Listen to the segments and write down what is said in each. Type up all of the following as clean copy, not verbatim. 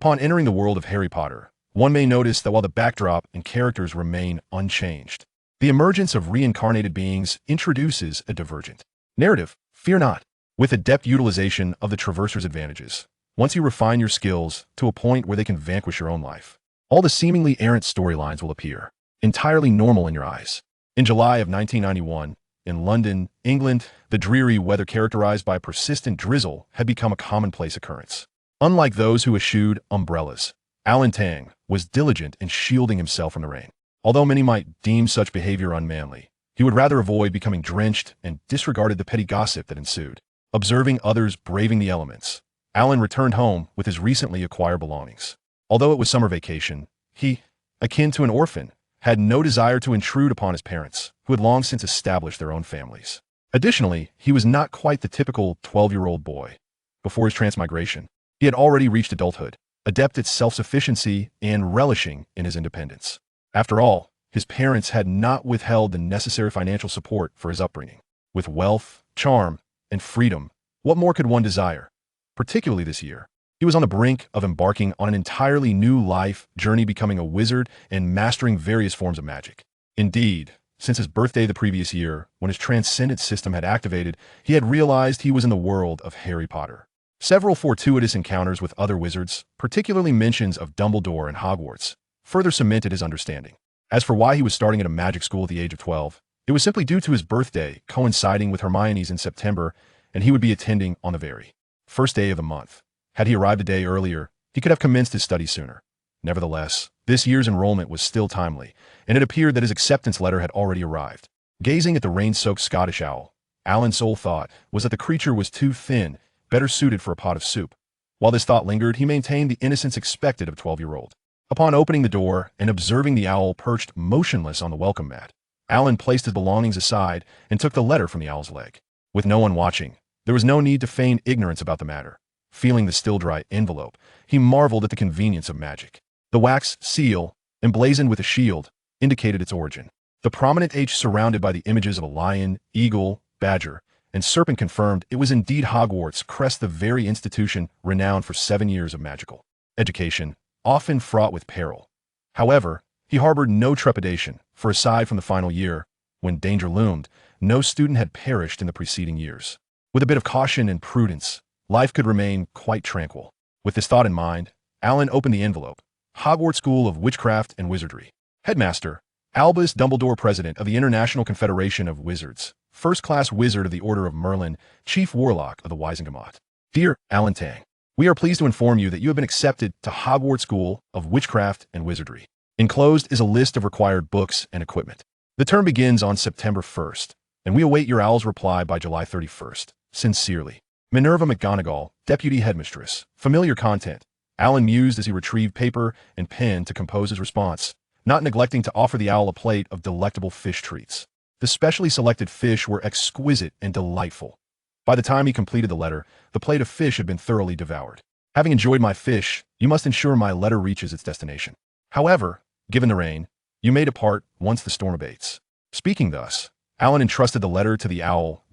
Upon entering the world of Harry Potter, one may notice that while the backdrop and characters remain unchanged, the emergence of reincarnated beings introduces a divergent narrative. Fear not. With adept utilization of the Traverser's advantages, once you refine your skills to a point where they can vanquish your own life, all the seemingly errant storylines will appear entirely normal in your eyes. In July of 1991, in London, England, the dreary weather characterized by persistent drizzle had become a commonplace occurrence. Unlike those who eschewed umbrellas, Alan Tang was diligent in shielding himself from the rain. Although many might deem such behavior unmanly, he would rather avoid becoming drenched and disregarded the petty gossip that ensued. Observing others braving the elements, Alan returned home with his recently acquired belongings. Although it was summer vacation, he, akin to an orphan, had no desire to intrude upon his parents, who had long since established their own families. Additionally, he was not quite the typical 12-year-old boy. Before his transmigration, he had already reached adulthood, adept at self-sufficiency and relishing in his independence. After all, his parents had not withheld the necessary financial support for his upbringing. With wealth, charm, and freedom, what more could one desire? Particularly this year, he was on the brink of embarking on an entirely new life journey, becoming a wizard and mastering various forms of magic. Indeed, since his birthday the previous year, when his transcendent system had activated, he had realized he was in the world of Harry Potter. Several fortuitous encounters with other wizards, particularly mentions of Dumbledore and Hogwarts, further cemented his understanding. As for why he was starting at a magic school at the age of 12, it was simply due to his birthday coinciding with Hermione's in September, and he would be attending on the very first day of the month. Had he arrived a day earlier, he could have commenced his studies sooner. Nevertheless, this year's enrollment was still timely, and it appeared that his acceptance letter had already arrived. Gazing at the rain-soaked Scottish owl, Alan's sole thought was that the creature was too thin, better suited for a pot of soup. While this thought lingered, he maintained the innocence expected of a 12-year-old. Upon opening the door and observing the owl perched motionless on the welcome mat, Alan placed his belongings aside and took the letter from the owl's leg. With no one watching, there was no need to feign ignorance about the matter. Feeling the still dry envelope, he marveled at the convenience of magic. The wax seal, emblazoned with a shield, indicated its origin. The prominent H surrounded by the images of a lion, eagle, badger, and serpent confirmed it was indeed Hogwarts' crest, the very institution renowned for 7 years of magical education, often fraught with peril. However, he harbored no trepidation, for aside from the final year, when danger loomed, no student had perished in the preceding years. With a bit of caution and prudence, life could remain quite tranquil. With this thought in mind, Alan opened the envelope. Hogwarts School of Witchcraft and Wizardry. Headmaster, Albus Dumbledore, President of the International Confederation of Wizards, First-Class Wizard of the Order of Merlin, Chief Warlock of the Wisengamot. Dear Alan Tang, we are pleased to inform you that you have been accepted to Hogwarts School of Witchcraft and Wizardry. Enclosed is a list of required books and equipment. The term begins on September 1st, and we await your owl's reply by July 31st. Sincerely, Minerva McGonagall, Deputy Headmistress. Familiar content. Alan mused as he retrieved paper and pen to compose his response, not neglecting to offer the owl a plate of delectable fish treats. The specially selected fish were exquisite and delightful. By the time he completed the letter, the plate of fish had been thoroughly devoured. Having enjoyed my fish, you must ensure my letter reaches its destination. However, given the rain, you may depart once the storm abates. Speaking thus, Alan entrusted the letter to the owl.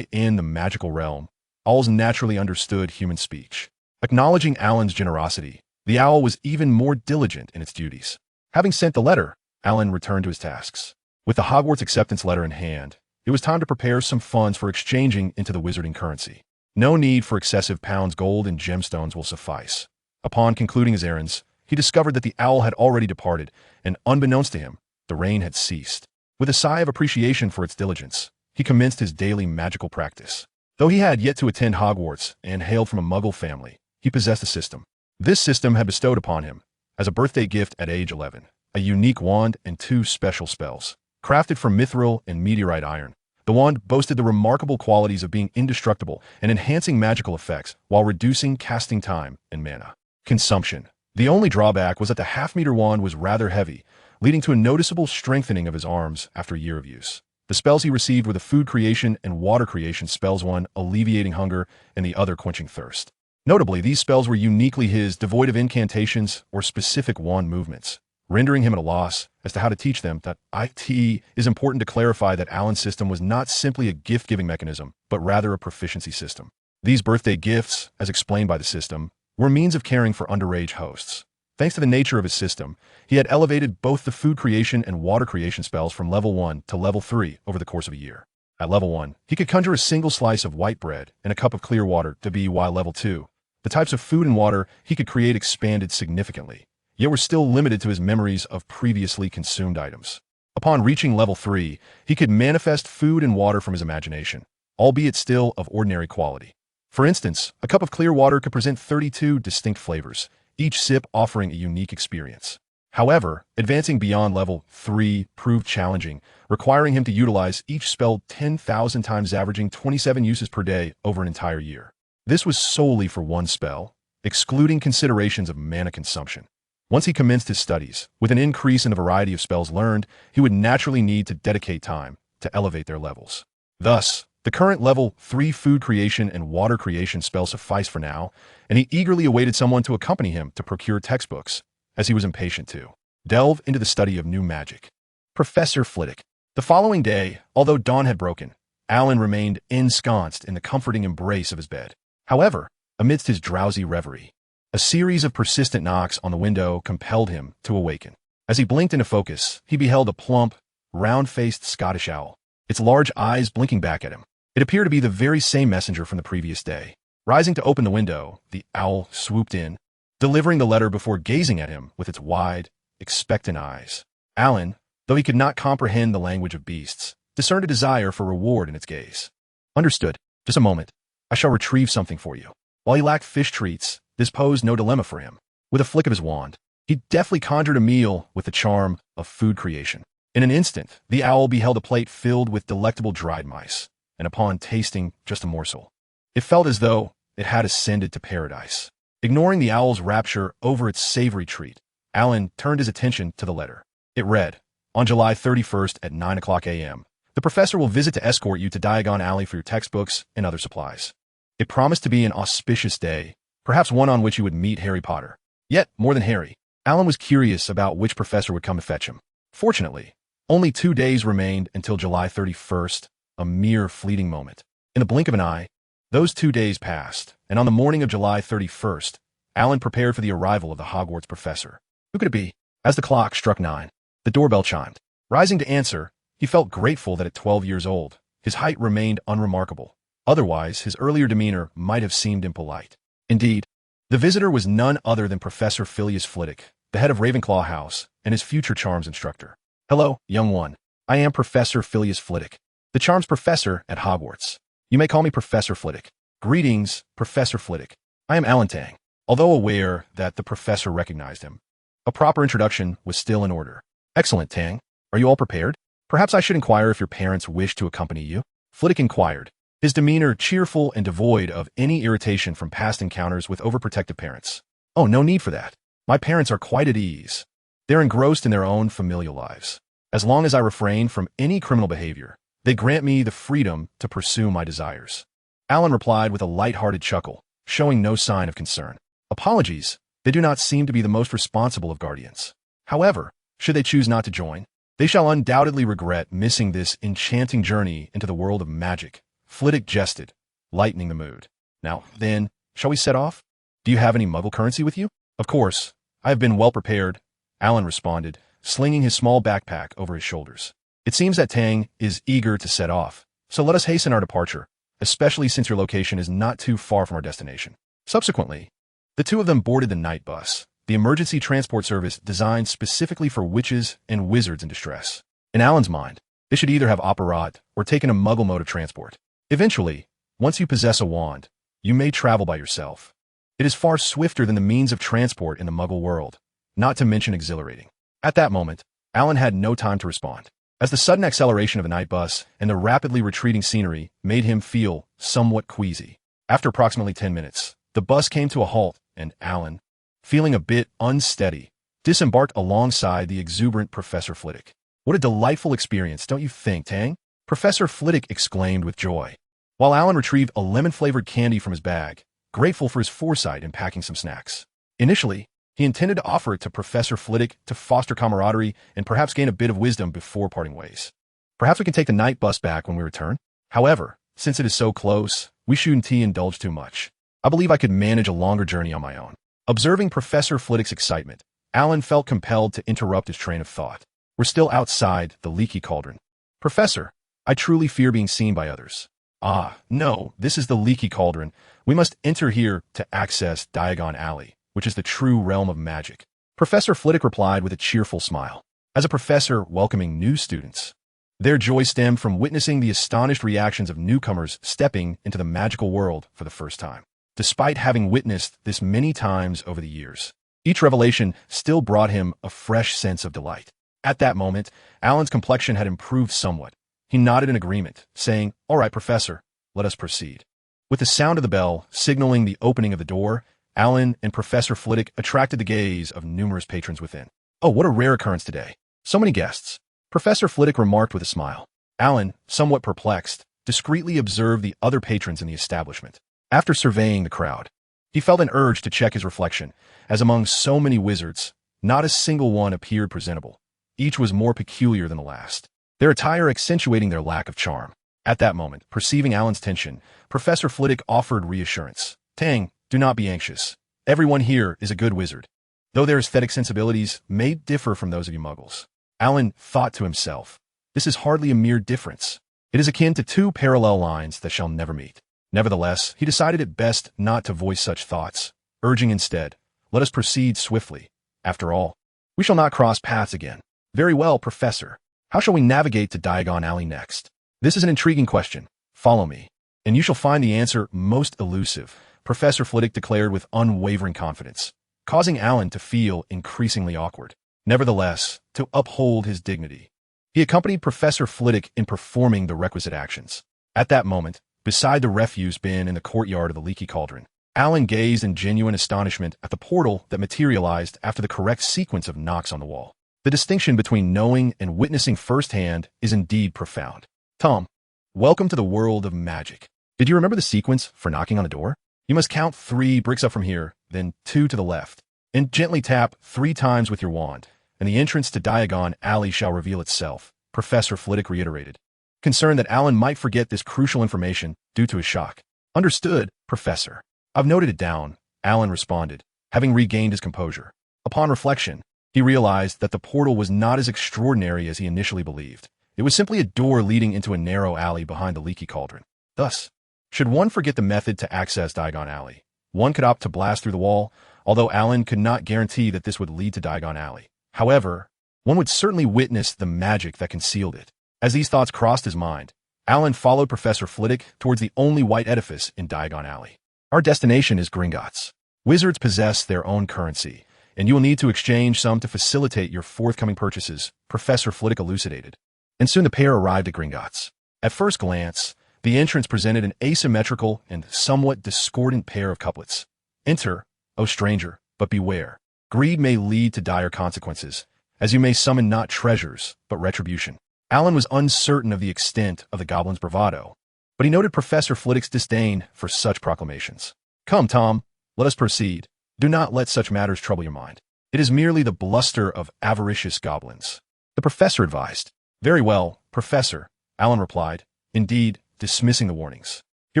In the magical realm, owls naturally understood human speech. Acknowledging Alan's generosity, the owl was even more diligent in its duties. Having sent the letter, Alan returned to his tasks. With the Hogwarts acceptance letter in hand, it was time to prepare some funds for exchanging into the wizarding currency. No need for excessive pounds. Gold and gemstones will suffice. Upon concluding his errands, he discovered that the owl had already departed, and unbeknownst to him, the rain had ceased. With a sigh of appreciation for its diligence, he commenced his daily magical practice. Though he had yet to attend Hogwarts and hailed from a Muggle family, he possessed a system. This system had bestowed upon him, as a birthday gift at age 11, a unique wand and 2 special spells. Crafted from mithril and meteorite iron, the wand boasted the remarkable qualities of being indestructible and enhancing magical effects while reducing casting time and mana consumption. The only drawback was that the half-meter wand was rather heavy, leading to a noticeable strengthening of his arms after a year of use. The spells he received were the food creation and water creation spells, one alleviating hunger and the other quenching thirst. Notably, these spells were uniquely his, devoid of incantations or specific wand movements, rendering him at a loss as to how to teach them. It is important to clarify that Alan's system was not simply a gift-giving mechanism, but rather a proficiency system. These birthday gifts, as explained by the system, were means of caring for underage hosts. Thanks to the nature of his system, he had elevated both the food creation and water creation spells from level 1 to level 3 over the course of a year. At level 1, he could conjure a single slice of white bread and a cup of clear water to be, while level 2, the types of food and water he could create expanded significantly, yet were still limited to his memories of previously consumed items. Upon reaching level 3, he could manifest food and water from his imagination, albeit still of ordinary quality. For instance, a cup of clear water could present 32 distinct flavors, each sip offering a unique experience. However, advancing beyond level 3 proved challenging, requiring him to utilize each spell 10,000 times, averaging 27 uses per day over an entire year. This was solely for one spell, excluding considerations of mana consumption. Once he commenced his studies, with an increase in the variety of spells learned, he would naturally need to dedicate time to elevate their levels. Thus, the current level 3 food creation and water creation spells sufficed for now, and he eagerly awaited someone to accompany him to procure textbooks, as he was impatient to delve into the study of new magic. Professor Flitwick. The following day, although dawn had broken, Alan remained ensconced in the comforting embrace of his bed. However, amidst his drowsy reverie, a series of persistent knocks on the window compelled him to awaken. As he blinked into focus, he beheld a plump, round-faced Scottish owl, its large eyes blinking back at him. It appeared to be the very same messenger from the previous day. Rising to open the window, the owl swooped in, delivering the letter before gazing at him with its wide, expectant eyes. Alan, though he could not comprehend the language of beasts, discerned a desire for reward in its gaze. Understood. Just a moment. I shall retrieve something for you. While he lacked fish treats, this posed no dilemma for him. With a flick of his wand, he deftly conjured a meal with the charm of food creation. In an instant, the owl beheld a plate filled with delectable dried mice, and upon tasting just a morsel, it felt as though it had ascended to paradise. Ignoring the owl's rapture over its savory treat, Alan turned his attention to the letter. It read, "On July 31st at 9 o'clock a.m., the professor will visit to escort you to Diagon Alley for your textbooks and other supplies." It promised to be an auspicious day, perhaps one on which he would meet Harry Potter. Yet, more than Harry, Alan was curious about which professor would come to fetch him. Fortunately, only 2 days remained until July 31st, a mere fleeting moment. In the blink of an eye, those 2 days passed, and on the morning of July 31st, Alan prepared for the arrival of the Hogwarts professor. Who could it be? As the clock struck 9, the doorbell chimed. Rising to answer, he felt grateful that at 12 years old, his height remained unremarkable. Otherwise, his earlier demeanor might have seemed impolite. Indeed, the visitor was none other than Professor Phileas Flitwick, the head of Ravenclaw House and his future charms instructor. "Hello, young one. I am Professor Phileas Flitwick, the charms professor at Hogwarts. You may call me Professor Flitwick." "Greetings, Professor Flitwick. I am Alan Tang." Although aware that the professor recognized him, a proper introduction was still in order. "Excellent, Tang. Are you all prepared? Perhaps I should inquire if your parents wish to accompany you?" Flitwick inquired, his demeanor cheerful and devoid of any irritation from past encounters with overprotective parents. "Oh, no need for that. My parents are quite at ease. They're engrossed in their own familial lives. As long as I refrain from any criminal behavior, they grant me the freedom to pursue my desires." Alan replied with a light-hearted chuckle, showing no sign of concern. "Apologies, they do not seem to be the most responsible of guardians. However, should they choose not to join, they shall undoubtedly regret missing this enchanting journey into the world of magic." Flitwick jested, lightening the mood. "Now, then, shall we set off? Do you have any Muggle currency with you?" "Of course, I have been well prepared," Alan responded, slinging his small backpack over his shoulders. "It seems that Tang is eager to set off, so let us hasten our departure, especially since your location is not too far from our destination." Subsequently, the two of them boarded the night bus, the emergency transport service designed specifically for witches and wizards in distress. In Alan's mind, they should either have apparat or taken a Muggle mode of transport. Eventually, once you possess a wand, you may travel by yourself. It is far swifter than the means of transport in the Muggle world, not to mention exhilarating. At that moment, Alan had no time to respond, as the sudden acceleration of the night bus and the rapidly retreating scenery made him feel somewhat queasy. After approximately 10 minutes, the bus came to a halt, and Alan, feeling a bit unsteady, disembarked alongside the exuberant Professor Flitwick. "What a delightful experience, don't you think, Tang?" Professor Flitwick exclaimed with joy, while Alan retrieved a lemon-flavored candy from his bag, grateful for his foresight in packing some snacks. Initially, he intended to offer it to Professor Flitwick to foster camaraderie and perhaps gain a bit of wisdom before parting ways. "Perhaps we can take the night bus back when we return. However, since it is so close, we shouldn't indulge too much." I believe I could manage a longer journey on my own. Observing Professor Flitwick's excitement, Alan felt compelled to interrupt his train of thought. We're still outside the leaky cauldron. Professor, I truly fear being seen by others. Ah, no, this is the leaky cauldron. We must enter here to access Diagon Alley, which is the true realm of magic. Professor Flitwick replied with a cheerful smile. As a professor welcoming new students, their joy stemmed from witnessing the astonished reactions of newcomers stepping into the magical world for the first time. Despite having witnessed this many times over the years, each revelation still brought him a fresh sense of delight. At that moment, Alan's complexion had improved somewhat. He nodded in agreement, saying, "All right, Professor, let us proceed." With the sound of the bell signaling the opening of the door, Alan and Professor Flitwick attracted the gaze of numerous patrons within. "Oh, what a rare occurrence today. So many guests," Professor Flitwick remarked with a smile. Alan, somewhat perplexed, discreetly observed the other patrons in the establishment. After surveying the crowd, he felt an urge to check his reflection, as among so many wizards, not a single one appeared presentable. Each was more peculiar than the last, their attire accentuating their lack of charm. At that moment, perceiving Alan's tension, Professor Flitwick offered reassurance. "Tang, do not be anxious. Everyone here is a good wizard, though their aesthetic sensibilities may differ from those of you muggles." Alan thought to himself, this is hardly a mere difference. It is akin to two parallel lines that shall never meet. Nevertheless, he decided it best not to voice such thoughts, urging instead, "Let us proceed swiftly. After all, we shall not cross paths again." "Very well, Professor. How shall we navigate to Diagon Alley next?" "This is an intriguing question. Follow me, and you shall find the answer most elusive," Professor Flitwick declared with unwavering confidence, causing Alan to feel increasingly awkward. Nevertheless, to uphold his dignity, he accompanied Professor Flitwick in performing the requisite actions. At that moment, beside the refuse bin in the courtyard of the leaky cauldron, Alan gazed in genuine astonishment at the portal that materialized after the correct sequence of knocks on the wall. The distinction between knowing and witnessing firsthand is indeed profound. "Tom, welcome to the world of magic. Did you remember the sequence for knocking on the door? You must count 3 bricks up from here, then 2 to the left, and gently tap 3 times with your wand, and the entrance to Diagon Alley shall reveal itself," Professor Flitwick reiterated, concerned that Alan might forget this crucial information due to his shock. "Understood, Professor. I've noted it down," Alan responded, having regained his composure. Upon reflection, he realized that the portal was not as extraordinary as he initially believed. It was simply a door leading into a narrow alley behind the leaky cauldron. Thus, should one forget the method to access Diagon Alley, one could opt to blast through the wall, although Alan could not guarantee that this would lead to Diagon Alley. However, one would certainly witness the magic that concealed it. As these thoughts crossed his mind, Alan followed Professor Flitwick towards the only white edifice in Diagon Alley. "Our destination is Gringotts. Wizards possess their own currency, and you will need to exchange some to facilitate your forthcoming purchases," Professor Flitwick elucidated. And soon the pair arrived at Gringotts. At first glance, the entrance presented an asymmetrical and somewhat discordant pair of couplets. "Enter, O stranger, but beware. Greed may lead to dire consequences, as you may summon not treasures, but retribution." Alan was uncertain of the extent of the goblin's bravado, but he noted Professor Flitwick's disdain for such proclamations. "Come, Tom, let us proceed. Do not let such matters trouble your mind. It is merely the bluster of avaricious goblins," the professor advised. "Very well, Professor," Alan replied, indeed dismissing the warnings. He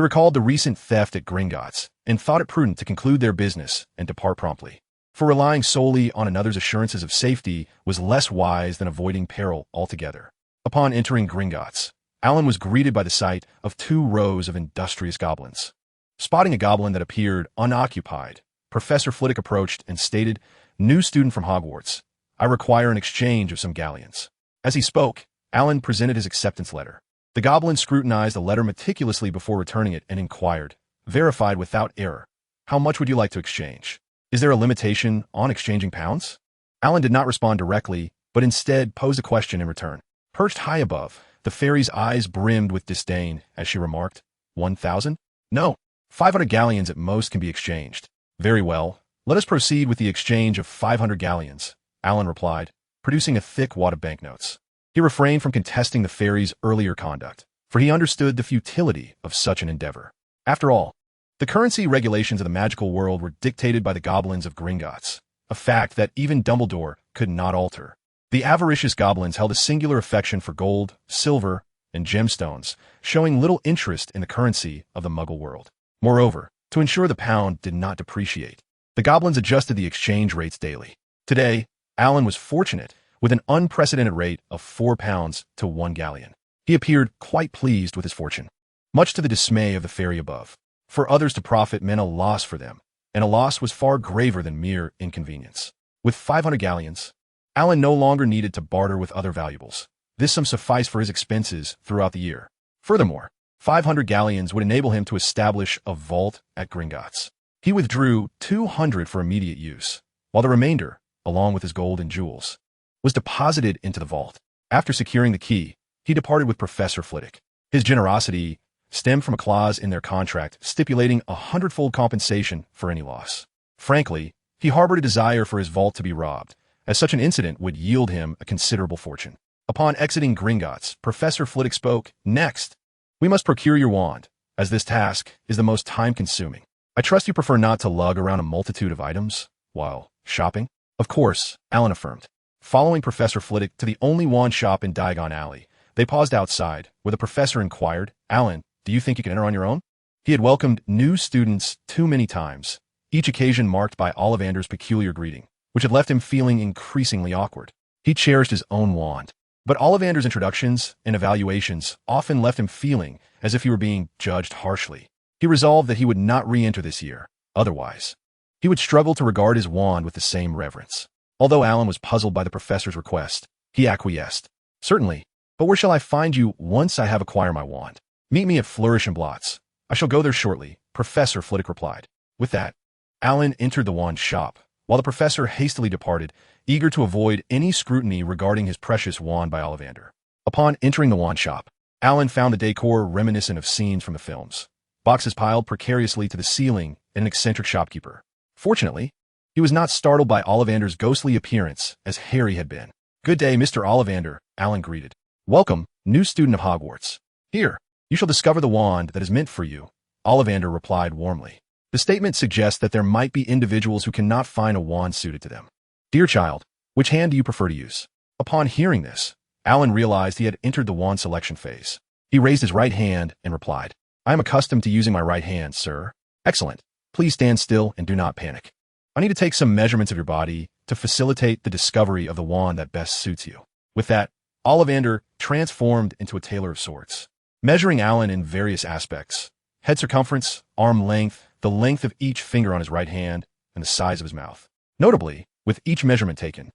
recalled the recent theft at Gringotts and thought it prudent to conclude their business and depart promptly. For relying solely on another's assurances of safety was less wise than avoiding peril altogether. Upon entering Gringotts, Alan was greeted by the sight of 2 rows of industrious goblins. Spotting a goblin that appeared unoccupied, Professor Flitwick approached and stated, "New student from Hogwarts. I require an exchange of some galleons." As he spoke, Alan presented his acceptance letter. The goblin scrutinized the letter meticulously before returning it and inquired, verified without error, "How much would you like to exchange? Is there a limitation on exchanging pounds?" Alan did not respond directly, but instead posed a question in return. Perched high above, the fairy's eyes brimmed with disdain as she remarked, 1,000? "No, 500 galleons at most can be exchanged." "Very well, let us proceed with the exchange of 500 galleons," Alan replied, producing a thick wad of banknotes. He refrained from contesting the fairy's earlier conduct, for he understood the futility of such an endeavor. After all, the currency regulations of the magical world were dictated by the goblins of Gringotts, a fact that even Dumbledore could not alter. The avaricious goblins held a singular affection for gold, silver, and gemstones, showing little interest in the currency of the Muggle world. Moreover, to ensure the pound did not depreciate. The goblins adjusted the exchange rates daily. Today, Alan was fortunate with an unprecedented rate of 4 pounds to 1 galleon. He appeared quite pleased with his fortune, much to the dismay of the fairy above. For others to profit meant a loss for them, and a loss was far graver than mere inconvenience. With 500 galleons, Alan no longer needed to barter with other valuables. This sum sufficed for his expenses throughout the year. Furthermore, 500 galleons would enable him to establish a vault at Gringotts. He withdrew 200 for immediate use, while the remainder, along with his gold and jewels, was deposited into the vault. After securing the key, he departed with Professor Flitwick. His generosity stemmed from a clause in their contract stipulating 100-fold compensation for any loss. Frankly, he harbored a desire for his vault to be robbed, as such an incident would yield him a considerable fortune. Upon exiting Gringotts, Professor Flitwick spoke. Next, we must procure your wand, as this task is the most time-consuming. I trust you prefer not to lug around a multitude of items while shopping? Of course, Alan affirmed. Following Professor Flitwick to the only wand shop in Diagon Alley, they paused outside, where the professor inquired, Alan, do you think you can enter on your own? He had welcomed new students too many times, each occasion marked by Ollivander's peculiar greeting, which had left him feeling increasingly awkward. He cherished his own wand, but Ollivander's introductions and evaluations often left him feeling as if he were being judged harshly. He resolved that he would not re-enter this year. Otherwise, he would struggle to regard his wand with the same reverence. Although Alan was puzzled by the professor's request, he acquiesced. Certainly, but where shall I find you once I have acquired my wand? Meet me at Flourish and Blots. I shall go there shortly, Professor Flitwick replied. With that, Alan entered the wand shop, while the professor hastily departed, eager to avoid any scrutiny regarding his precious wand by Ollivander. Upon entering the wand shop, Alan found the decor reminiscent of scenes from the films. Boxes piled precariously to the ceiling and an eccentric shopkeeper. Fortunately, he was not startled by Ollivander's ghostly appearance as Harry had been. Good day, Mr. Ollivander, Alan greeted. Welcome, new student of Hogwarts. Here, you shall discover the wand that is meant for you, Ollivander replied warmly. The statement suggests that there might be individuals who cannot find a wand suited to them. Dear child, which hand do you prefer to use? Upon hearing this, Alan realized he had entered the wand selection phase. He raised his right hand and replied, I am accustomed to using my right hand, sir. Excellent. Please stand still and do not panic. I need to take some measurements of your body to facilitate the discovery of the wand that best suits you. With that, Ollivander transformed into a tailor of sorts, measuring Alan in various aspects: head circumference, arm length, the length of each finger on his right hand, and the size of his mouth. Notably, with each measurement taken,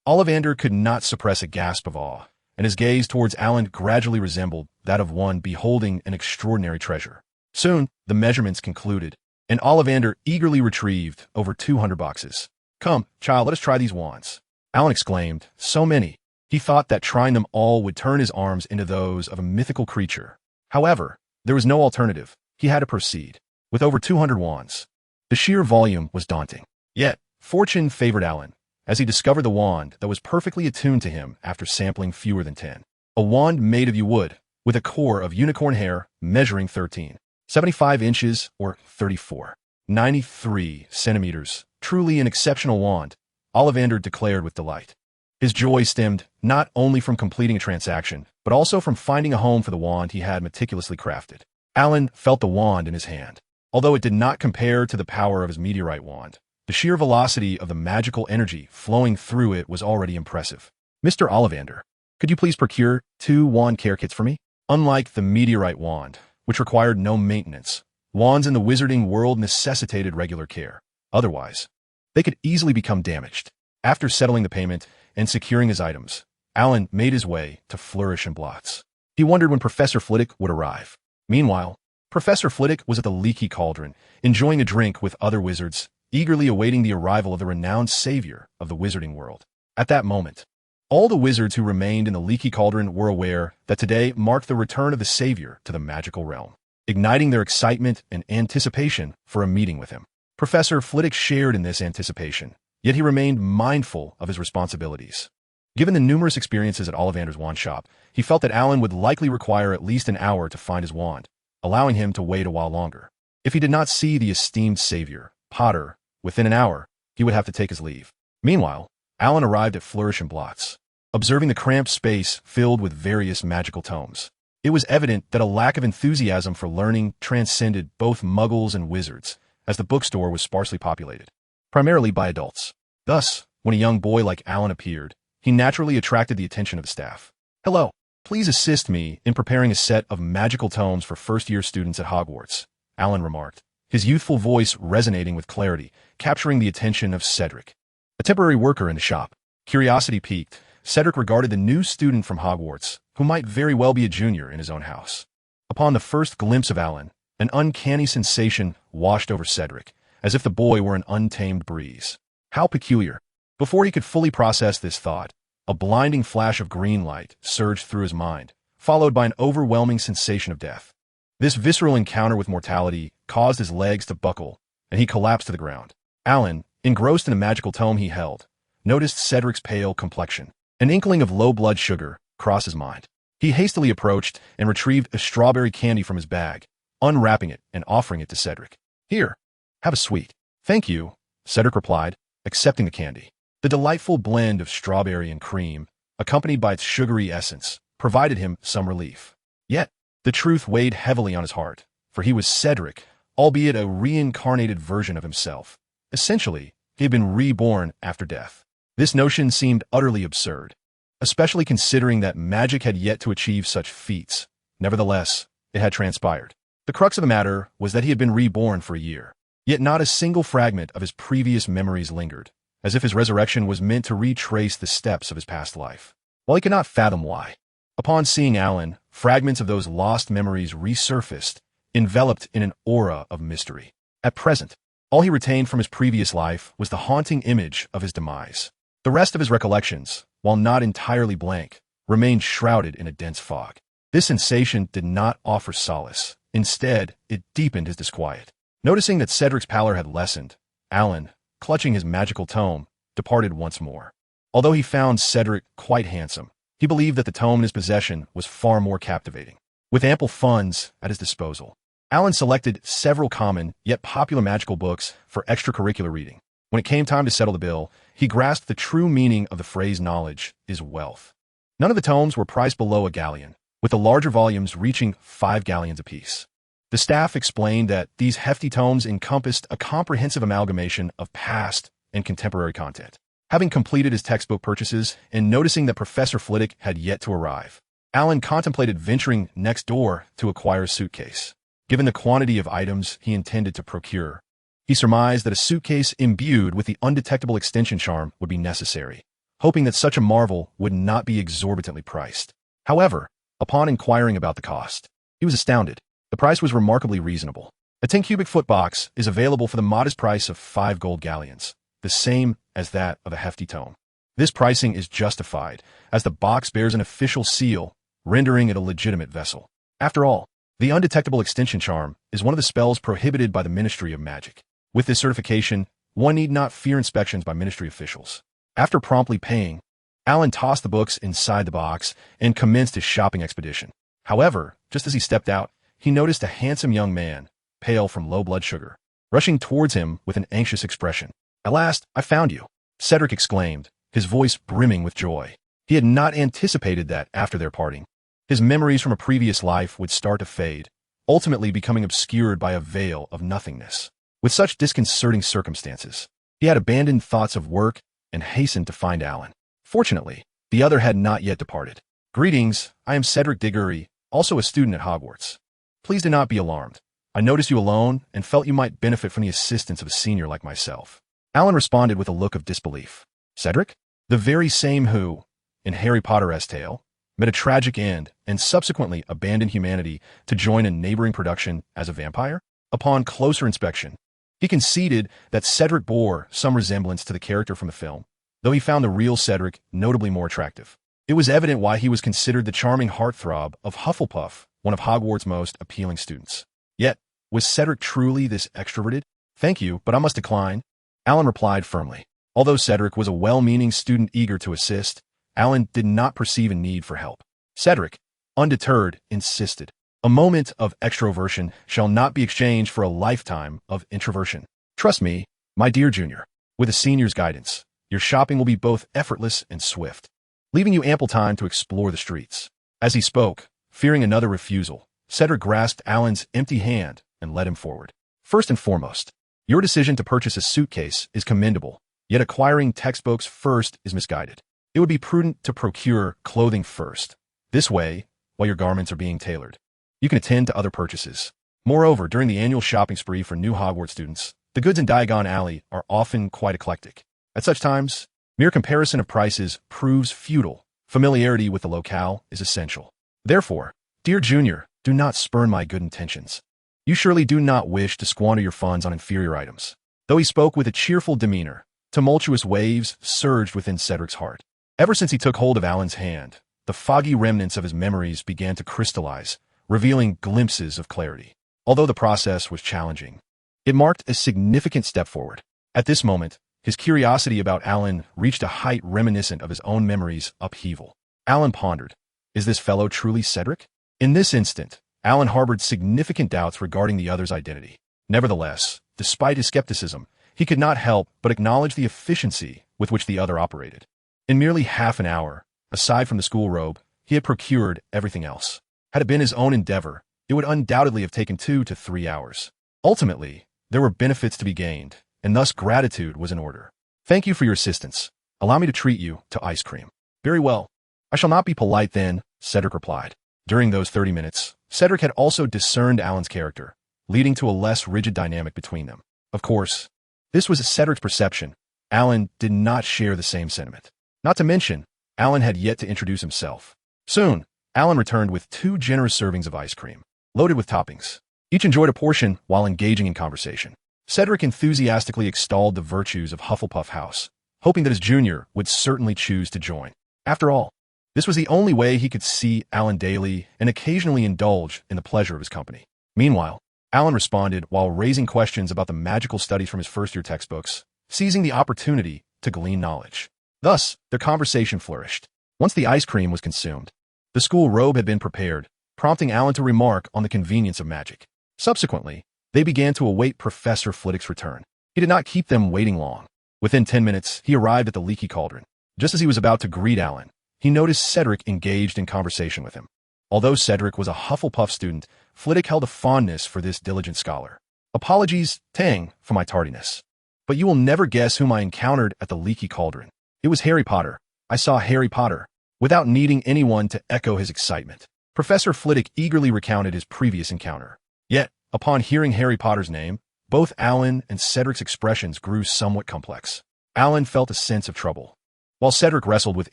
Ollivander could not suppress a gasp of awe, and his gaze towards Alan gradually resembled that of one beholding an extraordinary treasure. Soon, the measurements concluded, and Ollivander eagerly retrieved over 200 boxes. Come, child, let us try these wands. Alan exclaimed, so many. He thought that trying them all would turn his arms into those of a mythical creature. However, there was no alternative. He had to proceed. With over 200 wands, the sheer volume was daunting. Yet, fortune favored Alan, as he discovered the wand that was perfectly attuned to him after sampling fewer than 10. A wand made of yew wood, with a core of unicorn hair measuring 13.75 inches or 34.93 centimeters. Truly an exceptional wand, Ollivander declared with delight. His joy stemmed not only from completing a transaction, but also from finding a home for the wand he had meticulously crafted. Alan felt the wand in his hand. Although it did not compare to the power of his meteorite wand, the sheer velocity of the magical energy flowing through it was already impressive. Mr. Ollivander, could you please procure 2 wand care kits for me? Unlike the meteorite wand, which required no maintenance, wands in the wizarding world necessitated regular care. Otherwise, they could easily become damaged. After settling the payment and securing his items, Alan made his way to Flourish and Blots. He wondered when Professor Flitwick would arrive. Meanwhile, Professor Flitwick was at the Leaky Cauldron, enjoying a drink with other wizards, eagerly awaiting the arrival of the renowned savior of the wizarding world. At that moment, all the wizards who remained in the Leaky Cauldron were aware that today marked the return of the savior to the magical realm, igniting their excitement and anticipation for a meeting with him. Professor Flitwick shared in this anticipation, yet he remained mindful of his responsibilities. Given the numerous experiences at Ollivander's wand shop, he felt that Alan would likely require at least an hour to find his wand, allowing him to wait a while longer. If he did not see the esteemed savior, Potter, within an hour, he would have to take his leave. Meanwhile, Alan arrived at Flourish and Blots, observing the cramped space filled with various magical tomes. It was evident that a lack of enthusiasm for learning transcended both muggles and wizards, as the bookstore was sparsely populated, primarily by adults. Thus, when a young boy like Alan appeared, he naturally attracted the attention of the staff. "Hello, please assist me in preparing a set of magical tomes for first-year students at Hogwarts," Alan remarked, his youthful voice resonating with clarity, capturing the attention of Cedric, a temporary worker in the shop. Curiosity piqued, Cedric regarded the new student from Hogwarts, who might very well be a junior in his own house. Upon the first glimpse of Alan, an uncanny sensation washed over Cedric, as if the boy were an untamed breeze. How peculiar. Before he could fully process this thought, a blinding flash of green light surged through his mind, followed by an overwhelming sensation of death. This visceral encounter with mortality caused his legs to buckle, and he collapsed to the ground. Alan, engrossed in a magical tome he held, noticed Cedric's pale complexion. An inkling of low blood sugar crossed his mind. He hastily approached and retrieved a strawberry candy from his bag, unwrapping it and offering it to Cedric. "Here, have a sweet." "Thank you," Cedric replied, accepting the candy. The delightful blend of strawberry and cream, accompanied by its sugary essence, provided him some relief. Yet, the truth weighed heavily on his heart, for he was Cedric, albeit a reincarnated version of himself. Essentially, he had been reborn after death. This notion seemed utterly absurd, especially considering that magic had yet to achieve such feats. Nevertheless, it had transpired. The crux of the matter was that he had been reborn for a year, yet not a single fragment of his previous memories lingered, as if his resurrection was meant to retrace the steps of his past life. While he could not fathom why, upon seeing Alan, fragments of those lost memories resurfaced, enveloped in an aura of mystery. At present, all he retained from his previous life was the haunting image of his demise. The rest of his recollections, while not entirely blank, remained shrouded in a dense fog. This sensation did not offer solace. Instead, it deepened his disquiet. Noticing that Cedric's pallor had lessened, Alan, clutching his magical tome, departed once more. Although he found Cedric quite handsome, he believed that the tome in his possession was far more captivating. With ample funds at his disposal, Alan selected several common yet popular magical books for extracurricular reading. When it came time to settle the bill, he grasped the true meaning of the phrase "knowledge is wealth." None of the tomes were priced below a galleon, with the larger volumes reaching 5 galleons apiece. The staff explained that these hefty tomes encompassed a comprehensive amalgamation of past and contemporary content. Having completed his textbook purchases and noticing that Professor Flitwick had yet to arrive, Alan contemplated venturing next door to acquire a suitcase. Given the quantity of items he intended to procure, he surmised that a suitcase imbued with the undetectable extension charm would be necessary, hoping that such a marvel would not be exorbitantly priced. However, upon inquiring about the cost, he was astounded. The price was remarkably reasonable. A 10 cubic foot box is available for the modest price of 5 gold galleons, the same as that of a hefty tome. This pricing is justified, as the box bears an official seal, rendering it a legitimate vessel. After all, the undetectable extension charm is one of the spells prohibited by the Ministry of Magic. With this certification, one need not fear inspections by Ministry officials. After promptly paying, Alan tossed the books inside the box and commenced his shopping expedition. However, just as he stepped out, he noticed a handsome young man, pale from low blood sugar, rushing towards him with an anxious expression. "At last, I found you," Cedric exclaimed, his voice brimming with joy. He had not anticipated that after their parting, his memories from a previous life would start to fade, ultimately becoming obscured by a veil of nothingness. With such disconcerting circumstances, he had abandoned thoughts of work and hastened to find Alan. Fortunately, the other had not yet departed. "Greetings, I am Cedric Diggory, also a student at Hogwarts. Please do not be alarmed. I noticed you alone and felt you might benefit from the assistance of a senior like myself." Alan responded with a look of disbelief. Cedric? The very same who, in Harry Potter's tale, met a tragic end and subsequently abandoned humanity to join a neighboring production as a vampire? Upon closer inspection, he conceded that Cedric bore some resemblance to the character from the film, though he found the real Cedric notably more attractive. It was evident why he was considered the charming heartthrob of Hufflepuff, one of Hogwarts' most appealing students. Yet, was Cedric truly this extroverted? "Thank you, but I must decline," Alan replied firmly. Although Cedric was a well-meaning student eager to assist, Alan did not perceive a need for help. Cedric, undeterred, insisted. "A moment of extroversion shall not be exchanged for a lifetime of introversion. Trust me, my dear junior, with a senior's guidance, your shopping will be both effortless and swift, leaving you ample time to explore the streets." As he spoke, fearing another refusal, Cedric grasped Alan's empty hand and led him forward. First and foremost, Your decision to purchase a suitcase is commendable, yet acquiring textbooks first is misguided. It would be prudent to procure clothing first. This way, while your garments are being tailored, you can attend to other purchases. Moreover, during the annual shopping spree for new Hogwarts students, the goods in Diagon Alley are often quite eclectic. At such times, mere comparison of prices proves futile. Familiarity with the locale is essential. Therefore, dear Junior, do not spurn my good intentions. You surely do not wish to squander your funds on inferior items. Though he spoke with a cheerful demeanor, tumultuous waves surged within Cedric's heart. Ever since he took hold of Alan's hand, the foggy remnants of his memories began to crystallize, revealing glimpses of clarity. Although the process was challenging, it marked a significant step forward. At this moment, his curiosity about Alan reached a height reminiscent of his own memories' upheaval. Alan pondered, is this fellow truly Cedric? In this instant, Alan harbored significant doubts regarding the other's identity. Nevertheless, despite his skepticism, he could not help but acknowledge the efficiency with which the other operated. In merely half an hour, aside from the school robe, he had procured everything else. Had it been his own endeavor, it would undoubtedly have taken 2 to 3 hours. Ultimately, there were benefits to be gained, and thus gratitude was in order. Thank you for your assistance. Allow me to treat you to ice cream. Very well. I shall not be polite then, Cedric replied. During those 30 minutes, Cedric had also discerned Alan's character, leading to a less rigid dynamic between them. Of course, this was Cedric's perception. Alan did not share the same sentiment. Not to mention, Alan had yet to introduce himself. Soon, Alan returned with 2 generous servings of ice cream, loaded with toppings. Each enjoyed a portion while engaging in conversation. Cedric enthusiastically extolled the virtues of Hufflepuff House, hoping that his junior would certainly choose to join. After all, this was the only way he could see Alan daily and occasionally indulge in the pleasure of his company. Meanwhile, Alan responded while raising questions about the magical studies from his first-year textbooks, seizing the opportunity to glean knowledge. Thus, their conversation flourished. Once the ice cream was consumed, the school robe had been prepared, prompting Alan to remark on the convenience of magic. Subsequently, they began to await Professor Flitwick's return. He did not keep them waiting long. Within 10 minutes, he arrived at the leaky cauldron. Just as he was about to greet Alan, he noticed Cedric engaged in conversation with him. Although Cedric was a Hufflepuff student, Flitwick held a fondness for this diligent scholar. Apologies, Tang, for my tardiness. But you will never guess whom I encountered at the leaky cauldron. It was Harry Potter. I saw Harry Potter. Without needing anyone to echo his excitement, Professor Flitwick eagerly recounted his previous encounter. Yet, upon hearing Harry Potter's name, both Alan and Cedric's expressions grew somewhat complex. Alan felt a sense of trouble, while Cedric wrestled with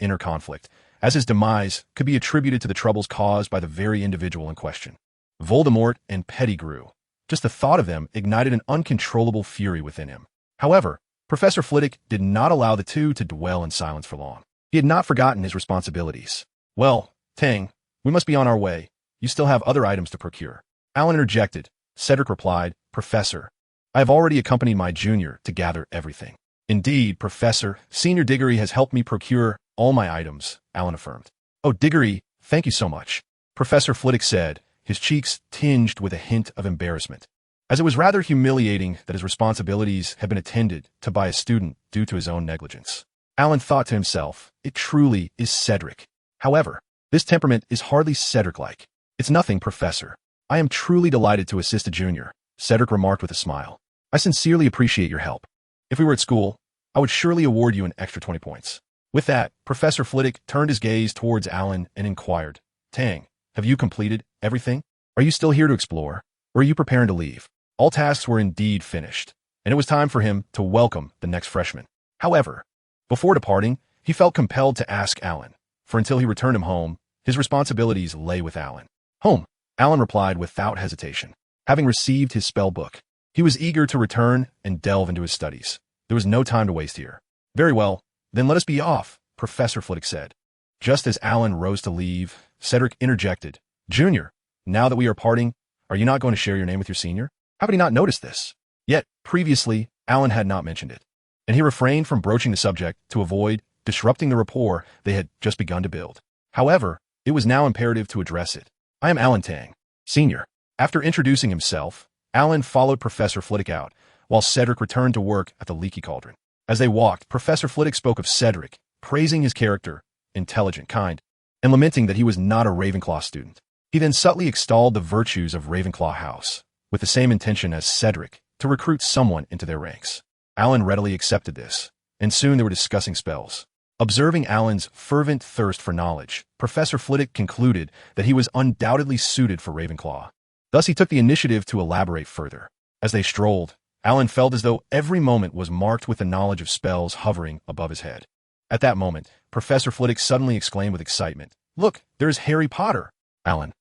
inner conflict, as his demise could be attributed to the troubles caused by the very individual in question. Voldemort and Pettigrew. Just the thought of them ignited an uncontrollable fury within him. However, Professor Flitwick did not allow the two to dwell in silence for long. He had not forgotten his responsibilities. Well, Tang, we must be on our way. You still have other items to procure. Alan interjected. Cedric replied, Professor, I have already accompanied my junior to gather everything. Indeed, Professor, Senior Diggory has helped me procure all my items, Alan affirmed. Oh, Diggory, thank you so much, Professor Flitwick said, his cheeks tinged with a hint of embarrassment, as it was rather humiliating that his responsibilities had been attended to by a student due to his own negligence. Alan thought to himself, it truly is Cedric. However, this temperament is hardly Cedric-like. It's nothing, Professor. I am truly delighted to assist a junior, Cedric remarked with a smile. I sincerely appreciate your help. If we were at school, I would surely award you an extra 20 points. With that, Professor Flitwick turned his gaze towards Alan and inquired, Tang, have you completed everything? Are you still here to explore, or are you preparing to leave? All tasks were indeed finished, and it was time for him to welcome the next freshman. However, before departing, he felt compelled to ask Alan, for until he returned him home, his responsibilities lay with Alan. Home, Alan replied without hesitation. Having received his spell book, he was eager to return and delve into his studies. There was no time to waste here. Very well, then let us be off, Professor Flitwick said. Just as Alan rose to leave, Cedric interjected, Junior, now that we are parting, are you not going to share your name with your senior? How had he not noticed this? Yet, previously, Alan had not mentioned it, and he refrained from broaching the subject to avoid disrupting the rapport they had just begun to build. However, it was now imperative to address it. I am Alan Tang, Senior. After introducing himself, Alan followed Professor Flitwick out, while Cedric returned to work at the leaky cauldron. As they walked, Professor Flitwick spoke of Cedric, praising his character, intelligent, kind, and lamenting that he was not a Ravenclaw student. He then subtly extolled the virtues of Ravenclaw House, with the same intention as Cedric to recruit someone into their ranks. Alan readily accepted this, and soon they were discussing spells. Observing Alan's fervent thirst for knowledge, Professor Flitwick concluded that he was undoubtedly suited for Ravenclaw. Thus he took the initiative to elaborate further. As they strolled, Alan felt as though every moment was marked with the knowledge of spells hovering above his head. At that moment, Professor Flitwick suddenly exclaimed with excitement, "Look, there is Harry Potter!" Alan.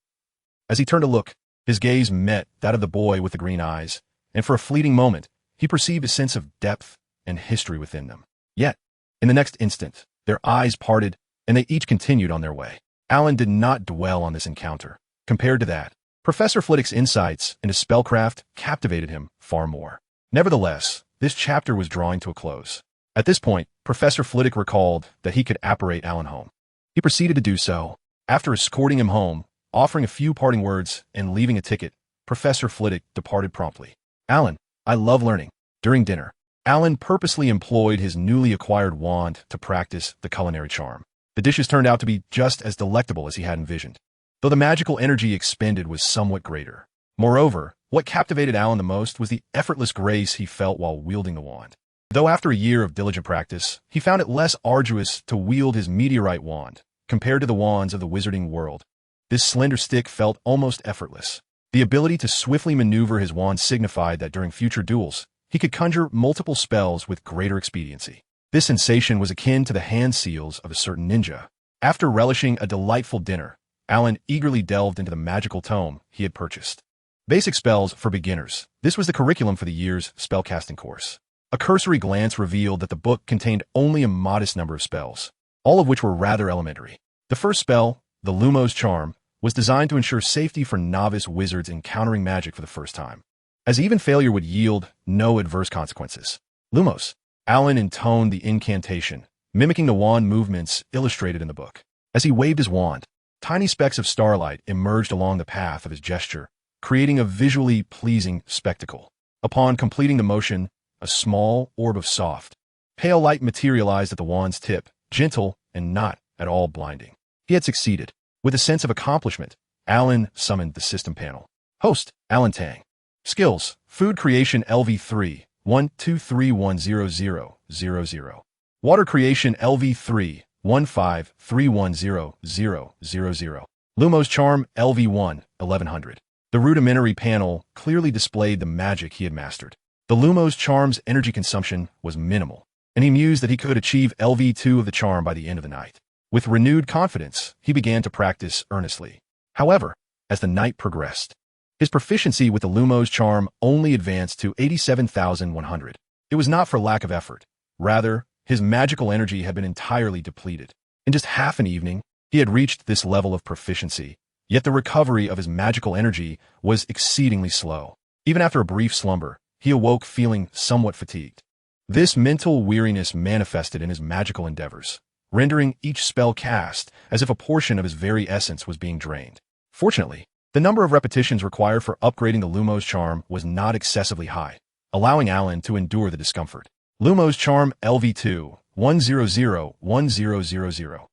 As he turned to look, his gaze met that of the boy with the green eyes, and for a fleeting moment, he perceived a sense of depth and history within them. Yet, in the next instant, their eyes parted, and they each continued on their way. Alan did not dwell on this encounter. Compared to that, Professor Flitwick's insights into spellcraft captivated him far more. Nevertheless, this chapter was drawing to a close. At this point, Professor Flitwick recalled that he could apparate Alan home. He proceeded to do so. After escorting him home, offering a few parting words, and leaving a ticket, Professor Flitwick departed promptly. "Alan, I love learning." During dinner, Alan purposely employed his newly acquired wand to practice the culinary charm. The dishes turned out to be just as delectable as he had envisioned, though the magical energy expended was somewhat greater. Moreover, what captivated Alan the most was the effortless grace he felt while wielding the wand. Though after a year of diligent practice, he found it less arduous to wield his meteorite wand compared to the wands of the wizarding world. This slender stick felt almost effortless. The ability to swiftly maneuver his wand signified that during future duels, he could conjure multiple spells with greater expediency. This sensation was akin to the hand seals of a certain ninja. After relishing a delightful dinner, Alan eagerly delved into the magical tome he had purchased. Basic Spells for Beginners. This was the curriculum for the year's spellcasting course. A cursory glance revealed that the book contained only a modest number of spells, all of which were rather elementary. The first spell, the Lumos Charm, was designed to ensure safety for novice wizards encountering magic for the first time, as even failure would yield no adverse consequences. Lumos. Alan intoned the incantation, mimicking the wand movements illustrated in the book. As he waved his wand, tiny specks of starlight emerged along the path of his gesture, creating a visually pleasing spectacle. Upon completing the motion, a small orb of soft, pale light materialized at the wand's tip, gentle and not at all blinding. He had succeeded. With a sense of accomplishment, Alan summoned the system panel. Host, Alan Tang. Skills, Food Creation LV3, 123100000. Water Creation LV3, 153100000. Lumos Charm LV1, 1100. The rudimentary panel clearly displayed the magic he had mastered. The Lumos Charm's energy consumption was minimal, and he mused that he could achieve LV2 of the charm by the end of the night. With renewed confidence, he began to practice earnestly. However, as the night progressed, his proficiency with the Lumos Charm only advanced to 87,100. It was not for lack of effort. Rather, his magical energy had been entirely depleted. In just half an evening, he had reached this level of proficiency, yet the recovery of his magical energy was exceedingly slow. Even after a brief slumber, he awoke feeling somewhat fatigued. This mental weariness manifested in his magical endeavors, rendering each spell cast as if a portion of his very essence was being drained. Fortunately, the number of repetitions required for upgrading the Lumos Charm was not excessively high, allowing Alan to endure the discomfort. Lumos Charm LV2, 1001000.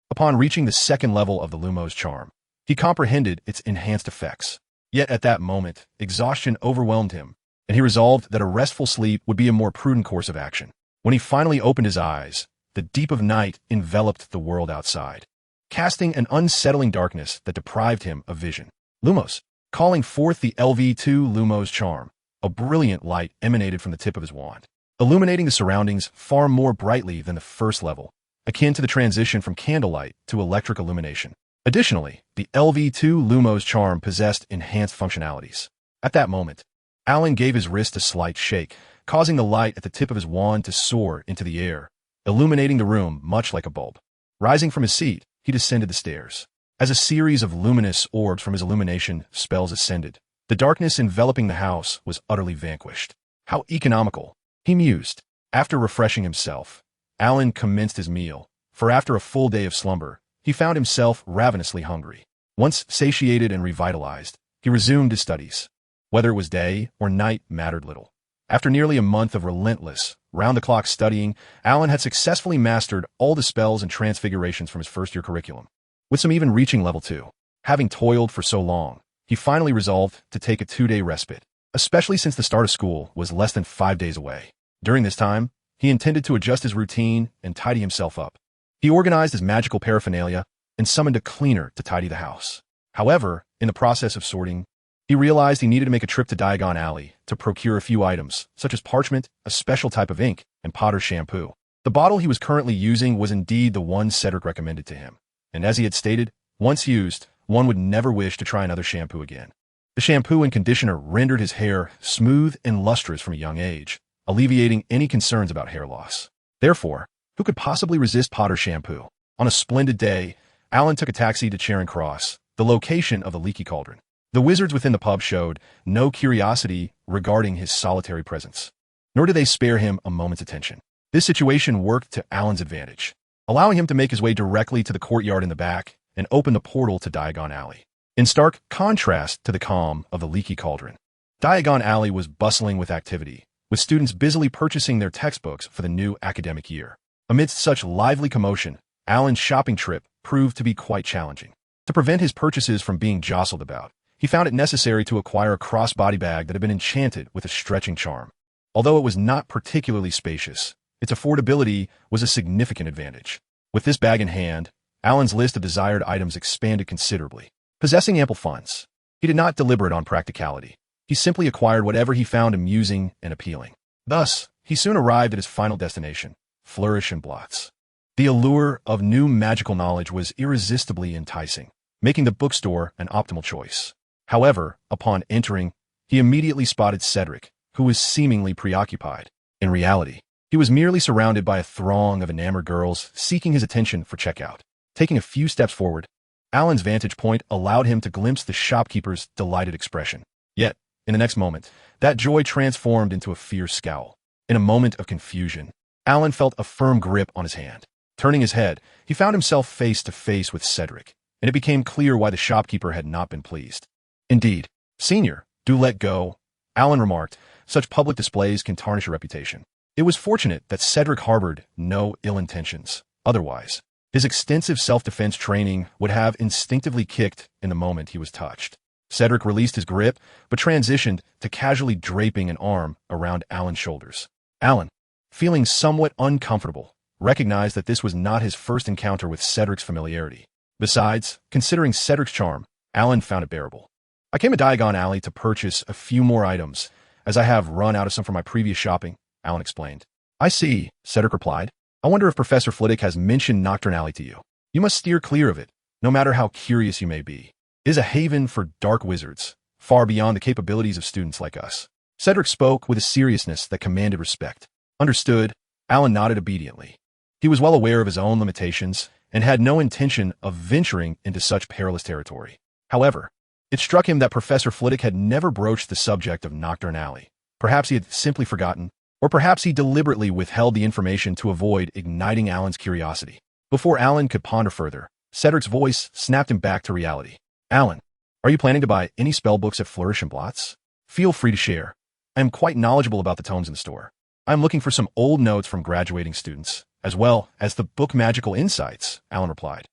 Upon reaching the second level of the Lumos Charm, he comprehended its enhanced effects. Yet at that moment, exhaustion overwhelmed him, and he resolved that a restful sleep would be a more prudent course of action. When he finally opened his eyes, the deep of night enveloped the world outside, casting an unsettling darkness that deprived him of vision. Lumos, calling forth the LV2 Lumos Charm, a brilliant light emanated from the tip of his wand, illuminating the surroundings far more brightly than the first level, akin to the transition from candlelight to electric illumination. Additionally, the LV2 Lumos Charm possessed enhanced functionalities. At that moment, Alan gave his wrist a slight shake, causing the light at the tip of his wand to soar into the air, illuminating the room much like a bulb. Rising from his seat, he descended the stairs. As a series of luminous orbs from his illumination spells ascended, the darkness enveloping the house was utterly vanquished. How economical, he mused. After refreshing himself, Alan commenced his meal, for after a full day of slumber, he found himself ravenously hungry. Once satiated and revitalized, he resumed his studies. Whether it was day or night mattered little. After nearly a month of relentless, round-the-clock studying, Alan had successfully mastered all the spells and transfigurations from his first-year curriculum, with some even reaching level 2. Having toiled for so long, he finally resolved to take a 2-day respite. especially since the start of school was less than 5 days away. During this time, he intended to adjust his routine and tidy himself up. He organized his magical paraphernalia and summoned a cleaner to tidy the house. However, in the process of sorting, he realized he needed to make a trip to Diagon Alley to procure a few items, such as parchment, a special type of ink, and Potter's shampoo. The bottle he was currently using was indeed the one Cedric recommended to him, and as he had stated, once used, one would never wish to try another shampoo again. The shampoo and conditioner rendered his hair smooth and lustrous from a young age, alleviating any concerns about hair loss. Therefore, who could possibly resist Potter's shampoo? On a splendid day, Alan took a taxi to Charing Cross, the location of the Leaky Cauldron. The wizards within the pub showed no curiosity regarding his solitary presence, nor did they spare him a moment's attention. This situation worked to Alan's advantage, allowing him to make his way directly to the courtyard in the back and open the portal to Diagon Alley. In stark contrast to the calm of the Leaky Cauldron, Diagon Alley was bustling with activity, with students busily purchasing their textbooks for the new academic year. Amidst such lively commotion, Alan's shopping trip proved to be quite challenging. To prevent his purchases from being jostled about, he found it necessary to acquire a crossbody bag that had been enchanted with a stretching charm. Although it was not particularly spacious, its affordability was a significant advantage. With this bag in hand, Alan's list of desired items expanded considerably. Possessing ample funds, he did not deliberate on practicality. He simply acquired whatever he found amusing and appealing. Thus, he soon arrived at his final destination, Flourish and Blots. The allure of new magical knowledge was irresistibly enticing, making the bookstore an optimal choice. However, upon entering, he immediately spotted Cedric, who was seemingly preoccupied. In reality, he was merely surrounded by a throng of enamored girls seeking his attention for checkout. Taking a few steps forward, Alan's vantage point allowed him to glimpse the shopkeeper's delighted expression. Yet, in the next moment, that joy transformed into a fierce scowl. In a moment of confusion, Alan felt a firm grip on his hand. Turning his head, he found himself face to face with Cedric, and it became clear why the shopkeeper had not been pleased. Indeed, "Senior, do let go," Alan remarked. "Such public displays can tarnish your reputation." It was fortunate that Cedric harbored no ill intentions. Otherwise, his extensive self-defense training would have instinctively kicked in the moment he was touched. Cedric released his grip, but transitioned to casually draping an arm around Alan's shoulders. Alan, feeling somewhat uncomfortable, recognized that this was not his first encounter with Cedric's familiarity. Besides, considering Cedric's charm, Alan found it bearable. "I came to Diagon Alley to purchase a few more items, as I have run out of some from my previous shopping," Alan explained. "I see," Cedric replied. "I wonder if Professor Flitwick has mentioned Nocturne Alley to you. You must steer clear of it, no matter how curious you may be. It is a haven for dark wizards, far beyond the capabilities of students like us." Cedric spoke with a seriousness that commanded respect. Understood, Alan nodded obediently. He was well aware of his own limitations and had no intention of venturing into such perilous territory. However, it struck him that Professor Flitwick had never broached the subject of Nocturne Alley. Perhaps he had simply forgotten, or perhaps he deliberately withheld the information to avoid igniting Alan's curiosity. Before Alan could ponder further, Cedric's voice snapped him back to reality. "Alan, are you planning to buy any spell books at Flourish and Blots? Feel free to share. I am quite knowledgeable about the tomes in the store. I am looking for some old notes from graduating students, as well as the book Magical Insights," Alan replied.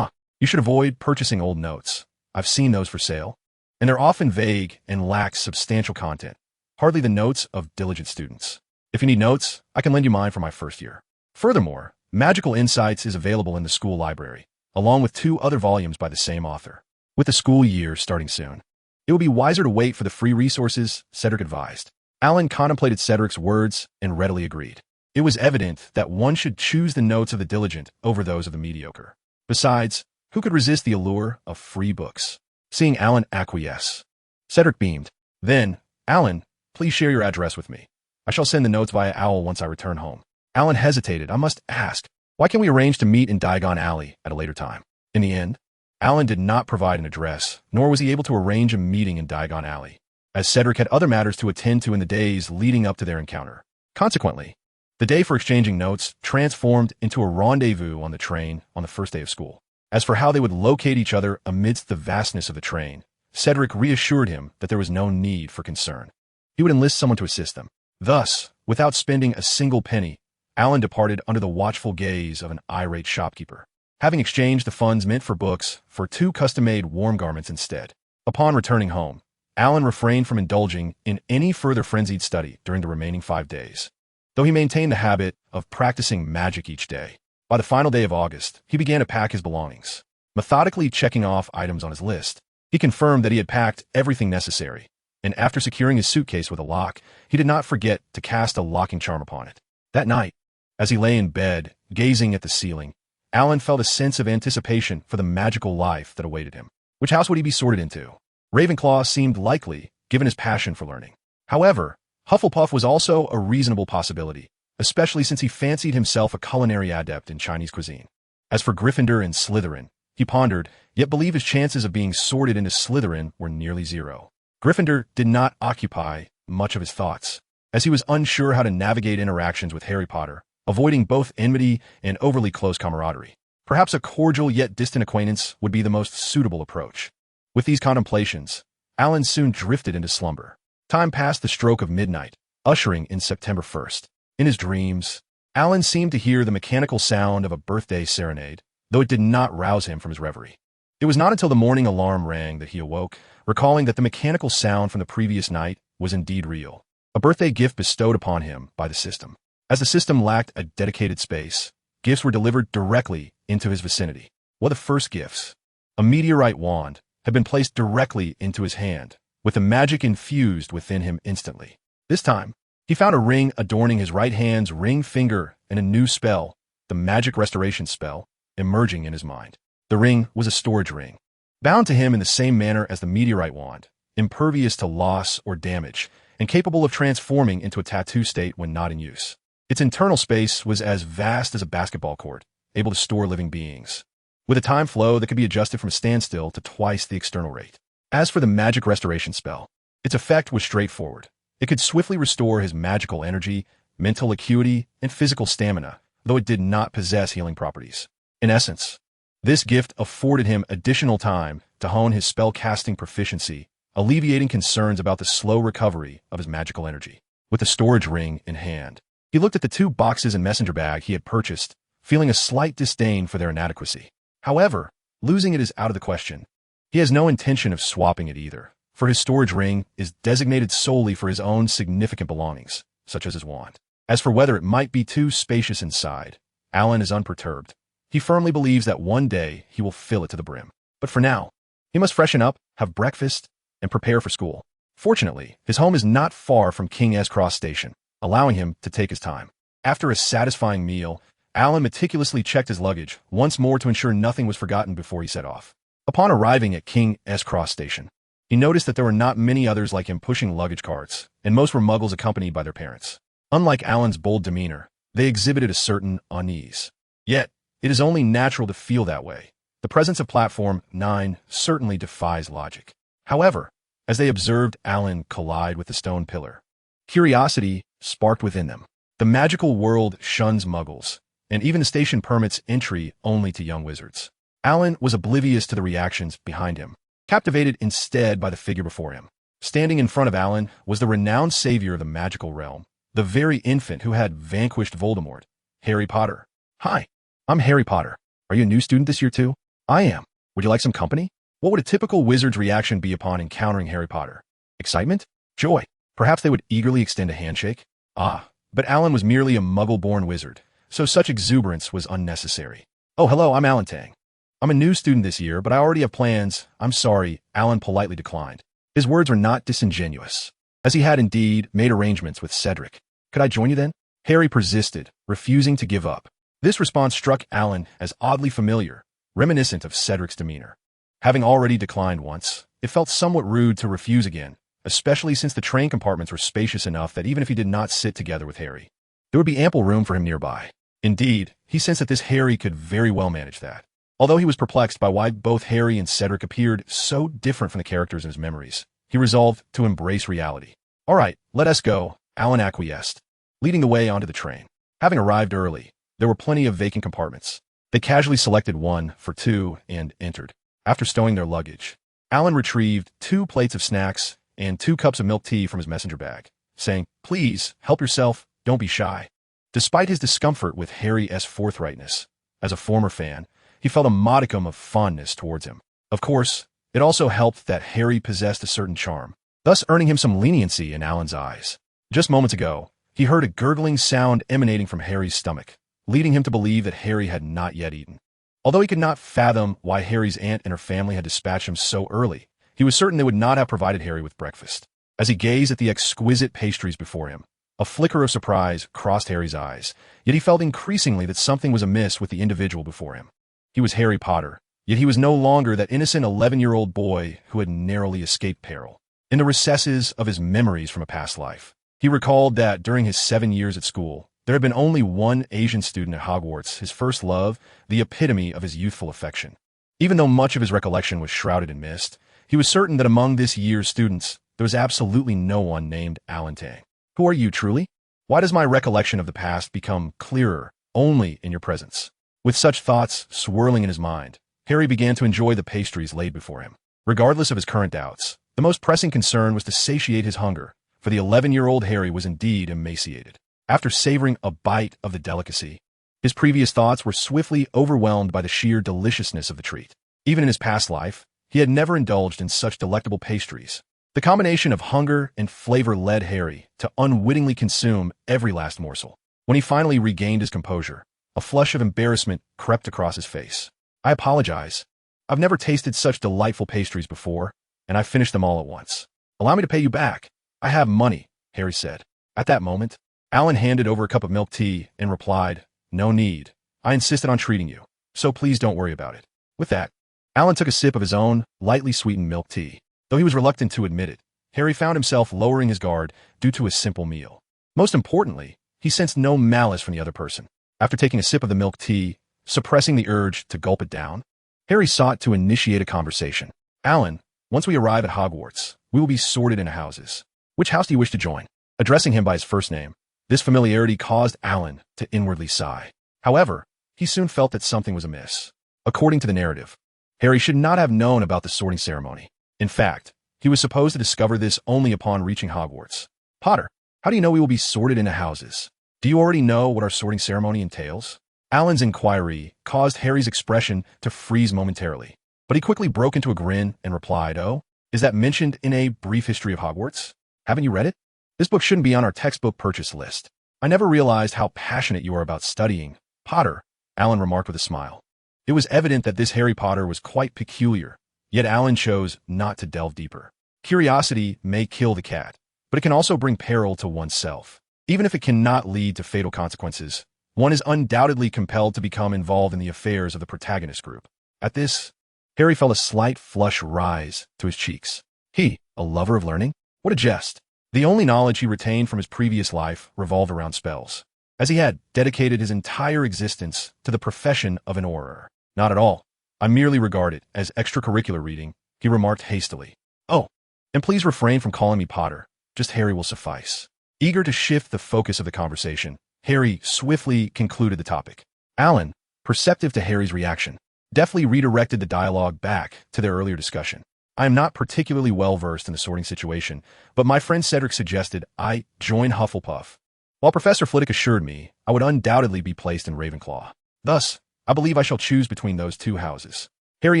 You should avoid purchasing old notes. I've seen those for sale, and they're often vague and lack substantial content, hardly the notes of diligent students. If you need notes, I can lend you mine for my first year. Furthermore, Magical Insights is available in the school library, along with 2 other volumes by the same author. With the school year starting soon, it would be wiser to wait for the free resources, Cedric advised. Alan contemplated Cedric's words and readily agreed. It was evident that one should choose the notes of the diligent over those of the mediocre. Besides, who could resist the allure of free books? Seeing Alan acquiesce, Cedric beamed. "Then, Alan, please share your address with me. I shall send the notes via owl once I return home." Alan hesitated. "I must ask, why can't we arrange to meet in Diagon Alley at a later time?" In the end, Alan did not provide an address, nor was he able to arrange a meeting in Diagon Alley, as Cedric had other matters to attend to in the days leading up to their encounter. Consequently, the day for exchanging notes transformed into a rendezvous on the train on the first day of school. As for how they would locate each other amidst the vastness of the train, Cedric reassured him that there was no need for concern. He would enlist someone to assist them. Thus, without spending a single penny, Alan departed under the watchful gaze of an irate shopkeeper, having exchanged the funds meant for books for 2 custom-made warm garments instead. Upon returning home, Alan refrained from indulging in any further frenzied study during the remaining 5 days, though he maintained the habit of practicing magic each day. By the final day of August, he began to pack his belongings, methodically checking off items on his list. He confirmed that he had packed everything necessary, and after securing his suitcase with a lock, he did not forget to cast a locking charm upon it. That night, as he lay in bed, gazing at the ceiling, Alan felt a sense of anticipation for the magical life that awaited him. Which house would he be sorted into? Ravenclaw seemed likely, given his passion for learning. However, Hufflepuff was also a reasonable possibility, especially since he fancied himself a culinary adept in Chinese cuisine. As for Gryffindor and Slytherin, he pondered, yet believed his chances of being sorted into Slytherin were nearly zero. Gryffindor did not occupy much of his thoughts, as he was unsure how to navigate interactions with Harry Potter, avoiding both enmity and overly close camaraderie. Perhaps a cordial yet distant acquaintance would be the most suitable approach. With these contemplations, Alan soon drifted into slumber. Time passed the stroke of midnight, ushering in September 1st. In his dreams, Alan seemed to hear the mechanical sound of a birthday serenade, though it did not rouse him from his reverie. It was not until the morning alarm rang that he awoke, recalling that the mechanical sound from the previous night was indeed real, a birthday gift bestowed upon him by the system. As the system lacked a dedicated space, gifts were delivered directly into his vicinity. One of the first gifts, a meteorite wand, had been placed directly into his hand, with the magic infused within him instantly. This time, he found a ring adorning his right hand's ring finger and a new spell, the magic restoration spell, emerging in his mind. The ring was a storage ring, bound to him in the same manner as the meteorite wand, impervious to loss or damage, and capable of transforming into a tattoo state when not in use. Its internal space was as vast as a basketball court, able to store living beings, with a time flow that could be adjusted from a standstill to twice the external rate. As for the magic restoration spell, its effect was straightforward. It could swiftly restore his magical energy, mental acuity, and physical stamina, though it did not possess healing properties. In essence, this gift afforded him additional time to hone his spell-casting proficiency, alleviating concerns about the slow recovery of his magical energy. With the storage ring in hand, he looked at the 2 boxes and messenger bag he had purchased, feeling a slight disdain for their inadequacy. However, losing it is out of the question. He has no intention of swapping it either, for his storage ring is designated solely for his own significant belongings, such as his wand. As for whether it might be too spacious inside, Alan is unperturbed. He firmly believes that one day he will fill it to the brim. But for now, he must freshen up, have breakfast, and prepare for school. Fortunately, his home is not far from King's Cross Station, allowing him to take his time. After a satisfying meal, Alan meticulously checked his luggage once more to ensure nothing was forgotten before he set off. Upon arriving at King's Cross Station, he noticed that there were not many others like him pushing luggage carts, and most were muggles accompanied by their parents. Unlike Alan's bold demeanor, they exhibited a certain unease. Yet, it is only natural to feel that way. The presence of Platform 9 certainly defies logic. However, as they observed Alan collide with the stone pillar, curiosity sparked within them. The magical world shuns muggles, and even the station permits entry only to young wizards. Alan was oblivious to the reactions behind him, captivated instead by the figure before him. Standing in front of Alan was the renowned savior of the magical realm, the very infant who had vanquished Voldemort, Harry Potter. "Hi, I'm Harry Potter. Are you a new student this year too?" "I am. Would you like some company?" What would a typical wizard's reaction be upon encountering Harry Potter? Excitement? Joy? Perhaps they would eagerly extend a handshake? But Alan was merely a muggle-born wizard, so such exuberance was unnecessary. "Oh, hello, I'm Alan Tang. I'm a new student this year, but I already have plans." "I'm sorry," Alan politely declined. His words were not disingenuous, as he had indeed made arrangements with Cedric. "Could I join you then?" Harry persisted, refusing to give up. This response struck Alan as oddly familiar, reminiscent of Cedric's demeanor. Having already declined once, it felt somewhat rude to refuse again, especially since the train compartments were spacious enough that even if he did not sit together with Harry, there would be ample room for him nearby. Indeed, he sensed that this Harry could very well manage that. Although he was perplexed by why both Harry and Cedric appeared so different from the characters in his memories, he resolved to embrace reality. "All right, let us go," Alan acquiesced, leading the way onto the train. Having arrived early, there were plenty of vacant compartments. They casually selected one for 2 and entered. After stowing their luggage, Alan retrieved 2 plates of snacks and 2 cups of milk tea from his messenger bag, saying, "Please, help yourself, don't be shy." Despite his discomfort with Harry's forthrightness, as a former fan, he felt a modicum of fondness towards him. Of course, it also helped that Harry possessed a certain charm, thus earning him some leniency in Alan's eyes. Just moments ago, he heard a gurgling sound emanating from Harry's stomach, leading him to believe that Harry had not yet eaten. Although he could not fathom why Harry's aunt and her family had dispatched him so early, he was certain they would not have provided Harry with breakfast. As he gazed at the exquisite pastries before him, a flicker of surprise crossed Harry's eyes, yet he felt increasingly that something was amiss with the individual before him. He was Harry Potter, yet he was no longer that innocent 11-year-old boy who had narrowly escaped peril. In the recesses of his memories from a past life, he recalled that during his 7 years at school, there had been only one Asian student at Hogwarts, his first love, the epitome of his youthful affection. Even though much of his recollection was shrouded in mist, he was certain that among this year's students, there was absolutely no one named Alan Tang. Who are you, truly? Why does my recollection of the past become clearer only in your presence? With such thoughts swirling in his mind, Harry began to enjoy the pastries laid before him. Regardless of his current doubts, the most pressing concern was to satiate his hunger, for the 11-year-old Harry was indeed emaciated. After savoring a bite of the delicacy, his previous thoughts were swiftly overwhelmed by the sheer deliciousness of the treat. Even in his past life, he had never indulged in such delectable pastries. The combination of hunger and flavor led Harry to unwittingly consume every last morsel. When he finally regained his composure, a flush of embarrassment crept across his face. I apologize. I've never tasted such delightful pastries before, and I finished them all at once. Allow me to pay you back. I have money, Harry said. At that moment, Alan handed over a cup of milk tea and replied, "No need. I insisted on treating you, so please don't worry about it." With that, Alan took a sip of his own lightly sweetened milk tea. Though he was reluctant to admit it, Harry found himself lowering his guard due to a simple meal. Most importantly, he sensed no malice from the other person. After taking a sip of the milk tea, suppressing the urge to gulp it down, Harry sought to initiate a conversation. "Alan, once we arrive at Hogwarts, we will be sorted into houses. Which house do you wish to join?" Addressing him by his first name, this familiarity caused Alan to inwardly sigh. However, he soon felt that something was amiss. According to the narrative, Harry should not have known about the sorting ceremony. In fact, he was supposed to discover this only upon reaching Hogwarts. "Potter, how do you know we will be sorted into houses? Do you already know what our sorting ceremony entails?" Alan's inquiry caused Harry's expression to freeze momentarily, but he quickly broke into a grin and replied, "Oh, is that mentioned in A Brief History of Hogwarts? Haven't you read it? This book shouldn't be on our textbook purchase list. I never realized how passionate you are about studying, Potter," Alan remarked with a smile. It was evident that this Harry Potter was quite peculiar, yet Alan chose not to delve deeper. Curiosity may kill the cat, but it can also bring peril to oneself. Even if it cannot lead to fatal consequences, one is undoubtedly compelled to become involved in the affairs of the protagonist group. At this, Harry felt a slight flush rise to his cheeks. He, a lover of learning? What a jest. The only knowledge he retained from his previous life revolved around spells, as he had dedicated his entire existence to the profession of an Auror. "Not at all. I merely regard it as extracurricular reading," he remarked hastily. "Oh, and please refrain from calling me Potter. Just Harry will suffice." Eager to shift the focus of the conversation, Harry swiftly concluded the topic. Alan, perceptive to Harry's reaction, deftly redirected the dialogue back to their earlier discussion. "I am not particularly well-versed in the sorting situation, but my friend Cedric suggested I join Hufflepuff, while Professor Flitwick assured me I would undoubtedly be placed in Ravenclaw. Thus, I believe I shall choose between those two houses." Harry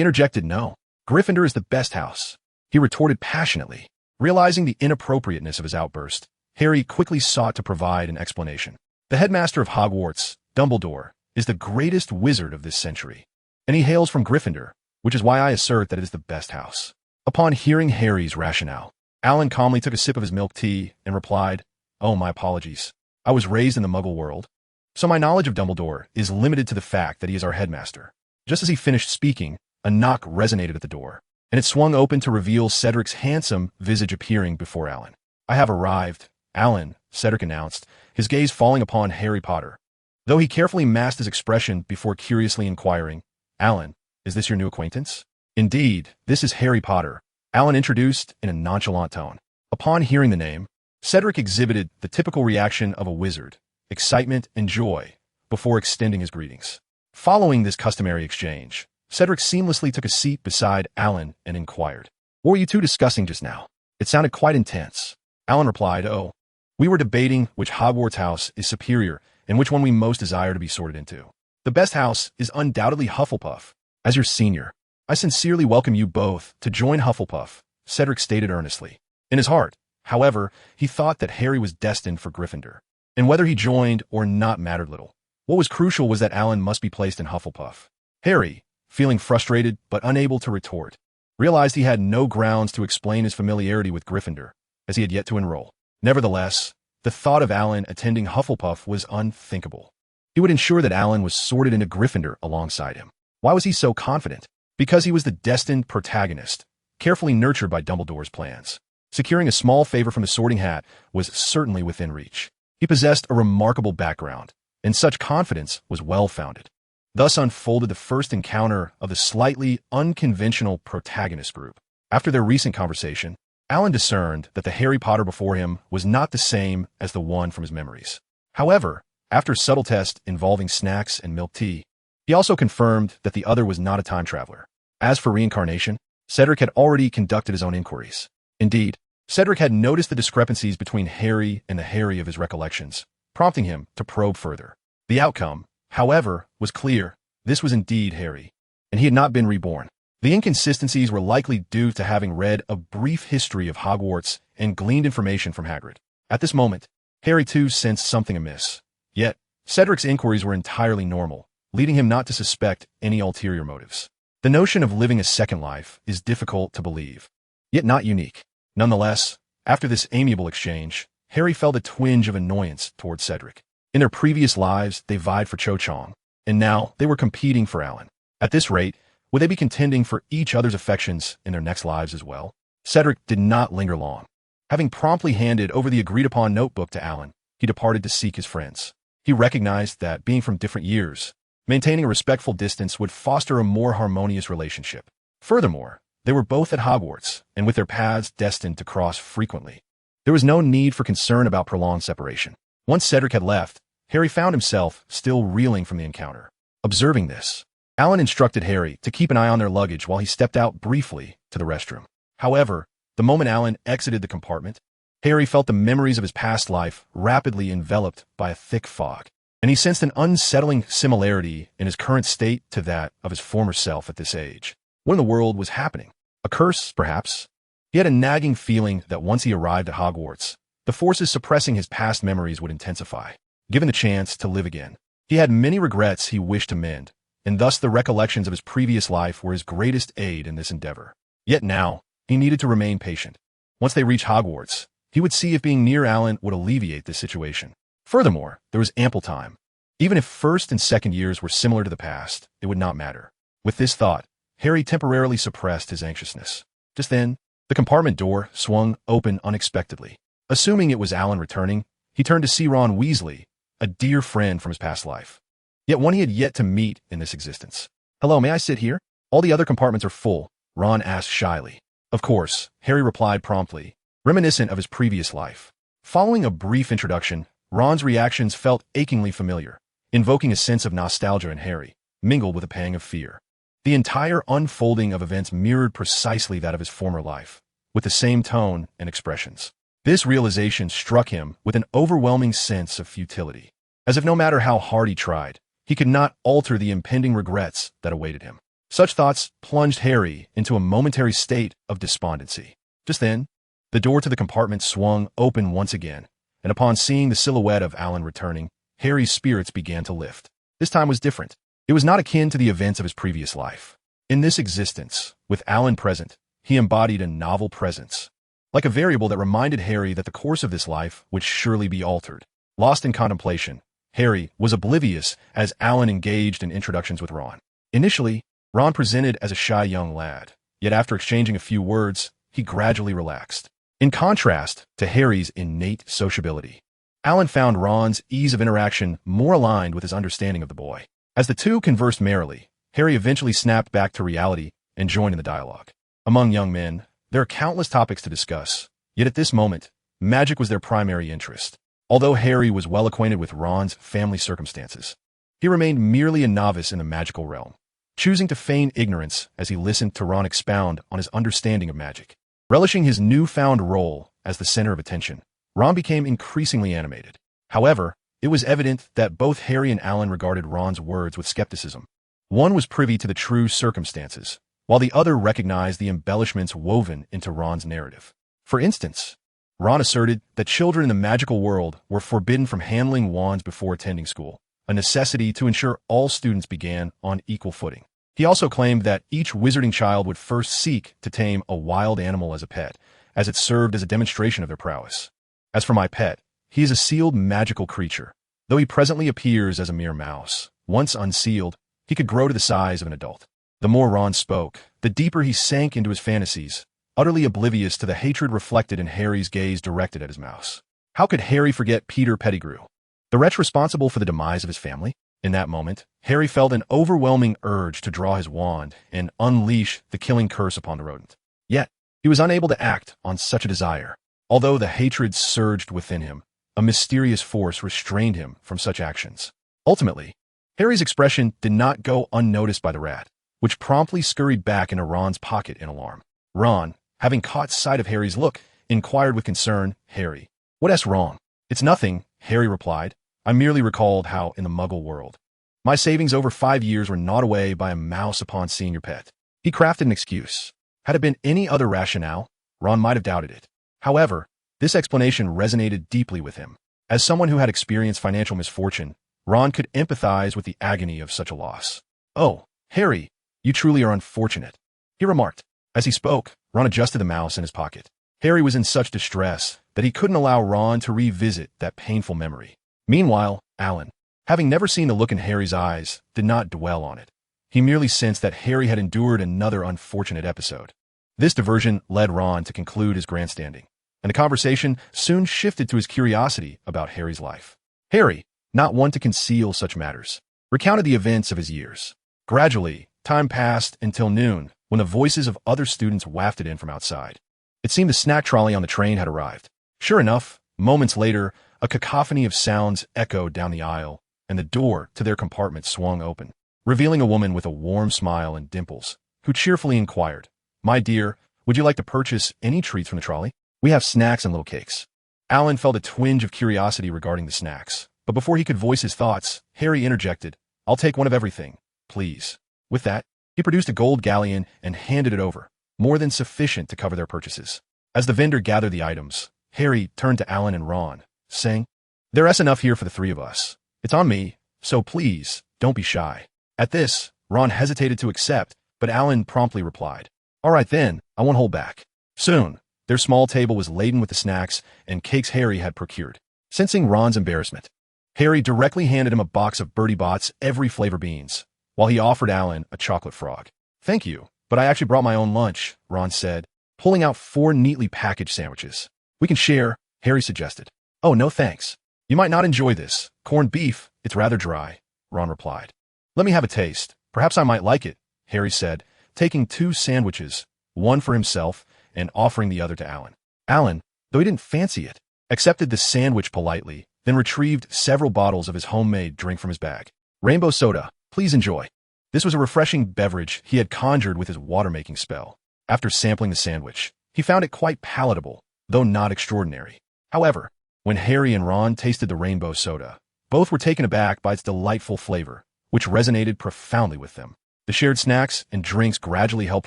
interjected, "No, Gryffindor is the best house," he retorted passionately. Realizing the inappropriateness of his outburst, Harry quickly sought to provide an explanation. "The headmaster of Hogwarts, Dumbledore, is the greatest wizard of this century, and he hails from Gryffindor, which is why I assert that it is the best house." Upon hearing Harry's rationale, Alan calmly took a sip of his milk tea and replied, "Oh, my apologies. I was raised in the Muggle world, so my knowledge of Dumbledore is limited to the fact that he is our headmaster." Just as he finished speaking, a knock resonated at the door, and it swung open to reveal Cedric's handsome visage appearing before Alan. "I have arrived, Alan," Cedric announced, his gaze falling upon Harry Potter. Though he carefully masked his expression before curiously inquiring, "Alan, is this your new acquaintance?" "Indeed, this is Harry Potter," Alan introduced in a nonchalant tone. Upon hearing the name, Cedric exhibited the typical reaction of a wizard, excitement and joy, before extending his greetings. Following this customary exchange, Cedric seamlessly took a seat beside Alan and inquired, "What were you two discussing just now? It sounded quite intense." Alan replied, "Oh, we were debating which Hogwarts house is superior and which one we most desire to be sorted into. The best house is undoubtedly Hufflepuff. As your senior, I sincerely welcome you both to join Hufflepuff," Cedric stated earnestly. In his heart, however, he thought that Harry was destined for Gryffindor, and whether he joined or not mattered little. What was crucial was that Alan must be placed in Hufflepuff. Harry, feeling frustrated but unable to retort, realized he had no grounds to explain his familiarity with Gryffindor, as he had yet to enroll. Nevertheless, the thought of Alan attending Hufflepuff was unthinkable. He would ensure that Alan was sorted into Gryffindor alongside him. Why was he so confident? Because he was the destined protagonist, carefully nurtured by Dumbledore's plans. Securing a small favor from the Sorting Hat was certainly within reach. He possessed a remarkable background, and such confidence was well-founded. Thus unfolded the first encounter of the slightly unconventional protagonist group. After their recent conversation, Alan discerned that the Harry Potter before him was not the same as the one from his memories. However, after a subtle test involving snacks and milk tea, he also confirmed that the other was not a time traveler. As for reincarnation, Cedric had already conducted his own inquiries. Indeed, Cedric had noticed the discrepancies between Harry and the Harry of his recollections, prompting him to probe further. The outcome, however, was clear. This was indeed Harry, and he had not been reborn. The inconsistencies were likely due to having read a brief history of Hogwarts and gleaned information from Hagrid. At this moment, Harry too sensed something amiss. Yet, Cedric's inquiries were entirely normal, leading him not to suspect any ulterior motives. The notion of living a second life is difficult to believe, yet not unique. Nonetheless, after this amiable exchange, Harry felt a twinge of annoyance towards Cedric. In their previous lives, they vied for Cho Chang, and now they were competing for Alan. At this rate, would they be contending for each other's affections in their next lives as well? Cedric did not linger long. Having promptly handed over the agreed-upon notebook to Alan, he departed to seek his friends. He recognized that, being from different years, maintaining a respectful distance would foster a more harmonious relationship. Furthermore, they were both at Hogwarts, and with their paths destined to cross frequently, there was no need for concern about prolonged separation. Once Cedric had left, Harry found himself still reeling from the encounter. Observing this, Alan instructed Harry to keep an eye on their luggage while he stepped out briefly to the restroom. However, the moment Alan exited the compartment, Harry felt the memories of his past life rapidly enveloped by a thick fog, and he sensed an unsettling similarity in his current state to that of his former self at this age. What in the world was happening? A curse, perhaps? He had a nagging feeling that once he arrived at Hogwarts, the forces suppressing his past memories would intensify. Given the chance to live again, he had many regrets he wished to mend, and thus the recollections of his previous life were his greatest aid in this endeavor. Yet now, he needed to remain patient. Once they reached Hogwarts, he would see if being near Alan would alleviate this situation. Furthermore, there was ample time. Even if first and second years were similar to the past, it would not matter. With this thought, Harry temporarily suppressed his anxiousness. Just then, the compartment door swung open unexpectedly. Assuming it was Alan returning, he turned to see Ron Weasley, a dear friend from his past life, yet one he had yet to meet in this existence. "Hello, may I sit here? All the other compartments are full," Ron asked shyly. "Of course," Harry replied promptly, reminiscent of his previous life. Following a brief introduction, Ron's reactions felt achingly familiar, invoking a sense of nostalgia in Harry, mingled with a pang of fear. The entire unfolding of events mirrored precisely that of his former life, with the same tone and expressions. This realization struck him with an overwhelming sense of futility, as if no matter how hard he tried, he could not alter the impending regrets that awaited him. Such thoughts plunged Harry into a momentary state of despondency. Just then, the door to the compartment swung open once again, and upon seeing the silhouette of Alan returning, Harry's spirits began to lift. This time was different. It was not akin to the events of his previous life. In this existence, with Alan present, he embodied a novel presence, like a variable that reminded Harry that the course of this life would surely be altered. Lost in contemplation, Harry was oblivious as Alan engaged in introductions with Ron. Initially, Ron presented as a shy young lad, yet after exchanging a few words, he gradually relaxed. In contrast to Harry's innate sociability, Alan found Ron's ease of interaction more aligned with his understanding of the boy. As the two conversed merrily, Harry eventually snapped back to reality and joined in the dialogue. Among young men, there are countless topics to discuss, yet at this moment, magic was their primary interest. Although Harry was well acquainted with Ron's family circumstances, he remained merely a novice in the magical realm, choosing to feign ignorance as he listened to Ron expound on his understanding of magic. Relishing his newfound role as the center of attention, Ron became increasingly animated. However, it was evident that both Harry and Alan regarded Ron's words with skepticism. One was privy to the true circumstances, while the other recognized the embellishments woven into Ron's narrative. For instance, Ron asserted that children in the magical world were forbidden from handling wands before attending school, a necessity to ensure all students began on equal footing. He also claimed that each wizarding child would first seek to tame a wild animal as a pet, as it served as a demonstration of their prowess. As for my pet, he is a sealed magical creature. Though he presently appears as a mere mouse, once unsealed, he could grow to the size of an adult. The more Ron spoke, the deeper he sank into his fantasies, utterly oblivious to the hatred reflected in Harry's gaze directed at his mouse. How could Harry forget Peter Pettigrew, the wretch responsible for the demise of his family? In that moment, Harry felt an overwhelming urge to draw his wand and unleash the killing curse upon the rodent. Yet, he was unable to act on such a desire. Although the hatred surged within him, a mysterious force restrained him from such actions. Ultimately, Harry's expression did not go unnoticed by the rat, which promptly scurried back into Ron's pocket in alarm. Ron, having caught sight of Harry's look, inquired with concern, "Harry, what's wrong?" "It's nothing," Harry replied. "I merely recalled how, in the Muggle world, my savings over 5 years were gnawed away by a mouse upon seeing your pet." He crafted an excuse. Had it been any other rationale, Ron might have doubted it. However, this explanation resonated deeply with him. As someone who had experienced financial misfortune, Ron could empathize with the agony of such a loss. "Oh, Harry, you truly are unfortunate," he remarked. As he spoke, Ron adjusted the mouse in his pocket. Harry was in such distress that he couldn't allow Ron to revisit that painful memory. Meanwhile, Alan, having never seen the look in Harry's eyes, did not dwell on it. He merely sensed that Harry had endured another unfortunate episode. This diversion led Ron to conclude his grandstanding, and the conversation soon shifted to his curiosity about Harry's life. Harry, not one to conceal such matters, recounted the events of his years. Gradually, time passed until noon, when the voices of other students wafted in from outside. It seemed the snack trolley on the train had arrived. Sure enough, moments later, a cacophony of sounds echoed down the aisle, and the door to their compartment swung open, revealing a woman with a warm smile and dimples, who cheerfully inquired, "My dear, would you like to purchase any treats from the trolley? We have snacks and little cakes." Alan felt a twinge of curiosity regarding the snacks, but before he could voice his thoughts, Harry interjected, "I'll take one of everything, please." With that, he produced a gold galleon and handed it over, more than sufficient to cover their purchases. As the vendor gathered the items, Harry turned to Alan and Ron, saying, "There's enough here for the 3 of us. It's on me, so please, don't be shy." At this, Ron hesitated to accept, but Alan promptly replied, "All right then, I won't hold back." Soon, their small table was laden with the snacks and cakes Harry had procured. Sensing Ron's embarrassment, Harry directly handed him a box of Bertie Bott's every flavor beans, while he offered Alan a chocolate frog. "Thank you, but I actually brought my own lunch," Ron said, pulling out 4 neatly packaged sandwiches. "We can share," Harry suggested. "Oh, no thanks. You might not enjoy this. Corned beef, it's rather dry," Ron replied. "Let me have a taste. Perhaps I might like it," Harry said, taking 2 sandwiches, one for himself and offering the other to Alan. Alan, though he didn't fancy it, accepted the sandwich politely, then retrieved several bottles of his homemade drink from his bag. "Rainbow soda, please enjoy." This was a refreshing beverage he had conjured with his water-making spell. After sampling the sandwich, he found it quite palatable, though not extraordinary. However, when Harry and Ron tasted the rainbow soda, both were taken aback by its delightful flavor, which resonated profoundly with them. The shared snacks and drinks gradually helped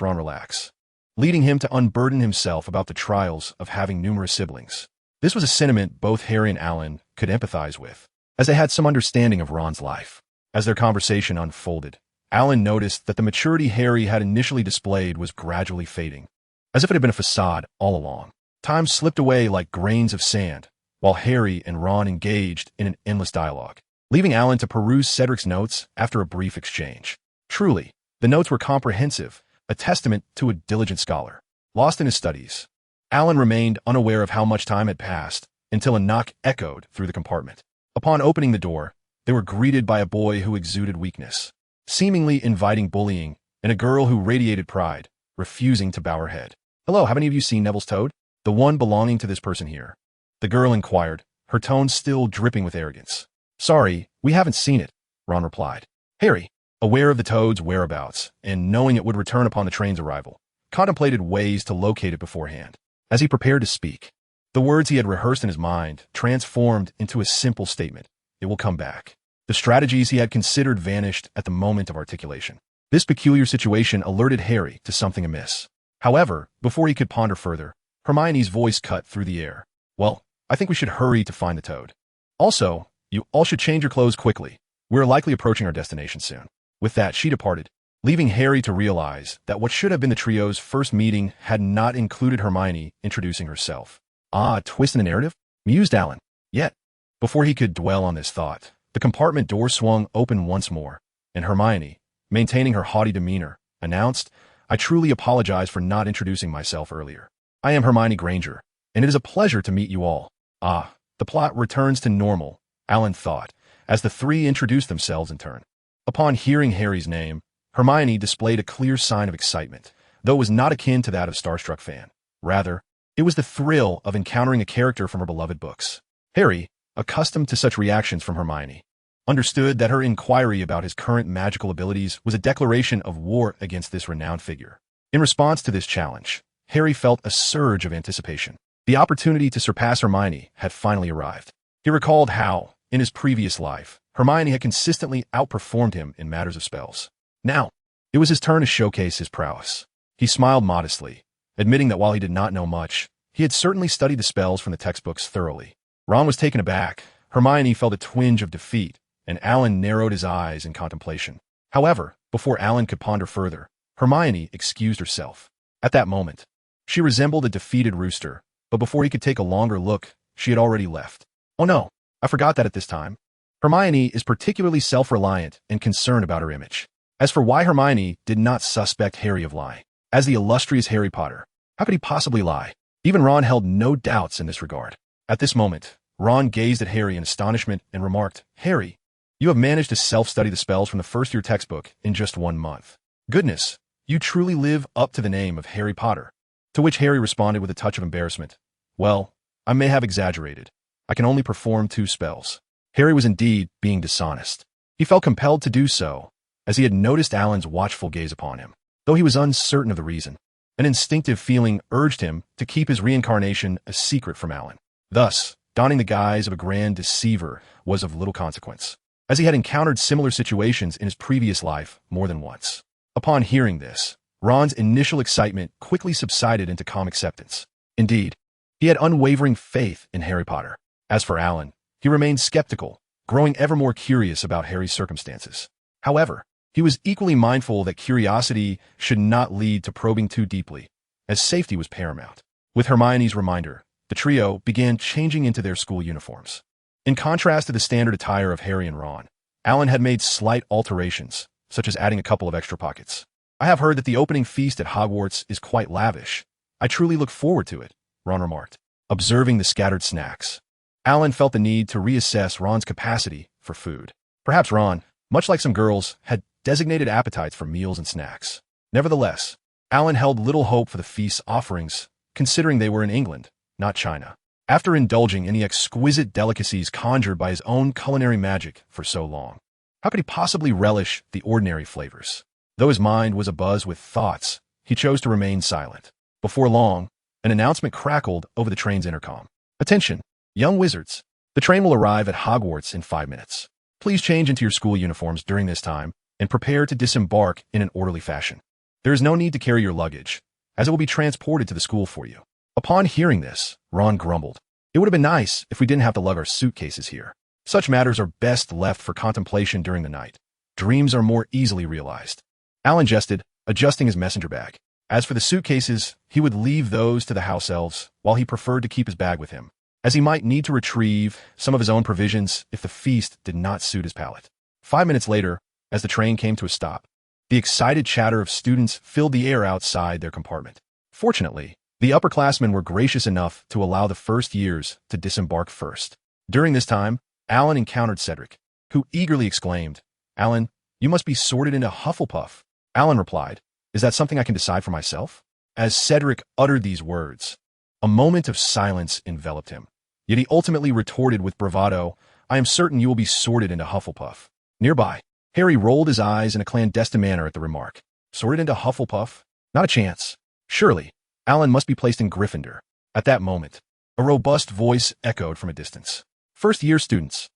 Ron relax, leading him to unburden himself about the trials of having numerous siblings. This was a sentiment both Harry and Alan could empathize with, as they had some understanding of Ron's life. As their conversation unfolded, Alan noticed that the maturity Harry had initially displayed was gradually fading, as if it had been a facade all along. Time slipped away like grains of sand, while Harry and Ron engaged in an endless dialogue, leaving Alan to peruse Cedric's notes after a brief exchange. Truly, the notes were comprehensive, a testament to a diligent scholar. Lost in his studies, Alan remained unaware of how much time had passed until a knock echoed through the compartment. Upon opening the door, they were greeted by a boy who exuded weakness, seemingly inviting bullying, and a girl who radiated pride, refusing to bow her head. "Hello, have any of you seen Neville's toad? The one belonging to this person here?" the girl inquired, her tone still dripping with arrogance. "Sorry, we haven't seen it," Ron replied. Harry, aware of the toad's whereabouts, and knowing it would return upon the train's arrival, contemplated ways to locate it beforehand. As he prepared to speak, the words he had rehearsed in his mind transformed into a simple statement: "It will come back." The strategies he had considered vanished at the moment of articulation. This peculiar situation alerted Harry to something amiss. However, before he could ponder further, Hermione's voice cut through the air. Well, I think we should hurry to find the toad. Also, you all should change your clothes quickly. We're likely approaching our destination soon. With that, she departed, leaving Harry to realize that what should have been the trio's first meeting had not included Hermione introducing herself. Ah, twist in the narrative? Mused Alan. Yet, before he could dwell on this thought, the compartment door swung open once more, and Hermione, maintaining her haughty demeanor, announced, I truly apologize for not introducing myself earlier. I am Hermione Granger, and it is a pleasure to meet you all. Ah, the plot returns to normal, Alan thought, as the three introduced themselves in turn. Upon hearing Harry's name, Hermione displayed a clear sign of excitement, though it was not akin to that of a starstruck fan. Rather, it was the thrill of encountering a character from her beloved books. Harry, accustomed to such reactions from Hermione, understood that her inquiry about his current magical abilities was a declaration of war against this renowned figure. In response to this challenge, Harry felt a surge of anticipation. The opportunity to surpass Hermione had finally arrived. He recalled how, in his previous life, Hermione had consistently outperformed him in matters of spells. Now, it was his turn to showcase his prowess. He smiled modestly, admitting that while he did not know much, he had certainly studied the spells from the textbooks thoroughly. Ron was taken aback, Hermione felt a twinge of defeat, and Alan narrowed his eyes in contemplation. However, before Alan could ponder further, Hermione excused herself. At that moment, she resembled a defeated rooster, but before he could take a longer look, she had already left. Oh no, I forgot that at this time. Hermione is particularly self-reliant and concerned about her image. As for why Hermione did not suspect Harry of lying, as the illustrious Harry Potter, how could he possibly lie? Even Ron held no doubts in this regard. At this moment, Ron gazed at Harry in astonishment and remarked, Harry, you have managed to self-study the spells from the first-year textbook in just 1 month. Goodness, you truly live up to the name of Harry Potter. To which Harry responded with a touch of embarrassment. Well, I may have exaggerated. I can only perform 2 spells. Harry was indeed being dishonest. He felt compelled to do so, as he had noticed Alan's watchful gaze upon him. Though he was uncertain of the reason, an instinctive feeling urged him to keep his reincarnation a secret from Alan. Thus, donning the guise of a grand deceiver was of little consequence, as he had encountered similar situations in his previous life more than once. Upon hearing this, Ron's initial excitement quickly subsided into calm acceptance. Indeed, he had unwavering faith in Harry Potter. As for Alan, he remained skeptical, growing ever more curious about Harry's circumstances. However, he was equally mindful that curiosity should not lead to probing too deeply, as safety was paramount. With Hermione's reminder, the trio began changing into their school uniforms. In contrast to the standard attire of Harry and Ron, Alan had made slight alterations, such as adding a couple of extra pockets. I have heard that the opening feast at Hogwarts is quite lavish. I truly look forward to it, Ron remarked, observing the scattered snacks. Alan felt the need to reassess Ron's capacity for food. Perhaps Ron, much like some girls, had designated appetites for meals and snacks. Nevertheless, Alan held little hope for the feast's offerings, considering they were in England, not China. After indulging in the exquisite delicacies conjured by his own culinary magic for so long, how could he possibly relish the ordinary flavors? Though his mind was abuzz with thoughts, he chose to remain silent. Before long, an announcement crackled over the train's intercom. Attention, young wizards. The train will arrive at Hogwarts in 5 minutes. Please change into your school uniforms during this time and prepare to disembark in an orderly fashion. There is no need to carry your luggage, as it will be transported to the school for you. Upon hearing this, Ron grumbled. It would have been nice if we didn't have to lug our suitcases here. Such matters are best left for contemplation during the night. Dreams are more easily realized. Alan jested, adjusting his messenger bag. As for the suitcases, he would leave those to the house elves, while he preferred to keep his bag with him, as he might need to retrieve some of his own provisions if the feast did not suit his palate. 5 minutes later, as the train came to a stop, the excited chatter of students filled the air outside their compartment. Fortunately, the upperclassmen were gracious enough to allow the first years to disembark first. During this time, Alan encountered Cedric, who eagerly exclaimed, Alan, you must be sorted into Hufflepuff. Alan replied, Is that something I can decide for myself? As Cedric uttered these words, a moment of silence enveloped him. Yet he ultimately retorted with bravado, I am certain you will be sorted into Hufflepuff. Nearby, Harry rolled his eyes in a clandestine manner at the remark. Sorted into Hufflepuff? Not a chance. Surely, Alan must be placed in Gryffindor. At that moment, a robust voice echoed from a distance. First-year students,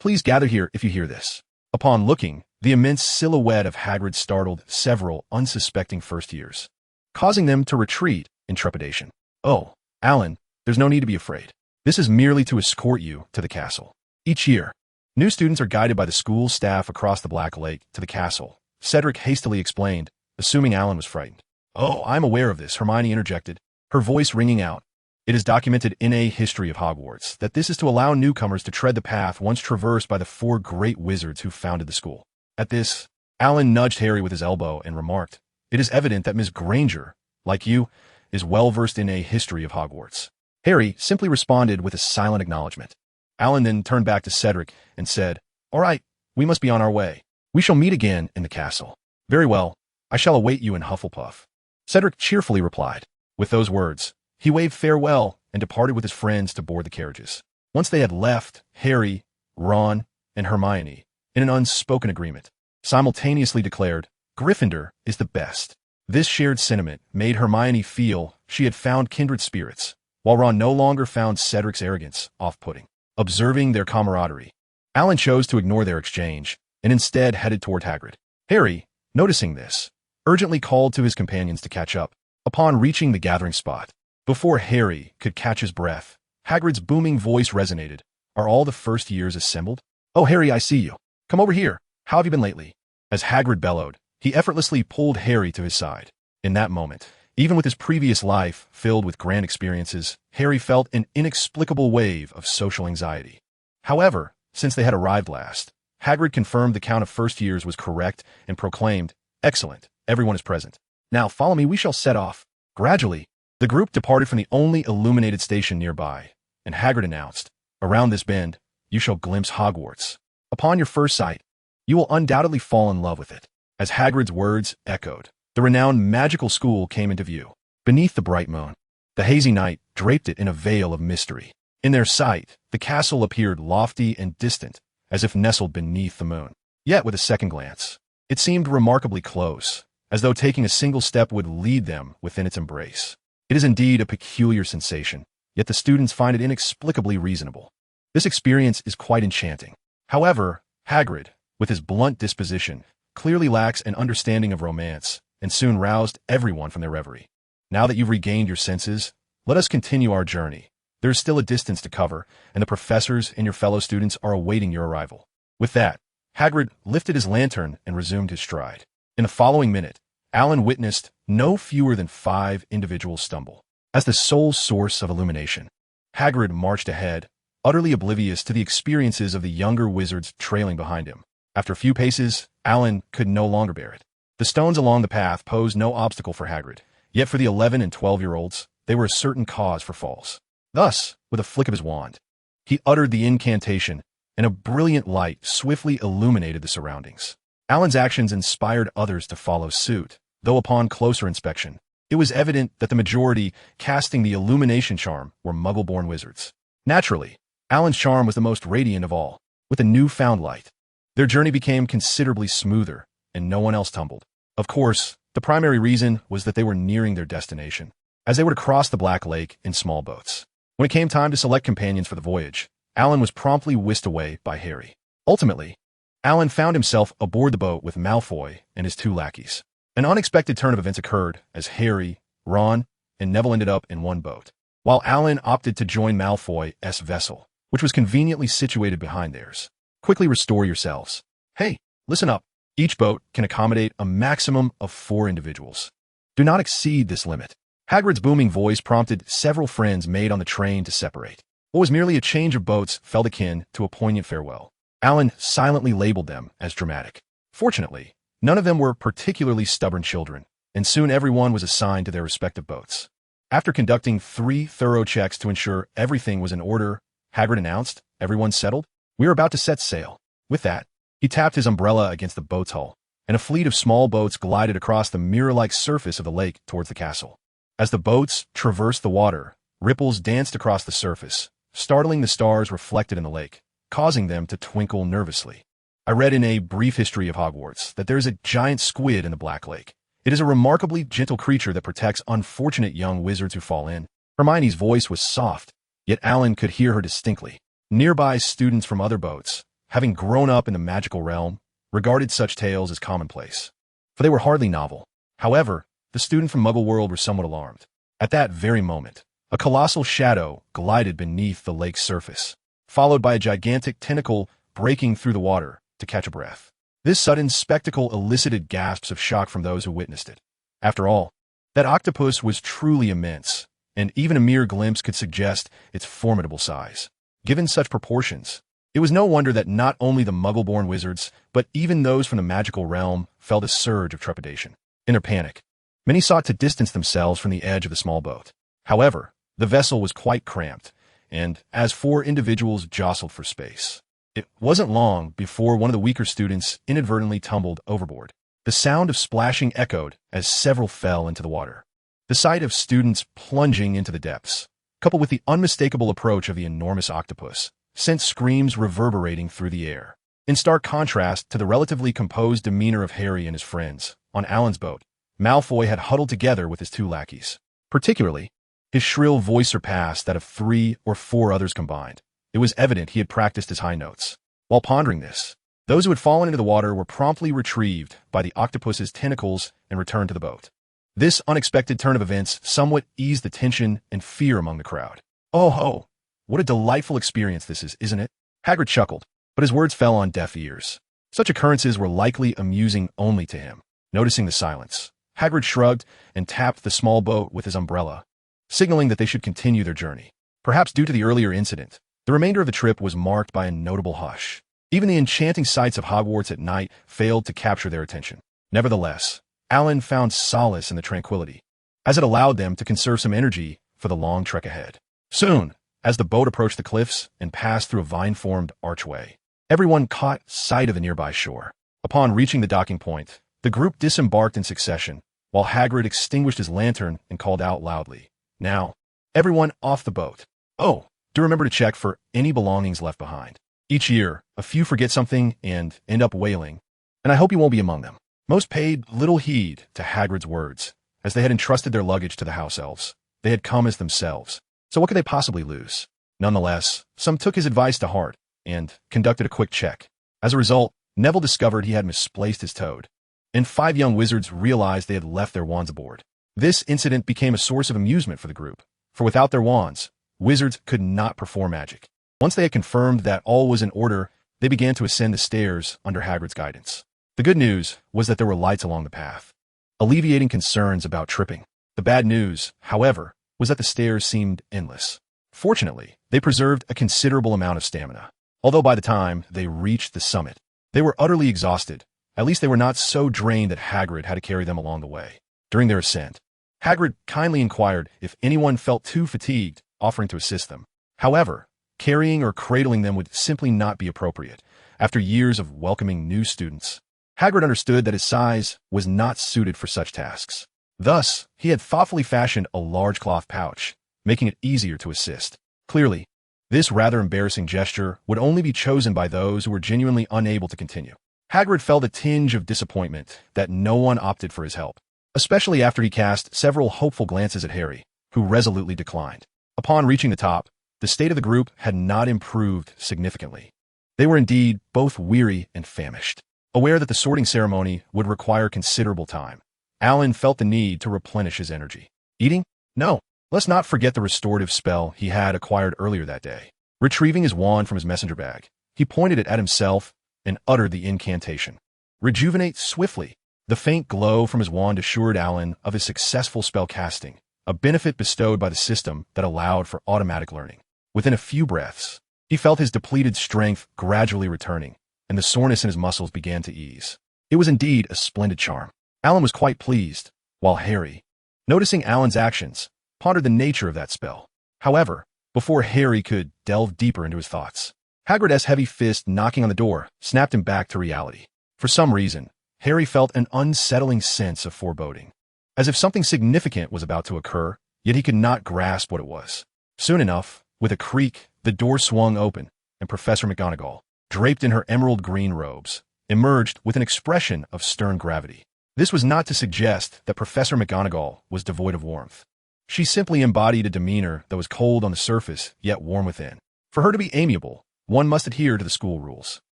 please gather here if you hear this. Upon looking, the immense silhouette of Hagrid startled several unsuspecting first years. causing them to retreat in trepidation. "Oh, Alan, there's no need to be afraid. This is merely to escort you to the castle." Each year, new students are guided by the school staff across the Black Lake to the castle, Cedric hastily explained, assuming Alan was frightened. "Oh, I'm aware of this," Hermione interjected, her voice ringing out. "It is documented in a history of Hogwarts that this is to allow newcomers to tread the path once traversed by the 4 great wizards who founded the school." At this, Alan nudged Harry with his elbow and remarked, "It is evident that Miss Granger, like you, is well versed in a history of Hogwarts." Harry simply responded with a silent acknowledgement. Alan then turned back to Cedric and said, "All right, we must be on our way. We shall meet again in the castle." "Very well, I shall await you in Hufflepuff," Cedric cheerfully replied. With those words, he waved farewell and departed with his friends to board the carriages. Once they had left, Harry, Ron, and Hermione, in an unspoken agreement, simultaneously declared, "Gryffindor is the best." This shared sentiment made Hermione feel she had found kindred spirits, while Ron no longer found Cedric's arrogance off-putting. Observing their camaraderie, Alan chose to ignore their exchange and instead headed toward Hagrid. Harry, noticing this, urgently called to his companions to catch up. Upon reaching the gathering spot, before Harry could catch his breath, Hagrid's booming voice resonated. "Are all the first years assembled? Oh, Harry, I see you. Come over here. How have you been lately?" As Hagrid bellowed, he effortlessly pulled Harry to his side. In that moment, even with his previous life filled with grand experiences, Harry felt an inexplicable wave of social anxiety. However, since they had arrived last, Hagrid confirmed the count of first years was correct and proclaimed, "Excellent, everyone is present. Now follow me, we shall set off." Gradually, the group departed from the only illuminated station nearby, and Hagrid announced, "Around this bend, you shall glimpse Hogwarts. Upon your first sight, you will undoubtedly fall in love with it." As Hagrid's words echoed, the renowned magical school came into view. Beneath the bright moon, the hazy night draped it in a veil of mystery. In their sight, the castle appeared lofty and distant, as if nestled beneath the moon. Yet with a second glance, it seemed remarkably close, as though taking a single step would lead them within its embrace. It is indeed a peculiar sensation, yet the students find it inexplicably reasonable. This experience is quite enchanting. However, Hagrid, with his blunt disposition, clearly lacks an understanding of romance, and soon roused everyone from their reverie. "Now that you've regained your senses, let us continue our journey. There is still a distance to cover, and the professors and your fellow students are awaiting your arrival." With that, Hagrid lifted his lantern and resumed his stride. In the following minute, Alan witnessed no fewer than 5 individuals stumble. As the sole source of illumination, Hagrid marched ahead, utterly oblivious to the experiences of the younger wizards trailing behind him. After a few paces, Alan could no longer bear it. The stones along the path posed no obstacle for Hagrid, yet for the 11 and 12-year-olds, they were a certain cause for falls. Thus, with a flick of his wand, he uttered the incantation, and a brilliant light swiftly illuminated the surroundings. Alan's actions inspired others to follow suit, though upon closer inspection, it was evident that the majority casting the illumination charm were Muggle-born wizards. Naturally, Alan's charm was the most radiant of all. With the newfound light, their journey became considerably smoother, and no one else tumbled. Of course, the primary reason was that they were nearing their destination, as they were to cross the Black Lake in small boats. When it came time to select companions for the voyage, Alan was promptly whisked away by Harry. Ultimately, Alan found himself aboard the boat with Malfoy and his 2 lackeys. An unexpected turn of events occurred as Harry, Ron, and Neville ended up in one boat, while Alan opted to join Malfoy's vessel, which was conveniently situated behind theirs. "Quickly restore yourselves. Hey, listen up. Each boat can accommodate a maximum of 4 individuals. Do not exceed this limit." Hagrid's booming voice prompted several friends made on the train to separate. What was merely a change of boats felt akin to a poignant farewell. Alan silently labeled them as dramatic. Fortunately, none of them were particularly stubborn children, and soon everyone was assigned to their respective boats. After conducting 3 thorough checks to ensure everything was in order, Hagrid announced, "Everyone settled? We are about to set sail." With that, he tapped his umbrella against the boat's hull, and a fleet of small boats glided across the mirror-like surface of the lake towards the castle. As the boats traversed the water, ripples danced across the surface, startling the stars reflected in the lake, causing them to twinkle nervously. I read in A Brief History of Hogwarts that there is a giant squid in the Black Lake. It is a remarkably gentle creature that protects unfortunate young wizards who fall in. Hermione's voice was soft, yet Alan could hear her distinctly. Nearby students from other boats, having grown up in the magical realm, regarded such tales as commonplace, for they were hardly novel. However, the student from Muggle World were somewhat alarmed. At that very moment, a colossal shadow glided beneath the lake's surface, followed by a gigantic tentacle breaking through the water to catch a breath. This sudden spectacle elicited gasps of shock from those who witnessed it. After all, that octopus was truly immense, and even a mere glimpse could suggest its formidable size. Given such proportions, it was no wonder that not only the Muggle-born wizards, but even those from the magical realm felt a surge of trepidation. In their panic, many sought to distance themselves from the edge of the small boat. However, the vessel was quite cramped, and as 4 individuals jostled for space, it wasn't long before one of the weaker students inadvertently tumbled overboard. The sound of splashing echoed as several fell into the water. The sight of students plunging into the depths, coupled with the unmistakable approach of the enormous octopus, sent screams reverberating through the air. In stark contrast to the relatively composed demeanor of Harry and his friends, on Alan's boat, Malfoy had huddled together with his 2 lackeys. Particularly, his shrill voice surpassed that of 3 or 4 others combined. It was evident he had practiced his high notes. While pondering this, those who had fallen into the water were promptly retrieved by the octopus's tentacles and returned to the boat. This unexpected turn of events somewhat eased the tension and fear among the crowd. Oh ho! What a delightful experience this is, isn't it? Hagrid chuckled, but his words fell on deaf ears. Such occurrences were likely amusing only to him. Noticing the silence, Hagrid shrugged and tapped the small boat with his umbrella, signaling that they should continue their journey. Perhaps due to the earlier incident, the remainder of the trip was marked by a notable hush. Even the enchanting sights of Hogwarts at night failed to capture their attention. Nevertheless, Alan found solace in the tranquility, as it allowed them to conserve some energy for the long trek ahead. Soon, as the boat approached the cliffs and passed through a vine-formed archway, everyone caught sight of the nearby shore. Upon reaching the docking point, the group disembarked in succession, while Hagrid extinguished his lantern and called out loudly, "Now, everyone off the boat. Oh, do remember to check for any belongings left behind. Each year, a few forget something and end up wailing, and I hope you won't be among them." Most paid little heed to Hagrid's words, as they had entrusted their luggage to the house elves. They had come as themselves, so what could they possibly lose? Nonetheless, some took his advice to heart and conducted a quick check. As a result, Neville discovered he had misplaced his toad, and 5 young wizards realized they had left their wands aboard. This incident became a source of amusement for the group, for without their wands, wizards could not perform magic. Once they had confirmed that all was in order, they began to ascend the stairs under Hagrid's guidance. The good news was that there were lights along the path, alleviating concerns about tripping. The bad news, however, was that the stairs seemed endless. Fortunately, they preserved a considerable amount of stamina, although by the time they reached the summit, they were utterly exhausted. At least they were not so drained that Hagrid had to carry them along the way. During their ascent, Hagrid kindly inquired if anyone felt too fatigued, offering to assist them. However, carrying or cradling them would simply not be appropriate. After years of welcoming new students, Hagrid understood that his size was not suited for such tasks. Thus, he had thoughtfully fashioned a large cloth pouch, making it easier to assist. Clearly, this rather embarrassing gesture would only be chosen by those who were genuinely unable to continue. Hagrid felt a tinge of disappointment that no one opted for his help, especially after he cast several hopeful glances at Harry, who resolutely declined. Upon reaching the top, the state of the group had not improved significantly. They were indeed both weary and famished. Aware that the sorting ceremony would require considerable time, Alan felt the need to replenish his energy. Eating? No. Let's not forget the restorative spell he had acquired earlier that day. Retrieving his wand from his messenger bag, he pointed it at himself and uttered the incantation. Rejuvenate swiftly. The faint glow from his wand assured Alan of his successful spell casting, a benefit bestowed by the system that allowed for automatic learning. Within a few breaths, he felt his depleted strength gradually returning, and the soreness in his muscles began to ease. It was indeed a splendid charm. Alan was quite pleased, while Harry, noticing Alan's actions, pondered the nature of that spell. However, before Harry could delve deeper into his thoughts, Hagrid's heavy fist knocking on the door snapped him back to reality. For some reason, Harry felt an unsettling sense of foreboding, as if something significant was about to occur, yet he could not grasp what it was. Soon enough, with a creak, the door swung open, and Professor McGonagall, draped in her emerald green robes, emerged with an expression of stern gravity. This was not to suggest that Professor McGonagall was devoid of warmth. She simply embodied a demeanor that was cold on the surface, yet warm within. For her to be amiable, one must adhere to the school rules.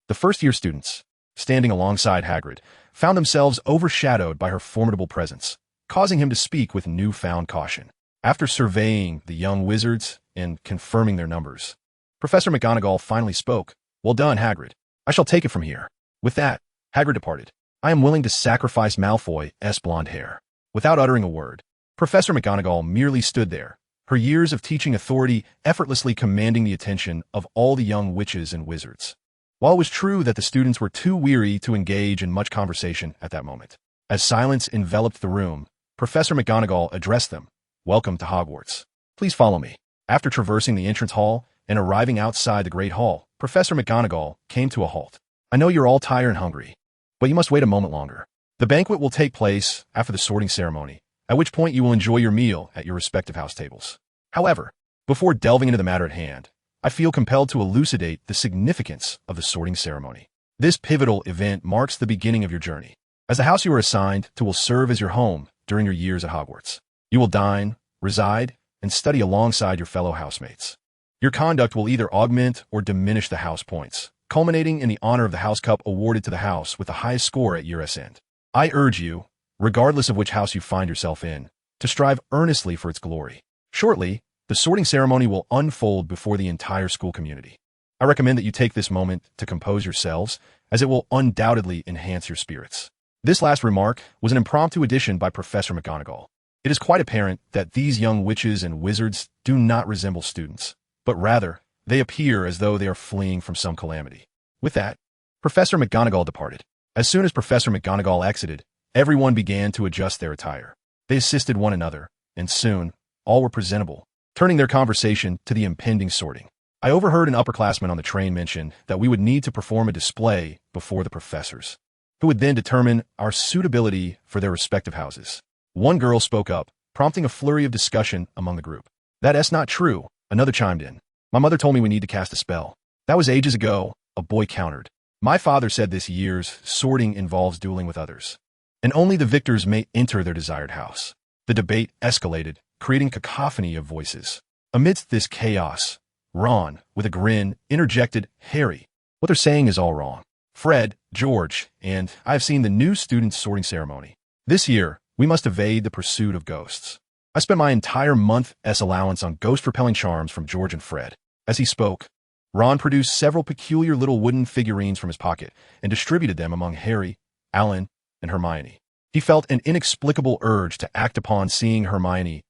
The first-year students, standing alongside Hagrid, found themselves overshadowed by her formidable presence. causing him to speak with newfound caution. After surveying the young wizards and confirming their numbers, Professor McGonagall finally spoke. "Well done, Hagrid. I shall take it from here." With that, Hagrid departed. "I am willing to sacrifice Malfoy's blonde hair." Without uttering a word, Professor McGonagall merely stood there, her years of teaching authority effortlessly commanding the attention of all the young witches and wizards. While it was true that the students were too weary to engage in much conversation at that moment, as silence enveloped the room, Professor McGonagall addressed them. "Welcome to Hogwarts. Please follow me." After traversing the entrance hall and arriving outside the Great Hall, Professor McGonagall came to a halt. "I know you're all tired and hungry, but you must wait a moment longer. The banquet will take place after the sorting ceremony, at which point you will enjoy your meal at your respective house tables. However, before delving into the matter at hand, I feel compelled to elucidate the significance of the sorting ceremony. This pivotal event marks the beginning of your journey, as the house you are assigned to will serve as your home during your years at Hogwarts. You will dine, reside, and study alongside your fellow housemates. Your conduct will either augment or diminish the house points, culminating in the honor of the House Cup awarded to the house with the highest score at year's end. I urge you, regardless of which house you find yourself in, to strive earnestly for its glory. Shortly, the sorting ceremony will unfold before the entire school community. I recommend that you take this moment to compose yourselves, as it will undoubtedly enhance your spirits." This last remark was an impromptu addition by Professor McGonagall. It is quite apparent that these young witches and wizards do not resemble students, but rather, they appear as though they are fleeing from some calamity. With that, Professor McGonagall departed. As soon as Professor McGonagall exited, everyone began to adjust their attire. They assisted one another, and soon, all were presentable, turning their conversation to the impending sorting. I overheard an upperclassman on the train mention that we would need to perform a display before the professors, who would then determine our suitability for their respective houses. One girl spoke up, prompting a flurry of discussion among the group. "That's not true," another chimed in. "My mother told me we need to cast a spell." "That was ages ago," a boy countered. "My father said this year's sorting involves dueling with others, and only the victors may enter their desired house." The debate escalated, creating cacophony of voices. Amidst this chaos, Ron, with a grin, interjected, "Harry, what they're saying is all wrong. Fred, George, and I have seen the new student sorting ceremony. This year, we must evade the pursuit of ghosts. I spent my entire month's allowance on ghost-repelling charms from George and Fred." As he spoke, Ron produced several peculiar little wooden figurines from his pocket and distributed them among Harry, Alan, and Hermione. He felt an inexplicable urge to act upon seeing Hermione's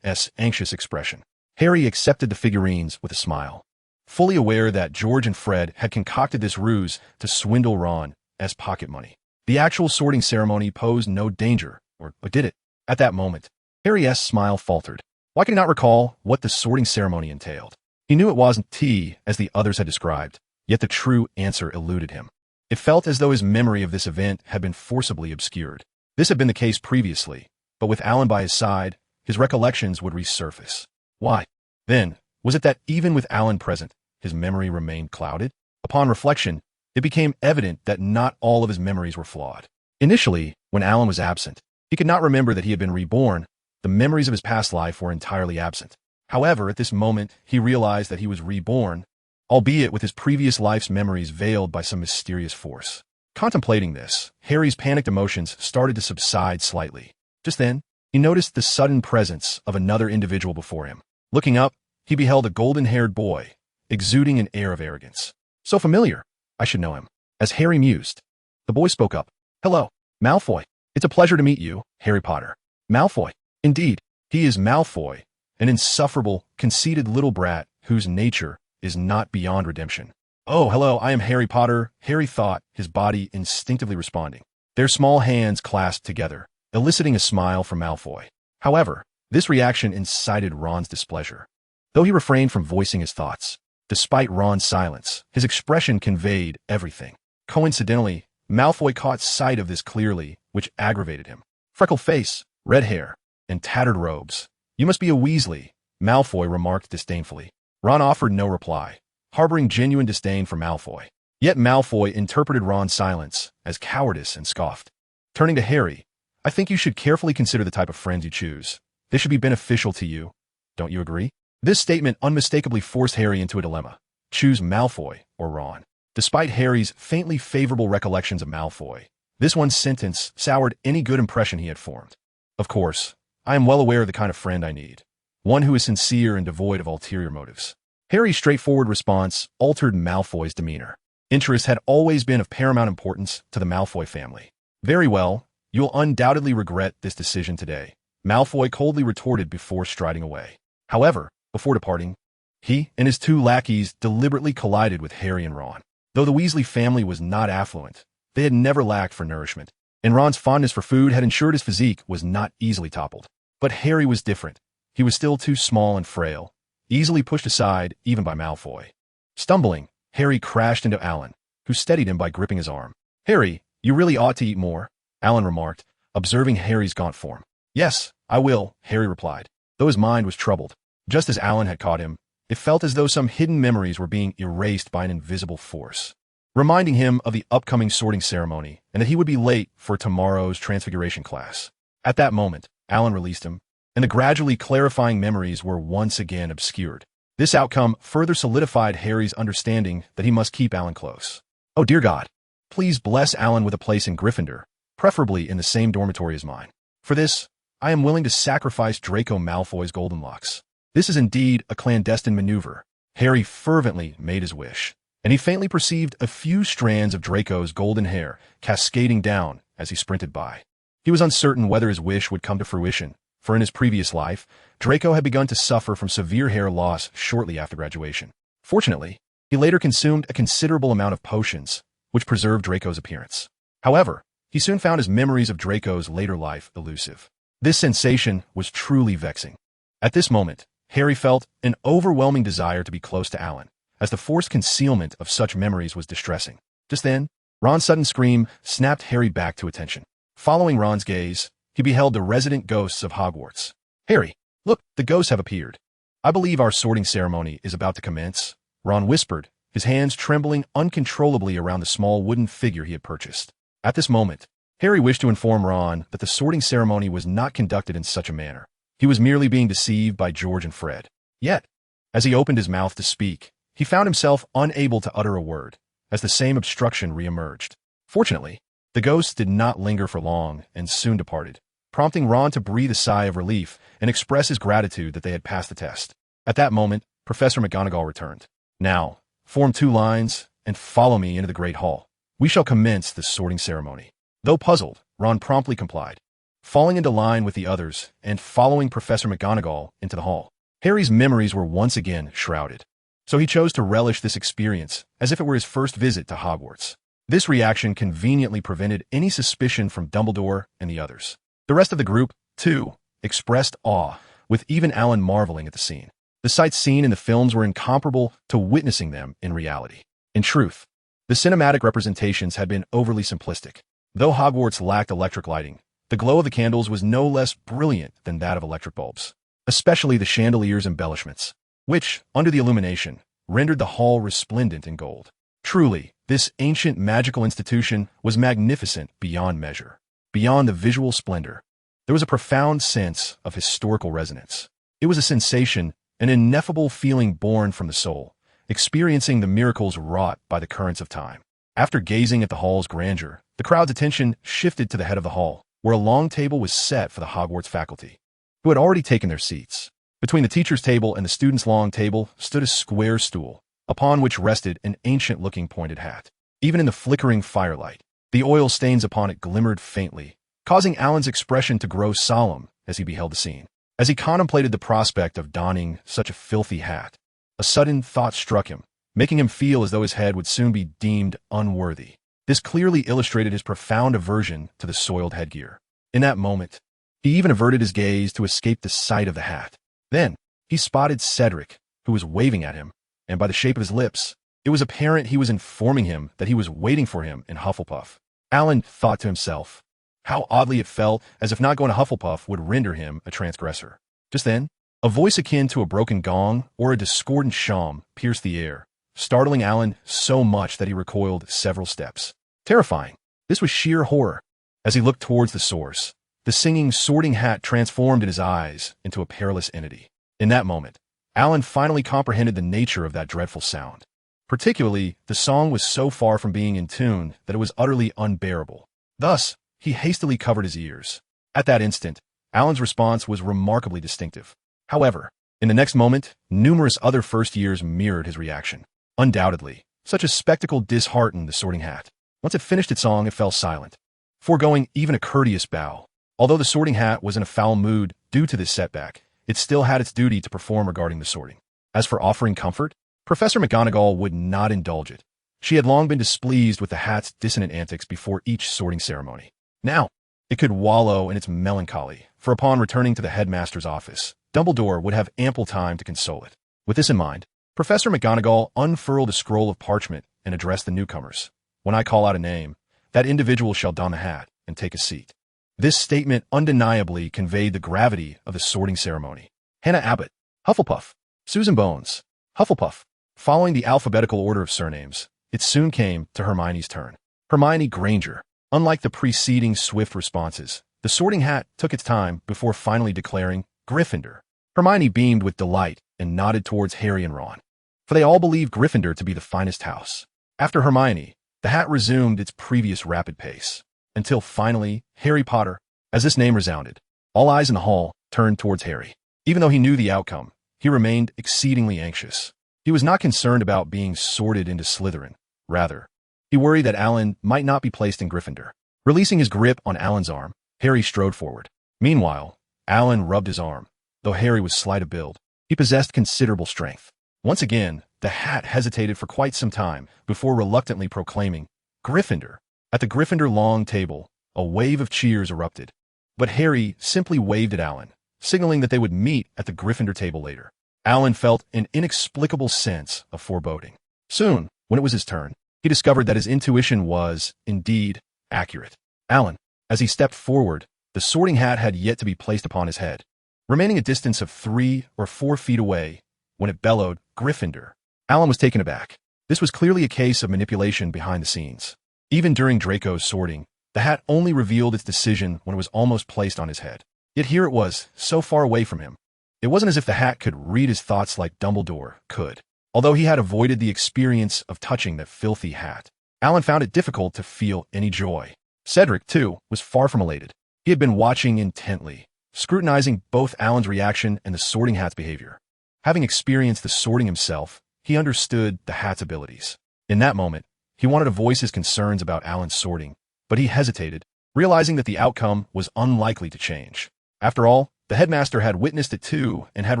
anxious expression. Harry accepted the figurines with a smile, fully aware that George and Fred had concocted this ruse to swindle Ron's pocket money. The actual sorting ceremony posed no danger, or did it? At that moment, Harry's smile faltered. Why could he not recall what the sorting ceremony entailed? He knew it wasn't tea, as the others had described, yet the true answer eluded him. It felt as though his memory of this event had been forcibly obscured. This had been the case previously, but with Alan by his side, his recollections would resurface. Why, then, was it that even with Alan present, his memory remained clouded? Upon reflection, it became evident that not all of his memories were flawed. Initially, when Alan was absent, he could not remember that he had been reborn. The memories of his past life were entirely absent. However, at this moment, he realized that he was reborn, albeit with his previous life's memories veiled by some mysterious force. Contemplating this, Harry's panicked emotions started to subside slightly. Just then, he noticed the sudden presence of another individual before him. Looking up, he beheld a golden-haired boy, exuding an air of arrogance. So familiar, I should know him. As Harry mused, the boy spoke up. "Hello, Malfoy. It's a pleasure to meet you, Harry Potter." Malfoy. Indeed, he is Malfoy, an insufferable, conceited little brat whose nature is not beyond redemption. "Oh, hello, I am Harry Potter," Harry thought, his body instinctively responding. Their small hands clasped together, eliciting a smile from Malfoy. However, this reaction incited Ron's displeasure. Though he refrained from voicing his thoughts, despite Ron's silence, his expression conveyed everything. Coincidentally, Malfoy caught sight of this clearly, which aggravated him. Freckled face, red hair, and tattered robes. "You must be a Weasley," Malfoy remarked disdainfully. Ron offered no reply, harboring genuine disdain for Malfoy. Yet Malfoy interpreted Ron's silence as cowardice and scoffed. Turning to Harry, "I think you should carefully consider the type of friends you choose. They should be beneficial to you. Don't you agree?" This statement unmistakably forced Harry into a dilemma. Choose Malfoy or Ron. Despite Harry's faintly favorable recollections of Malfoy, this one sentence soured any good impression he had formed. Of course, I am well aware of the kind of friend I need. One who is sincere and devoid of ulterior motives. Harry's straightforward response altered Malfoy's demeanor. Interest had always been of paramount importance to the Malfoy family. Very well, you'll undoubtedly regret this decision today, Malfoy coldly retorted before striding away. However, before departing, he and his two lackeys deliberately collided with Harry and Ron. Though the Weasley family was not affluent, they had never lacked for nourishment, and Ron's fondness for food had ensured his physique was not easily toppled. But Harry was different. He was still too small and frail, easily pushed aside even by Malfoy. Stumbling, Harry crashed into Alan, who steadied him by gripping his arm. "Harry, you really ought to eat more," Alan remarked, observing Harry's gaunt form. "Yes, I will," Harry replied, though his mind was troubled. Just as Alan had caught him, it felt as though some hidden memories were being erased by an invisible force, reminding him of the upcoming sorting ceremony and that he would be late for tomorrow's transfiguration class. At that moment, Alan released him, and the gradually clarifying memories were once again obscured. This outcome further solidified Harry's understanding that he must keep Alan close. "Oh dear God, please bless Alan with a place in Gryffindor, preferably in the same dormitory as mine. For this, I am willing to sacrifice Draco Malfoy's golden locks." This is indeed a clandestine maneuver. Harry fervently made his wish, and he faintly perceived a few strands of Draco's golden hair cascading down as he sprinted by. He was uncertain whether his wish would come to fruition, for in his previous life, Draco had begun to suffer from severe hair loss shortly after graduation. Fortunately, he later consumed a considerable amount of potions, which preserved Draco's appearance. However, he soon found his memories of Draco's later life elusive. This sensation was truly vexing. At this moment, Harry felt an overwhelming desire to be close to Alan, as the forced concealment of such memories was distressing. Just then, Ron's sudden scream snapped Harry back to attention. Following Ron's gaze, he beheld the resident ghosts of Hogwarts. "Harry, look, the ghosts have appeared. I believe our sorting ceremony is about to commence," Ron whispered, his hands trembling uncontrollably around the small wooden figure he had purchased. At this moment, Harry wished to inform Ron that the sorting ceremony was not conducted in such a manner. He was merely being deceived by George and Fred. Yet, as he opened his mouth to speak, he found himself unable to utter a word, as the same obstruction re-emerged. Fortunately, the ghosts did not linger for long and soon departed, prompting Ron to breathe a sigh of relief and express his gratitude that they had passed the test. At that moment, Professor McGonagall returned. "Now, form 2 lines and follow me into the Great Hall. We shall commence the sorting ceremony." Though puzzled, Ron promptly complied, falling into line with the others and following Professor McGonagall into the hall. Harry's memories were once again shrouded, so he chose to relish this experience as if it were his first visit to Hogwarts. This reaction conveniently prevented any suspicion from Dumbledore and the others. The rest of the group, too, expressed awe, with even Alan marveling at the scene. The sights seen in the films were incomparable to witnessing them in reality. In truth, the cinematic representations had been overly simplistic. Though Hogwarts lacked electric lighting, the glow of the candles was no less brilliant than that of electric bulbs, especially the chandelier's embellishments, which, under the illumination, rendered the hall resplendent in gold. Truly, this ancient magical institution was magnificent beyond measure. Beyond the visual splendor, there was a profound sense of historical resonance. It was a sensation, an ineffable feeling born from the soul, experiencing the miracles wrought by the currents of time. After gazing at the hall's grandeur, the crowd's attention shifted to the head of the hall, where a long table was set for the Hogwarts faculty, who had already taken their seats. Between the teacher's table and the student's long table stood a square stool, upon which rested an ancient-looking pointed hat. Even in the flickering firelight, the oil stains upon it glimmered faintly, causing Alan's expression to grow solemn as he beheld the scene. As he contemplated the prospect of donning such a filthy hat, a sudden thought struck him, making him feel as though his head would soon be deemed unworthy. This clearly illustrated his profound aversion to the soiled headgear. In that moment, he even averted his gaze to escape the sight of the hat. Then, he spotted Cedric, who was waving at him, and by the shape of his lips, it was apparent he was informing him that he was waiting for him in Hufflepuff. Alan thought to himself, how oddly it felt as if not going to Hufflepuff would render him a transgressor. Just then, a voice akin to a broken gong or a discordant sham pierced the air, startling Alan so much that he recoiled several steps. Terrifying, this was sheer horror. As he looked towards the source, the singing, sorting hat transformed in his eyes into a perilous entity. In that moment, Alan finally comprehended the nature of that dreadful sound. Particularly, the song was so far from being in tune that it was utterly unbearable. Thus, he hastily covered his ears. At that instant, Alan's response was remarkably distinctive. However, in the next moment, numerous other first years mirrored his reaction. Undoubtedly, such a spectacle disheartened the Sorting Hat. Once it finished its song, it fell silent, foregoing even a courteous bow. Although the Sorting Hat was in a foul mood due to this setback, it still had its duty to perform regarding the sorting. As for offering comfort, Professor McGonagall would not indulge it. She had long been displeased with the hat's dissonant antics before each sorting ceremony. Now, it could wallow in its melancholy, for upon returning to the headmaster's office, Dumbledore would have ample time to console it. With this in mind, Professor McGonagall unfurled a scroll of parchment and addressed the newcomers. When I call out a name, that individual shall don the hat and take a seat. This statement undeniably conveyed the gravity of the sorting ceremony. Hannah Abbott, Hufflepuff. Susan Bones, Hufflepuff. Following the alphabetical order of surnames, it soon came to Hermione's turn. Hermione Granger. Unlike the preceding swift responses, the Sorting Hat took its time before finally declaring Gryffindor. Hermione beamed with delight and nodded towards Harry and Ron, for they all believed Gryffindor to be the finest house. After Hermione, the hat resumed its previous rapid pace, until finally Harry Potter. As this name resounded, all eyes in the hall turned towards Harry. Even though he knew the outcome, he remained exceedingly anxious. He was not concerned about being sorted into Slytherin. Rather, he worried that Alan might not be placed in Gryffindor. Releasing his grip on Alan's arm, Harry strode forward. Meanwhile, Alan rubbed his arm. Though Harry was slight of build, he possessed considerable strength. Once again, the hat hesitated for quite some time before reluctantly proclaiming, Gryffindor. At the Gryffindor long table, a wave of cheers erupted. But Harry simply waved at Alan, signaling that they would meet at the Gryffindor table later. Alan felt an inexplicable sense of foreboding. Soon, when it was his turn, he discovered that his intuition was, indeed, accurate. Alan, as he stepped forward, the Sorting Hat had yet to be placed upon his head. Remaining a distance of 3 or 4 feet away, when it bellowed, Gryffindor, Alan was taken aback. This was clearly a case of manipulation behind the scenes. Even during Draco's sorting, the hat only revealed its decision when it was almost placed on his head. Yet here it was, so far away from him. It wasn't as if the hat could read his thoughts like Dumbledore could. Although he had avoided the experience of touching that filthy hat, Alan found it difficult to feel any joy. Cedric, too, was far from elated. He had been watching intently, scrutinizing both Alan's reaction and the Sorting Hat's behavior. Having experienced the sorting himself, he understood the hat's abilities. In that moment, he wanted to voice his concerns about Alan's sorting, but he hesitated, realizing that the outcome was unlikely to change. After all, the headmaster had witnessed it too and had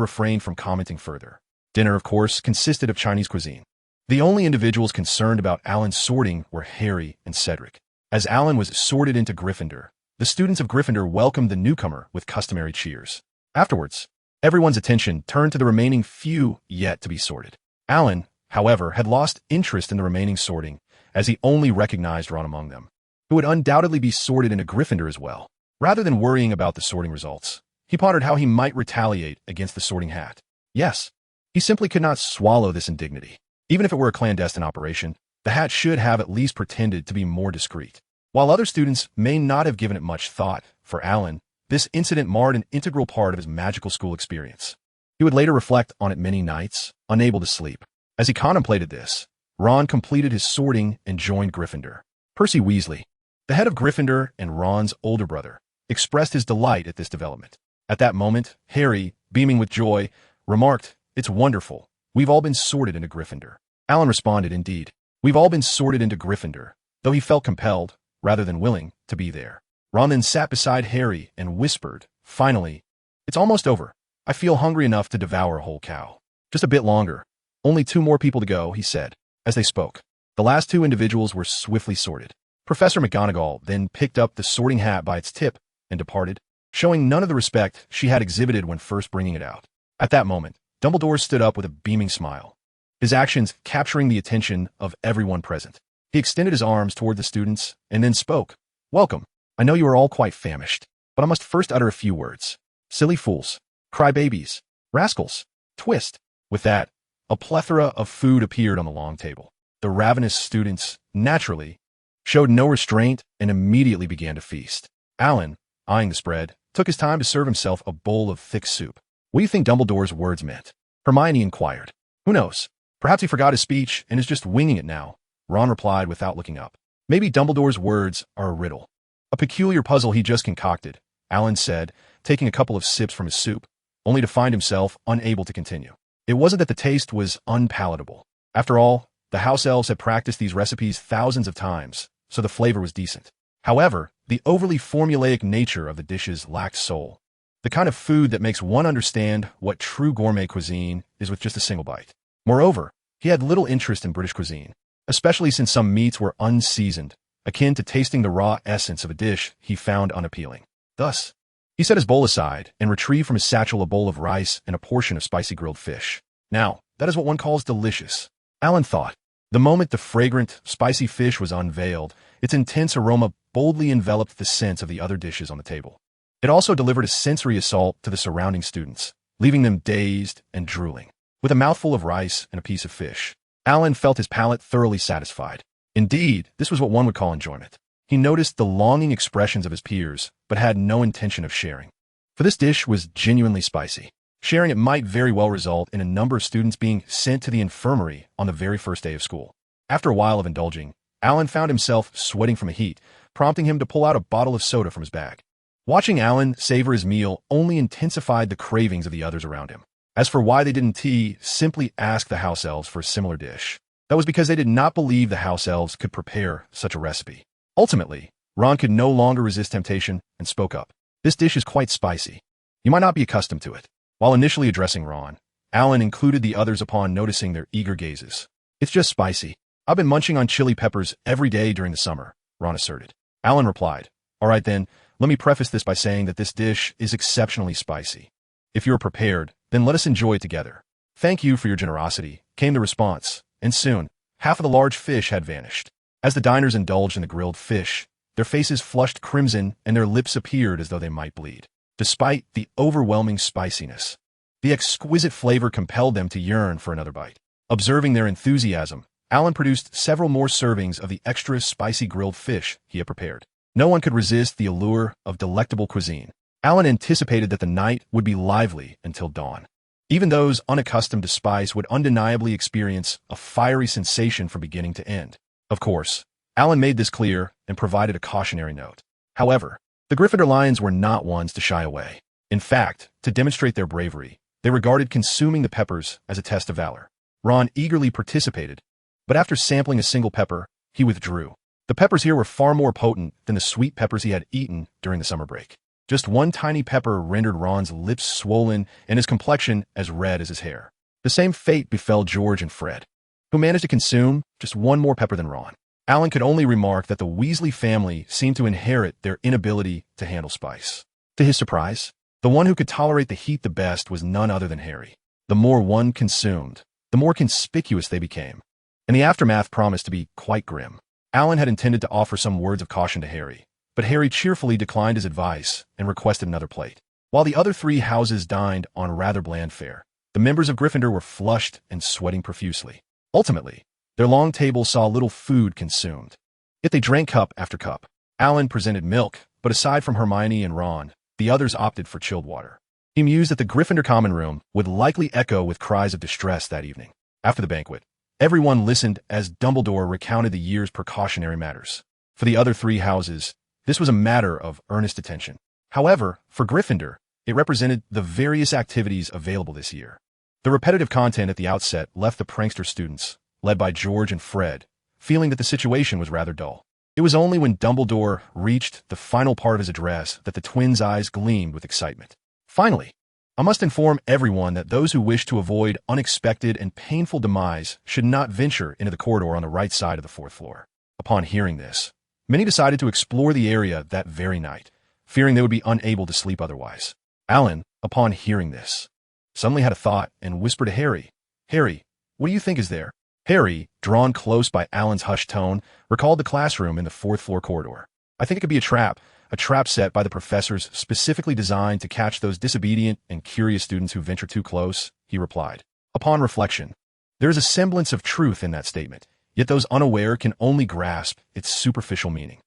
refrained from commenting further. Dinner, of course, consisted of Chinese cuisine. The only individuals concerned about Alan's sorting were Harry and Cedric. As Alan was sorted into Gryffindor, the students of Gryffindor welcomed the newcomer with customary cheers. Afterwards, everyone's attention turned to the remaining few yet to be sorted. Alan, however, had lost interest in the remaining sorting, as he only recognized Ron among them, who would undoubtedly be sorted into Gryffindor as well. Rather than worrying about the sorting results, he pondered how he might retaliate against the Sorting Hat. Yes, he simply could not swallow this indignity. Even if it were a clandestine operation, the hat should have at least pretended to be more discreet. While other students may not have given it much thought, for Alan, this incident marred an integral part of his magical school experience. He would later reflect on it many nights, unable to sleep. As he contemplated this, Ron completed his sorting and joined Gryffindor. Percy Weasley, the head of Gryffindor and Ron's older brother, expressed his delight at this development. At that moment, Harry, beaming with joy, remarked, "It's wonderful. We've all been sorted into Gryffindor." Alan responded, "Indeed, we've all been sorted into Gryffindor," though he felt compelled, rather than willing, to be there. Ron then sat beside Harry and whispered, "Finally, it's almost over. I feel hungry enough to devour a whole cow." "Just a bit longer. Only 2 more people to go," he said. As they spoke, the last 2 individuals were swiftly sorted. Professor McGonagall then picked up the Sorting Hat by its tip and departed, showing none of the respect she had exhibited when first bringing it out. At that moment, Dumbledore stood up with a beaming smile, his actions capturing the attention of everyone present. He extended his arms toward the students and then spoke. "Welcome. I know you are all quite famished, but I must first utter a few words. Silly fools, crybabies, rascals, twist." With that, a plethora of food appeared on the long table. The ravenous students, naturally, showed no restraint and immediately began to feast. Alan, eyeing the spread, took his time to serve himself a bowl of thick soup. "What do you think Dumbledore's words meant?" Hermione inquired. "Who knows? Perhaps he forgot his speech and is just winging it now," Ron replied without looking up. "Maybe Dumbledore's words are a riddle. A peculiar puzzle he just concocted," Alan said, taking a couple of sips from his soup, only to find himself unable to continue. It wasn't that the taste was unpalatable. After all, the house elves had practiced these recipes thousands of times, so the flavor was decent. However, the overly formulaic nature of the dishes lacked soul. The kind of food that makes one understand what true gourmet cuisine is with just a single bite. Moreover, he had little interest in British cuisine, especially since some meats were unseasoned, akin to tasting the raw essence of a dish he found unappealing. Thus, he set his bowl aside and retrieved from his satchel a bowl of rice and a portion of spicy grilled fish. Now, that is what one calls delicious, Alan thought. The moment the fragrant, spicy fish was unveiled, its intense aroma boldly enveloped the scents of the other dishes on the table. It also delivered a sensory assault to the surrounding students, leaving them dazed and drooling. With a mouthful of rice and a piece of fish, Alan felt his palate thoroughly satisfied. Indeed, this was what one would call enjoyment. He noticed the longing expressions of his peers, but had no intention of sharing. For this dish was genuinely spicy. Sharing it might very well result in a number of students being sent to the infirmary on the very first day of school. After a while of indulging, Alan found himself sweating from the heat, prompting him to pull out a bottle of soda from his bag. Watching Alan savor his meal only intensified the cravings of the others around him. As for why they didn't simply ask the house elves for a similar dish. That was because they did not believe the house elves could prepare such a recipe. Ultimately, Ron could no longer resist temptation and spoke up. This dish is quite spicy. You might not be accustomed to it. While initially addressing Ron, Alan included the others upon noticing their eager gazes. It's just spicy. I've been munching on chili peppers every day during the summer, Ron asserted. Alan replied, all right then, let me preface this by saying that this dish is exceptionally spicy. If you are prepared, then let us enjoy it together. Thank you for your generosity, came the response, and soon, half of the large fish had vanished. As the diners indulged in the grilled fish, their faces flushed crimson and their lips appeared as though they might bleed. Despite the overwhelming spiciness, the exquisite flavor compelled them to yearn for another bite. Observing their enthusiasm, Alan produced several more servings of the extra spicy grilled fish he had prepared. No one could resist the allure of delectable cuisine. Alan anticipated that the night would be lively until dawn. Even those unaccustomed to spice would undeniably experience a fiery sensation from beginning to end. Of course, Alan made this clear and provided a cautionary note. However, the Gryffindor Lions were not ones to shy away. In fact, to demonstrate their bravery, they regarded consuming the peppers as a test of valor. Ron eagerly participated, but after sampling a single pepper, he withdrew. The peppers here were far more potent than the sweet peppers he had eaten during the summer break. Just one tiny pepper rendered Ron's lips swollen and his complexion as red as his hair. The same fate befell George and Fred, who managed to consume just one more pepper than Ron. Alan could only remark that the Weasley family seemed to inherit their inability to handle spice. To his surprise, the one who could tolerate the heat the best was none other than Harry. The more one consumed, the more conspicuous they became, and the aftermath promised to be quite grim. Alan had intended to offer some words of caution to Harry, but Harry cheerfully declined his advice and requested another plate. While the other three houses dined on rather bland fare, the members of Gryffindor were flushed and sweating profusely. Ultimately, their long table saw little food consumed. Yet they drank cup after cup. Alan presented milk, but aside from Hermione and Ron, the others opted for chilled water. He mused that the Gryffindor common room would likely echo with cries of distress that evening. After the banquet, everyone listened as Dumbledore recounted the year's precautionary matters. For the other three houses, this was a matter of earnest attention. However, for Gryffindor, it represented the various activities available this year. The repetitive content at the outset left the prankster students, led by George and Fred, feeling that the situation was rather dull. It was only when Dumbledore reached the final part of his address that the twins' eyes gleamed with excitement. Finally, I must inform everyone that those who wish to avoid unexpected and painful demise should not venture into the corridor on the right side of the fourth floor. Upon hearing this, many decided to explore the area that very night, fearing they would be unable to sleep otherwise. Alan, upon hearing this, suddenly had a thought and whispered to Harry, "Harry, what do you think is there?" Harry, drawn close by Alan's hushed tone, recalled the classroom in the fourth floor corridor. "I think it could be a trap set by the professors specifically designed to catch those disobedient and curious students who venture too close," he replied. Upon reflection, there is a semblance of truth in that statement, yet those unaware can only grasp its superficial meaning.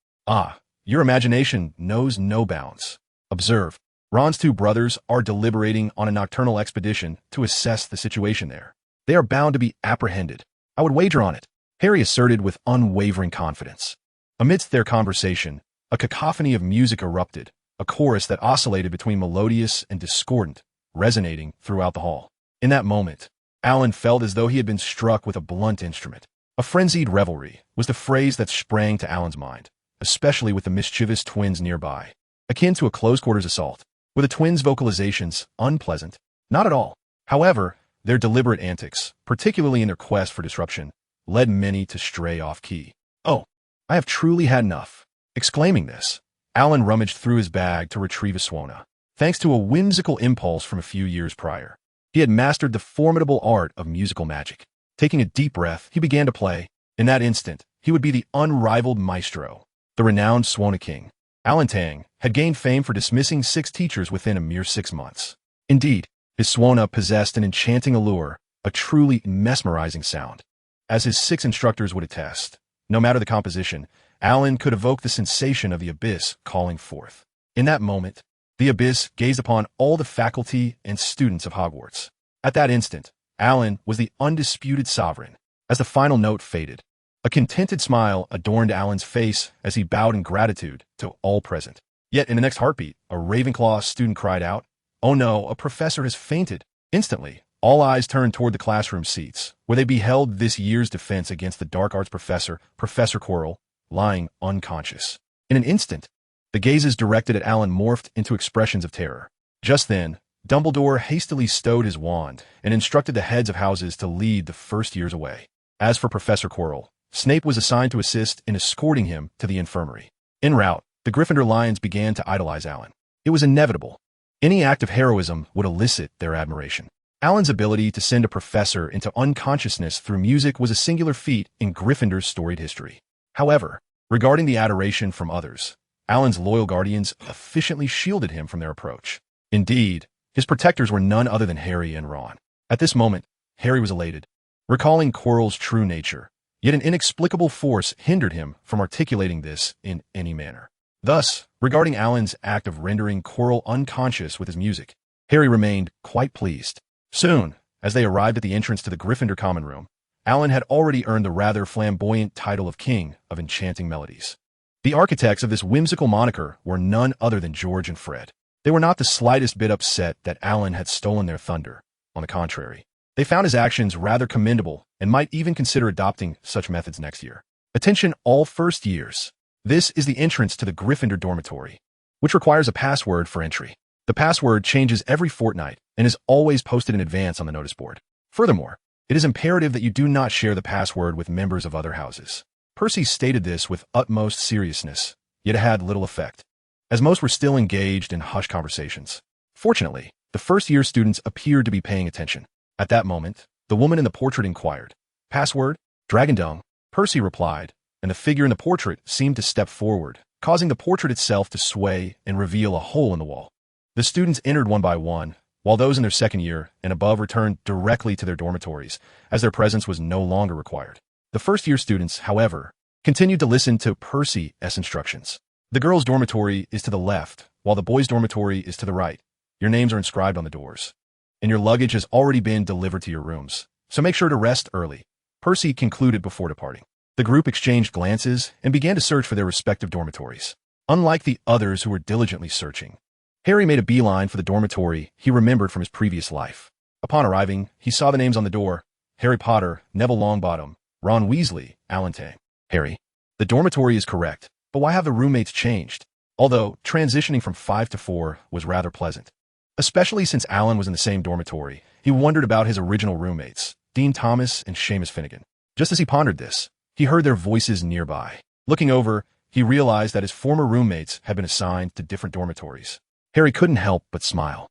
Your imagination knows no bounds. Observe, Ron's two brothers are deliberating on a nocturnal expedition to assess the situation there. They are bound to be apprehended. I would wager on it, Harry asserted with unwavering confidence. Amidst their conversation, a cacophony of music erupted, a chorus that oscillated between melodious and discordant, resonating throughout the hall. In that moment, Alan felt as though he had been struck with a blunt instrument. A frenzied revelry was the phrase that sprang to Alan's mind, especially with the mischievous twins nearby. Akin to a close-quarters assault. Were the twins' vocalizations unpleasant? Not at all. However, their deliberate antics, particularly in their quest for disruption, led many to stray off-key. "Oh, I have truly had enough." Exclaiming this, Alan rummaged through his bag to retrieve a Suona. Thanks to a whimsical impulse from a few years prior, he had mastered the formidable art of musical magic. Taking a deep breath, he began to play. In that instant, he would be the unrivaled maestro, the renowned Suona King. Alan Tang had gained fame for dismissing 6 teachers within a mere 6 months. Indeed, his Suona possessed an enchanting allure, a truly mesmerizing sound. As his 6 instructors would attest, no matter the composition, Alan could evoke the sensation of the abyss calling forth. In that moment, the abyss gazed upon all the faculty and students of Hogwarts. At that instant, Alan was the undisputed sovereign. As the final note faded, a contented smile adorned Alan's face as he bowed in gratitude to all present. Yet in the next heartbeat, a Ravenclaw student cried out, "Oh no, a professor has fainted." Instantly, all eyes turned toward the classroom seats, where they beheld this year's defense against the dark arts professor, Professor Quirrell, lying unconscious. In an instant, the gazes directed at Alan morphed into expressions of terror. Just then, Dumbledore hastily stowed his wand and instructed the heads of houses to lead the first years away. As for Professor Quirrell, Snape was assigned to assist in escorting him to the infirmary. En route, the Gryffindor Lions began to idolize Alan. It was inevitable. Any act of heroism would elicit their admiration. Alan's ability to send a professor into unconsciousness through music was a singular feat in Gryffindor's storied history. However, regarding the adoration from others, Alan's loyal guardians efficiently shielded him from their approach. Indeed, his protectors were none other than Harry and Ron. At this moment, Harry was elated, recalling Quirrell's true nature, yet an inexplicable force hindered him from articulating this in any manner. Thus, regarding Alan's act of rendering Quirrell unconscious with his music, Harry remained quite pleased. Soon, as they arrived at the entrance to the Gryffindor common room, Alan had already earned the rather flamboyant title of King of Enchanting Melodies. The architects of this whimsical moniker were none other than George and Fred. They were not the slightest bit upset that Alan had stolen their thunder. On the contrary, they found his actions rather commendable and might even consider adopting such methods next year. Attention all first years. This is the entrance to the Gryffindor dormitory, which requires a password for entry. The password changes every fortnight and is always posted in advance on the notice board. Furthermore, it is imperative that you do not share the password with members of other houses. Percy stated this with utmost seriousness, yet it had little effect, as most were still engaged in hushed conversations. Fortunately, the first-year students appeared to be paying attention. At that moment, the woman in the portrait inquired, "Password? Dragon Dung?" Percy replied, and the figure in the portrait seemed to step forward, causing the portrait itself to sway and reveal a hole in the wall. The students entered one by one, while those in their second year and above returned directly to their dormitories, as their presence was no longer required. The first-year students, however, continued to listen to Percy's instructions. The girls' dormitory is to the left, while the boys' dormitory is to the right. Your names are inscribed on the doors, and your luggage has already been delivered to your rooms, so make sure to rest early, Percy concluded before departing. The group exchanged glances and began to search for their respective dormitories. Unlike the others who were diligently searching, Harry made a beeline for the dormitory he remembered from his previous life. Upon arriving, he saw the names on the door: Harry Potter, Neville Longbottom, Ron Weasley, Alan Tang. Harry, the dormitory is correct, but why have the roommates changed? Although transitioning from 5 to 4 was rather pleasant. Especially since Alan was in the same dormitory, he wondered about his original roommates, Dean Thomas and Seamus Finnegan. Just as he pondered this, he heard their voices nearby. Looking over, he realized that his former roommates had been assigned to different dormitories. Harry couldn't help but smile.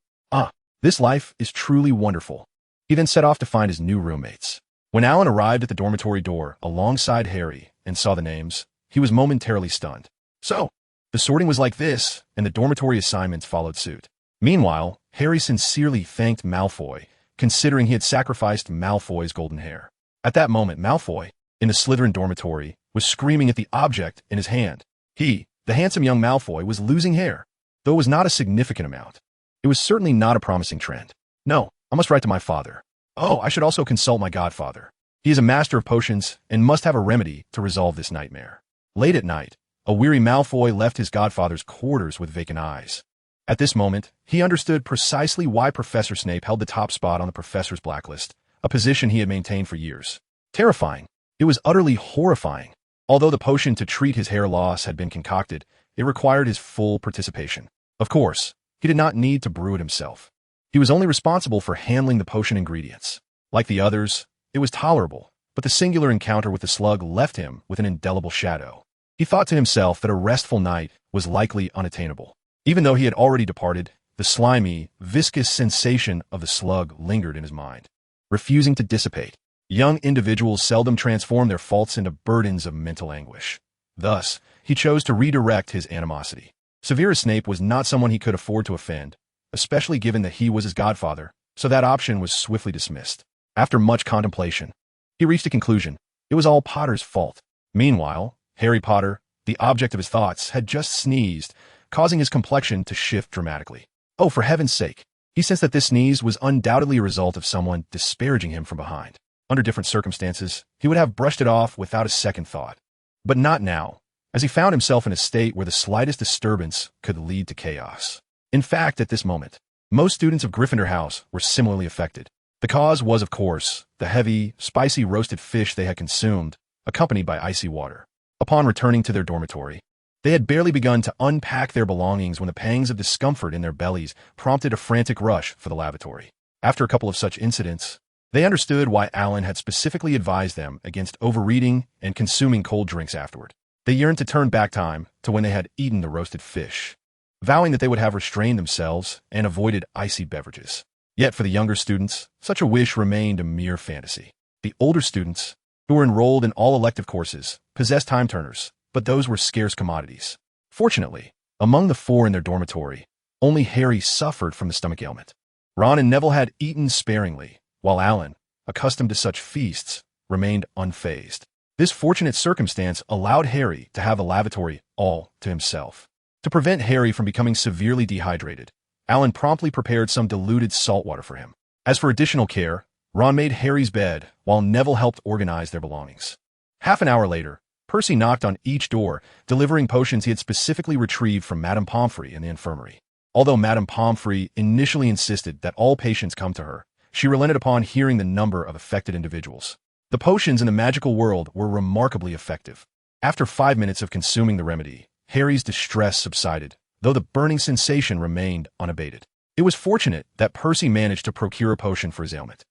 This life is truly wonderful. He then set off to find his new roommates. When Alan arrived at the dormitory door alongside Harry and saw the names, he was momentarily stunned. So, the sorting was like this, and the dormitory assignments followed suit. Meanwhile, Harry sincerely thanked Malfoy, considering he had sacrificed Malfoy's golden hair. At that moment, Malfoy, in the Slytherin dormitory, was screaming at the object in his hand. He, the handsome young Malfoy, was losing hair. Though it was not a significant amount, it was certainly not a promising trend. No, I must write to my father. Oh, I should also consult my godfather. He is a master of potions and must have a remedy to resolve this nightmare. Late at night, A weary Malfoy left his godfather's quarters with vacant eyes. At this moment, he understood precisely why Professor Snape held the top spot on the professor's blacklist, a position he had maintained for years. Terrifying. It was utterly horrifying. Although the potion to treat his hair loss had been concocted, it required his full participation. Of course, he did not need to brew it himself. He was only responsible for handling the potion ingredients. Like the others, it was tolerable, but the singular encounter with the slug left him with an indelible shadow. He thought to himself that a restful night was likely unattainable. Even though he had already departed, the slimy, viscous sensation of the slug lingered in his mind, refusing to dissipate. Young individuals seldom transform their faults into burdens of mental anguish. Thus, he chose to redirect his animosity. Severus Snape was not someone he could afford to offend, especially given that he was his godfather, so that option was swiftly dismissed. After much contemplation, he reached a conclusion. It was all Potter's fault. Meanwhile, Harry Potter, the object of his thoughts, had just sneezed, causing his complexion to shift dramatically. Oh, for heaven's sake! He sensed that this sneeze was undoubtedly a result of someone disparaging him from behind. Under different circumstances, he would have brushed it off without a second thought. But not now, as he found himself in a state where the slightest disturbance could lead to chaos. In fact, at this moment, most students of Gryffindor House were similarly affected. The cause was, of course, the heavy, spicy roasted fish they had consumed, accompanied by icy water. Upon returning to their dormitory, they had barely begun to unpack their belongings when the pangs of discomfort in their bellies prompted a frantic rush for the lavatory. After a couple of such incidents, they understood why Alan had specifically advised them against overeating and consuming cold drinks afterward. They yearned to turn back time to when they had eaten the roasted fish, vowing that they would have restrained themselves and avoided icy beverages. Yet for the younger students, such a wish remained a mere fantasy. The older students, who were enrolled in all elective courses, possessed time turners, but those were scarce commodities. Fortunately, among the four in their dormitory, only Harry suffered from the stomach ailment. Ron and Neville had eaten sparingly, while Alan, accustomed to such feasts, remained unfazed. This fortunate circumstance allowed Harry to have the lavatory all to himself. To prevent Harry from becoming severely dehydrated, Alan promptly prepared some diluted salt water for him. As for additional care, Ron made Harry's bed, while Neville helped organize their belongings. Half an hour later, Percy knocked on each door, delivering potions he had specifically retrieved from Madame Pomfrey in the infirmary. Although Madame Pomfrey initially insisted that all patients come to her, she relented upon hearing the number of affected individuals. The potions in the magical world were remarkably effective. After 5 minutes of consuming the remedy, Harry's distress subsided, though the burning sensation remained unabated. It was fortunate that Percy managed to procure a potion for his ailment.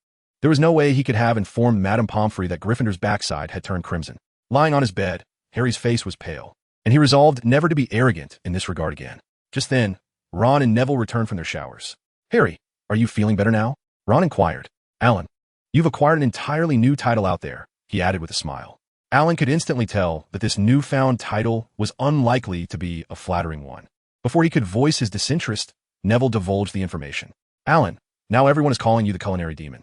There was no way he could have informed Madame Pomfrey that Gryffindor's backside had turned crimson. Lying on his bed, Harry's face was pale, and he resolved never to be arrogant in this regard again. Just then, Ron and Neville returned from their showers. "Harry, are you feeling better now?" Ron inquired. "Alan, you've acquired an entirely new title out there," he added with a smile. Alan could instantly tell that this newfound title was unlikely to be a flattering one. Before he could voice his disinterest, Neville divulged the information. "Alan, now everyone is calling you the culinary demon."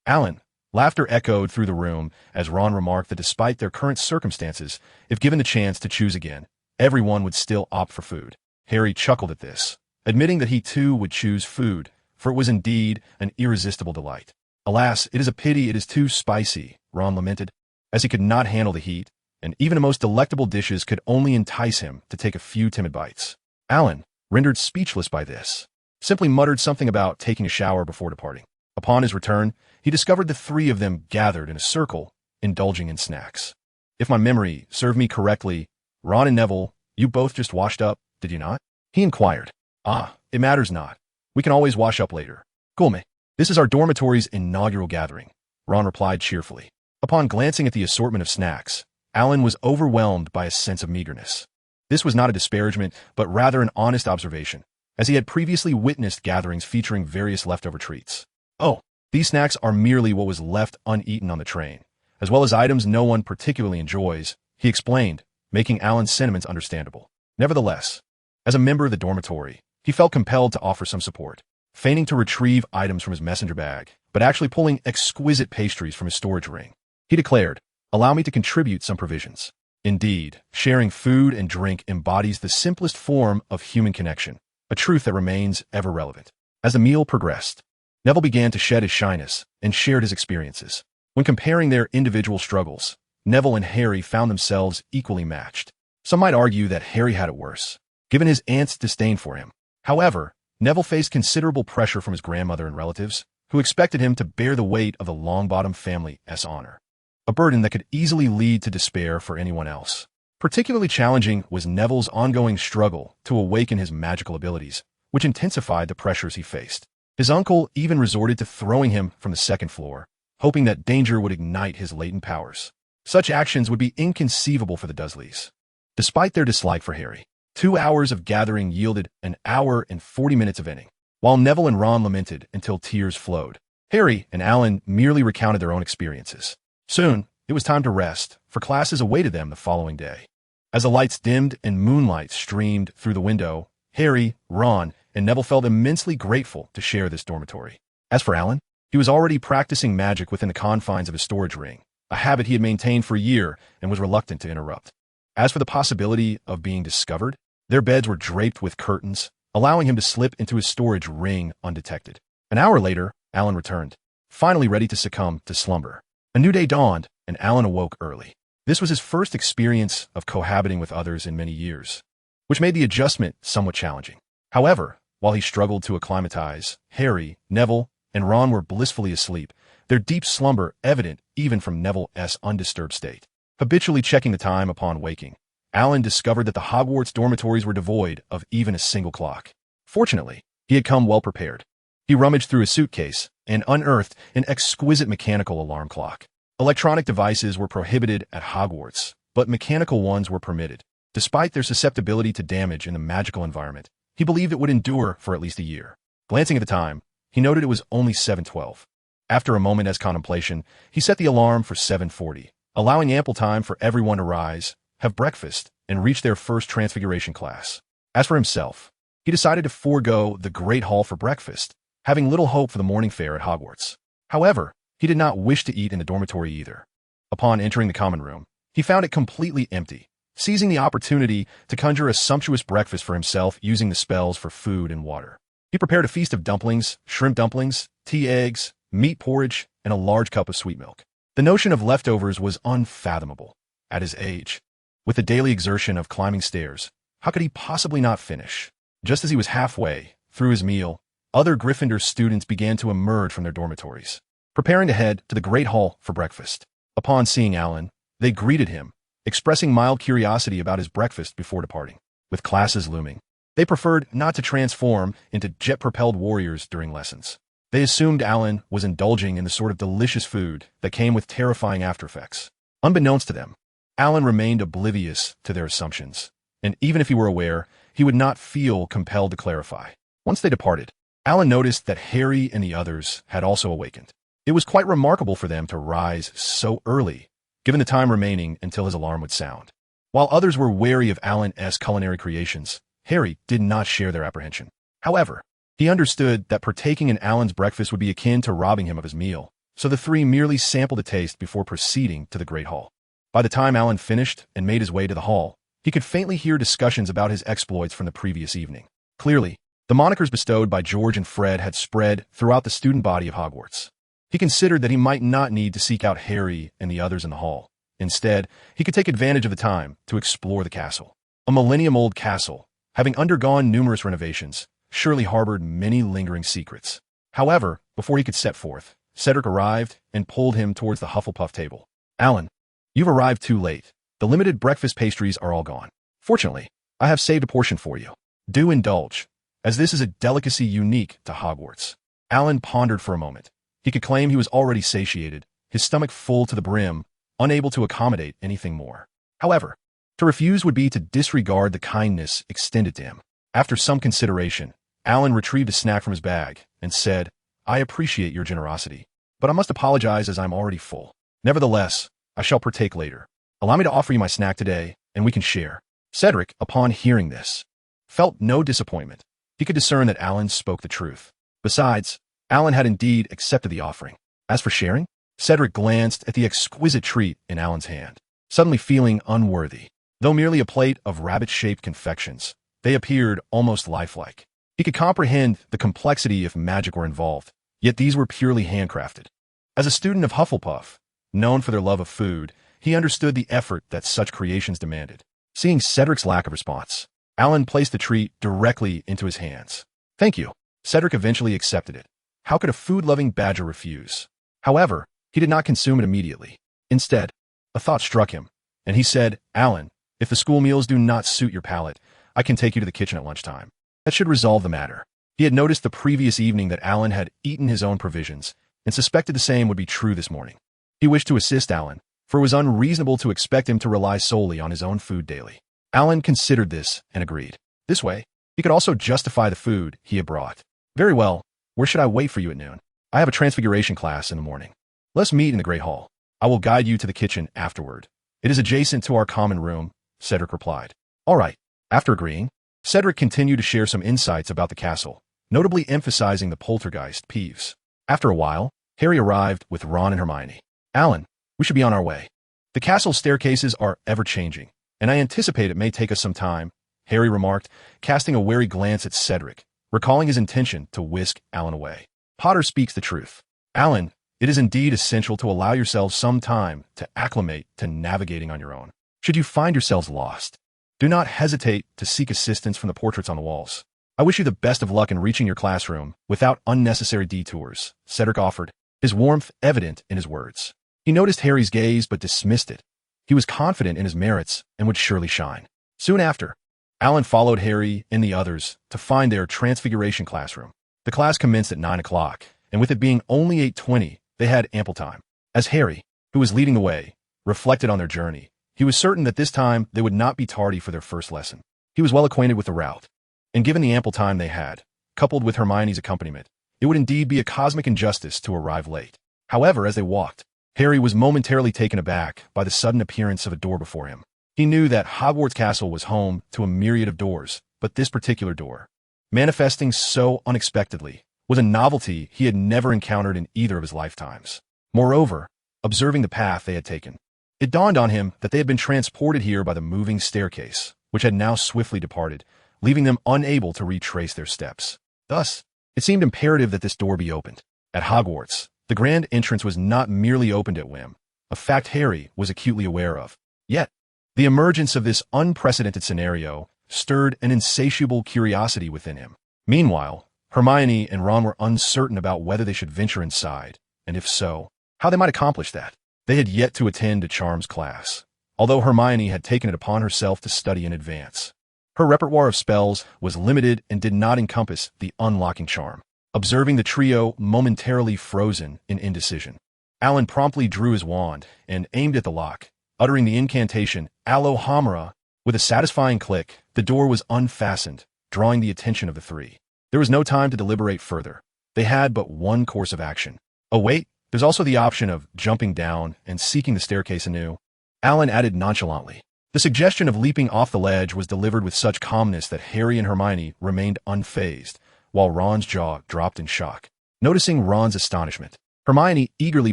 Alan, laughter echoed through the room as Ron remarked that despite their current circumstances, if given the chance to choose again, everyone would still opt for food. Harry chuckled at this, admitting that he too would choose food, for it was indeed an irresistible delight. "Alas, it is a pity it is too spicy," Ron lamented, as he could not handle the heat, and even the most delectable dishes could only entice him to take a few timid bites. Alan, rendered speechless by this, simply muttered something about taking a shower before departing. Upon his return, he discovered the three of them gathered in a circle, indulging in snacks. "If my memory served me correctly, Ron and Neville, you both just washed up, did you not?" he inquired. "Ah, it matters not. We can always wash up later. Come, this is our dormitory's inaugural gathering," Ron replied cheerfully. Upon glancing at the assortment of snacks, Alan was overwhelmed by a sense of meagerness. This was not a disparagement, but rather an honest observation, as he had previously witnessed gatherings featuring various leftover treats. "Oh, these snacks are merely what was left uneaten on the train, as well as items no one particularly enjoys," he explained, making Alan's sentiments understandable. Nevertheless, as a member of the dormitory, he felt compelled to offer some support, feigning to retrieve items from his messenger bag, but actually pulling exquisite pastries from his storage ring. He declared, "Allow me to contribute some provisions." Indeed, sharing food and drink embodies the simplest form of human connection, a truth that remains ever relevant. As the meal progressed, Neville began to shed his shyness and shared his experiences. When comparing their individual struggles, Neville and Harry found themselves equally matched. Some might argue that Harry had it worse, given his aunt's disdain for him. However, Neville faced considerable pressure from his grandmother and relatives, who expected him to bear the weight of the Longbottom family's honor, a burden that could easily lead to despair for anyone else. Particularly challenging was Neville's ongoing struggle to awaken his magical abilities, which intensified the pressures he faced. His uncle even resorted to throwing him from the second floor, hoping that danger would ignite his latent powers. Such actions would be inconceivable for the Dursleys. Despite their dislike for Harry, 2 hours of gathering yielded an hour and 40 minutes of ending. While Neville and Ron lamented until tears flowed, Harry and Alan merely recounted their own experiences. Soon, it was time to rest, for classes awaited them the following day. As the lights dimmed and moonlight streamed through the window, Harry, Ron, and Neville felt immensely grateful to share this dormitory. As for Alan, he was already practicing magic within the confines of his storage ring, a habit he had maintained for a year and was reluctant to interrupt. As for the possibility of being discovered, their beds were draped with curtains, allowing him to slip into his storage ring undetected. An hour later, Alan returned, finally ready to succumb to slumber. A new day dawned, and Alan awoke early. This was his first experience of cohabiting with others in many years, which made the adjustment somewhat challenging. However, while he struggled to acclimatize, Harry, Neville, and Ron were blissfully asleep, their deep slumber evident even from Neville's undisturbed state. Habitually checking the time upon waking, Alan discovered that the Hogwarts dormitories were devoid of even a single clock. Fortunately, he had come well prepared. He rummaged through his suitcase and unearthed an exquisite mechanical alarm clock. Electronic devices were prohibited at Hogwarts, but mechanical ones were permitted. Despite their susceptibility to damage in the magical environment, he believed it would endure for at least a year. Glancing at the time, he noted it was only 7:12. After a moment's contemplation, he set the alarm for 7:40, allowing ample time for everyone to rise, have breakfast, and reach their first Transfiguration class. As for himself, he decided to forego the Great Hall for breakfast, having little hope for the morning fare at Hogwarts. However, he did not wish to eat in the dormitory either. Upon entering the common room, he found it completely empty, seizing the opportunity to conjure a sumptuous breakfast for himself using the spells for food and water. He prepared a feast of dumplings, shrimp dumplings, tea eggs, meat porridge, and a large cup of sweet milk. The notion of leftovers was unfathomable. At his age, with the daily exertion of climbing stairs, how could he possibly not finish? Just as he was halfway through his meal, other Gryffindor students began to emerge from their dormitories, preparing to head to the Great Hall for breakfast. Upon seeing Alan, they greeted him, expressing mild curiosity about his breakfast before departing. With classes looming, they preferred not to transform into jet-propelled warriors during lessons. They assumed Alan was indulging in the sort of delicious food that came with terrifying aftereffects. Unbeknownst to them, Alan remained oblivious to their assumptions, and even if he were aware, he would not feel compelled to clarify. Once they departed, Alan noticed that Harry and the others had also awakened. It was quite remarkable for them to rise so early, given the time remaining until his alarm would sound. While others were wary of Alan's culinary creations, Harry did not share their apprehension. However, he understood that partaking in Alan's breakfast would be akin to robbing him of his meal, so the three merely sampled a taste before proceeding to the Great Hall. By the time Alan finished and made his way to the hall, he could faintly hear discussions about his exploits from the previous evening. Clearly, the monikers bestowed by George and Fred had spread throughout the student body of Hogwarts. He considered that he might not need to seek out Harry and the others in the hall. Instead, he could take advantage of the time to explore the castle. A millennium-old castle, having undergone numerous renovations, surely harbored many lingering secrets. However, before he could set forth, Cedric arrived and pulled him towards the Hufflepuff table. "Alan, you've arrived too late. The limited breakfast pastries are all gone. Fortunately, I have saved a portion for you. Do indulge, as this is a delicacy unique to Hogwarts." Alan pondered for a moment. He could claim he was already satiated, his stomach full to the brim, unable to accommodate anything more. However, to refuse would be to disregard the kindness extended to him. After some consideration, Alan retrieved a snack from his bag and said, "I appreciate your generosity, but I must apologize as I'm already full. Nevertheless, I shall partake later. Allow me to offer you my snack today, and we can share." Cedric, upon hearing this, felt no disappointment. He could discern that Alan spoke the truth. Besides, Alan had indeed accepted the offering. As for sharing, Cedric glanced at the exquisite treat in Alan's hand, suddenly feeling unworthy. Though merely a plate of rabbit-shaped confections, they appeared almost lifelike. He could comprehend the complexity if magic were involved, yet these were purely handcrafted. As a student of Hufflepuff, known for their love of food, he understood the effort that such creations demanded. Seeing Cedric's lack of response, Alan placed the treat directly into his hands. Thank you. Cedric eventually accepted it. How could a food-loving badger refuse? However, he did not consume it immediately. Instead, a thought struck him, and he said, Alan, if the school meals do not suit your palate, I can take you to the kitchen at lunchtime. That should resolve the matter. He had noticed the previous evening that Alan had eaten his own provisions, and suspected the same would be true this morning. He wished to assist Alan, for it was unreasonable to expect him to rely solely on his own food daily. Alan considered this and agreed. This way, he could also justify the food he had brought. Very well, where should I wait for you at noon? I have a transfiguration class in the morning. Let's meet in the Great Hall. I will guide you to the kitchen afterward. It is adjacent to our common room, Cedric replied. All right. After agreeing, Cedric continued to share some insights about the castle, notably emphasizing the poltergeist peeves. After a while, Harry arrived with Ron and Hermione. Alan, we should be on our way. The castle's staircases are ever-changing, and I anticipate it may take us some time, Harry remarked, casting a wary glance at Cedric, recalling his intention to whisk Alan away. Potter speaks the truth. Alan, it is indeed essential to allow yourselves some time to acclimate to navigating on your own. Should you find yourselves lost, do not hesitate to seek assistance from the portraits on the walls. I wish you the best of luck in reaching your classroom without unnecessary detours, Cedric offered, his warmth evident in his words. He noticed Harry's gaze but dismissed it. He was confident in his merits and would surely shine. Soon after, Alan followed Harry and the others to find their transfiguration classroom. The class commenced at 9 o'clock, and with it being only 8:20, they had ample time. As Harry, who was leading the way, reflected on their journey, he was certain that this time they would not be tardy for their first lesson. He was well acquainted with the route, and given the ample time they had, coupled with Hermione's accompaniment, it would indeed be a cosmic injustice to arrive late. However, as they walked, Harry was momentarily taken aback by the sudden appearance of a door before him. He knew that Hogwarts Castle was home to a myriad of doors, but this particular door, manifesting so unexpectedly, was a novelty he had never encountered in either of his lifetimes. Moreover, observing the path they had taken, it dawned on him that they had been transported here by the moving staircase, which had now swiftly departed, leaving them unable to retrace their steps. Thus, it seemed imperative that this door be opened. At Hogwarts, the grand entrance was not merely opened at whim, a fact Harry was acutely aware of. Yet, the emergence of this unprecedented scenario stirred an insatiable curiosity within him. Meanwhile, Hermione and Ron were uncertain about whether they should venture inside, and if so, how they might accomplish that. They had yet to attend a charms class, although Hermione had taken it upon herself to study in advance. Her repertoire of spells was limited and did not encompass the unlocking charm. Observing the trio momentarily frozen in indecision, Alan promptly drew his wand and aimed at the lock, uttering the incantation Alohomora. With a satisfying click, the door was unfastened, drawing the attention of the three. There was no time to deliberate further. They had but one course of action. Oh wait, there's also the option of jumping down and seeking the staircase anew, Alan added nonchalantly. The suggestion of leaping off the ledge was delivered with such calmness that Harry and Hermione remained unfazed, while Ron's jaw dropped in shock. Noticing Ron's astonishment, Hermione eagerly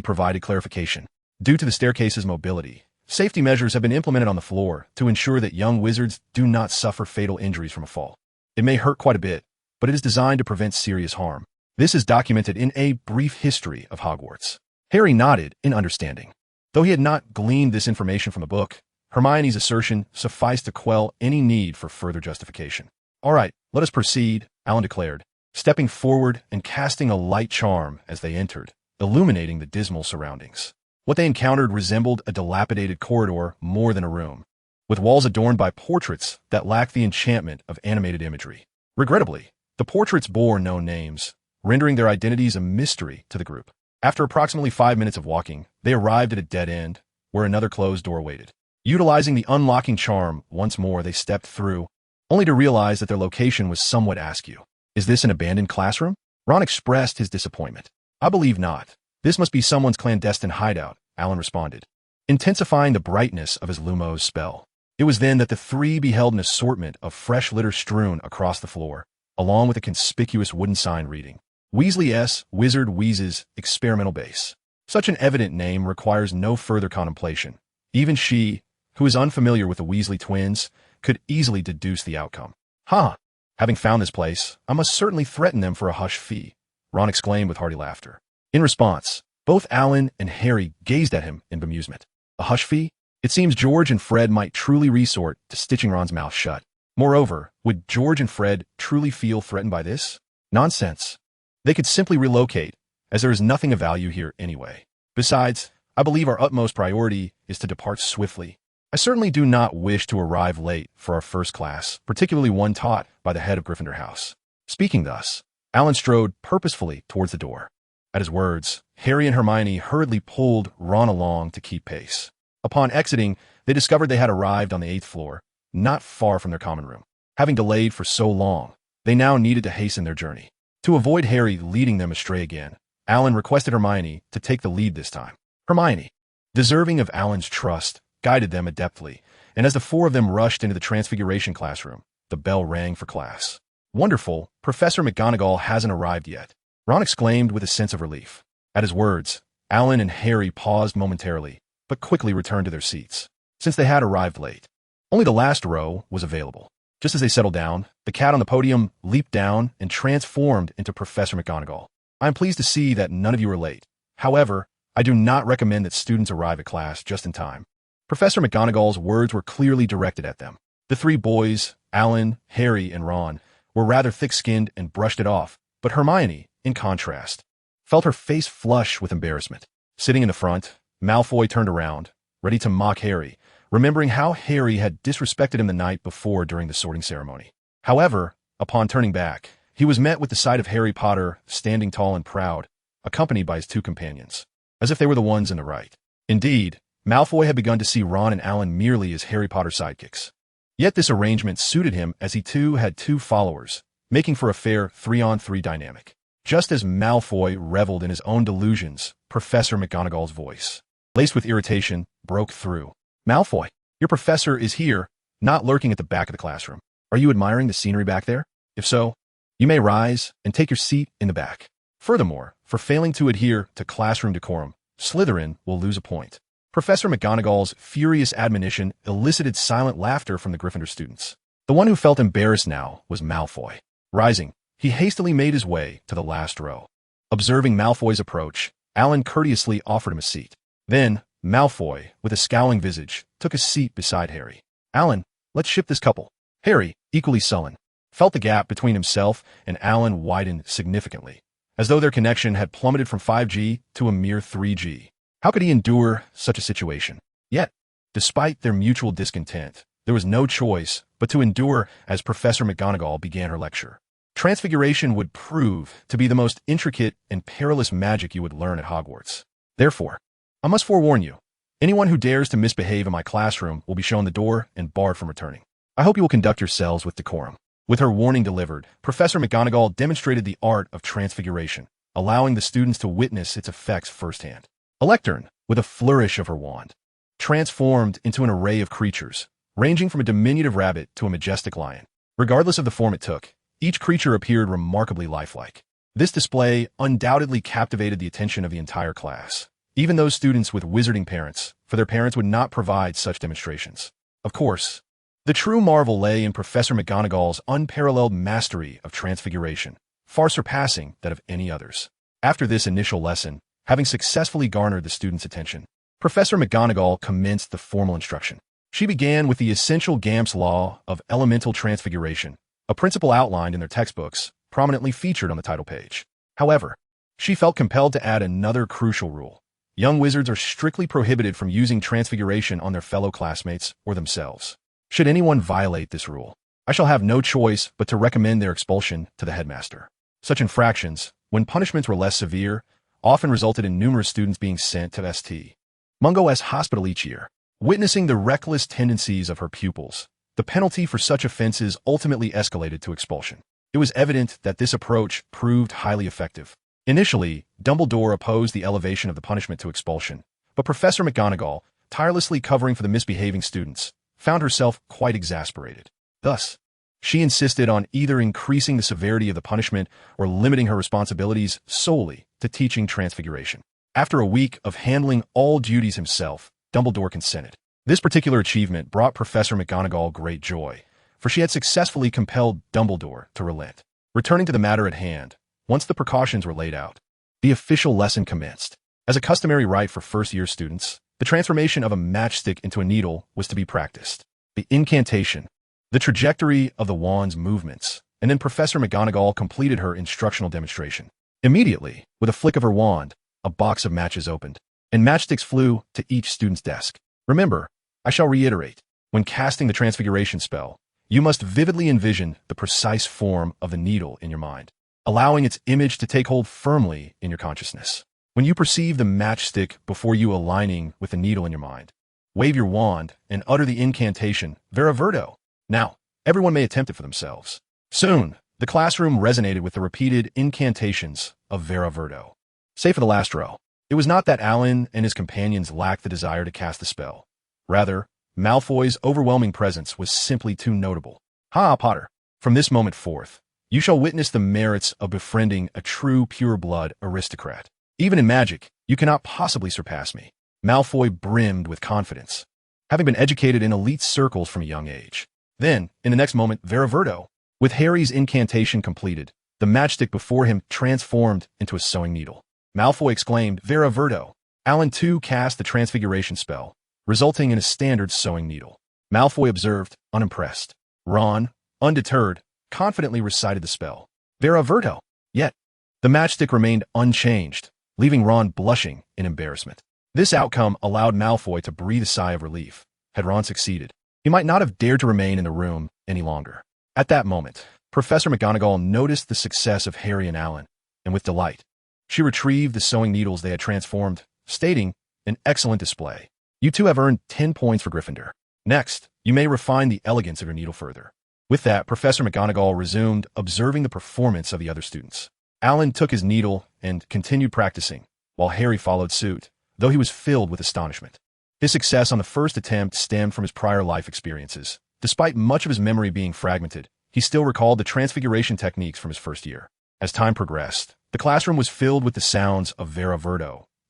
provided clarification. Due to the staircase's mobility, safety measures have been implemented on the floor to ensure that young wizards do not suffer fatal injuries from a fall. It may hurt quite a bit, but it is designed to prevent serious harm. This is documented in A Brief History of Hogwarts. Harry nodded in understanding. Though he had not gleaned this information from the book, Hermione's assertion sufficed to quell any need for further justification. All right, let us proceed, Alan declared, stepping forward and casting a light charm as they entered, illuminating the dismal surroundings. What they encountered resembled a dilapidated corridor more than a room, with walls adorned by portraits that lacked the enchantment of animated imagery. Regrettably, the portraits bore no names, rendering their identities a mystery to the group. After approximately 5 minutes of walking, they arrived at a dead end, where another closed door waited. Utilizing the unlocking charm, once more they stepped through, only to realize that their location was somewhat askew. Is this an abandoned classroom? Ron expressed his disappointment. I believe not. This must be someone's clandestine hideout, Alan responded, intensifying the brightness of his Lumos spell. It was then that the three beheld an assortment of fresh litter strewn across the floor, along with a conspicuous wooden sign reading, Weasley S. Wizard Wheez's Experimental Base. Such an evident name requires no further contemplation. Even she, who is unfamiliar with the Weasley twins, could easily deduce the outcome. Huh! Having found this place, I must certainly threaten them for a hush fee, Ron exclaimed with hearty laughter. In response, both Alan and Harry gazed at him in bemusement. A hush fee? It seems George and Fred might truly resort to stitching Ron's mouth shut. Moreover, would George and Fred truly feel threatened by this? Nonsense. They could simply relocate, as there is nothing of value here anyway. Besides, I believe our utmost priority is to depart swiftly. I certainly do not wish to arrive late for our first class, particularly one taught by the head of Gryffindor House. Speaking thus, Alan strode purposefully towards the door. At his words, Harry and Hermione hurriedly pulled Ron along to keep pace. Upon exiting, they discovered they had arrived on the 8th floor, not far from their common room. Having delayed for so long, they now needed to hasten their journey. To avoid Harry leading them astray again, Alan requested Hermione to take the lead this time. Hermione, deserving of Alan's trust, guided them adeptly, and as the four of them rushed into the Transfiguration classroom, the bell rang for class. Wonderful, Professor McGonagall hasn't arrived yet, Ron exclaimed with a sense of relief. At his words, Alan and Harry paused momentarily, but quickly returned to their seats, since they had arrived late. Only the last row was available. Just as they settled down, the cat on the podium leaped down and transformed into Professor McGonagall. I am pleased to see that none of you are late. However, I do not recommend that students arrive at class just in time. Professor McGonagall's words were clearly directed at them. The three boys, Alan, Harry, and Ron, were rather thick-skinned and brushed it off, but Hermione, in contrast, felt her face flush with embarrassment. Sitting in the front, Malfoy turned around, ready to mock Harry, remembering how Harry had disrespected him the night before during the sorting ceremony. However, upon turning back, he was met with the sight of Harry Potter standing tall and proud, accompanied by his two companions, as if they were the ones in the right. Indeed, Malfoy had begun to see Ron and Alan merely as Harry Potter sidekicks. Yet this arrangement suited him as he too had two followers, making for a fair 3-on-3 dynamic. Just as Malfoy reveled in his own delusions, Professor McGonagall's voice, laced with irritation, broke through. Malfoy, your professor is here, not lurking at the back of the classroom. Are you admiring the scenery back there? If so, you may rise and take your seat in the back. Furthermore, for failing to adhere to classroom decorum, Slytherin will lose a point. Professor McGonagall's furious admonition elicited silent laughter from the Gryffindor students. The one who felt embarrassed now was Malfoy. Rising, he hastily made his way to the last row. Observing Malfoy's approach, Alan courteously offered him a seat. Then, Malfoy, with a scowling visage, took a seat beside Harry. Alan, let's ship this couple. Harry, equally sullen, felt the gap between himself and Alan widen significantly, as though their connection had plummeted from 5G to a mere 3G. How could he endure such a situation? Yet, despite their mutual discontent, there was no choice but to endure as Professor McGonagall began her lecture. Transfiguration would prove to be the most intricate and perilous magic you would learn at Hogwarts. Therefore, I must forewarn you, anyone who dares to misbehave in my classroom will be shown the door and barred from returning. I hope you will conduct yourselves with decorum. With her warning delivered, Professor McGonagall demonstrated the art of transfiguration, allowing the students to witness its effects firsthand. A lectern, with a flourish of her wand, transformed into an array of creatures, ranging from a diminutive rabbit to a majestic lion. Regardless of the form it took, each creature appeared remarkably lifelike. This display undoubtedly captivated the attention of the entire class, even those students with wizarding parents, for their parents would not provide such demonstrations. Of course, the true marvel lay in Professor McGonagall's unparalleled mastery of transfiguration, far surpassing that of any others. After this initial lesson, having successfully garnered the students' attention, Professor McGonagall commenced the formal instruction. She began with the essential Gamp's law of elemental transfiguration, a principle outlined in their textbooks, prominently featured on the title page. However, she felt compelled to add another crucial rule. Young wizards are strictly prohibited from using transfiguration on their fellow classmates or themselves. Should anyone violate this rule, I shall have no choice but to recommend their expulsion to the headmaster. Such infractions, when punishments were less severe, often resulted in numerous students being sent to St. Mungo's hospital each year. Witnessing the reckless tendencies of her pupils, the penalty for such offenses ultimately escalated to expulsion. It was evident that this approach proved highly effective. Initially, Dumbledore opposed the elevation of the punishment to expulsion, but Professor McGonagall, tirelessly covering for the misbehaving students, found herself quite exasperated. Thus, she insisted on either increasing the severity of the punishment or limiting her responsibilities solely to teaching transfiguration. After a week of handling all duties himself, Dumbledore consented. This particular achievement brought Professor McGonagall great joy, for she had successfully compelled Dumbledore to relent. Returning to the matter at hand, once the precautions were laid out, the official lesson commenced. As a customary rite for first-year students, The transformation of a matchstick into a needle was to be practiced. The incantation, the trajectory of the wand's movements, and then Professor McGonagall completed her instructional demonstration. Immediately, with a flick of her wand, a box of matches opened, and matchsticks flew to each student's desk. Remember, I shall reiterate, when casting the transfiguration spell, you must vividly envision the precise form of the needle in your mind, allowing its image to take hold firmly in your consciousness. When you perceive the matchstick before you aligning with the needle in your mind, wave your wand and utter the incantation, Vera. Now, everyone may attempt it for themselves. Soon, the classroom resonated with the repeated incantations of Vera. Save for the last row. It was not that Alan and his companions lacked the desire to cast the spell. Rather, Malfoy's overwhelming presence was simply too notable. Ha, Potter! From this moment forth, you shall witness the merits of befriending a true pure-blood aristocrat. Even in magic, you cannot possibly surpass me. Malfoy brimmed with confidence, having been educated in elite circles from a young age. Then, in the next moment, Vera. With Harry's incantation completed, the matchstick before him transformed into a sewing needle. Malfoy exclaimed, Vera. Alan too cast the transfiguration spell, resulting in a standard sewing needle. Malfoy observed, unimpressed. Ron, undeterred, confidently recited the spell. Vera. Yet, the matchstick remained unchanged, leaving Ron blushing in embarrassment. This outcome allowed Malfoy to breathe a sigh of relief. Had Ron succeeded, he might not have dared to remain in the room any longer. At that moment, Professor McGonagall noticed the success of Harry and Alan, and with delight, she retrieved the sewing needles they had transformed, stating, an excellent display. You two have earned 10 points for Gryffindor. Next, you may refine the elegance of your needle further. With that, Professor McGonagall resumed observing the performance of the other students. Alan took his needle and continued practicing, while Harry followed suit, though he was filled with astonishment. His success on the first attempt stemmed from his prior life experiences. Despite much of his memory being fragmented, he still recalled the transfiguration techniques from his first year. As time progressed, the classroom was filled with the sounds of Vera,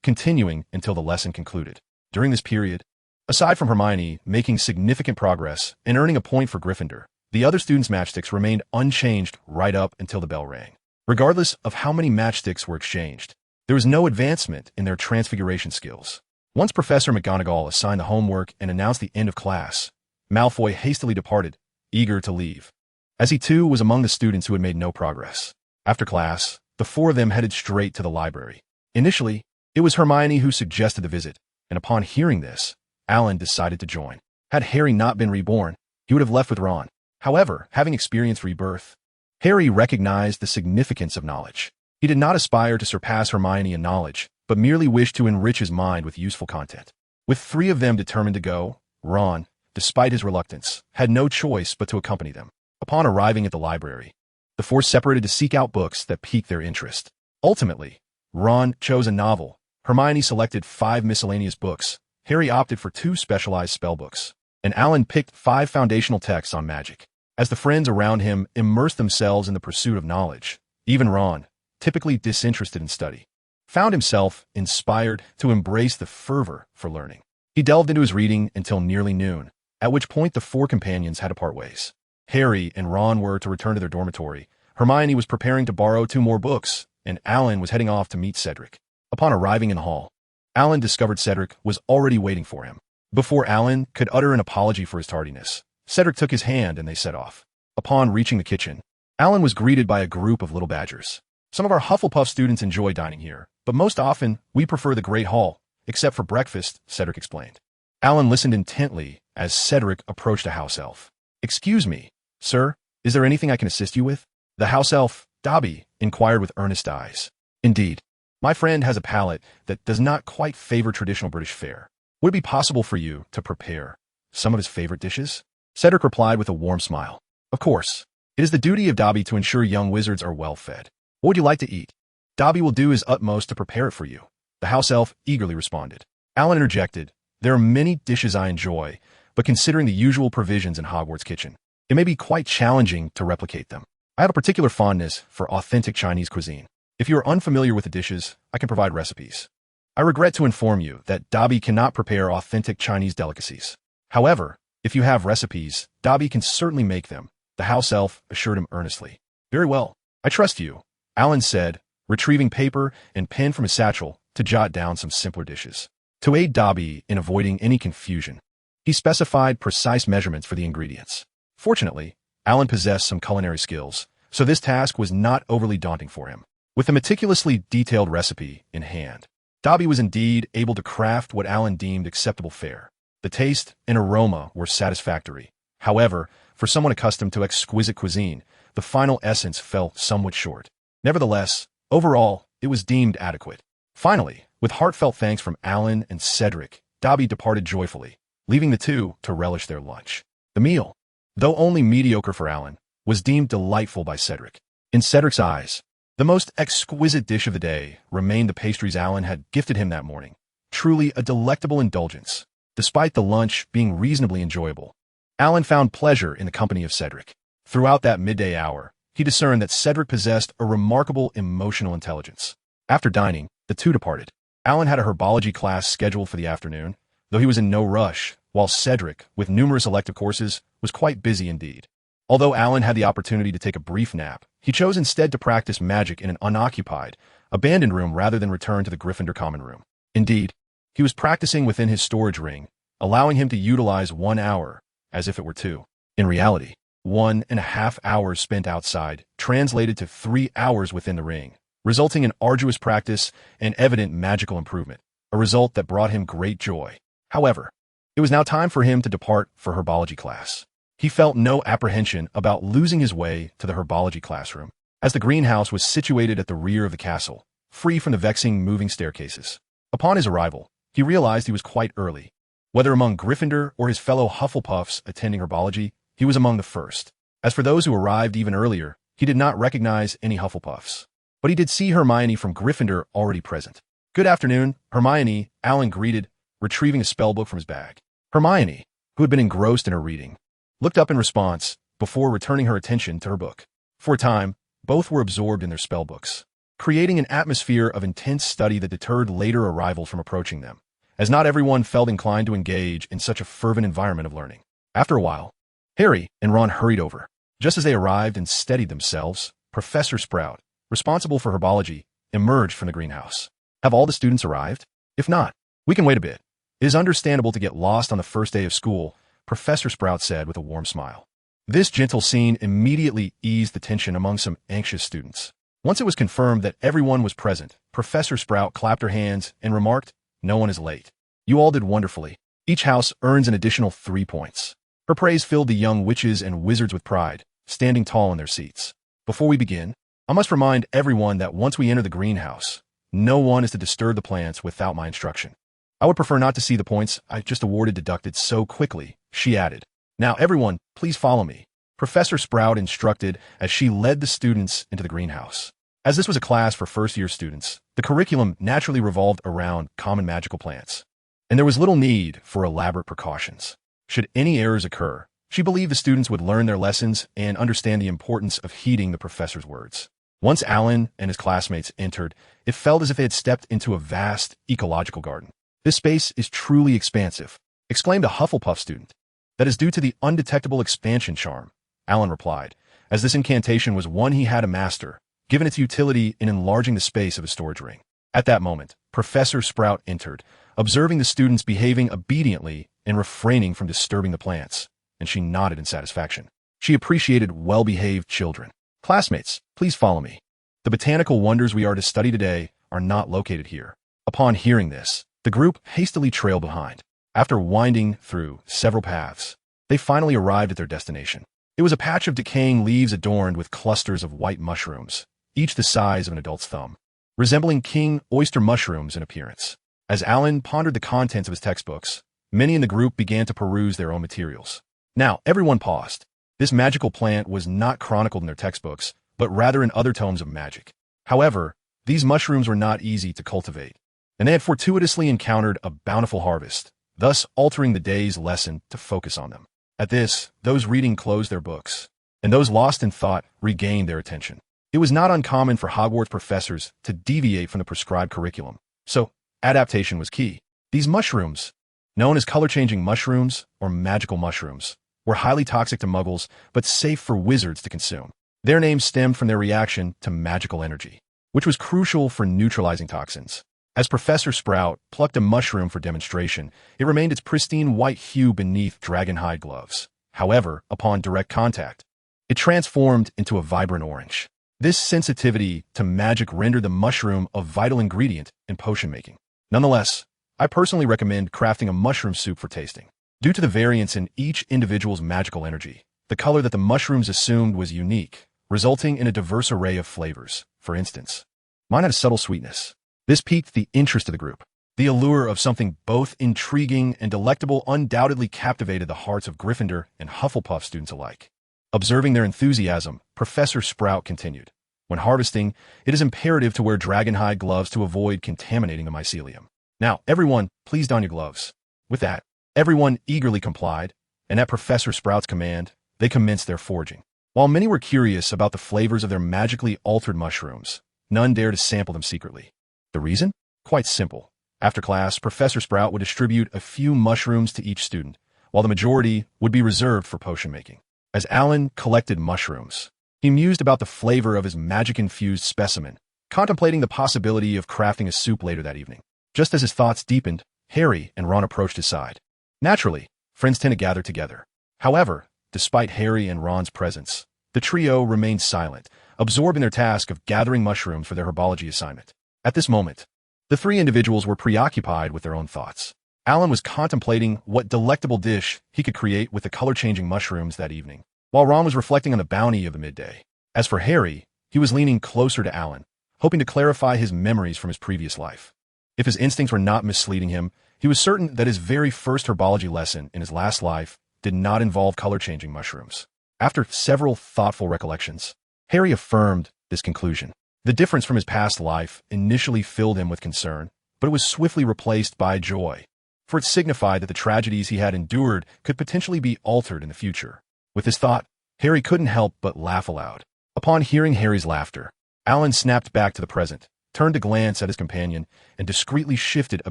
continuing until the lesson concluded. During this period, aside from Hermione making significant progress and earning a point for Gryffindor, the other students' matchsticks remained unchanged right up until the bell rang. Regardless of how many matchsticks were exchanged, there was no advancement in their transfiguration skills. Once Professor McGonagall assigned the homework and announced the end of class, Malfoy hastily departed, eager to leave, as he too was among the students who had made no progress. After class, the four of them headed straight to the library. Initially, it was Hermione who suggested the visit, and upon hearing this, Alan decided to join. Had Harry not been reborn, he would have left with Ron. However, having experienced Rebirth, Harry recognized the significance of knowledge. He did not aspire to surpass Hermione in knowledge, but merely wished to enrich his mind with useful content. With three of them determined to go, Ron, despite his reluctance, had no choice but to accompany them. Upon arriving at the library, the four separated to seek out books that piqued their interest. Ultimately, Ron chose a novel, Hermione selected 5 miscellaneous books, Harry opted for 2 specialized spellbooks, and Alan picked 5 foundational texts on magic. As the friends around him immersed themselves in the pursuit of knowledge, even Ron, typically disinterested in study, found himself inspired to embrace the fervor for learning. He delved into his reading until nearly noon, at which point the 4 companions had to part ways. Harry and Ron were to return to their dormitory, Hermione was preparing to borrow 2 more books, and Alan was heading off to meet Cedric. Upon arriving in the hall, Alan discovered Cedric was already waiting for him. Before Alan could utter an apology for his tardiness, Cedric took his hand and they set off. Upon reaching the kitchen, Alan was greeted by a group of little badgers. Some of our Hufflepuff students enjoy dining here, but most often we prefer the Great Hall, except for breakfast, Cedric explained. Alan listened intently as Cedric approached a house elf. Excuse me, sir, is there anything I can assist you with? The house elf, Dobby, inquired with earnest eyes. Indeed, my friend has a palate that does not quite favor traditional British fare. Would it be possible for you to prepare some of his favorite dishes? Cedric replied with a warm smile. Of course. It is the duty of Dobby to ensure young wizards are well fed. What would you like to eat? Dobby will do his utmost to prepare it for you, the house elf eagerly responded. Alan interjected, there are many dishes I enjoy, but considering the usual provisions in Hogwarts kitchen, it may be quite challenging to replicate them. I have a particular fondness for authentic Chinese cuisine. If you are unfamiliar with the dishes, I can provide recipes. I regret to inform you that Dobby cannot prepare authentic Chinese delicacies. However, if you have recipes, Dobby can certainly make them, the house elf assured him earnestly. Very well, I trust you, Alan said, retrieving paper and pen from his satchel to jot down some simpler dishes. To aid Dobby in avoiding any confusion, he specified precise measurements for the ingredients. Fortunately, Alan possessed some culinary skills, so this task was not overly daunting for him. With a meticulously detailed recipe in hand, Dobby was indeed able to craft what Alan deemed acceptable fare. The taste and aroma were satisfactory. However, for someone accustomed to exquisite cuisine, the final essence fell somewhat short. Nevertheless, overall, it was deemed adequate. Finally, with heartfelt thanks from Alan and Cedric, Dobby departed joyfully, leaving the two to relish their lunch. The meal, though only mediocre for Alan, was deemed delightful by Cedric. In Cedric's eyes, the most exquisite dish of the day remained the pastries Alan had gifted him that morning. Truly a delectable indulgence. Despite the lunch being reasonably enjoyable, Alan found pleasure in the company of Cedric. Throughout that midday hour, he discerned that Cedric possessed a remarkable emotional intelligence. After dining, the two departed. Alan had a herbology class scheduled for the afternoon, though he was in no rush, while Cedric, with numerous elective courses, was quite busy indeed. Although Alan had the opportunity to take a brief nap, he chose instead to practice magic in an unoccupied, abandoned room rather than return to the Gryffindor common room. Indeed, he was practicing within his storage ring, allowing him to utilize 1 hour, as if it were 2. In reality, 1.5 hours spent outside translated to 3 hours within the ring, resulting in arduous practice and evident magical improvement, a result that brought him great joy. However, it was now time for him to depart for herbology class. He felt no apprehension about losing his way to the herbology classroom, as the greenhouse was situated at the rear of the castle, free from the vexing moving staircases. Upon his arrival, he realized he was quite early. Whether among Gryffindor or his fellow Hufflepuffs attending herbology, he was among the first. As for those who arrived even earlier, he did not recognize any Hufflepuffs. But he did see Hermione from Gryffindor already present. "Good afternoon, Hermione," Alan greeted, retrieving a spellbook from his bag. Hermione, who had been engrossed in her reading, looked up in response before returning her attention to her book. For a time, both were absorbed in their spellbooks, creating an atmosphere of intense study that deterred later arrivals from approaching them, as not everyone felt inclined to engage in such a fervent environment of learning. After a while, Harry and Ron hurried over. Just as they arrived and steadied themselves, Professor Sprout, responsible for herbology, emerged from the greenhouse. "Have all the students arrived? If not, we can wait a bit. It is understandable to get lost on the first day of school," Professor Sprout said with a warm smile. This gentle scene immediately eased the tension among some anxious students. Once it was confirmed that everyone was present, Professor Sprout clapped her hands and remarked, "No one is late. You all did wonderfully. Each house earns an additional 3 points." Her praise filled the young witches and wizards with pride, standing tall in their seats. "Before we begin, I must remind everyone that once we enter the greenhouse, no one is to disturb the plants without my instruction. I would prefer not to see the points I just awarded deducted so quickly," she added. "Now everyone, please follow me," Professor Sprout instructed as she led the students into the greenhouse. As this was a class for first-year students, the curriculum naturally revolved around common magical plants, and there was little need for elaborate precautions. Should any errors occur, she believed the students would learn their lessons and understand the importance of heeding the professor's words. Once Alan and his classmates entered, it felt as if they had stepped into a vast ecological garden. "This space is truly expansive," exclaimed a Hufflepuff student. "That is due to the undetectable expansion charm," Alan replied, as this incantation was one he had to master, given its utility in enlarging the space of a storage ring. At that moment, Professor Sprout entered, observing the students behaving obediently and refraining from disturbing the plants, and she nodded in satisfaction. She appreciated well-behaved children. "Classmates, please follow me. The botanical wonders we are to study today are not located here." Upon hearing this, the group hastily trailed behind. After winding through several paths, they finally arrived at their destination. It was a patch of decaying leaves adorned with clusters of white mushrooms, each the size of an adult's thumb, resembling king oyster mushrooms in appearance. As Alan pondered the contents of his textbooks, many in the group began to peruse their own materials. Now, everyone paused. This magical plant was not chronicled in their textbooks, but rather in other tomes of magic. However, these mushrooms were not easy to cultivate, and they had fortuitously encountered a bountiful harvest, thus altering the day's lesson to focus on them. At this, those reading closed their books, and those lost in thought regained their attention. It was not uncommon for Hogwarts professors to deviate from the prescribed curriculum, so adaptation was key. These mushrooms, known as color-changing mushrooms or magical mushrooms, were highly toxic to muggles, but safe for wizards to consume. Their name stemmed from their reaction to magical energy, which was crucial for neutralizing toxins. As Professor Sprout plucked a mushroom for demonstration, it remained its pristine white hue beneath dragonhide gloves. However, upon direct contact, it transformed into a vibrant orange. This sensitivity to magic rendered the mushroom a vital ingredient in potion making. Nonetheless, I personally recommend crafting a mushroom soup for tasting. Due to the variance in each individual's magical energy, the color that the mushrooms assumed was unique, resulting in a diverse array of flavors. For instance, mine had a subtle sweetness. This piqued the interest of the group. The allure of something both intriguing and delectable undoubtedly captivated the hearts of Gryffindor and Hufflepuff students alike. Observing their enthusiasm, Professor Sprout continued. When harvesting, it is imperative to wear dragonhide gloves to avoid contaminating the mycelium. Now, everyone, please don your gloves. With that, everyone eagerly complied, and at Professor Sprout's command, they commenced their foraging. While many were curious about the flavors of their magically altered mushrooms, none dared to sample them secretly. The reason? Quite simple. After class, Professor Sprout would distribute a few mushrooms to each student, while the majority would be reserved for potion making. As Alan collected mushrooms, he mused about the flavor of his magic-infused specimen, contemplating the possibility of crafting a soup later that evening. Just as his thoughts deepened, Harry and Ron approached his side. Naturally, friends tend to gather together. However, despite Harry and Ron's presence, the trio remained silent, absorbed in their task of gathering mushrooms for their herbology assignment. At this moment, the three individuals were preoccupied with their own thoughts. Alan was contemplating what delectable dish he could create with the color-changing mushrooms that evening, while Ron was reflecting on the bounty of the midday. As for Harry, he was leaning closer to Alan, hoping to clarify his memories from his previous life. If his instincts were not misleading him, he was certain that his very first herbology lesson in his last life did not involve color-changing mushrooms. After several thoughtful recollections, Harry affirmed this conclusion. The difference from his past life initially filled him with concern, but it was swiftly replaced by joy, for it signified that the tragedies he had endured could potentially be altered in the future. With this thought, Harry couldn't help but laugh aloud. Upon hearing Harry's laughter, Alan snapped back to the present, turned to glance at his companion, and discreetly shifted a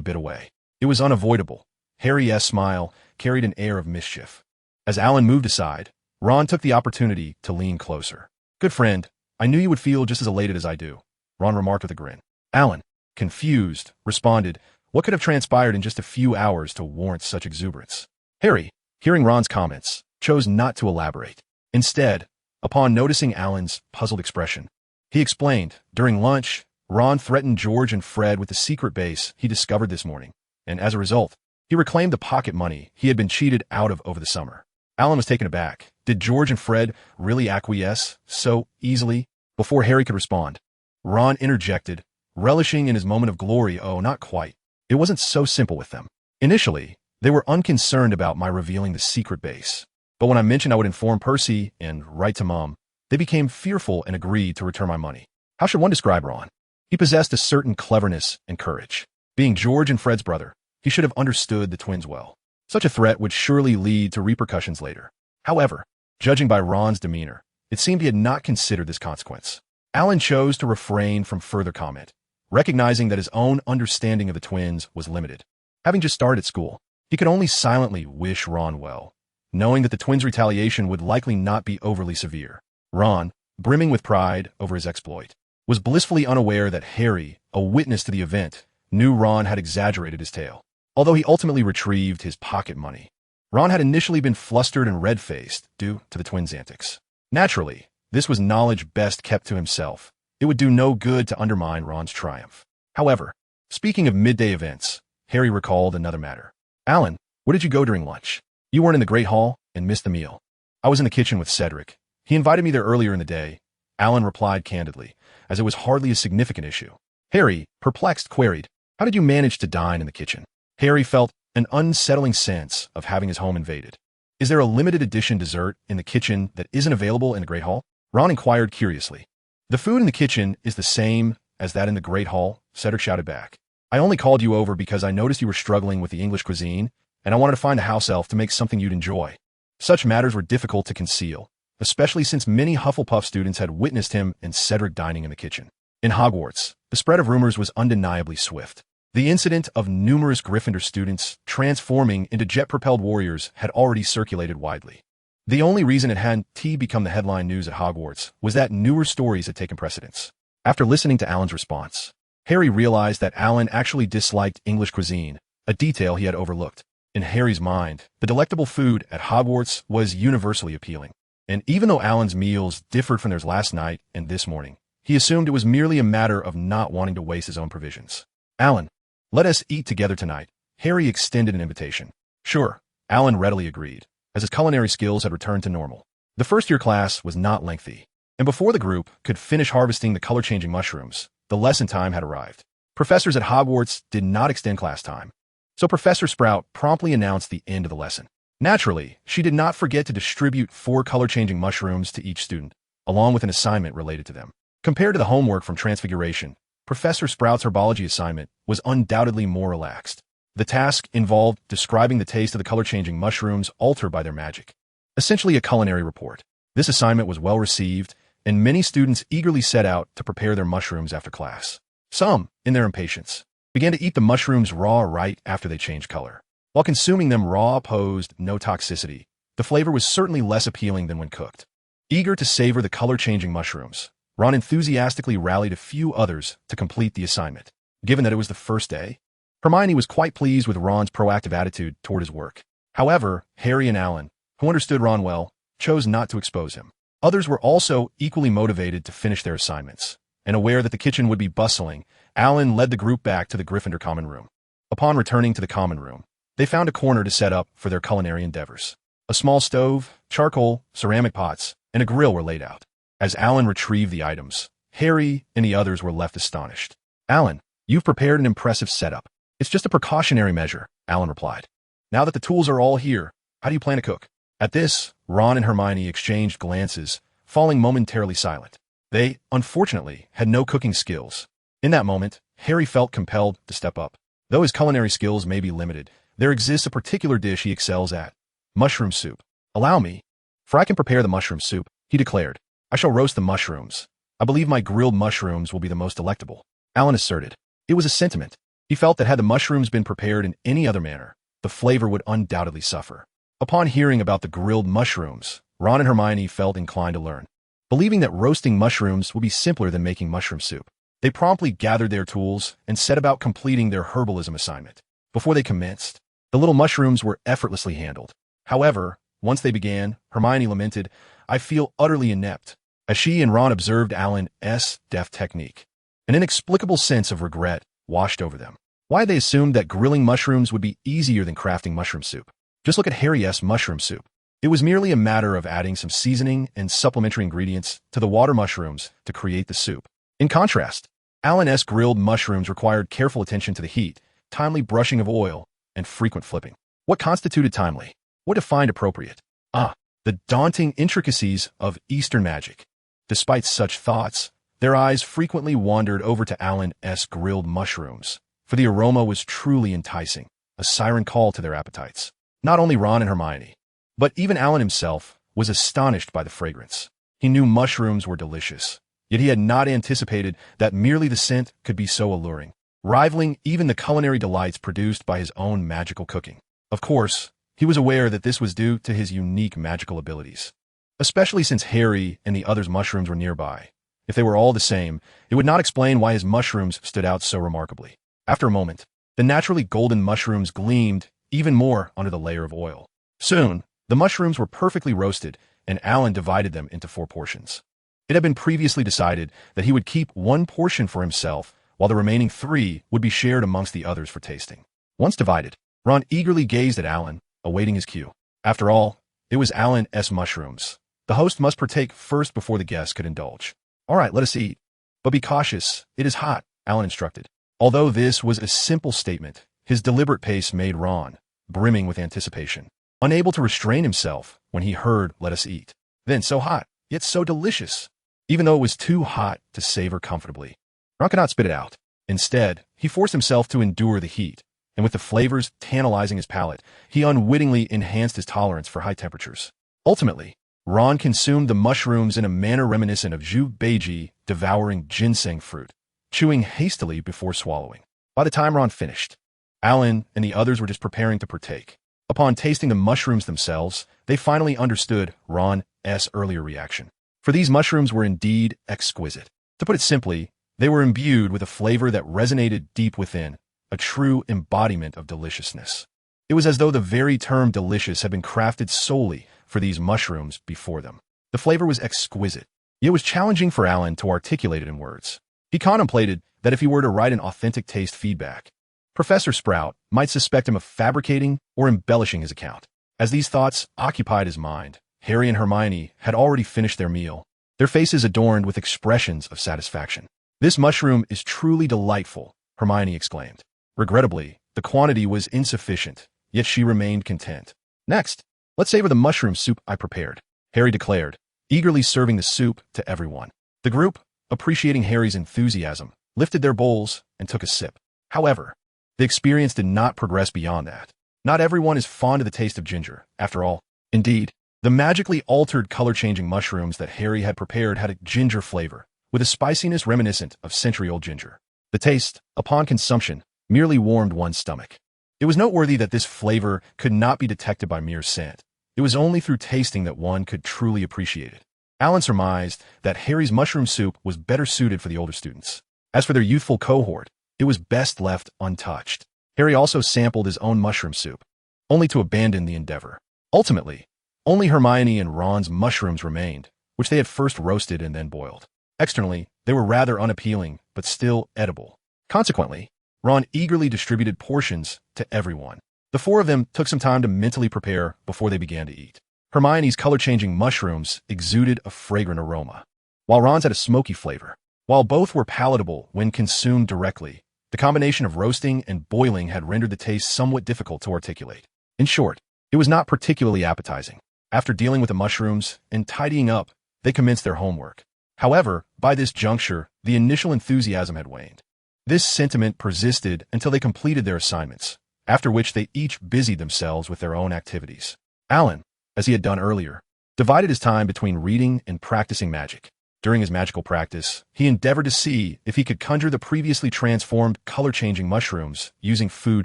bit away. It was unavoidable. Harry's smile carried an air of mischief. As Alan moved aside, Ron took the opportunity to lean closer. "Good friend, I knew you would feel just as elated as I do," Ron remarked with a grin. Alan, confused, responded, what could have transpired in just a few hours to warrant such exuberance? Harry, hearing Ron's comments, chose not to elaborate. Instead, upon noticing Alan's puzzled expression, he explained, during lunch, Ron threatened George and Fred with the secret base he discovered this morning, and as a result, he reclaimed the pocket money he had been cheated out of over the summer. Alan was taken aback. Did George and Fred really acquiesce so easily? Before Harry could respond, Ron interjected, relishing in his moment of glory. "Oh, not quite. It wasn't so simple with them. Initially, they were unconcerned about my revealing the secret base. But when I mentioned I would inform Percy and write to Mom, they became fearful and agreed to return my money." How should one describe Ron? He possessed a certain cleverness and courage. Being George and Fred's brother, he should have understood the twins well. Such a threat would surely lead to repercussions later. However, judging by Ron's demeanor, it seemed he had not considered this consequence. Alan chose to refrain from further comment, recognizing that his own understanding of the twins was limited. Having just started at school, he could only silently wish Ron well, knowing that the twins' retaliation would likely not be overly severe. Ron, brimming with pride over his exploit, was blissfully unaware that Harry, a witness to the event, knew Ron had exaggerated his tale. Although he ultimately retrieved his pocket money, Ron had initially been flustered and red-faced due to the twins' antics. Naturally, this was knowledge best kept to himself. It would do no good to undermine Ron's triumph. However, speaking of midday events, Harry recalled another matter. "Alan, where did you go during lunch? You weren't in the Great Hall and missed the meal." "I was in the kitchen with Cedric. He invited me there earlier in the day," Alan replied candidly, as it was hardly a significant issue. Harry, perplexed, queried, "How did you manage to dine in the kitchen?" Harry felt an unsettling sense of having his home invaded. "Is there a limited edition dessert in the kitchen that isn't available in the Great Hall?" Ron inquired curiously. "The food in the kitchen is the same as that in the Great Hall," Cedric shouted back. "I only called you over because I noticed you were struggling with the English cuisine, and I wanted to find a house elf to make something you'd enjoy." Such matters were difficult to conceal, especially since many Hufflepuff students had witnessed him and Cedric dining in the kitchen. In Hogwarts, the spread of rumors was undeniably swift. The incident of numerous Gryffindor students transforming into jet-propelled warriors had already circulated widely. The only reason it hadn't become the headline news at Hogwarts was that newer stories had taken precedence. After listening to Alan's response, Harry realized that Alan actually disliked English cuisine, a detail he had overlooked. In Harry's mind, the delectable food at Hogwarts was universally appealing. And even though Alan's meals differed from theirs last night and this morning, he assumed it was merely a matter of not wanting to waste his own provisions. Alan, let us eat together tonight. Harry extended an invitation. Sure, Alan readily agreed, as his culinary skills had returned to normal. The first-year class was not lengthy, and before the group could finish harvesting the color-changing mushrooms, the lesson time had arrived. Professors at Hogwarts did not extend class time, so Professor Sprout promptly announced the end of the lesson. Naturally, she did not forget to distribute 4 color-changing mushrooms to each student, along with an assignment related to them. Compared to the homework from Transfiguration, Professor Sprout's herbology assignment was undoubtedly more relaxed. The task involved describing the taste of the color-changing mushrooms altered by their magic. Essentially a culinary report. This assignment was well received, and many students eagerly set out to prepare their mushrooms after class. Some, in their impatience, began to eat the mushrooms raw right after they changed color. While consuming them raw posed no toxicity, the flavor was certainly less appealing than when cooked. Eager to savor the color-changing mushrooms, Ron enthusiastically rallied a few others to complete the assignment. Given that it was the first day, Hermione was quite pleased with Ron's proactive attitude toward his work. However, Harry and Alan, who understood Ron well, chose not to expose him. Others were also equally motivated to finish their assignments, and aware that the kitchen would be bustling, Alan led the group back to the Gryffindor common room. Upon returning to the common room, they found a corner to set up for their culinary endeavors. A small stove, charcoal, ceramic pots, and a grill were laid out. As Alan retrieved the items, Harry and the others were left astonished. Alan, you've prepared an impressive setup. It's just a precautionary measure, Alan replied. Now that the tools are all here, how do you plan to cook? At this, Ron and Hermione exchanged glances, falling momentarily silent. They, unfortunately, had no cooking skills. In that moment, Harry felt compelled to step up. Though his culinary skills may be limited, there exists a particular dish he excels at. Mushroom soup. Allow me, for I can prepare the mushroom soup, he declared. I shall roast the mushrooms. I believe my grilled mushrooms will be the most delectable. Alan asserted. It was a sentiment. He felt that had the mushrooms been prepared in any other manner, the flavor would undoubtedly suffer. Upon hearing about the grilled mushrooms, Ron and Hermione felt inclined to learn. Believing that roasting mushrooms would be simpler than making mushroom soup, they promptly gathered their tools and set about completing their herbalism assignment. Before they commenced, the little mushrooms were effortlessly handled. However, once they began, Hermione lamented, I feel utterly inept, as she and Ron observed Alan's deft technique. An inexplicable sense of regret washed over them. Why they assumed that grilling mushrooms would be easier than crafting mushroom soup. Just look at Harry's mushroom soup. It was merely a matter of adding some seasoning and supplementary ingredients to the water mushrooms to create the soup. In contrast, Alan's grilled mushrooms required careful attention to the heat, timely brushing of oil, and frequent flipping. What constituted timely? What defined appropriate? The daunting intricacies of Eastern magic. Despite such thoughts, their eyes frequently wandered over to Alan's grilled mushrooms, for the aroma was truly enticing, a siren call to their appetites. Not only Ron and Hermione, but even Alan himself was astonished by the fragrance. He knew mushrooms were delicious, yet he had not anticipated that merely the scent could be so alluring, rivaling even the culinary delights produced by his own magical cooking. Of course, he was aware that this was due to his unique magical abilities, especially since Harry and the others' mushrooms were nearby. If they were all the same, it would not explain why his mushrooms stood out so remarkably. After a moment, the naturally golden mushrooms gleamed even more under the layer of oil. Soon, the mushrooms were perfectly roasted, and Alan divided them into 4 portions. It had been previously decided that he would keep 1 portion for himself, while the remaining 3 would be shared amongst the others for tasting. Once divided, Ron eagerly gazed at Alan, awaiting his cue. After all, it was Alan's mushrooms. The host must partake first before the guests could indulge. All right, let us eat. But be cautious, it is hot, Alan instructed. Although this was a simple statement, his deliberate pace made Ron brimming with anticipation, unable to restrain himself when he heard let us eat. Then so hot, yet so delicious. Even though it was too hot to savor comfortably, Ron could not spit it out. Instead, he forced himself to endure the heat, and with the flavors tantalizing his palate, he unwittingly enhanced his tolerance for high temperatures. Ultimately, Ron consumed the mushrooms in a manner reminiscent of Zhu Beiji devouring ginseng fruit, chewing hastily before swallowing. By the time Ron finished, Alan and the others were just preparing to partake. Upon tasting the mushrooms themselves, they finally understood Ron's earlier reaction. For these mushrooms were indeed exquisite. To put it simply, They were imbued with a flavor that resonated deep within, a true embodiment of deliciousness. It was as though the very term delicious had been crafted solely for these mushrooms before them. The flavor was exquisite, yet it was challenging for Alan to articulate it in words. He contemplated that if he were to write an authentic taste feedback, Professor Sprout might suspect him of fabricating or embellishing his account. As these thoughts occupied his mind, Harry and Hermione had already finished their meal, their faces adorned with expressions of satisfaction. "This mushroom is truly delightful," Hermione exclaimed. Regrettably, the quantity was insufficient, yet she remained content. "Next, let's savor the mushroom soup I prepared," Harry declared, eagerly serving the soup to everyone. The group, appreciating Harry's enthusiasm, lifted their bowls and took a sip. However, the experience did not progress beyond that. Not everyone is fond of the taste of ginger, after all. Indeed, the magically altered color-changing mushrooms that Harry had prepared had a ginger flavor, with a spiciness reminiscent of century-old ginger. The taste, upon consumption, merely warmed one's stomach. It was noteworthy that this flavor could not be detected by mere scent. It was only through tasting that one could truly appreciate it. Alan surmised that Harry's mushroom soup was better suited for the older students. As for their youthful cohort, it was best left untouched. Harry also sampled his own mushroom soup, only to abandon the endeavor. Ultimately, only Hermione and Ron's mushrooms remained, which they had first roasted and then boiled. Externally, they were rather unappealing, but still edible. Consequently, Ron eagerly distributed portions to everyone. The four of them took some time to mentally prepare before they began to eat. Hermione's color-changing mushrooms exuded a fragrant aroma, while Ron's had a smoky flavor. While both were palatable when consumed directly, the combination of roasting and boiling had rendered the taste somewhat difficult to articulate. In short, it was not particularly appetizing. After dealing with the mushrooms and tidying up, they commenced their homework. However, by this juncture, the initial enthusiasm had waned. This sentiment persisted until they completed their assignments, after which they each busied themselves with their own activities. Alan, as he had done earlier, divided his time between reading and practicing magic. During his magical practice, he endeavored to see if he could conjure the previously transformed color-changing mushrooms using food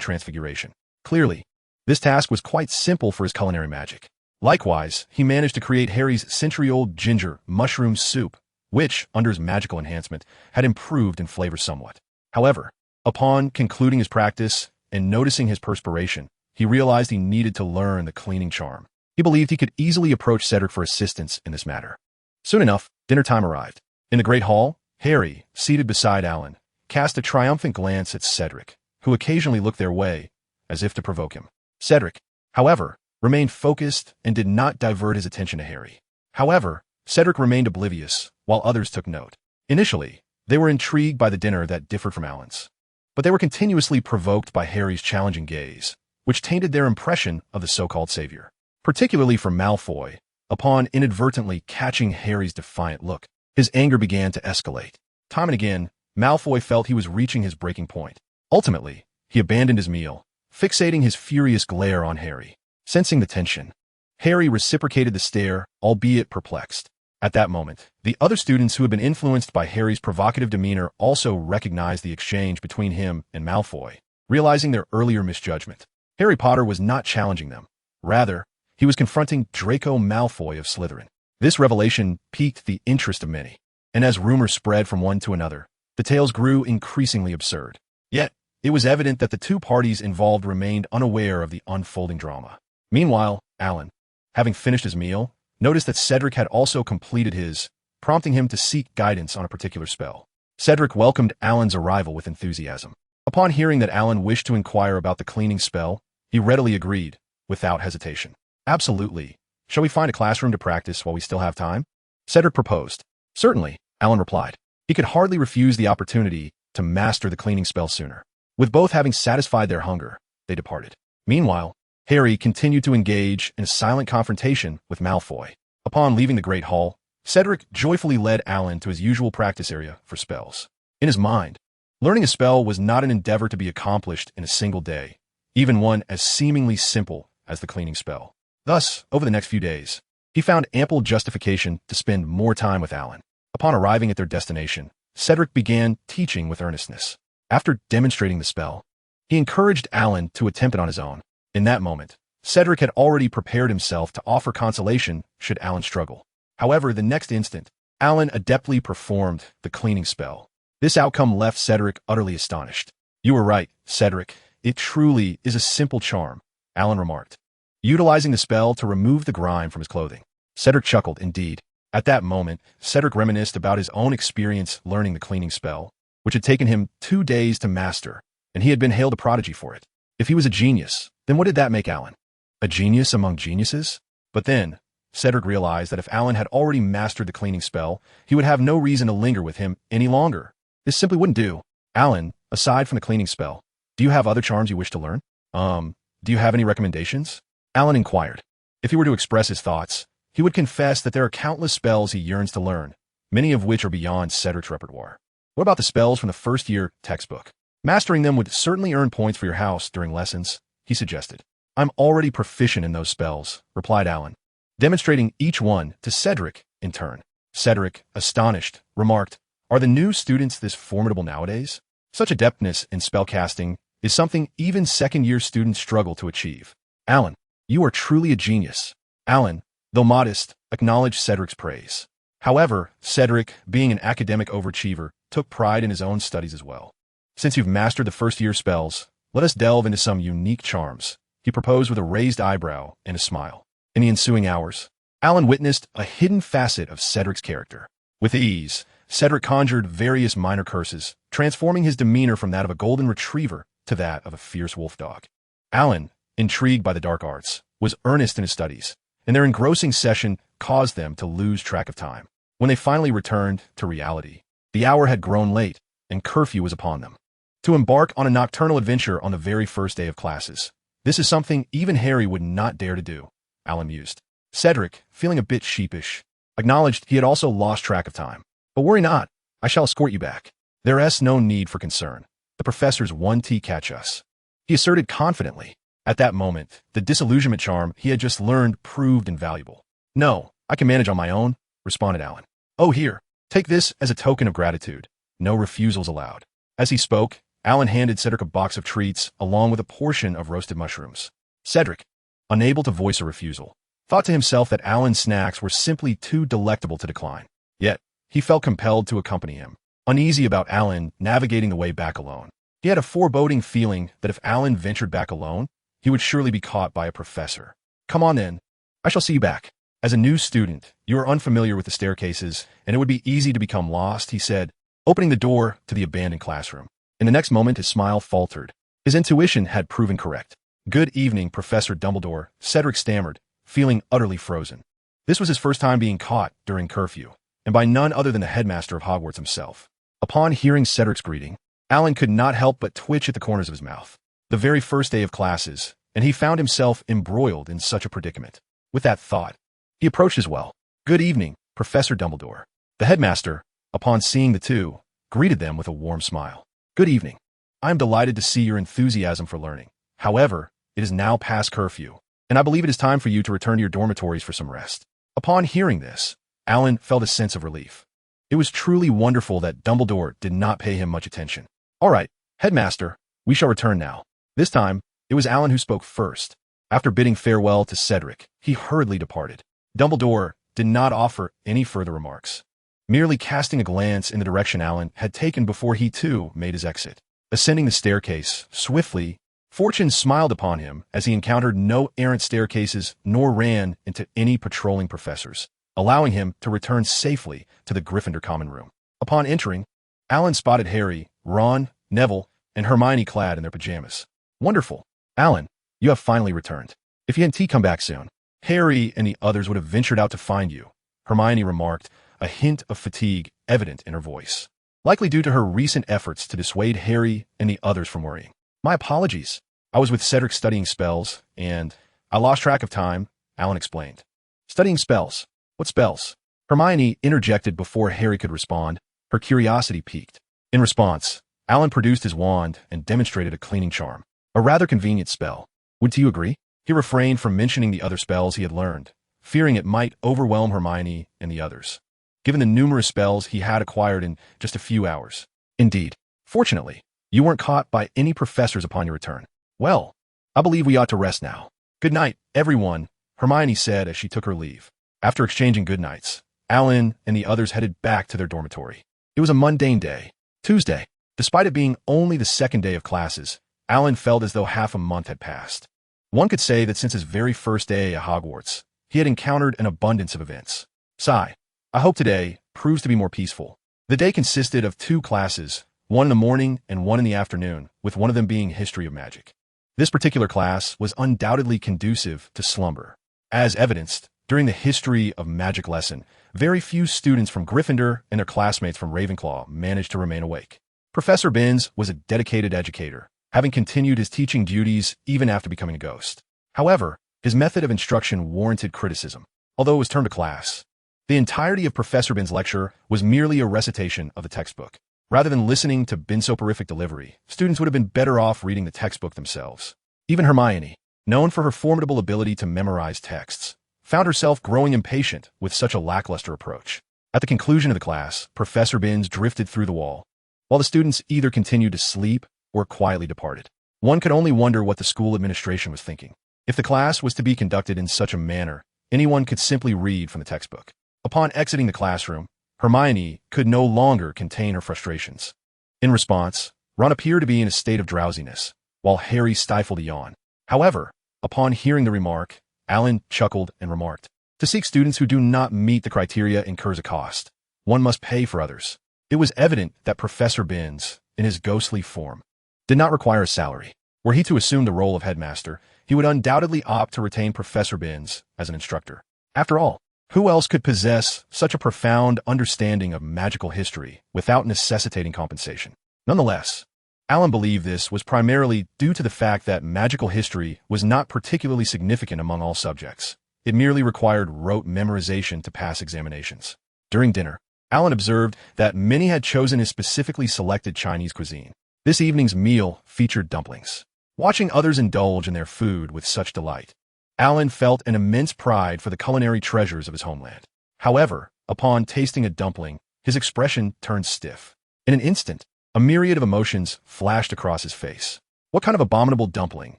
transfiguration. Clearly, this task was quite simple for his culinary magic. Likewise, he managed to create Harry's century-old ginger mushroom soup, which, under his magical enhancement, had improved in flavor somewhat. However, upon concluding his practice and noticing his perspiration, he realized he needed to learn the cleaning charm. He believed he could easily approach Cedric for assistance in this matter. Soon enough, dinner time arrived. In the great hall, Harry, seated beside Alan, cast a triumphant glance at Cedric, who occasionally looked their way, as if to provoke him. Cedric, however, remained focused and did not divert his attention to Harry. However, Cedric remained oblivious, while others took note. Initially, they were intrigued by the dinner that differed from Alan's, but they were continuously provoked by Harry's challenging gaze, which tainted their impression of the so-called savior. Particularly for Malfoy, upon inadvertently catching Harry's defiant look, his anger began to escalate. Time and again, Malfoy felt he was reaching his breaking point. Ultimately, he abandoned his meal, fixating his furious glare on Harry. Sensing the tension, Harry reciprocated the stare, albeit perplexed. At that moment, the other students who had been influenced by Harry's provocative demeanor also recognized the exchange between him and Malfoy, realizing their earlier misjudgment. Harry Potter was not challenging them. Rather, he was confronting Draco Malfoy of Slytherin. This revelation piqued the interest of many, and as rumors spread from one to another, the tales grew increasingly absurd. Yet, it was evident that the two parties involved remained unaware of the unfolding drama. Meanwhile, Alan, having finished his meal, noticed that Cedric had also completed his, prompting him to seek guidance on a particular spell. Cedric welcomed Alan's arrival with enthusiasm. Upon hearing that Alan wished to inquire about the cleaning spell, he readily agreed, without hesitation. "Absolutely. Shall we find a classroom to practice while we still have time?" Cedric proposed. "Certainly," Alan replied. He could hardly refuse the opportunity to master the cleaning spell sooner. With both having satisfied their hunger, they departed. Meanwhile, Harry continued to engage in a silent confrontation with Malfoy. Upon leaving the Great Hall, Cedric joyfully led Alan to his usual practice area for spells. In his mind, learning a spell was not an endeavor to be accomplished in a single day, even one as seemingly simple as the cleaning spell. Thus, over the next few days, he found ample justification to spend more time with Alan. Upon arriving at their destination, Cedric began teaching with earnestness. After demonstrating the spell, he encouraged Alan to attempt it on his own. In that moment, Cedric had already prepared himself to offer consolation should Alan struggle. However, the next instant, Alan adeptly performed the cleaning spell. This outcome left Cedric utterly astonished. You were right, Cedric. It truly is a simple charm, Alan remarked, utilizing the spell to remove the grime from his clothing. Cedric chuckled, indeed. At that moment, Cedric reminisced about his own experience learning the cleaning spell, which had taken him 2 days to master, and he had been hailed a prodigy for it. If he was a genius, then what did that make Alan? A genius among geniuses? But then, Cedric realized that if Alan had already mastered the cleaning spell, he would have no reason to linger with him any longer. This simply wouldn't do. Alan, aside from the cleaning spell, do you have other charms you wish to learn? Do you have any recommendations? Alan inquired. If he were to express his thoughts, he would confess that there are countless spells he yearns to learn, many of which are beyond Cedric's repertoire. What about the spells from the first-year textbook? Mastering them would certainly earn points for your house during lessons, he suggested. I'm already proficient in those spells, replied Alan, demonstrating each one to Cedric in turn. Cedric, astonished, remarked, Are the new students this formidable nowadays? Such adeptness in spellcasting is something even second-year students struggle to achieve. Alan, you are truly a genius. Alan, though modest, acknowledged Cedric's praise. However, Cedric, being an academic overachiever, took pride in his own studies as well. Since you've mastered the first-year spells, let us delve into some unique charms, he proposed with a raised eyebrow and a smile. In the ensuing hours, Alan witnessed a hidden facet of Cedric's character. With ease, Cedric conjured various minor curses, transforming his demeanor from that of a golden retriever to that of a fierce wolf dog. Alan, intrigued by the dark arts, was earnest in his studies, and their engrossing session caused them to lose track of time. When they finally returned to reality, the hour had grown late, and curfew was upon them. To embark on a nocturnal adventure on the very first day of classes. This is something even Harry would not dare to do, Alan mused. Cedric, feeling a bit sheepish, acknowledged he had also lost track of time. But worry not, I shall escort you back. There is no need for concern. The professors won't catch us, he asserted confidently. At that moment, the disillusionment charm he had just learned proved invaluable. No, I can manage on my own, responded Alan. Oh, here, take this as a token of gratitude. No refusals allowed. As he spoke, Alan handed Cedric a box of treats along with a portion of roasted mushrooms. Cedric, unable to voice a refusal, thought to himself that Alan's snacks were simply too delectable to decline. Yet, he felt compelled to accompany him, uneasy about Alan navigating the way back alone. He had a foreboding feeling that if Alan ventured back alone, he would surely be caught by a professor. Come on then, I shall see you back. As a new student, you are unfamiliar with the staircases, and it would be easy to become lost, he said, opening the door to the abandoned classroom. In the next moment, his smile faltered. His intuition had proven correct. Good evening, Professor Dumbledore, Cedric stammered, feeling utterly frozen. This was his first time being caught during curfew, and by none other than the headmaster of Hogwarts himself. Upon hearing Cedric's greeting, Alan could not help but twitch at the corners of his mouth. The very first day of classes, and he found himself embroiled in such a predicament. With that thought, he approached as well. Good evening, Professor Dumbledore. The headmaster, upon seeing the two, greeted them with a warm smile. Good evening. I am delighted to see your enthusiasm for learning. However, it is now past curfew, and I believe it is time for you to return to your dormitories for some rest. Upon hearing this, Alan felt a sense of relief. It was truly wonderful that Dumbledore did not pay him much attention. All right, headmaster, we shall return now. This time, it was Alan who spoke first. After bidding farewell to Cedric, he hurriedly departed. Dumbledore did not offer any further remarks, merely casting a glance in the direction Alan had taken before he too made his exit. Ascending the staircase swiftly, fortune smiled upon him as he encountered no errant staircases nor ran into any patrolling professors, allowing him to return safely to the Gryffindor common room. Upon entering, Alan spotted Harry, Ron, Neville, and Hermione clad in their pajamas. Wonderful. Alan, you have finally returned. If you hadn't come back soon, Harry and the others would have ventured out to find you, Hermione remarked, a hint of fatigue evident in her voice, likely due to her recent efforts to dissuade Harry and the others from worrying. My apologies. I was with Cedric studying spells, and I lost track of time, Alan explained. Studying spells? What spells? Hermione interjected before Harry could respond, her curiosity piqued. In response, Alan produced his wand and demonstrated a cleaning charm, a rather convenient spell. Would you agree? He refrained from mentioning the other spells he had learned, fearing it might overwhelm Hermione and the others, given the numerous spells he had acquired in just a few hours. Indeed. Fortunately, you weren't caught by any professors upon your return. Well, I believe we ought to rest now. Good night, everyone, Hermione said as she took her leave. After exchanging good nights, Alan and the others headed back to their dormitory. It was a mundane day, Tuesday. Despite it being only the second day of classes, Alan felt as though half a month had passed. One could say that since his very first day at Hogwarts, he had encountered an abundance of events. Sigh. I hope today proves to be more peaceful. The day consisted of 2 classes, one in the morning and one in the afternoon, with one of them being History of Magic. This particular class was undoubtedly conducive to slumber. As evidenced, during the History of Magic lesson, very few students from Gryffindor and their classmates from Ravenclaw managed to remain awake. Professor Binns was a dedicated educator, having continued his teaching duties even after becoming a ghost. However, his method of instruction warranted criticism, although it was termed a class. The entirety of Professor Binns' lecture was merely a recitation of the textbook. Rather than listening to Binns' soporific delivery, students would have been better off reading the textbook themselves. Even Hermione, known for her formidable ability to memorize texts, found herself growing impatient with such a lackluster approach. At the conclusion of the class, Professor Binns drifted through the wall, while the students either continued to sleep or quietly departed. One could only wonder what the school administration was thinking. If the class was to be conducted in such a manner, anyone could simply read from the textbook. Upon exiting the classroom, Hermione could no longer contain her frustrations. In response, Ron appeared to be in a state of drowsiness, while Harry stifled a yawn. However, upon hearing the remark, Alan chuckled and remarked, "To seek students who do not meet the criteria incurs a cost. One must pay for others." It was evident that Professor Binns, in his ghostly form, did not require a salary. Were he to assume the role of headmaster, he would undoubtedly opt to retain Professor Binns as an instructor. After all, who else could possess such a profound understanding of magical history without necessitating compensation? Nonetheless, Alan believed this was primarily due to the fact that magical history was not particularly significant among all subjects. It merely required rote memorization to pass examinations. During dinner, Alan observed that many had chosen his specifically selected Chinese cuisine. This evening's meal featured dumplings. Watching others indulge in their food with such delight, Alan felt an immense pride for the culinary treasures of his homeland. However, upon tasting a dumpling, his expression turned stiff. In an instant, a myriad of emotions flashed across his face. What kind of abominable dumpling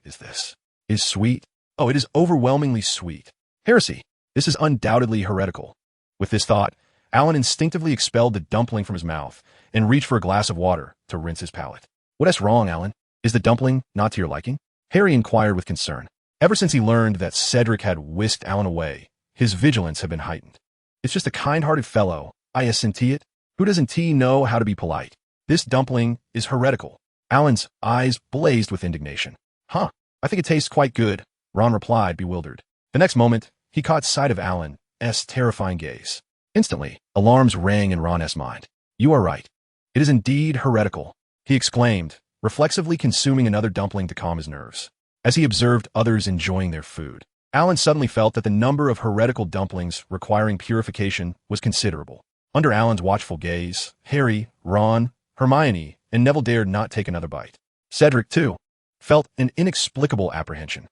is this? Is sweet? Oh, it is overwhelmingly sweet. Heresy. This is undoubtedly heretical. With this thought, Alan instinctively expelled the dumpling from his mouth and reached for a glass of water to rinse his palate. What's wrong, Alan? Is the dumpling not to your liking? Harry inquired with concern. Ever since he learned that Cedric had whisked Alan away, his vigilance had been heightened. It's just a kind-hearted fellow. I assent it. Who doesn't he know how to be polite? This dumpling is heretical. Alan's eyes blazed with indignation. Huh, I think it tastes quite good, Ron replied, bewildered. The next moment, he caught sight of Alan's terrifying gaze. Instantly, alarms rang in Ron's mind. You are right. It is indeed heretical, he exclaimed, reflexively consuming another dumpling to calm his nerves. As he observed others enjoying their food, Alan suddenly felt that the number of heretical dumplings requiring purification was considerable. Under Alan's watchful gaze, Harry, Ron, Hermione, and Neville dared not take another bite. Cedric, too, felt an inexplicable apprehension.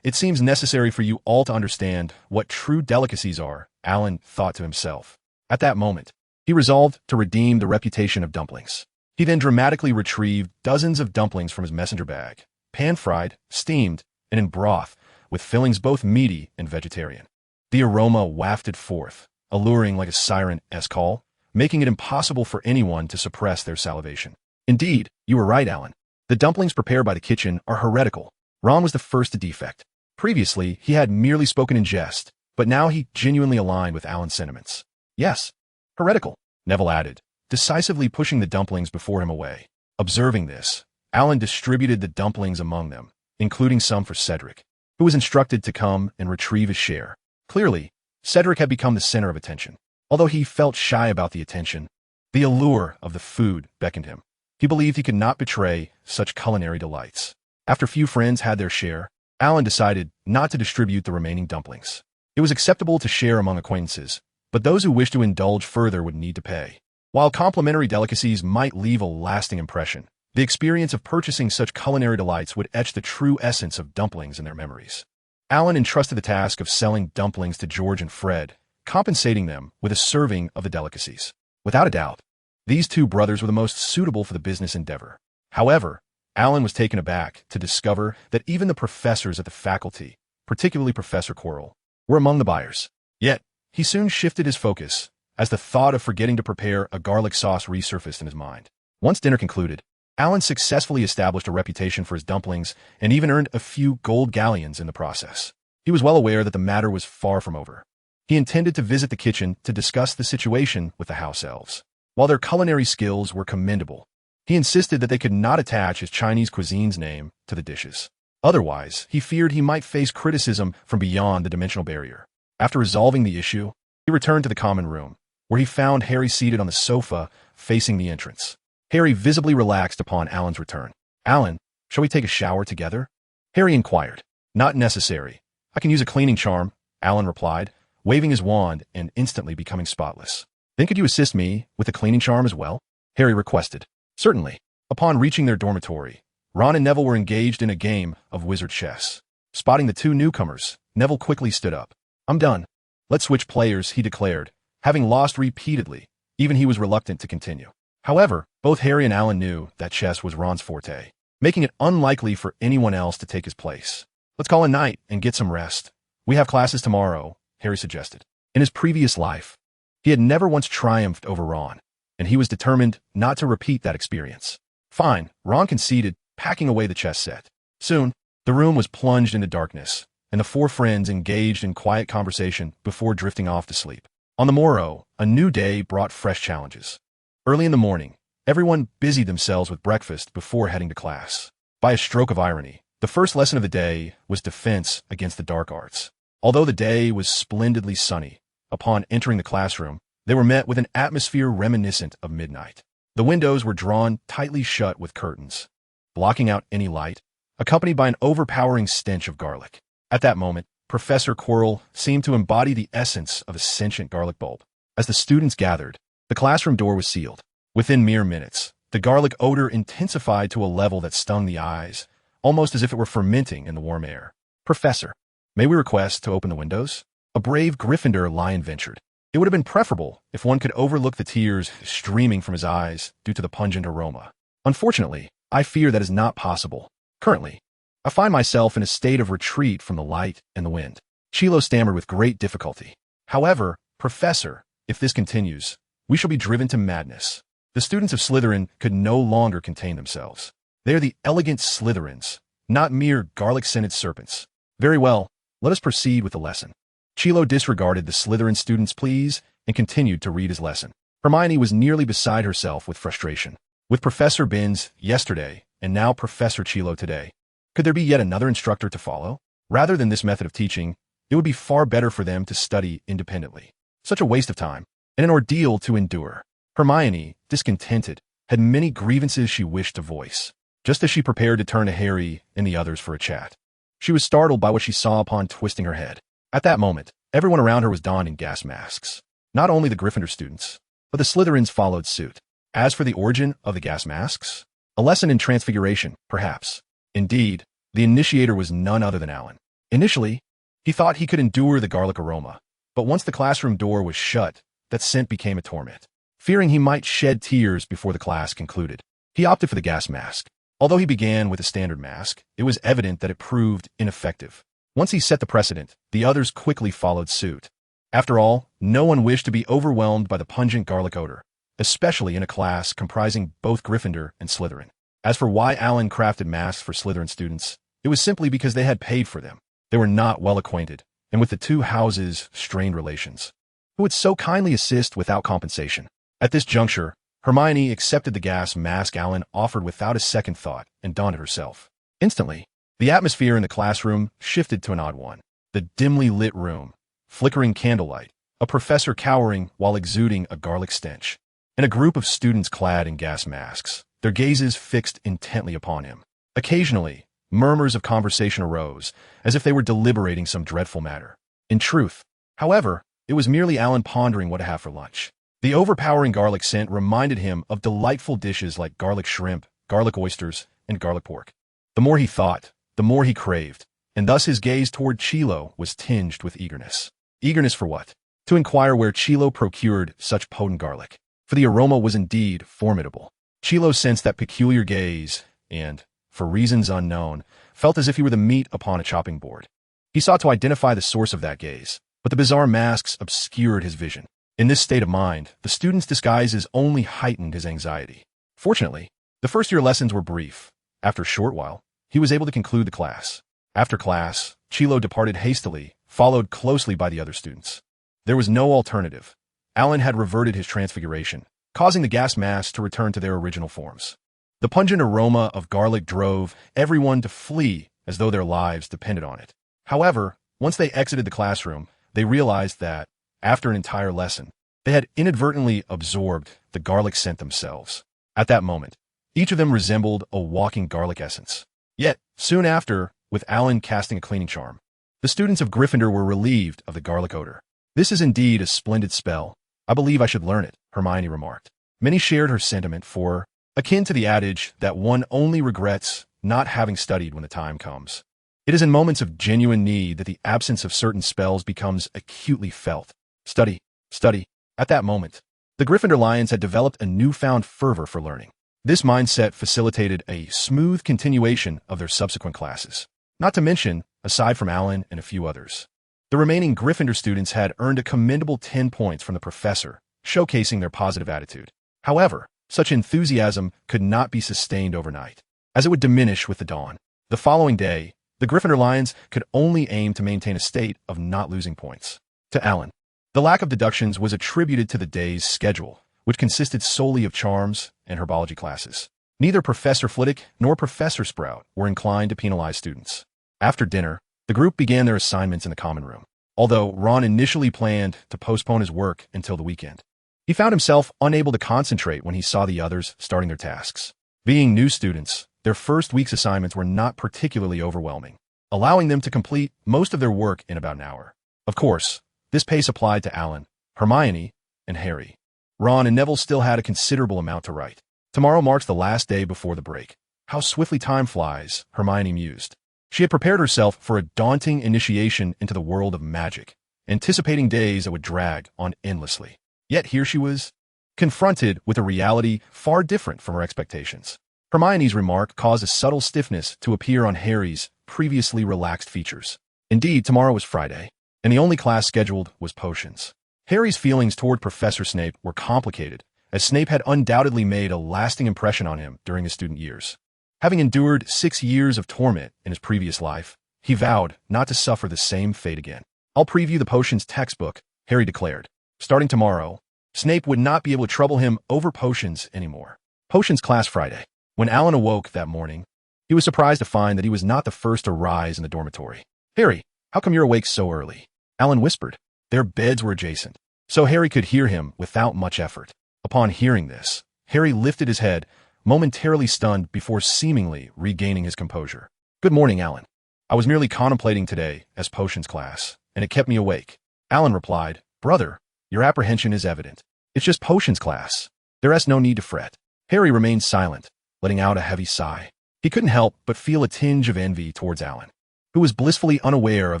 It seems necessary for you all to understand what true delicacies are, Alan thought to himself. At that moment, he resolved to redeem the reputation of dumplings. He then dramatically retrieved dozens of dumplings from his messenger bag, pan-fried, steamed, and in broth, with fillings both meaty and vegetarian. The aroma wafted forth, alluring like a siren's call, making it impossible for anyone to suppress their salivation. Indeed, you were right, Alan. The dumplings prepared by the kitchen are heretical. Ron was the first to defect. Previously, he had merely spoken in jest, but now he genuinely aligned with Alan's sentiments. Yes, heretical, Neville added, decisively pushing the dumplings before him away. Observing this, Alan distributed the dumplings among them, including some for Cedric, who was instructed to come and retrieve his share. Clearly, Cedric had become the center of attention. Although he felt shy about the attention, the allure of the food beckoned him. He believed he could not betray such culinary delights. After few friends had their share, Alan decided not to distribute the remaining dumplings. It was acceptable to share among acquaintances, but those who wished to indulge further would need to pay. While complimentary delicacies might leave a lasting impression, the experience of purchasing such culinary delights would etch the true essence of dumplings in their memories. Alan entrusted the task of selling dumplings to George and Fred, compensating them with a serving of the delicacies. Without a doubt, these two brothers were the most suitable for the business endeavor. However, Alan was taken aback to discover that even the professors at the faculty, particularly Professor Quirrell, were among the buyers. Yet, he soon shifted his focus, as the thought of forgetting to prepare a garlic sauce resurfaced in his mind. Once dinner concluded, Alan successfully established a reputation for his dumplings and even earned a few gold galleons in the process. He was well aware that the matter was far from over. He intended to visit the kitchen to discuss the situation with the house elves. While their culinary skills were commendable, he insisted that they could not attach his Chinese cuisine's name to the dishes. Otherwise, he feared he might face criticism from beyond the dimensional barrier. After resolving the issue, he returned to the common room, where he found Harry seated on the sofa facing the entrance. Harry visibly relaxed upon Alan's return. "Alan, shall we take a shower together?" Harry inquired. "Not necessary. I can use a cleaning charm," Alan replied, waving his wand and instantly becoming spotless. "Then could you assist me with the cleaning charm as well?" Harry requested. "Certainly." Upon reaching their dormitory, Ron and Neville were engaged in a game of wizard chess. Spotting the two newcomers, Neville quickly stood up. "I'm done. Let's switch players," he declared. Having lost repeatedly, even he was reluctant to continue. However, both Harry and Alan knew that chess was Ron's forte, making it unlikely for anyone else to take his place. "Let's call a night and get some rest. We have classes tomorrow," Harry suggested. In his previous life, he had never once triumphed over Ron, and he was determined not to repeat that experience. "Fine," Ron conceded, packing away the chess set. Soon, the room was plunged into darkness, and the four friends engaged in quiet conversation before drifting off to sleep. On the morrow, a new day brought fresh challenges. Early in the morning, everyone busied themselves with breakfast before heading to class. By a stroke of irony, the first lesson of the day was defense against the dark arts. Although the day was splendidly sunny, upon entering the classroom, they were met with an atmosphere reminiscent of midnight. The windows were drawn tightly shut with curtains, blocking out any light, accompanied by an overpowering stench of garlic. At that moment, Professor Quirrell seemed to embody the essence of a sentient garlic bulb. As the students gathered, the classroom door was sealed. Within mere minutes, the garlic odor intensified to a level that stung the eyes, almost as if it were fermenting in the warm air. "Professor, may we request to open the windows?" A brave Gryffindor lion ventured. It would have been preferable if one could overlook the tears streaming from his eyes due to the pungent aroma. "Unfortunately, I fear that is not possible. Currently, I find myself in a state of retreat from the light and the wind." Chilo stammered with great difficulty. "However, Professor, if this continues, we shall be driven to madness." The students of Slytherin could no longer contain themselves. They are the elegant Slytherins, not mere garlic-scented serpents. "Very well, let us proceed with the lesson." Chilo disregarded the Slytherin students' pleas and continued to read his lesson. Hermione was nearly beside herself with frustration. With Professor Binns yesterday, and now Professor Chilo today, could there be yet another instructor to follow? Rather than this method of teaching, it would be far better for them to study independently. Such a waste of time, and an ordeal to endure. Hermione, discontented, had many grievances she wished to voice. Just as she prepared to turn to Harry and the others for a chat, she was startled by what she saw upon twisting her head. At that moment, everyone around her was donning gas masks. Not only the Gryffindor students, but the Slytherins followed suit. As for the origin of the gas masks, a lesson in transfiguration, perhaps. Indeed, the initiator was none other than Alan. Initially, he thought he could endure the garlic aroma, but once the classroom door was shut, that scent became a torment. Fearing he might shed tears before the class concluded, he opted for the gas mask. Although he began with a standard mask, it was evident that it proved ineffective. Once he set the precedent, the others quickly followed suit. After all, no one wished to be overwhelmed by the pungent garlic odor, especially in a class comprising both Gryffindor and Slytherin. As for why Alan crafted masks for Slytherin students, it was simply because they had paid for them. They were not well acquainted, and with the two houses' strained relations, who would so kindly assist without compensation. At this juncture, Hermione accepted the gas mask Alan offered without a second thought and donned it herself. Instantly, the atmosphere in the classroom shifted to an odd one. The dimly lit room, flickering candlelight, a professor cowering while exuding a garlic stench, and a group of students clad in gas masks, their gazes fixed intently upon him. Occasionally, murmurs of conversation arose, as if they were deliberating some dreadful matter. In truth, however, it was merely Alan pondering what to have for lunch. The overpowering garlic scent reminded him of delightful dishes like garlic shrimp, garlic oysters, and garlic pork. The more he thought, the more he craved, and thus his gaze toward Chilo was tinged with eagerness. Eagerness for what? To inquire where Chilo procured such potent garlic, for the aroma was indeed formidable. Chilo sensed that peculiar gaze, and, for reasons unknown, felt as if he were the meat upon a chopping board. He sought to identify the source of that gaze, but the bizarre masks obscured his vision. In this state of mind, the student's disguises only heightened his anxiety. Fortunately, the first-year lessons were brief. After a short while, he was able to conclude the class. After class, Chilo departed hastily, followed closely by the other students. There was no alternative. Alan had reverted his transfiguration, causing the gas masks to return to their original forms. The pungent aroma of garlic drove everyone to flee as though their lives depended on it. However, once they exited the classroom, they realized that, after an entire lesson, they had inadvertently absorbed the garlic scent themselves. At that moment, each of them resembled a walking garlic essence. Yet, soon after, with Alan casting a cleaning charm, the students of Gryffindor were relieved of the garlic odor. "This is indeed a splendid spell. I believe I should learn it," Hermione remarked. Many shared her sentiment, for, akin to the adage that one only regrets not having studied when the time comes, it is in moments of genuine need that the absence of certain spells becomes acutely felt. Study, study. At that moment, the Gryffindor Lions had developed a newfound fervor for learning. This mindset facilitated a smooth continuation of their subsequent classes. Not to mention, aside from Alan and a few others, the remaining Gryffindor students had earned a commendable 10 points from the professor, showcasing their positive attitude. However, such enthusiasm could not be sustained overnight, as it would diminish with the dawn. The following day, the Gryffindor Lions could only aim to maintain a state of not losing points. To Alan, the lack of deductions was attributed to the day's schedule, which consisted solely of charms and herbology classes. Neither Professor Flitwick nor Professor Sprout were inclined to penalize students. After dinner, the group began their assignments in the common room. Although Ron initially planned to postpone his work until the weekend, he found himself unable to concentrate when he saw the others starting their tasks. Being new students, their first week's assignments were not particularly overwhelming, allowing them to complete most of their work in about an hour. Of course, this pace applied to Alan, Hermione, and Harry. Ron and Neville still had a considerable amount to write. Tomorrow marks the last day before the break. How swiftly time flies, Hermione mused. She had prepared herself for a daunting initiation into the world of magic, anticipating days that would drag on endlessly. Yet here she was, confronted with a reality far different from her expectations. Hermione's remark caused a subtle stiffness to appear on Harry's previously relaxed features. Indeed, tomorrow was Friday, and the only class scheduled was potions. Harry's feelings toward Professor Snape were complicated, as Snape had undoubtedly made a lasting impression on him during his student years. Having endured 6 years of torment in his previous life, he vowed not to suffer the same fate again. "I'll preview the potions textbook," Harry declared. Starting tomorrow, Snape would not be able to trouble him over potions anymore. Potions class Friday. When Alan awoke that morning, he was surprised to find that he was not the first to rise in the dormitory. "Harry, how come you're awake so early?" Alan whispered. Their beds were adjacent, so Harry could hear him without much effort. Upon hearing this, Harry lifted his head, momentarily stunned before seemingly regaining his composure. "Good morning, Alan. I was merely contemplating today as potions class, and it kept me awake." Alan replied, "Brother, your apprehension is evident. It's just potions class. There is no need to fret." Harry remained silent, letting out a heavy sigh. He couldn't help but feel a tinge of envy towards Alan, who was blissfully unaware of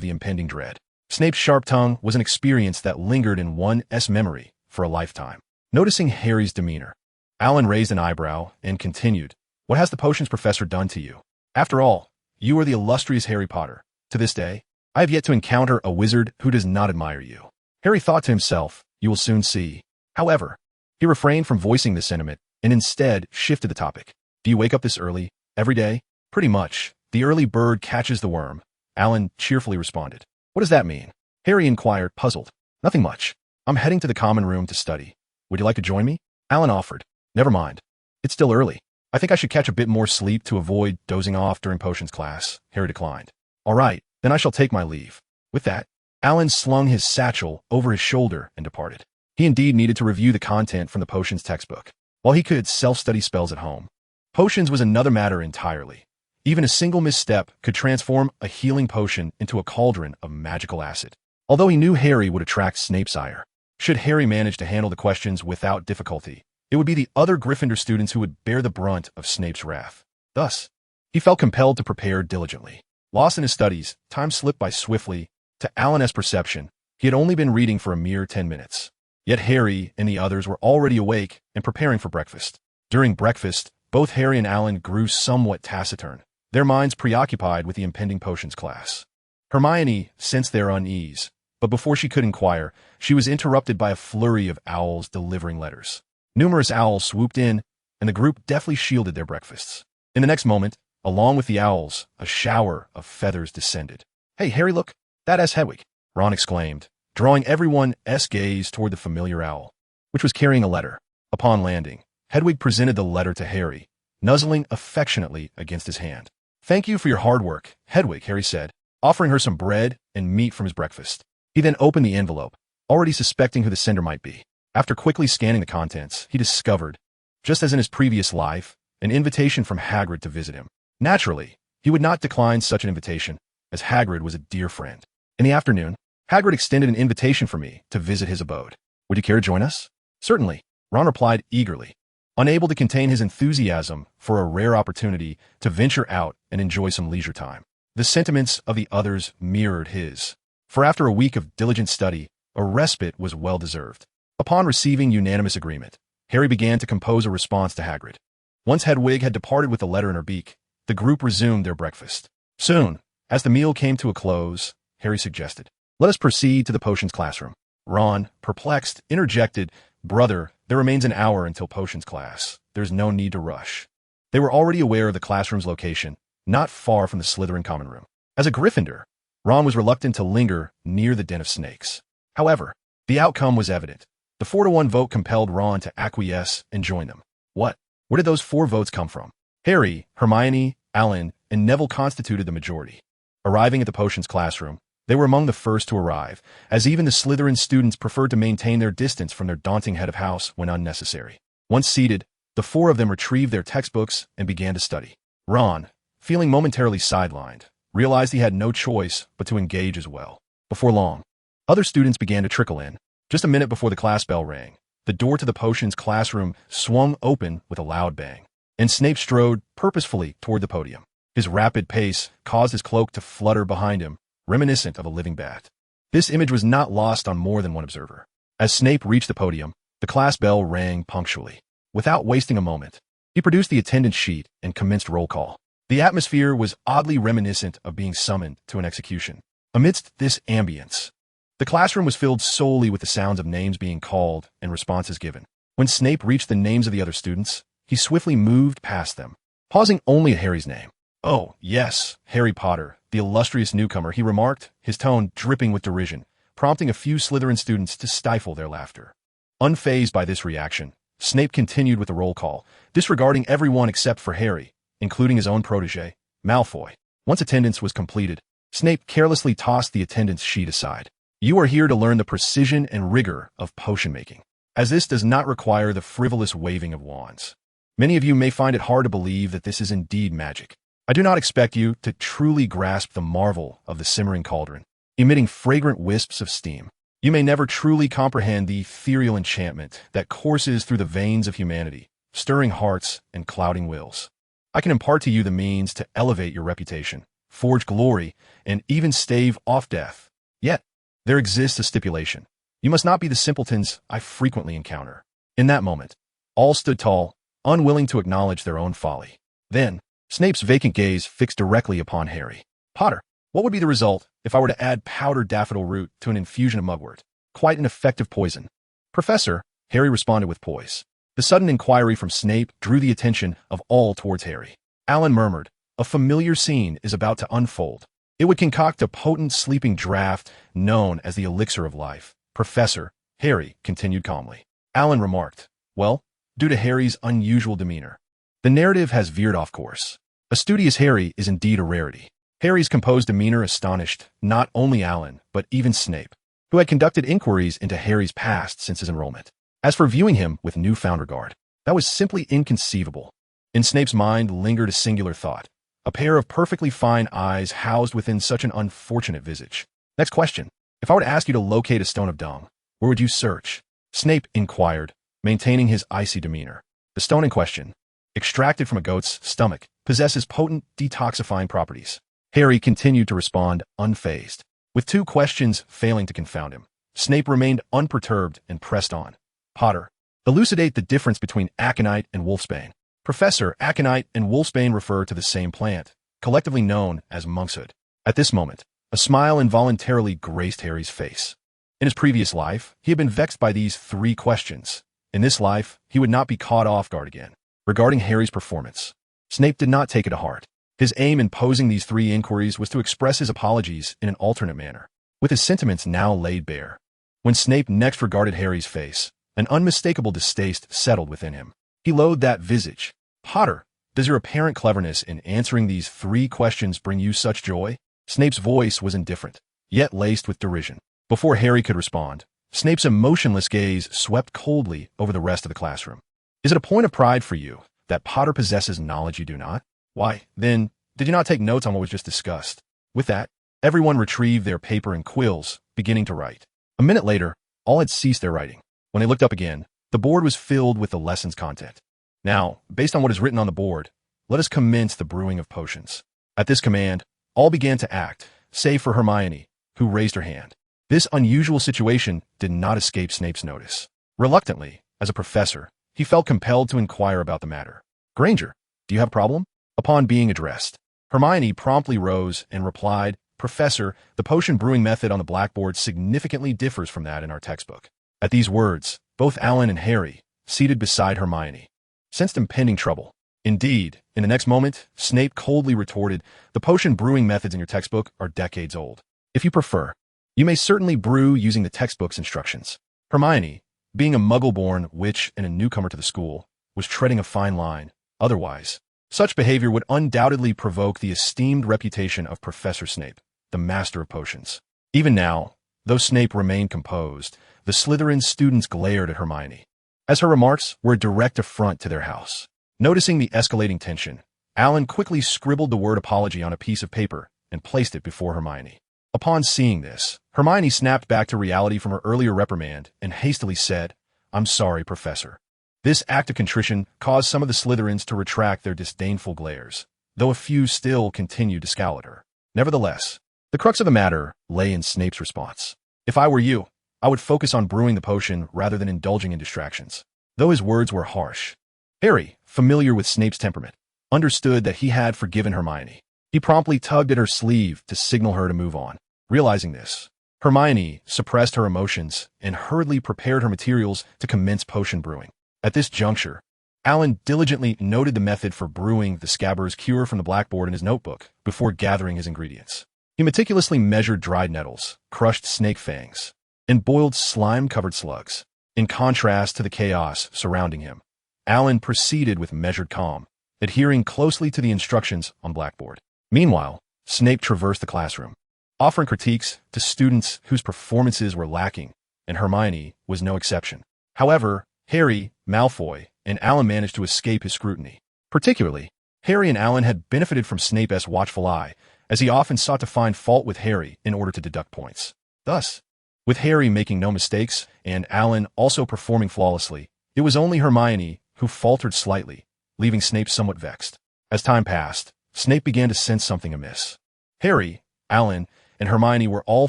the impending dread. Snape's sharp tongue was an experience that lingered in one's memory for a lifetime. Noticing Harry's demeanor, Alan raised an eyebrow and continued, "What has the potions professor done to you? After all, you are the illustrious Harry Potter. To this day, I have yet to encounter a wizard who does not admire you." Harry thought to himself, "You will soon see." However, he refrained from voicing this sentiment and instead shifted the topic. "Do you wake up this early, every day?" "Pretty much. The early bird catches the worm," Alan cheerfully responded. "What does that mean?" Harry inquired, puzzled. "Nothing much. I'm heading to the common room to study. Would you like to join me?" Alan offered. "Never mind. It's still early. I think I should catch a bit more sleep to avoid dozing off during potions class," Harry declined. "All right, then I shall take my leave." With that, Alan slung his satchel over his shoulder and departed. He indeed needed to review the content from the potions textbook. While he could self-study spells at home, potions was another matter entirely. Even a single misstep could transform a healing potion into a cauldron of magical acid. Although he knew Harry would attract Snape's ire, should Harry manage to handle the questions without difficulty, it would be the other Gryffindor students who would bear the brunt of Snape's wrath. Thus, he felt compelled to prepare diligently. Lost in his studies, time slipped by swiftly. To Alan's perception, he had only been reading for a mere 10 minutes. Yet Harry and the others were already awake and preparing for breakfast. During breakfast, both Harry and Alan grew somewhat taciturn, their minds preoccupied with the impending potions class. Hermione sensed their unease, but before she could inquire, she was interrupted by a flurry of owls delivering letters. Numerous owls swooped in, and the group deftly shielded their breakfasts. In the next moment, along with the owls, a shower of feathers descended. "Hey, Harry, look! That's Hedwig!" Ron exclaimed, drawing everyone's gaze toward the familiar owl, which was carrying a letter. Upon landing, Hedwig presented the letter to Harry, nuzzling affectionately against his hand. "Thank you for your hard work, Hedwig," Harry said, offering her some bread and meat from his breakfast. He then opened the envelope, already suspecting who the sender might be. After quickly scanning the contents, he discovered, just as in his previous life, an invitation from Hagrid to visit him. Naturally, he would not decline such an invitation, as Hagrid was a dear friend. In the afternoon, Hagrid extended an invitation for me to visit his abode. "Would you care to join us?" "Certainly," Ron replied eagerly, unable to contain his enthusiasm for a rare opportunity to venture out and enjoy some leisure time. The sentiments of the others mirrored his, for after a week of diligent study, a respite was well-deserved. Upon receiving unanimous agreement, Harry began to compose a response to Hagrid. Once Hedwig had departed with the letter in her beak, the group resumed their breakfast. Soon, as the meal came to a close, Harry suggested, "Let us proceed to the potions classroom." Ron, perplexed, interjected, "Brother, there remains an hour until potions class. There's no need to rush." They were already aware of the classroom's location, not far from the Slytherin common room. As a Gryffindor, Ron was reluctant to linger near the den of snakes. However, the outcome was evident. The 4-to-1 vote compelled Ron to acquiesce and join them. Where did those 4 votes come from? Harry, Hermione, Alan, and Neville constituted the majority. Arriving at the potions classroom, they were among the first to arrive, as even the Slytherin students preferred to maintain their distance from their daunting head of house when unnecessary. Once seated, the 4 of them retrieved their textbooks and began to study. Ron, feeling momentarily sidelined, realized he had no choice but to engage as well. Before long, other students began to trickle in. Just a minute before the class bell rang, the door to the potions classroom swung open with a loud bang, and Snape strode purposefully toward the podium. His rapid pace caused his cloak to flutter behind him, reminiscent of a living bat. This image was not lost on more than one observer. As Snape reached the podium, the class bell rang punctually. Without wasting a moment, he produced the attendance sheet and commenced roll call. The atmosphere was oddly reminiscent of being summoned to an execution. Amidst this ambience, the classroom was filled solely with the sounds of names being called and responses given. When Snape reached the names of the other students, he swiftly moved past them, pausing only at Harry's name. "Oh, yes, Harry Potter, the illustrious newcomer," he remarked, his tone dripping with derision, prompting a few Slytherin students to stifle their laughter. Unfazed by this reaction, Snape continued with the roll call, disregarding everyone except for Harry, including his own protege, Malfoy. Once attendance was completed, Snape carelessly tossed the attendance sheet aside. "You are here to learn the precision and rigor of potion making, as this does not require the frivolous waving of wands. Many of you may find it hard to believe that this is indeed magic. I do not expect you to truly grasp the marvel of the simmering cauldron, emitting fragrant wisps of steam. You may never truly comprehend the ethereal enchantment that courses through the veins of humanity, stirring hearts and clouding wills. I can impart to you the means to elevate your reputation, forge glory, and even stave off death. Yet, there exists a stipulation. You must not be the simpletons I frequently encounter." In that moment, all stood tall, unwilling to acknowledge their own folly. Then, Snape's vacant gaze fixed directly upon Harry. "Potter, what would be the result if I were to add powdered daffodil root to an infusion of mugwort? Quite an effective poison." "Professor," Harry responded with poise. The sudden inquiry from Snape drew the attention of all towards Harry. Alan murmured, "A familiar scene is about to unfold. It would concoct a potent sleeping draught known as the elixir of life." "Professor," Harry continued calmly. Alan remarked, "Well, due to Harry's unusual demeanor, the narrative has veered off course. A studious Harry is indeed a rarity." Harry's composed demeanor astonished not only Alan, but even Snape, who had conducted inquiries into Harry's past since his enrollment. As for viewing him with newfound regard, that was simply inconceivable. In Snape's mind lingered a singular thought, a pair of perfectly fine eyes housed within such an unfortunate visage. "Next question. If I were to ask you to locate a stone of dung, where would you search?" Snape inquired, maintaining his icy demeanor. "The stone in question, extracted from a goat's stomach, possesses potent detoxifying properties." Harry continued to respond unfazed. With 2 questions failing to confound him, Snape remained unperturbed and pressed on. "Potter, elucidate the difference between aconite and wolfsbane." "Professor, aconite and wolfsbane refer to the same plant, collectively known as monkshood." At this moment, a smile involuntarily graced Harry's face. In his previous life, he had been vexed by these 3 questions. In this life, he would not be caught off guard again. Regarding Harry's performance, Snape did not take it to heart. His aim in posing these 3 inquiries was to express his apologies in an alternate manner, with his sentiments now laid bare. When Snape next regarded Harry's face, an unmistakable distaste settled within him. He loathed that visage. "Potter, does your apparent cleverness in answering these 3 questions bring you such joy?" Snape's voice was indifferent, yet laced with derision. Before Harry could respond, Snape's emotionless gaze swept coldly over the rest of the classroom. "Is it a point of pride for you that Potter possesses knowledge you do not? Why, then, did you not take notes on what was just discussed?" With that, everyone retrieved their paper and quills, beginning to write. A minute later, all had ceased their writing. When they looked up again, the board was filled with the lesson's content. "Now, based on what is written on the board, let us commence the brewing of potions." At this command, all began to act, save for Hermione, who raised her hand. This unusual situation did not escape Snape's notice. Reluctantly, as a professor, he felt compelled to inquire about the matter. "Granger, do you have a problem?" Upon being addressed, Hermione promptly rose and replied, "Professor, the potion brewing method on the blackboard significantly differs from that in our textbook." At these words, both Alan and Harry, seated beside Hermione, sensed impending trouble. Indeed, in the next moment, Snape coldly retorted, "The potion brewing methods in your textbook are decades old. If you prefer, you may certainly brew using the textbook's instructions." Hermione, being a muggle-born witch and a newcomer to the school, was treading a fine line. Otherwise, such behavior would undoubtedly provoke the esteemed reputation of Professor Snape, the master of potions. Even now, though Snape remained composed, the Slytherin students glared at Hermione, as her remarks were a direct affront to their house. Noticing the escalating tension, Alan quickly scribbled the word apology on a piece of paper and placed it before Hermione. Upon seeing this, Hermione snapped back to reality from her earlier reprimand and hastily said, "I'm sorry, Professor." This act of contrition caused some of the Slytherins to retract their disdainful glares, though a few still continued to scowl at her. Nevertheless, the crux of the matter lay in Snape's response. "If I were you, I would focus on brewing the potion rather than indulging in distractions." Though his words were harsh, Harry, familiar with Snape's temperament, understood that he had forgiven Hermione. He promptly tugged at her sleeve to signal her to move on. Realizing this, Hermione suppressed her emotions and hurriedly prepared her materials to commence potion brewing. At this juncture, Alan diligently noted the method for brewing the Scabbers' cure from the blackboard in his notebook before gathering his ingredients. He meticulously measured dried nettles, crushed snake fangs, and boiled slime-covered slugs. In contrast to the chaos surrounding him, Alan proceeded with measured calm, adhering closely to the instructions on blackboard. Meanwhile, Snape traversed the classroom, offering critiques to students whose performances were lacking, and Hermione was no exception. However, Harry, Malfoy, and Alan managed to escape his scrutiny. Particularly, Harry and Alan had benefited from Snape's watchful eye, as he often sought to find fault with Harry in order to deduct points. Thus, with Harry making no mistakes and Alan also performing flawlessly, it was only Hermione who faltered slightly, leaving Snape somewhat vexed. As time passed, Snape began to sense something amiss. Harry, Alan, and Hermione were all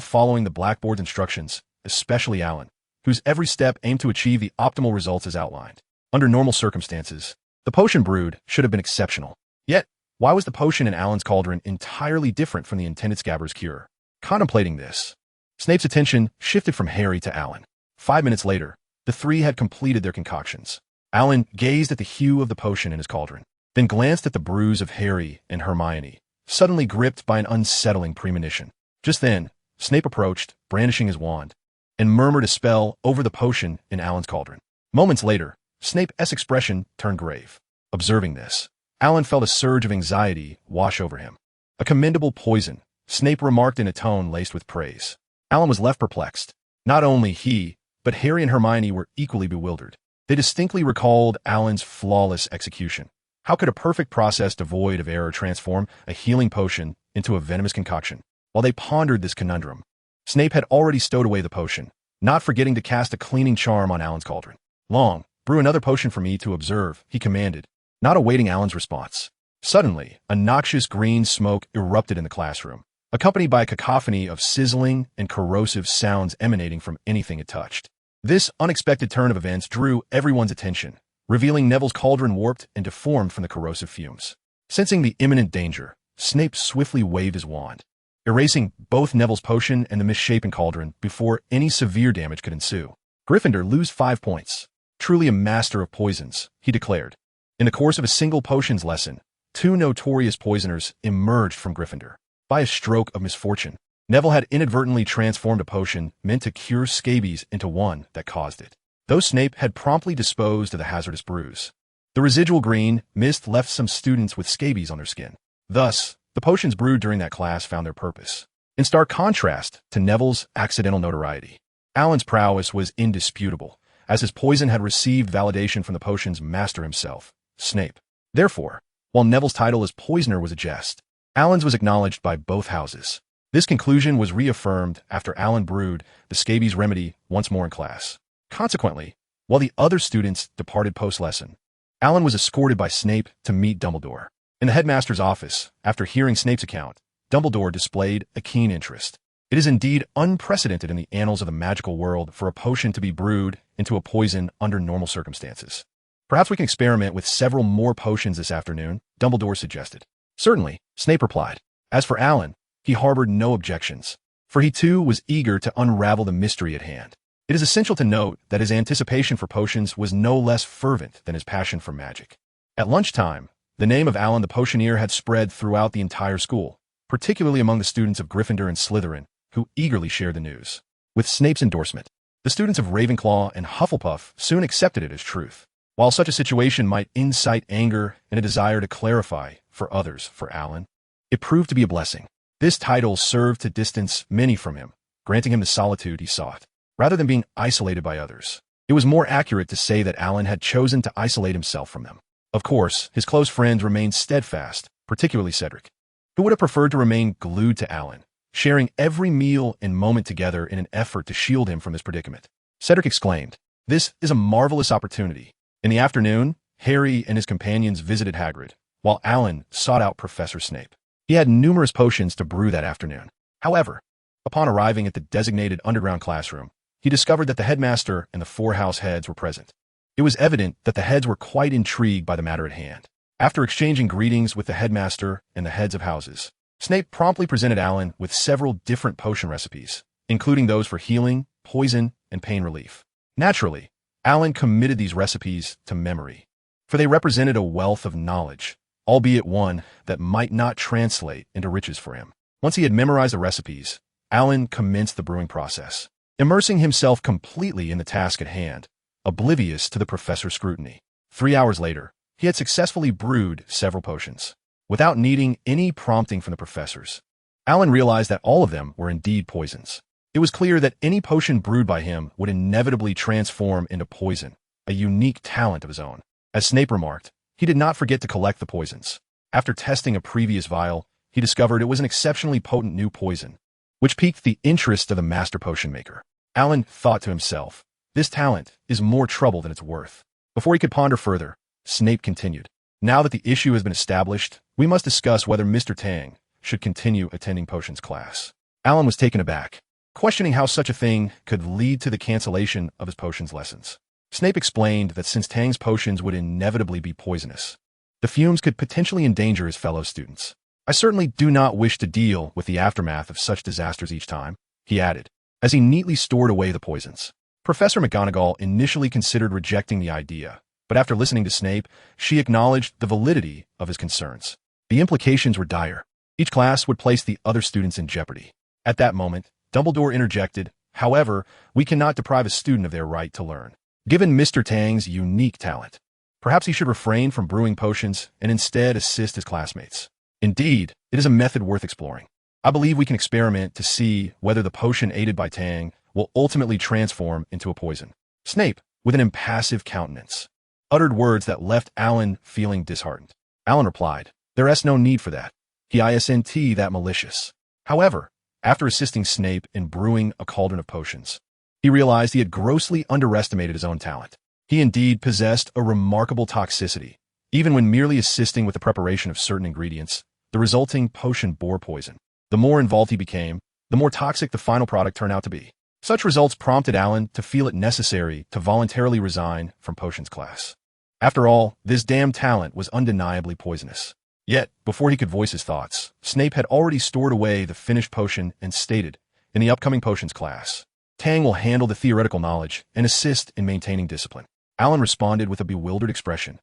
following the blackboard's instructions, especially Alan, whose every step aimed to achieve the optimal results as outlined. Under normal circumstances, the potion brewed should have been exceptional. Yet, why was the potion in Alan's cauldron entirely different from the intended Scabbers' cure? Contemplating this, Snape's attention shifted from Harry to Alan. 5 minutes later, the 3 had completed their concoctions. Alan gazed at the hue of the potion in his cauldron, then glanced at the brews of Harry and Hermione, suddenly gripped by an unsettling premonition. Just then, Snape approached, brandishing his wand, and murmured a spell over the potion in Alan's cauldron. Moments later, Snape's expression turned grave. Observing this, Alan felt a surge of anxiety wash over him. "A commendable poison," Snape remarked in a tone laced with praise. Alan was left perplexed. Not only he, but Harry and Hermione were equally bewildered. They distinctly recalled Alan's flawless execution. How could a perfect process devoid of error transform a healing potion into a venomous concoction? While they pondered this conundrum, Snape had already stowed away the potion, not forgetting to cast a cleaning charm on Alan's cauldron. "Long, brew another potion for me to observe," he commanded, not awaiting Alan's response. Suddenly, a noxious green smoke erupted in the classroom, accompanied by a cacophony of sizzling and corrosive sounds emanating from anything it touched. This unexpected turn of events drew everyone's attention, revealing Neville's cauldron warped and deformed from the corrosive fumes. Sensing the imminent danger, Snape swiftly waved his wand, erasing both Neville's potion and the misshapen cauldron before any severe damage could ensue. "Gryffindor lose 5 points. Truly a master of poisons," he declared, In the course of a single potions lesson, two notorious poisoners emerged from Gryffindor. By a stroke of misfortune, Neville had inadvertently transformed a potion meant to cure scabies into one that caused it, though Snape had promptly disposed of the hazardous bruise. The residual green mist left some students with scabies on their skin. Thus, the potions brewed during that class found their purpose. In stark contrast to Neville's accidental notoriety, Alan's prowess was indisputable, as his poison had received validation from the potion's master himself, Snape. Therefore, while Neville's title as poisoner was a jest, Alan's was acknowledged by both houses. This conclusion was reaffirmed after Alan brewed the scabies remedy once more in class. Consequently, while the other students departed post-lesson, Alan was escorted by Snape to meet Dumbledore. In the headmaster's office, after hearing Snape's account, Dumbledore displayed a keen interest. It is indeed unprecedented in the annals of the magical world for a potion to be brewed into a poison under normal circumstances. Perhaps we can experiment with several more potions this afternoon, Dumbledore suggested. Certainly, Snape replied. As for Alan, he harbored no objections, for he too was eager to unravel the mystery at hand. It is essential to note that his anticipation for potions was no less fervent than his passion for magic. At lunchtime, the name of Alan the Potioneer had spread throughout the entire school, particularly among the students of Gryffindor and Slytherin, who eagerly shared the news. With Snape's endorsement, the students of Ravenclaw and Hufflepuff soon accepted it as truth. While such a situation might incite anger and a desire to clarify for others, for Alan, it proved to be a blessing. This title served to distance many from him, granting him the solitude he sought. Rather than being isolated by others, it was more accurate to say that Alan had chosen to isolate himself from them. Of course, his close friends remained steadfast, particularly Cedric, who would have preferred to remain glued to Alan, sharing every meal and moment together in an effort to shield him from this predicament. Cedric exclaimed, "This is a marvelous opportunity." In the afternoon, Harry and his companions visited Hagrid, while Alan sought out Professor Snape. He had numerous potions to brew that afternoon. However, upon arriving at the designated underground classroom, he discovered that the headmaster and the four house heads were present. It was evident that the heads were quite intrigued by the matter at hand. After exchanging greetings with the headmaster and the heads of houses, Snape promptly presented Alan with several different potion recipes, including those for healing, poison, and pain relief. Naturally, Alan committed these recipes to memory, for they represented a wealth of knowledge, albeit one that might not translate into riches for him. Once he had memorized the recipes, Alan commenced the brewing process, immersing himself completely in the task at hand, oblivious to the professor's scrutiny. 3 hours later, he had successfully brewed several potions, without needing any prompting from the professors. Alan realized that all of them were indeed poisons. It was clear that any potion brewed by him would inevitably transform into poison, a unique talent of his own. As Snape remarked, he did not forget to collect the poisons. After testing a previous vial, he discovered it was an exceptionally potent new poison, which piqued the interest of the master potion maker. Alan thought to himself, "This talent is more trouble than it's worth." Before he could ponder further, Snape continued, "Now that the issue has been established, we must discuss whether Mr. Tang should continue attending potions class." Alan was taken aback, questioning how such a thing could lead to the cancellation of his potions lessons. Snape explained that since Tang's potions would inevitably be poisonous, the fumes could potentially endanger his fellow students. "I certainly do not wish to deal with the aftermath of such disasters each time," he added, as he neatly stored away the poisons. Professor McGonagall initially considered rejecting the idea, but after listening to Snape, she acknowledged the validity of his concerns. The implications were dire. Each class would place the other students in jeopardy. At that moment, Dumbledore interjected, "However, we cannot deprive a student of their right to learn. Given Mr. Tang's unique talent, perhaps he should refrain from brewing potions and instead assist his classmates. Indeed, it is a method worth exploring. I believe we can experiment to see whether the potion aided by Tang will ultimately transform into a poison." Snape, with an impassive countenance, uttered words that left Alan feeling disheartened. Alan replied, "There is no need for that. He isn't that malicious." However, after assisting Snape in brewing a cauldron of potions, he realized he had grossly underestimated his own talent. He indeed possessed a remarkable toxicity. Even when merely assisting with the preparation of certain ingredients, the resulting potion bore poison. The more involved he became, the more toxic the final product turned out to be. Such results prompted Alan to feel it necessary to voluntarily resign from potions class. After all, this damned talent was undeniably poisonous. Yet, before he could voice his thoughts, Snape had already stored away the finished potion and stated, "In the upcoming potions class, Tang will handle the theoretical knowledge and assist in maintaining discipline." Alan responded with a bewildered expression.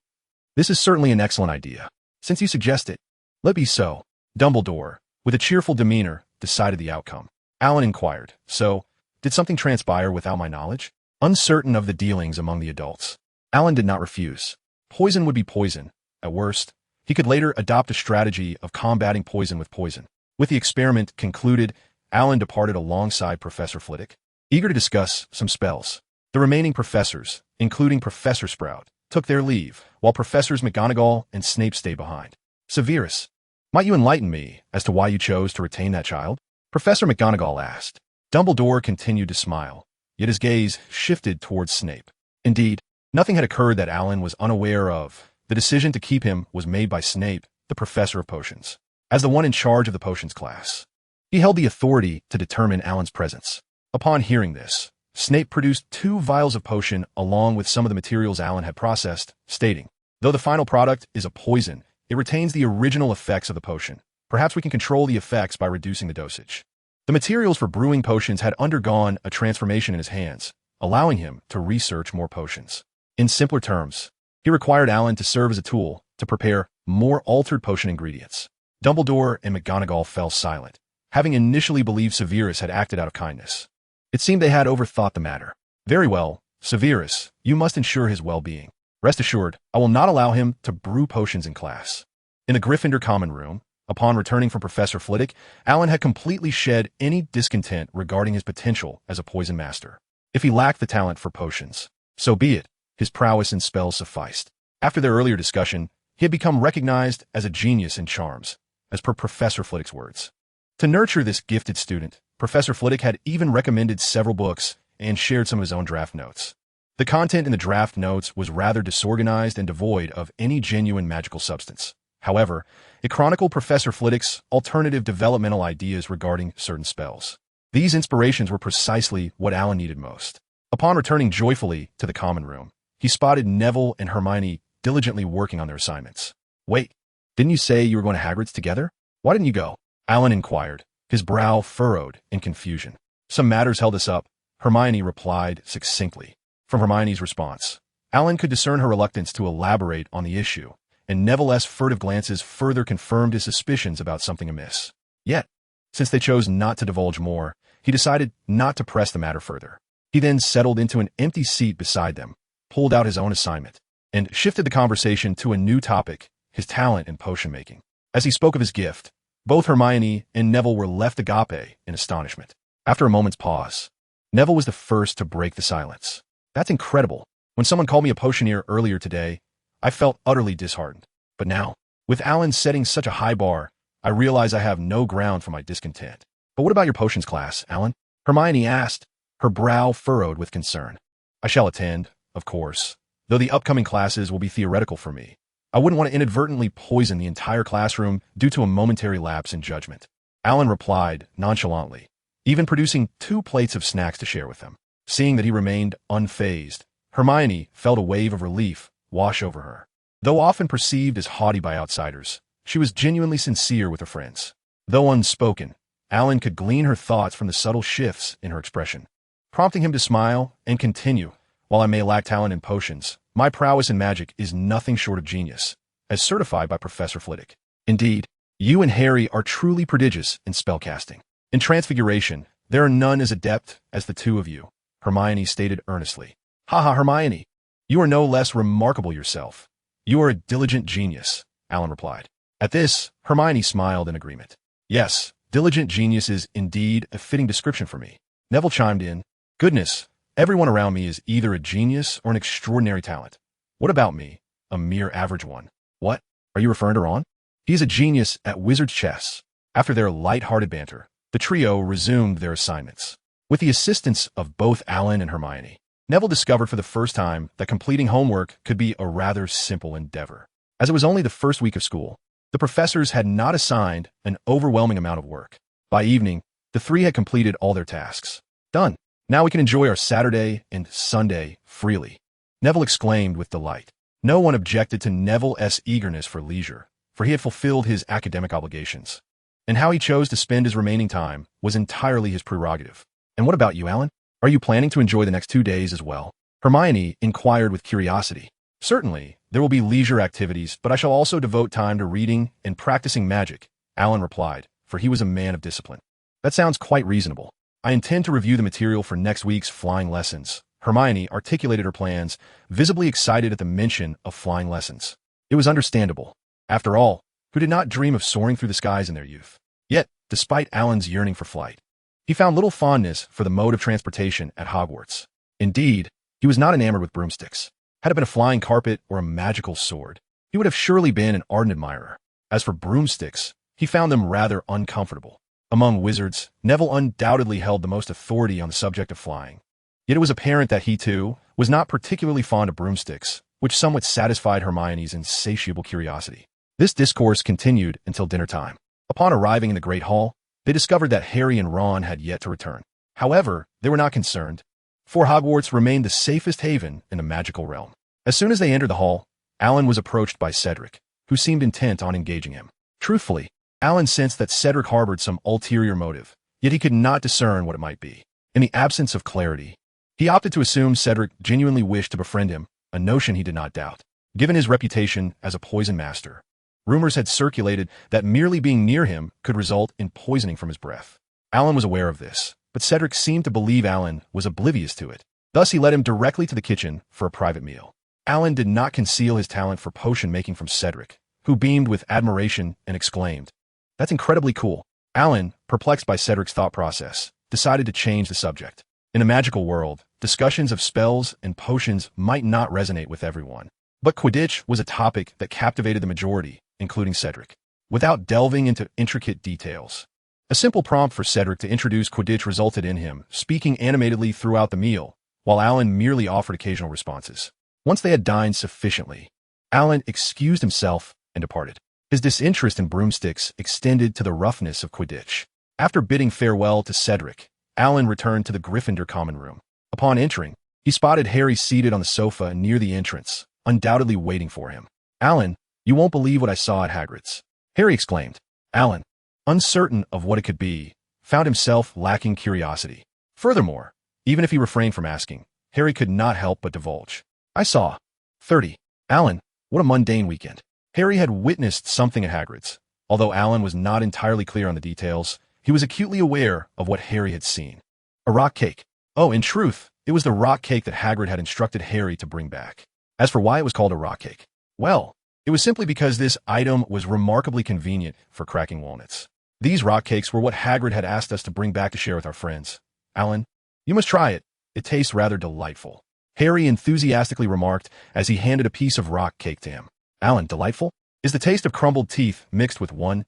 This is certainly an excellent idea. Since you suggest it, let be so. Dumbledore, with a cheerful demeanor, decided the outcome. Alan inquired, so, did something transpire without my knowledge? Uncertain of the dealings among the adults, Alan did not refuse. Poison would be poison. At worst, he could later adopt a strategy of combating poison with poison. With the experiment concluded, Alan departed alongside Professor Flitwick, eager to discuss some spells. The remaining professors, including Professor Sprout, took their leave, while Professors McGonagall and Snape stayed behind. Severus, might you enlighten me as to why you chose to retain that child? Professor McGonagall asked. Dumbledore continued to smile, yet his gaze shifted towards Snape. Indeed, nothing had occurred that Alan was unaware of. The decision to keep him was made by Snape, the professor of potions. As the one in charge of the potions class, he held the authority to determine Alan's presence. Upon hearing this, Snape produced 2 vials of potion along with some of the materials Alan had processed, stating, though the final product is a poison, it retains the original effects of the potion. Perhaps we can control the effects by reducing the dosage. The materials for brewing potions had undergone a transformation in his hands, allowing him to research more potions. In simpler terms, he required Alan to serve as a tool to prepare more altered potion ingredients. Dumbledore and McGonagall fell silent, having initially believed Severus had acted out of kindness. It seemed they had overthought the matter. Very well, Severus, you must ensure his well-being. Rest assured, I will not allow him to brew potions in class. In the Gryffindor common room, upon returning from Professor Flitwick, Alan had completely shed any discontent regarding his potential as a poison master. If he lacked the talent for potions, so be it. His prowess in spells sufficed. After their earlier discussion, he had become recognized as a genius in charms, as per Professor Flitwick's words. To nurture this gifted student, Professor Flitwick had even recommended several books and shared some of his own draft notes. The content in the draft notes was rather disorganized and devoid of any genuine magical substance. However, it chronicled Professor Flitwick's alternative developmental ideas regarding certain spells. These inspirations were precisely what Alan needed most. Upon returning joyfully to the common room, he spotted Neville and Hermione diligently working on their assignments. Wait, didn't you say you were going to Hagrid's together? Why didn't you go? Alan inquired, his brow furrowed in confusion. Some matters held us up, Hermione replied succinctly. From Hermione's response, Alan could discern her reluctance to elaborate on the issue, and Neville's furtive glances further confirmed his suspicions about something amiss. Yet, since they chose not to divulge more, he decided not to press the matter further. He then settled into an empty seat beside them, pulled out his own assignment, and shifted the conversation to a new topic, his talent in potion making. As he spoke of his gift, both Hermione and Neville were left agape in astonishment. After a moment's pause, Neville was the first to break the silence. That's incredible. When someone called me a potioneer earlier today, I felt utterly disheartened. But now, with Alan setting such a high bar, I realize I have no ground for my discontent. But what about your potions class, Alan? Hermione asked, her brow furrowed with concern. I shall attend, of course, though the upcoming classes will be theoretical for me. I wouldn't want to inadvertently poison the entire classroom due to a momentary lapse in judgment. Alan replied nonchalantly, even producing 2 plates of snacks to share with them. Seeing that he remained unfazed, Hermione felt a wave of relief wash over her. Though often perceived as haughty by outsiders, she was genuinely sincere with her friends. Though unspoken, Alan could glean her thoughts from the subtle shifts in her expression, prompting him to smile and continue. While I may lack talent in potions, my prowess in magic is nothing short of genius, as certified by Professor Flitwick. Indeed, you and Harry are truly prodigious in spellcasting. In Transfiguration, there are none as adept as the 2 of you, Hermione stated earnestly. Haha, Hermione, you are no less remarkable yourself. You are a diligent genius, Alan replied. At this, Hermione smiled in agreement. Yes, diligent genius is indeed a fitting description for me. Neville chimed in. Goodness, everyone around me is either a genius or an extraordinary talent. What about me, a mere average one? What? Are you referring to Ron? He is a genius at wizard's chess. After their light-hearted banter, the trio resumed their assignments. With the assistance of both Alan and Hermione, Neville discovered for the first time that completing homework could be a rather simple endeavor. As it was only the first week of school, the professors had not assigned an overwhelming amount of work. By evening, the 3 had completed all their tasks. Done. Now we can enjoy our Saturday and Sunday freely, Neville exclaimed with delight. No one objected to Neville's eagerness for leisure, for he had fulfilled his academic obligations. And how he chose to spend his remaining time was entirely his prerogative. And what about you, Alan? Are you planning to enjoy the next 2 days as well? Hermione inquired with curiosity. Certainly, there will be leisure activities, but I shall also devote time to reading and practicing magic, Alan replied, for he was a man of discipline. That sounds quite reasonable. I intend to review the material for next week's flying lessons. Hermione articulated her plans, visibly excited at the mention of flying lessons. It was understandable. After all, who did not dream of soaring through the skies in their youth? Yet, despite Alan's yearning for flight, he found little fondness for the mode of transportation at Hogwarts. Indeed, he was not enamored with broomsticks. Had it been a flying carpet or a magical sword, he would have surely been an ardent admirer. As for broomsticks, he found them rather uncomfortable. Among wizards, Neville undoubtedly held the most authority on the subject of flying. Yet it was apparent that he, too, was not particularly fond of broomsticks, which somewhat satisfied Hermione's insatiable curiosity. This discourse continued until dinner time. Upon arriving in the Great Hall, they discovered that Harry and Ron had yet to return. However, they were not concerned, for Hogwarts remained the safest haven in the magical realm. As soon as they entered the hall, Alan was approached by Cedric, who seemed intent on engaging him. Truthfully, Alan sensed that Cedric harbored some ulterior motive, yet he could not discern what it might be. In the absence of clarity, he opted to assume Cedric genuinely wished to befriend him, a notion he did not doubt. Given his reputation as a poison master, rumors had circulated that merely being near him could result in poisoning from his breath. Alan was aware of this, but Cedric seemed to believe Alan was oblivious to it. Thus he led him directly to the kitchen for a private meal. Alan did not conceal his talent for potion making from Cedric, who beamed with admiration and exclaimed, "That's incredibly cool." Alan, perplexed by Cedric's thought process, decided to change the subject. In the magical world, discussions of spells and potions might not resonate with everyone. But Quidditch was a topic that captivated the majority, including Cedric. Without delving into intricate details, a simple prompt for Cedric to introduce Quidditch resulted in him speaking animatedly throughout the meal, while Alan merely offered occasional responses. Once they had dined sufficiently, Alan excused himself and departed. His disinterest in broomsticks extended to the roughness of Quidditch. After bidding farewell to Cedric, Alan returned to the Gryffindor common room. Upon entering, he spotted Harry seated on the sofa near the entrance, undoubtedly waiting for him. "Alan, you won't believe what I saw at Hagrid's," Harry exclaimed. Alan, uncertain of what it could be, found himself lacking curiosity. Furthermore, even if he refrained from asking, Harry could not help but divulge. "I saw 30. Alan, what a mundane weekend." Harry had witnessed something at Hagrid's. Although Alan was not entirely clear on the details, he was acutely aware of what Harry had seen. A rock cake. Oh, in truth, it was the rock cake that Hagrid had instructed Harry to bring back. As for why it was called a rock cake, well, it was simply because this item was remarkably convenient for cracking walnuts. These rock cakes were what Hagrid had asked us to bring back to share with our friends. "Alan, you must try it. It tastes rather delightful," Harry enthusiastically remarked as he handed a piece of rock cake to him. "Alan, delightful? Is the taste of crumbled teeth mixed with one's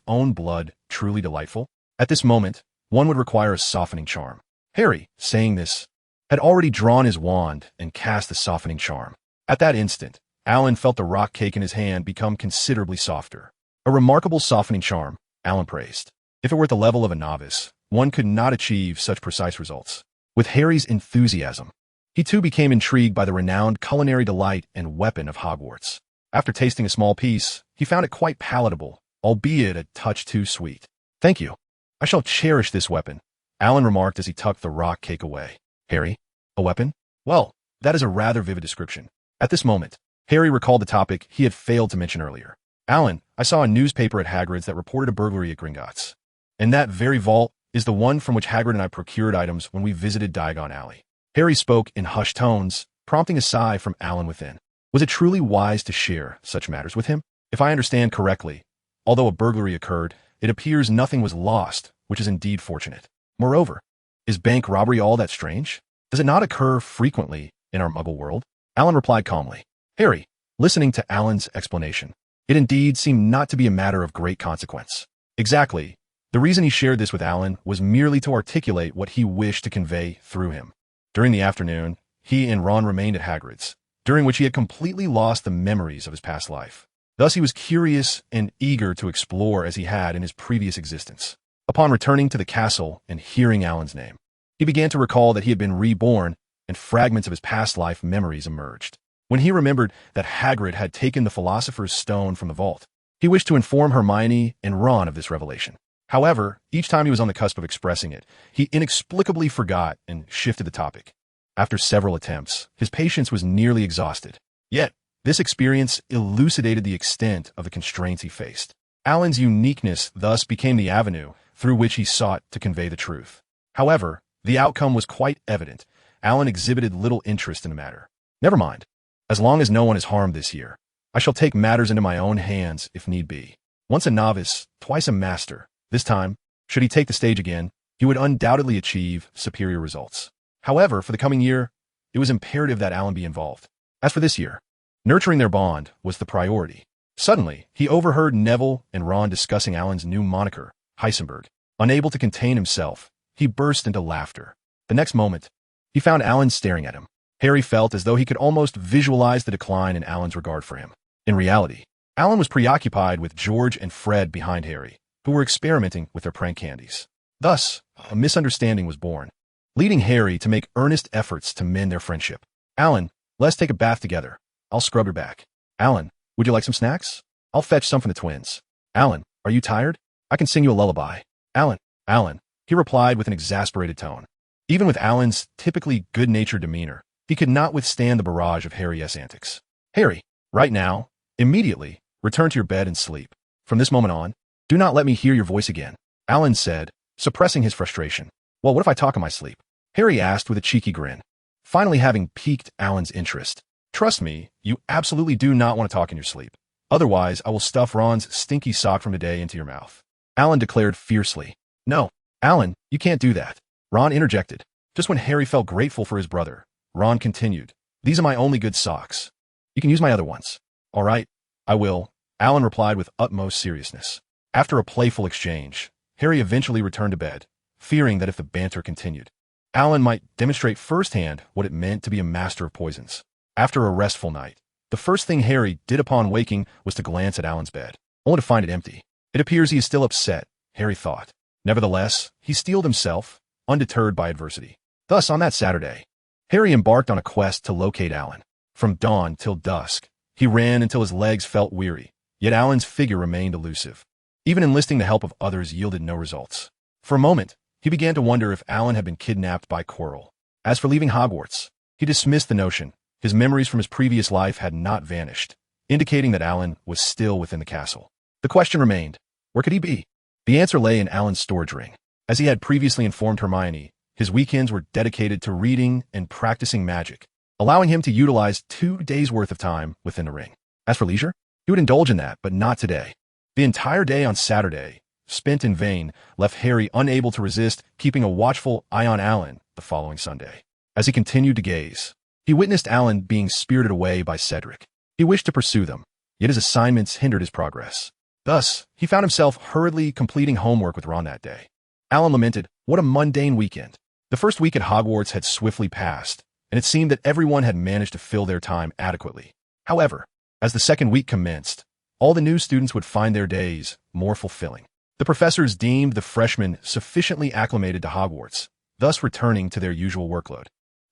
own blood truly delightful?" At this moment, one would require a softening charm. Harry, saying this, had already drawn his wand and cast the softening charm. At that instant, Alan felt the rock cake in his hand become considerably softer. A remarkable softening charm, Alan praised. If it were at the level of a novice, one could not achieve such precise results. With Harry's enthusiasm, he too became intrigued by the renowned culinary delight and weapon of Hogwarts. After tasting a small piece, he found it quite palatable, albeit a touch too sweet. "Thank you. I shall cherish this weapon," Alan remarked as he tucked the rock cake away. "Harry, a weapon? Well, that is a rather vivid description." At this moment, Harry recalled the topic he had failed to mention earlier. "Alan, I saw a newspaper at Hagrid's that reported a burglary at Gringotts. And that very vault is the one from which Hagrid and I procured items when we visited Diagon Alley." Harry spoke in hushed tones, prompting a sigh from Alan within. Was it truly wise to share such matters with him? If I understand correctly, although a burglary occurred, it appears nothing was lost, which is indeed fortunate. Moreover, is bank robbery all that strange? Does it not occur frequently in our Muggle world? Alan replied calmly. Harry, listening to Alan's explanation, it indeed seemed not to be a matter of great consequence. Exactly. The reason he shared this with Alan was merely to articulate what he wished to convey through him. During the afternoon, he and Ron remained at Hagrid's, during which he had completely lost the memories of his past life. Thus he was curious and eager to explore as he had in his previous existence. Upon returning to the castle and hearing Alan's name, he began to recall that he had been reborn, and fragments of his past life memories emerged. When he remembered that Hagrid had taken the Philosopher's Stone from the vault, he wished to inform Hermione and Ron of this revelation. However, each time he was on the cusp of expressing it, he inexplicably forgot and shifted the topic. After several attempts, his patience was nearly exhausted. Yet, this experience elucidated the extent of the constraints he faced. Alan's uniqueness thus became the avenue through which he sought to convey the truth. However, the outcome was quite evident. Alan exhibited little interest in the matter. Never mind. As long as no one is harmed this year, I shall take matters into my own hands if need be. Once a novice, twice a master. This time, should he take the stage again, he would undoubtedly achieve superior results. However, for the coming year, it was imperative that Alan be involved. As for this year, nurturing their bond was the priority. Suddenly, he overheard Neville and Ron discussing Alan's new moniker, Heisenberg. Unable to contain himself, he burst into laughter. The next moment, he found Alan staring at him. Harry felt as though he could almost visualize the decline in Alan's regard for him. In reality, Alan was preoccupied with George and Fred behind Harry, who were experimenting with their prank candies. Thus, a misunderstanding was born, leading Harry to make earnest efforts to mend their friendship. Alan, let's take a bath together. I'll scrub your back. Alan, would you like some snacks? I'll fetch some from the twins. Alan, are you tired? I can sing you a lullaby. Alan, he replied with an exasperated tone. Even with Alan's typically good-natured demeanor, he could not withstand the barrage of Harry's antics. Harry, right now, immediately, return to your bed and sleep. From this moment on, do not let me hear your voice again, Alan said, suppressing his frustration. Well, what if I talk in my sleep? Harry asked with a cheeky grin, finally having piqued Alan's interest. Trust me, you absolutely do not want to talk in your sleep. Otherwise, I will stuff Ron's stinky sock from today into your mouth. Alan declared fiercely. No, Alan, you can't do that. Ron interjected. Just when Harry felt grateful for his brother, Ron continued. These are my only good socks. You can use my other ones. All right, I will, Alan replied with utmost seriousness. After a playful exchange, Harry eventually returned to bed, fearing that if the banter continued, Alan might demonstrate firsthand what it meant to be a master of poisons. After a restful night, the first thing Harry did upon waking was to glance at Alan's bed, only to find it empty. It appears he is still upset, Harry thought. Nevertheless, he steeled himself, undeterred by adversity. Thus, on that Saturday, Harry embarked on a quest to locate Alan. From dawn till dusk, he ran until his legs felt weary, yet Alan's figure remained elusive. Even enlisting the help of others yielded no results. For a moment, he began to wonder if Alan had been kidnapped by Quirrell. As for leaving Hogwarts, he dismissed the notion. His memories from his previous life had not vanished, indicating that Alan was still within the castle. The question remained, where could he be? The answer lay in Alan's storage ring. As he had previously informed Hermione, his weekends were dedicated to reading and practicing magic, allowing him to utilize 2 days' worth of time within the ring. As for leisure, he would indulge in that, but not today. The entire day on Saturday, spent in vain, left Harry unable to resist keeping a watchful eye on Alan the following Sunday. As he continued to gaze, he witnessed Alan being spirited away by Cedric. He wished to pursue them, yet his assignments hindered his progress. Thus, he found himself hurriedly completing homework with Ron that day. Alan lamented, what a mundane weekend. The first week at Hogwarts had swiftly passed, and it seemed that everyone had managed to fill their time adequately. However, as the second week commenced, all the new students would find their days more fulfilling. The professors deemed the freshmen sufficiently acclimated to Hogwarts, thus returning to their usual workload.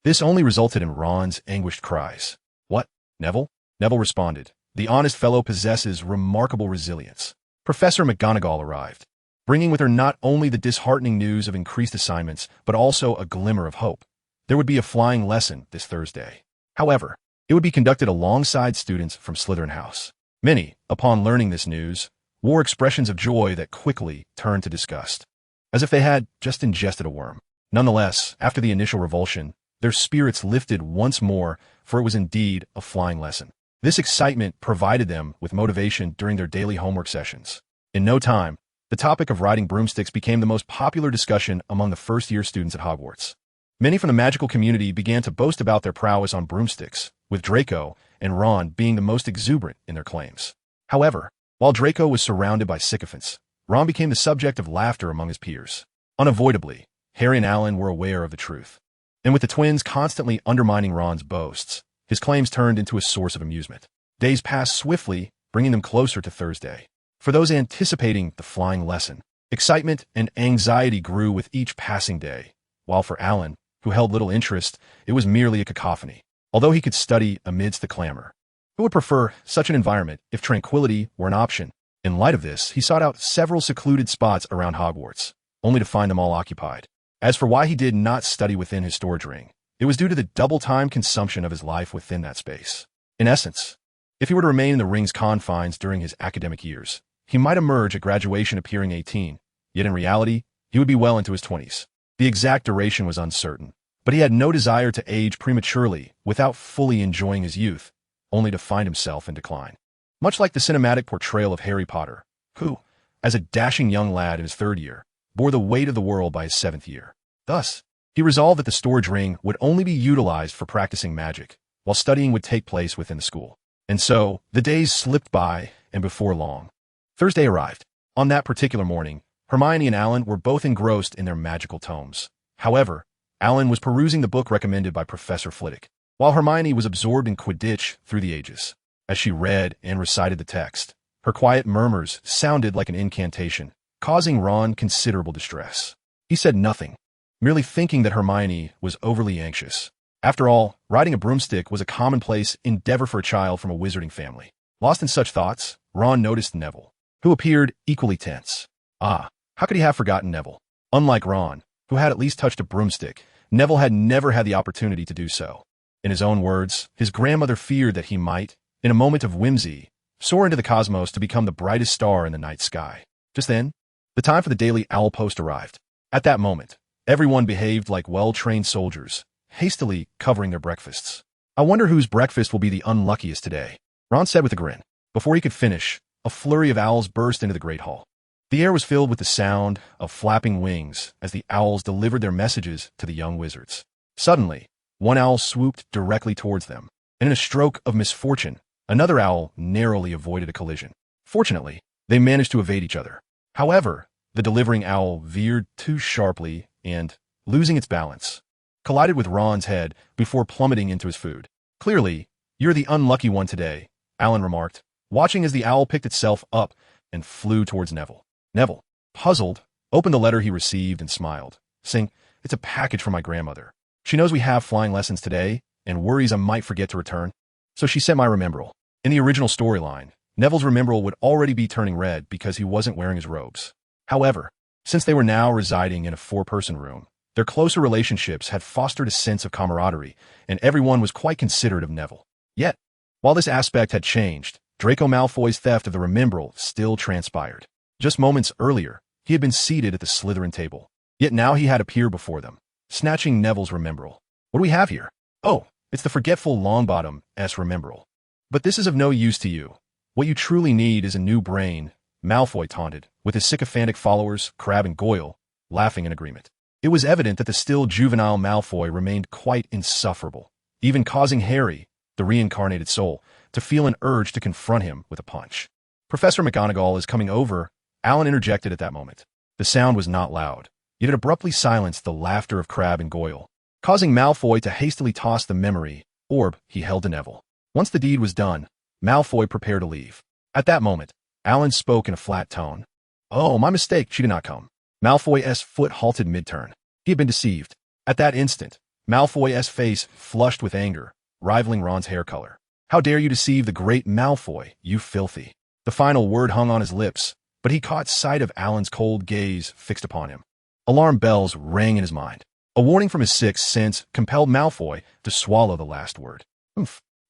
This only resulted in Ron's anguished cries. What, Neville? Neville responded. The honest fellow possesses remarkable resilience. Professor McGonagall arrived, bringing with her not only the disheartening news of increased assignments, but also a glimmer of hope. There would be a flying lesson this Thursday. However, it would be conducted alongside students from Slytherin House. Many, upon learning this news, wore expressions of joy that quickly turned to disgust, as if they had just ingested a worm. Nonetheless, after the initial revulsion, their spirits lifted once more, for it was indeed a flying lesson. This excitement provided them with motivation during their daily homework sessions. In no time, the topic of riding broomsticks became the most popular discussion among the first-year students at Hogwarts. Many from the magical community began to boast about their prowess on broomsticks, with Draco and Ron being the most exuberant in their claims. However, while Draco was surrounded by sycophants, Ron became the subject of laughter among his peers. Unavoidably, Harry and Alan were aware of the truth. And with the twins constantly undermining Ron's boasts, his claims turned into a source of amusement. Days passed swiftly, bringing them closer to Thursday. For those anticipating the flying lesson, excitement and anxiety grew with each passing day, while for Alan, who held little interest, it was merely a cacophony. Although he could study amidst the clamor, he would prefer such an environment if tranquility were an option. In light of this, he sought out several secluded spots around Hogwarts, only to find them all occupied. As for why he did not study within his storage ring, it was due to the double-time consumption of his life within that space. In essence, if he were to remain in the ring's confines during his academic years, he might emerge at graduation appearing 18, yet in reality, he would be well into his 20s. The exact duration was uncertain, but he had no desire to age prematurely without fully enjoying his youth, only to find himself in decline. Much like the cinematic portrayal of Harry Potter, who, as a dashing young lad in his 3rd year, bore the weight of the world by his 7th year. Thus, he resolved that the storage ring would only be utilized for practicing magic, while studying would take place within the school. And so, the days slipped by, and before long, Thursday arrived. On that particular morning, Hermione and Alan were both engrossed in their magical tomes. However, Alan was perusing the book recommended by Professor Flitwick, while Hermione was absorbed in Quidditch through the ages. As she read and recited the text, her quiet murmurs sounded like an incantation, causing Ron considerable distress. He said nothing, merely thinking that Hermione was overly anxious. After all, riding a broomstick was a commonplace endeavor for a child from a wizarding family. Lost in such thoughts, Ron noticed Neville, who appeared equally tense. How could he have forgotten Neville? Unlike Ron, who had at least touched a broomstick, Neville had never had the opportunity to do so. In his own words, his grandmother feared that he might, in a moment of whimsy, soar into the cosmos to become the brightest star in the night sky. Just then, the time for the daily owl post arrived. At that moment, everyone behaved like well-trained soldiers, hastily covering their breakfasts. I wonder whose breakfast will be the unluckiest today, Ron said with a grin. Before he could finish, a flurry of owls burst into the Great Hall. The air was filled with the sound of flapping wings as the owls delivered their messages to the young wizards. Suddenly, one owl swooped directly towards them, and in a stroke of misfortune, another owl narrowly avoided a collision. Fortunately, they managed to evade each other. However, the delivering owl veered too sharply and, losing its balance, collided with Ron's head before plummeting into his food. Clearly, you're the unlucky one today, Alan remarked, watching as the owl picked itself up and flew towards Neville. Neville, puzzled, opened the letter he received and smiled, saying, "It's a package from my grandmother. She knows we have flying lessons today and worries I might forget to return, so she sent my remembrall." In the original storyline, Neville's remembrall would already be turning red because he wasn't wearing his robes. However, since they were now residing in a 4-person room, their closer relationships had fostered a sense of camaraderie, and everyone was quite considerate of Neville. Yet, while this aspect had changed, Draco Malfoy's theft of the remembrall still transpired. Just moments earlier, he had been seated at the Slytherin table, yet now he had appeared before them, snatching Neville's remembrall. "What do we have here?" "Oh, it's the forgetful Longbottom's remembrall. But this is of no use to you. What you truly need is a new brain," Malfoy taunted, with his sycophantic followers, Crabbe and Goyle, laughing in agreement. It was evident that the still juvenile Malfoy remained quite insufferable, even causing Harry, the reincarnated soul, to feel an urge to confront him with a punch. "Professor McGonagall is coming over," Alan interjected at that moment. The sound was not loud, yet it abruptly silenced the laughter of Crabbe and Goyle, causing Malfoy to hastily toss the memory orb he held to Neville. Once the deed was done, Malfoy prepared to leave. At that moment, Alan spoke in a flat tone. "Oh, my mistake, she did not come." Malfoy's foot halted mid-turn. He had been deceived. At that instant, Malfoy's face flushed with anger, rivaling Ron's hair color. "How dare you deceive the great Malfoy, you filthy." The final word hung on his lips, but he caught sight of Alan's cold gaze fixed upon him. Alarm bells rang in his mind. A warning from his sixth sense compelled Malfoy to swallow the last word.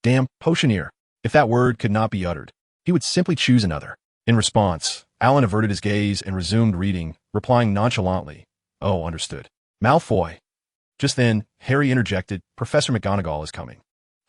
Damn potioneer. If that word could not be uttered, he would simply choose another. In response, Alan averted his gaze and resumed reading, replying nonchalantly, "Oh, understood." "Malfoy." Just then, Harry interjected, "Professor McGonagall is coming."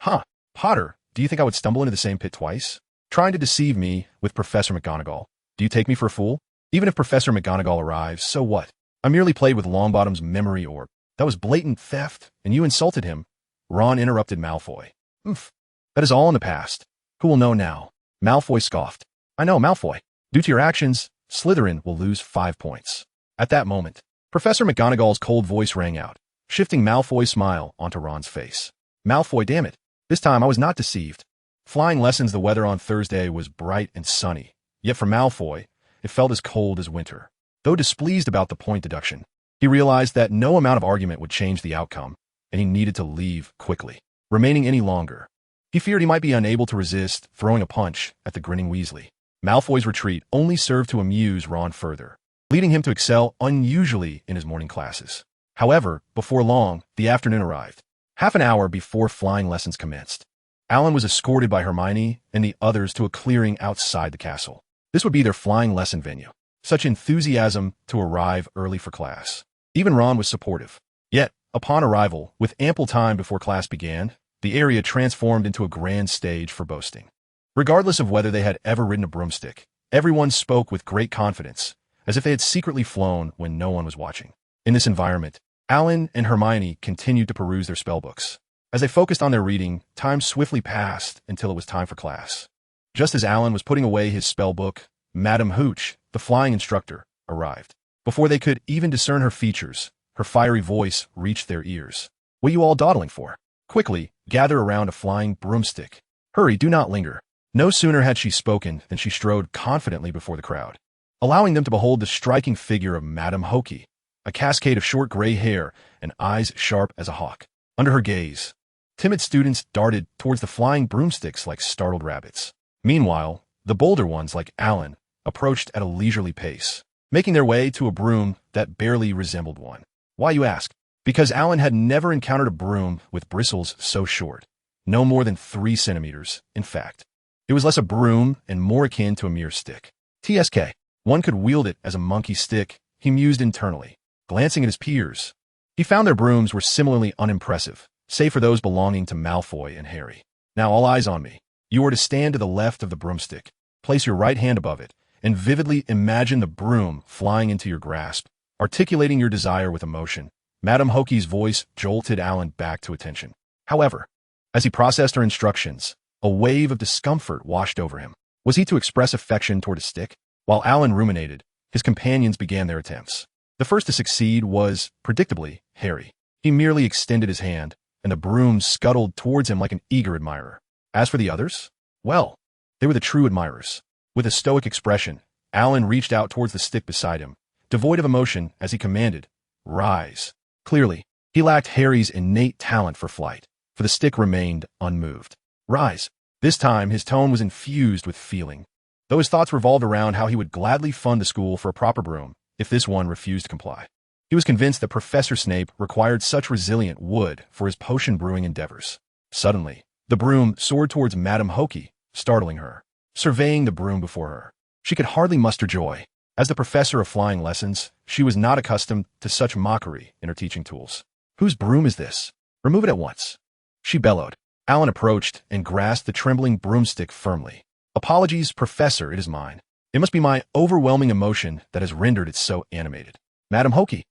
"Huh, Potter, do you think I would stumble into the same pit twice? Trying to deceive me with Professor McGonagall. Do you take me for a fool? Even if Professor McGonagall arrives, so what? I merely played with Longbottom's memory orb. That was blatant theft, and you insulted him." Ron interrupted Malfoy. That is all in the past. Who will know now?" Malfoy scoffed. "I know, Malfoy. Due to your actions, Slytherin will lose 5 points." At that moment, Professor McGonagall's cold voice rang out, shifting Malfoy's smile onto Ron's face. "Malfoy, damn it. This time I was not deceived." Flying lessons. The weather on Thursday was bright and sunny, yet for Malfoy, it felt as cold as winter. Though displeased about the point deduction, he realized that no amount of argument would change the outcome, and he needed to leave quickly. Remaining any longer, he feared he might be unable to resist throwing a punch at the grinning Weasley. Malfoy's retreat only served to amuse Ron further, leading him to excel unusually in his morning classes. However, before long, the afternoon arrived. Half an hour before flying lessons commenced, Alan was escorted by Hermione and the others to a clearing outside the castle. This would be their flying lesson venue. Such enthusiasm to arrive early for class. Even Ron was supportive. Yet, upon arrival, with ample time before class began, the area transformed into a grand stage for boasting. Regardless of whether they had ever ridden a broomstick, everyone spoke with great confidence, as if they had secretly flown when no one was watching. In this environment, Alan and Hermione continued to peruse their spellbooks. As they focused on their reading, time swiftly passed until it was time for class. Just as Alan was putting away his spellbook, Madame Hooch, the flying instructor, arrived. Before they could even discern her features, her fiery voice reached their ears. "What are you all dawdling for? Quickly, gather around a flying broomstick. Hurry, do not linger." No sooner had she spoken than she strode confidently before the crowd, allowing them to behold the striking figure of Madame Hokey, a cascade of short gray hair and eyes sharp as a hawk. Under her gaze, timid students darted towards the flying broomsticks like startled rabbits. Meanwhile, the bolder ones, like Alan, approached at a leisurely pace, making their way to a broom that barely resembled one. Why, you ask? Because Alan had never encountered a broom with bristles so short. No more than 3 centimeters, in fact. It was less a broom and more akin to a mere stick. TSK. One could wield it as a monkey stick, he mused internally. Glancing at his peers, he found their brooms were similarly unimpressive, save for those belonging to Malfoy and Harry. Now all eyes on me. You are to stand to the left of the broomstick, place your right hand above it, and vividly imagine the broom flying into your grasp, articulating your desire with emotion. Madame Hokey's voice jolted Alan back to attention. However, as he processed her instructions, a wave of discomfort washed over him. Was he to express affection toward a stick? While Alan ruminated, his companions began their attempts. The first to succeed was, predictably, Harry. He merely extended his hand, and the broom scuttled towards him like an eager admirer. As for the others, well, they were the true admirers. With a stoic expression, Alan reached out towards the stick beside him, devoid of emotion as he commanded, "Rise." Clearly, he lacked Harry's innate talent for flight, for the stick remained unmoved. "Rise." This time, his tone was infused with feeling, though his thoughts revolved around how he would gladly fund the school for a proper broom if this one refused to comply. He was convinced that Professor Snape required such resilient wood for his potion brewing endeavors. Suddenly, the broom soared towards Madame Hokey, startling her. Surveying the broom before her, she could hardly muster joy. As the professor of flying lessons, she was not accustomed to such mockery in her teaching tools. "Whose broom is this? Remove it at once," she bellowed. Alan approached and grasped the trembling broomstick firmly. "Apologies, Professor, it is mine. It must be my overwhelming emotion that has rendered it so animated." Madame Hokey.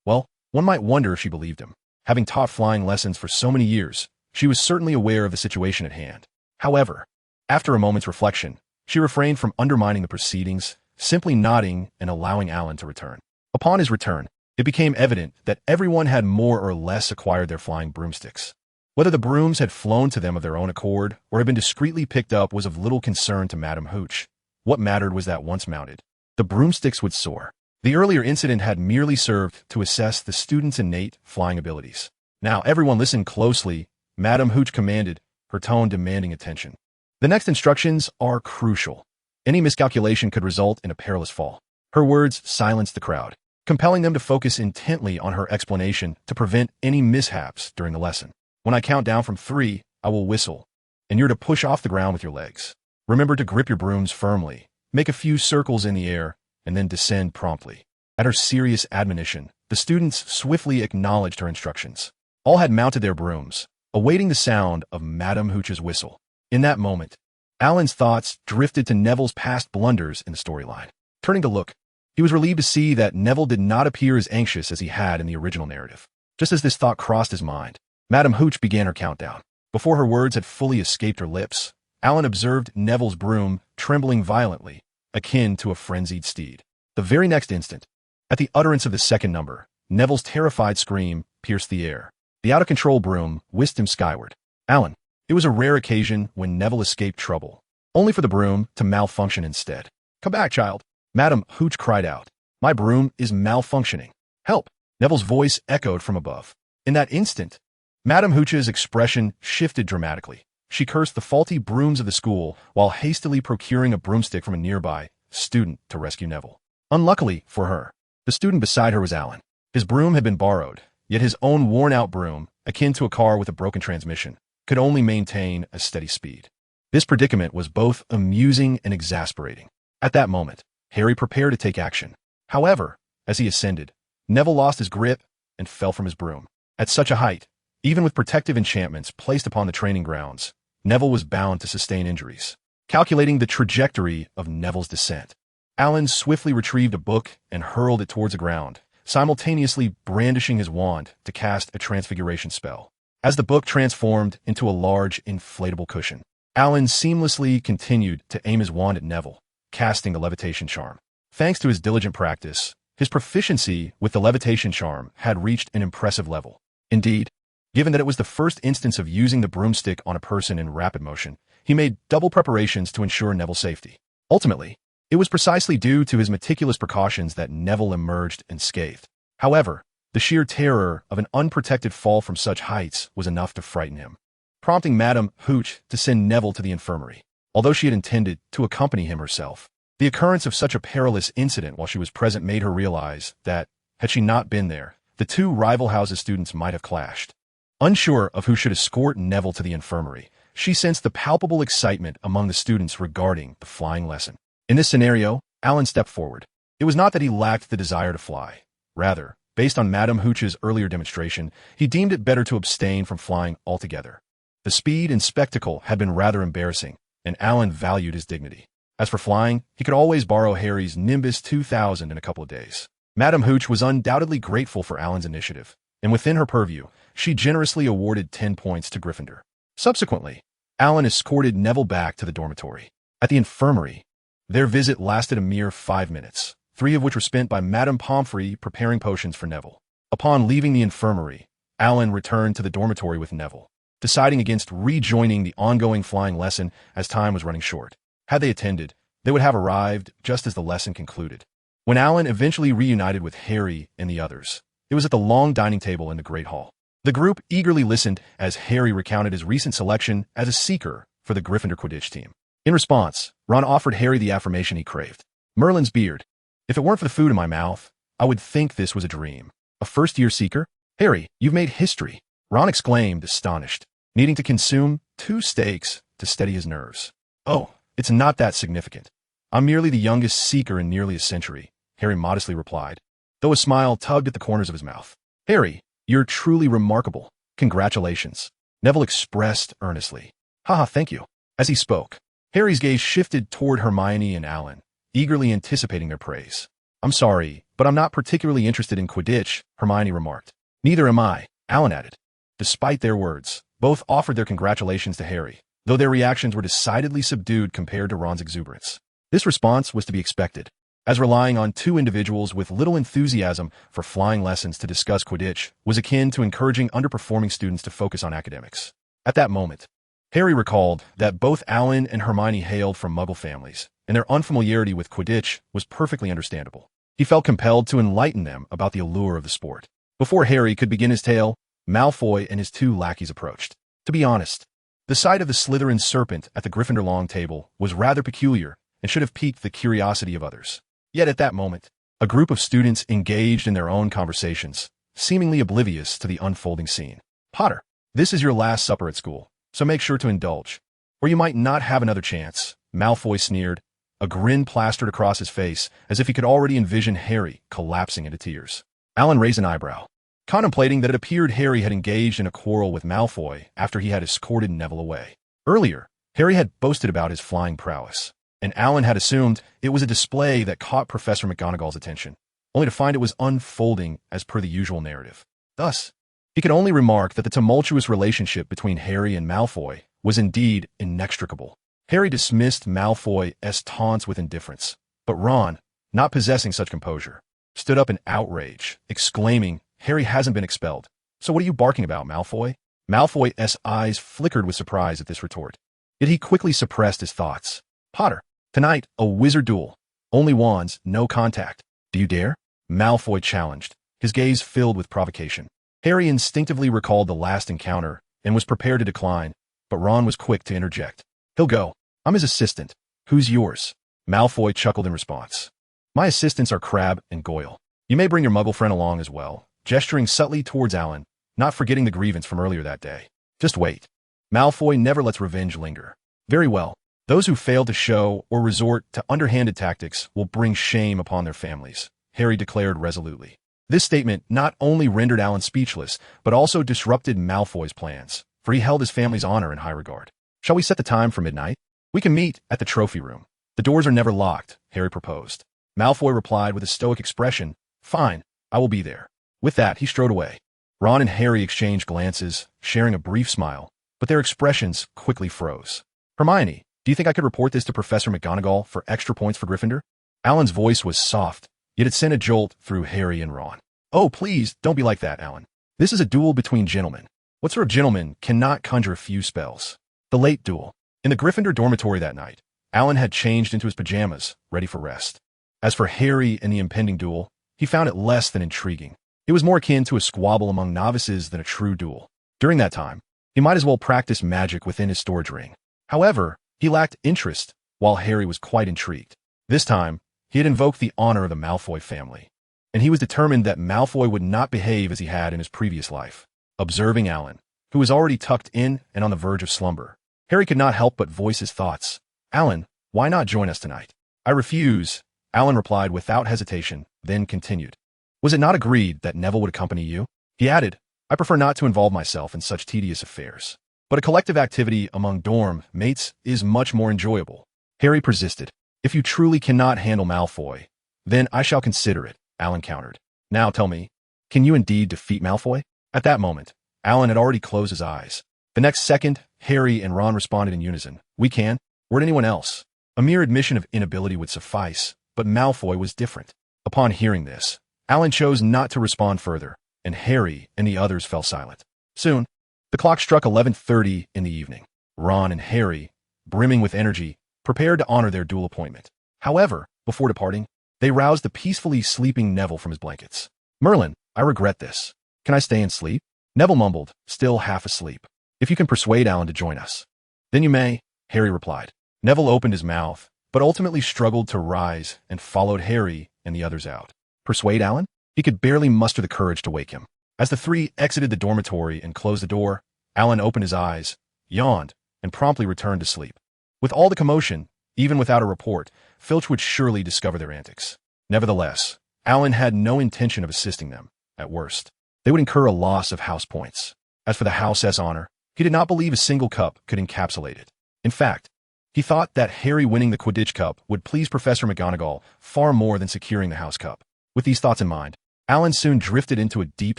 Well, one might wonder if she believed him. Having taught flying lessons for so many years, she was certainly aware of the situation at hand. However, after a moment's reflection, she refrained from undermining the proceedings, simply nodding and allowing Alan to return. Upon his return, it became evident that everyone had more or less acquired their flying broomsticks. Whether the brooms had flown to them of their own accord or had been discreetly picked up was of little concern to Madame Hooch. What mattered was that once mounted, the broomsticks would soar. The earlier incident had merely served to assess the students' innate flying abilities. "Now everyone listen closely," Madame Hooch commanded, her tone demanding attention. "The next instructions are crucial. Any miscalculation could result in a perilous fall." Her words silenced the crowd, compelling them to focus intently on her explanation to prevent any mishaps during the lesson. "When I count down from 3, I will whistle, and you're to push off the ground with your legs. Remember to grip your brooms firmly, make a few circles in the air, and then descend promptly." At her serious admonition, the students swiftly acknowledged her instructions. All had mounted their brooms, awaiting the sound of Madame Hooch's whistle. In that moment, Alan's thoughts drifted to Neville's past blunders in the storyline. Turning to look, he was relieved to see that Neville did not appear as anxious as he had in the original narrative. Just as this thought crossed his mind, Madame Hooch began her countdown. Before her words had fully escaped her lips, Alan observed Neville's broom trembling violently, akin to a frenzied steed. The very next instant, at the utterance of the second number, Neville's terrified scream pierced the air. The out-of-control broom whisked him skyward. Alan. It was a rare occasion when Neville escaped trouble, only for the broom to malfunction instead. "Come back, child," Madame Hooch cried out. "My broom is malfunctioning. Help!" Neville's voice echoed from above. In that instant, Madame Hooch's expression shifted dramatically. She cursed the faulty brooms of the school while hastily procuring a broomstick from a nearby student to rescue Neville. Unluckily for her, the student beside her was Alan. His broom had been borrowed, yet his own worn-out broom, akin to a car with a broken transmission, could only maintain a steady speed. This predicament was both amusing and exasperating. At that moment, Harry prepared to take action. However, as he ascended, Neville lost his grip and fell from his broom. At such a height, even with protective enchantments placed upon the training grounds, Neville was bound to sustain injuries. Calculating the trajectory of Neville's descent, Alan swiftly retrieved a book and hurled it towards the ground, simultaneously brandishing his wand to cast a transfiguration spell. As the book transformed into a large, inflatable cushion, Alan seamlessly continued to aim his wand at Neville, casting the levitation charm. Thanks to his diligent practice, his proficiency with the levitation charm had reached an impressive level. Indeed, given that it was the first instance of using the broomstick on a person in rapid motion, he made double preparations to ensure Neville's safety. Ultimately, it was precisely due to his meticulous precautions that Neville emerged unscathed. However, the sheer terror of an unprotected fall from such heights was enough to frighten him, prompting Madame Hooch to send Neville to the infirmary. Although she had intended to accompany him herself, the occurrence of such a perilous incident while she was present made her realize that, had she not been there, the two rival houses' students might have clashed. Unsure of who should escort Neville to the infirmary, she sensed the palpable excitement among the students regarding the flying lesson. In this scenario, Alan stepped forward. It was not that he lacked the desire to fly. Rather, based on Madame Hooch's earlier demonstration, he deemed it better to abstain from flying altogether. The speed and spectacle had been rather embarrassing, and Alan valued his dignity. As for flying, he could always borrow Harry's Nimbus 2000 in a couple of days. Madame Hooch was undoubtedly grateful for Alan's initiative, and within her purview, she generously awarded 10 points to Gryffindor. Subsequently, Alan escorted Neville back to the dormitory. At the infirmary, their visit lasted a mere 5 minutes, 3 of which were spent by Madame Pomfrey preparing potions for Neville. Upon leaving the infirmary, Alan returned to the dormitory with Neville, deciding against rejoining the ongoing flying lesson as time was running short. Had they attended, they would have arrived just as the lesson concluded. When Alan eventually reunited with Harry and the others, it was at the long dining table in the Great Hall. The group eagerly listened as Harry recounted his recent selection as a seeker for the Gryffindor Quidditch team. In response, Ron offered Harry the affirmation he craved. Merlin's beard. If it weren't for the food in my mouth, I would think this was a dream. A first-year seeker? Harry, you've made history, Ron exclaimed, astonished, needing to consume 2 steaks to steady his nerves. Oh, it's not that significant. I'm merely the youngest seeker in nearly a century, Harry modestly replied, though a smile tugged at the corners of his mouth. Harry, you're truly remarkable. Congratulations, Neville expressed earnestly. Haha, thank you. As he spoke, Harry's gaze shifted toward Hermione and Alan, eagerly anticipating their praise. I'm sorry, but I'm not particularly interested in Quidditch, Hermione remarked. Neither am I, Alan added. Despite their words, both offered their congratulations to Harry, though their reactions were decidedly subdued compared to Ron's exuberance. This response was to be expected, as relying on 2 individuals with little enthusiasm for flying lessons to discuss Quidditch was akin to encouraging underperforming students to focus on academics. At that moment, Harry recalled that both Alan and Hermione hailed from Muggle families, and their unfamiliarity with Quidditch was perfectly understandable. He felt compelled to enlighten them about the allure of the sport. Before Harry could begin his tale, Malfoy and his 2 lackeys approached. To be honest, the sight of the Slytherin serpent at the Gryffindor long table was rather peculiar and should have piqued the curiosity of others. Yet at that moment, a group of students engaged in their own conversations, seemingly oblivious to the unfolding scene. Potter, this is your last supper at school, so make sure to indulge, or you might not have another chance, Malfoy sneered, a grin plastered across his face as if he could already envision Harry collapsing into tears. Alan raised an eyebrow, contemplating that it appeared Harry had engaged in a quarrel with Malfoy after he had escorted Neville away. Earlier, Harry had boasted about his flying prowess, and Alan had assumed it was a display that caught Professor McGonagall's attention, only to find it was unfolding as per the usual narrative. Thus, he could only remark that the tumultuous relationship between Harry and Malfoy was indeed inextricable. Harry dismissed Malfoy's taunts with indifference, but Ron, not possessing such composure, stood up in outrage, exclaiming, Harry hasn't been expelled. So what are you barking about, Malfoy? Malfoy's eyes flickered with surprise at this retort. Yet he quickly suppressed his thoughts. Potter, tonight, a wizard duel. Only wands, no contact. Do you dare? Malfoy challenged, his gaze filled with provocation. Harry instinctively recalled the last encounter and was prepared to decline, but Ron was quick to interject. He'll go. I'm his assistant. Who's yours? Malfoy chuckled in response. My assistants are Crabbe and Goyle. You may bring your muggle friend along as well, gesturing subtly towards Alan, not forgetting the grievance from earlier that day. Just wait. Malfoy never lets revenge linger. Very well. Those who fail to show or resort to underhanded tactics will bring shame upon their families, Harry declared resolutely. This statement not only rendered Alan speechless, but also disrupted Malfoy's plans, for he held his family's honor in high regard. Shall we set the time for midnight? We can meet at the trophy room. The doors are never locked, Harry proposed. Malfoy replied with a stoic expression, Fine, I will be there. With that, he strode away. Ron and Harry exchanged glances, sharing a brief smile, but their expressions quickly froze. Hermione, do you think I could report this to Professor McGonagall for extra points for Gryffindor? Alan's voice was soft, yet it sent a jolt through Harry and Ron. Oh, please, don't be like that, Alan. This is a duel between gentlemen. What sort of gentleman cannot conjure a few spells? The late duel. In the Gryffindor dormitory that night, Alan had changed into his pajamas, ready for rest. As for Harry and the impending duel, he found it less than intriguing. It was more akin to a squabble among novices than a true duel. During that time, he might as well practice magic within his storage ring. However, he lacked interest, while Harry was quite intrigued. This time, he had invoked the honor of the Malfoy family, and he was determined that Malfoy would not behave as he had in his previous life. Observing Alan, who was already tucked in and on the verge of slumber, Harry could not help but voice his thoughts. Alan, why not join us tonight? I refuse, Alan replied without hesitation, then continued. Was it not agreed that Neville would accompany you? He added, I prefer not to involve myself in such tedious affairs. But a collective activity among dorm mates is much more enjoyable. Harry persisted. If you truly cannot handle Malfoy, then I shall consider it, Alan countered. Now tell me, can you indeed defeat Malfoy? At that moment, Alan had already closed his eyes. The next second, Harry and Ron responded in unison. We can, or anyone else. A mere admission of inability would suffice, but Malfoy was different. Upon hearing this, Alan chose not to respond further, and Harry and the others fell silent. Soon, the clock struck 11:30 in the evening. Ron and Harry, brimming with energy, prepared to honor their duel appointment. However, before departing, they roused the peacefully sleeping Neville from his blankets. Merlin, I regret this. Can I stay and sleep? Neville mumbled, still half asleep. If you can persuade Alan to join us. Then you may, Harry replied. Neville opened his mouth, but ultimately struggled to rise and followed Harry and the others out. Persuade Alan? He could barely muster the courage to wake him. As the three exited the dormitory and closed the door, Alan opened his eyes, yawned, and promptly returned to sleep. With all the commotion, even without a report, Filch would surely discover their antics. Nevertheless, Alan had no intention of assisting them. At worst, they would incur a loss of house points. As for the house's honor, he did not believe a single cup could encapsulate it. In fact, he thought that Harry winning the Quidditch Cup would please Professor McGonagall far more than securing the house cup. With these thoughts in mind, Alan soon drifted into a deep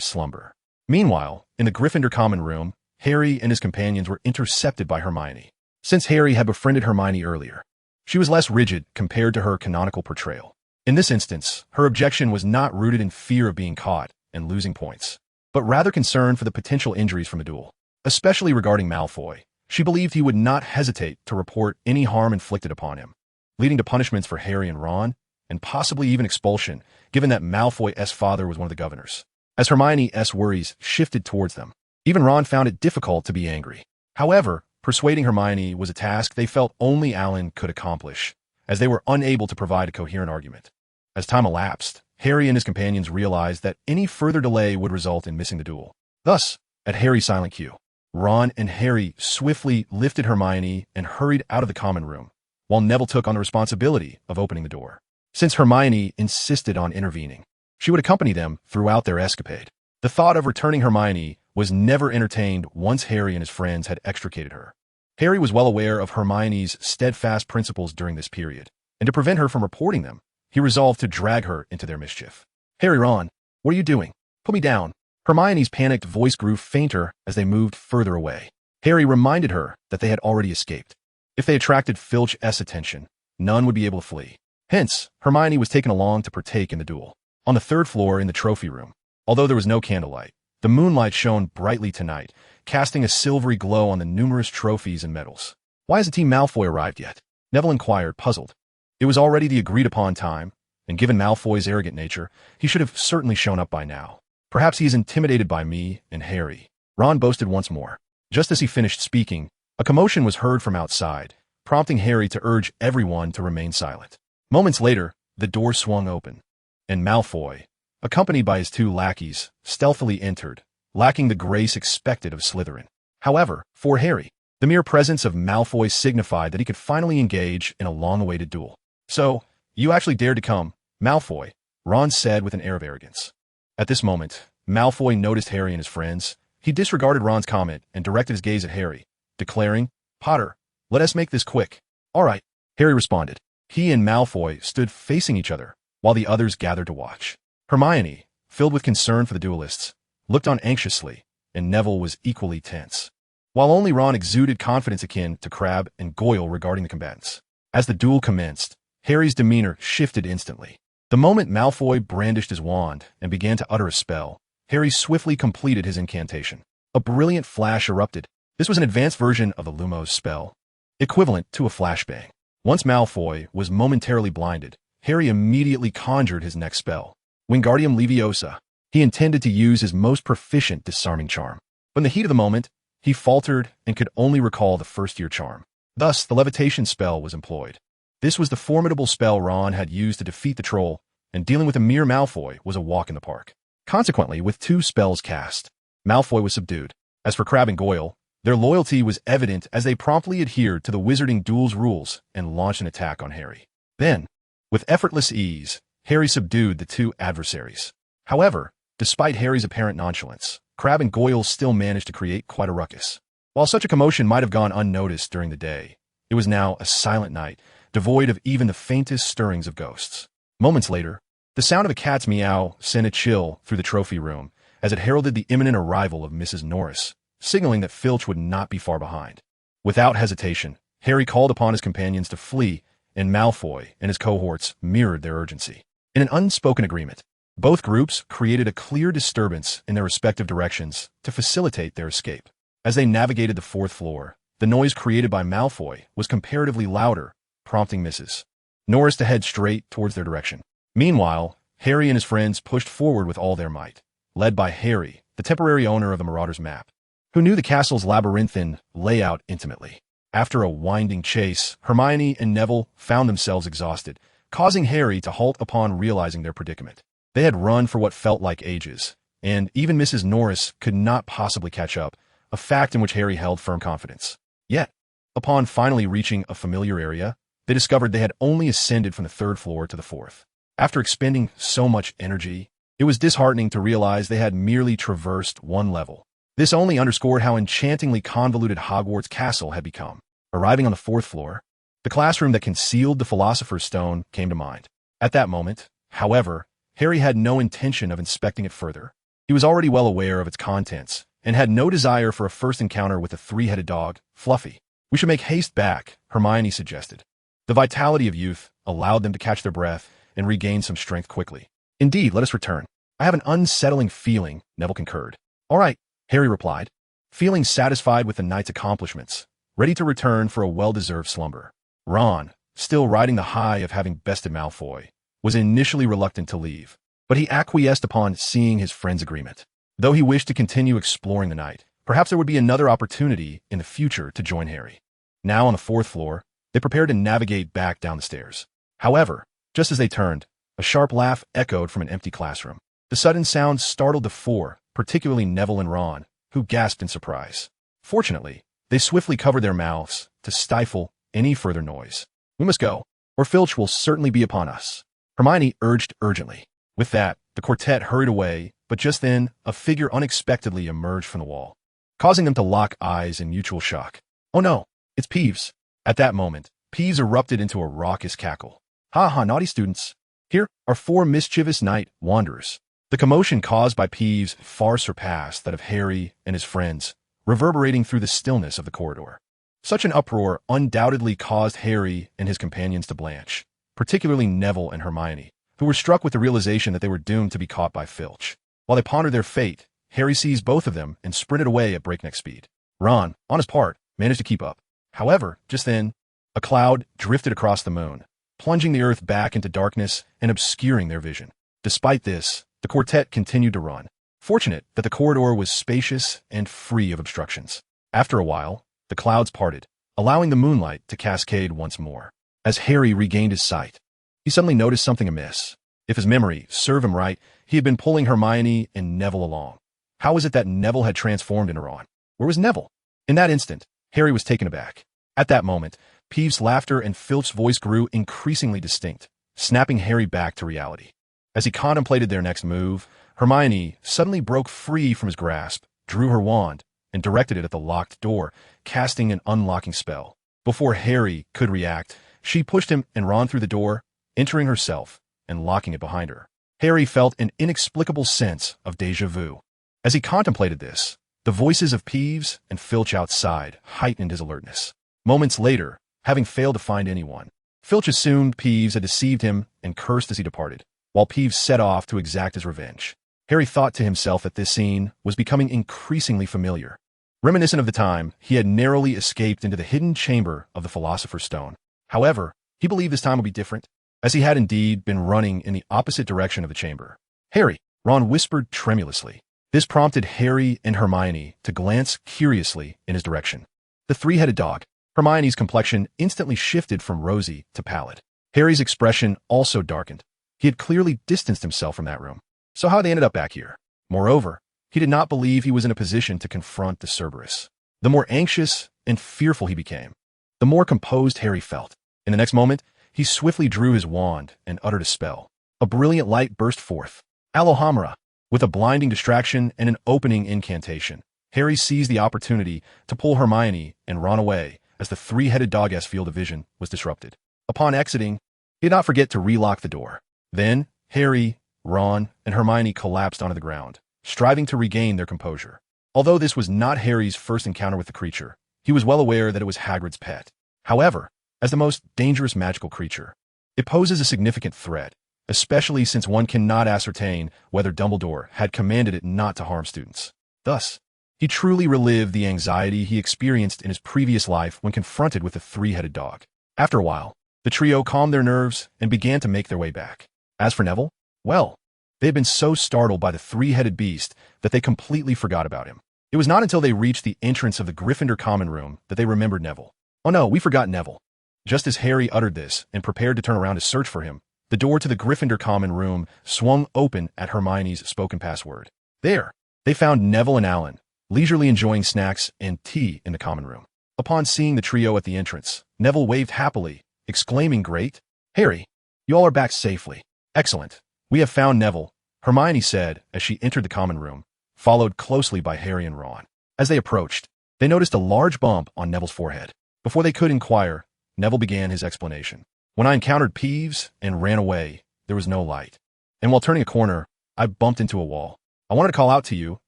slumber. Meanwhile, in the Gryffindor common room, Harry and his companions were intercepted by Hermione. Since Harry had befriended Hermione earlier, she was less rigid compared to her canonical portrayal. In this instance, her objection was not rooted in fear of being caught and losing points, but rather concern for the potential injuries from a duel. Especially regarding Malfoy, she believed he would not hesitate to report any harm inflicted upon him, leading to punishments for Harry and Ron, and possibly even expulsion, given that Malfoy's father was one of the governors. As Hermione's worries shifted towards them, even Ron found it difficult to be angry. However, persuading Hermione was a task they felt only Alan could accomplish, as they were unable to provide a coherent argument. As time elapsed, Harry and his companions realized that any further delay would result in missing the duel. Thus, at Harry's silent cue, Ron and Harry swiftly lifted Hermione and hurried out of the common room, while Neville took on the responsibility of opening the door. Since Hermione insisted on intervening, she would accompany them throughout their escapade. The thought of returning Hermione was never entertained once Harry and his friends had extricated her. Harry was well aware of Hermione's steadfast principles during this period, and to prevent her from reporting them, he resolved to drag her into their mischief. Harry, Ron, what are you doing? Put me down. Hermione's panicked voice grew fainter as they moved further away. Harry reminded her that they had already escaped. If they attracted Filch's attention, none would be able to flee. Hence, Hermione was taken along to partake in the duel. On the third floor in the trophy room, although there was no candlelight, the moonlight shone brightly tonight, casting a silvery glow on the numerous trophies and medals. Why hasn't Team Malfoy arrived yet? Neville inquired, puzzled. It was already the agreed-upon time, and given Malfoy's arrogant nature, he should have certainly shown up by now. Perhaps he is intimidated by me and Harry, Ron boasted once more. Just as he finished speaking, a commotion was heard from outside, prompting Harry to urge everyone to remain silent. Moments later, the door swung open, and Malfoy, accompanied by his two lackeys, stealthily entered, lacking the grace expected of Slytherin. However, for Harry, The mere presence of Malfoy signified that he could finally engage in a long-awaited duel. "So, you actually dared to come, Malfoy," Ron said with an air of arrogance. At this moment, Malfoy noticed Harry and his friends. He disregarded Ron's comment and directed his gaze at Harry, declaring, "Potter, let us make this quick." "All right," Harry responded. He and Malfoy stood facing each other, while the others gathered to watch. Hermione, filled with concern for the duelists, looked on anxiously, and Neville was equally tense, while only Ron exuded confidence akin to Crabbe and Goyle regarding the combatants. As the duel commenced, Harry's demeanor shifted instantly. The moment Malfoy brandished his wand and began to utter a spell, Harry swiftly completed his incantation. A brilliant flash erupted. This was an advanced version of the Lumos spell, equivalent to a flashbang. Once Malfoy was momentarily blinded, Harry immediately conjured his next spell, Wingardium Leviosa. He intended to use his most proficient disarming charm, but in the heat of the moment, he faltered and could only recall the first-year charm. Thus, the levitation spell was employed. This was the formidable spell Ron had used to defeat the troll, and dealing with a mere Malfoy was a walk in the park. Consequently, with 2 spells cast, Malfoy was subdued. As for Crabbe and Goyle, their loyalty was evident as they promptly adhered to the Wizarding Duel's rules and launched an attack on Harry. Then, with effortless ease, Harry subdued the 2 adversaries. However, despite Harry's apparent nonchalance, Crabbe and Goyle still managed to create quite a ruckus. While such a commotion might have gone unnoticed during the day, it was now a silent night, devoid of even the faintest stirrings of ghosts. Moments later, the sound of a cat's meow sent a chill through the trophy room as it heralded the imminent arrival of Mrs. Norris, signaling that Filch would not be far behind. Without hesitation, Harry called upon his companions to flee, and Malfoy and his cohorts mirrored their urgency. In an unspoken agreement, both groups created a clear disturbance in their respective directions to facilitate their escape. As they navigated the 4th floor, the noise created by Malfoy was comparatively louder, prompting Mrs. Norris to head straight towards their direction. Meanwhile, Harry and his friends pushed forward with all their might, led by Harry, the temporary owner of the Marauder's map, who knew the castle's labyrinthine layout intimately. After a winding chase, Hermione and Neville found themselves exhausted, causing Harry to halt upon realizing their predicament. They had run for what felt like ages, and even Mrs. Norris could not possibly catch up, a fact in which Harry held firm confidence. Yet, upon finally reaching a familiar area, they discovered they had only ascended from the 3rd floor to the 4th. After expending so much energy, it was disheartening to realize they had merely traversed 1 level. This only underscored how enchantingly convoluted Hogwarts Castle had become. Arriving on the 4th floor, the classroom that concealed the Philosopher's Stone came to mind. At that moment, however, Harry had no intention of inspecting it further. He was already well aware of its contents, and had no desire for a first encounter with the 3-headed dog, Fluffy. "We should make haste back," Hermione suggested. The vitality of youth allowed them to catch their breath and regain some strength quickly. "Indeed, let us return. I have an unsettling feeling," Neville concurred. "All right," Harry replied, feeling satisfied with the night's accomplishments, ready to return for a well-deserved slumber. Ron, still riding the high of having bested Malfoy, was initially reluctant to leave, but he acquiesced upon seeing his friend's agreement. Though he wished to continue exploring the night, perhaps there would be another opportunity in the future to join Harry. Now on the 4th floor, they prepared to navigate back down the stairs. However, just as they turned, a sharp laugh echoed from an empty classroom. The sudden sound startled the 4, particularly Neville and Ron, who gasped in surprise. Fortunately, they swiftly covered their mouths to stifle any further noise. "We must go, or Filch will certainly be upon us," Hermione urged urgently. With that, the quartet hurried away, but just then, a figure unexpectedly emerged from the wall, causing them to lock eyes in mutual shock. "Oh no, it's Peeves." At that moment, Peeves erupted into a raucous cackle. "Ha ha, naughty students. Here are 4 mischievous night wanderers." The commotion caused by Peeves far surpassed that of Harry and his friends, reverberating through the stillness of the corridor. Such an uproar undoubtedly caused Harry and his companions to blanch, particularly Neville and Hermione, who were struck with the realization that they were doomed to be caught by Filch. While they pondered their fate, Harry seized both of them and sprinted away at breakneck speed. Ron, on his part, managed to keep up. However, just then, a cloud drifted across the moon, plunging the earth back into darkness and obscuring their vision. Despite this, the quartet continued to run, fortunate that the corridor was spacious and free of obstructions. After a while, the clouds parted, allowing the moonlight to cascade once more. As Harry regained his sight, he suddenly noticed something amiss. If his memory served him right, he had been pulling Hermione and Neville along. How was it that Neville had transformed into Ron? Where was Neville? In that instant, Harry was taken aback. At that moment, Peeves' laughter and Filch's voice grew increasingly distinct, snapping Harry back to reality. As he contemplated their next move, Hermione suddenly broke free from his grasp, drew her wand, and directed it at the locked door, casting an unlocking spell. Before Harry could react, she pushed him and Ron through the door, entering herself and locking it behind her. Harry felt an inexplicable sense of déjà vu. As he contemplated this, the voices of Peeves and Filch outside heightened his alertness. Moments later, having failed to find anyone, Filch assumed Peeves had deceived him and cursed as he departed, while Peeves set off to exact his revenge. Harry thought to himself that this scene was becoming increasingly familiar, reminiscent of the time he had narrowly escaped into the hidden chamber of the Philosopher's Stone. However, he believed this time would be different, as he had indeed been running in the opposite direction of the chamber. "Harry," Ron whispered tremulously. This prompted Harry and Hermione to glance curiously in his direction. The three-headed dog. Hermione's complexion instantly shifted from rosy to pallid. Harry's expression also darkened. He had clearly distanced himself from that room. So how had they ended up back here? Moreover, he did not believe he was in a position to confront the Cerberus. The more anxious and fearful he became, the more composed Harry felt. In the next moment, he swiftly drew his wand and uttered a spell. A brilliant light burst forth. Alohomora. With a blinding distraction and an opening incantation, Harry seized the opportunity to pull Hermione and Ron away as the three-headed dog-esque field of vision was disrupted. Upon exiting, he did not forget to relock the door. Then, Harry, Ron, and Hermione collapsed onto the ground, striving to regain their composure. Although this was not Harry's first encounter with the creature, he was well aware that it was Hagrid's pet. However, as the most dangerous magical creature, it poses a significant threat, especially since one cannot ascertain whether Dumbledore had commanded it not to harm students. Thus, he truly relived the anxiety he experienced in his previous life when confronted with the three-headed dog. After a while, the trio calmed their nerves and began to make their way back. As for Neville, well, they had been so startled by the three-headed beast that they completely forgot about him. It was not until they reached the entrance of the Gryffindor common room that they remembered Neville. "Oh no, we forgot Neville." Just as Harry uttered this and prepared to turn around to search for him, the door to the Gryffindor common room swung open at Hermione's spoken password. There, they found Neville and Alan, leisurely enjoying snacks and tea in the common room. Upon seeing the trio at the entrance, Neville waved happily, exclaiming, "Great! Harry, you all are back safely. Excellent. We have found Neville," Hermione said as she entered the common room, followed closely by Harry and Ron. As they approached, they noticed a large bump on Neville's forehead. Before they could inquire, Neville began his explanation. "When I encountered Peeves and ran away, there was no light. And while turning a corner, I bumped into a wall. I wanted to call out to you,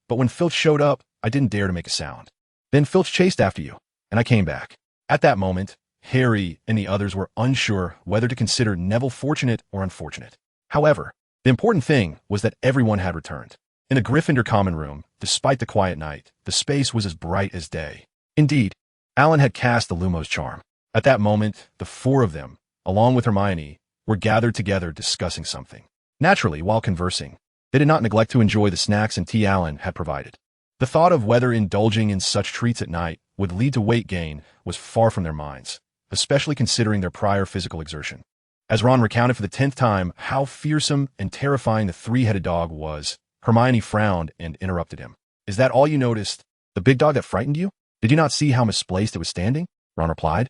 but when Filch showed up, I didn't dare to make a sound. Then Filch chased after you, and I came back." At that moment, Harry and the others were unsure whether to consider Neville fortunate or unfortunate. However, the important thing was that everyone had returned. In the Gryffindor common room, despite the quiet night, the space was as bright as day. Indeed, Alan had cast the Lumos charm. At that moment, the four of them, along with Hermione, were gathered together discussing something. Naturally, while conversing, they did not neglect to enjoy the snacks and tea Alan had provided. The thought of whether indulging in such treats at night would lead to weight gain was far from their minds, especially considering their prior physical exertion. As Ron recounted for the 10th time how fearsome and terrifying the three-headed dog was, Hermione frowned and interrupted him. "Is that all you noticed? The big dog that frightened you? Did you not see how misplaced it was standing?" Ron replied.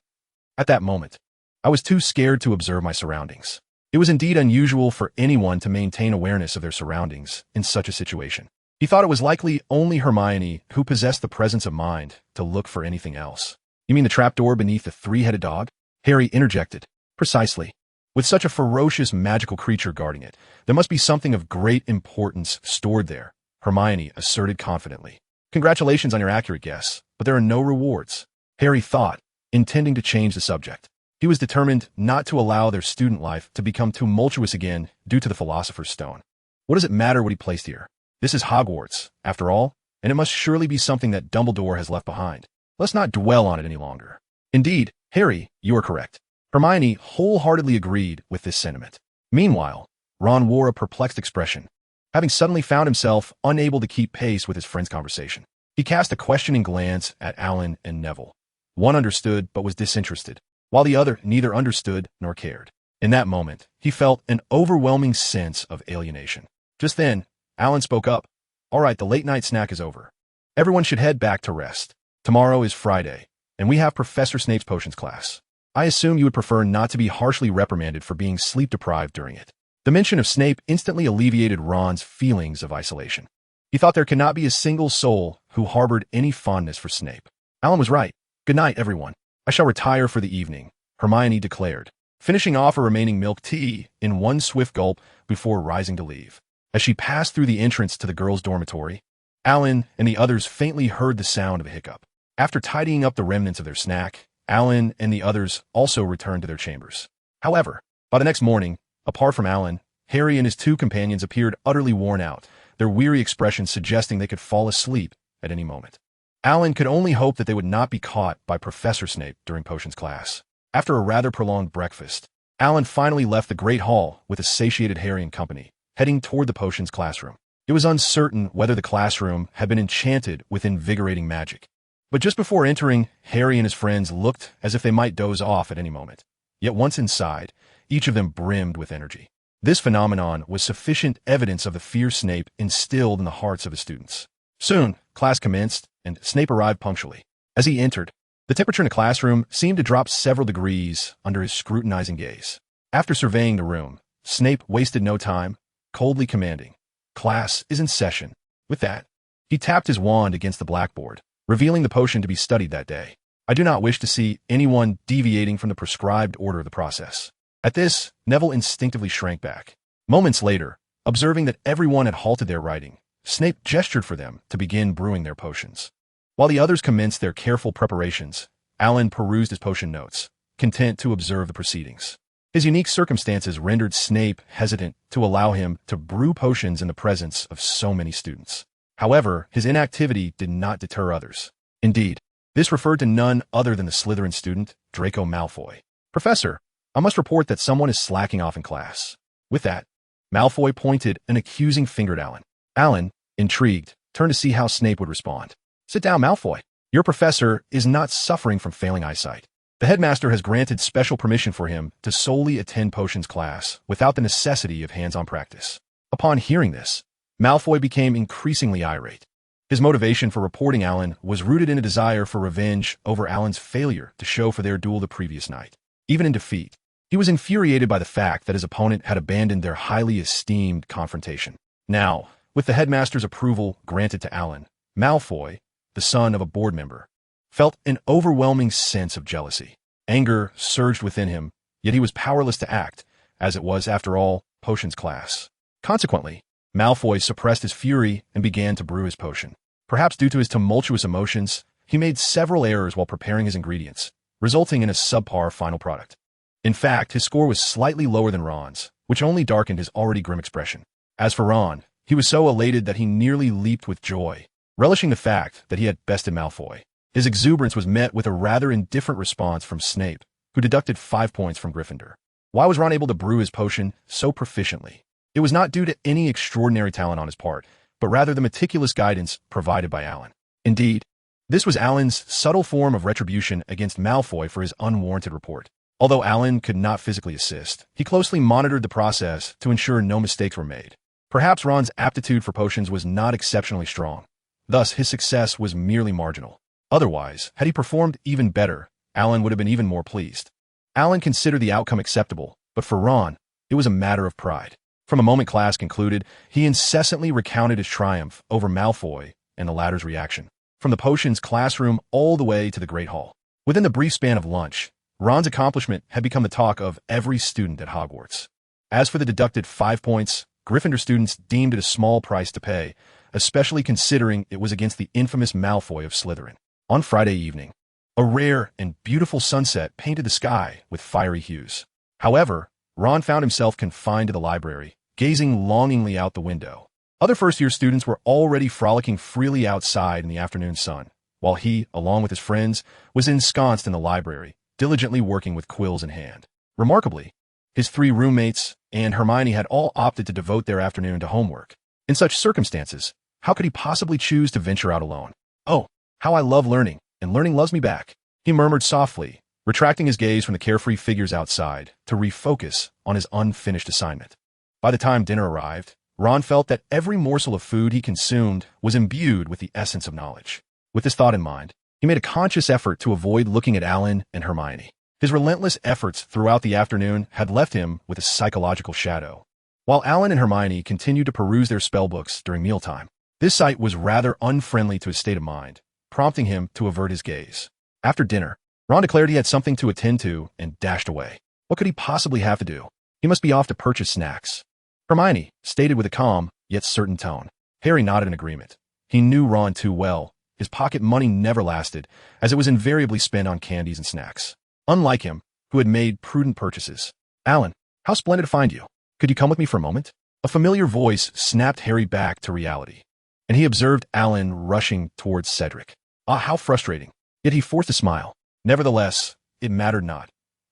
"At that moment, I was too scared to observe my surroundings." It was indeed unusual for anyone to maintain awareness of their surroundings in such a situation. He thought it was likely only Hermione who possessed the presence of mind to look for anything else. "You mean the trapdoor beneath the three-headed dog?" Harry interjected. "Precisely. With such a ferocious magical creature guarding it, there must be something of great importance stored there," Hermione asserted confidently. "Congratulations on your accurate guess, but there are no rewards," Harry thought, intending to change the subject. He was determined not to allow their student life to become tumultuous again due to the Philosopher's Stone. What does it matter what he placed here? This is Hogwarts, after all, and it must surely be something that Dumbledore has left behind. Let's not dwell on it any longer. Indeed, Harry, you are correct. Hermione wholeheartedly agreed with this sentiment. Meanwhile, Ron wore a perplexed expression, having suddenly found himself unable to keep pace with his friend's conversation. He cast a questioning glance at Alan and Neville. One understood but was disinterested, while the other neither understood nor cared. In that moment, he felt an overwhelming sense of alienation. Just then, Alan spoke up. "All right, the late-night snack is over. Everyone should head back to rest. Tomorrow is Friday, and we have Professor Snape's potions class. I assume you would prefer not to be harshly reprimanded for being sleep-deprived during it." The mention of Snape instantly alleviated Ron's feelings of isolation. He thought there could not be a single soul who harbored any fondness for Snape. Alan was right. "Good night, everyone. I shall retire for the evening," Hermione declared, finishing off her remaining milk tea in one swift gulp before rising to leave. As she passed through the entrance to the girls' dormitory, Alan and the others faintly heard the sound of a hiccup. After tidying up the remnants of their snack, Alan and the others also returned to their chambers. However, by the next morning, apart from Alan, Harry and his two companions appeared utterly worn out, their weary expressions suggesting they could fall asleep at any moment. Alan could only hope that they would not be caught by Professor Snape during potions class. After a rather prolonged breakfast, Alan finally left the Great Hall with a satiated Harry and company, heading toward the potions classroom. It was uncertain whether the classroom had been enchanted with invigorating magic. But just before entering, Harry and his friends looked as if they might doze off at any moment. Yet once inside, each of them brimmed with energy. This phenomenon was sufficient evidence of the fear Snape instilled in the hearts of his students. Soon, class commenced, and Snape arrived punctually. As he entered, the temperature in the classroom seemed to drop several degrees under his scrutinizing gaze. After surveying the room, Snape wasted no time, coldly commanding, "Class is in session." With that, he tapped his wand against the blackboard, revealing the potion to be studied that day. "I do not wish to see anyone deviating from the prescribed order of the process." At this, Neville instinctively shrank back. Moments later, observing that everyone had halted their writing, Snape gestured for them to begin brewing their potions. While the others commenced their careful preparations, Alan perused his potion notes, content to observe the proceedings. His unique circumstances rendered Snape hesitant to allow him to brew potions in the presence of so many students. However, his inactivity did not deter others. Indeed, this referred to none other than the Slytherin student, Draco Malfoy. "Professor, I must report that someone is slacking off in class." With that, Malfoy pointed an accusing finger at Alan. Alan, intrigued, turned to see how Snape would respond. "Sit down, Malfoy. Your professor is not suffering from failing eyesight. The headmaster has granted special permission for him to solely attend potions class without the necessity of hands-on practice." Upon hearing this, Malfoy became increasingly irate. His motivation for reporting Alan was rooted in a desire for revenge over Alan's failure to show for their duel the previous night. Even in defeat, he was infuriated by the fact that his opponent had abandoned their highly esteemed confrontation. Now, with the headmaster's approval granted to Alan, Malfoy, the son of a board member, felt an overwhelming sense of jealousy. Anger surged within him, yet he was powerless to act, as it was, after all, potions class. Consequently, Malfoy suppressed his fury and began to brew his potion. Perhaps due to his tumultuous emotions, he made several errors while preparing his ingredients, resulting in a subpar final product. In fact, his score was slightly lower than Ron's, which only darkened his already grim expression. As for Ron, he was so elated that he nearly leaped with joy, relishing the fact that he had bested Malfoy. His exuberance was met with a rather indifferent response from Snape, who deducted 5 points from Gryffindor. Why was Ron able to brew his potion so proficiently? It was not due to any extraordinary talent on his part, but rather the meticulous guidance provided by Alan. Indeed, this was Alan's subtle form of retribution against Malfoy for his unwarranted report. Although Alan could not physically assist, he closely monitored the process to ensure no mistakes were made. Perhaps Ron's aptitude for potions was not exceptionally strong. Thus, his success was merely marginal. Otherwise, had he performed even better, Alan would have been even more pleased. Alan considered the outcome acceptable, but for Ron, it was a matter of pride. From the moment class concluded, he incessantly recounted his triumph over Malfoy and the latter's reaction, from the potions classroom all the way to the Great Hall. Within the brief span of lunch, Ron's accomplishment had become the talk of every student at Hogwarts. As for the deducted 5 points, Gryffindor students deemed it a small price to pay, especially considering it was against the infamous Malfoy of Slytherin. On Friday evening, a rare and beautiful sunset painted the sky with fiery hues. However, Ron found himself confined to the library, gazing longingly out the window. Other first-year students were already frolicking freely outside in the afternoon sun, while he, along with his friends, was ensconced in the library, diligently working with quills in hand. Remarkably, his 3 roommates and Hermione had all opted to devote their afternoon to homework. In such circumstances, how could he possibly choose to venture out alone? "Oh, how I love learning, and learning loves me back," he murmured softly, retracting his gaze from the carefree figures outside to refocus on his unfinished assignment. By the time dinner arrived, Ron felt that every morsel of food he consumed was imbued with the essence of knowledge. With this thought in mind, He made a conscious effort to avoid looking at Alan and Hermione. His relentless efforts throughout the afternoon had left him with a psychological shadow. While Alan and Hermione continued to peruse their spellbooks during mealtime, this sight was rather unfriendly to his state of mind, prompting him to avert his gaze. After dinner, Ron declared he had something to attend to and dashed away. What could he possibly have to do? He must be off to purchase snacks. Hermione stated with a calm, yet certain tone. Harry nodded in agreement. He knew Ron too well. His pocket money never lasted, as it was invariably spent on candies and snacks. Unlike him, who had made prudent purchases. Alan, how splendid to find you. Could you come with me for a moment? A familiar voice snapped Harry back to reality, and he observed Alan rushing towards Cedric. Ah, how frustrating. Yet he forced a smile. Nevertheless, it mattered not.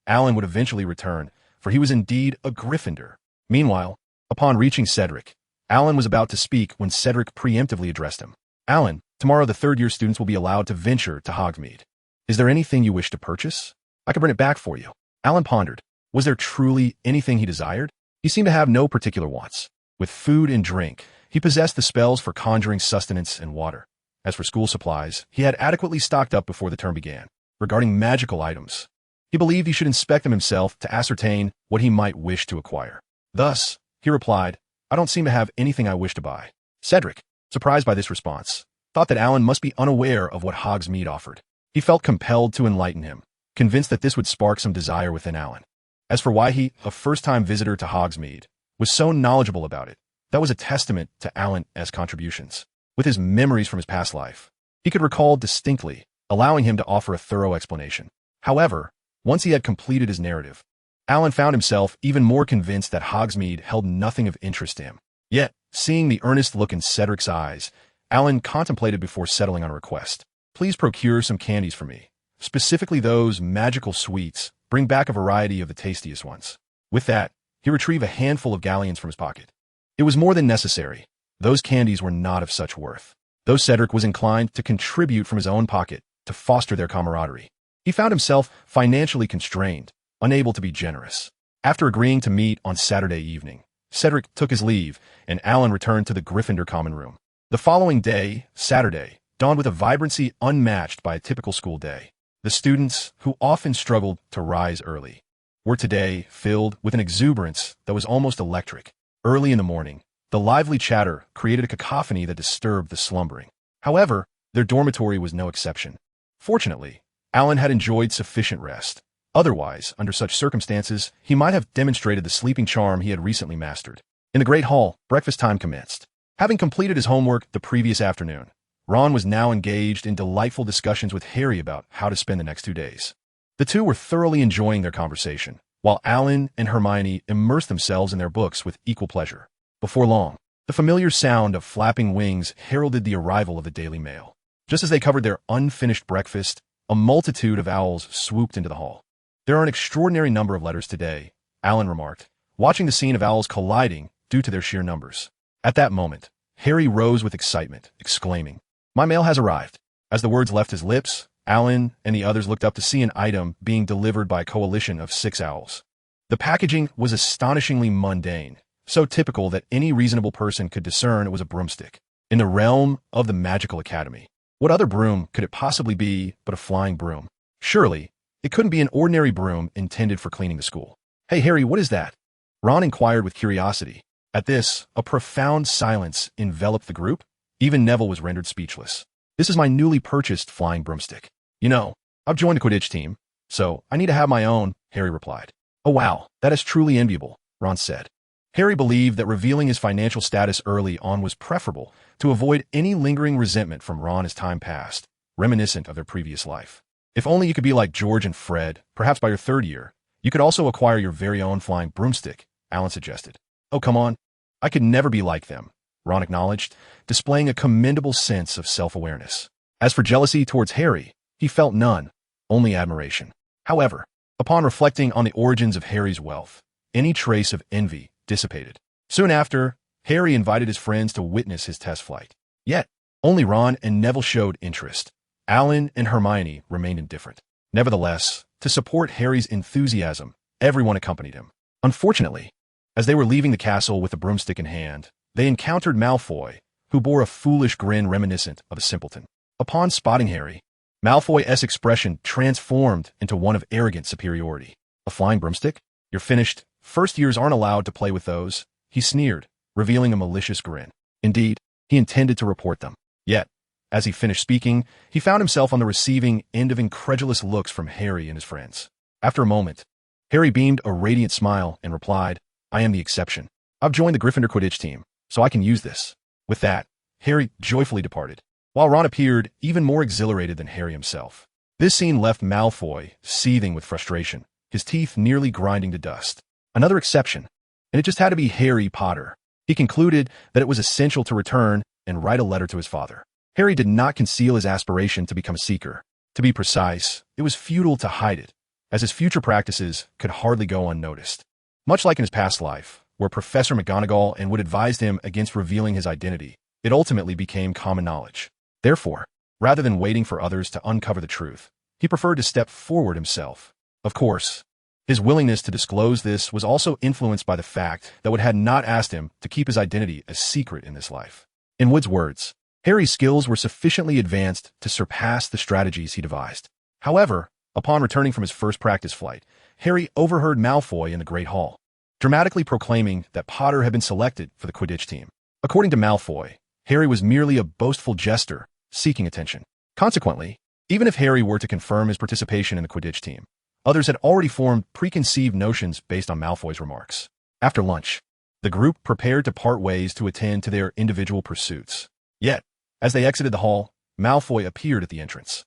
Alan would eventually return, for he was indeed a Gryffindor. Meanwhile, upon reaching Cedric, Alan was about to speak when Cedric preemptively addressed him. Alan, tomorrow the third-year students will be allowed to venture to Hogsmeade. Is there anything you wish to purchase? I could bring it back for you. Alan pondered. Was there truly anything he desired? He seemed to have no particular wants. With food and drink, he possessed the spells for conjuring sustenance and water. As for school supplies, he had adequately stocked up before the term began. Regarding magical items, he believed he should inspect them himself to ascertain what he might wish to acquire. Thus, he replied, I don't seem to have anything I wish to buy. Cedric, surprised by this response, thought that Alan must be unaware of what Hogsmeade offered. He felt compelled to enlighten him, convinced that this would spark some desire within Alan. As for why he, a first-time visitor to Hogsmeade, was so knowledgeable about it, that was a testament to Alan's contributions. With his memories from his past life, he could recall distinctly, allowing him to offer a thorough explanation. However, once he had completed his narrative, Alan found himself even more convinced that Hogsmeade held nothing of interest to him. Yet, seeing the earnest look in Cedric's eyes, Alan contemplated before settling on a request. Please procure some candies for me, specifically those magical sweets. Bring back a variety of the tastiest ones. With that, he retrieved a handful of galleons from his pocket. It was more than necessary. Those candies were not of such worth, though Cedric was inclined to contribute from his own pocket to foster their camaraderie. He found himself financially constrained, unable to be generous. After agreeing to meet on Saturday evening, Cedric took his leave, and Alan returned to the Gryffindor common room. The following day, Saturday, dawned with a vibrancy unmatched by a typical school day. The students, who often struggled to rise early, were today filled with an exuberance that was almost electric. Early in the morning, the lively chatter created a cacophony that disturbed the slumbering. However, their dormitory was no exception. Fortunately, Alan had enjoyed sufficient rest. Otherwise, under such circumstances, he might have demonstrated the sleeping charm he had recently mastered. In the great hall, breakfast time commenced. Having completed his homework the previous afternoon, Ron was now engaged in delightful discussions with Harry about how to spend the next 2 days. The two were thoroughly enjoying their conversation, while Alan and Hermione immersed themselves in their books with equal pleasure. Before long, the familiar sound of flapping wings heralded the arrival of the Daily Mail. Just as they covered their unfinished breakfast, a multitude of owls swooped into the hall. There are an extraordinary number of letters today, Alan remarked, watching the scene of owls colliding due to their sheer numbers. At that moment, Harry rose with excitement, exclaiming, My mail has arrived. As the words left his lips, Alan and the others looked up to see an item being delivered by a coalition of 6 owls. The packaging was astonishingly mundane, so typical that any reasonable person could discern it was a broomstick. In the realm of the Magical Academy, what other broom could it possibly be but a flying broom? Surely, it couldn't be an ordinary broom intended for cleaning the school. Hey Harry, what is that? Ron inquired with curiosity. At this, a profound silence enveloped the group. Even Neville was rendered speechless. This is my newly purchased flying broomstick. You know, I've joined the Quidditch team, so I need to have my own, Harry replied. Oh wow, that is truly enviable, Ron said. Harry believed that revealing his financial status early on was preferable to avoid any lingering resentment from Ron as time passed, reminiscent of their previous life. If only you could be like George and Fred, perhaps by your 3rd year, you could also acquire your very own flying broomstick, Alan suggested. Oh, come on. I could never be like them, Ron acknowledged, displaying a commendable sense of self-awareness. As for jealousy towards Harry, he felt none, only admiration. However, upon reflecting on the origins of Harry's wealth, any trace of envy dissipated. Soon after, Harry invited his friends to witness his test flight. Yet, only Ron and Neville showed interest. Alan and Hermione remained indifferent. Nevertheless, to support Harry's enthusiasm, everyone accompanied him. Unfortunately, as they were leaving the castle with a broomstick in hand, they encountered Malfoy, who bore a foolish grin reminiscent of a simpleton. Upon spotting Harry, Malfoy's expression transformed into one of arrogant superiority. A flying broomstick? You're finished. First years aren't allowed to play with those. He sneered, revealing a malicious grin. Indeed, he intended to report them. Yet, as he finished speaking, he found himself on the receiving end of incredulous looks from Harry and his friends. After a moment, Harry beamed a radiant smile and replied, I am the exception. I've joined the Gryffindor Quidditch team, so I can use this. With that, Harry joyfully departed, while Ron appeared even more exhilarated than Harry himself. This scene left Malfoy seething with frustration, his teeth nearly grinding to dust. Another exception, and it just had to be Harry Potter. He concluded that it was essential to return and write a letter to his father. Harry did not conceal his aspiration to become a seeker. To be precise, it was futile to hide it, as his future practices could hardly go unnoticed. Much like in his past life, where Professor McGonagall and Wood advised him against revealing his identity, it ultimately became common knowledge. Therefore, rather than waiting for others to uncover the truth, he preferred to step forward himself. Of course, his willingness to disclose this was also influenced by the fact that Wood had not asked him to keep his identity a secret in this life. In Wood's words, Harry's skills were sufficiently advanced to surpass the strategies he devised. However, upon returning from his first practice flight, Harry overheard Malfoy in the Great Hall, dramatically proclaiming that Potter had been selected for the Quidditch team. According to Malfoy, Harry was merely a boastful jester, seeking attention. Consequently, even if Harry were to confirm his participation in the Quidditch team, others had already formed preconceived notions based on Malfoy's remarks. After lunch, the group prepared to part ways to attend to their individual pursuits. Yet, as they exited the hall, Malfoy appeared at the entrance.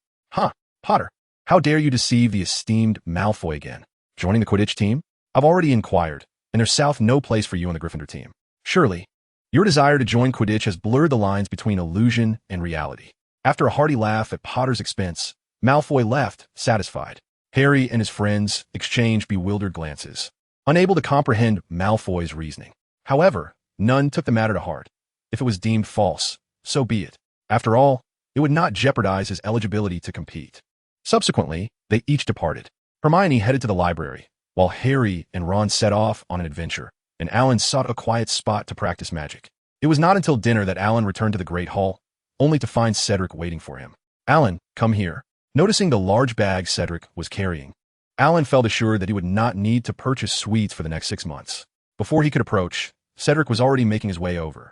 Potter, how dare you deceive the esteemed Malfoy again? Joining the Quidditch team? I've already inquired, and there's no place for you on the Gryffindor team. Surely, your desire to join Quidditch has blurred the lines between illusion and reality. After a hearty laugh at Potter's expense, Malfoy left, satisfied. Harry and his friends exchanged bewildered glances, unable to comprehend Malfoy's reasoning. However, none took the matter to heart. If it was deemed false, so be it. After all, it would not jeopardize his eligibility to compete. Subsequently, they each departed. Hermione headed to the library, while Harry and Ron set off on an adventure, and Alan sought a quiet spot to practice magic. It was not until dinner that Alan returned to the Great Hall, only to find Cedric waiting for him. Alan, come here. Noticing the large bag Cedric was carrying, Alan felt assured that he would not need to purchase sweets for the next 6 months. Before he could approach, Cedric was already making his way over.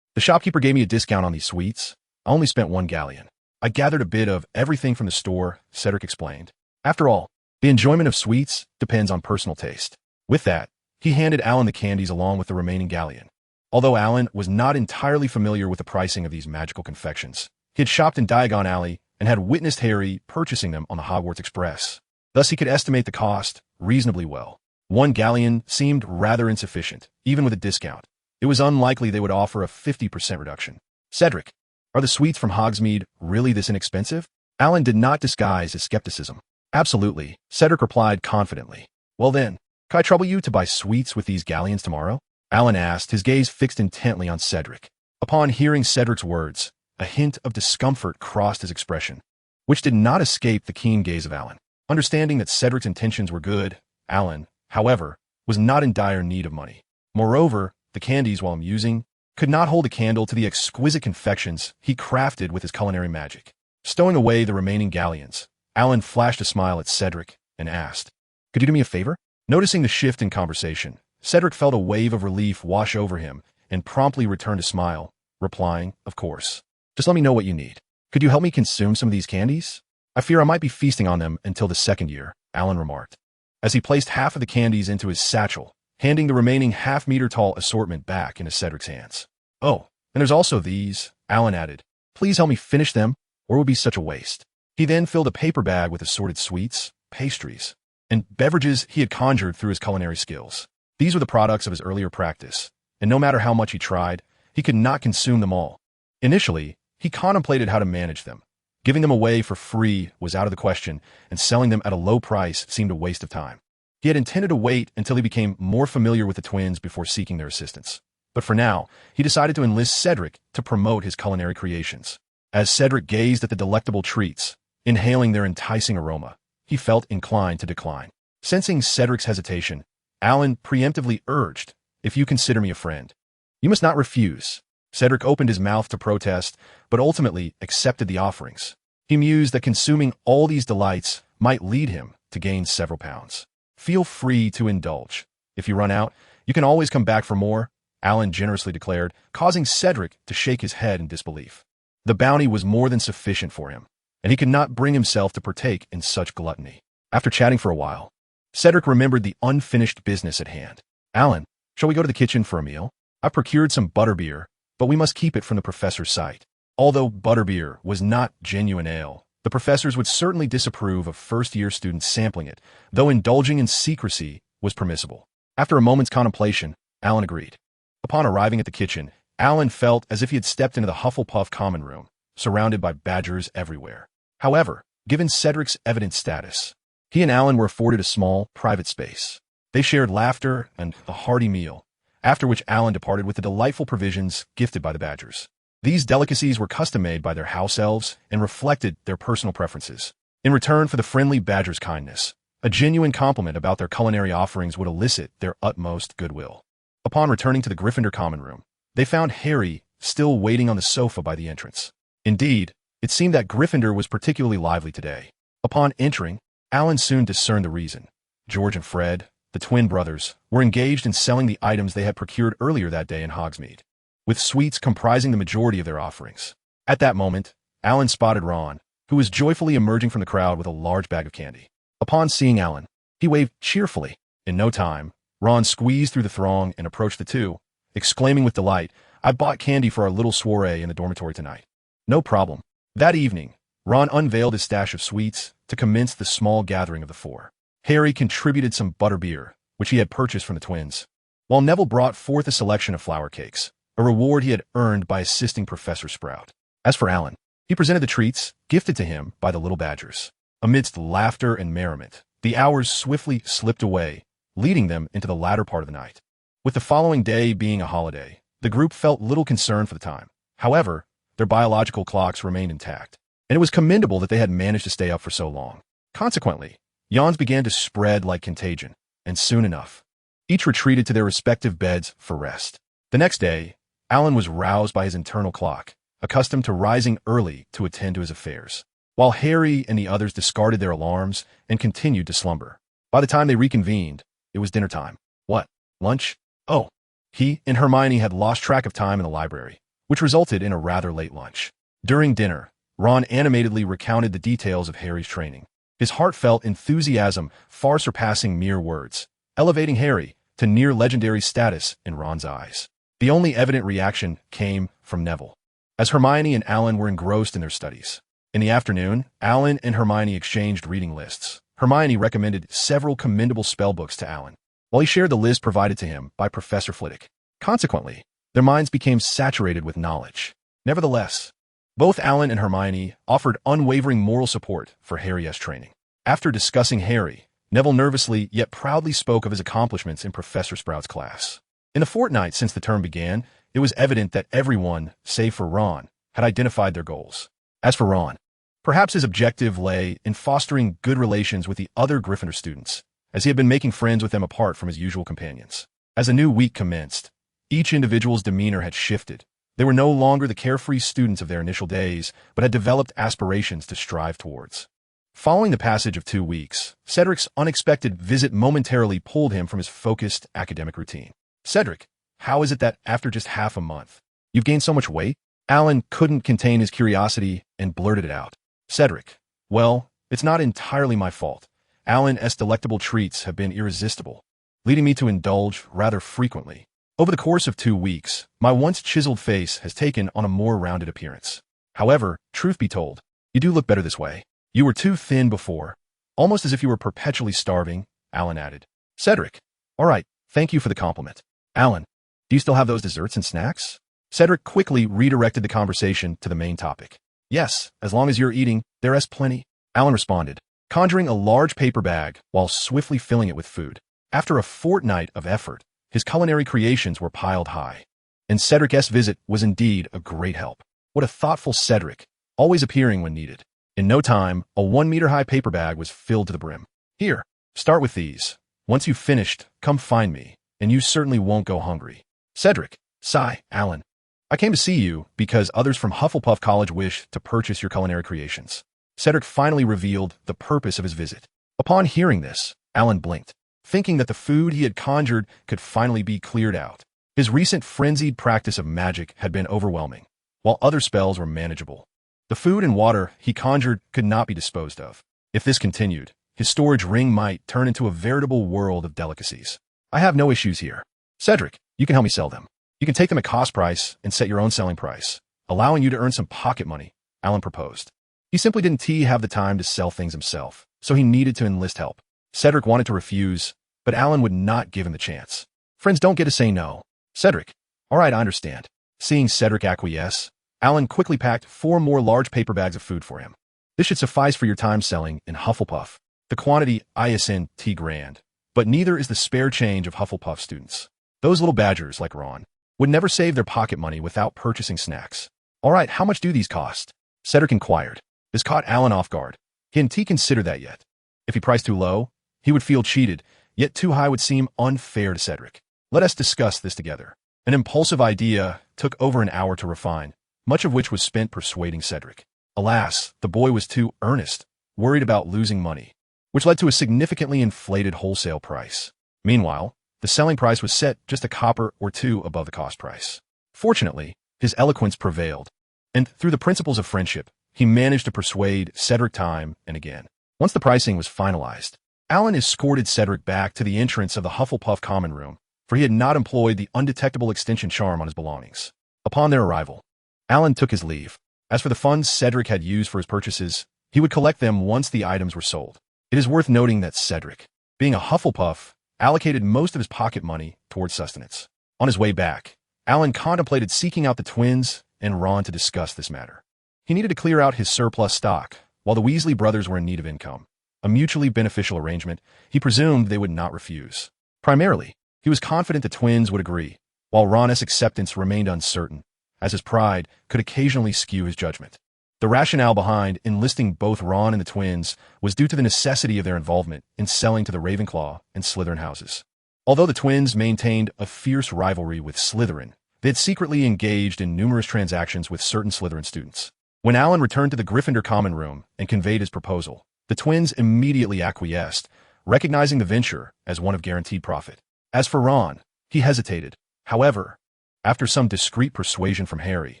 The shopkeeper gave me a discount on these sweets. I only spent 1 galleon. I gathered a bit of everything from the store, Cedric explained. After all, the enjoyment of sweets depends on personal taste. With that, he handed Alan the candies along with the remaining galleon. Although Alan was not entirely familiar with the pricing of these magical confections, he had shopped in Diagon Alley and had witnessed Harry purchasing them on the Hogwarts Express. Thus he could estimate the cost reasonably well. 1 galleon seemed rather insufficient, even with a discount. It was unlikely they would offer a 50% reduction. Cedric, are the sweets from Hogsmeade really this inexpensive? Alan did not disguise his skepticism. Absolutely, Cedric replied confidently. Well then, can I trouble you to buy sweets with these galleons tomorrow? Alan asked, his gaze fixed intently on Cedric. Upon hearing Cedric's words, a hint of discomfort crossed his expression, which did not escape the keen gaze of Alan. Understanding that Cedric's intentions were good, Alan, however, was not in dire need of money. Moreover, the candies, while amusing, could not hold a candle to the exquisite confections he crafted with his culinary magic. Stowing away the remaining galleons, Alan flashed a smile at Cedric and asked, "Could you do me a favor?" Noticing the shift in conversation, Cedric felt a wave of relief wash over him and promptly returned a smile, replying, "Of course. Just let me know what you need. Could you help me consume some of these candies? I fear I might be feasting on them until the 2nd year," Alan remarked, as he placed half of the candies into his satchel, handing the remaining half-meter-tall assortment back into Cedric's hands. "Oh, and there's also these," Alan added. "Please help me finish them, or it would be such a waste." He then filled a paper bag with assorted sweets, pastries, and beverages he had conjured through his culinary skills. These were the products of his earlier practice, and no matter how much he tried, he could not consume them all. Initially, he contemplated how to manage them. Giving them away for free was out of the question, and selling them at a low price seemed a waste of time. He had intended to wait until he became more familiar with the twins before seeking their assistance. But for now, he decided to enlist Cedric to promote his culinary creations. As Cedric gazed at the delectable treats, inhaling their enticing aroma, he felt inclined to decline. Sensing Cedric's hesitation, Alan preemptively urged, "If you consider me a friend, you must not refuse." Cedric opened his mouth to protest, but ultimately accepted the offerings. He mused that consuming all these delights might lead him to gain several pounds. Feel free to indulge. If you run out, you can always come back for more, Alan generously declared, causing Cedric to shake his head in disbelief. The bounty was more than sufficient for him, and he could not bring himself to partake in such gluttony. After chatting for a while, Cedric remembered the unfinished business at hand. Alan, shall we go to the kitchen for a meal? I procured some butterbeer, but we must keep it from the professor's sight. Although butterbeer was not genuine ale, the professors would certainly disapprove of first-year students sampling it, though indulging in secrecy was permissible. After a moment's contemplation, Alan agreed. Upon arriving at the kitchen, Alan felt as if he had stepped into the Hufflepuff common room, surrounded by badgers everywhere. However, given Cedric's evident status, he and Alan were afforded a small, private space. They shared laughter and a hearty meal, after which Alan departed with the delightful provisions gifted by the badgers. These delicacies were custom-made by their house elves and reflected their personal preferences. In return for the friendly badger's kindness, a genuine compliment about their culinary offerings would elicit their utmost goodwill. Upon returning to the Gryffindor common room, they found Harry still waiting on the sofa by the entrance. Indeed, it seemed that Gryffindor was particularly lively today. Upon entering, Alan soon discerned the reason. George and Fred, the twin brothers, were engaged in selling the items they had procured earlier that day in Hogsmeade, with sweets comprising the majority of their offerings. At that moment, Alan spotted Ron, who was joyfully emerging from the crowd with a large bag of candy. Upon seeing Alan, he waved cheerfully. In no time, Ron squeezed through the throng and approached the two, exclaiming with delight, "I bought candy for our little soiree in the dormitory tonight." No problem. That evening, Ron unveiled his stash of sweets to commence the small gathering of the four. Harry contributed some butterbeer, which he had purchased from the twins, while Neville brought forth a selection of flour cakes, a reward he had earned by assisting Professor Sprout. As for Alan, he presented the treats gifted to him by the little badgers. Amidst laughter and merriment, the hours swiftly slipped away, leading them into the latter part of the night. With the following day being a holiday, the group felt little concern for the time. However, their biological clocks remained intact, and it was commendable that they had managed to stay up for so long. Consequently, yawns began to spread like contagion, and soon enough, each retreated to their respective beds for rest. The next day, Alan was roused by his internal clock, accustomed to rising early to attend to his affairs, while Harry and the others discarded their alarms and continued to slumber. By the time they reconvened, it was dinner time. What? Lunch? Oh. He and Hermione had lost track of time in the library, which resulted in a rather late lunch. During dinner, Ron animatedly recounted the details of Harry's training, his heartfelt enthusiasm far surpassing mere words, elevating Harry to near-legendary status in Ron's eyes. The only evident reaction came from Neville, as Hermione and Alan were engrossed in their studies. In the afternoon, Alan and Hermione exchanged reading lists. Hermione recommended several commendable spellbooks to Alan, while he shared the list provided to him by Professor Flitwick. Consequently, their minds became saturated with knowledge. Nevertheless, both Alan and Hermione offered unwavering moral support for Harry's training. After discussing Harry, Neville nervously yet proudly spoke of his accomplishments in Professor Sprout's class. In the fortnight since the term began, it was evident that everyone, save for Ron, had identified their goals. As for Ron, perhaps his objective lay in fostering good relations with the other Gryffindor students, as he had been making friends with them apart from his usual companions. As a new week commenced, each individual's demeanor had shifted. They were no longer the carefree students of their initial days, but had developed aspirations to strive towards. Following the passage of 2 weeks, Cedric's unexpected visit momentarily pulled him from his focused academic routine. "Cedric, how is it that after just half a month, you've gained so much weight?" Alan couldn't contain his curiosity and blurted it out. "Cedric, well, it's not entirely my fault. Alan's delectable treats have been irresistible, leading me to indulge rather frequently. Over the course of 2 weeks, my once chiseled face has taken on a more rounded appearance. However, truth be told, you do look better this way. You were too thin before, almost as if you were perpetually starving," Alan added. "Cedric, all right, thank you for the compliment. Alan, do you still have those desserts and snacks?" Cedric quickly redirected the conversation to the main topic. "Yes, as long as you're eating, there's plenty," Alan responded, conjuring a large paper bag while swiftly filling it with food. After a fortnight of effort, his culinary creations were piled high, and Cedric's visit was indeed a great help. What a thoughtful Cedric, always appearing when needed. In no time, a 1-meter-high paper bag was filled to the brim. "Here, start with these. Once you've finished, come find me, and you certainly won't go hungry." "Cedric, sigh, Alan. I came to see you because others from Hufflepuff College wish to purchase your culinary creations. Cedric finally revealed the purpose of his visit. Upon hearing this, Alan blinked, thinking that the food he had conjured could finally be cleared out. His recent frenzied practice of magic had been overwhelming, while other spells were manageable. The food and water he conjured could not be disposed of. If this continued, his storage ring might turn into a veritable world of delicacies. I have no issues here. Cedric, you can help me sell them. You can take them at cost price and set your own selling price, allowing you to earn some pocket money, Alan proposed. He simply didn't have the time to sell things himself, so he needed to enlist help. Cedric wanted to refuse, but Alan would not give him the chance. Friends don't get to say no. Cedric, all right, I understand. Seeing Cedric acquiesce, Alan quickly packed 4 more large paper bags of food for him. This should suffice for your time selling in Hufflepuff. The quantity isn't grand, but neither is the spare change of Hufflepuff students. Those little badgers, like Ron, would never save their pocket money without purchasing snacks. All right, how much do these cost? Cedric inquired. This caught Alan off guard. He hadn't considered that yet. If he priced too low, he would feel cheated, yet too high would seem unfair to Cedric. Let us discuss this together. An impulsive idea took over an hour to refine, much of which was spent persuading Cedric. Alas, the boy was too earnest, worried about losing money, which led to a significantly inflated wholesale price. Meanwhile, the selling price was set just a copper or 2 above the cost price. Fortunately, his eloquence prevailed, and through the principles of friendship, he managed to persuade Cedric time and again. Once the pricing was finalized, Alan escorted Cedric back to the entrance of the Hufflepuff common room, for he had not employed the undetectable extension charm on his belongings. Upon their arrival, Alan took his leave. As for the funds Cedric had used for his purchases, he would collect them once the items were sold. It is worth noting that Cedric, being a Hufflepuff, allocated most of his pocket money towards sustenance. On his way back, Alan contemplated seeking out the twins and Ron to discuss this matter. He needed to clear out his surplus stock, while the Weasley brothers were in need of income. A mutually beneficial arrangement, he presumed they would not refuse. Primarily, he was confident the twins would agree, while Ron's acceptance remained uncertain, as his pride could occasionally skew his judgment. The rationale behind enlisting both Ron and the twins was due to the necessity of their involvement in selling to the Ravenclaw and Slytherin houses. Although the twins maintained a fierce rivalry with Slytherin, they had secretly engaged in numerous transactions with certain Slytherin students. When Alan returned to the Gryffindor common room and conveyed his proposal, the twins immediately acquiesced, recognizing the venture as one of guaranteed profit. As for Ron, he hesitated. However, after some discreet persuasion from Harry,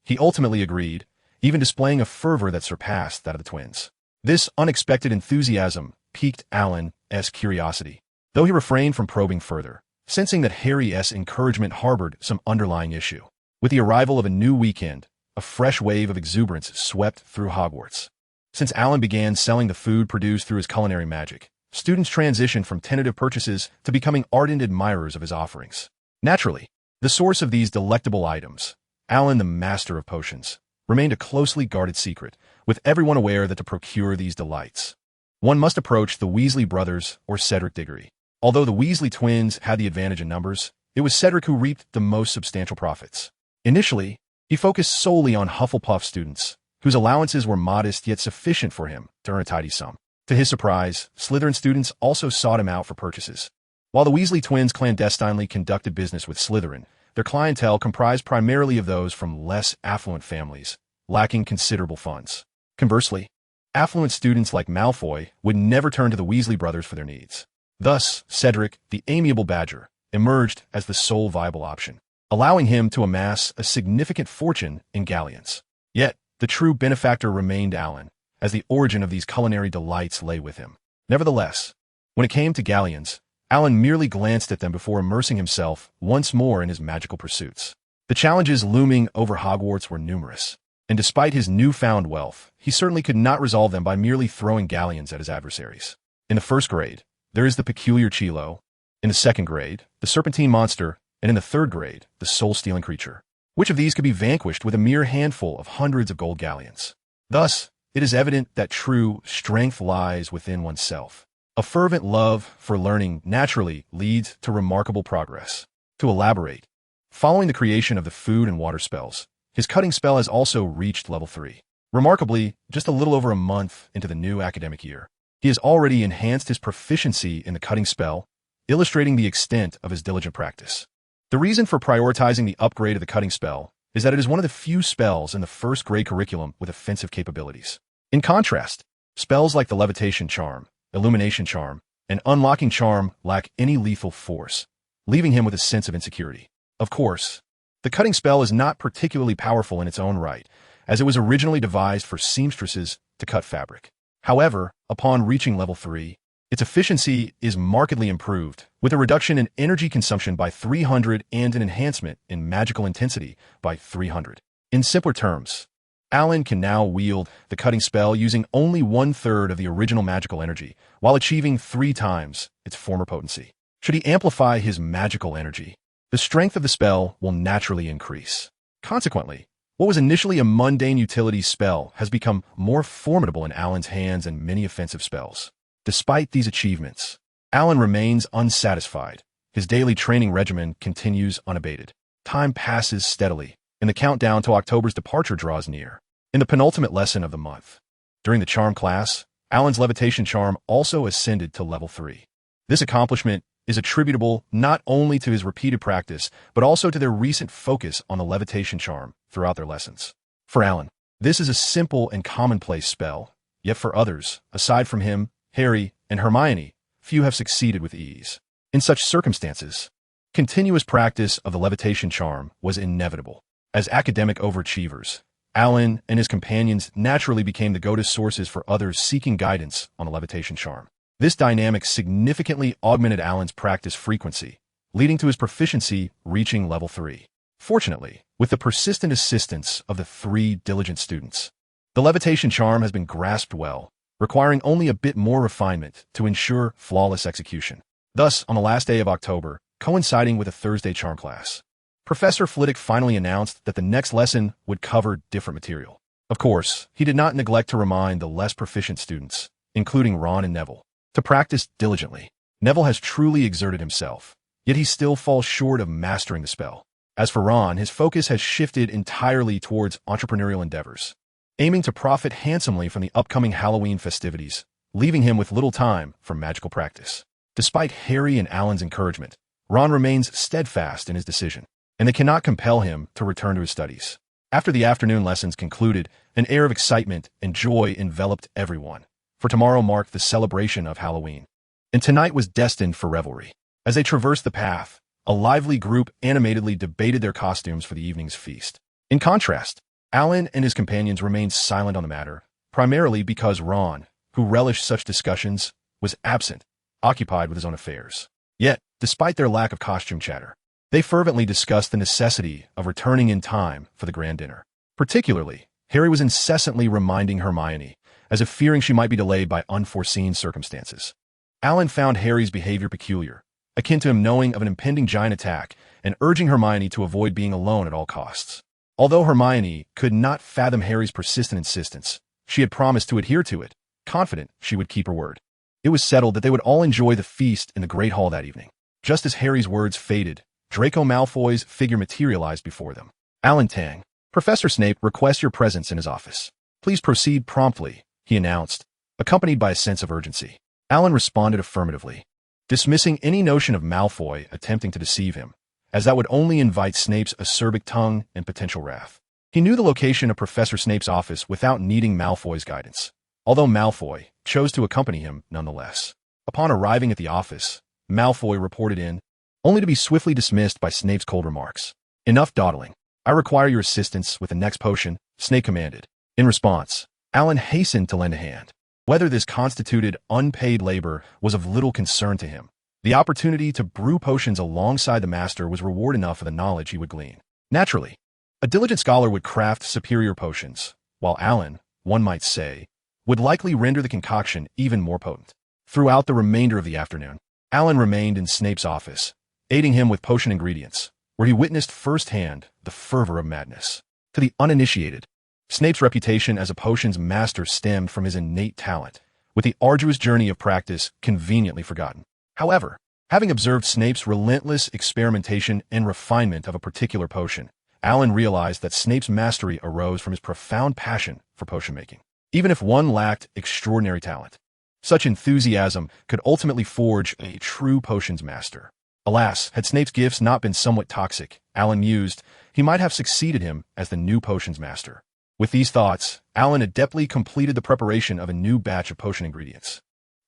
he ultimately agreed, even displaying a fervor that surpassed that of the twins. This unexpected enthusiasm piqued Alan's curiosity, though he refrained from probing further, sensing that Harry's encouragement harbored some underlying issue. With the arrival of a new weekend, a fresh wave of exuberance swept through Hogwarts. Since Alan began selling the food produced through his culinary magic, students transitioned from tentative purchases to becoming ardent admirers of his offerings. Naturally, the source of these delectable items, Alan the master of potions, remained a closely guarded secret, with everyone aware that to procure these delights, one must approach the Weasley brothers or Cedric Diggory. Although the Weasley twins had the advantage in numbers, it was Cedric who reaped the most substantial profits. Initially, he focused solely on Hufflepuff students, whose allowances were modest yet sufficient for him to earn a tidy sum. To his surprise, Slytherin students also sought him out for purchases. While the Weasley twins clandestinely conducted business with Slytherin, their clientele comprised primarily of those from less affluent families, lacking considerable funds. Conversely, affluent students like Malfoy would never turn to the Weasley brothers for their needs. Thus, Cedric, the amiable badger, emerged as the sole viable option, allowing him to amass a significant fortune in galleons. Yet, the true benefactor remained Alan, as the origin of these culinary delights lay with him. Nevertheless, when it came to galleons, Alan merely glanced at them before immersing himself once more in his magical pursuits. The challenges looming over Hogwarts were numerous, and despite his newfound wealth, he certainly could not resolve them by merely throwing galleons at his adversaries. In the first grade, there is the peculiar Chilo. In the second grade, the serpentine monster, and in the third grade, the soul-stealing creature. Which of these could be vanquished with a mere handful of hundreds of gold galleons? Thus, it is evident that true strength lies within oneself. A fervent love for learning naturally leads to remarkable progress. To elaborate, following the creation of the food and water spells, his cutting spell has also reached level 3. Remarkably, just a little over a month into the new academic year, he has already enhanced his proficiency in the cutting spell, illustrating the extent of his diligent practice. The reason for prioritizing the upgrade of the cutting spell is that it is one of the few spells in the first grade curriculum with offensive capabilities. In contrast, spells like the levitation charm, illumination charm, and unlocking charm lack any lethal force, leaving him with a sense of insecurity. Of course, the cutting spell is not particularly powerful in its own right, as it was originally devised for seamstresses to cut fabric. However, upon reaching level 3, its efficiency is markedly improved, with a reduction in energy consumption by 300 and an enhancement in magical intensity by 300. In simpler terms, Alan can now wield the cutting spell using only 1/3 of the original magical energy, while achieving 3 times its former potency. Should he amplify his magical energy, the strength of the spell will naturally increase. Consequently, what was initially a mundane utility spell has become more formidable in Alan's hands and many offensive spells. Despite these achievements, Alan remains unsatisfied. His daily training regimen continues unabated. Time passes steadily, and the countdown to October's departure draws near. In the penultimate lesson of the month, during the charm class, Alan's levitation charm also ascended to level 3. This accomplishment is attributable not only to his repeated practice, but also to their recent focus on the levitation charm throughout their lessons. For Alan, this is a simple and commonplace spell, yet for others, aside from him, Harry, and Hermione, few have succeeded with ease. In such circumstances, continuous practice of the levitation charm was inevitable. As academic overachievers, Alan and his companions naturally became the go-to sources for others seeking guidance on the levitation charm. This dynamic significantly augmented Alan's practice frequency, leading to his proficiency reaching level 3. Fortunately, with the persistent assistance of the 3 diligent students, the levitation charm has been grasped well, requiring only a bit more refinement to ensure flawless execution. Thus, on the last day of October, coinciding with a Thursday charm class, Professor Flitwick finally announced that the next lesson would cover different material. Of course, he did not neglect to remind the less proficient students, including Ron and Neville, to practice diligently. Neville has truly exerted himself, yet he still falls short of mastering the spell. As for Ron, his focus has shifted entirely towards entrepreneurial endeavors, aiming to profit handsomely from the upcoming Halloween festivities, leaving him with little time for magical practice. Despite Harry and Alan's encouragement, Ron remains steadfast in his decision, and they cannot compel him to return to his studies. After the afternoon lessons concluded, an air of excitement and joy enveloped everyone, for tomorrow marked the celebration of Halloween, and tonight was destined for revelry. As they traversed the path, a lively group animatedly debated their costumes for the evening's feast. In contrast, Alan and his companions remained silent on the matter, primarily because Ron, who relished such discussions, was absent, occupied with his own affairs. Yet, despite their lack of costume chatter, they fervently discussed the necessity of returning in time for the grand dinner. Particularly, Harry was incessantly reminding Hermione, as if fearing she might be delayed by unforeseen circumstances. Alan found Harry's behavior peculiar, akin to him knowing of an impending giant attack and urging Hermione to avoid being alone at all costs. Although Hermione could not fathom Harry's persistent insistence, she had promised to adhere to it, confident she would keep her word. It was settled that they would all enjoy the feast in the Great Hall that evening. Just as Harry's words faded, Draco Malfoy's figure materialized before them. Alan Tang, Professor Snape requests your presence in his office. Please proceed promptly, he announced, accompanied by a sense of urgency. Alan responded affirmatively, dismissing any notion of Malfoy attempting to deceive him, as that would only invite Snape's acerbic tongue and potential wrath. He knew the location of Professor Snape's office without needing Malfoy's guidance, although Malfoy chose to accompany him nonetheless. Upon arriving at the office, Malfoy reported in, only to be swiftly dismissed by Snape's cold remarks. Enough dawdling. I require your assistance with the next potion, Snape commanded. In response, Alan hastened to lend a hand. Whether this constituted unpaid labor was of little concern to him. The opportunity to brew potions alongside the master was reward enough for the knowledge he would glean. Naturally, a diligent scholar would craft superior potions, while Alan, one might say, would likely render the concoction even more potent. Throughout the remainder of the afternoon, Alan remained in Snape's office, aiding him with potion ingredients, where he witnessed firsthand the fervor of madness. To the uninitiated, Snape's reputation as a potions master stemmed from his innate talent, with the arduous journey of practice conveniently forgotten. However, having observed Snape's relentless experimentation and refinement of a particular potion, Alan realized that Snape's mastery arose from his profound passion for potion making. Even if one lacked extraordinary talent, such enthusiasm could ultimately forge a true potions master. Alas, had Snape's gifts not been somewhat toxic, Alan mused, he might have succeeded him as the new potions master. With these thoughts, Alan adeptly completed the preparation of a new batch of potion ingredients.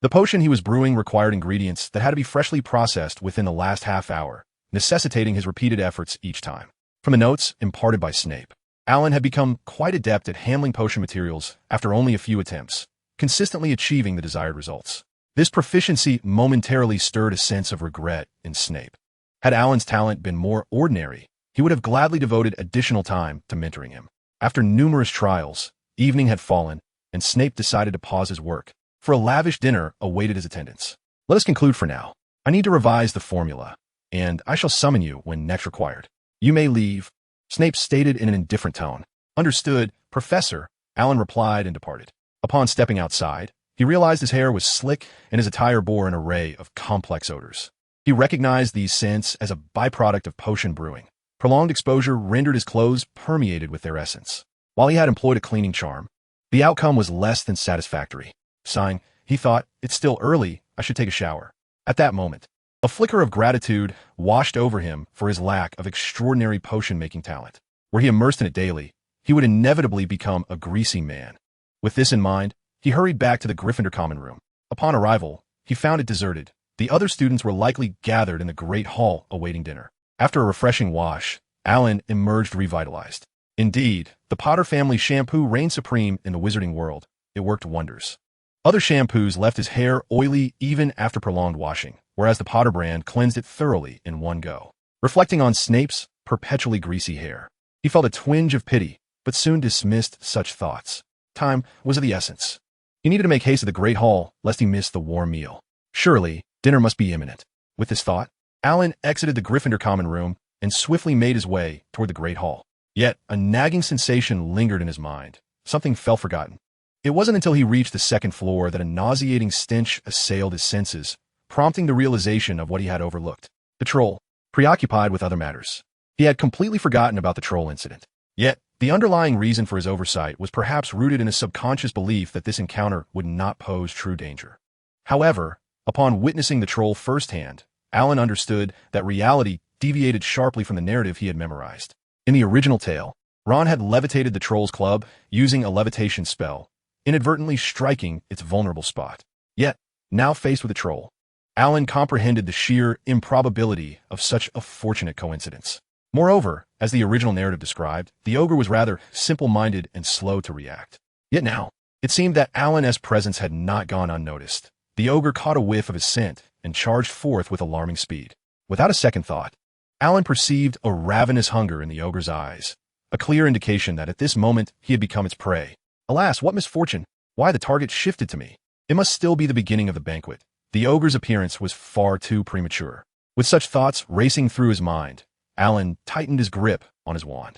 The potion he was brewing required ingredients that had to be freshly processed within the last half hour, necessitating his repeated efforts each time. From the notes imparted by Snape, Alan had become quite adept at handling potion materials after only a few attempts, consistently achieving the desired results. This proficiency momentarily stirred a sense of regret in Snape. Had Alan's talent been more ordinary, he would have gladly devoted additional time to mentoring him. After numerous trials, evening had fallen, and Snape decided to pause his work, for a lavish dinner awaited his attendance. Let us conclude for now. I need to revise the formula, and I shall summon you when next required. You may leave, Snape stated in an indifferent tone. Understood, Professor, Alan replied and departed. Upon stepping outside, he realized his hair was slick and his attire bore an array of complex odors. He recognized these scents as a byproduct of potion brewing. Prolonged exposure rendered his clothes permeated with their essence. While he had employed a cleaning charm, the outcome was less than satisfactory. Sighing, he thought, it's still early, I should take a shower. At that moment, a flicker of gratitude washed over him for his lack of extraordinary potion-making talent. Were he immersed in it daily, he would inevitably become a greasy man. With this in mind, he hurried back to the Gryffindor common room. Upon arrival, he found it deserted. The other students were likely gathered in the great hall awaiting dinner. After a refreshing wash, Alan emerged revitalized. Indeed, the Potter family shampoo reigned supreme in the wizarding world. It worked wonders. Other shampoos left his hair oily even after prolonged washing, whereas the Potter brand cleansed it thoroughly in one go. Reflecting on Snape's perpetually greasy hair, he felt a twinge of pity, but soon dismissed such thoughts. Time was of the essence. He needed to make haste to the great hall, lest he miss the warm meal. Surely, dinner must be imminent. With this thought, Alan exited the Gryffindor common room and swiftly made his way toward the great hall. Yet, a nagging sensation lingered in his mind. Something fell forgotten. It wasn't until he reached the second floor that a nauseating stench assailed his senses, prompting the realization of what he had overlooked. The troll, preoccupied with other matters. He had completely forgotten about the troll incident. Yet, the underlying reason for his oversight was perhaps rooted in a subconscious belief that this encounter would not pose true danger. However, upon witnessing the troll firsthand, Alan understood that reality deviated sharply from the narrative he had memorized. In the original tale, Ron had levitated the troll's club using a levitation spell, inadvertently striking its vulnerable spot. Yet, now faced with the troll, Alan comprehended the sheer improbability of such a fortunate coincidence. Moreover, as the original narrative described, the ogre was rather simple-minded and slow to react. Yet now, it seemed that Alan's presence had not gone unnoticed. The ogre caught a whiff of his scent and charged forth with alarming speed. Without a second thought, Alan perceived a ravenous hunger in the ogre's eyes, a clear indication that at this moment he had become its prey. Alas, what misfortune! Why, the target shifted to me. It must still be the beginning of the banquet. The ogre's appearance was far too premature. With such thoughts racing through his mind, Alan tightened his grip on his wand.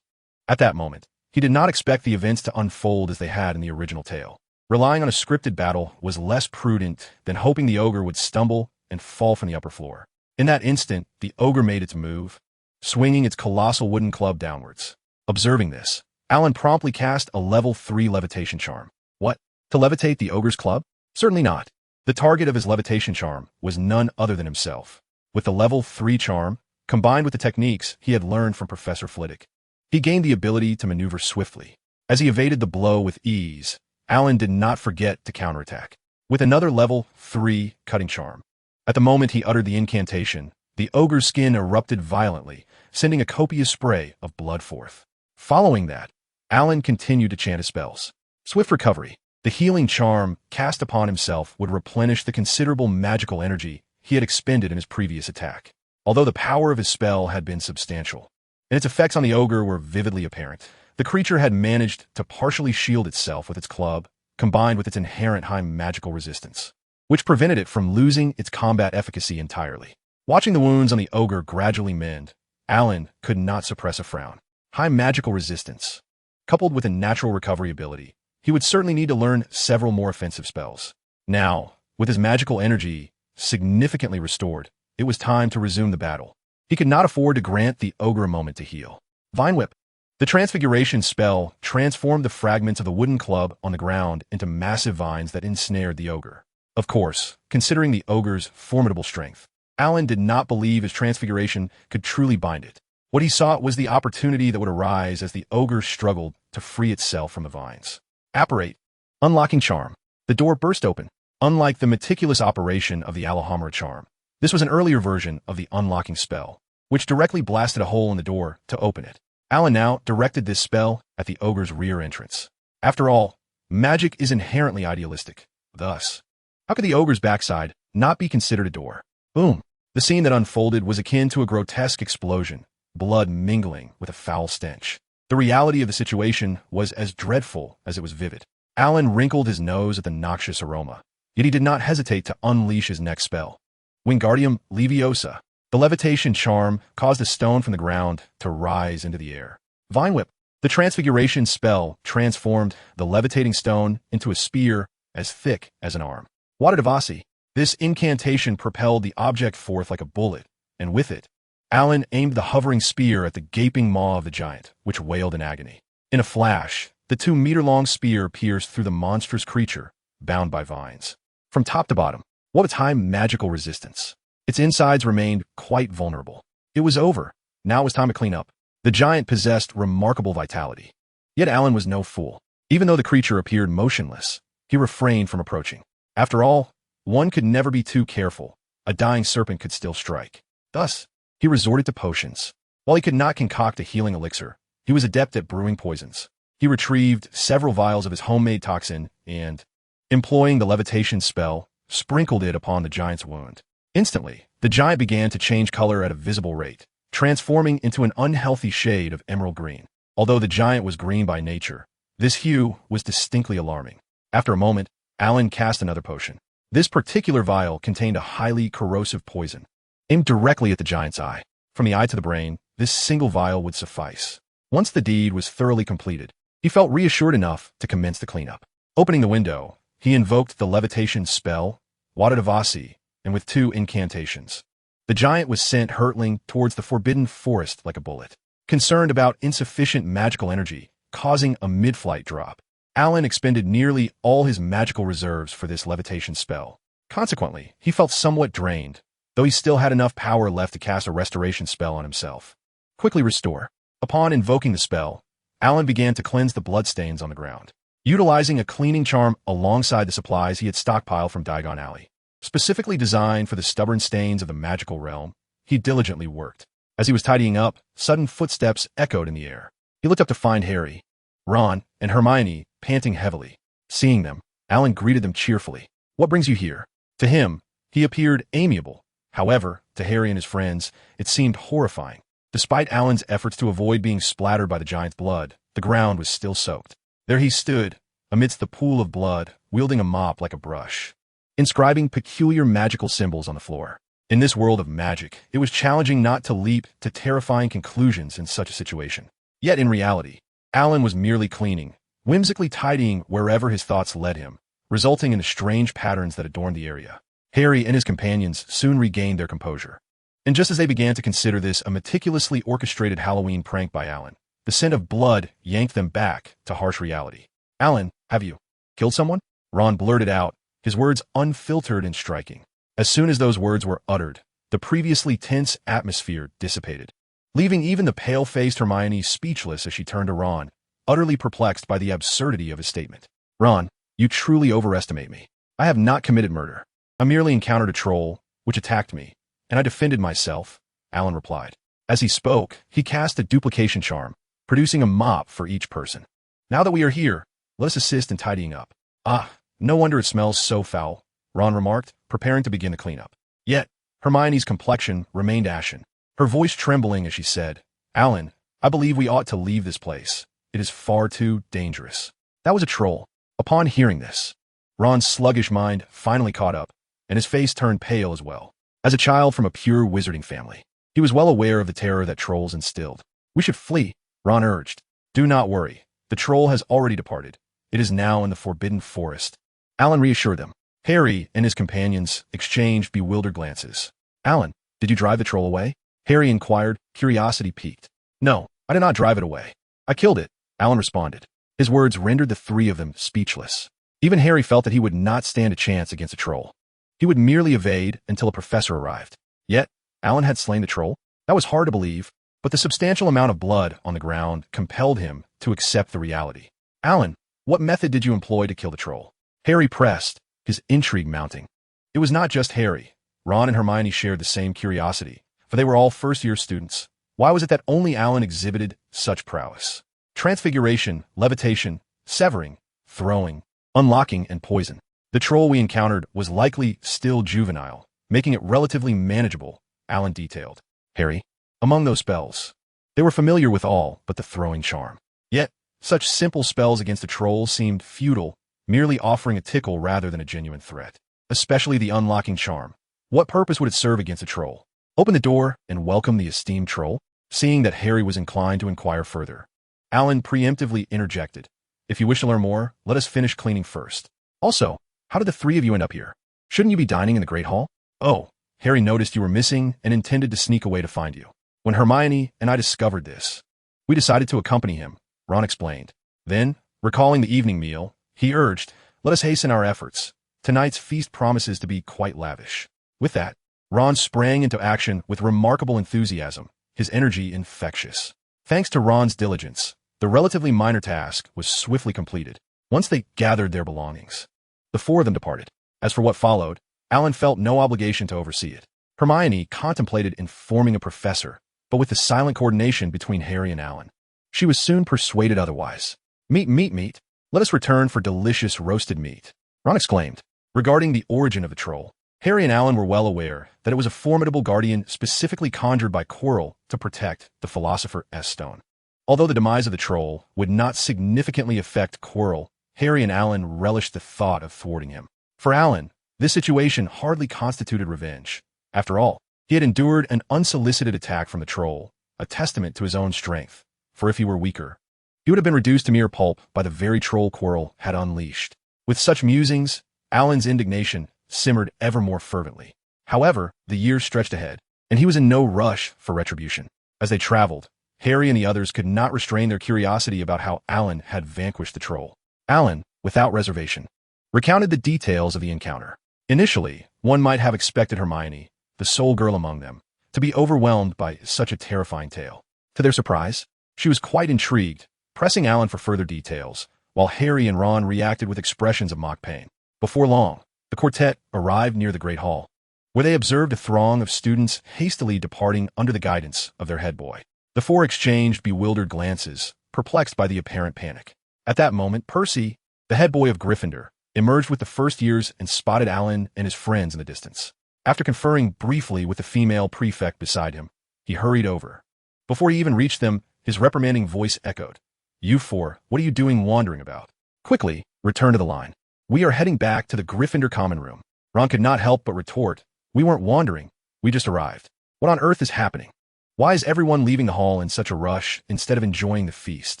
At that moment, he did not expect the events to unfold as they had in the original tale. Relying on a scripted battle was less prudent than hoping the ogre would stumble and fall from the upper floor. In that instant, the ogre made its move, swinging its colossal wooden club downwards. Observing this, Alan promptly cast a level 3 levitation charm. What? To levitate the ogre's club? Certainly not. The target of his levitation charm was none other than himself. With the level 3 charm, combined with the techniques he had learned from Professor Flitwick, he gained the ability to maneuver swiftly. As he evaded the blow with ease, Alan did not forget to counterattack with another level 3 cutting charm. At the moment he uttered the incantation, the ogre's skin erupted violently, sending a copious spray of blood forth. Following that, Alan continued to chant his spells. Swift recovery. The healing charm cast upon himself would replenish the considerable magical energy he had expended in his previous attack. Although the power of his spell had been substantial, and its effects on the ogre were vividly apparent, the creature had managed to partially shield itself with its club, combined with its inherent high magical resistance, which prevented it from losing its combat efficacy entirely. Watching the wounds on the ogre gradually mend, Alan could not suppress a frown. High magical resistance, coupled with a natural recovery ability, he would certainly need to learn several more offensive spells. Now, with his magical energy significantly restored, it was time to resume the battle. He could not afford to grant the ogre a moment to heal. Vine Whip. The transfiguration spell transformed the fragments of the wooden club on the ground into massive vines that ensnared the ogre. Of course, considering the ogre's formidable strength, Alan did not believe his transfiguration could truly bind it. What he sought was the opportunity that would arise as the ogre struggled to free itself from the vines. Apparate. Unlocking charm. The door burst open. Unlike the meticulous operation of the Alhambra charm, this was an earlier version of the unlocking spell, which directly blasted a hole in the door to open it. Alan now directed this spell at the ogre's rear entrance. After all, magic is inherently idealistic. Thus, how could the ogre's backside not be considered a door? Boom! The scene that unfolded was akin to a grotesque explosion, blood mingling with a foul stench. The reality of the situation was as dreadful as it was vivid. Alan wrinkled his nose at the noxious aroma, yet he did not hesitate to unleash his next spell. Wingardium Leviosa. The levitation charm caused a stone from the ground to rise into the air. Vine Whip. The transfiguration spell transformed the levitating stone into a spear as thick as an arm. Wada Devasi. This incantation propelled the object forth like a bullet, and with it, Alan aimed the hovering spear at the gaping maw of the giant, which wailed in agony. In a flash, the 2-meter-long spear pierced through the monstrous creature, bound by vines. From top to bottom, what a time magical resistance. Its insides remained quite vulnerable. It was over. Now it was time to clean up. The giant possessed remarkable vitality. Yet Alan was no fool. Even though the creature appeared motionless, he refrained from approaching. After all, one could never be too careful. A dying serpent could still strike. Thus, he resorted to potions. While he could not concoct a healing elixir, he was adept at brewing poisons. He retrieved several vials of his homemade toxin and, employing the levitation spell, sprinkled it upon the giant's wound. Instantly, the giant began to change color at a visible rate, transforming into an unhealthy shade of emerald green. Although the giant was green by nature, this hue was distinctly alarming. After a moment, Alan cast another potion. This particular vial contained a highly corrosive poison, aimed directly at the giant's eye. From the eye to the brain, this single vial would suffice. Once the deed was thoroughly completed, he felt reassured enough to commence the cleanup. Opening the window, he invoked the levitation spell, Wada Devasi, and with 2 incantations, the giant was sent hurtling towards the forbidden forest like a bullet. Concerned about insufficient magical energy, causing a mid-flight drop, Alan expended nearly all his magical reserves for this levitation spell. Consequently, he felt somewhat drained, though he still had enough power left to cast a restoration spell on himself. Quickly restore. Upon invoking the spell, Alan began to cleanse the bloodstains on the ground, utilizing a cleaning charm alongside the supplies he had stockpiled from Diagon Alley. Specifically designed for the stubborn stains of the magical realm, he diligently worked. As he was tidying up, sudden footsteps echoed in the air. He looked up to find Harry, Ron, and Hermione panting heavily. Seeing them, Alan greeted them cheerfully. "What brings you here?" To him, he appeared amiable. However, to Harry and his friends, it seemed horrifying. Despite Alan's efforts to avoid being splattered by the giant's blood, the ground was still soaked. There he stood, amidst the pool of blood, wielding a mop like a brush, inscribing peculiar magical symbols on the floor. In this world of magic, it was challenging not to leap to terrifying conclusions in such a situation. Yet in reality, Alan was merely cleaning, whimsically tidying wherever his thoughts led him, resulting in the strange patterns that adorned the area. Harry and his companions soon regained their composure. And just as they began to consider this a meticulously orchestrated Halloween prank by Alan, the scent of blood yanked them back to harsh reality. "Alan, have you killed someone?" Ron blurted out, his words unfiltered and striking. As soon as those words were uttered, the previously tense atmosphere dissipated, leaving even the pale-faced Hermione speechless as she turned to Ron, utterly perplexed by the absurdity of his statement. "Ron, you truly overestimate me. I have not committed murder. I merely encountered a troll, which attacked me, and I defended myself," Alan replied. As he spoke, he cast a duplication charm, producing a mop for each person. "Now that we are here, let us assist in tidying up." "Ah, no wonder it smells so foul," Ron remarked, preparing to begin the cleanup. Yet, Hermione's complexion remained ashen, her voice trembling as she said, "Alan, I believe we ought to leave this place. It is far too dangerous." That was a troll. Upon hearing this, Ron's sluggish mind finally caught up, and his face turned pale as well. As a child from a pure wizarding family, he was well aware of the terror that trolls instilled. "We should flee," Ron urged. "Do not worry. The troll has already departed. It is now in the forbidden forest," Alan reassured them. Harry and his companions exchanged bewildered glances. "Alan, did you drive the troll away?" Harry inquired, curiosity piqued. "No, I did not drive it away. I killed it," Alan responded. His words rendered the 3 of them speechless. Even Harry felt that he would not stand a chance against a troll. He would merely evade until a professor arrived. Yet, Alan had slain the troll? That was hard to believe, but the substantial amount of blood on the ground compelled him to accept the reality. Alan, what method did you employ to kill the troll? Harry pressed, his intrigue mounting. It was not just Harry. Ron and Hermione shared the same curiosity, for they were all first-year students. Why was it that only Alan exhibited such prowess? Transfiguration, levitation, severing, throwing, unlocking, and poison. The troll we encountered was likely still juvenile, making it relatively manageable, Alan detailed. Harry, among those spells, they were familiar with all but the throwing charm. Yet, such simple spells against a troll seemed futile, merely offering a tickle rather than a genuine threat. Especially the unlocking charm. What purpose would it serve against a troll? Open the door and welcome the esteemed troll? Seeing that Harry was inclined to inquire further, Alan preemptively interjected. If you wish to learn more, let us finish cleaning first. Also, how did the three of you end up here? Shouldn't you be dining in the Great Hall? Oh, Harry noticed you were missing and intended to sneak away to find you. When Hermione and I discovered this, we decided to accompany him, Ron explained. Then, recalling the evening meal, he urged, let us hasten our efforts. Tonight's feast promises to be quite lavish. With that, Ron sprang into action with remarkable enthusiasm, his energy infectious. Thanks to Ron's diligence, the relatively minor task was swiftly completed. Once they gathered their belongings, the four of them departed. As for what followed, Alan felt no obligation to oversee it. Hermione contemplated informing a professor, but with the silent coordination between Harry and Alan, she was soon persuaded otherwise. Meat. Let us return for delicious roasted meat, Ron exclaimed. Regarding the origin of the troll, Harry and Alan were well aware that it was a formidable guardian specifically conjured by Quirrell to protect the Philosopher's Stone. Although the demise of the troll would not significantly affect Quirrell, Harry and Alan relished the thought of thwarting him. For Alan, this situation hardly constituted revenge. After all, he had endured an unsolicited attack from the troll, a testament to his own strength, for if he were weaker, he would have been reduced to mere pulp by the very troll Quirrell had unleashed. With such musings, Alan's indignation simmered ever more fervently. However, the years stretched ahead, and he was in no rush for retribution. As they traveled, Harry and the others could not restrain their curiosity about how Alan had vanquished the troll. Alan, without reservation, recounted the details of the encounter. Initially, one might have expected Hermione, the sole girl among them, to be overwhelmed by such a terrifying tale. To their surprise, she was quite intrigued, pressing Alan for further details, while Harry and Ron reacted with expressions of mock pain. Before long, the quartet arrived near the Great Hall, where they observed a throng of students hastily departing under the guidance of their head boy. The four exchanged bewildered glances, perplexed by the apparent panic. At that moment, Percy, the head boy of Gryffindor, emerged with the first years and spotted Alan and his friends in the distance. After conferring briefly with the female prefect beside him, he hurried over. Before he even reached them, his reprimanding voice echoed. You four, what are you doing wandering about? Quickly, return to the line. We are heading back to the Gryffindor common room. Ron could not help but retort. We weren't wandering. We just arrived. What on earth is happening? Why is everyone leaving the hall in such a rush instead of enjoying the feast?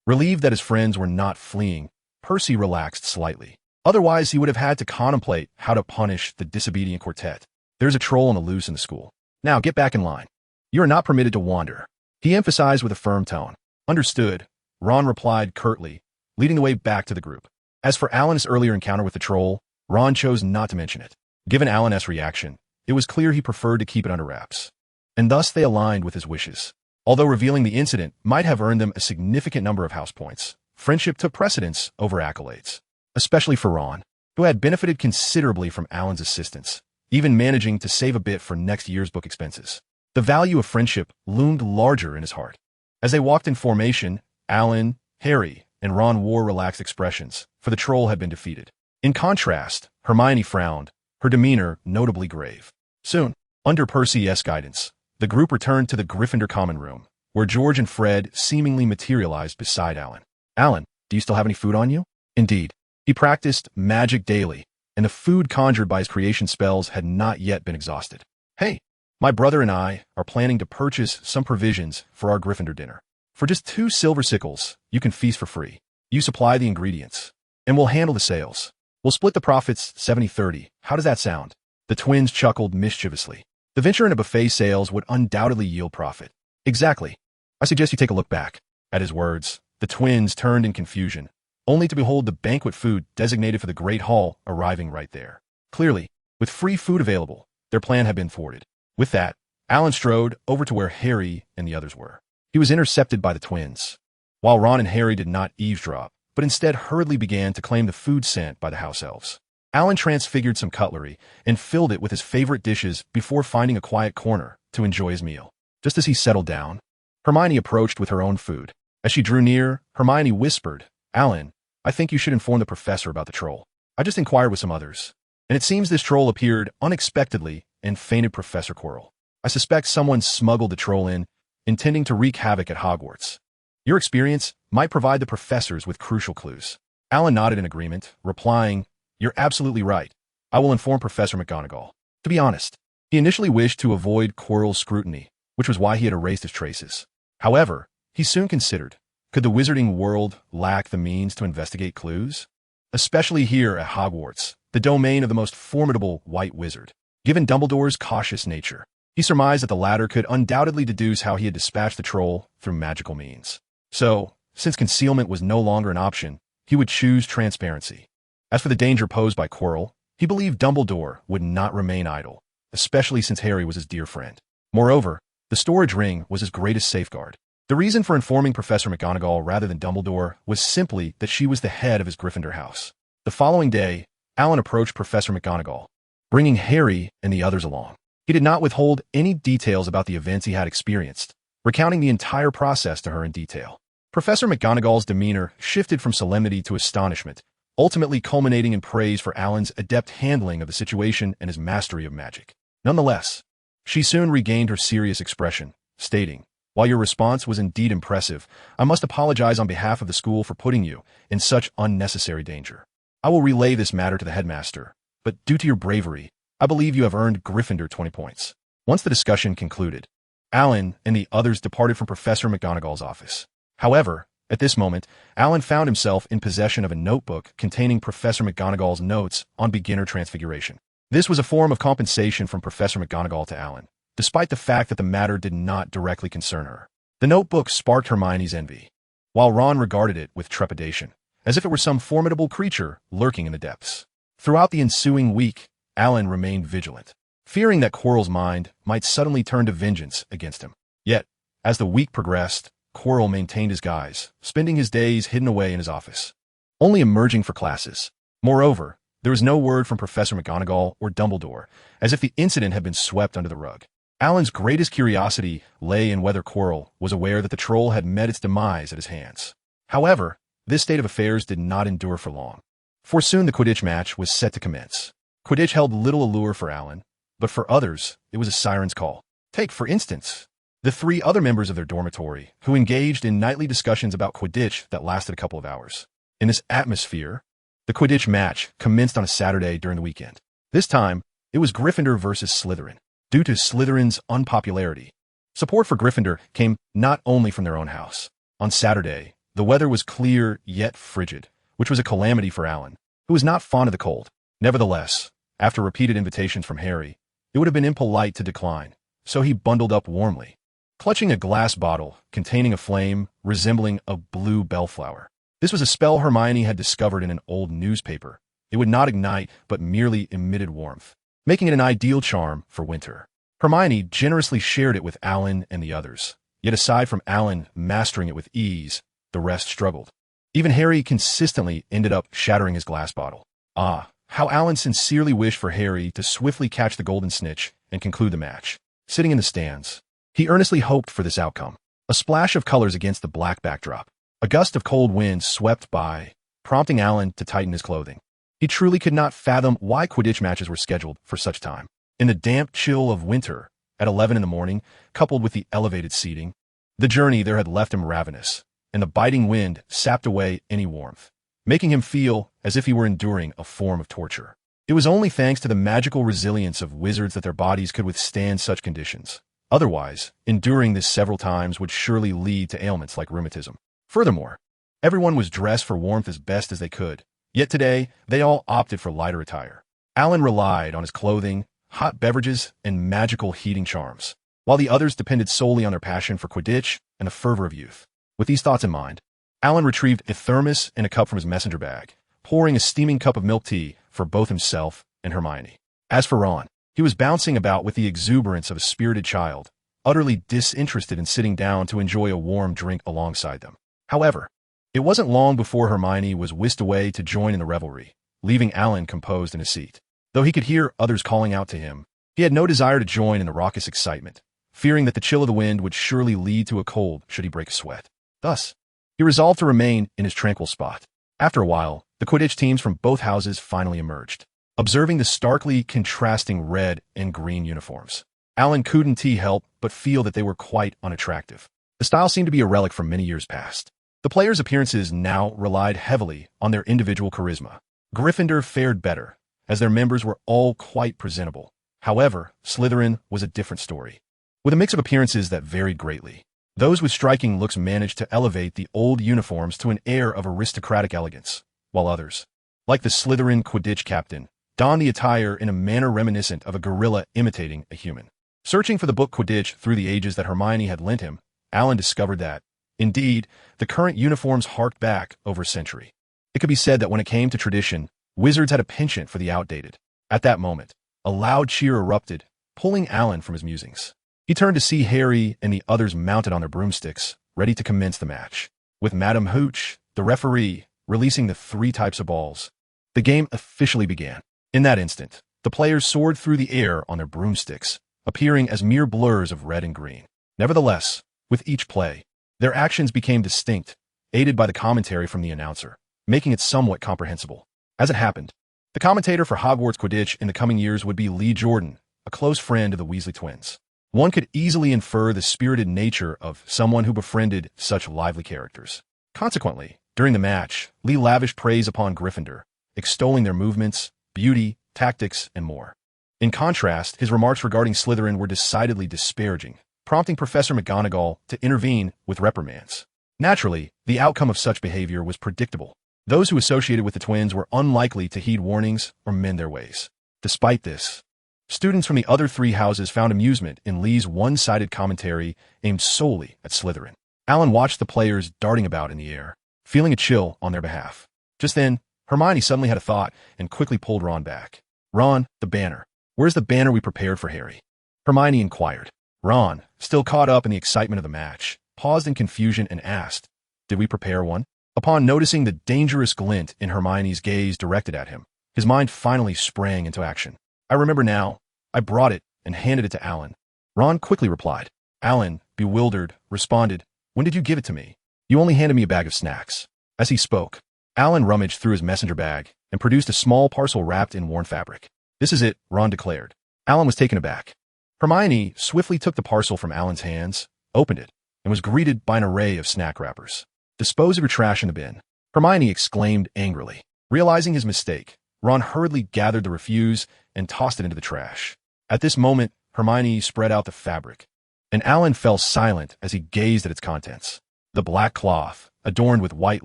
Relieved that his friends were not fleeing, Percy relaxed slightly. Otherwise, he would have had to contemplate how to punish the disobedient quartet. There's a troll on the loose in the school. Now get back in line. You are not permitted to wander. He emphasized with a firm tone. Understood, Ron replied curtly, leading the way back to the group. As for Alan's earlier encounter with the troll, Ron chose not to mention it. Given Alan's reaction, it was clear he preferred to keep it under wraps. And thus they aligned with his wishes. Although revealing the incident might have earned them a significant number of house points, friendship took precedence over accolades. Especially for Ron, who had benefited considerably from Alan's assistance, even managing to save a bit for next year's book expenses. The value of friendship loomed larger in his heart. As they walked in formation, Alan, Harry, and Ron wore relaxed expressions, for the troll had been defeated. In contrast, Hermione frowned, her demeanor notably grave. Soon, under Percy's guidance, the group returned to the Gryffindor common room, where George and Fred seemingly materialized beside Alan. Alan, do you still have any food on you? Indeed. He practiced magic daily, and the food conjured by his creation spells had not yet been exhausted. Hey, my brother and I are planning to purchase some provisions for our Gryffindor dinner. For just 2 silver sickles, you can feast for free. You supply the ingredients, and we'll handle the sales. We'll split the profits 70-30. How does that sound? The twins chuckled mischievously. The venture in a buffet sales would undoubtedly yield profit. Exactly. I suggest you take a look back. At his words, the twins turned in confusion, only to behold the banquet food designated for the Great Hall arriving right there. Clearly, with free food available, their plan had been thwarted. With that, Alan strode over to where Harry and the others were. he was intercepted by the twins. While Ron and Harry did not eavesdrop, but instead hurriedly began to claim the food sent by the house elves. Alan transfigured some cutlery and filled it with his favorite dishes before finding a quiet corner to enjoy his meal. Just as he settled down, Hermione approached with her own food. As she drew near, Hermione whispered, "Alan, I think you should inform the professor about the troll. I just inquired with some others, and it seems this troll appeared unexpectedly and fainted Professor Quirrell. I suspect someone smuggled the troll in, intending to wreak havoc at Hogwarts. Your experience might provide the professors with crucial clues." Alan nodded in agreement, replying, "You're absolutely right. I will inform Professor McGonagall." To be honest, he initially wished to avoid Quirrell's scrutiny, which was why he had erased his traces. However, he soon considered, could the wizarding world lack the means to investigate clues? Especially here at Hogwarts, the domain of the most formidable white wizard. Given Dumbledore's cautious nature, he surmised that the latter could undoubtedly deduce how he had dispatched the troll through magical means. So, since concealment was no longer an option, he would choose transparency. As for the danger posed by Quirrell, he believed Dumbledore would not remain idle, especially since Harry was his dear friend. Moreover, the storage ring was his greatest safeguard. The reason for informing Professor McGonagall rather than Dumbledore was simply that she was the head of his Gryffindor house. The following day, Alan approached Professor McGonagall, bringing Harry and the others along. He did not withhold any details about the events he had experienced, recounting the entire process to her in detail. Professor McGonagall's demeanor shifted from solemnity to astonishment, ultimately culminating in praise for Alan's adept handling of the situation and his mastery of magic. Nonetheless, she soon regained her serious expression, stating, "While your response was indeed impressive, I must apologize on behalf of the school for putting you in such unnecessary danger. I will relay this matter to the headmaster, but due to your bravery, I believe you have earned Gryffindor 20 points." Once the discussion concluded, Alan and the others departed from Professor McGonagall's office. However, at this moment, Alan found himself in possession of a notebook containing Professor McGonagall's notes on beginner transfiguration. This was a form of compensation from Professor McGonagall to Alan, despite the fact that the matter did not directly concern her. The notebook sparked Hermione's envy, while Ron regarded it with trepidation, as if it were some formidable creature lurking in the depths. Throughout the ensuing week, Alan remained vigilant, fearing that Quirrell's mind might suddenly turn to vengeance against him. Yet, as the week progressed, Quirrell maintained his guise, spending his days hidden away in his office, only emerging for classes. Moreover, there was no word from Professor McGonagall or Dumbledore, as if the incident had been swept under the rug. Alan's greatest curiosity lay in whether Quirrell was aware that the troll had met its demise at his hands. However, this state of affairs did not endure for long, for soon the Quidditch match was set to commence. Quidditch held little allure for Alan, but for others, it was a siren's call. Take, for instance, the 3 other members of their dormitory who engaged in nightly discussions about Quidditch that lasted a couple of hours. In this atmosphere, the Quidditch match commenced on a Saturday during the weekend. This time, it was Gryffindor versus Slytherin. Due to Slytherin's unpopularity, support for Gryffindor came not only from their own house. On Saturday, the weather was clear yet frigid, which was a calamity for Alan, who was not fond of the cold. Nevertheless, after repeated invitations from Harry, it would have been impolite to decline, so he bundled up warmly, clutching a glass bottle containing a flame resembling a blue bellflower. This was a spell Hermione had discovered in an old newspaper. It would not ignite, but merely emitted warmth, making it an ideal charm for winter. Hermione generously shared it with Alan and the others. Yet aside from Alan mastering it with ease, the rest struggled. Even Harry consistently ended up shattering his glass bottle. Ah, how Alan sincerely wished for Harry to swiftly catch the golden snitch and conclude the match. Sitting in the stands, he earnestly hoped for this outcome. A splash of colors against the black backdrop. A gust of cold wind swept by, prompting Alan to tighten his clothing. He truly could not fathom why Quidditch matches were scheduled for such time. In the damp chill of winter, at 11 in the morning, coupled with the elevated seating, the journey there had left him ravenous, and the biting wind sapped away any warmth, making him feel as if he were enduring a form of torture. It was only thanks to the magical resilience of wizards that their bodies could withstand such conditions. Otherwise, enduring this several times would surely lead to ailments like rheumatism. Furthermore, everyone was dressed for warmth as best as they could, yet today they all opted for lighter attire. Alan relied on his clothing, hot beverages, and magical heating charms, while the others depended solely on their passion for Quidditch and the fervor of youth. With these thoughts in mind, Alan retrieved a thermos and a cup from his messenger bag, pouring a steaming cup of milk tea for both himself and Hermione. As for Ron, he was bouncing about with the exuberance of a spirited child, utterly disinterested in sitting down to enjoy a warm drink alongside them. However, it wasn't long before Hermione was whisked away to join in the revelry, leaving Alan composed in his seat. Though he could hear others calling out to him, he had no desire to join in the raucous excitement, fearing that the chill of the wind would surely lead to a cold should he break a sweat. Thus, he resolved to remain in his tranquil spot. After a while, the Quidditch teams from both houses finally emerged. Observing the starkly contrasting red and green uniforms, Alan couldn't help but feel that they were quite unattractive. The style seemed to be a relic from many years past. The players' appearances now relied heavily on their individual charisma. Gryffindor fared better, as their members were all quite presentable. However, Slytherin was a different story, with a mix of appearances that varied greatly. Those with striking looks managed to elevate the old uniforms to an air of aristocratic elegance, while others, like the Slytherin Quidditch captain, donned the attire in a manner reminiscent of a gorilla imitating a human. Searching for the book Quidditch through the ages that Hermione had lent him, Alan discovered that, indeed, the current uniforms harked back over a century. It could be said that when it came to tradition, wizards had a penchant for the outdated. At that moment, a loud cheer erupted, pulling Alan from his musings. He turned to see Harry and the others mounted on their broomsticks, ready to commence the match. With Madame Hooch, the referee, releasing the 3 types of balls, the game officially began. In that instant, the players soared through the air on their broomsticks, appearing as mere blurs of red and green. Nevertheless, with each play, their actions became distinct, aided by the commentary from the announcer, making it somewhat comprehensible. As it happened, the commentator for Hogwarts Quidditch in the coming years would be Lee Jordan, a close friend of the Weasley twins. One could easily infer the spirited nature of someone who befriended such lively characters. Consequently, during the match, Lee lavished praise upon Gryffindor, extolling their movements, beauty, tactics, and more. In contrast, his remarks regarding Slytherin were decidedly disparaging, prompting Professor McGonagall to intervene with reprimands. Naturally, the outcome of such behavior was predictable. Those who associated with the twins were unlikely to heed warnings or mend their ways. Despite this, students from the other 3 houses found amusement in Lee's one-sided commentary aimed solely at Slytherin. Alan watched the players darting about in the air, feeling a chill on their behalf. Just then, Hermione suddenly had a thought and quickly pulled Ron back. "Ron, the banner. Where's the banner we prepared for Harry?" Hermione inquired. Ron, still caught up in the excitement of the match, paused in confusion and asked, "Did we prepare one?" Upon noticing the dangerous glint in Hermione's gaze directed at him, his mind finally sprang into action. "I remember now. I brought it and handed it to Alan." Ron quickly replied. Alan, bewildered, responded, "When did you give it to me? You only handed me a bag of snacks." As he spoke, Alan rummaged through his messenger bag and produced a small parcel wrapped in worn fabric. "This is it," Ron declared. Alan was taken aback. Hermione swiftly took the parcel from Alan's hands, opened it, and was greeted by an array of snack wrappers. "Dispose of your trash in the bin," Hermione exclaimed angrily. Realizing his mistake, Ron hurriedly gathered the refuse and tossed it into the trash. At this moment, Hermione spread out the fabric, and Alan fell silent as he gazed at its contents. The black cloth, adorned with white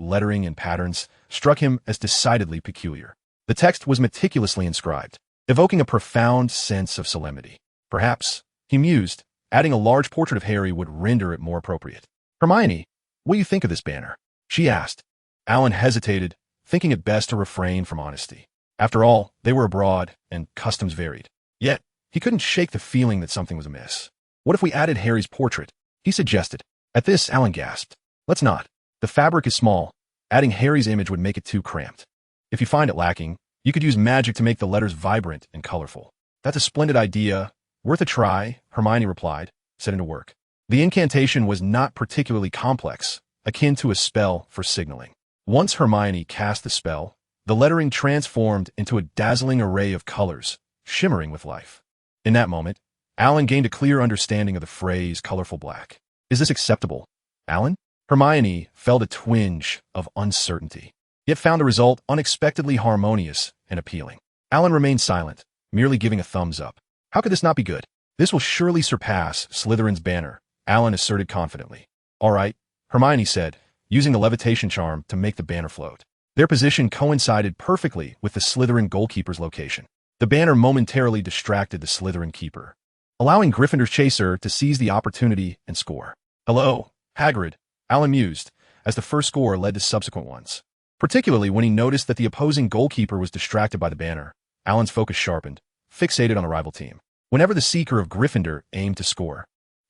lettering and patterns, struck him as decidedly peculiar. The text was meticulously inscribed, evoking a profound sense of solemnity. Perhaps, he mused, adding a large portrait of Harry would render it more appropriate. "Hermione, what do you think of this banner?" she asked. Alan hesitated, thinking it best to refrain from honesty. After all, they were abroad, and customs varied. Yet, he couldn't shake the feeling that something was amiss. "What if we added Harry's portrait?" he suggested. At this, Alan gasped. "Let's not. The fabric is small. Adding Harry's image would make it too cramped. If you find it lacking, you could use magic to make the letters vibrant and colorful." "That's a splendid idea. Worth a try," Hermione replied, setting to work. The incantation was not particularly complex, akin to a spell for signaling. Once Hermione cast the spell, the lettering transformed into a dazzling array of colors, shimmering with life. In that moment, Alan gained a clear understanding of the phrase colorful black. "Is this acceptable, Alan?" Hermione felt a twinge of uncertainty, yet found the result unexpectedly harmonious and appealing. Alan remained silent, merely giving a thumbs up. "How could this not be good? This will surely surpass Slytherin's banner," Alan asserted confidently. "All right," Hermione said, using the levitation charm to make the banner float. Their position coincided perfectly with the Slytherin goalkeeper's location. The banner momentarily distracted the Slytherin keeper, allowing Gryffindor's chaser to seize the opportunity and score. "Hello, Hagrid," Alan mused, as the first score led to subsequent ones. Particularly when he noticed that the opposing goalkeeper was distracted by the banner, Alan's focus sharpened, fixated on the rival team. Whenever the seeker of Gryffindor aimed to score,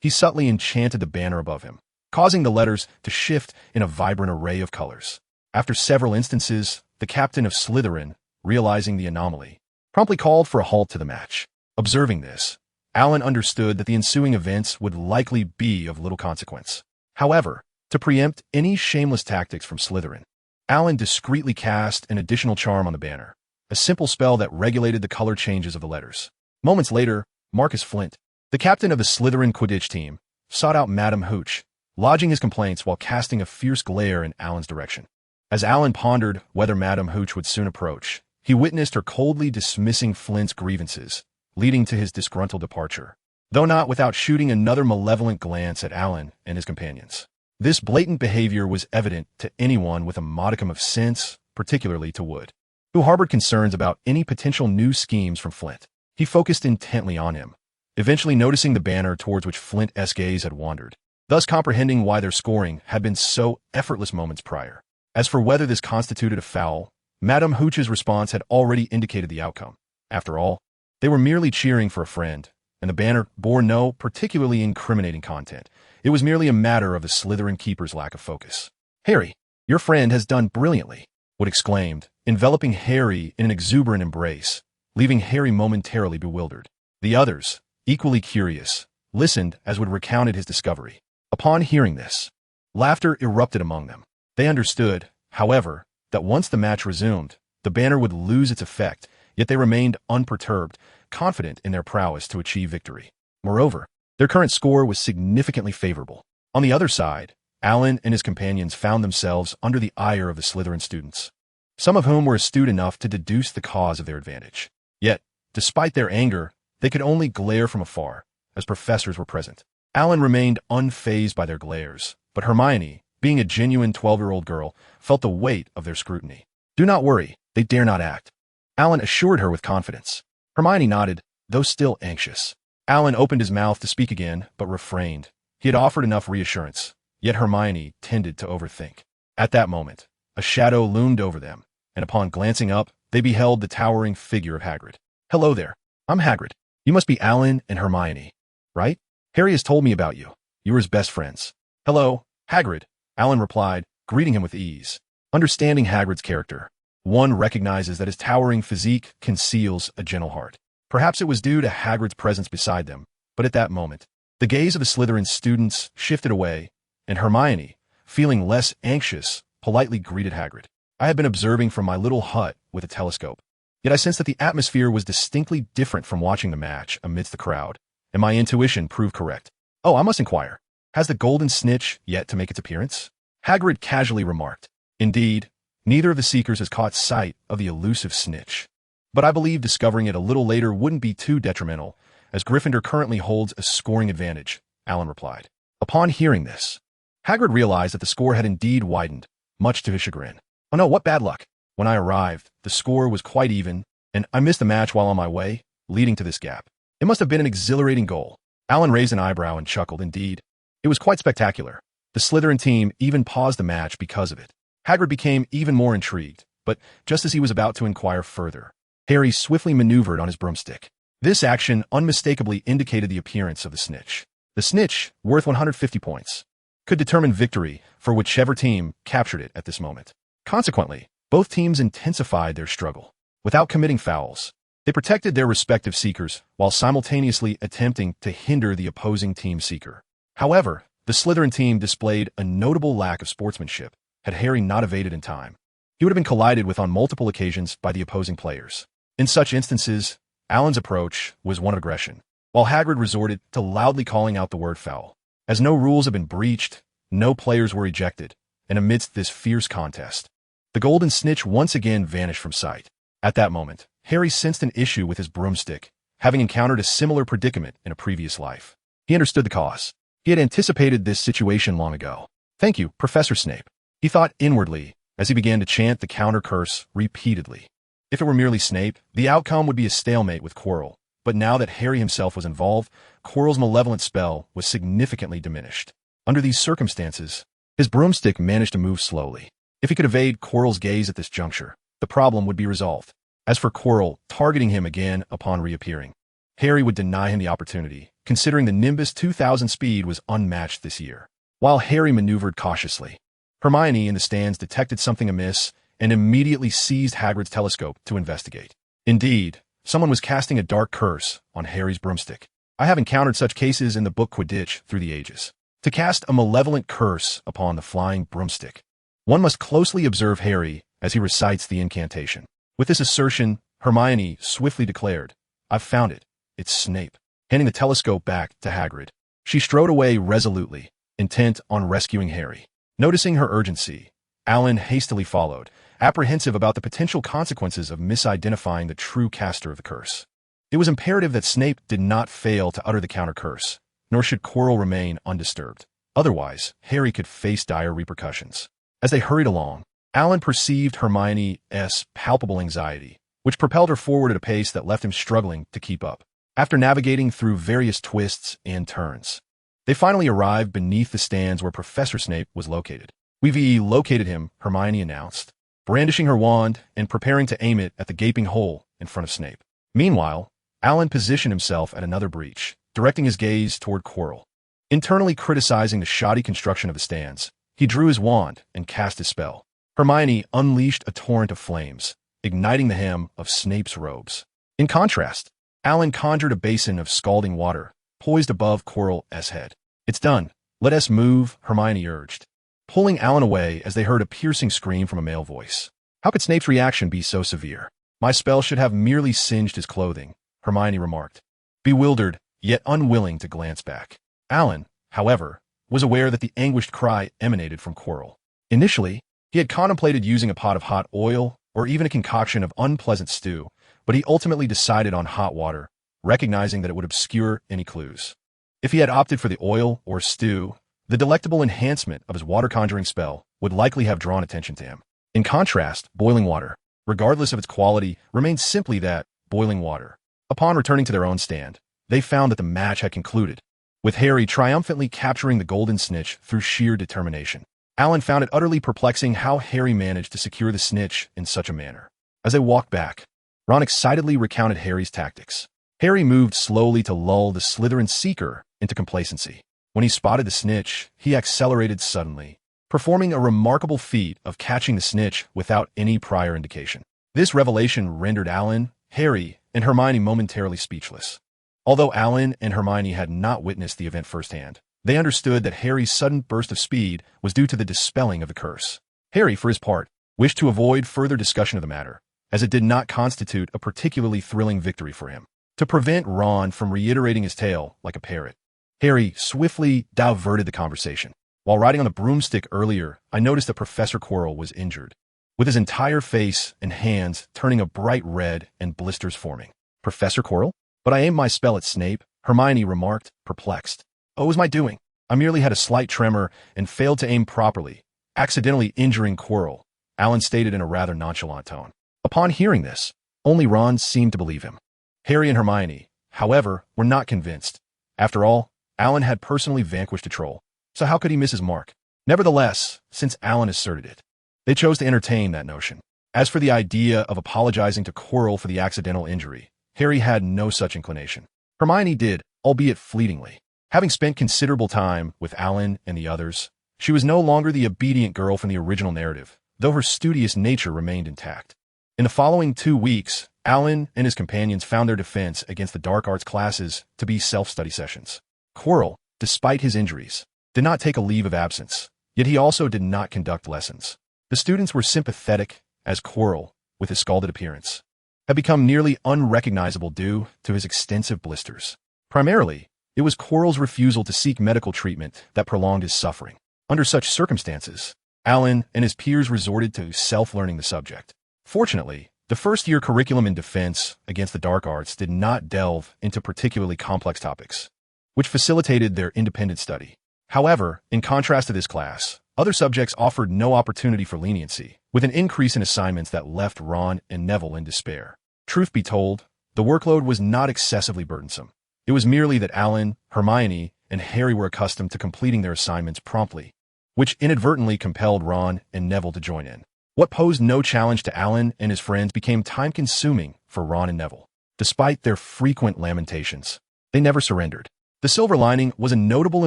he subtly enchanted the banner above him, causing the letters to shift in a vibrant array of colors. After several instances, the captain of Slytherin, realizing the anomaly, promptly called for a halt to the match. Observing this, Alan understood that the ensuing events would likely be of little consequence. However, to preempt any shameless tactics from Slytherin, Alan discreetly cast an additional charm on the banner, a simple spell that regulated the color changes of the letters. Moments later, Marcus Flint, the captain of the Slytherin Quidditch team, sought out Madam Hooch, lodging his complaints while casting a fierce glare in Alan's direction. As Alan pondered whether Madam Hooch would soon approach, he witnessed her coldly dismissing Flint's grievances, leading to his disgruntled departure, though not without shooting another malevolent glance at Alan and his companions. This blatant behavior was evident to anyone with a modicum of sense, particularly to Wood, who harbored concerns about any potential new schemes from Flint. He focused intently on him, eventually noticing the banner towards which Flint's gaze had wandered, thus comprehending why their scoring had been so effortless moments prior. As for whether this constituted a foul, Madame Hooch's response had already indicated the outcome. After all, they were merely cheering for a friend, and the banner bore no particularly incriminating content. It was merely a matter of the Slytherin keeper's lack of focus. "Harry, your friend has done brilliantly," Wood exclaimed, enveloping Harry in an exuberant embrace, leaving Harry momentarily bewildered. The others, equally curious, listened as Wood recounted his discovery. Upon hearing this, laughter erupted among them. They understood, however, that once the match resumed, the banner would lose its effect, yet they remained unperturbed, confident in their prowess to achieve victory. Moreover, their current score was significantly favorable. On the other side, Alan and his companions found themselves under the ire of the Slytherin students, some of whom were astute enough to deduce the cause of their advantage. Yet, despite their anger, they could only glare from afar, as professors were present. Alan remained unfazed by their glares, but Hermione, being a genuine 12-year-old girl, felt the weight of their scrutiny. "Do not worry, they dare not act," Alan assured her with confidence. Hermione nodded, though still anxious. Alan opened his mouth to speak again, but refrained. He had offered enough reassurance, yet Hermione tended to overthink. At that moment, a shadow loomed over them, and upon glancing up, they beheld the towering figure of Hagrid. "Hello there. I'm Hagrid. You must be Alan and Hermione, right? Harry has told me about you. You were his best friends." "Hello, Hagrid," Alan replied, greeting him with ease. Understanding Hagrid's character, one recognizes that his towering physique conceals a gentle heart. Perhaps it was due to Hagrid's presence beside them, but at that moment, the gaze of the Slytherin students shifted away, and Hermione, feeling less anxious, politely greeted Hagrid. "I had been observing from my little hut with a telescope, yet I sensed that the atmosphere was distinctly different from watching the match amidst the crowd, and my intuition proved correct. Oh, I must inquire, has the golden snitch yet to make its appearance?" Hagrid casually remarked. Indeed, neither of the seekers has caught sight of the elusive snitch, but I believe discovering it a little later wouldn't be too detrimental, as Gryffindor currently holds a scoring advantage, Alan replied. Upon hearing this, Hagrid realized that the score had indeed widened, much to his chagrin. "Oh no, what bad luck. When I arrived, the score was quite even, and I missed the match while on my way, leading to this gap. It must have been an exhilarating goal." Alan raised an eyebrow and chuckled. Indeed, it was quite spectacular. The Slytherin team even paused the match because of it. Hagrid became even more intrigued, but just as he was about to inquire further, Harry swiftly maneuvered on his broomstick. This action unmistakably indicated the appearance of the snitch. The snitch, worth 150 points, could determine victory for whichever team captured it at this moment. Consequently, both teams intensified their struggle. Without committing fouls, they protected their respective seekers while simultaneously attempting to hinder the opposing team's seeker. However, the Slytherin team displayed a notable lack of sportsmanship had Harry not evaded in time. He would have been collided with on multiple occasions by the opposing players. In such instances, Alan's approach was one of aggression, while Hagrid resorted to loudly calling out the word foul. As no rules had been breached, no players were ejected, and amidst this fierce contest, the golden snitch once again vanished from sight. At that moment, Harry sensed an issue with his broomstick, having encountered a similar predicament in a previous life. He understood the cause. He had anticipated this situation long ago. "Thank you, Professor Snape," he thought inwardly as he began to chant the counter curse repeatedly. If it were merely Snape, the outcome would be a stalemate with Quirrell, but now that Harry himself was involved, Quirrell's malevolent spell was significantly diminished. Under these circumstances, his broomstick managed to move slowly. If he could evade Quirrell's gaze at this juncture, the problem would be resolved. As for Quirrell targeting him again upon reappearing, Harry would deny him the opportunity, considering the Nimbus 2000 speed was unmatched this year. While Harry maneuvered cautiously, Hermione in the stands detected something amiss and immediately seized Hagrid's telescope to investigate. Indeed, someone was casting a dark curse on Harry's broomstick. I have encountered such cases in the book Quidditch through the ages. To cast a malevolent curse upon the flying broomstick, one must closely observe Harry as he recites the incantation. With this assertion, Hermione swiftly declared, "I've found it. It's Snape." Handing the telescope back to Hagrid, she strode away resolutely, intent on rescuing Harry. Noticing her urgency, Alan hastily followed, apprehensive about the potential consequences of misidentifying the true caster of the curse. It was imperative that Snape did not fail to utter the counter-curse, nor should Quirrell remain undisturbed. Otherwise, Harry could face dire repercussions. As they hurried along, Alan perceived Hermione's palpable anxiety, which propelled her forward at a pace that left him struggling to keep up. After navigating through various twists and turns, they finally arrived beneath the stands where Professor Snape was located. "We've located him," Hermione announced, brandishing her wand and preparing to aim it at the gaping hole in front of Snape. Meanwhile, Alan positioned himself at another breach, directing his gaze toward Quirrell. Internally criticizing the shoddy construction of the stands, he drew his wand and cast his spell. Hermione unleashed a torrent of flames, igniting the hem of Snape's robes. In contrast, Alan conjured a basin of scalding water, poised above Quirrell's head. "It's done. Let us move," Hermione urged, pulling Alan away as they heard a piercing scream from a male voice. How could Snape's reaction be so severe? "My spell should have merely singed his clothing," Hermione remarked, bewildered yet unwilling to glance back. Alan, however, was aware that the anguished cry emanated from Quirrell. Initially, he had contemplated using a pot of hot oil or even a concoction of unpleasant stew, but he ultimately decided on hot water, recognizing that it would obscure any clues. If he had opted for the oil or stew, the delectable enhancement of his water-conjuring spell would likely have drawn attention to him. In contrast, boiling water, regardless of its quality, remained simply that, boiling water. Upon returning to their own stand, they found that the match had concluded, with Harry triumphantly capturing the golden snitch through sheer determination. Alan found it utterly perplexing how Harry managed to secure the snitch in such a manner. As they walked back, Ron excitedly recounted Harry's tactics. Harry moved slowly to lull the Slytherin seeker into complacency. When he spotted the snitch, he accelerated suddenly, performing a remarkable feat of catching the snitch without any prior indication. This revelation rendered Alan, Harry, and Hermione momentarily speechless. Although Alan and Hermione had not witnessed the event firsthand, they understood that Harry's sudden burst of speed was due to the dispelling of the curse. Harry, for his part, wished to avoid further discussion of the matter, as it did not constitute a particularly thrilling victory for him. To prevent Ron from reiterating his tale like a parrot, Harry swiftly diverted the conversation. "While riding on the broomstick earlier, I noticed that Professor Quirrell was injured, with his entire face and hands turning a bright red and blisters forming." "Professor Quirrell? But I aimed my spell at Snape," Hermione remarked, perplexed. "Oh, it was my doing. I merely had a slight tremor and failed to aim properly, accidentally injuring Quirrell," Alan stated in a rather nonchalant tone. Upon hearing this, only Ron seemed to believe him. Harry and Hermione, however, were not convinced. After all, Alan had personally vanquished a troll, so how could he miss his mark? Nevertheless, since Alan asserted it, they chose to entertain that notion. As for the idea of apologizing to Quirrell for the accidental injury, Harry had no such inclination. Hermione did, albeit fleetingly. Having spent considerable time with Alan and the others, she was no longer the obedient girl from the original narrative, though her studious nature remained intact. In the following 2 weeks, Alan and his companions found their defense against the dark arts classes to be self-study sessions. Quirrell, despite his injuries, did not take a leave of absence, yet he also did not conduct lessons. The students were sympathetic, as Quirrell, with his scalded appearance, had become nearly unrecognizable due to his extensive blisters. Primarily, it was Quirrell's refusal to seek medical treatment that prolonged his suffering. Under such circumstances, Alan and his peers resorted to self-learning the subject. Fortunately, the first-year curriculum in defense against the dark arts did not delve into particularly complex topics, which facilitated their independent study. However, in contrast to this class, other subjects offered no opportunity for leniency, with an increase in assignments that left Ron and Neville in despair. Truth be told, the workload was not excessively burdensome. It was merely that Alan, Hermione, and Harry were accustomed to completing their assignments promptly, which inadvertently compelled Ron and Neville to join in. What posed no challenge to Alan and his friends became time-consuming for Ron and Neville. Despite their frequent lamentations, they never surrendered. The silver lining was a notable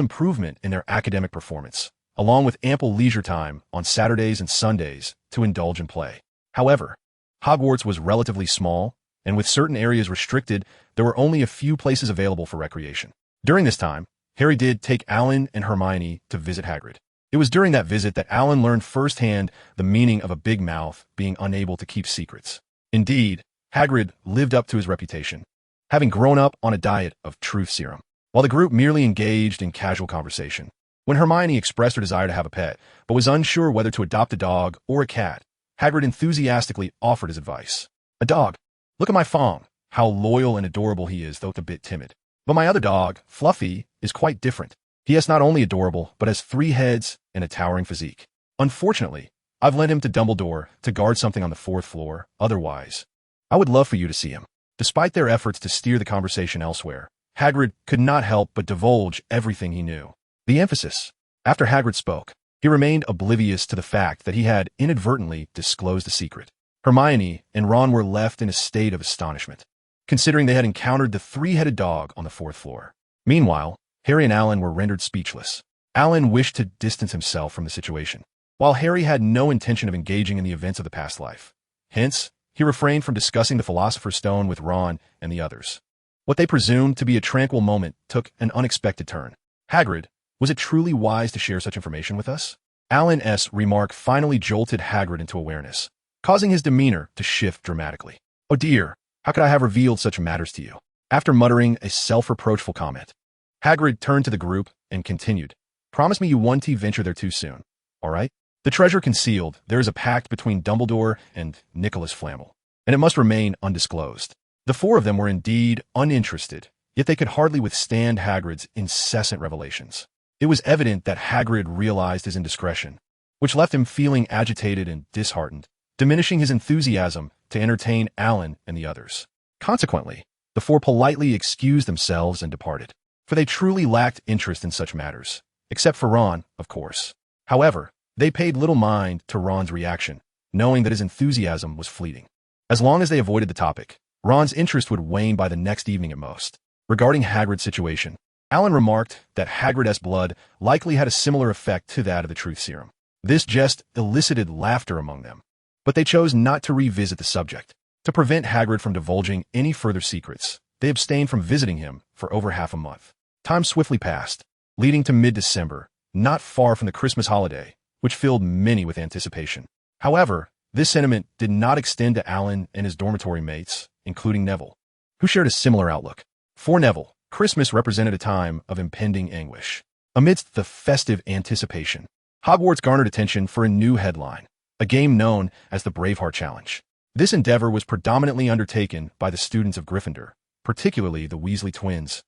improvement in their academic performance, along with ample leisure time on Saturdays and Sundays to indulge in play. However, Hogwarts was relatively small, and with certain areas restricted, there were only a few places available for recreation. During this time, Harry did take Alan and Hermione to visit Hagrid. It was during that visit that Alan learned firsthand the meaning of a big mouth being unable to keep secrets. Indeed, Hagrid lived up to his reputation, having grown up on a diet of truth serum, while the group merely engaged in casual conversation. When Hermione expressed her desire to have a pet, but was unsure whether to adopt a dog or a cat, Hagrid enthusiastically offered his advice. A dog. Look at my Fong. How loyal and adorable he is, though a bit timid. But my other dog, Fluffy, is quite different. He is not only adorable, but has 3 heads and a towering physique. Unfortunately, I've lent him to Dumbledore to guard something on the 4th floor. Otherwise, I would love for you to see him. Despite their efforts to steer the conversation elsewhere, Hagrid could not help but divulge everything he knew. The emphasis. After Hagrid spoke, he remained oblivious to the fact that he had inadvertently disclosed a secret. Hermione and Ron were left in a state of astonishment, considering they had encountered the 3-headed dog on the 4th floor. Meanwhile, Harry and Alan were rendered speechless. Alan wished to distance himself from the situation, while Harry had no intention of engaging in the events of the past life. Hence, he refrained from discussing the Philosopher's Stone with Ron and the others. What they presumed to be a tranquil moment took an unexpected turn. Hagrid, was it truly wise to share such information with us? Alan's remark finally jolted Hagrid into awareness, causing his demeanor to shift dramatically. Oh dear, how could I have revealed such matters to you? After muttering a self-reproachful comment, Hagrid turned to the group and continued. Promise me you won't venture there too soon, all right? The treasure concealed, there is a pact between Dumbledore and Nicholas Flamel, and it must remain undisclosed. The 4 of them were indeed uninterested, yet they could hardly withstand Hagrid's incessant revelations. It was evident that Hagrid realized his indiscretion, which left him feeling agitated and disheartened, diminishing his enthusiasm to entertain Alan and the others. Consequently, the 4 politely excused themselves and departed, for they truly lacked interest in such matters, except for Ron, of course. However, they paid little mind to Ron's reaction, knowing that his enthusiasm was fleeting. As long as they avoided the topic, Ron's interest would wane by the next evening at most. Regarding Hagrid's situation, Alan remarked that Hagrid's blood likely had a similar effect to that of the truth serum. This jest elicited laughter among them, but they chose not to revisit the subject. To prevent Hagrid from divulging any further secrets, they abstained from visiting him for over half a month. Time swiftly passed, leading to mid-December, not far from the Christmas holiday, which filled many with anticipation. However, this sentiment did not extend to Alan and his dormitory mates, including Neville, who shared a similar outlook. For Neville, Christmas represented a time of impending anguish. Amidst the festive anticipation, Hogwarts garnered attention for a new headline, a game known as the Braveheart Challenge. This endeavor was predominantly undertaken by the students of Gryffindor, particularly the Weasley twins,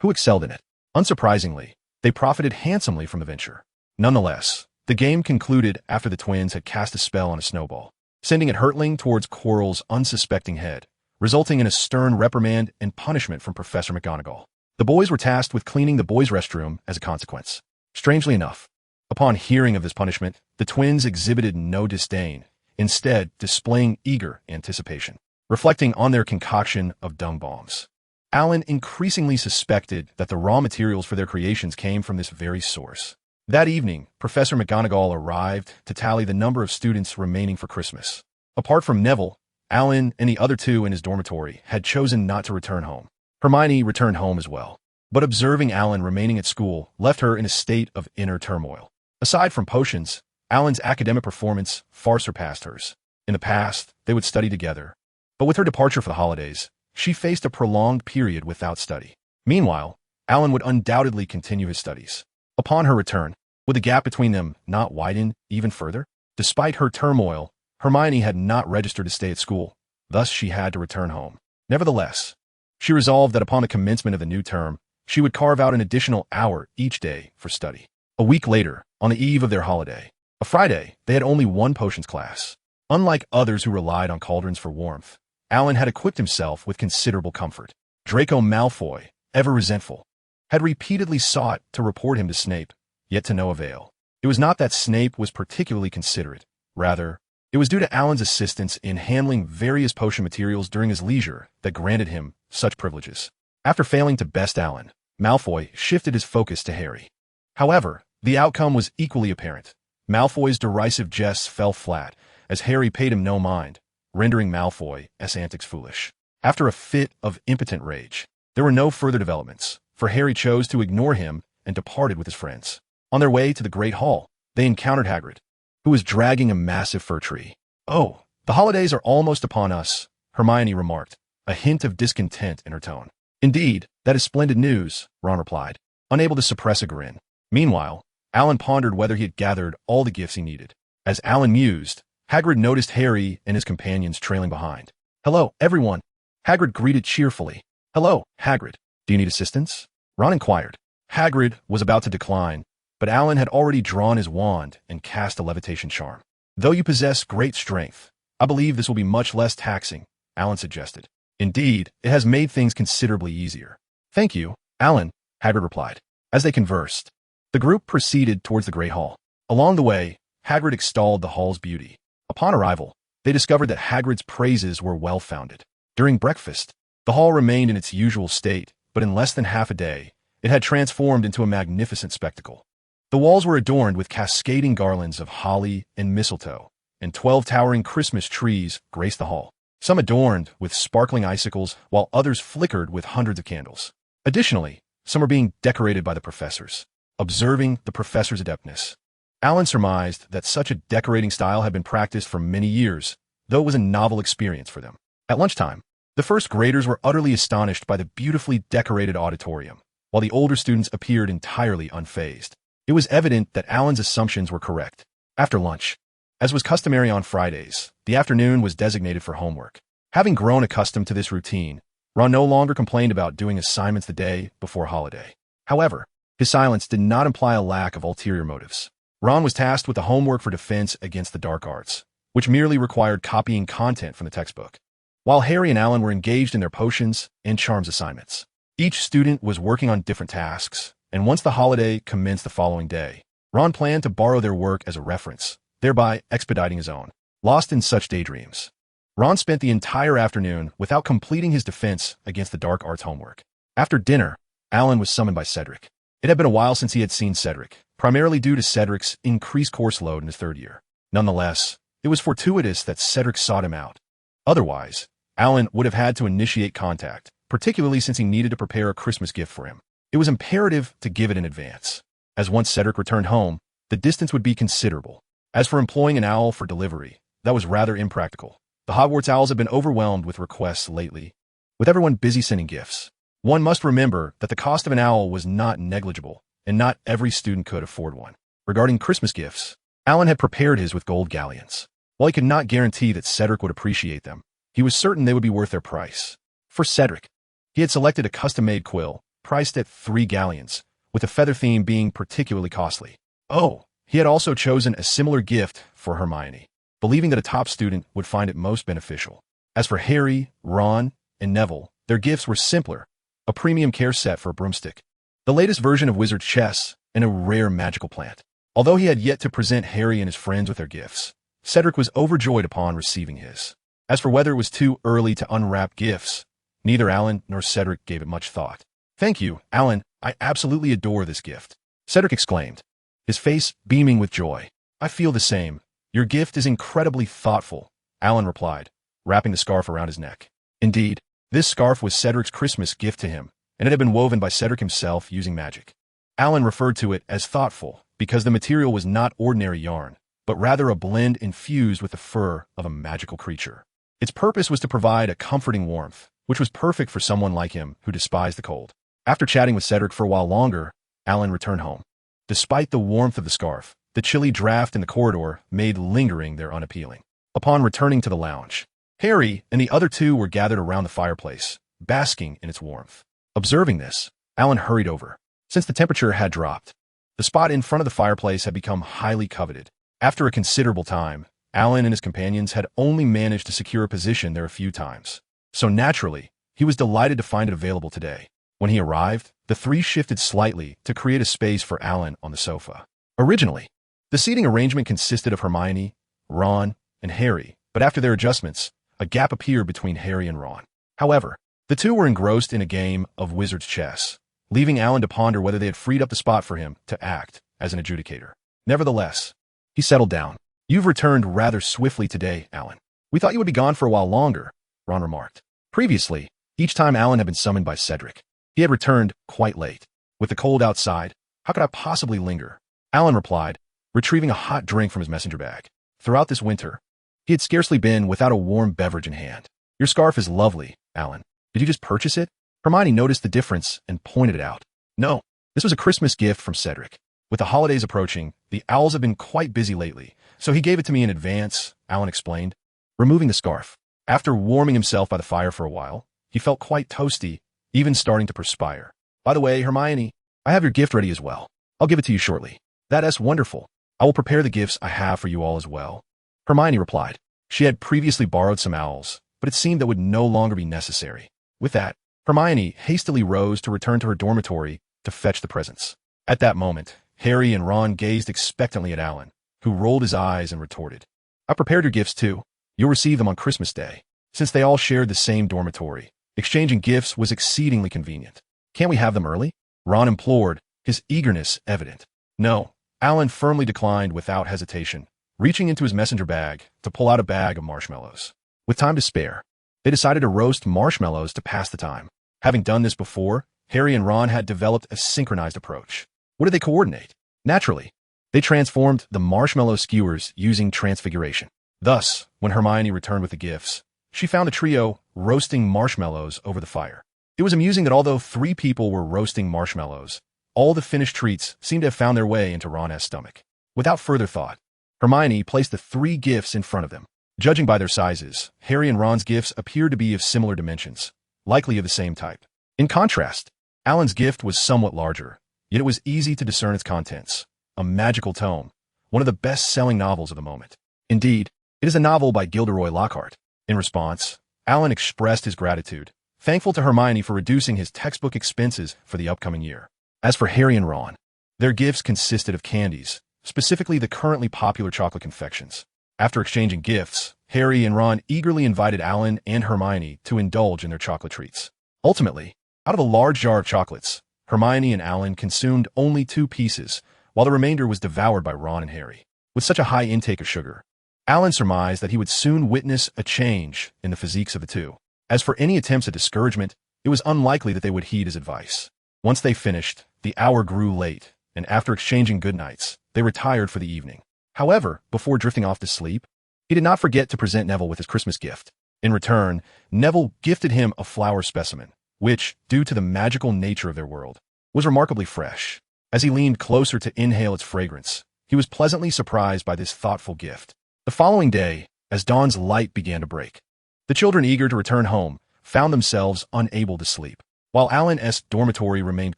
who excelled in it. Unsurprisingly, they profited handsomely from the venture. Nonetheless, the game concluded after the twins had cast a spell on a snowball, sending it hurtling towards Quirrell's unsuspecting head, resulting in a stern reprimand and punishment from Professor McGonagall. The boys were tasked with cleaning the boys' restroom as a consequence. Strangely enough, upon hearing of this punishment, the twins exhibited no disdain, instead displaying eager anticipation, reflecting on their concoction of dung bombs. Alan increasingly suspected that the raw materials for their creations came from this very source. That evening, Professor McGonagall arrived to tally the number of students remaining for Christmas. Apart from Neville, Alan and the other 2 in his dormitory had chosen not to return home. Hermione returned home as well, but observing Alan remaining at school left her in a state of inner turmoil. Aside from potions, Alan's academic performance far surpassed hers. In the past, they would study together, but with her departure for the holidays, she faced a prolonged period without study. Meanwhile, Alan would undoubtedly continue his studies. Upon her return, would the gap between them not widen even further? Despite her turmoil, Hermione had not registered to stay at school, thus she had to return home. Nevertheless, she resolved that upon the commencement of the new term, she would carve out an additional hour each day for study. A week later, on the eve of their holiday, a Friday, they had only 1 potions class. Unlike others who relied on cauldrons for warmth, Alan had equipped himself with considerable comfort. Draco Malfoy, ever resentful, had repeatedly sought to report him to Snape, yet to no avail. It was not that Snape was particularly considerate. Rather, it was due to Alan's assistance in handling various potion materials during his leisure that granted him such privileges. After failing to best Alan, Malfoy shifted his focus to Harry. However, the outcome was equally apparent. Malfoy's derisive jests fell flat, as Harry paid him no mind, rendering Malfoy's antics foolish. After a fit of impotent rage, there were no further developments, for Harry chose to ignore him and departed with his friends. On their way to the Great Hall, they encountered Hagrid, who was dragging a massive fir tree. "Oh, the holidays are almost upon us," Hermione remarked, a hint of discontent in her tone. "Indeed, that is splendid news," Ron replied, unable to suppress a grin. Meanwhile, Alan pondered whether he had gathered all the gifts he needed. As Alan mused, Hagrid noticed Harry and his companions trailing behind. "Hello, everyone," Hagrid greeted cheerfully. "Hello, Hagrid. Do you need assistance?" Ron inquired. Hagrid was about to decline, but Alan had already drawn his wand and cast a levitation charm. "Though you possess great strength, I believe this will be much less taxing," Alan suggested. "Indeed, it has made things considerably easier." "Thank you, Alan," Hagrid replied. As they conversed, the group proceeded towards the Great Hall. Along the way, Hagrid extolled the hall's beauty. Upon arrival, they discovered that Hagrid's praises were well-founded. During breakfast, the hall remained in its usual state, but in less than half a day, it had transformed into a magnificent spectacle. The walls were adorned with cascading garlands of holly and mistletoe, and 12 towering Christmas trees graced the hall. Some adorned with sparkling icicles, while others flickered with hundreds of candles. Additionally, some were being decorated by the professors. Observing the professors' adeptness, Alan surmised that such a decorating style had been practiced for many years, though it was a novel experience for them. At lunchtime, the first graders were utterly astonished by the beautifully decorated auditorium, while the older students appeared entirely unfazed. It was evident that Alan's assumptions were correct. After lunch, as was customary on Fridays, the afternoon was designated for homework. Having grown accustomed to this routine, Ron no longer complained about doing assignments the day before holiday. However, his silence did not imply a lack of ulterior motives. Ron was tasked with the homework for defense against the dark arts, which merely required copying content from the textbook, while Harry and Alan were engaged in their potions and charms assignments. Each student was working on different tasks, and once the holiday commenced the following day, Ron planned to borrow their work as a reference, thereby expediting his own. Lost in such daydreams, Ron spent the entire afternoon without completing his defense against the dark arts homework. After dinner, Alan was summoned by Cedric. It had been a while since he had seen Cedric, primarily due to Cedric's increased course load in his third year. Nonetheless, it was fortuitous that Cedric sought him out. Otherwise, Alan would have had to initiate contact, particularly since he needed to prepare a Christmas gift for him. It was imperative to give it in advance, as once Cedric returned home, the distance would be considerable. As for employing an owl for delivery, that was rather impractical. The Hogwarts owls have been overwhelmed with requests lately, with everyone busy sending gifts. One must remember that the cost of an owl was not negligible, and not every student could afford one. Regarding Christmas gifts, Alan had prepared his with gold galleons. While he could not guarantee that Cedric would appreciate them, he was certain they would be worth their price. For Cedric, he had selected a custom-made quill, priced at 3 galleons, with the feather theme being particularly costly. Oh, he had also chosen a similar gift for Hermione, believing that a top student would find it most beneficial. As for Harry, Ron, and Neville, their gifts were simpler, a premium care set for a broomstick, the latest version of wizard chess, and a rare magical plant. Although he had yet to present Harry and his friends with their gifts, Cedric was overjoyed upon receiving his. As for whether it was too early to unwrap gifts, neither Alan nor Cedric gave it much thought. "Thank you, Alan, I absolutely adore this gift," Cedric exclaimed, his face beaming with joy. "I feel the same. Your gift is incredibly thoughtful," Alan replied, wrapping the scarf around his neck. Indeed, this scarf was Cedric's Christmas gift to him, and it had been woven by Cedric himself using magic. Alan referred to it as thoughtful because the material was not ordinary yarn, but rather a blend infused with the fur of a magical creature. Its purpose was to provide a comforting warmth, which was perfect for someone like him who despised the cold. After chatting with Cedric for a while longer, Alan returned home. Despite the warmth of the scarf, the chilly draft in the corridor made lingering there unappealing. Upon returning to the lounge, Harry and the other two were gathered around the fireplace, basking in its warmth. Observing this, Alan hurried over. Since the temperature had dropped, the spot in front of the fireplace had become highly coveted. After a considerable time, Alan and his companions had only managed to secure a position there a few times. So naturally, he was delighted to find it available today. When he arrived, the three shifted slightly to create a space for Alan on the sofa. Originally, the seating arrangement consisted of Hermione, Ron, and Harry, but after their adjustments, a gap appeared between Harry and Ron. However, the two were engrossed in a game of wizard's chess, leaving Alan to ponder whether they had freed up the spot for him to act as an adjudicator. Nevertheless, he settled down. You've returned rather swiftly today, Alan. We thought you would be gone for a while longer, Ron remarked. Previously, each time Alan had been summoned by Cedric, he had returned quite late. With the cold outside, how could I possibly linger? Alan replied, retrieving a hot drink from his messenger bag. Throughout this winter, he had scarcely been without a warm beverage in hand. Your scarf is lovely, Alan. Did you just purchase it? Hermione noticed the difference and pointed it out. No, this was a Christmas gift from Cedric. With the holidays approaching, the owls have been quite busy lately, so he gave it to me in advance, Alan explained, removing the scarf. After warming himself by the fire for a while, he felt quite toasty, even starting to perspire. By the way, Hermione, I have your gift ready as well. I'll give it to you shortly. That's wonderful. I will prepare the gifts I have for you all as well. Hermione replied. She had previously borrowed some owls, but it seemed that would no longer be necessary. With that, Hermione hastily rose to return to her dormitory to fetch the presents. At that moment, Harry and Ron gazed expectantly at Alan, who rolled his eyes and retorted. I prepared your gifts too. You'll receive them on Christmas Day. Since they all shared the same dormitory, exchanging gifts was exceedingly convenient. Can't we have them early? Ron implored, his eagerness evident. No, Alan firmly declined without hesitation, reaching into his messenger bag to pull out a bag of marshmallows. With time to spare, they decided to roast marshmallows to pass the time. Having done this before, Harry and Ron had developed a synchronized approach. What did they coordinate? Naturally, they transformed the marshmallow skewers using transfiguration. Thus, when Hermione returned with the gifts, she found the trio roasting marshmallows over the fire. It was amusing that although 3 people were roasting marshmallows, all the finished treats seemed to have found their way into Ron's stomach. Without further thought, Hermione placed the 3 gifts in front of them. Judging by their sizes, Harry and Ron's gifts appeared to be of similar dimensions, likely of the same type. In contrast, Alan's gift was somewhat larger, yet it was easy to discern its contents. A magical tome, one of the best-selling novels of the moment. Indeed, it is a novel by Gilderoy Lockhart. In response, Alan expressed his gratitude, thankful to Hermione for reducing his textbook expenses for the upcoming year. As for Harry and Ron, their gifts consisted of candies, specifically the currently popular chocolate confections. After exchanging gifts, Harry and Ron eagerly invited Alan and Hermione to indulge in their chocolate treats. Ultimately, out of a large jar of chocolates, Hermione and Alan consumed only 2 pieces, while the remainder was devoured by Ron and Harry. With such a high intake of sugar, Alan surmised that he would soon witness a change in the physiques of the two. As for any attempts at discouragement, it was unlikely that they would heed his advice. Once they finished, the hour grew late, and after exchanging goodnights, they retired for the evening. However, before drifting off to sleep, he did not forget to present Neville with his Christmas gift. In return, Neville gifted him a flower specimen, which, due to the magical nature of their world, was remarkably fresh. As he leaned closer to inhale its fragrance, he was pleasantly surprised by this thoughtful gift. The following day, as dawn's light began to break, the children eager to return home found themselves unable to sleep. While Alan's dormitory remained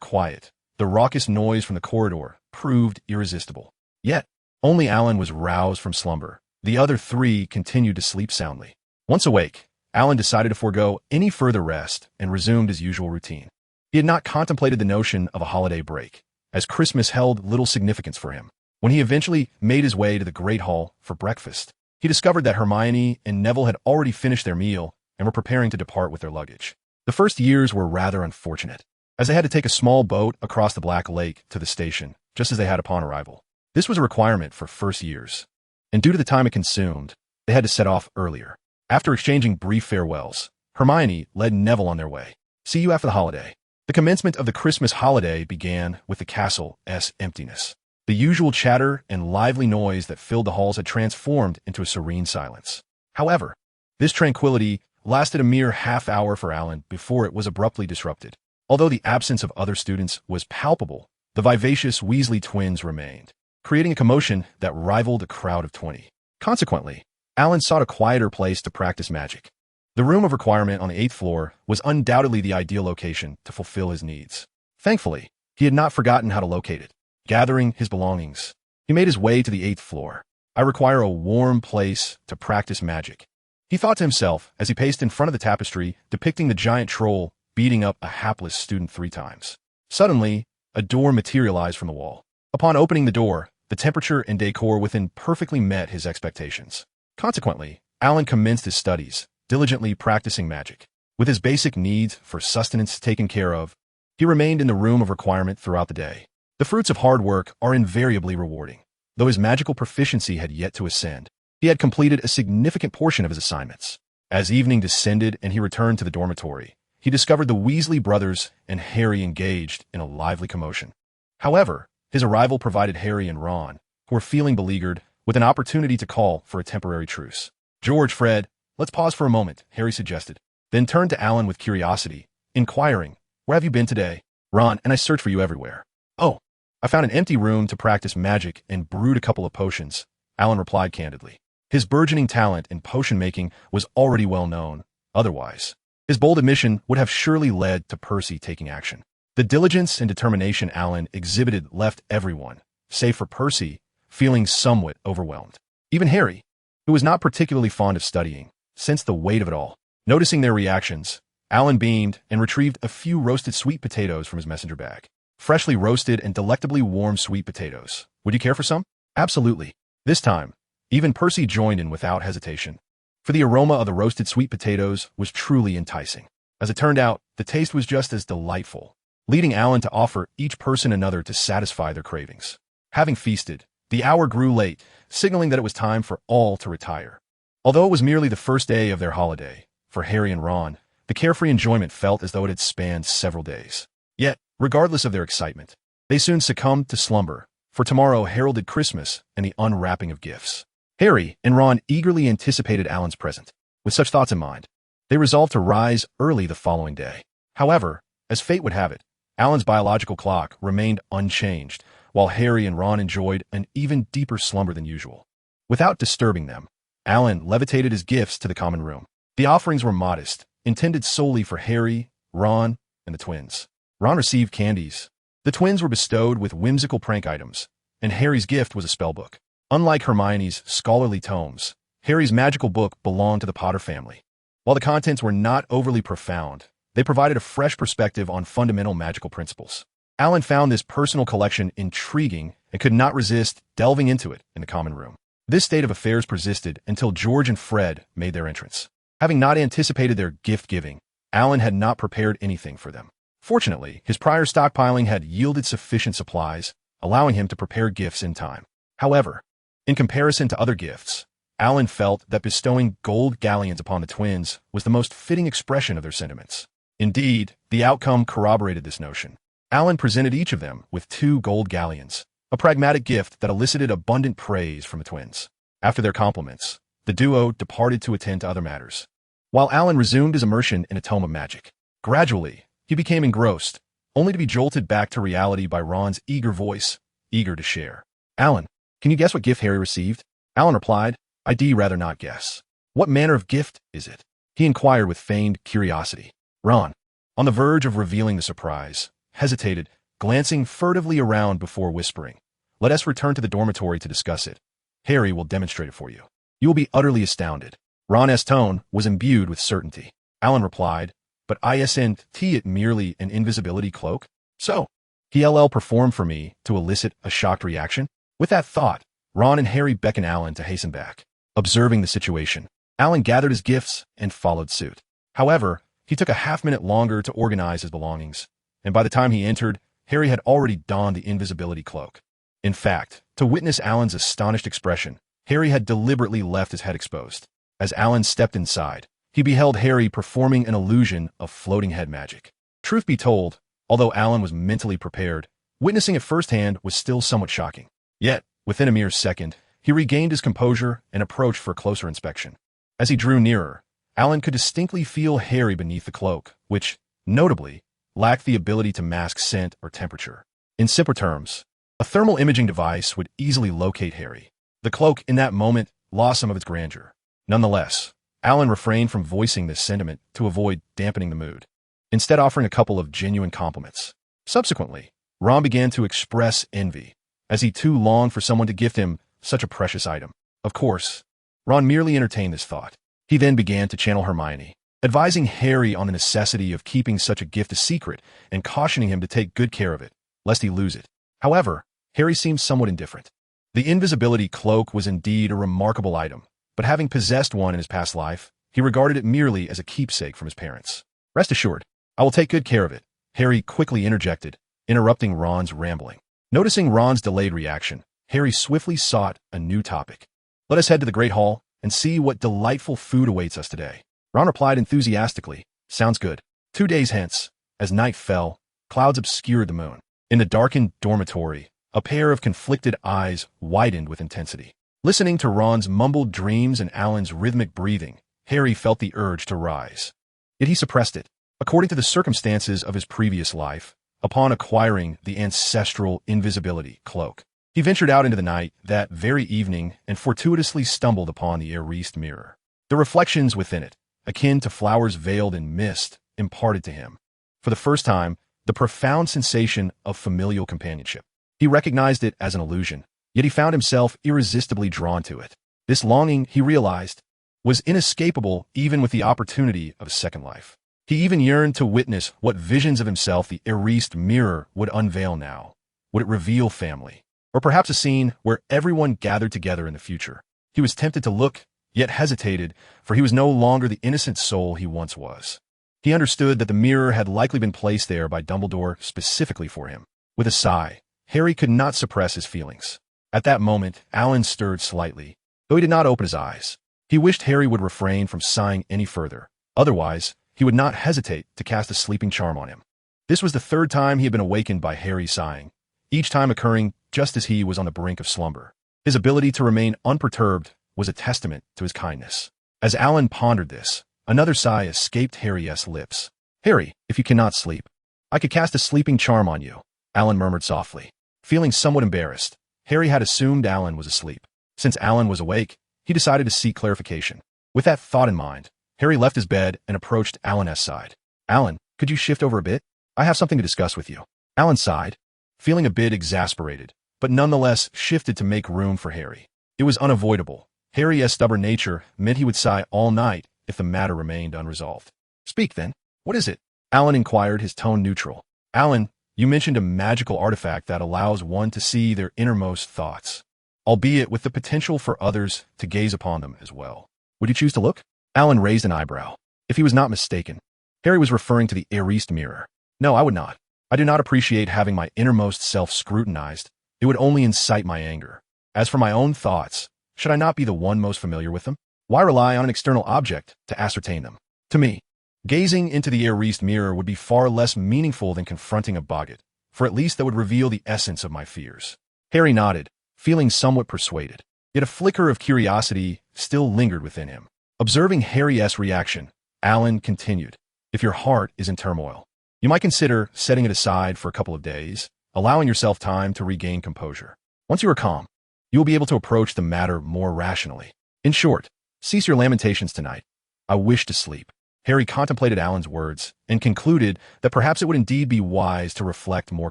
quiet, the raucous noise from the corridor proved irresistible. Yet, only Alan was roused from slumber. The other 3 continued to sleep soundly. Once awake, Alan decided to forego any further rest and resumed his usual routine. He had not contemplated the notion of a holiday break, as Christmas held little significance for him. When he eventually made his way to the Great Hall for breakfast, he discovered that Hermione and Neville had already finished their meal and were preparing to depart with their luggage. The first years were rather unfortunate, as they had to take a small boat across the Black Lake to the station, just as they had upon arrival. This was a requirement for first years, and due to the time it consumed, they had to set off earlier. After exchanging brief farewells, Hermione led Neville on their way. See you after the holiday. The commencement of the Christmas holiday began with the castle's emptiness. The usual chatter and lively noise that filled the halls had transformed into a serene silence. However, this tranquility lasted a mere half-hour for Alan before it was abruptly disrupted. Although the absence of other students was palpable, the vivacious Weasley twins remained, creating a commotion that rivaled a crowd of 20. Consequently, Alan sought a quieter place to practice magic. The room of requirement on the 8th floor was undoubtedly the ideal location to fulfill his needs. Thankfully, he had not forgotten how to locate it. Gathering his belongings, he made his way to the 8th floor. I require a warm place to practice magic, he thought to himself as he paced in front of the tapestry depicting the giant troll beating up a hapless student 3 times. Suddenly, a door materialized from the wall. Upon opening the door, the temperature and decor within perfectly met his expectations. Consequently, Alan commenced his studies, diligently practicing magic. With his basic needs for sustenance taken care of, He remained in the room of requirement throughout the day. The fruits of hard work are invariably rewarding. Though his magical proficiency had yet to ascend, he had completed a significant portion of his assignments. As evening descended and he returned to the dormitory, he discovered the Weasley brothers and Harry engaged in a lively commotion. However, his arrival provided Harry and Ron, who were feeling beleaguered, with an opportunity to call for a temporary truce. "George, Fred, let's pause for a moment," Harry suggested, then turned to Alan with curiosity, inquiring, "Where have you been today?" "Ron and I searched for you everywhere." "Oh, I found an empty room to practice magic and brewed a couple of potions," Alan replied candidly. His burgeoning talent in potion making was already well known. Otherwise, his bold admission would have surely led to Percy taking action. The diligence and determination Alan exhibited left everyone, save for Percy, feeling somewhat overwhelmed. Even Harry, who was not particularly fond of studying, sensed the weight of it all. Noticing their reactions, Alan beamed and retrieved a few roasted sweet potatoes from his messenger bag. Freshly roasted and delectably warm sweet potatoes. "Would you care for some?" "Absolutely." This time, even Percy joined in without hesitation, for the aroma of the roasted sweet potatoes was truly enticing. As it turned out, the taste was just as delightful, leading Alan to offer each person another to satisfy their cravings. Having feasted, the hour grew late, signaling that it was time for all to retire. Although it was merely the first day of their holiday, for Harry and Ron, the carefree enjoyment felt as though it had spanned several days. Yet, regardless of their excitement, they soon succumbed to slumber, for tomorrow heralded Christmas and the unwrapping of gifts. Harry and Ron eagerly anticipated Alan's present. With such thoughts in mind, they resolved to rise early the following day. However, as fate would have it, Alan's biological clock remained unchanged, while Harry and Ron enjoyed an even deeper slumber than usual. Without disturbing them, Alan levitated his gifts to the common room. The offerings were modest, intended solely for Harry, Ron, and the twins. Ron received candies. The twins were bestowed with whimsical prank items, and Harry's gift was a spellbook. Unlike Hermione's scholarly tomes, Harry's magical book belonged to the Potter family. While the contents were not overly profound, they provided a fresh perspective on fundamental magical principles. Alan found this personal collection intriguing and could not resist delving into it in the common room. This state of affairs persisted until George and Fred made their entrance. Having not anticipated their gift-giving, Alan had not prepared anything for them. Fortunately, his prior stockpiling had yielded sufficient supplies, allowing him to prepare gifts in time. However, in comparison to other gifts, Alan felt that bestowing gold galleons upon the twins was the most fitting expression of their sentiments. Indeed, the outcome corroborated this notion. Alan presented each of them with 2 gold galleons, a pragmatic gift that elicited abundant praise from the twins. After their compliments, the duo departed to attend to other matters, while Alan resumed his immersion in a tome of magic. Gradually, he became engrossed, only to be jolted back to reality by Ron's eager voice, eager to share. "Alan, can you guess what gift Harry received?" Alan replied, "I'd rather not guess." "What manner of gift is it?" he inquired with feigned curiosity. Ron, on the verge of revealing the surprise, hesitated, glancing furtively around before whispering, "Let us return to the dormitory to discuss it. Harry will demonstrate it for you. You will be utterly astounded." Ron's tone was imbued with certainty. Alan replied, "But isn't it merely an invisibility cloak?" "So, he'll perform for me to elicit a shocked reaction?" With that thought, Ron and Harry beckoned Alan to hasten back. Observing the situation, Alan gathered his gifts and followed suit. However, he took a half-minute longer to organize his belongings, and by the time he entered, Harry had already donned the invisibility cloak. In fact, to witness Alan's astonished expression, Harry had deliberately left his head exposed. As Alan stepped inside, he beheld Harry performing an illusion of floating head magic. Truth be told, although Alan was mentally prepared, witnessing it firsthand was still somewhat shocking. Yet, within a mere second, he regained his composure and approached for a closer inspection. As he drew nearer, Alan could distinctly feel Harry beneath the cloak, which, notably, lacked the ability to mask scent or temperature. In simpler terms, a thermal imaging device would easily locate Harry. The cloak, in that moment, lost some of its grandeur. Nonetheless, Alan refrained from voicing this sentiment to avoid dampening the mood, instead offering a couple of genuine compliments. Subsequently, Ron began to express envy, as he too longed for someone to gift him such a precious item. Of course, Ron merely entertained this thought. He then began to channel Hermione, advising Harry on the necessity of keeping such a gift a secret and cautioning him to take good care of it, lest he lose it. However, Harry seemed somewhat indifferent. The invisibility cloak was indeed a remarkable item, but having possessed one in his past life, he regarded it merely as a keepsake from his parents. "Rest assured, I will take good care of it," Harry quickly interjected, interrupting Ron's rambling. Noticing Ron's delayed reaction, Harry swiftly sought a new topic. "Let us head to the Great Hall and see what delightful food awaits us today." Ron replied enthusiastically, "Sounds good." 2 days hence, as night fell, clouds obscured the moon. In the darkened dormitory, a pair of conflicted eyes widened with intensity. Listening to Ron's mumbled dreams and Alan's rhythmic breathing, Harry felt the urge to rise. Yet he suppressed it. According to the circumstances of his previous life, upon acquiring the ancestral invisibility cloak, he ventured out into the night that very evening and fortuitously stumbled upon the erased mirror. The reflections within it, akin to flowers veiled in mist, imparted to him, for the first time, the profound sensation of familial companionship. He recognized it as an illusion, yet he found himself irresistibly drawn to it. This longing, he realized, was inescapable even with the opportunity of a second life. He even yearned to witness what visions of himself the erased mirror would unveil now. Would it reveal family? Or perhaps a scene where everyone gathered together in the future? He was tempted to look, yet hesitated, for he was no longer the innocent soul he once was. He understood that the mirror had likely been placed there by Dumbledore specifically for him. With a sigh, Harry could not suppress his feelings. At that moment, Alan stirred slightly, though he did not open his eyes. He wished Harry would refrain from sighing any further. Otherwise, he would not hesitate to cast a sleeping charm on him. This was the third time he had been awakened by Harry sighing, each time occurring just as he was on the brink of slumber. His ability to remain unperturbed was a testament to his kindness. As Alan pondered this, another sigh escaped Harry's lips. "Harry, if you cannot sleep, I could cast a sleeping charm on you," Alan murmured softly. Feeling somewhat embarrassed, Harry had assumed Alan was asleep. Since Alan was awake, he decided to seek clarification. With that thought in mind, Harry left his bed and approached Alan's side. "Alan, could you shift over a bit? I have something to discuss with you." Alan sighed, feeling a bit exasperated, but nonetheless shifted to make room for Harry. It was unavoidable. Harry's stubborn nature meant he would sigh all night if the matter remained unresolved. "Speak then. What is it?" Alan inquired, his tone neutral. "Alan, you mentioned a magical artifact that allows one to see their innermost thoughts, albeit with the potential for others to gaze upon them as well. Would you choose to look?" Alan raised an eyebrow. If he was not mistaken, Harry was referring to the erased mirror. "No, I would not. I do not appreciate having my innermost self scrutinized. It would only incite my anger. As for my own thoughts, should I not be the one most familiar with them? Why rely on an external object to ascertain them? To me, gazing into the erased mirror would be far less meaningful than confronting a boggart, for at least that would reveal the essence of my fears." Harry nodded, feeling somewhat persuaded. Yet a flicker of curiosity still lingered within him. Observing Harry's reaction, Alan continued, "If your heart is in turmoil, you might consider setting it aside for a couple of days, allowing yourself time to regain composure. Once you are calm, you will be able to approach the matter more rationally. In short, cease your lamentations tonight. I wish to sleep." Harry contemplated Alan's words and concluded that perhaps it would indeed be wise to reflect more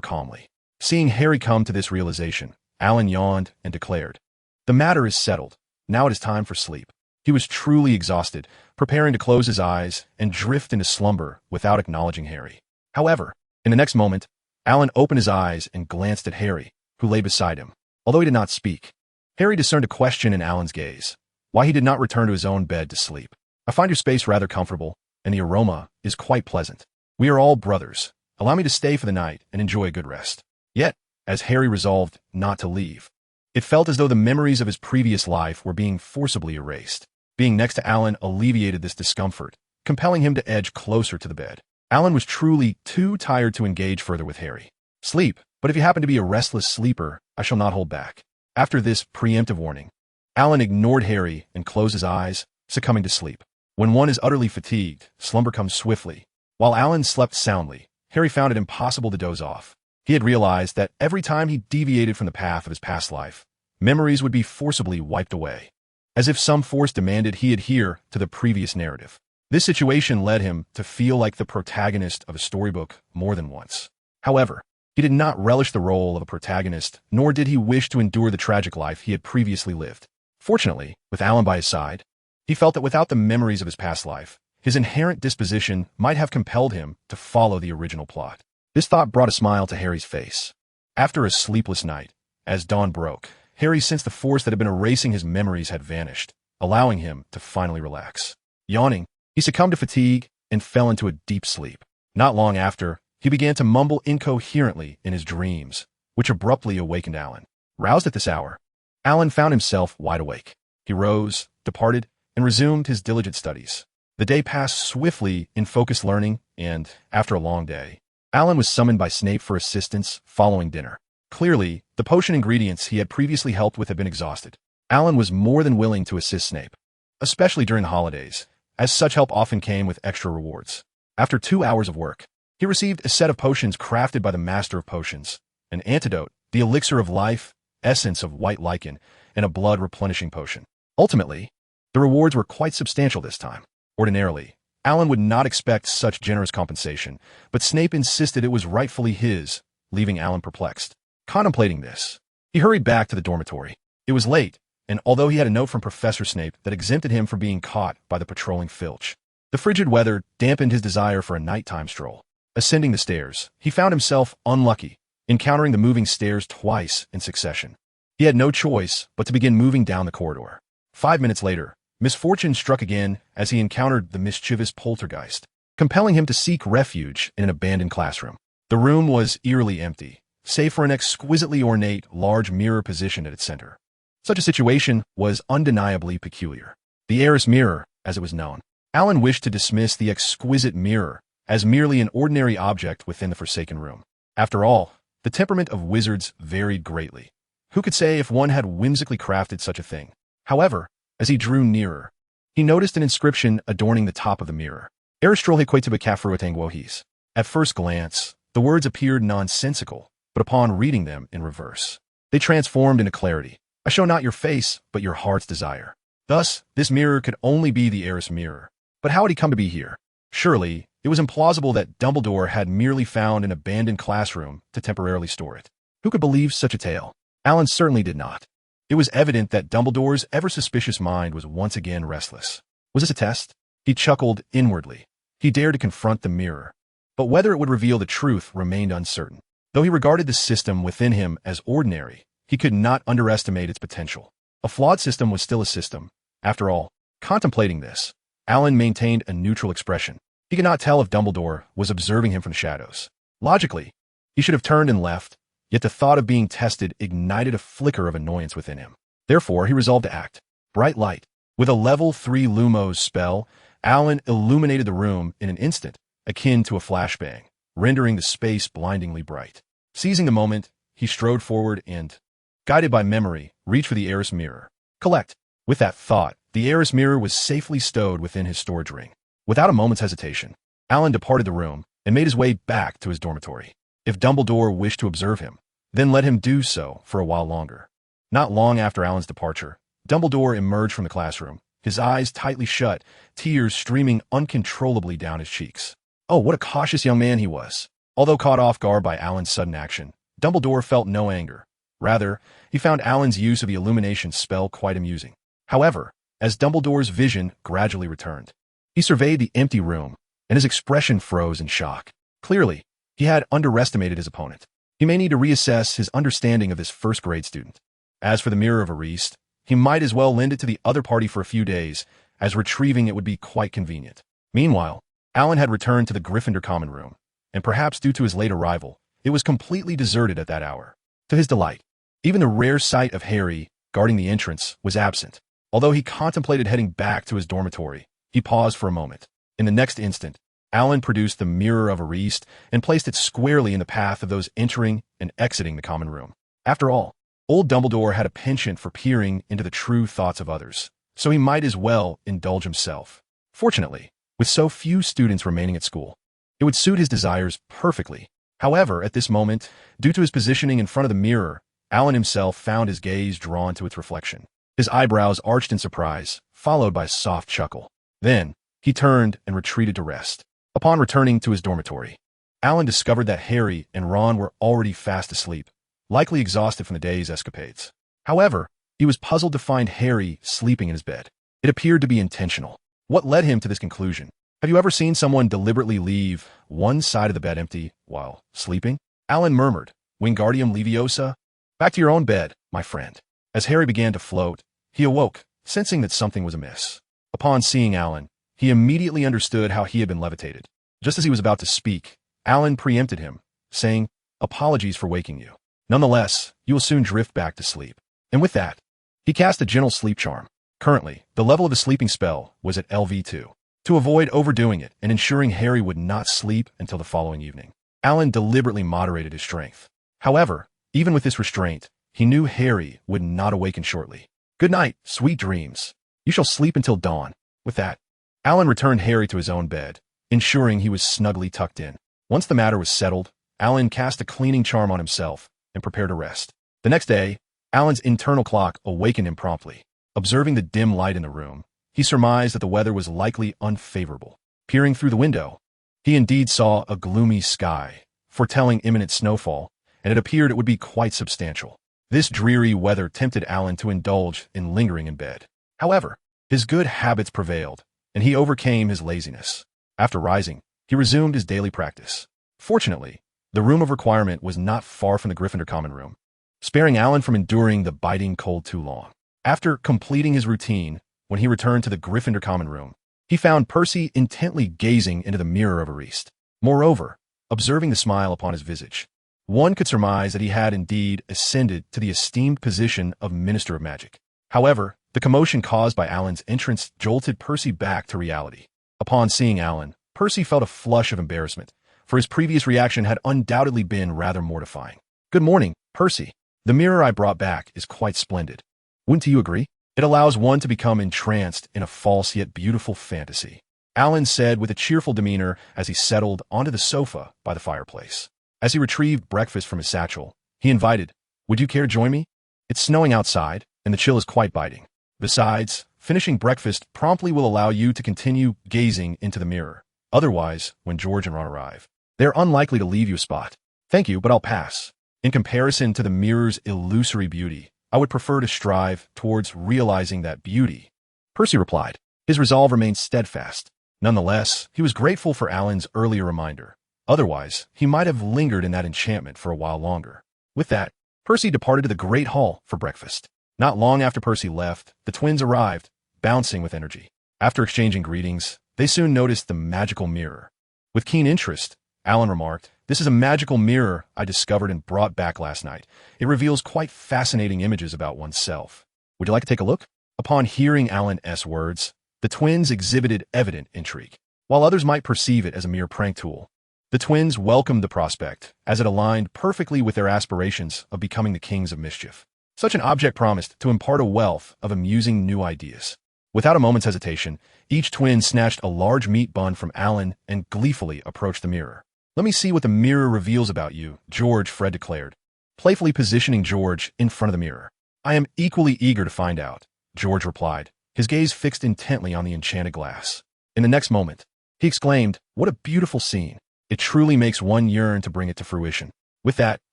calmly. Seeing Harry come to this realization, Alan yawned and declared, "The matter is settled. Now it is time for sleep." He was truly exhausted, preparing to close his eyes and drift into slumber without acknowledging Harry. However, in the next moment, Alan opened his eyes and glanced at Harry, who lay beside him. Although he did not speak, Harry discerned a question in Alan's gaze: why he did not return to his own bed to sleep. "I find your space rather comfortable, and the aroma is quite pleasant. We are all brothers. Allow me to stay for the night and enjoy a good rest." Yet, as Harry resolved not to leave, it felt as though the memories of his previous life were being forcibly erased. Being next to Alan alleviated this discomfort, compelling him to edge closer to the bed. Alan was truly too tired to engage further with Harry. "Sleep, but if you happen to be a restless sleeper, I shall not hold back." After this preemptive warning, Alan ignored Harry and closed his eyes, succumbing to sleep. When one is utterly fatigued, slumber comes swiftly. While Alan slept soundly, Harry found it impossible to doze off. He had realized that every time he deviated from the path of his past life, memories would be forcibly wiped away, as if some force demanded he adhere to the previous narrative. This situation led him to feel like the protagonist of a storybook more than once. However, he did not relish the role of a protagonist, nor did he wish to endure the tragic life he had previously lived. Fortunately, with Alan by his side, he felt that without the memories of his past life, his inherent disposition might have compelled him to follow the original plot. This thought brought a smile to Harry's face. After a sleepless night, as dawn broke, Harry sensed the force that had been erasing his memories had vanished, allowing him to finally relax. Yawning, he succumbed to fatigue and fell into a deep sleep. Not long after, he began to mumble incoherently in his dreams, which abruptly awakened Alan. Roused at this hour, Alan found himself wide awake. He rose, departed, and resumed his diligent studies. The day passed swiftly in focused learning, and, after a long day, Alan was summoned by Snape for assistance following dinner. Clearly, the potion ingredients he had previously helped with had been exhausted. Alan was more than willing to assist Snape, especially during the holidays, as such help often came with extra rewards. After 2 hours of work, he received a set of potions crafted by the Master of Potions, an antidote, the elixir of life, essence of white lichen, and a blood-replenishing potion. Ultimately, the rewards were quite substantial this time. Ordinarily, Alan would not expect such generous compensation, but Snape insisted it was rightfully his, leaving Alan perplexed. Contemplating this, he hurried back to the dormitory. It was late, and although he had a note from Professor Snape that exempted him from being caught by the patrolling Filch, the frigid weather dampened his desire for a nighttime stroll. Ascending the stairs, he found himself unlucky, encountering the moving stairs twice in succession. He had no choice but to begin moving down the corridor. 5 minutes later, misfortune struck again as he encountered the mischievous poltergeist, compelling him to seek refuge in an abandoned classroom. The room was eerily empty, save for an exquisitely ornate, large mirror positioned at its center. Such a situation was undeniably peculiar. The Heiress Mirror, as it was known. Alan wished to dismiss the exquisite mirror as merely an ordinary object within the Forsaken Room. After all, the temperament of wizards varied greatly. Who could say if one had whimsically crafted such a thing? However, as he drew nearer, he noticed an inscription adorning the top of the mirror. Aristrolhequatabacafruatangwohis. At first glance, the words appeared nonsensical, but upon reading them in reverse, they transformed into clarity. I show not your face, but your heart's desire. Thus, this mirror could only be the Heiress Mirror. But how had he come to be here? Surely, it was implausible that Dumbledore had merely found an abandoned classroom to temporarily store it. Who could believe such a tale? Alan certainly did not. It was evident that Dumbledore's ever-suspicious mind was once again restless. Was this a test? He chuckled inwardly. He dared to confront the mirror, but whether it would reveal the truth remained uncertain. Though he regarded the system within him as ordinary, he could not underestimate its potential. A flawed system was still a system. After all, contemplating this, Alan maintained a neutral expression. He could not tell if Dumbledore was observing him from the shadows. Logically, he should have turned and left, yet the thought of being tested ignited a flicker of annoyance within him. Therefore, he resolved to act. Bright light. With a level 3 Lumos spell, Alan illuminated the room in an instant, akin to a flashbang, rendering the space blindingly bright. Seizing the moment, he strode forward and, guided by memory, reached for the Heiress Mirror. Collect. With that thought, the Heiress Mirror was safely stowed within his storage ring. Without a moment's hesitation, Alan departed the room and made his way back to his dormitory. If Dumbledore wished to observe him, then let him do so for a while longer. Not long after Alan's departure, Dumbledore emerged from the classroom, his eyes tightly shut, tears streaming uncontrollably down his cheeks. Oh, what a cautious young man he was. Although caught off guard by Alan's sudden action, Dumbledore felt no anger. Rather, he found Alan's use of the illumination spell quite amusing. However, as Dumbledore's vision gradually returned, he surveyed the empty room, and his expression froze in shock. Clearly, he had underestimated his opponent. He may need to reassess his understanding of this first-grade student. As for the Mirror of Arist, he might as well lend it to the other party for a few days, as retrieving it would be quite convenient. Meanwhile, Alan had returned to the Gryffindor common room, and perhaps due to his late arrival, it was completely deserted at that hour. To his delight, even the rare sight of Harry, guarding the entrance, was absent. Although he contemplated heading back to his dormitory, he paused for a moment. In the next instant, Alan produced the Mirror of Arist and placed it squarely in the path of those entering and exiting the common room. After all, old Dumbledore had a penchant for peering into the true thoughts of others, so he might as well indulge himself. Fortunately, with so few students remaining at school, it would suit his desires perfectly. However, at this moment, due to his positioning in front of the mirror, Alan himself found his gaze drawn to its reflection. His eyebrows arched in surprise, followed by a soft chuckle. Then, he turned and retreated to rest. Upon returning to his dormitory, Alan discovered that Harry and Ron were already fast asleep, likely exhausted from the day's escapades. However, he was puzzled to find Harry sleeping in his bed. It appeared to be intentional. What led him to this conclusion? Have you ever seen someone deliberately leave one side of the bed empty while sleeping? Alan murmured, Wingardium Leviosa? Back to your own bed, my friend. As Harry began to float, he awoke, sensing that something was amiss. Upon seeing Alan, he immediately understood how he had been levitated. Just as he was about to speak, Alan preempted him, saying, "Apologies for waking you. Nonetheless, you will soon drift back to sleep." And with that, he cast a gentle sleep charm. Currently, the level of his sleeping spell was at LV2. To avoid overdoing it and ensuring Harry would not sleep until the following evening, Alan deliberately moderated his strength. However, even with this restraint, he knew Harry would not awaken shortly. "Good night, sweet dreams. You shall sleep until dawn." With that, Alan returned Harry to his own bed, ensuring he was snugly tucked in. Once the matter was settled, Alan cast a cleaning charm on himself and prepared to rest. The next day, Alan's internal clock awakened him promptly. Observing the dim light in the room, he surmised that the weather was likely unfavorable. Peering through the window, he indeed saw a gloomy sky, foretelling imminent snowfall, and it appeared it would be quite substantial. This dreary weather tempted Alan to indulge in lingering in bed. However, his good habits prevailed, and he overcame his laziness. After rising, he resumed his daily practice. Fortunately, the room of requirement was not far from the Gryffindor common room, sparing Alan from enduring the biting cold too long. After completing his routine, when he returned to the Gryffindor common room, he found Percy intently gazing into the mirror of Ariste. Moreover, observing the smile upon his visage, one could surmise that he had indeed ascended to the esteemed position of Minister of Magic. However, the commotion caused by Alan's entrance jolted Percy back to reality. Upon seeing Alan, Percy felt a flush of embarrassment, for his previous reaction had undoubtedly been rather mortifying. "Good morning, Percy. The mirror I brought back is quite splendid. Wouldn't you agree? It allows one to become entranced in a false yet beautiful fantasy," Alan said with a cheerful demeanor as he settled onto the sofa by the fireplace. As he retrieved breakfast from his satchel, he invited, "Would you care to join me? It's snowing outside, and the chill is quite biting. Besides, finishing breakfast promptly will allow you to continue gazing into the mirror. Otherwise, when George and Ron arrive, they're unlikely to leave you a spot." "Thank you, but I'll pass. In comparison to the mirror's illusory beauty, I would prefer to strive towards realizing that beauty," Percy replied. His resolve remained steadfast. Nonetheless, he was grateful for Alan's earlier reminder. Otherwise, he might have lingered in that enchantment for a while longer. With that, Percy departed to the Great Hall for breakfast. Not long after Percy left, the twins arrived, bouncing with energy. After exchanging greetings, they soon noticed the magical mirror. With keen interest, Alan remarked, "This is a magical mirror I discovered and brought back last night. It reveals quite fascinating images about oneself. Would you like to take a look?" Upon hearing Alan's words, the twins exhibited evident intrigue. While others might perceive it as a mere prank tool, the twins welcomed the prospect, as it aligned perfectly with their aspirations of becoming the kings of mischief. Such an object promised to impart a wealth of amusing new ideas. Without a moment's hesitation, each twin snatched a large meat bun from Alan and gleefully approached the mirror. "Let me see what the mirror reveals about you," Fred declared, playfully positioning George in front of the mirror. "I am equally eager to find out," George replied, his gaze fixed intently on the enchanted glass. In the next moment, he exclaimed, "What a beautiful scene. It truly makes one yearn to bring it to fruition." With that,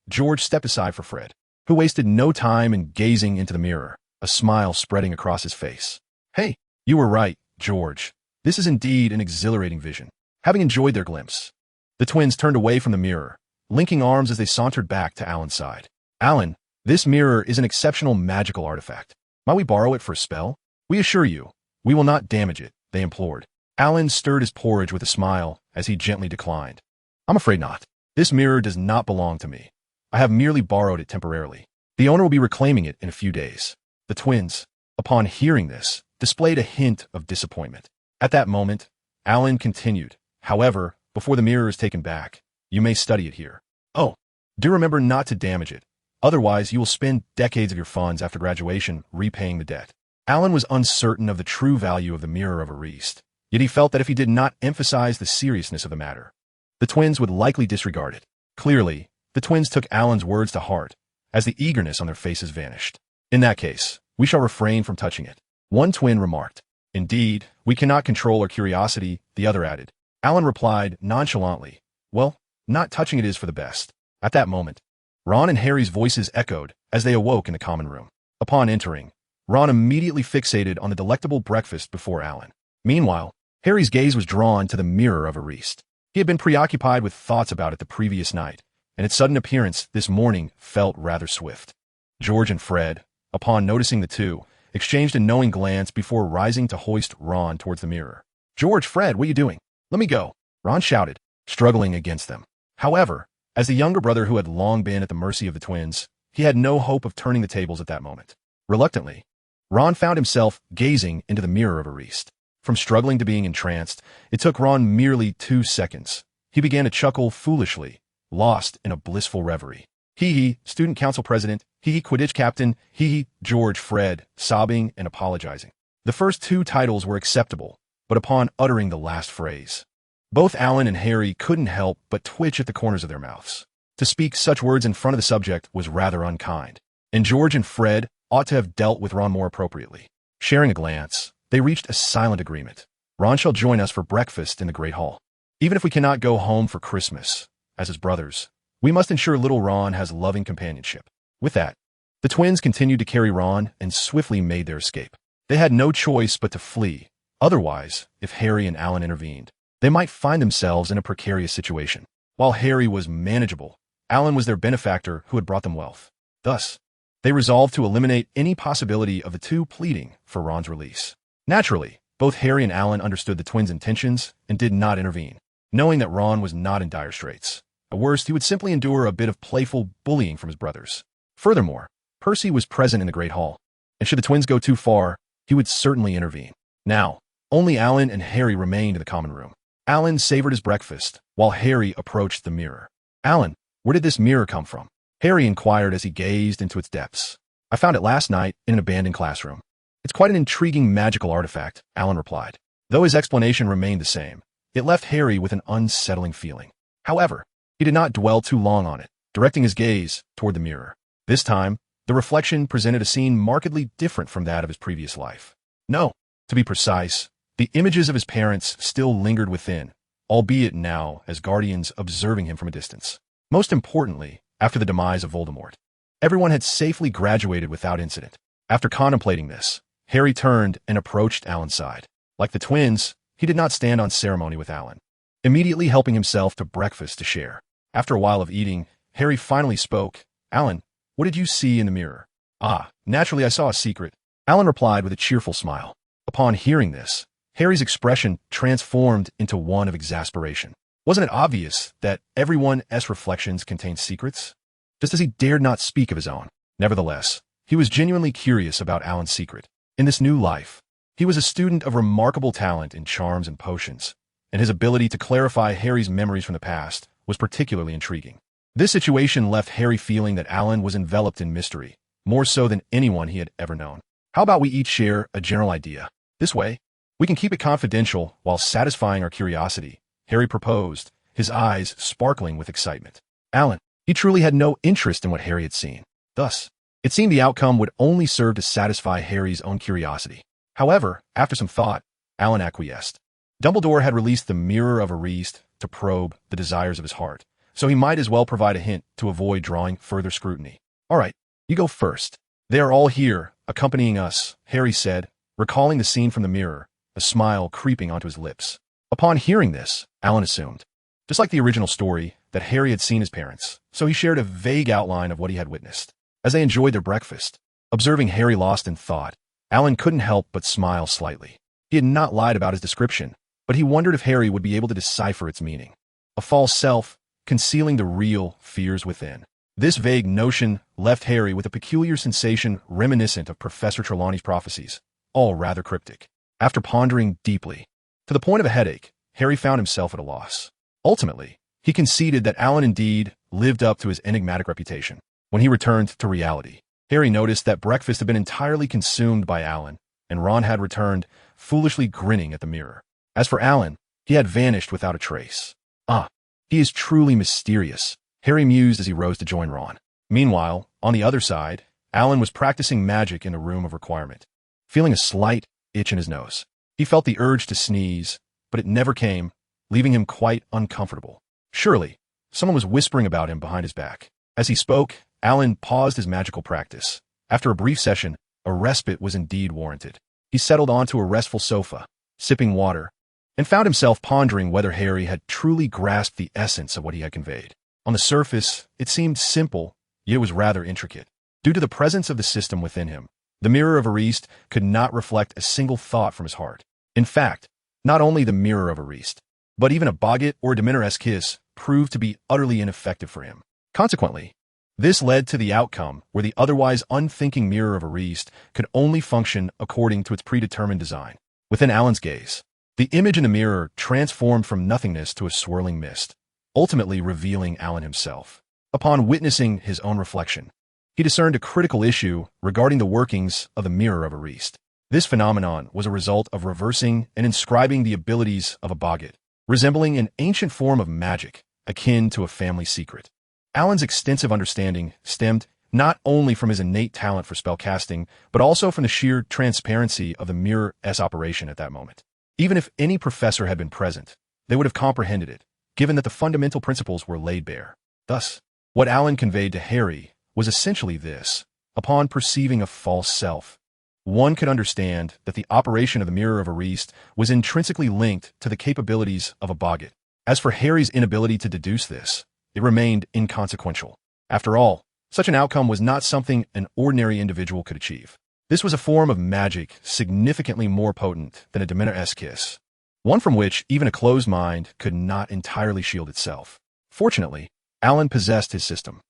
George stepped aside for Fred, who wasted no time in gazing into the mirror, a smile spreading across his face. "Hey, you were right, George. This is indeed an exhilarating vision." Having enjoyed their glimpse, the twins turned away from the mirror, linking arms as they sauntered back to Alan's side. "Alan, this mirror is an exceptional magical artifact. Might we borrow it for a spell? We assure you, we will not damage it," they implored. Alan stirred his porridge with a smile as he gently declined. "I'm afraid not. This mirror does not belong to me. I have merely borrowed it temporarily. The owner will be reclaiming it in a few days." The twins, upon hearing this, displayed a hint of disappointment. At that moment, Alan continued, "However, before the mirror is taken back, you may study it here. Oh, do remember not to damage it. Otherwise, you will spend decades of your funds after graduation repaying the debt." Alan was uncertain of the true value of the mirror of Ariste, yet he felt that if he did not emphasize the seriousness of the matter, the twins would likely disregard it. Clearly, the twins took Alan's words to heart, as the eagerness on their faces vanished. "In that case, we shall refrain from touching it," one twin remarked. "Indeed, we cannot control our curiosity," the other added. Alan replied nonchalantly, "Well, not touching it is for the best." At that moment, Ron and Harry's voices echoed as they awoke in the common room. Upon entering, Ron immediately fixated on the delectable breakfast before Alan. Meanwhile, Harry's gaze was drawn to the mirror of Ariste. He had been preoccupied with thoughts about it the previous night, and its sudden appearance this morning felt rather swift. George and Fred, upon noticing the two, exchanged a knowing glance before rising to hoist Ron towards the mirror. "George, Fred, what are you doing? Let me go," Ron shouted, struggling against them. However, as the younger brother who had long been at the mercy of the twins, he had no hope of turning the tables at that moment. Reluctantly, Ron found himself gazing into the mirror of Ariste. From struggling to being entranced, it took Ron merely 2 seconds. He began to chuckle foolishly, lost in a blissful reverie. Hee-hee, student council president, hee-hee, Quidditch captain, hee-hee, George, Fred, sobbing and apologizing. The first 2 titles were acceptable, but upon uttering the last phrase, both Alan and Harry couldn't help but twitch at the corners of their mouths. To speak such words in front of the subject was rather unkind, and George and Fred ought to have dealt with Ron more appropriately. Sharing a glance, they reached a silent agreement. Ron shall join us for breakfast in the Great Hall. Even if we cannot go home for Christmas, as his brothers, we must ensure little Ron has loving companionship. With that, the twins continued to carry Ron and swiftly made their escape. They had no choice but to flee. Otherwise, if Harry and Alan intervened, they might find themselves in a precarious situation. While Harry was manageable, Alan was their benefactor who had brought them wealth. Thus, they resolved to eliminate any possibility of the two pleading for Ron's release. Naturally, both Harry and Alan understood the twins' intentions and did not intervene, knowing that Ron was not in dire straits. At worst, he would simply endure a bit of playful bullying from his brothers. Furthermore, Percy was present in the Great Hall, and should the twins go too far, he would certainly intervene. Now, only Alan and Harry remained in the common room. Alan savored his breakfast, while Harry approached the mirror. "Alan, where did this mirror come from?" Harry inquired as he gazed into its depths. "I found it last night in an abandoned classroom." "It's quite an intriguing magical artifact," Alan replied. Though his explanation remained the same, it left Harry with an unsettling feeling. However, he did not dwell too long on it, directing his gaze toward the mirror. This time, the reflection presented a scene markedly different from that of his previous life. No, to be precise, the images of his parents still lingered within, albeit now as guardians observing him from a distance. Most importantly, after the demise of Voldemort, everyone had safely graduated without incident. After contemplating this, Harry turned and approached Alan's side. Like the twins, he did not stand on ceremony with Alan, immediately helping himself to breakfast to share. After a while of eating, Harry finally spoke. "Alan, what did you see in the mirror?" "Ah, naturally I saw a secret," Alan replied with a cheerful smile. Upon hearing this, Harry's expression transformed into one of exasperation. Wasn't it obvious that everyone's reflections contained secrets? Just as he dared not speak of his own. Nevertheless, he was genuinely curious about Alan's secret. In this new life, he was a student of remarkable talent in charms and potions, and his ability to clarify Harry's memories from the past was particularly intriguing. This situation left Harry feeling that Alan was enveloped in mystery, more so than anyone he had ever known. "How about we each share a general idea? This way, we can keep it confidential while satisfying our curiosity," Harry proposed, his eyes sparkling with excitement. Alan, he truly had no interest in what Harry had seen. Thus, it seemed the outcome would only serve to satisfy Harry's own curiosity. However, after some thought, Alan acquiesced. Dumbledore had released the Mirror of Ariste to probe the desires of his heart, so he might as well provide a hint to avoid drawing further scrutiny. "All right, you go first. They are all here, accompanying us," Harry said, recalling the scene from the mirror, a smile creeping onto his lips. Upon hearing this, Alan assumed, just like the original story, that Harry had seen his parents, so he shared a vague outline of what he had witnessed. As they enjoyed their breakfast, observing Harry lost in thought, Alan couldn't help but smile slightly. He had not lied about his description, but he wondered if Harry would be able to decipher its meaning. A false self, concealing the real fears within. This vague notion left Harry with a peculiar sensation reminiscent of Professor Trelawney's prophecies, all rather cryptic. After pondering deeply, to the point of a headache, Harry found himself at a loss. Ultimately, he conceded that Alan indeed lived up to his enigmatic reputation. When he returned to reality, Harry noticed that breakfast had been entirely consumed by Alan, and Ron had returned, foolishly grinning at the mirror. As for Alan, he had vanished without a trace. "Ah, he is truly mysterious," Harry mused as he rose to join Ron. Meanwhile, on the other side, Alan was practicing magic in the room of requirement, feeling a slight itch in his nose. He felt the urge to sneeze, but it never came, leaving him quite uncomfortable. Surely, someone was whispering about him behind his back. As he spoke, Alan paused his magical practice. After a brief session, a respite was indeed warranted. He settled onto a restful sofa, sipping water, and found himself pondering whether Harry had truly grasped the essence of what he had conveyed. On the surface, it seemed simple, yet it was rather intricate. Due to the presence of the system within him, the Mirror of Ariste could not reflect a single thought from his heart. In fact, not only the Mirror of Ariste, but even a Boggart or a Dementor-esque kiss proved to be utterly ineffective for him. Consequently, this led to the outcome where the otherwise unthinking mirror of Ariste could only function according to its predetermined design. Within Alan's gaze, the image in the mirror transformed from nothingness to a swirling mist, ultimately revealing Alan himself. Upon witnessing his own reflection, he discerned a critical issue regarding the workings of the mirror of Ariste. This phenomenon was a result of reversing and inscribing the abilities of a boggart, resembling an ancient form of magic akin to a family secret. Alan's extensive understanding stemmed not only from his innate talent for spellcasting, but also from the sheer transparency of the mirror's operation at that moment. Even if any professor had been present, they would have comprehended it, given that the fundamental principles were laid bare. Thus, what Alan conveyed to Harry was essentially this: upon perceiving a false self, one could understand that the operation of the mirror of Ariste was intrinsically linked to the capabilities of a boggart. As for Harry's inability to deduce this, it remained inconsequential. After all, such an outcome was not something an ordinary individual could achieve. This was a form of magic significantly more potent than a Dementor's kiss, one from which even a closed mind could not entirely shield itself. Fortunately, Alan possessed his system.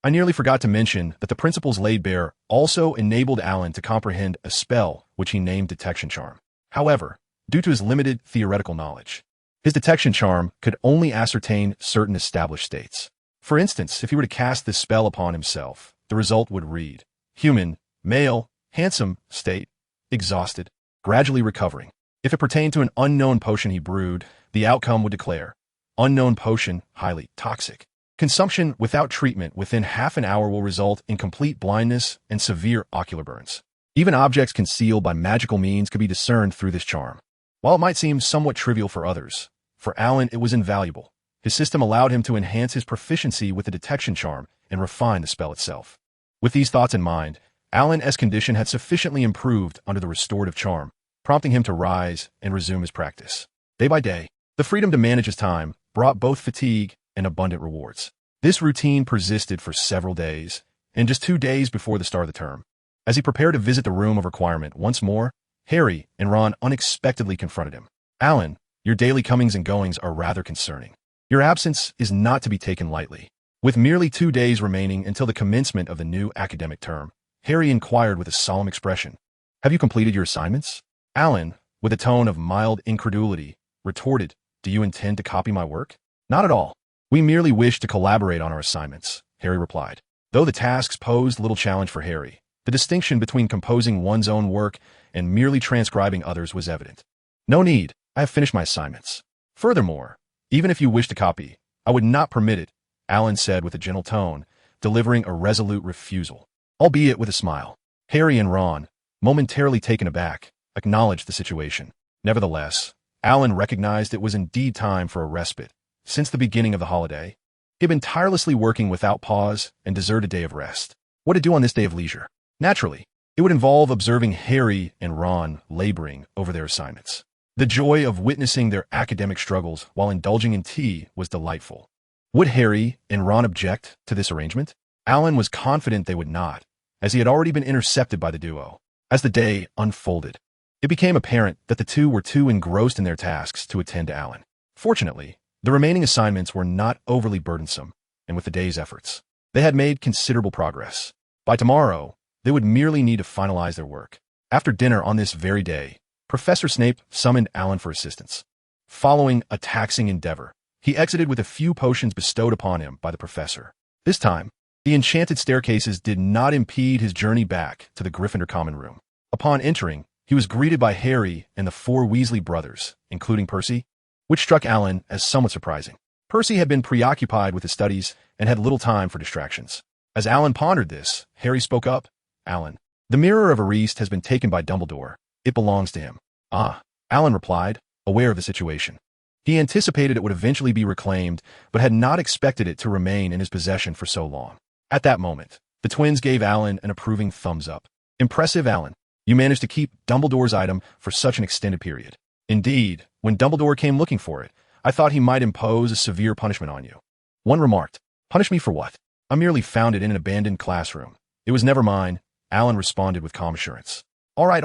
I nearly forgot to mention that the principles laid bare also enabled Alan to comprehend a spell which he named Detection Charm. However, due to his limited theoretical knowledge, his detection charm could only ascertain certain established states. For instance, if he were to cast this spell upon himself, the result would read: human, male, handsome, state, exhausted, gradually recovering. If it pertained to an unknown potion he brewed, the outcome would declare: unknown potion, highly toxic. Consumption without treatment within half an hour will result in complete blindness and severe ocular burns. Even objects concealed by magical means could be discerned through this charm. While it might seem somewhat trivial for others, for Alan it was invaluable. His system allowed him to enhance his proficiency with the detection charm and refine the spell itself. With these thoughts in mind, Alan's condition had sufficiently improved under the restorative charm, prompting him to rise and resume his practice. Day by day, the freedom to manage his time brought both fatigue and abundant rewards. This routine persisted for several days, and just 2 days before the start of the term, as he prepared to visit the room of requirement once more, Harry and Ron unexpectedly confronted him. Alan, your daily comings and goings are rather concerning. Your absence is not to be taken lightly. With merely 2 days remaining until the commencement of the new academic term, Harry inquired with a solemn expression, "Have you completed your assignments?" Alan, with a tone of mild incredulity, retorted, "Do you intend to copy my work?" "Not at all. We merely wish to collaborate on our assignments," Harry replied. Though the tasks posed little challenge for Harry, the distinction between composing one's own work and merely transcribing others was evident. "No need. I have finished my assignments. Furthermore, even if you wish to copy, I would not permit it," Alan said with a gentle tone, delivering a resolute refusal, albeit with a smile. Harry and Ron, momentarily taken aback, acknowledged the situation. Nevertheless, Alan recognized it was indeed time for a respite. Since the beginning of the holiday, he had been tirelessly working without pause and deserved a day of rest. What to do on this day of leisure? Naturally, it would involve observing Harry and Ron laboring over their assignments. The joy of witnessing their academic struggles while indulging in tea was delightful. Would Harry and Ron object to this arrangement? Alan was confident they would not, as he had already been intercepted by the duo. As the day unfolded, it became apparent that the two were too engrossed in their tasks to attend to Alan. Fortunately, the remaining assignments were not overly burdensome, and with the day's efforts, they had made considerable progress. By tomorrow, they would merely need to finalize their work. After dinner on this very day, Professor Snape summoned Alan for assistance. Following a taxing endeavor, he exited with a few potions bestowed upon him by the professor. This time, the enchanted staircases did not impede his journey back to the Gryffindor common room. Upon entering, he was greeted by Harry and the 4 Weasley brothers, including Percy, which struck Alan as somewhat surprising. Percy had been preoccupied with his studies and had little time for distractions. As Alan pondered this, Harry spoke up. "Alan, the mirror of Ariste has been taken by Dumbledore. It belongs to him." Alan replied, aware of the situation. He anticipated it would eventually be reclaimed, but had not expected it to remain in his possession for so long. At that moment, the twins gave Alan an approving thumbs up. "Impressive, Alan. You managed to keep Dumbledore's item for such an extended period. Indeed, when Dumbledore came looking for it, I thought he might impose a severe punishment on you." One remarked, "Punish me for what? I merely found it in an abandoned classroom. It was never mine," Alan responded with calm assurance. All right.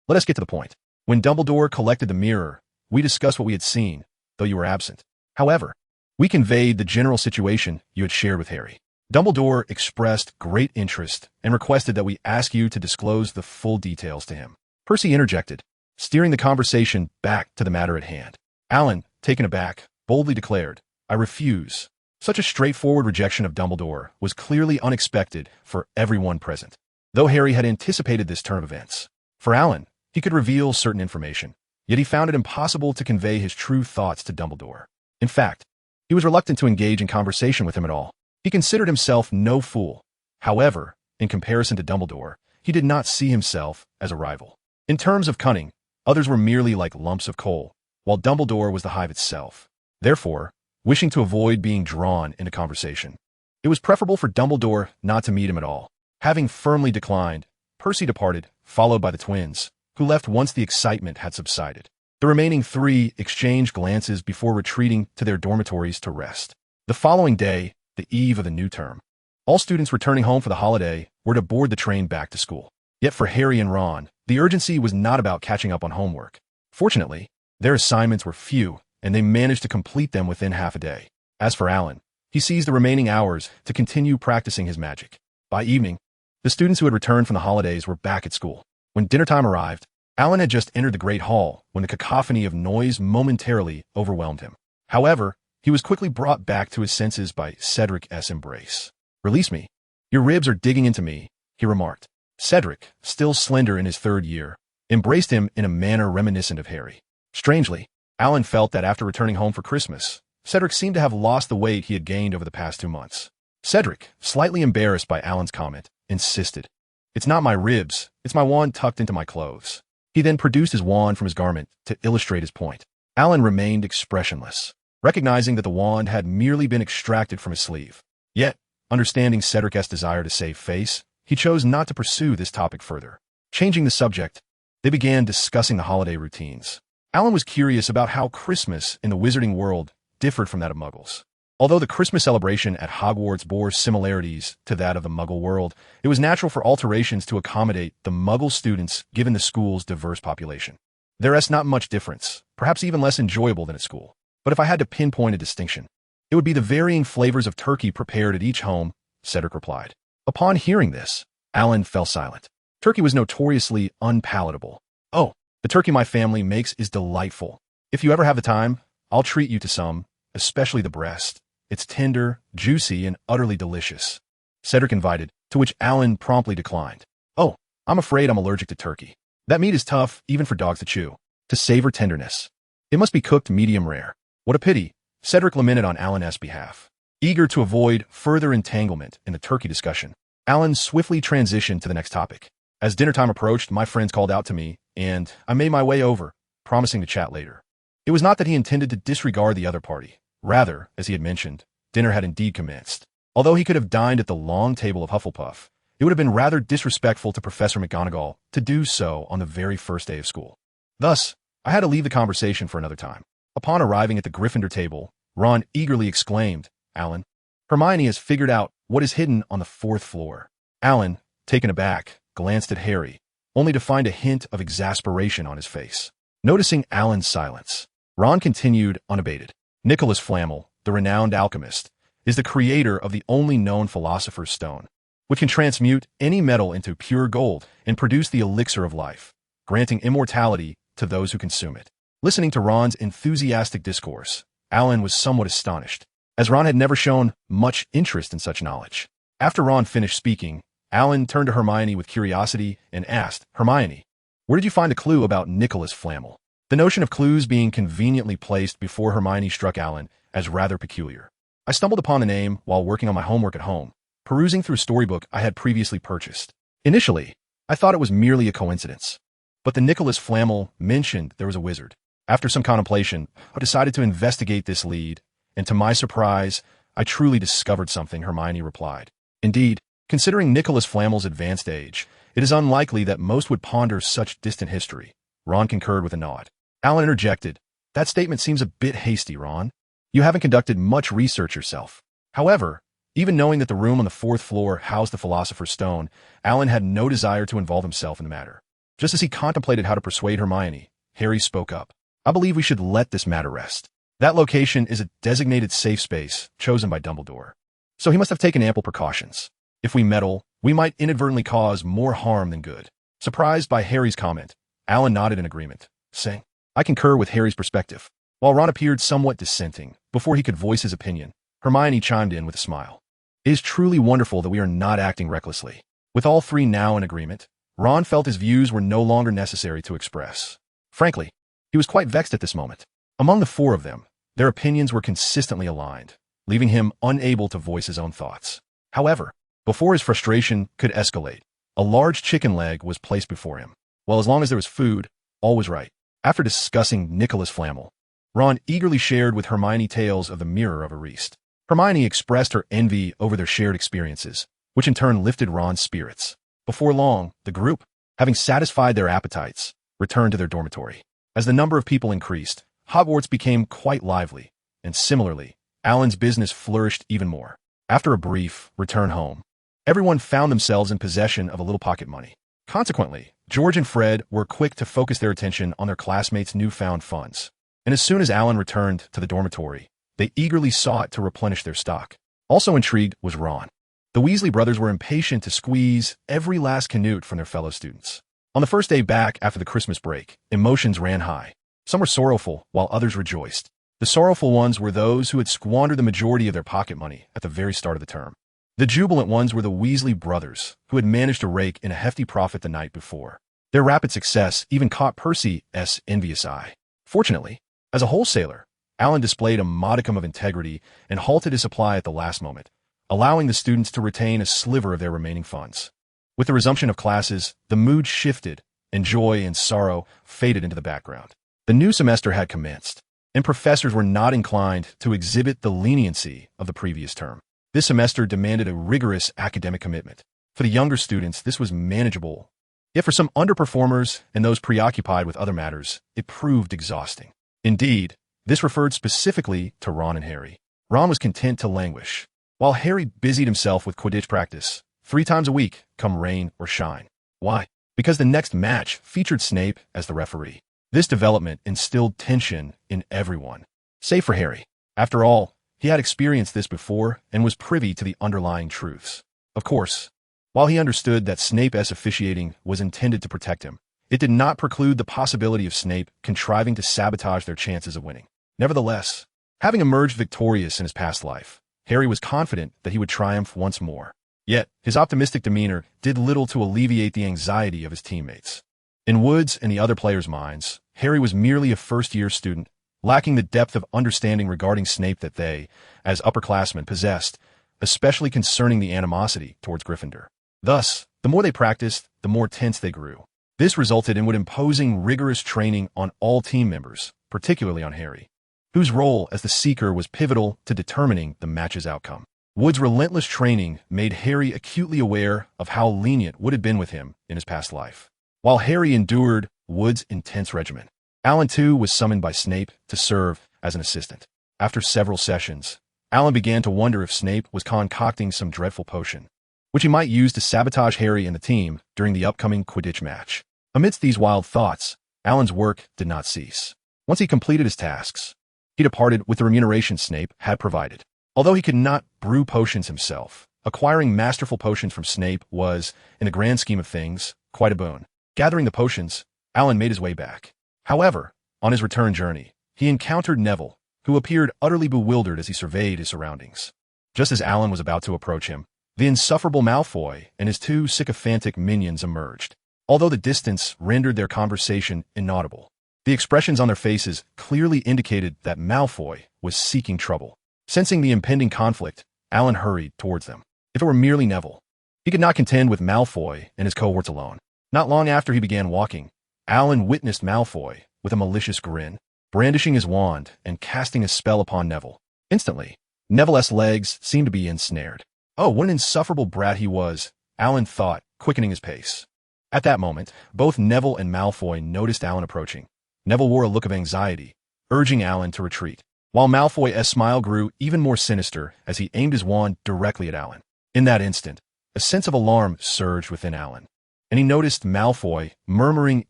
Let us get to the point. When Dumbledore collected the mirror, we discussed what we had seen, though you were absent. However, We conveyed the general situation you had shared with Harry. Dumbledore expressed great interest and requested that we ask you to disclose the full details to him. Percy interjected, steering the conversation back to the matter at hand. Alan, taken aback, boldly declared, "I refuse." Such a straightforward rejection of Dumbledore was clearly unexpected for everyone present, though Harry had anticipated this turn of events. For Alan, he could reveal certain information, yet he found it impossible to convey his true thoughts to Dumbledore. In fact, he was reluctant to engage in conversation with him at all. He considered himself no fool. However, in comparison to Dumbledore, he did not see himself as a rival. In terms of cunning, others were merely like lumps of coal, while Dumbledore was the hive itself. Therefore, wishing to avoid being drawn into conversation, it was preferable for Dumbledore not to meet him at all. Having firmly declined, Percy departed, followed by the twins, who left once the excitement had subsided. The remaining three exchanged glances before retreating to their dormitories to rest. The following day, the eve of the new term, all students returning home for the holiday were to board the train back to school. Yet for Harry and Ron, the urgency was not about catching up on homework. Fortunately, their assignments were few, and they managed to complete them within half a day. As for Alan, he seized the remaining hours to continue practicing his magic. By evening, the students who had returned from the holidays were back at school. When dinner time arrived, Alan had just entered the great hall when the cacophony of noise momentarily overwhelmed him. However, he was quickly brought back to his senses by Cedric's embrace. "Release me. Your ribs are digging into me," he remarked. Cedric, still slender in his third year, embraced him in a manner reminiscent of Harry. Strangely, Alan felt that after returning home for Christmas, Cedric seemed to have lost the weight he had gained over the past 2 months. Cedric, slightly embarrassed by Alan's comment, insisted, "It's not my ribs, it's my wand tucked into my clothes." He then produced his wand from his garment to illustrate his point. Alan remained expressionless, recognizing that the wand had merely been extracted from his sleeve. Yet, understanding Cedric's desire to save face, he chose not to pursue this topic further. Changing the subject, they began discussing the holiday routines. Alan was curious about how Christmas in the wizarding world differed from that of Muggles. Although the Christmas celebration at Hogwarts bore similarities to that of the Muggle world, it was natural for alterations to accommodate the Muggle students given the school's diverse population. There is not much difference, perhaps even less enjoyable than at school. But if I had to pinpoint a distinction, it would be the varying flavors of turkey prepared at each home, Cedric replied. Upon hearing this, Alan fell silent. Turkey was notoriously unpalatable. "Oh, the turkey my family makes is delightful. If you ever have the time, I'll treat you to some, especially the breast. It's tender, juicy, and utterly delicious," Cedric invited, to which Alan promptly declined. "Oh, I'm afraid I'm allergic to turkey. That meat is tough, even for dogs to chew. To savor tenderness, it must be cooked medium rare." "What a pity," Cedric lamented on Alan's behalf. Eager to avoid further entanglement in the turkey discussion, Alan swiftly transitioned to the next topic. As dinner time approached, my friends called out to me, and I made my way over, promising to chat later. It was not that he intended to disregard the other party. Rather, as he had mentioned, dinner had indeed commenced. Although he could have dined at the long table of Hufflepuff, it would have been rather disrespectful to Professor McGonagall to do so on the very first day of school. Thus, I had to leave the conversation for another time. Upon arriving at the Gryffindor table, Ron eagerly exclaimed, "Alan, Hermione has figured out what is hidden on the 4th floor." Alan, taken aback, glanced at Harry, only to find a hint of exasperation on his face. Noticing Alan's silence, Ron continued unabated. "Nicholas Flamel, the renowned alchemist, is the creator of the only known Philosopher's Stone, which can transmute any metal into pure gold and produce the elixir of life, granting immortality to those who consume it." Listening to Ron's enthusiastic discourse, Alan was somewhat astonished, as Ron had never shown much interest in such knowledge. After Ron finished speaking, Alan turned to Hermione with curiosity and asked, "Hermione, where did you find a clue about Nicholas Flamel?" The notion of clues being conveniently placed before Hermione struck Alan as rather peculiar. "I stumbled upon the name while working on my homework at home, perusing through a storybook I had previously purchased. Initially, I thought it was merely a coincidence, but the Nicholas Flamel mentioned there was a wizard. After some contemplation, I decided to investigate this lead, and to my surprise, I truly discovered something," Hermione replied. Indeed, considering Nicholas Flamel's advanced age, it is unlikely that most would ponder such distant history. Ron concurred with a nod. Alan interjected, "That statement seems a bit hasty, Ron. You haven't conducted much research yourself." However, even knowing that the room on the 4th floor housed the Philosopher's Stone, Alan had no desire to involve himself in the matter. Just as he contemplated how to persuade Hermione, Harry spoke up. "I believe we should let this matter rest. That location is a designated safe space chosen by Dumbledore. So he must have taken ample precautions. If we meddle, we might inadvertently cause more harm than good. Surprised by Harry's comment, Alan nodded in agreement, saying, I concur with Harry's perspective. While Ron appeared somewhat dissenting, before he could voice his opinion, Hermione chimed in with a smile. It is truly wonderful that we are not acting recklessly. With all three now in agreement, Ron felt his views were no longer necessary to express. Frankly, he was quite vexed at this moment. Among the four of them, their opinions were consistently aligned, leaving him unable to voice his own thoughts. However, before his frustration could escalate, a large chicken leg was placed before him. Well, as long as there was food, all was right. After discussing Nicholas Flamel, Ron eagerly shared with Hermione tales of the Mirror of Ariste. Hermione expressed her envy over their shared experiences, which in turn lifted Ron's spirits. Before long, the group, having satisfied their appetites, returned to their dormitory. As the number of people increased, Hogwarts became quite lively, and similarly, Alan's business flourished even more. After a brief return home, everyone found themselves in possession of a little pocket money. Consequently, George and Fred were quick to focus their attention on their classmates' newfound funds. And as soon as Alan returned to the dormitory, they eagerly sought to replenish their stock. Also intrigued was Ron. The Weasley brothers were impatient to squeeze every last canute from their fellow students. On the first day back after the Christmas break, emotions ran high. Some were sorrowful, while others rejoiced. The sorrowful ones were those who had squandered the majority of their pocket money at the very start of the term. The jubilant ones were the Weasley brothers, who had managed to rake in a hefty profit the night before. Their rapid success even caught Percy's envious eye. Fortunately, as a wholesaler, Alan displayed a modicum of integrity and halted his supply at the last moment, allowing the students to retain a sliver of their remaining funds. With the resumption of classes, the mood shifted, and joy and sorrow faded into the background. The new semester had commenced, and professors were not inclined to exhibit the leniency of the previous term. This semester demanded a rigorous academic commitment. For the younger students, this was manageable. Yet for some underperformers and those preoccupied with other matters, it proved exhausting. Indeed, this referred specifically to Ron and Harry. Ron was content to languish, while Harry busied himself with Quidditch practice 3 times a week, come rain or shine. Why? Because the next match featured Snape as the referee. This development instilled tension in everyone, save for Harry. After all, he had experienced this before and was privy to the underlying truths. Of course, while he understood that Snape's officiating was intended to protect him, it did not preclude the possibility of Snape contriving to sabotage their chances of winning. Nevertheless, having emerged victorious in his past life, Harry was confident that he would triumph once more. Yet, his optimistic demeanor did little to alleviate the anxiety of his teammates. In Wood's and the other players' minds, Harry was merely a first-year student, lacking the depth of understanding regarding Snape that they, as upperclassmen, possessed, especially concerning the animosity towards Gryffindor. Thus, the more they practiced, the more tense they grew. This resulted in Wood imposing rigorous training on all team members, particularly on Harry, whose role as the Seeker was pivotal to determining the match's outcome. Wood's relentless training made Harry acutely aware of how lenient Wood had been with him in his past life. While Harry endured Wood's intense regimen, Alan too was summoned by Snape to serve as an assistant. After several sessions, Alan began to wonder if Snape was concocting some dreadful potion, which he might use to sabotage Harry and the team during the upcoming Quidditch match. Amidst these wild thoughts, Alan's work did not cease. Once he completed his tasks, he departed with the remuneration Snape had provided. Although he could not brew potions himself, acquiring masterful potions from Snape was, in the grand scheme of things, quite a boon. Gathering the potions, Alan made his way back. However, on his return journey, he encountered Neville, who appeared utterly bewildered as he surveyed his surroundings. Just as Alan was about to approach him, the insufferable Malfoy and his 2 sycophantic minions emerged. Although the distance rendered their conversation inaudible, the expressions on their faces clearly indicated that Malfoy was seeking trouble. Sensing the impending conflict, Alan hurried towards them. If it were merely Neville, he could not contend with Malfoy and his cohorts alone. Not long after he began walking, Alan witnessed Malfoy, with a malicious grin, brandishing his wand and casting a spell upon Neville. Instantly, Neville's legs seemed to be ensnared. Oh, what an insufferable brat he was, Alan thought, quickening his pace. At that moment, both Neville and Malfoy noticed Alan approaching. Neville wore a look of anxiety, urging Alan to retreat, while Malfoy's smile grew even more sinister as he aimed his wand directly at Alan. In that instant, a sense of alarm surged within Alan, and he noticed Malfoy murmuring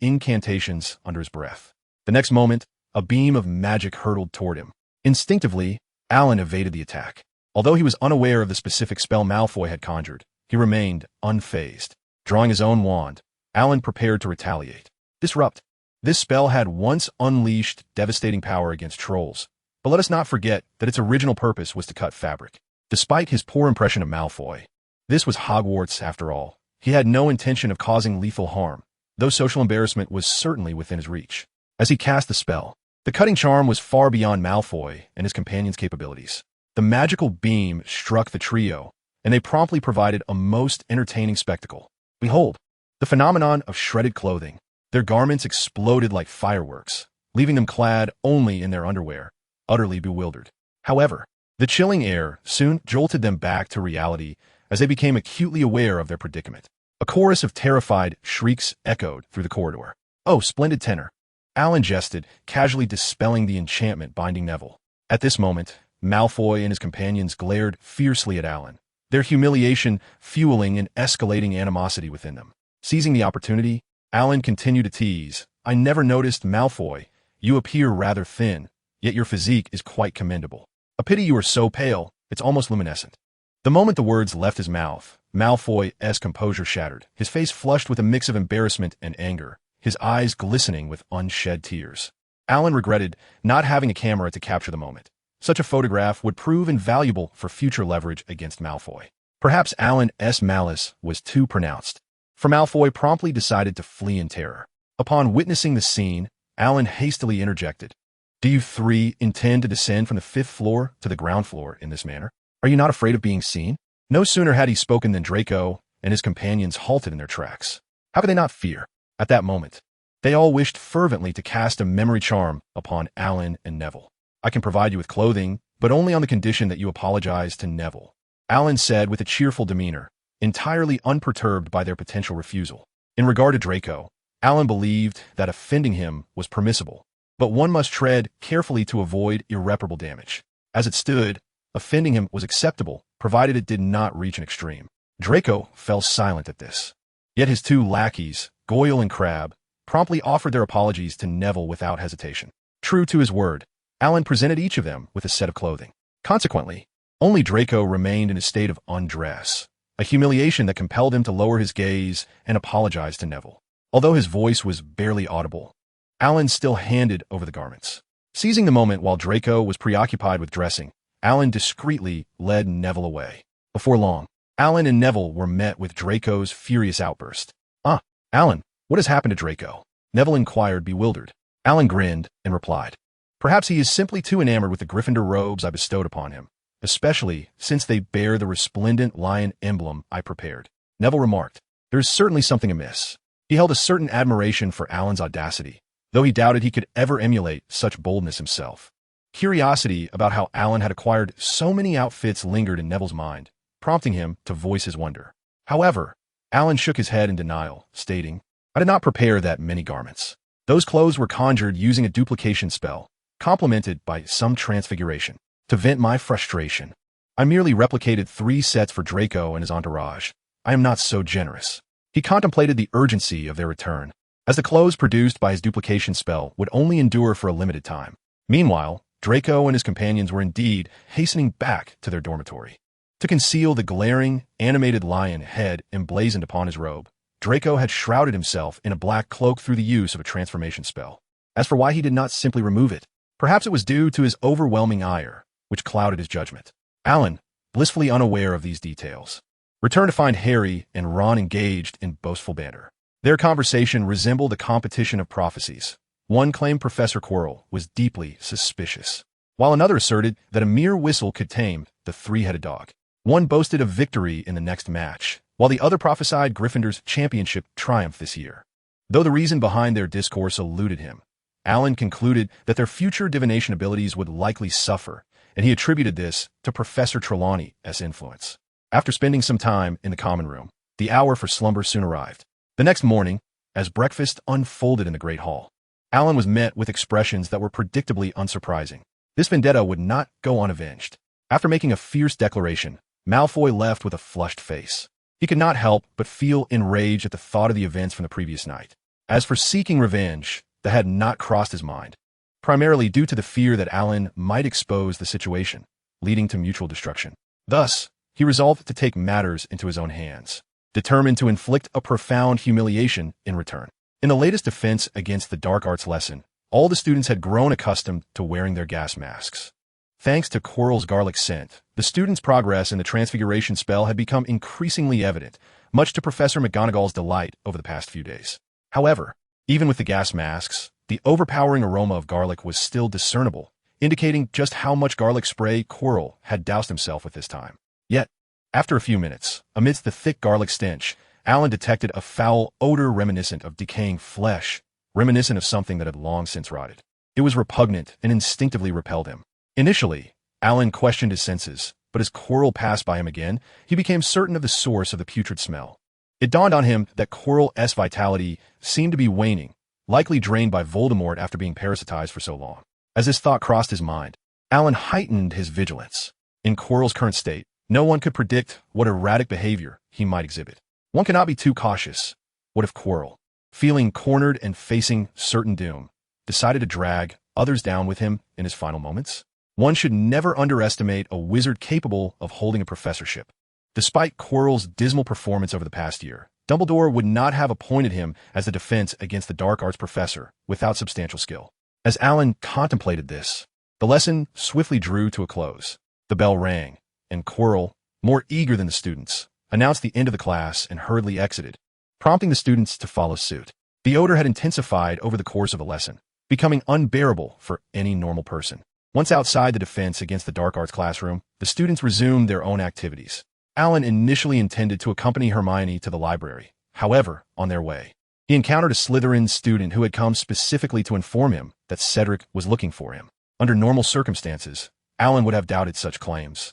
incantations under his breath. The next moment, a beam of magic hurtled toward him. Instinctively, Alan evaded the attack. Although he was unaware of the specific spell Malfoy had conjured, he remained unfazed. Drawing his own wand, Alan prepared to retaliate. Disrupt. This spell had once unleashed devastating power against trolls, but let us not forget that its original purpose was to cut fabric. Despite his poor impression of Malfoy, this was Hogwarts after all. He had no intention of causing lethal harm, though social embarrassment was certainly within his reach. As he cast the spell, the cutting charm was far beyond Malfoy and his companion's capabilities. The magical beam struck the trio, and they promptly provided a most entertaining spectacle. Behold, the phenomenon of shredded clothing. Their garments exploded like fireworks, leaving them clad only in their underwear, utterly bewildered. However, the chilling air soon jolted them back to reality as they became acutely aware of their predicament. A chorus of terrified shrieks echoed through the corridor. "Oh, splendid tenor!" Alan jested, casually dispelling the enchantment binding Neville. At this moment, Malfoy and his companions glared fiercely at Alan, their humiliation fueling an escalating animosity within them. Seizing the opportunity, Alan continued to tease. "I never noticed, Malfoy. You appear rather thin, yet your physique is quite commendable. A pity you are so pale, it's almost luminescent." The moment the words left his mouth, Malfoy's composure shattered, his face flushed with a mix of embarrassment and anger, his eyes glistening with unshed tears. Alan regretted not having a camera to capture the moment. Such a photograph would prove invaluable for future leverage against Malfoy. Perhaps Alan's malice was too pronounced, for Malfoy promptly decided to flee in terror. Upon witnessing the scene, Alan hastily interjected. "Do you three intend to descend from the 5th floor to the ground floor in this manner? Are you not afraid of being seen?" No sooner had he spoken than Draco and his companions halted in their tracks. How could they not fear? At that moment, they all wished fervently to cast a memory charm upon Alan and Neville. "I can provide you with clothing, but only on the condition that you apologize to Neville," Alan said with a cheerful demeanor, entirely unperturbed by their potential refusal. In regard to Draco, Alan believed that offending him was permissible, but one must tread carefully to avoid irreparable damage. As it stood, offending him was acceptable, provided it did not reach an extreme. Draco fell silent at this. Yet his two lackeys, Goyle and Crabbe, promptly offered their apologies to Neville without hesitation. True to his word, Alan presented each of them with a set of clothing. Consequently, only Draco remained in a state of undress, a humiliation that compelled him to lower his gaze and apologize to Neville. Although his voice was barely audible, Alan still handed over the garments. Seizing the moment while Draco was preoccupied with dressing, Alan discreetly led Neville away. Before long, Alan and Neville were met with Draco's furious outburst. "Ah, Alan, what has happened to Draco?" Neville inquired, bewildered. Alan grinned and replied, "Perhaps he is simply too enamored with the Gryffindor robes I bestowed upon him, especially since they bear the resplendent lion emblem I prepared." Neville remarked, "There is certainly something amiss." He held a certain admiration for Alan's audacity, though he doubted he could ever emulate such boldness himself. Curiosity about how Alan had acquired so many outfits lingered in Neville's mind, prompting him to voice his wonder. However, Alan shook his head in denial, stating, "I did not prepare that many garments. Those clothes were conjured using a duplication spell, complemented by some transfiguration. To vent my frustration, I merely replicated 3 sets for Draco and his entourage. I am not so generous." He contemplated the urgency of their return, as the clothes produced by his duplication spell would only endure for a limited time. Meanwhile, Draco and his companions were indeed hastening back to their dormitory. To conceal the glaring, animated lion head emblazoned upon his robe, Draco had shrouded himself in a black cloak through the use of a transformation spell. As for why he did not simply remove it, perhaps it was due to his overwhelming ire, which clouded his judgment. Alan, blissfully unaware of these details, returned to find Harry and Ron engaged in boastful banter. Their conversation resembled a competition of prophecies. One claimed Professor Quirrell was deeply suspicious, while another asserted that a mere whistle could tame the 3-headed dog. One boasted of victory in the next match, while the other prophesied Gryffindor's championship triumph this year. Though the reason behind their discourse eluded him, Alan concluded that their future divination abilities would likely suffer, and he attributed this to Professor Trelawney's influence. After spending some time in the common room, the hour for slumber soon arrived. The next morning, as breakfast unfolded in the Great Hall, Alan was met with expressions that were predictably unsurprising. This vendetta would not go unavenged. After making a fierce declaration, Malfoy left with a flushed face. He could not help but feel enraged at the thought of the events from the previous night. As for seeking revenge, that had not crossed his mind. primarily due to the fear that Alan might expose the situation, leading to mutual destruction. Thus, he resolved to take matters into his own hands, determined to inflict a profound humiliation in return. In the latest defense against the dark arts lesson, all the students had grown accustomed to wearing their gas masks. Thanks to Quirrell's garlic scent, the students' progress in the transfiguration spell had become increasingly evident, much to Professor McGonagall's delight over the past few days. However, even with the gas masks, the overpowering aroma of garlic was still discernible, indicating just how much garlic spray Quirrell had doused himself with this time. Yet, after a few minutes, amidst the thick garlic stench, Alan detected a foul odor reminiscent of decaying flesh, reminiscent of something that had long since rotted. It was repugnant and instinctively repelled him. Initially, Alan questioned his senses, but as Quirrell passed by him again, he became certain of the source of the putrid smell. It dawned on him that Quirrell's vitality seemed to be waning, likely drained by Voldemort after being parasitized for so long. As this thought crossed his mind, Alan heightened his vigilance. In Quirrell's current state, no one could predict what erratic behavior he might exhibit. One cannot be too cautious. What if Quirrell, feeling cornered and facing certain doom, decided to drag others down with him in his final moments? One should never underestimate a wizard capable of holding a professorship. Despite Quirrell's dismal performance over the past year, Dumbledore would not have appointed him as the defense against the dark arts professor without substantial skill. As Alan contemplated this, the lesson swiftly drew to a close. The bell rang, and Quirrell, more eager than the students, announced the end of the class and hurriedly exited, prompting the students to follow suit. The odor had intensified over the course of the lesson, becoming unbearable for any normal person. Once outside the defense against the dark arts classroom, the students resumed their own activities. Alan initially intended to accompany Hermione to the library. However, on their way, he encountered a Slytherin student who had come specifically to inform him that Cedric was looking for him. Under normal circumstances, Alan would have doubted such claims.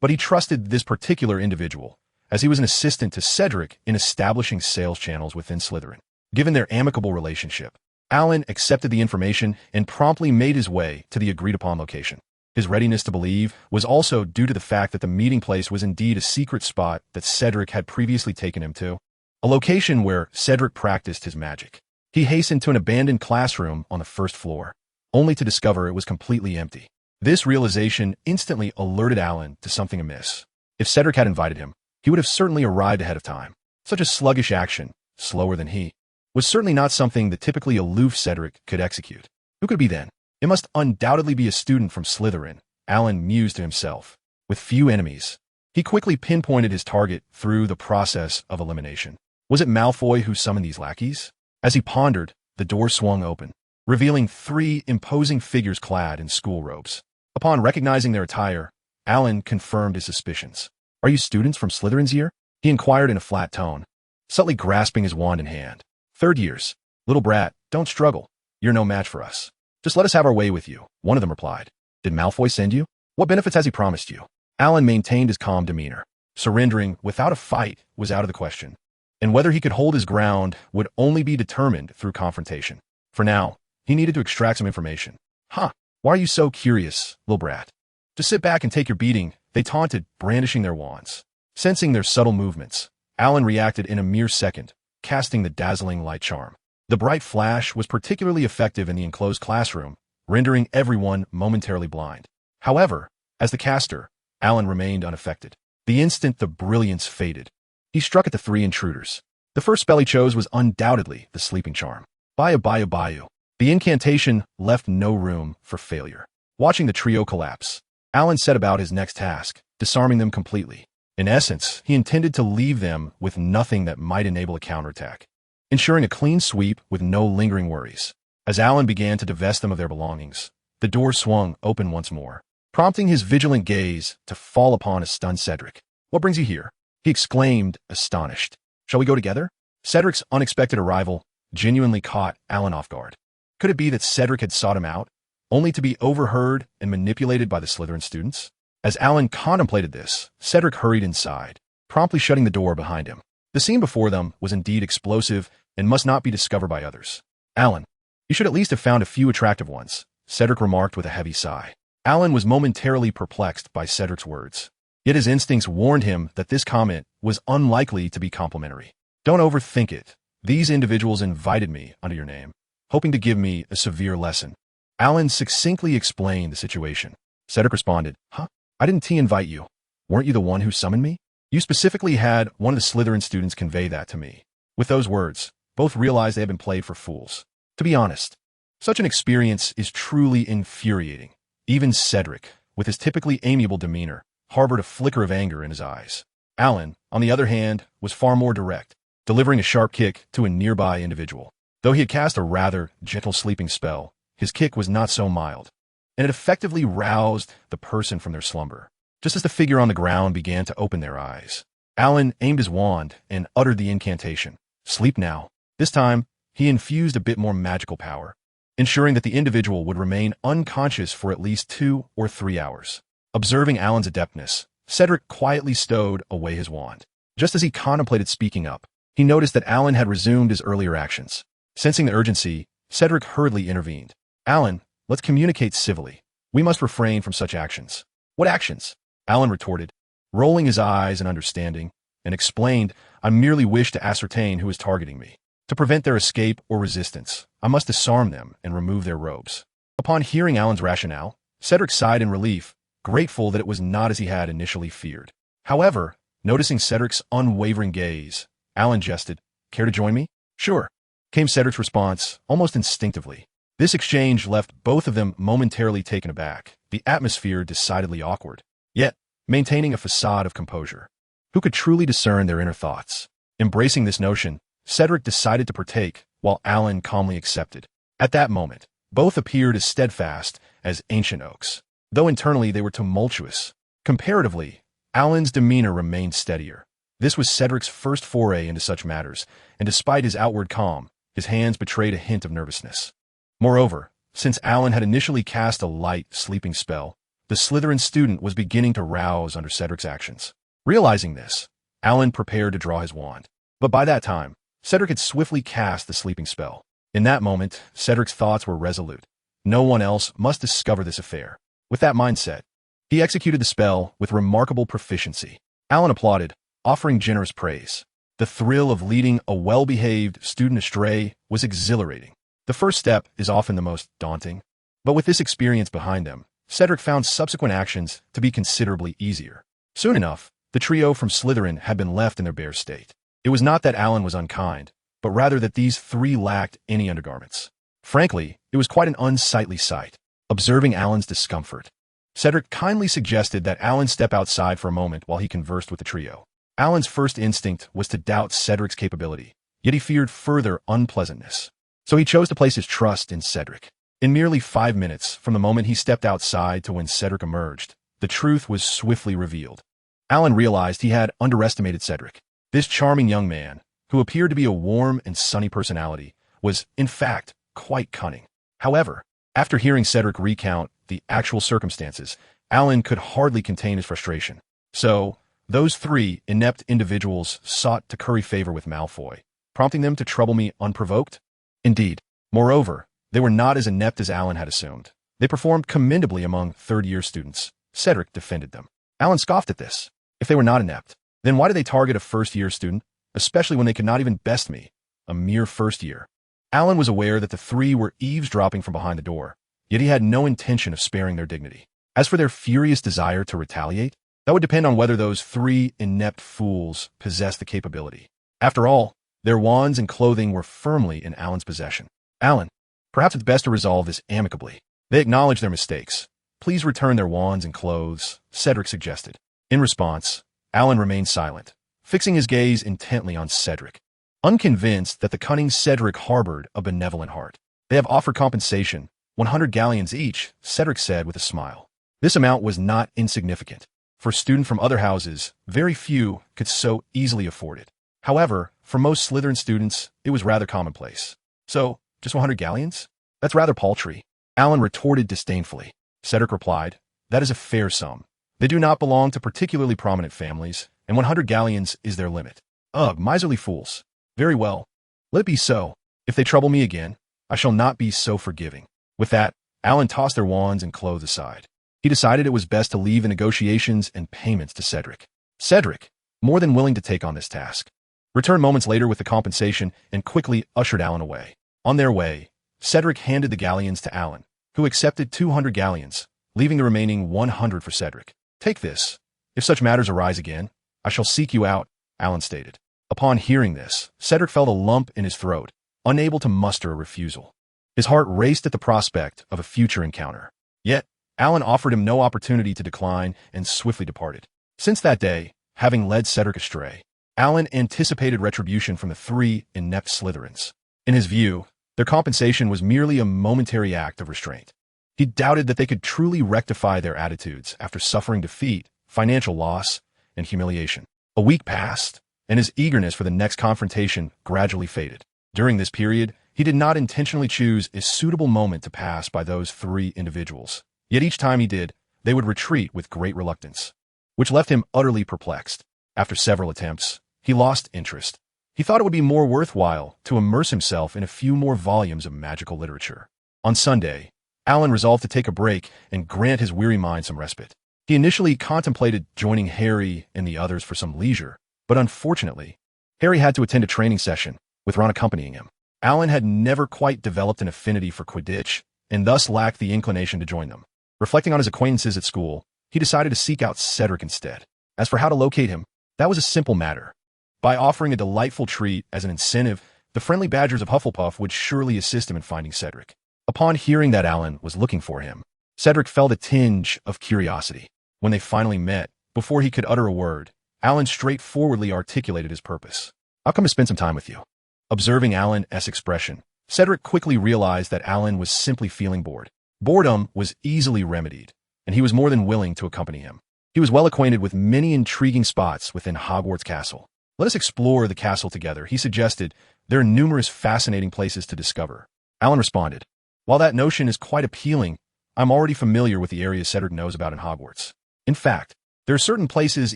But he trusted this particular individual, as he was an assistant to Cedric in establishing sales channels within Slytherin. Given their amicable relationship, Alan accepted the information and promptly made his way to the agreed-upon location. His readiness to believe was also due to the fact that the meeting place was indeed a secret spot that Cedric had previously taken him to, a location where Cedric practiced his magic. He hastened to an abandoned classroom on the first floor, only to discover it was completely empty. This realization instantly alerted Alan to something amiss. If Cedric had invited him, he would have certainly arrived ahead of time. Such a sluggish action, slower than he, was certainly not something the typically aloof Cedric could execute. Who could it be then? It must undoubtedly be a student from Slytherin, Alan mused to himself. With few enemies, he quickly pinpointed his target through the process of elimination. Was it Malfoy who summoned these lackeys? As he pondered, the door swung open, revealing 3 imposing figures clad in school robes. Upon recognizing their attire, Alan confirmed his suspicions. "Are you students from Slytherin's year?" he inquired in a flat tone, subtly grasping his wand in hand. "Third years. Little brat, don't struggle. You're no match for us. Just let us have our way with you," one of them replied. "Did Malfoy send you? What benefits has he promised you?" Alan maintained his calm demeanor. Surrendering without a fight was out of the question, and whether he could hold his ground would only be determined through confrontation. For now, he needed to extract some information. "Huh, why are you so curious, little brat? Just sit back and take your beating," they taunted, brandishing their wands. Sensing their subtle movements, Alan reacted in a mere second, casting the dazzling light charm. The bright flash was particularly effective in the enclosed classroom, rendering everyone momentarily blind. However, as the caster, Alan remained unaffected. The instant the brilliance faded, he struck at the 3 intruders. The first spell he chose was undoubtedly the sleeping charm. Bayu Bayu Bayu. The incantation left no room for failure. Watching the trio collapse, Alan set about his next task, disarming them completely. In essence, he intended to leave them with nothing that might enable a counterattack, ensuring a clean sweep with no lingering worries. As Alan began to divest them of their belongings, the door swung open once more, prompting his vigilant gaze to fall upon a stunned Cedric. "What brings you here?" he exclaimed, astonished. "Shall we go together?" Cedric's unexpected arrival genuinely caught Alan off guard. Could it be that Cedric had sought him out, only to be overheard and manipulated by the Slytherin students? As Alan contemplated this, Cedric hurried inside, promptly shutting the door behind him. The scene before them was indeed explosive and must not be discovered by others. "Alan, you should at least have found a few attractive ones," Cedric remarked with a heavy sigh. Alan was momentarily perplexed by Cedric's words, yet his instincts warned him that this comment was unlikely to be complimentary. "Don't overthink it. These individuals invited me under your name, hoping to give me a severe lesson." Alan succinctly explained the situation. Cedric responded, "Huh? I didn't invite you. Weren't you the one who summoned me? You specifically had one of the Slytherin students convey that to me." With those words, both realized they had been played for fools. To be honest, such an experience is truly infuriating. Even Cedric, with his typically amiable demeanor, harbored a flicker of anger in his eyes. Alan, on the other hand, was far more direct, delivering a sharp kick to a nearby individual. Though he had cast a rather gentle sleeping spell, his kick was not so mild, and it effectively roused the person from their slumber. Just as the figure on the ground began to open their eyes, Alan aimed his wand and uttered the incantation, "Sleep now." This time, he infused a bit more magical power, ensuring that the individual would remain unconscious for at least 2 or 3 hours. Observing Alan's adeptness, Cedric quietly stowed away his wand. Just as he contemplated speaking up, he noticed that Alan had resumed his earlier actions. Sensing the urgency, Cedric hurriedly intervened. "Alan, let's communicate civilly. We must refrain from such actions." "What actions?" Alan retorted, rolling his eyes in understanding, and explained, "I merely wish to ascertain who is targeting me. To prevent their escape or resistance, I must disarm them and remove their robes." Upon hearing Alan's rationale, Cedric sighed in relief, grateful that it was not as he had initially feared. However, noticing Cedric's unwavering gaze, Alan jested, "Care to join me?" "Sure," came Cedric's response, almost instinctively. This exchange left both of them momentarily taken aback, the atmosphere decidedly awkward, yet maintaining a facade of composure. Who could truly discern their inner thoughts? Embracing this notion, Cedric decided to partake, while Alan calmly accepted. At that moment, both appeared as steadfast as ancient oaks, though internally they were tumultuous. Comparatively, Alan's demeanor remained steadier. This was Cedric's first foray into such matters, and despite his outward calm, his hands betrayed a hint of nervousness. Moreover, since Alan had initially cast a light, sleeping spell, the Slytherin student was beginning to rouse under Cedric's actions. Realizing this, Alan prepared to draw his wand. But by that time, Cedric had swiftly cast the sleeping spell. In that moment, Cedric's thoughts were resolute. No one else must discover this affair. With that mindset, he executed the spell with remarkable proficiency. Alan applauded, offering generous praise. The thrill of leading a well-behaved student astray was exhilarating. The first step is often the most daunting, but with this experience behind them, Cedric found subsequent actions to be considerably easier. Soon enough, the trio from Slytherin had been left in their bare state. It was not that Alan was unkind, but rather that these three lacked any undergarments. Frankly, it was quite an unsightly sight. Observing Alan's discomfort, Cedric kindly suggested that Alan step outside for a moment while he conversed with the trio. Alan's first instinct was to doubt Cedric's capability, yet he feared further unpleasantness. So he chose to place his trust in Cedric. In merely 5 minutes from the moment he stepped outside to when Cedric emerged, the truth was swiftly revealed. Alan realized he had underestimated Cedric. This charming young man, who appeared to be a warm and sunny personality, was, in fact, quite cunning. However, after hearing Cedric recount the actual circumstances, Alan could hardly contain his frustration. So, those three inept individuals sought to curry favor with Malfoy, prompting them to trouble me unprovoked? Indeed. Moreover, they were not as inept as Alan had assumed. They performed commendably among third-year students. Cedric defended them. Alan scoffed at this. If they were not inept, then why did they target a first-year student, especially when they could not even best me, a mere first year? Alan was aware that the three were eavesdropping from behind the door, yet he had no intention of sparing their dignity. As for their furious desire to retaliate, that would depend on whether those three inept fools possessed the capability. After all, their wands and clothing were firmly in Alan's possession. "Alan, perhaps it's best to resolve this amicably. They acknowledge their mistakes. Please return their wands and clothes," Cedric suggested. In response, Alan remained silent, fixing his gaze intently on Cedric, unconvinced that the cunning Cedric harbored a benevolent heart. "They have offered compensation, 100 galleons each," Cedric said with a smile. This amount was not insignificant. For a student from other houses, very few could so easily afford it. However, for most Slytherin students, it was rather commonplace. "So, just 100 galleons? That's rather paltry," Alan retorted disdainfully. Cedric replied, "That is a fair sum. They do not belong to particularly prominent families, and 100 galleons is their limit. Ugh, miserly fools. Very well. Let it be so. If they trouble me again, I shall not be so forgiving." With that, Alan tossed their wands and clothes aside. He decided it was best to leave the negotiations and payments to Cedric. Cedric, more than willing to take on this task, returned moments later with the compensation and quickly ushered Alan away. On their way, Cedric handed the galleons to Alan, who accepted 200 galleons, leaving the remaining 100 for Cedric. "Take this. If such matters arise again, I shall seek you out," Alan stated. Upon hearing this, Cedric felt a lump in his throat, unable to muster a refusal. His heart raced at the prospect of a future encounter. Yet, Alan offered him no opportunity to decline and swiftly departed. Since that day, having led Cedric astray, Alan anticipated retribution from the three inept Slytherins. In his view, their compensation was merely a momentary act of restraint. He doubted that they could truly rectify their attitudes after suffering defeat, financial loss, and humiliation. A week passed, and his eagerness for the next confrontation gradually faded. During this period, he did not intentionally choose a suitable moment to pass by those three individuals. Yet each time he did, they would retreat with great reluctance, which left him utterly perplexed. After several attempts, he lost interest. He thought it would be more worthwhile to immerse himself in a few more volumes of magical literature. On Sunday, Alan resolved to take a break and grant his weary mind some respite. He initially contemplated joining Harry and the others for some leisure, but unfortunately, Harry had to attend a training session, with Ron accompanying him. Alan had never quite developed an affinity for Quidditch, and thus lacked the inclination to join them. Reflecting on his acquaintances at school, he decided to seek out Cedric instead. As for how to locate him, that was a simple matter. By offering a delightful treat as an incentive, the friendly badgers of Hufflepuff would surely assist him in finding Cedric. Upon hearing that Alan was looking for him, Cedric felt a tinge of curiosity. When they finally met, before he could utter a word, Alan straightforwardly articulated his purpose. "I'll come to spend some time with you." Observing Alan's expression, Cedric quickly realized that Alan was simply feeling bored. Boredom was easily remedied, and he was more than willing to accompany him. He was well acquainted with many intriguing spots within Hogwarts Castle. "Let us explore the castle together," he suggested. "There are numerous fascinating places to discover." Alan responded, "While that notion is quite appealing, I'm already familiar with the areas Cedric knows about in Hogwarts. In fact, there are certain places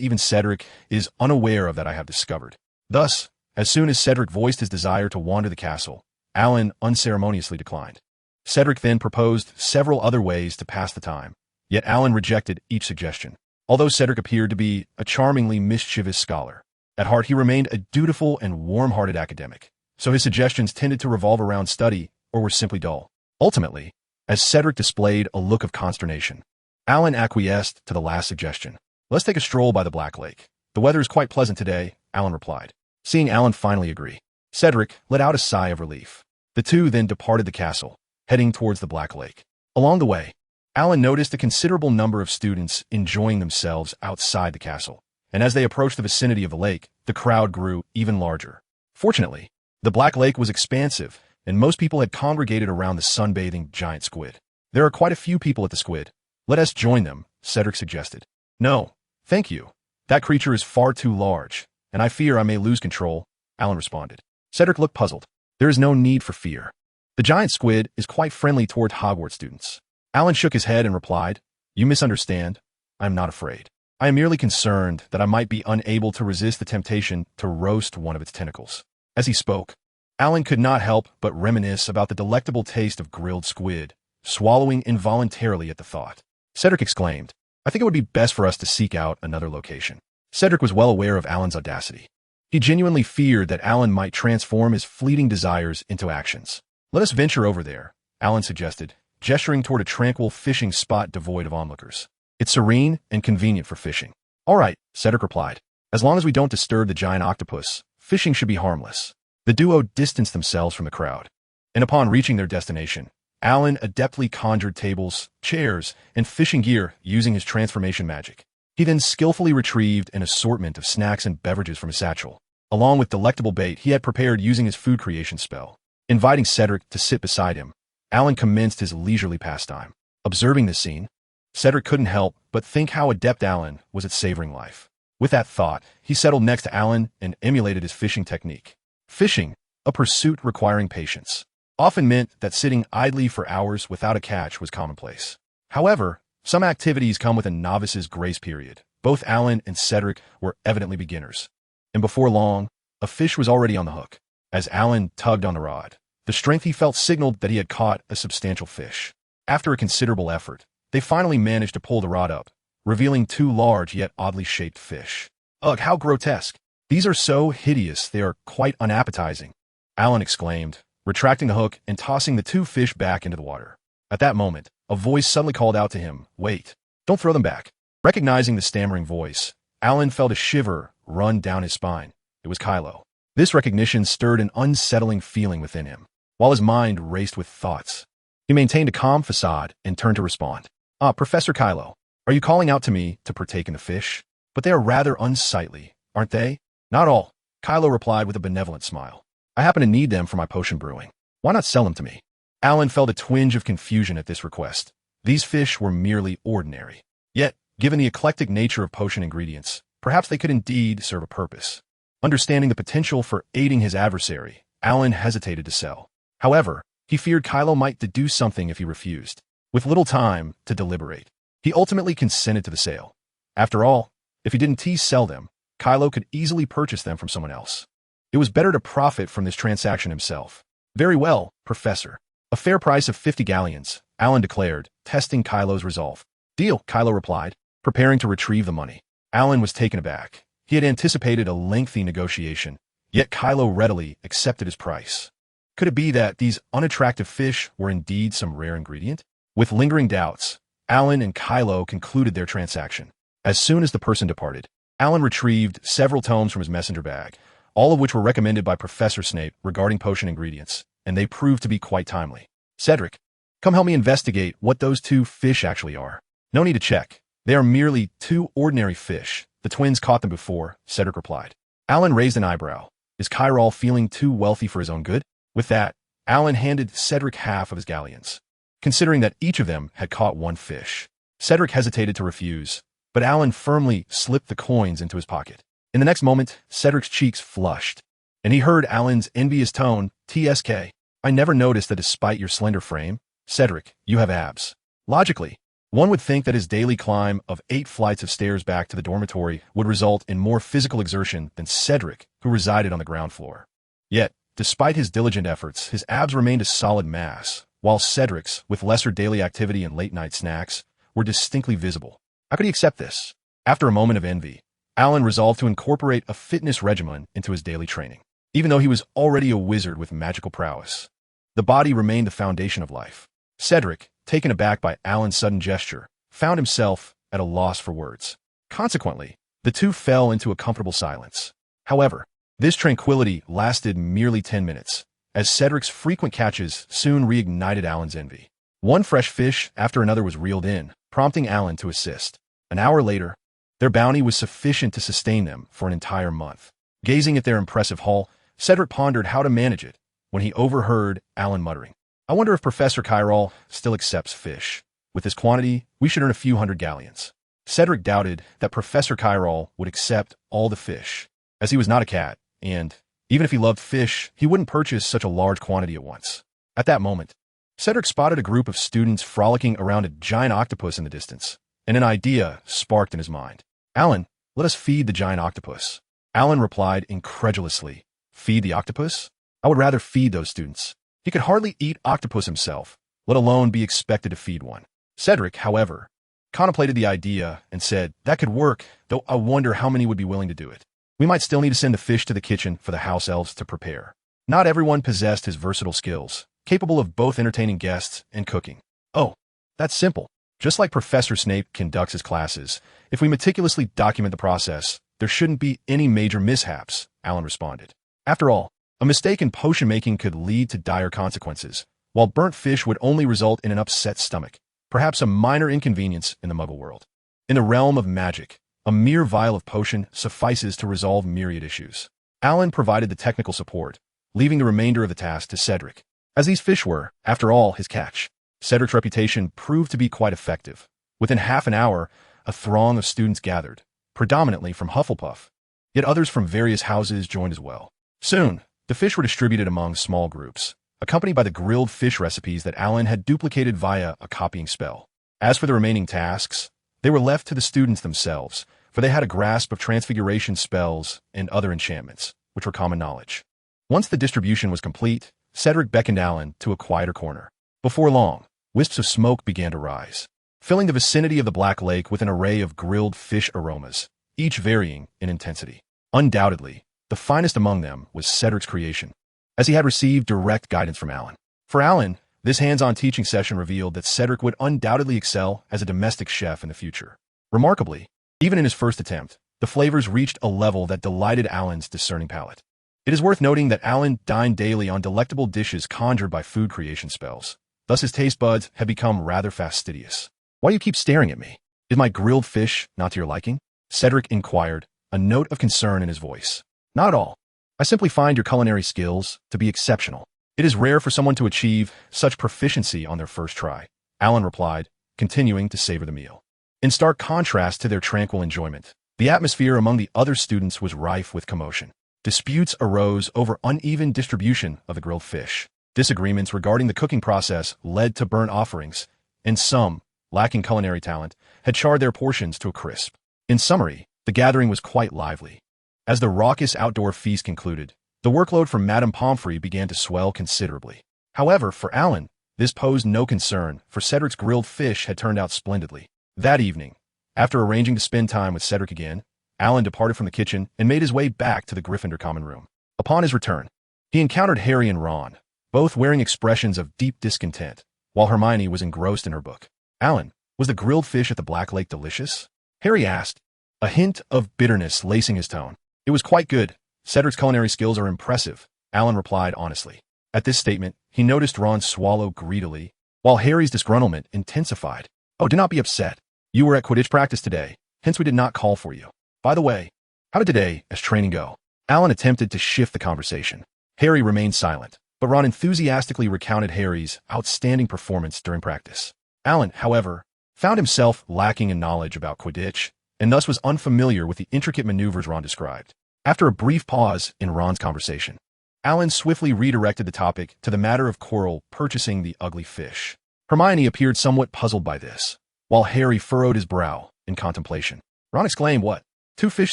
even Cedric is unaware of that I have discovered." Thus, as soon as Cedric voiced his desire to wander the castle, Alan unceremoniously declined. Cedric then proposed several other ways to pass the time, yet Alan rejected each suggestion. Although Cedric appeared to be a charmingly mischievous scholar, at heart he remained a dutiful and warm-hearted academic, so his suggestions tended to revolve around study or were simply dull. Ultimately, as Cedric displayed a look of consternation, Alan acquiesced to the last suggestion. "Let's take a stroll by the Black Lake. The weather is quite pleasant today," Alan replied. Seeing Alan finally agree, Cedric let out a sigh of relief. The two then departed the castle, heading towards the Black Lake. Along the way, Alan noticed a considerable number of students enjoying themselves outside the castle, and as they approached the vicinity of the lake, the crowd grew even larger. Fortunately, the Black Lake was expansive, and most people had congregated around the sunbathing giant squid. "There are quite a few people at the squid. Let us join them," Cedric suggested. "No, thank you. That creature is far too large, and I fear I may lose control," Alan responded. Cedric looked puzzled. "There is no need for fear. The giant squid is quite friendly toward Hogwarts students." Alan shook his head and replied, "You misunderstand. I am not afraid. I am merely concerned that I might be unable to resist the temptation to roast one of its tentacles." As he spoke, Alan could not help but reminisce about the delectable taste of grilled squid, swallowing involuntarily at the thought. Cedric exclaimed, "I think it would be best for us to seek out another location." Cedric was well aware of Alan's audacity. He genuinely feared that Alan might transform his fleeting desires into actions. "Let us venture over there," Alan suggested, gesturing toward a tranquil fishing spot devoid of onlookers. "It's serene and convenient for fishing." "All right," Cedric replied. "As long as we don't disturb the giant octopus, fishing should be harmless." The duo distanced themselves from the crowd, and upon reaching their destination, Alan adeptly conjured tables, chairs, and fishing gear using his transformation magic. He then skillfully retrieved an assortment of snacks and beverages from his satchel, along with delectable bait he had prepared using his food creation spell. Inviting Cedric to sit beside him, Alan commenced his leisurely pastime. Observing this scene, Cedric couldn't help but think how adept Alan was at savoring life. With that thought, he settled next to Alan and emulated his fishing technique. Fishing, a pursuit requiring patience, often meant that sitting idly for hours without a catch was commonplace. However, some activities come with a novice's grace period. Both Alan and Cedric were evidently beginners, and before long, a fish was already on the hook. As Alan tugged on the rod, the strength he felt signaled that he had caught a substantial fish. After a considerable effort, they finally managed to pull the rod up, revealing two large yet oddly shaped fish. "Ugh, how grotesque! These are so hideous they are quite unappetizing," Alan exclaimed, retracting the hook and tossing the two fish back into the water. At that moment, a voice suddenly called out to him, "Wait, don't throw them back." Recognizing the stammering voice, Alan felt a shiver run down his spine. It was Kylo. This recognition stirred an unsettling feeling within him. While his mind raced with thoughts, he maintained a calm facade and turned to respond. Professor Kylo, are you calling out to me to partake in the fish? But they are rather unsightly, aren't they? Not all, Kylo replied with a benevolent smile. I happen to need them for my potion brewing. Why not sell them to me? Alan felt a twinge of confusion at this request. These fish were merely ordinary. Yet, given the eclectic nature of potion ingredients, perhaps they could indeed serve a purpose. Understanding the potential for aiding his adversary, Alan hesitated to sell. However, he feared Kylo might deduce something if he refused. With little time to deliberate, he ultimately consented to the sale. After all, if he didn't sell them, Kylo could easily purchase them from someone else. It was better to profit from this transaction himself. Very well, Professor. A fair price of 50 galleons, Alan declared, testing Kylo's resolve. Deal, Kylo replied, preparing to retrieve the money. Alan was taken aback. He had anticipated a lengthy negotiation, yet Kylo readily accepted his price. Could it be that these unattractive fish were indeed some rare ingredient? With lingering doubts, Alan and Kylo concluded their transaction. As soon as the person departed, Alan retrieved several tomes from his messenger bag, all of which were recommended by Professor Snape regarding potion ingredients, and they proved to be quite timely. Cedric, come help me investigate what those two fish actually are. No need to check. They are merely two ordinary fish. The twins caught them before, Cedric replied. Alan raised an eyebrow. Is Chiral feeling too wealthy for his own good? With that, Alan handed Cedric half of his galleons. Considering that each of them had caught one fish, Cedric hesitated to refuse, but Alan firmly slipped the coins into his pocket. In the next moment, Cedric's cheeks flushed, and he heard Alan's envious tone, "TSK. I never noticed that despite your slender frame, Cedric, you have abs." Logically, one would think that his daily climb of 8 flights of stairs back to the dormitory would result in more physical exertion than Cedric, who resided on the ground floor. Yet, despite his diligent efforts, his abs remained a solid mass, while Cedric's, with lesser daily activity and late-night snacks, were distinctly visible. How could he accept this? After a moment of envy, Alan resolved to incorporate a fitness regimen into his daily training. Even though he was already a wizard with magical prowess, the body remained the foundation of life. Cedric, taken aback by Alan's sudden gesture, found himself at a loss for words. Consequently, the two fell into a comfortable silence. However, this tranquility lasted merely 10 minutes, as Cedric's frequent catches soon reignited Alan's envy. One fresh fish after another was reeled in, prompting Alan to assist. An hour later, their bounty was sufficient to sustain them for an entire month. Gazing at their impressive haul, Cedric pondered how to manage it when he overheard Alan muttering, "I wonder if Professor Chiral still accepts fish. With this quantity, we should earn a few hundred galleons." Cedric doubted that Professor Chiral would accept all the fish, as he was not a cat, and, even if he loved fish, he wouldn't purchase such a large quantity at once. At that moment, Cedric spotted a group of students frolicking around a giant octopus in the distance, and an idea sparked in his mind. "Alan, let us feed the giant octopus." Alan replied incredulously, "Feed the octopus? I would rather feed those students." He could hardly eat octopus himself, let alone be expected to feed one. Cedric, however, contemplated the idea and said, "That could work, though I wonder how many would be willing to do it. We might still need to send the fish to the kitchen for the house elves to prepare." Not everyone possessed his versatile skills, capable of both entertaining guests and cooking. "Oh, that's simple. Just like Professor Snape conducts his classes, if we meticulously document the process, there shouldn't be any major mishaps," Alan responded. After all, a mistake in potion making could lead to dire consequences, while burnt fish would only result in an upset stomach, perhaps a minor inconvenience in the Muggle world. In the realm of magic, a mere vial of potion suffices to resolve myriad issues. Alan provided the technical support, leaving the remainder of the task to Cedric, as these fish were, after all, his catch. Cedric's reputation proved to be quite effective. Within half an hour, a throng of students gathered, predominantly from Hufflepuff, yet others from various houses joined as well. Soon, the fish were distributed among small groups, accompanied by the grilled fish recipes that Alan had duplicated via a copying spell. As for the remaining tasks, they were left to the students themselves, for they had a grasp of transfiguration spells and other enchantments, which were common knowledge. Once the distribution was complete, Cedric beckoned Alan to a quieter corner. Before long, wisps of smoke began to rise, filling the vicinity of the Black Lake with an array of grilled fish aromas, each varying in intensity. Undoubtedly, the finest among them was Cedric's creation, as he had received direct guidance from Alan. For Alan, This hands-on teaching session revealed that Cedric would undoubtedly excel as a domestic chef in the future. Remarkably, even in his first attempt, the flavors reached a level that delighted Alan's discerning palate. It is worth noting that Alan dined daily on delectable dishes conjured by food creation spells. Thus his taste buds had become rather fastidious. "Why do you keep staring at me? Is my grilled fish not to your liking?" Cedric inquired, a note of concern in his voice. "Not at all. I simply find your culinary skills to be exceptional. It is rare for someone to achieve such proficiency on their first try," Alan replied, continuing to savor the meal. In stark contrast to their tranquil enjoyment, the atmosphere among the other students was rife with commotion. Disputes arose over uneven distribution of the grilled fish. Disagreements regarding the cooking process led to burnt offerings, and some, lacking culinary talent, had charred their portions to a crisp. In summary, the gathering was quite lively. As the raucous outdoor feast concluded, the workload for Madame Pomfrey began to swell considerably. However, for Alan, this posed no concern, for Cedric's grilled fish had turned out splendidly. That evening, after arranging to spend time with Cedric again, Alan departed from the kitchen and made his way back to the Gryffindor common room. Upon his return, he encountered Harry and Ron, both wearing expressions of deep discontent, while Hermione was engrossed in her book. "Alan, was the grilled fish at the Black Lake delicious?" Harry asked, a hint of bitterness lacing his tone. "It was quite good. Cedric's culinary skills are impressive," Alan replied honestly. At this statement, he noticed Ron swallow greedily, while Harry's disgruntlement intensified. "Oh, do not be upset. You were at Quidditch practice today, hence we did not call for you. By the way, how did today as training go?" Alan attempted to shift the conversation. Harry remained silent, but Ron enthusiastically recounted Harry's outstanding performance during practice. Alan, however, found himself lacking in knowledge about Quidditch, and thus was unfamiliar with the intricate maneuvers Ron described. After a brief pause in Ron's conversation, Alan swiftly redirected the topic to the matter of Quirrell purchasing the ugly fish. Hermione appeared somewhat puzzled by this, while Harry furrowed his brow in contemplation. Ron exclaimed, "What? 2 fish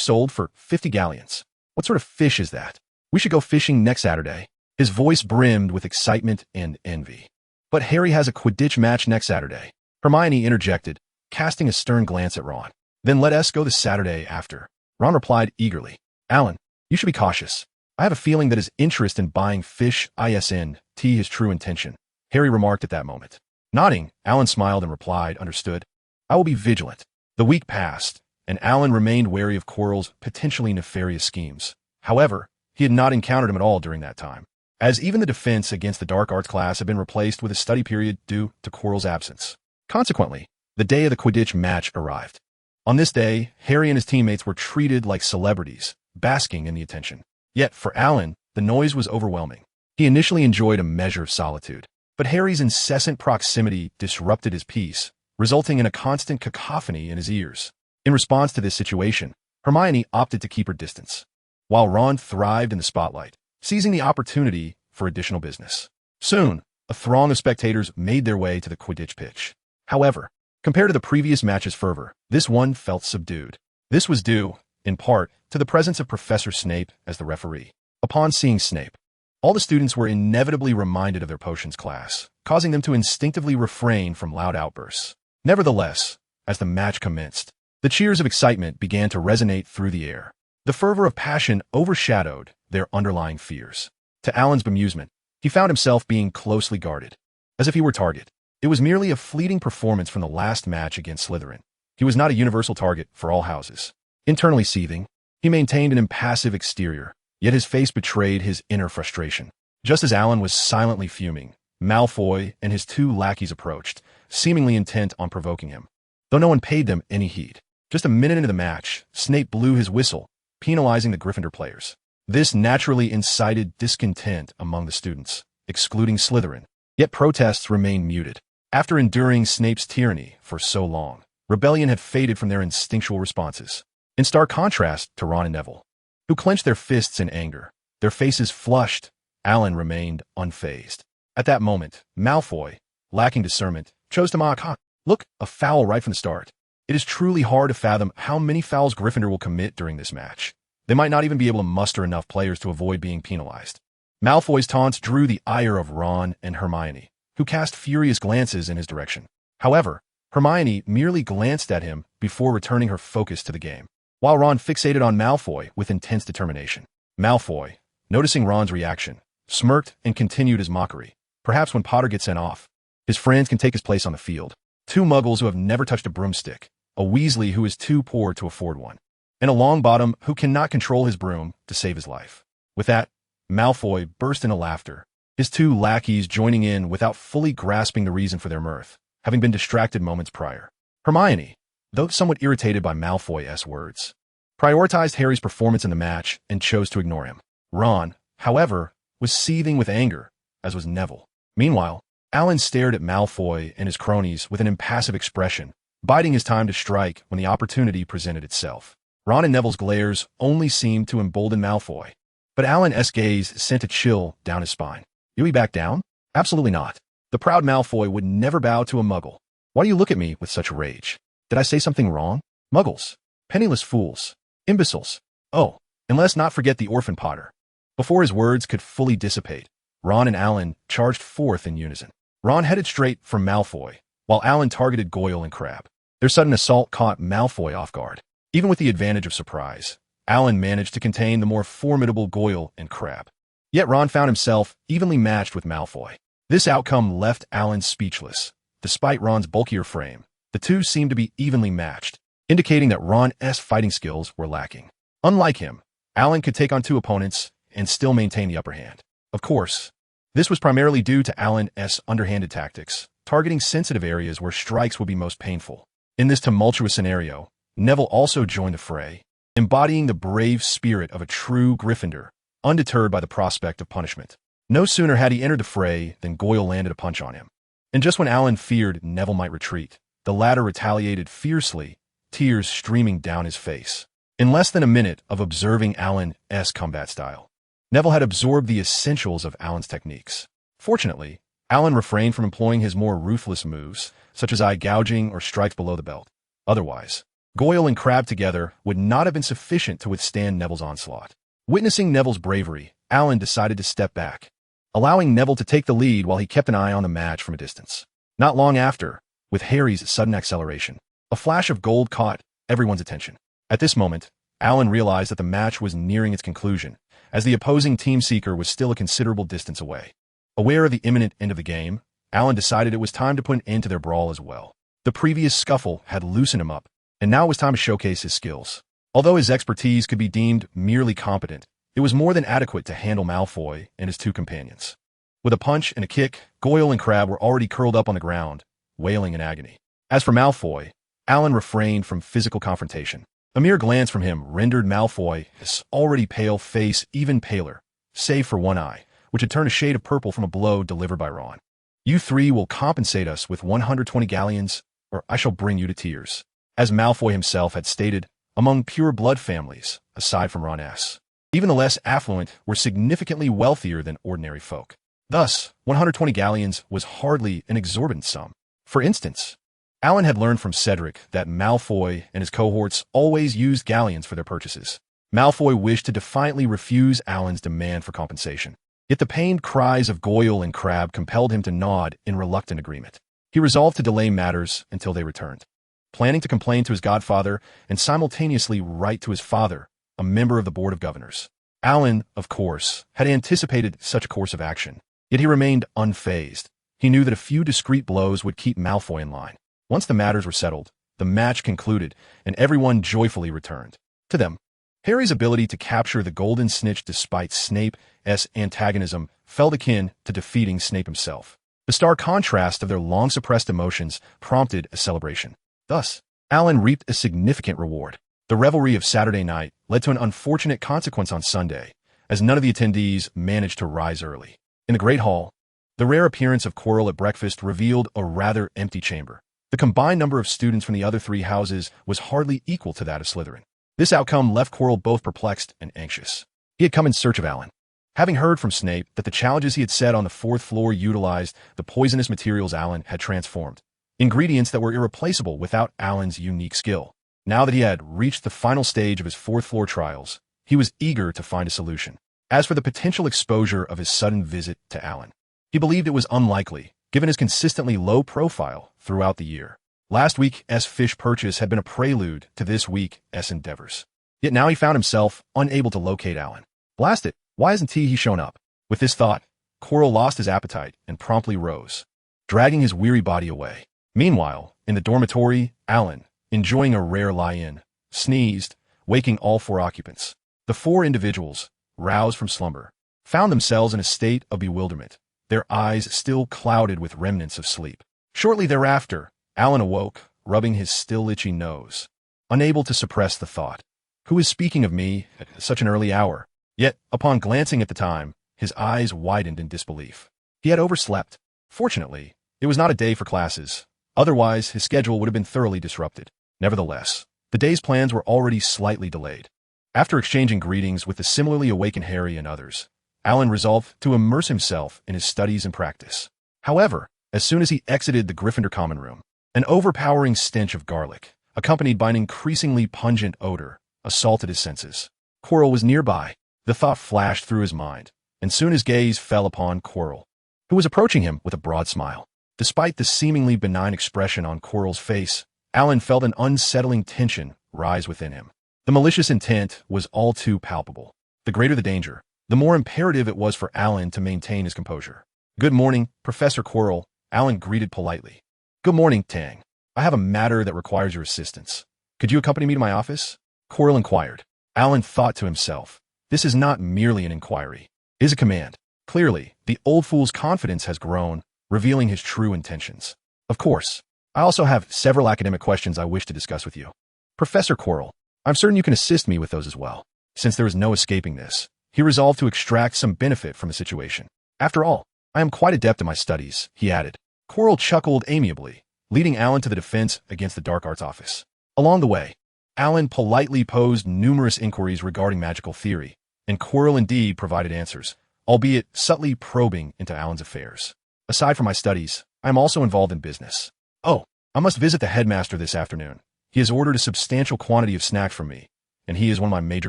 sold for 50 galleons. What sort of fish is that? We should go fishing next Saturday." His voice brimmed with excitement and envy. "But Harry has a Quidditch match next Saturday," Hermione interjected, casting a stern glance at Ron. "Then let us go the Saturday after," Ron replied eagerly. "Alan, you should be cautious. I have a feeling that his interest in buying fish isn't his true intention," Harry remarked at that moment. Nodding, Alan smiled and replied, "Understood. I will be vigilant." The week passed, and Alan remained wary of Quirrell's potentially nefarious schemes. However, he had not encountered him at all during that time, as even the defense against the dark arts class had been replaced with a study period due to Quirrell's absence. Consequently, the day of the Quidditch match arrived. On this day, Harry and his teammates were treated like celebrities, basking in the attention. Yet, for Alan, the noise was overwhelming. He initially enjoyed a measure of solitude, but Harry's incessant proximity disrupted his peace, resulting in a constant cacophony in his ears. In response to this situation, Hermione opted to keep her distance, while Ron thrived in the spotlight, seizing the opportunity for additional business. Soon, a throng of spectators made their way to the Quidditch pitch. However, compared to the previous match's fervor, this one felt subdued. This was due, in part, to the presence of Professor Snape as the referee. Upon seeing Snape, all the students were inevitably reminded of their potions class, causing them to instinctively refrain from loud outbursts. Nevertheless, as the match commenced, the cheers of excitement began to resonate through the air. The fervor of passion overshadowed their underlying fears. To Alan's bemusement, he found himself being closely guarded, as if he were target. It was merely a fleeting performance from the last match against Slytherin. He was not a universal target for all houses. Internally seething, he maintained an impassive exterior, yet his face betrayed his inner frustration. Just as Alan was silently fuming, Malfoy and his 2 lackeys approached, seemingly intent on provoking him. Though no one paid them any heed. Just a minute into the match, Snape blew his whistle, penalizing the Gryffindor players. This naturally incited discontent among the students, excluding Slytherin. Yet protests remained muted. After enduring Snape's tyranny for so long, rebellion had faded from their instinctual responses. In stark contrast to Ron and Neville, who clenched their fists in anger, their faces flushed, Alan remained unfazed. At that moment, Malfoy, lacking discernment, chose to mock, "Look, a foul right from the start. It is truly hard to fathom how many fouls Gryffindor will commit during this match. They might not even be able to muster enough players to avoid being penalized." Malfoy's taunts drew the ire of Ron and Hermione, who cast furious glances in his direction. However, Hermione merely glanced at him before returning her focus to the game, while Ron fixated on Malfoy with intense determination. Malfoy, noticing Ron's reaction, smirked and continued his mockery. Perhaps when Potter gets sent off, his friends can take his place on the field. Two muggles who have never touched a broomstick, a Weasley who is too poor to afford one, and a Longbottom who cannot control his broom to save his life. With that, Malfoy burst into laughter, his two lackeys joining in without fully grasping the reason for their mirth, having been distracted moments prior. Hermione, though somewhat irritated by Malfoy's words, prioritized Harry's performance in the match and chose to ignore him. Ron, however, was seething with anger, as was Neville. Meanwhile, Alan stared at Malfoy and his cronies with an impassive expression, biding his time to strike when the opportunity presented itself. Ron and Neville's glares only seemed to embolden Malfoy, but Alan's gaze sent a chill down his spine. "Do we back down?" "Absolutely not. The proud Malfoy would never bow to a muggle. Why do you look at me with such rage? Did I say something wrong? Muggles. Penniless fools. Imbeciles. Oh, and let's not forget the orphan Potter." Before his words could fully dissipate, Ron and Alan charged forth in unison. Ron headed straight for Malfoy, while Alan targeted Goyle and Crabbe. Their sudden assault caught Malfoy off guard. Even with the advantage of surprise, Alan managed to contain the more formidable Goyle and Crabbe. Yet Ron found himself evenly matched with Malfoy. This outcome left Alan speechless. Despite Ron's bulkier frame, the two seemed to be evenly matched, indicating that Ron's fighting skills were lacking. Unlike him, Alan could take on two opponents and still maintain the upper hand. Of course, this was primarily due to Alan's underhanded tactics, targeting sensitive areas where strikes would be most painful. In this tumultuous scenario, Neville also joined the fray, embodying the brave spirit of a true Gryffindor, undeterred by the prospect of punishment. No sooner had he entered the fray than Goyle landed a punch on him. And just when Alan feared Neville might retreat, the latter retaliated fiercely, tears streaming down his face. In less than a minute of observing Alan's combat style, Neville had absorbed the essentials of Alan's techniques. Fortunately, Alan refrained from employing his more ruthless moves, such as eye gouging or strikes below the belt. Otherwise, Goyle and Crabbe together would not have been sufficient to withstand Neville's onslaught. Witnessing Neville's bravery, Alan decided to step back, allowing Neville to take the lead while he kept an eye on the match from a distance. Not long after, with Harry's sudden acceleration, a flash of gold caught everyone's attention. At this moment, Alan realized that the match was nearing its conclusion, as the opposing team seeker was still a considerable distance away. Aware of the imminent end of the game, Alan decided it was time to put an end to their brawl as well. The previous scuffle had loosened him up, and now it was time to showcase his skills. Although his expertise could be deemed merely competent, it was more than adequate to handle Malfoy and his two companions. With a punch and a kick, Goyle and Crabbe were already curled up on the ground, wailing in agony. As for Malfoy, Alan refrained from physical confrontation. A mere glance from him rendered Malfoy's already pale face even paler, save for one eye, which had turned a shade of purple from a blow delivered by Ron. "You three will compensate us with 120 galleons, or I shall bring you to tears." As Malfoy himself had stated, among pure blood families, aside from Ron's, even the less affluent were significantly wealthier than ordinary folk. Thus, 120 galleons was hardly an exorbitant sum. For instance, Alan had learned from Cedric that Malfoy and his cohorts always used galleons for their purchases. Malfoy wished to defiantly refuse Alan's demand for compensation. Yet the pained cries of Goyle and Crabbe compelled him to nod in reluctant agreement. He resolved to delay matters until they returned, planning to complain to his godfather and simultaneously write to his father, a member of the Board of Governors. Alan, of course, had anticipated such a course of action, yet he remained unfazed. He knew that a few discreet blows would keep Malfoy in line. Once the matters were settled, the match concluded, and everyone joyfully returned. To them, Harry's ability to capture the Golden Snitch despite Snape's antagonism felt akin to defeating Snape himself. The stark contrast of their long-suppressed emotions prompted a celebration. Thus, Alan reaped a significant reward. The revelry of Saturday night led to an unfortunate consequence on Sunday, as none of the attendees managed to rise early. In the Great Hall, the rare appearance of Quirrell at breakfast revealed a rather empty chamber. The combined number of students from the other three houses was hardly equal to that of Slytherin. This outcome left Quirrell both perplexed and anxious. He had come in search of Alan. Having heard from Snape that the challenges he had set on the fourth floor utilized the poisonous materials Alan had transformed, ingredients that were irreplaceable without Alan's unique skill. Now that he had reached the final stage of his fourth floor trials, he was eager to find a solution. As for the potential exposure of his sudden visit to Alan, he believed it was unlikely, given his consistently low profile throughout the year. Last week's fish purchase had been a prelude to this week's endeavors. Yet now he found himself unable to locate Alan. Blast it, why hasn't he shown up? With this thought, Quirrell lost his appetite and promptly rose, dragging his weary body away. Meanwhile, in the dormitory, Alan, enjoying a rare lie-in, sneezed, waking all 4 occupants. The 4 individuals, roused from slumber, found themselves in a state of bewilderment, their eyes still clouded with remnants of sleep. Shortly thereafter, Alan awoke, rubbing his still itchy nose, unable to suppress the thought, "Who is speaking of me at such an early hour?" Yet, upon glancing at the time, his eyes widened in disbelief. He had overslept. Fortunately, it was not a day for classes. Otherwise, his schedule would have been thoroughly disrupted. Nevertheless, the day's plans were already slightly delayed. After exchanging greetings with the similarly awakened Harry and others, Alan resolved to immerse himself in his studies and practice. However, as soon as he exited the Gryffindor common room, an overpowering stench of garlic, accompanied by an increasingly pungent odor, assaulted his senses. Quirrell was nearby. The thought flashed through his mind, and soon his gaze fell upon Quirrell, who was approaching him with a broad smile. Despite the seemingly benign expression on Quirrell's face, Alan felt an unsettling tension rise within him. The malicious intent was all too palpable. The greater the danger, the more imperative it was for Alan to maintain his composure. "Good morning, Professor Quirrell," Alan greeted politely. "Good morning, Tang. I have a matter that requires your assistance. Could you accompany me to my office?" Quirrell inquired. Alan thought to himself, this is not merely an inquiry. It is a command. Clearly, the old fool's confidence has grown, revealing his true intentions. "Of course. I also have several academic questions I wish to discuss with you. Professor Quirrell, I'm certain you can assist me with those as well." Since there was no escaping this, he resolved to extract some benefit from the situation. "After all, I am quite adept in my studies," he added. Quirrell chuckled amiably, leading Alan to the defense against the dark arts office. Along the way, Alan politely posed numerous inquiries regarding magical theory, and Quirrell indeed provided answers, albeit subtly probing into Alan's affairs. "Aside from my studies, I am also involved in business. Oh, I must visit the headmaster this afternoon. He has ordered a substantial quantity of snacks from me, and he is one of my major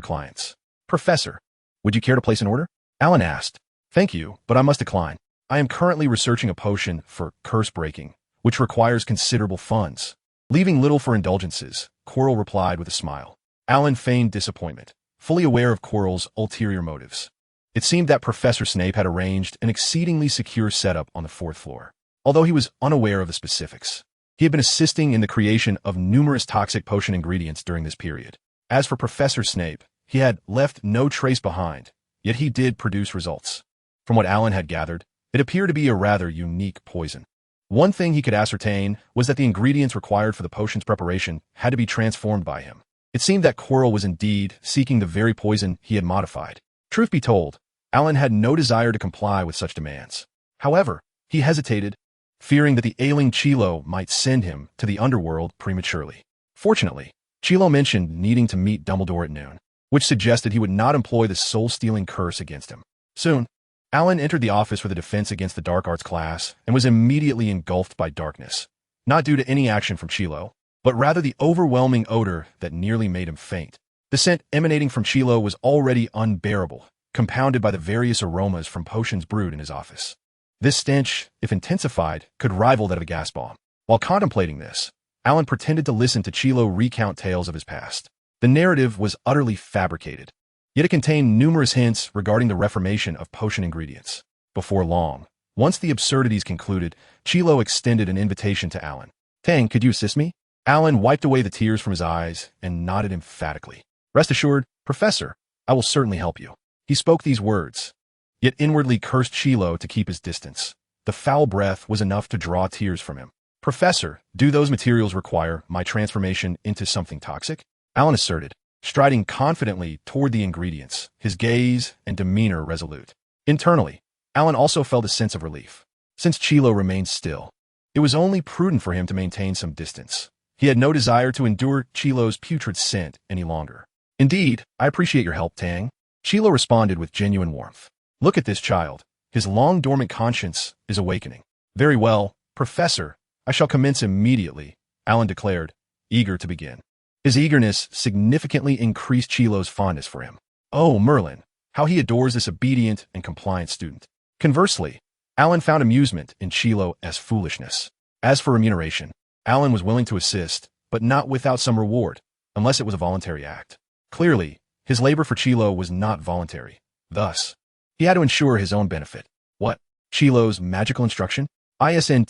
clients." "Professor, would you care to place an order?" Alan asked. "Thank you, but I must decline. I am currently researching a potion for curse breaking, which requires considerable funds." Leaving little for indulgences, Quirrell replied with a smile. Alan feigned disappointment, fully aware of Quirrell's ulterior motives. It seemed that Professor Snape had arranged an exceedingly secure setup on the 4th floor, although he was unaware of the specifics. He had been assisting in the creation of numerous toxic potion ingredients during this period. As for Professor Snape, he had left no trace behind, yet he did produce results. From what Alan had gathered, it appeared to be a rather unique poison. One thing he could ascertain was that the ingredients required for the potion's preparation had to be transformed by him. It seemed that Quirrell was indeed seeking the very poison he had modified. Truth be told, Alan had no desire to comply with such demands. However, he hesitated, fearing that the ailing Chilo might send him to the underworld prematurely. Fortunately, Chilo mentioned needing to meet Dumbledore at noon, which suggested he would not employ the soul-stealing curse against him. Soon, Alan entered the office for the defense against the dark arts class and was immediately engulfed by darkness, not due to any action from Chilo, but rather the overwhelming odor that nearly made him faint. The scent emanating from Chilo was already unbearable, compounded by the various aromas from potions brewed in his office. This stench, if intensified, could rival that of a gas bomb. While contemplating this, Alan pretended to listen to Chilo recount tales of his past. The narrative was utterly fabricated, yet it contained numerous hints regarding the reformation of potion ingredients. Before long, once the absurdities concluded, Chilo extended an invitation to Alan. "Tang, could you assist me?" Alan wiped away the tears from his eyes and nodded emphatically. "Rest assured, Professor, I will certainly help you." He spoke these words, yet inwardly cursed Chilo to keep his distance. The foul breath was enough to draw tears from him. "Professor, do those materials require my transformation into something toxic?" Alan asserted, striding confidently toward the ingredients, his gaze and demeanor resolute. Internally, Alan also felt a sense of relief. Since Chilo remained still, it was only prudent for him to maintain some distance. He had no desire to endure Chilo's putrid scent any longer. "Indeed, I appreciate your help, Tang." Chilo responded with genuine warmth. "Look at this child. His long-dormant conscience is awakening." "Very well, Professor. I shall commence immediately," Alan declared, eager to begin. His eagerness significantly increased Chilo's fondness for him. Oh, Merlin, how he adores this obedient and compliant student. Conversely, Alan found amusement in Chilo's foolishness. As for remuneration, Alan was willing to assist, but not without some reward, unless it was a voluntary act. Clearly, his labor for Chilo was not voluntary. Thus, he had to ensure his own benefit. "What? Chilo's magical instruction? Isn't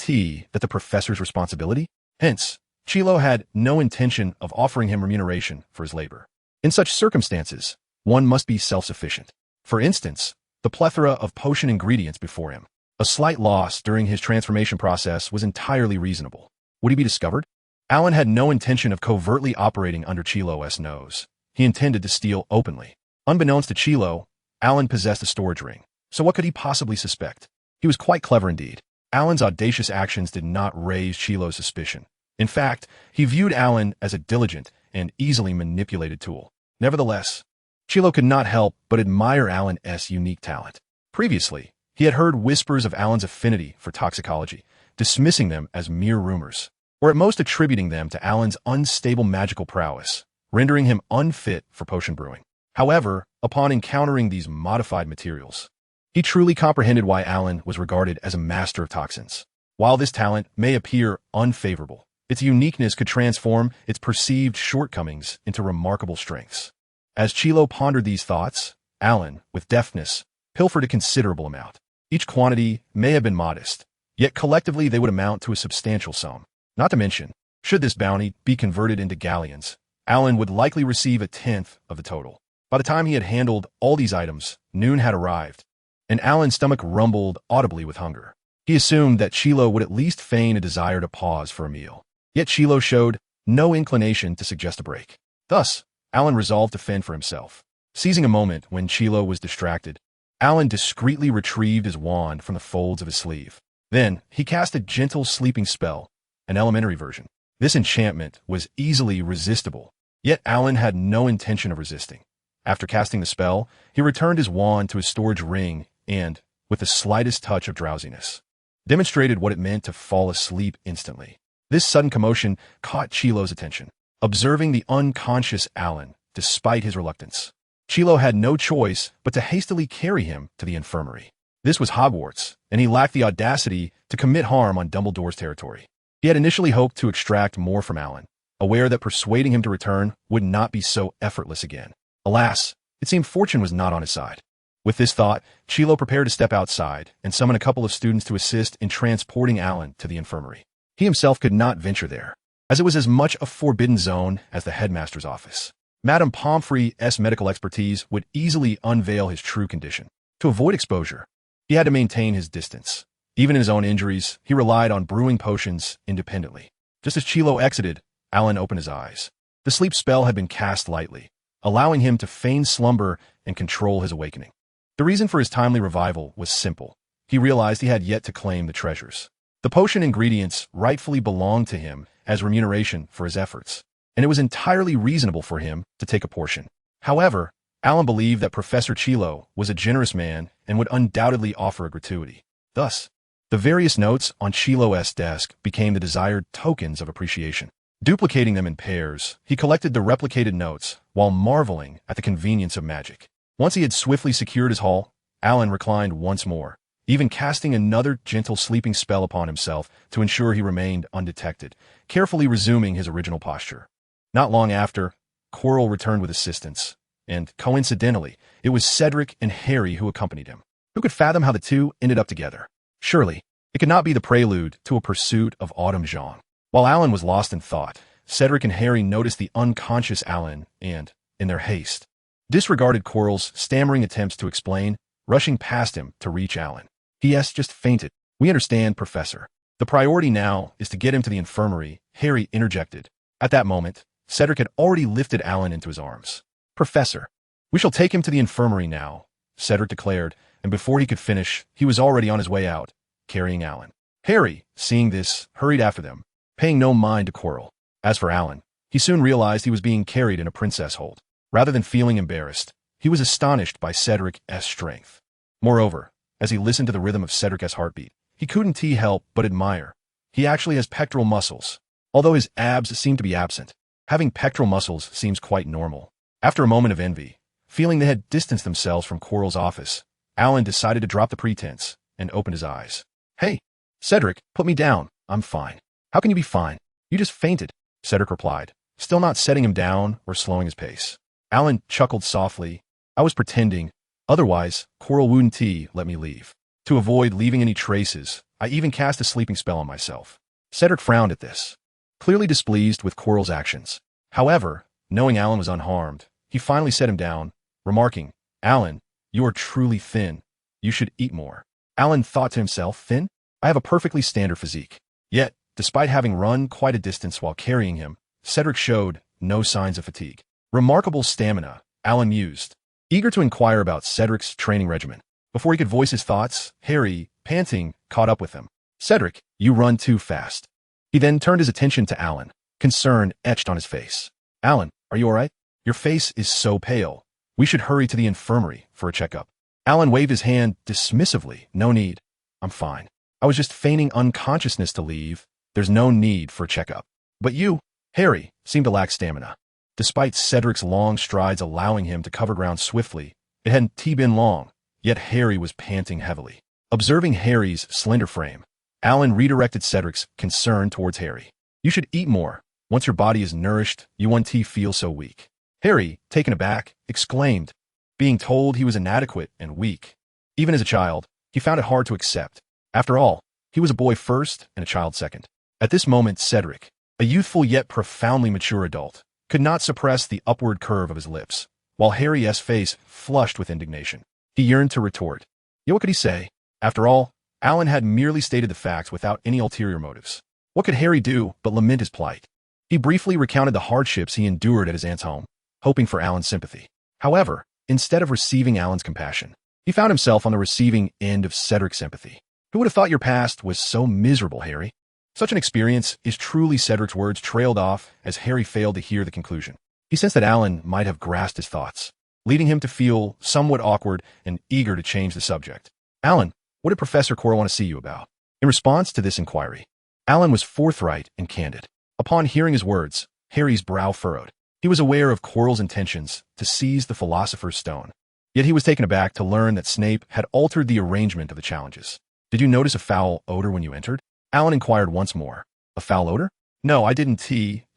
that the professor's responsibility? Hence, Chilo had no intention of offering him remuneration for his labor. In such circumstances, one must be self-sufficient. For instance, the plethora of potion ingredients before him. A slight loss during his transformation process was entirely reasonable. Would he be discovered? Alan had no intention of covertly operating under Chilo's nose. He intended to steal openly. Unbeknownst to Chilo, Alan possessed a storage ring. So what could he possibly suspect? He was quite clever indeed. Alan's audacious actions did not raise Chilo's suspicion. In fact, he viewed Alan as a diligent and easily manipulated tool. Nevertheless, Chilo could not help but admire Alan's unique talent. Previously, he had heard whispers of Alan's affinity for toxicology, dismissing them as mere rumors, or at most attributing them to Alan's unstable magical prowess, rendering him unfit for potion brewing. However, upon encountering these modified materials, he truly comprehended why Alan was regarded as a master of toxins. While this talent may appear unfavorable, its uniqueness could transform its perceived shortcomings into remarkable strengths. As Chilo pondered these thoughts, Alan, with deftness, pilfered a considerable amount. Each quantity may have been modest, yet collectively they would amount to a substantial sum. Not to mention, should this bounty be converted into galleons, Alan would likely receive a tenth of the total. By the time he had handled all these items, noon had arrived, and Alan's stomach rumbled audibly with hunger. He assumed that Chilo would at least feign a desire to pause for a meal. Yet Chilo showed no inclination to suggest a break. Thus, Alan resolved to fend for himself. Seizing a moment when Chilo was distracted, Alan discreetly retrieved his wand from the folds of his sleeve. Then, he cast a gentle sleeping spell, an elementary version. This enchantment was easily resistible, yet Alan had no intention of resisting. After casting the spell, he returned his wand to his storage ring and, with the slightest touch of drowsiness, demonstrated what it meant to fall asleep instantly. This sudden commotion caught Chilo's attention. Observing the unconscious Alan, despite his reluctance, Chilo had no choice but to hastily carry him to the infirmary. This was Hogwarts, and he lacked the audacity to commit harm on Dumbledore's territory. He had initially hoped to extract more from Alan, aware that persuading him to return would not be so effortless again. Alas, it seemed fortune was not on his side. With this thought, Chilo prepared to step outside and summon a couple of students to assist in transporting Alan to the infirmary. He himself could not venture there, as it was as much a forbidden zone as the headmaster's office. Madame Pomfrey's medical expertise would easily unveil his true condition. To avoid exposure, he had to maintain his distance. Even in his own injuries, he relied on brewing potions independently. Just as Chilo exited, Alan opened his eyes. The sleep spell had been cast lightly, allowing him to feign slumber and control his awakening. The reason for his timely revival was simple. He realized he had yet to claim the treasures. The potion ingredients rightfully belonged to him as remuneration for his efforts, and it was entirely reasonable for him to take a portion. However, Alan believed that Professor Chilo was a generous man and would undoubtedly offer a gratuity. Thus, the various notes on Chilo's desk became the desired tokens of appreciation. Duplicating them in pairs, he collected the replicated notes while marveling at the convenience of magic. Once he had swiftly secured his haul, Alan reclined once more, even casting another gentle sleeping spell upon himself to ensure he remained undetected, carefully resuming his original posture. Not long after, Quirrell returned with assistance, and coincidentally, it was Cedric and Harry who accompanied him. Who could fathom how the two ended up together? Surely, it could not be the prelude to a pursuit of Autumn Jean. While Alan was lost in thought, Cedric and Harry noticed the unconscious Alan and, in their haste, disregarded Quirrell's stammering attempts to explain, rushing past him to reach Alan. He.S. just fainted. We understand, Professor. The priority now is to get him to the infirmary, Harry interjected. At that moment, Cedric had already lifted Alan into his arms. Professor, we shall take him to the infirmary now, Cedric declared, and before he could finish, he was already on his way out, carrying Alan. Harry, seeing this, hurried after them, paying no mind to Quirrell. As for Alan, he soon realized he was being carried in a princess hold. Rather than feeling embarrassed, he was astonished by Cedric's strength. Moreover, as he listened to the rhythm of Cedric's heartbeat, he couldn't help but admire. He actually has pectoral muscles, although his abs seem to be absent. Having pectoral muscles seems quite normal. After a moment of envy, feeling they had distanced themselves from Quirrell's office, Alan decided to drop the pretense and opened his eyes. Hey, Cedric, put me down. I'm fine. How can you be fine? You just fainted, Cedric replied, still not setting him down or slowing his pace. Alan chuckled softly. I was pretending. Otherwise, Quirrell wouldn't let me leave. To avoid leaving any traces, I even cast a sleeping spell on myself. Cedric frowned at this, clearly displeased with Quirrell's actions. However, knowing Alan was unharmed, he finally set him down, remarking, "Alan, you are truly thin. You should eat more." Alan thought to himself, "Thin? I have a perfectly standard physique." Yet, despite having run quite a distance while carrying him, Cedric showed no signs of fatigue. Remarkable stamina, Alan mused, eager to inquire about Cedric's training regimen. Before he could voice his thoughts, Harry, panting, caught up with him. "Cedric, you run too fast." He then turned his attention to Alan, concern etched on his face. "Alan, are you all right? Your face is so pale. We should hurry to the infirmary for a checkup." Alan waved his hand dismissively. "No need. I'm fine. I was just feigning unconsciousness to leave. There's no need for a checkup." But you, Harry, seemed to lack stamina. Despite Cedric's long strides allowing him to cover ground swiftly, it hadn't been long, yet Harry was panting heavily. Observing Harry's slender frame, Alan redirected Cedric's concern towards Harry. "You should eat more. Once your body is nourished, you won't feel so weak." Harry, taken aback, exclaimed, being told he was inadequate and weak. Even as a child, he found it hard to accept. After all, he was a boy first and a child second. At this moment, Cedric, a youthful yet profoundly mature adult, could not suppress the upward curve of his lips, while Harry's face flushed with indignation. He yearned to retort. Yet what could he say? After all, Alan had merely stated the facts without any ulterior motives. What could Harry do but lament his plight? He briefly recounted the hardships he endured at his aunt's home, hoping for Alan's sympathy. However, instead of receiving Alan's compassion, he found himself on the receiving end of Cedric's sympathy. "Who would have thought your past was so miserable, Harry?" Such an experience is truly Cedric's words trailed off as Harry failed to hear the conclusion. He sensed that Alan might have grasped his thoughts, leading him to feel somewhat awkward and eager to change the subject. "Alan, what did Professor Quirrell want to see you about?" In response to this inquiry, Alan was forthright and candid. Upon hearing his words, Harry's brow furrowed. He was aware of Quirrell's intentions to seize the Philosopher's Stone. Yet he was taken aback to learn that Snape had altered the arrangement of the challenges. "Did you notice a foul odor when you entered?" Alan inquired once more. "A foul odor?" "No, I didn't,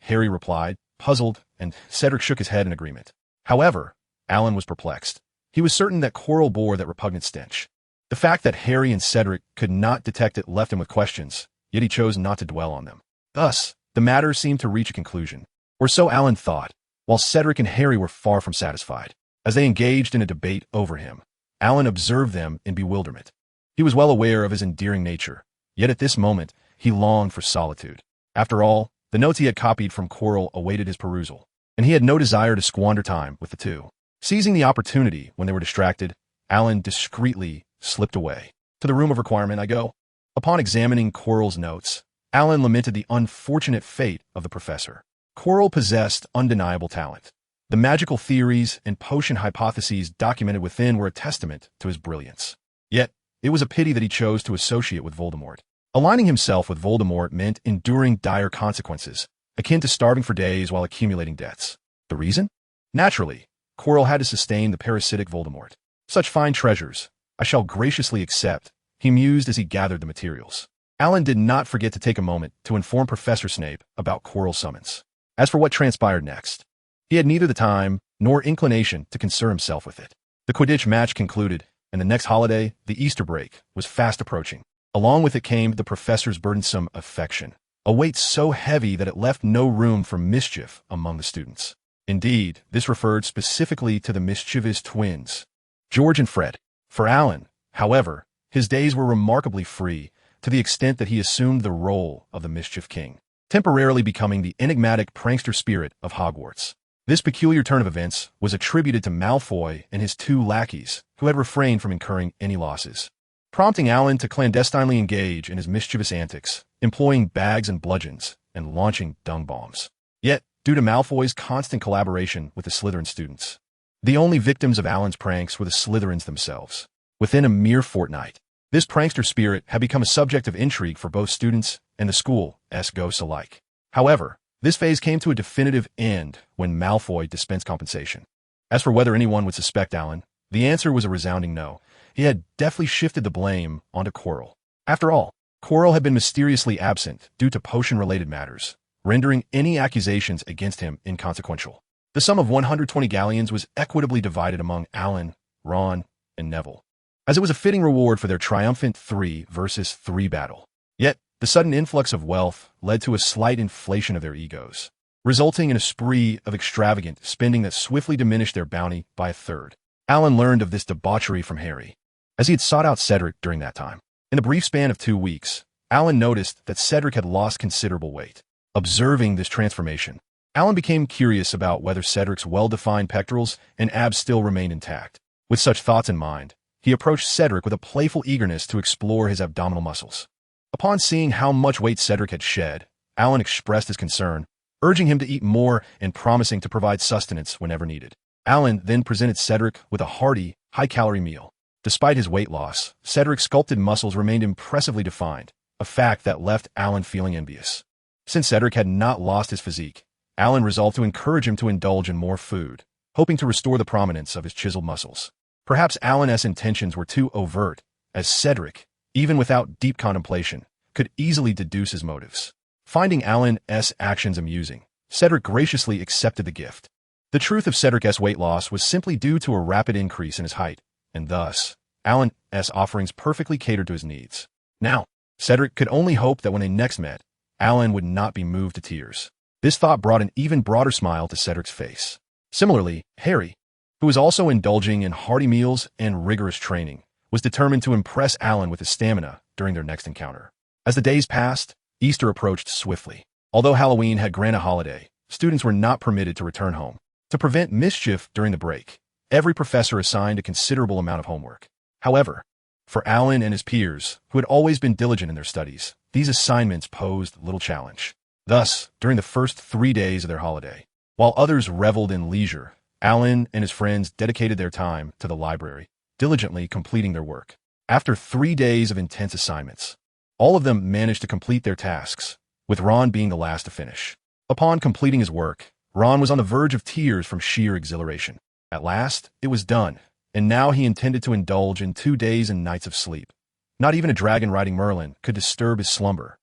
Harry replied, puzzled, and Cedric shook his head in agreement. However, Alan was perplexed. He was certain that Quirrell bore that repugnant stench. The fact that Harry and Cedric could not detect it left him with questions, yet he chose not to dwell on them. Thus, the matter seemed to reach a conclusion. Or so Alan thought, while Cedric and Harry were far from satisfied. As they engaged in a debate over him, Alan observed them in bewilderment. He was well aware of his endearing nature, yet at this moment, he longed for solitude. After all, the notes he had copied from Quirrell awaited his perusal, and he had no desire to squander time with the two. Seizing the opportunity when they were distracted, Alan discreetly slipped away. "To the room of requirement I go." Upon examining Quirrell's notes, Alan lamented the unfortunate fate of the professor. Quirrell possessed undeniable talent. The magical theories and potion hypotheses documented within were a testament to his brilliance. Yet, it was a pity that he chose to associate with Voldemort. Aligning himself with Voldemort meant enduring dire consequences, akin to starving for days while accumulating debts. The reason? Naturally, Quirrell had to sustain the parasitic Voldemort. "Such fine treasures, I shall graciously accept," he mused as he gathered the materials. Alan did not forget to take a moment to inform Professor Snape about Quirrell's summons. As for what transpired next, he had neither the time nor inclination to concern himself with it. The Quidditch match concluded, and the next holiday, the Easter break, was fast approaching. Along with it came the professor's burdensome affection, a weight so heavy that it left no room for mischief among the students. Indeed, this referred specifically to the mischievous twins, George and Fred. For Alan, however, his days were remarkably free, to the extent that he assumed the role of the Mischief King, temporarily becoming the enigmatic prankster spirit of Hogwarts. This peculiar turn of events was attributed to Malfoy and his two lackeys, who had refrained from incurring any losses, prompting Alan to clandestinely engage in his mischievous antics, employing bags and bludgeons, and launching dung bombs. Yet, due to Malfoy's constant collaboration with the Slytherin students, the only victims of Alan's pranks were the Slytherins themselves. Within a mere fortnight, this prankster spirit had become a subject of intrigue for both students and the school's ghosts alike. However, this phase came to a definitive end when Malfoy dispensed compensation. As for whether anyone would suspect Alan, the answer was a resounding no. He had deftly shifted the blame onto Quirrell. After all, Quirrell had been mysteriously absent due to potion-related matters, rendering any accusations against him inconsequential. The sum of 120 galleons was equitably divided among Alan, Ron, and Neville. as it was a fitting reward for their triumphant 3 versus 3 battle. Yet, the sudden influx of wealth led to a slight inflation of their egos, resulting in a spree of extravagant spending that swiftly diminished their bounty by a third. Alan learned of this debauchery from Harry, as he had sought out Cedric during that time. In the brief span of 2 weeks, Alan noticed that Cedric had lost considerable weight. Observing this transformation, Alan became curious about whether Cedric's well-defined pectorals and abs still remained intact. With such thoughts in mind, he approached Cedric with a playful eagerness to explore his abdominal muscles. Upon seeing how much weight Cedric had shed, Alan expressed his concern, urging him to eat more and promising to provide sustenance whenever needed. Alan then presented Cedric with a hearty, high-calorie meal. Despite his weight loss, Cedric's sculpted muscles remained impressively defined, a fact that left Alan feeling envious. Since Cedric had not lost his physique, Alan resolved to encourage him to indulge in more food, hoping to restore the prominence of his chiseled muscles. Perhaps Alan's intentions were too overt, as Cedric, even without deep contemplation, could easily deduce his motives. Finding Alan's actions amusing, Cedric graciously accepted the gift. The truth of Cedric's weight loss was simply due to a rapid increase in his height, and thus, Alan's offerings perfectly catered to his needs. Now, Cedric could only hope that when they next met, Alan would not be moved to tears. This thought brought an even broader smile to Cedric's face. Similarly, Harry, who was also indulging in hearty meals and rigorous training, was determined to impress Alan with his stamina during their next encounter. As the days passed, Easter approached swiftly. Although Halloween had granted a holiday, students were not permitted to return home. To prevent mischief during the break, every professor assigned a considerable amount of homework. However, for Alan and his peers, who had always been diligent in their studies, these assignments posed little challenge. Thus, during the first 3 days of their holiday, while others reveled in leisure, Alan and his friends dedicated their time to the library, diligently completing their work. After 3 days of intense assignments, all of them managed to complete their tasks, with Ron being the last to finish. Upon completing his work, Ron was on the verge of tears from sheer exhilaration. At last, it was done, and now he intended to indulge in 2 days and nights of sleep. Not even a dragon riding Merlin could disturb his slumber.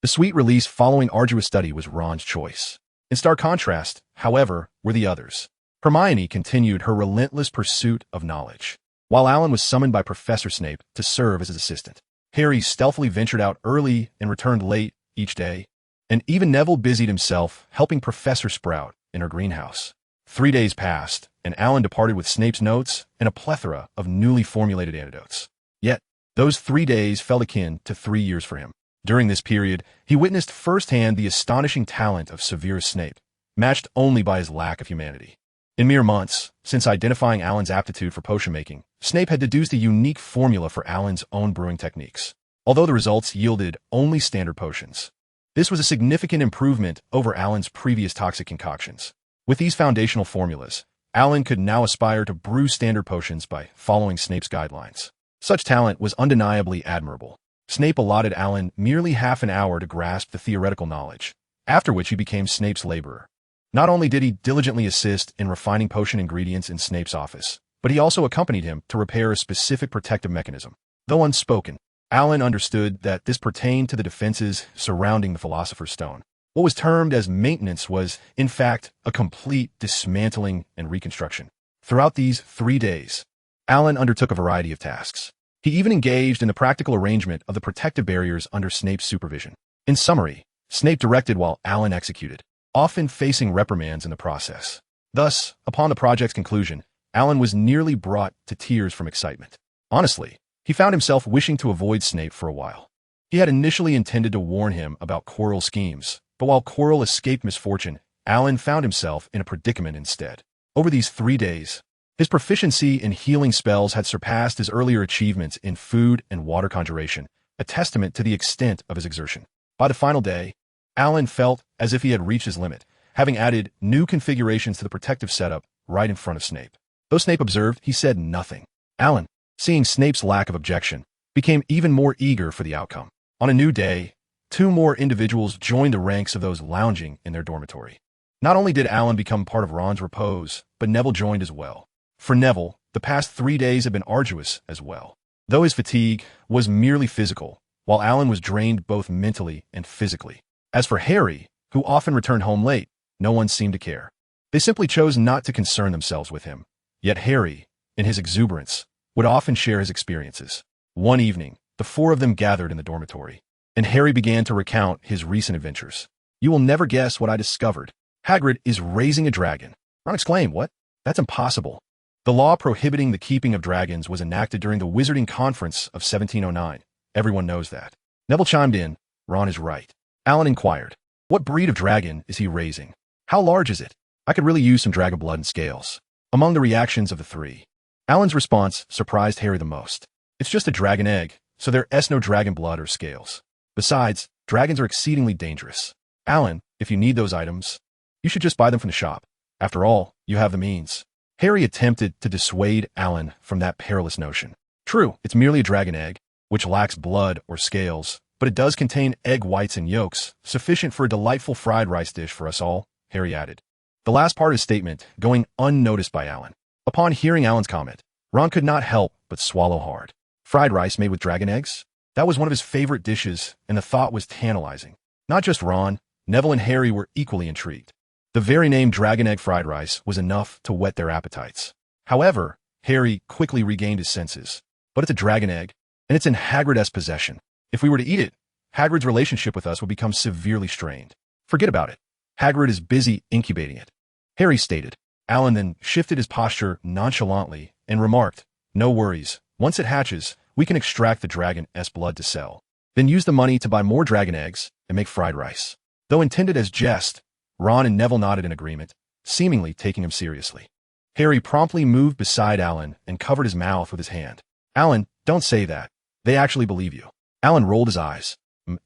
The sweet release following arduous study was Ron's choice. In stark contrast, however, were the others. Hermione continued her relentless pursuit of knowledge, while Alan was summoned by Professor Snape to serve as his assistant. Harry stealthily ventured out early and returned late each day, and even Neville busied himself helping Professor Sprout in her greenhouse. 3 days passed, and Alan departed with Snape's notes and a plethora of newly formulated antidotes. Yet, those 3 days felt akin to 3 years for him. During this period, he witnessed firsthand the astonishing talent of Severus Snape, matched only by his lack of humanity. In mere months, since identifying Alan's aptitude for potion making, Snape had deduced a unique formula for Alan's own brewing techniques, although the results yielded only standard potions. This was a significant improvement over Alan's previous toxic concoctions. With these foundational formulas, Alan could now aspire to brew standard potions by following Snape's guidelines. Such talent was undeniably admirable. Snape allotted Alan merely half an hour to grasp the theoretical knowledge, after which he became Snape's laborer. Not only did he diligently assist in refining potion ingredients in Snape's office, but he also accompanied him to repair a specific protective mechanism. Though unspoken, Alan understood that this pertained to the defenses surrounding the Philosopher's Stone. What was termed as maintenance was, in fact, a complete dismantling and reconstruction. Throughout these 3 days, Alan undertook a variety of tasks. He even engaged in the practical arrangement of the protective barriers under Snape's supervision. In summary, Snape directed while Alan executed, often facing reprimands in the process. Thus, upon the project's conclusion, Alan was nearly brought to tears from excitement. Honestly, he found himself wishing to avoid Snape for a while. He had initially intended to warn him about Quirrell's schemes, but while Quirrell escaped misfortune, Alan found himself in a predicament instead. Over these 3 days, his proficiency in healing spells had surpassed his earlier achievements in food and water conjuration, a testament to the extent of his exertion. By the final day, Alan felt as if he had reached his limit, having added new configurations to the protective setup right in front of Snape. Though Snape observed, he said nothing. Alan, seeing Snape's lack of objection, became even more eager for the outcome. On a new day, 2 more individuals joined the ranks of those lounging in their dormitory. Not only did Alan become part of Ron's repose, but Neville joined as well. For Neville, the past 3 days had been arduous as well. Though his fatigue was merely physical, while Alan was drained both mentally and physically. As for Harry, who often returned home late, no one seemed to care. They simply chose not to concern themselves with him. Yet Harry, in his exuberance, would often share his experiences. One evening, the four of them gathered in the dormitory, and Harry began to recount his recent adventures. "You will never guess what I discovered. Hagrid is raising a dragon." Ron exclaimed, "What? That's impossible." The law prohibiting the keeping of dragons was enacted during the Wizarding Conference of 1709. Everyone knows that. Neville chimed in, "Ron is right." Alan inquired, "What breed of dragon is he raising? How large is it? I could really use some dragon blood and scales." Among the reactions of the three, Alan's response surprised Harry the most. "It's just a dragon egg, so there's no dragon blood or scales. Besides, dragons are exceedingly dangerous. Alan, if you need those items, you should just buy them from the shop. After all, you have the means." Harry attempted to dissuade Alan from that perilous notion. "True, it's merely a dragon egg, which lacks blood or scales, but it does contain egg whites and yolks, sufficient for a delightful fried rice dish for us all," Harry added. The last part of his statement going unnoticed by Alan. Upon hearing Alan's comment, Ron could not help but swallow hard. Fried rice made with dragon eggs? That was one of his favorite dishes, and the thought was tantalizing. Not just Ron, Neville and Harry were equally intrigued. The very name dragon egg fried rice was enough to whet their appetites. However, Harry quickly regained his senses. "But it's a dragon egg, and it's in Hagrid's possession. If we were to eat it, Hagrid's relationship with us would become severely strained. Forget about it. Hagrid is busy incubating it," Harry stated. Alan then shifted his posture nonchalantly and remarked, "No worries. Once it hatches, we can extract the dragon's blood to sell. Then use the money to buy more dragon eggs and make fried rice." Though intended as jest, Ron and Neville nodded in agreement, seemingly taking him seriously. Harry promptly moved beside Alan and covered his mouth with his hand. "Alan, don't say that. They actually believe you." Alan rolled his eyes. What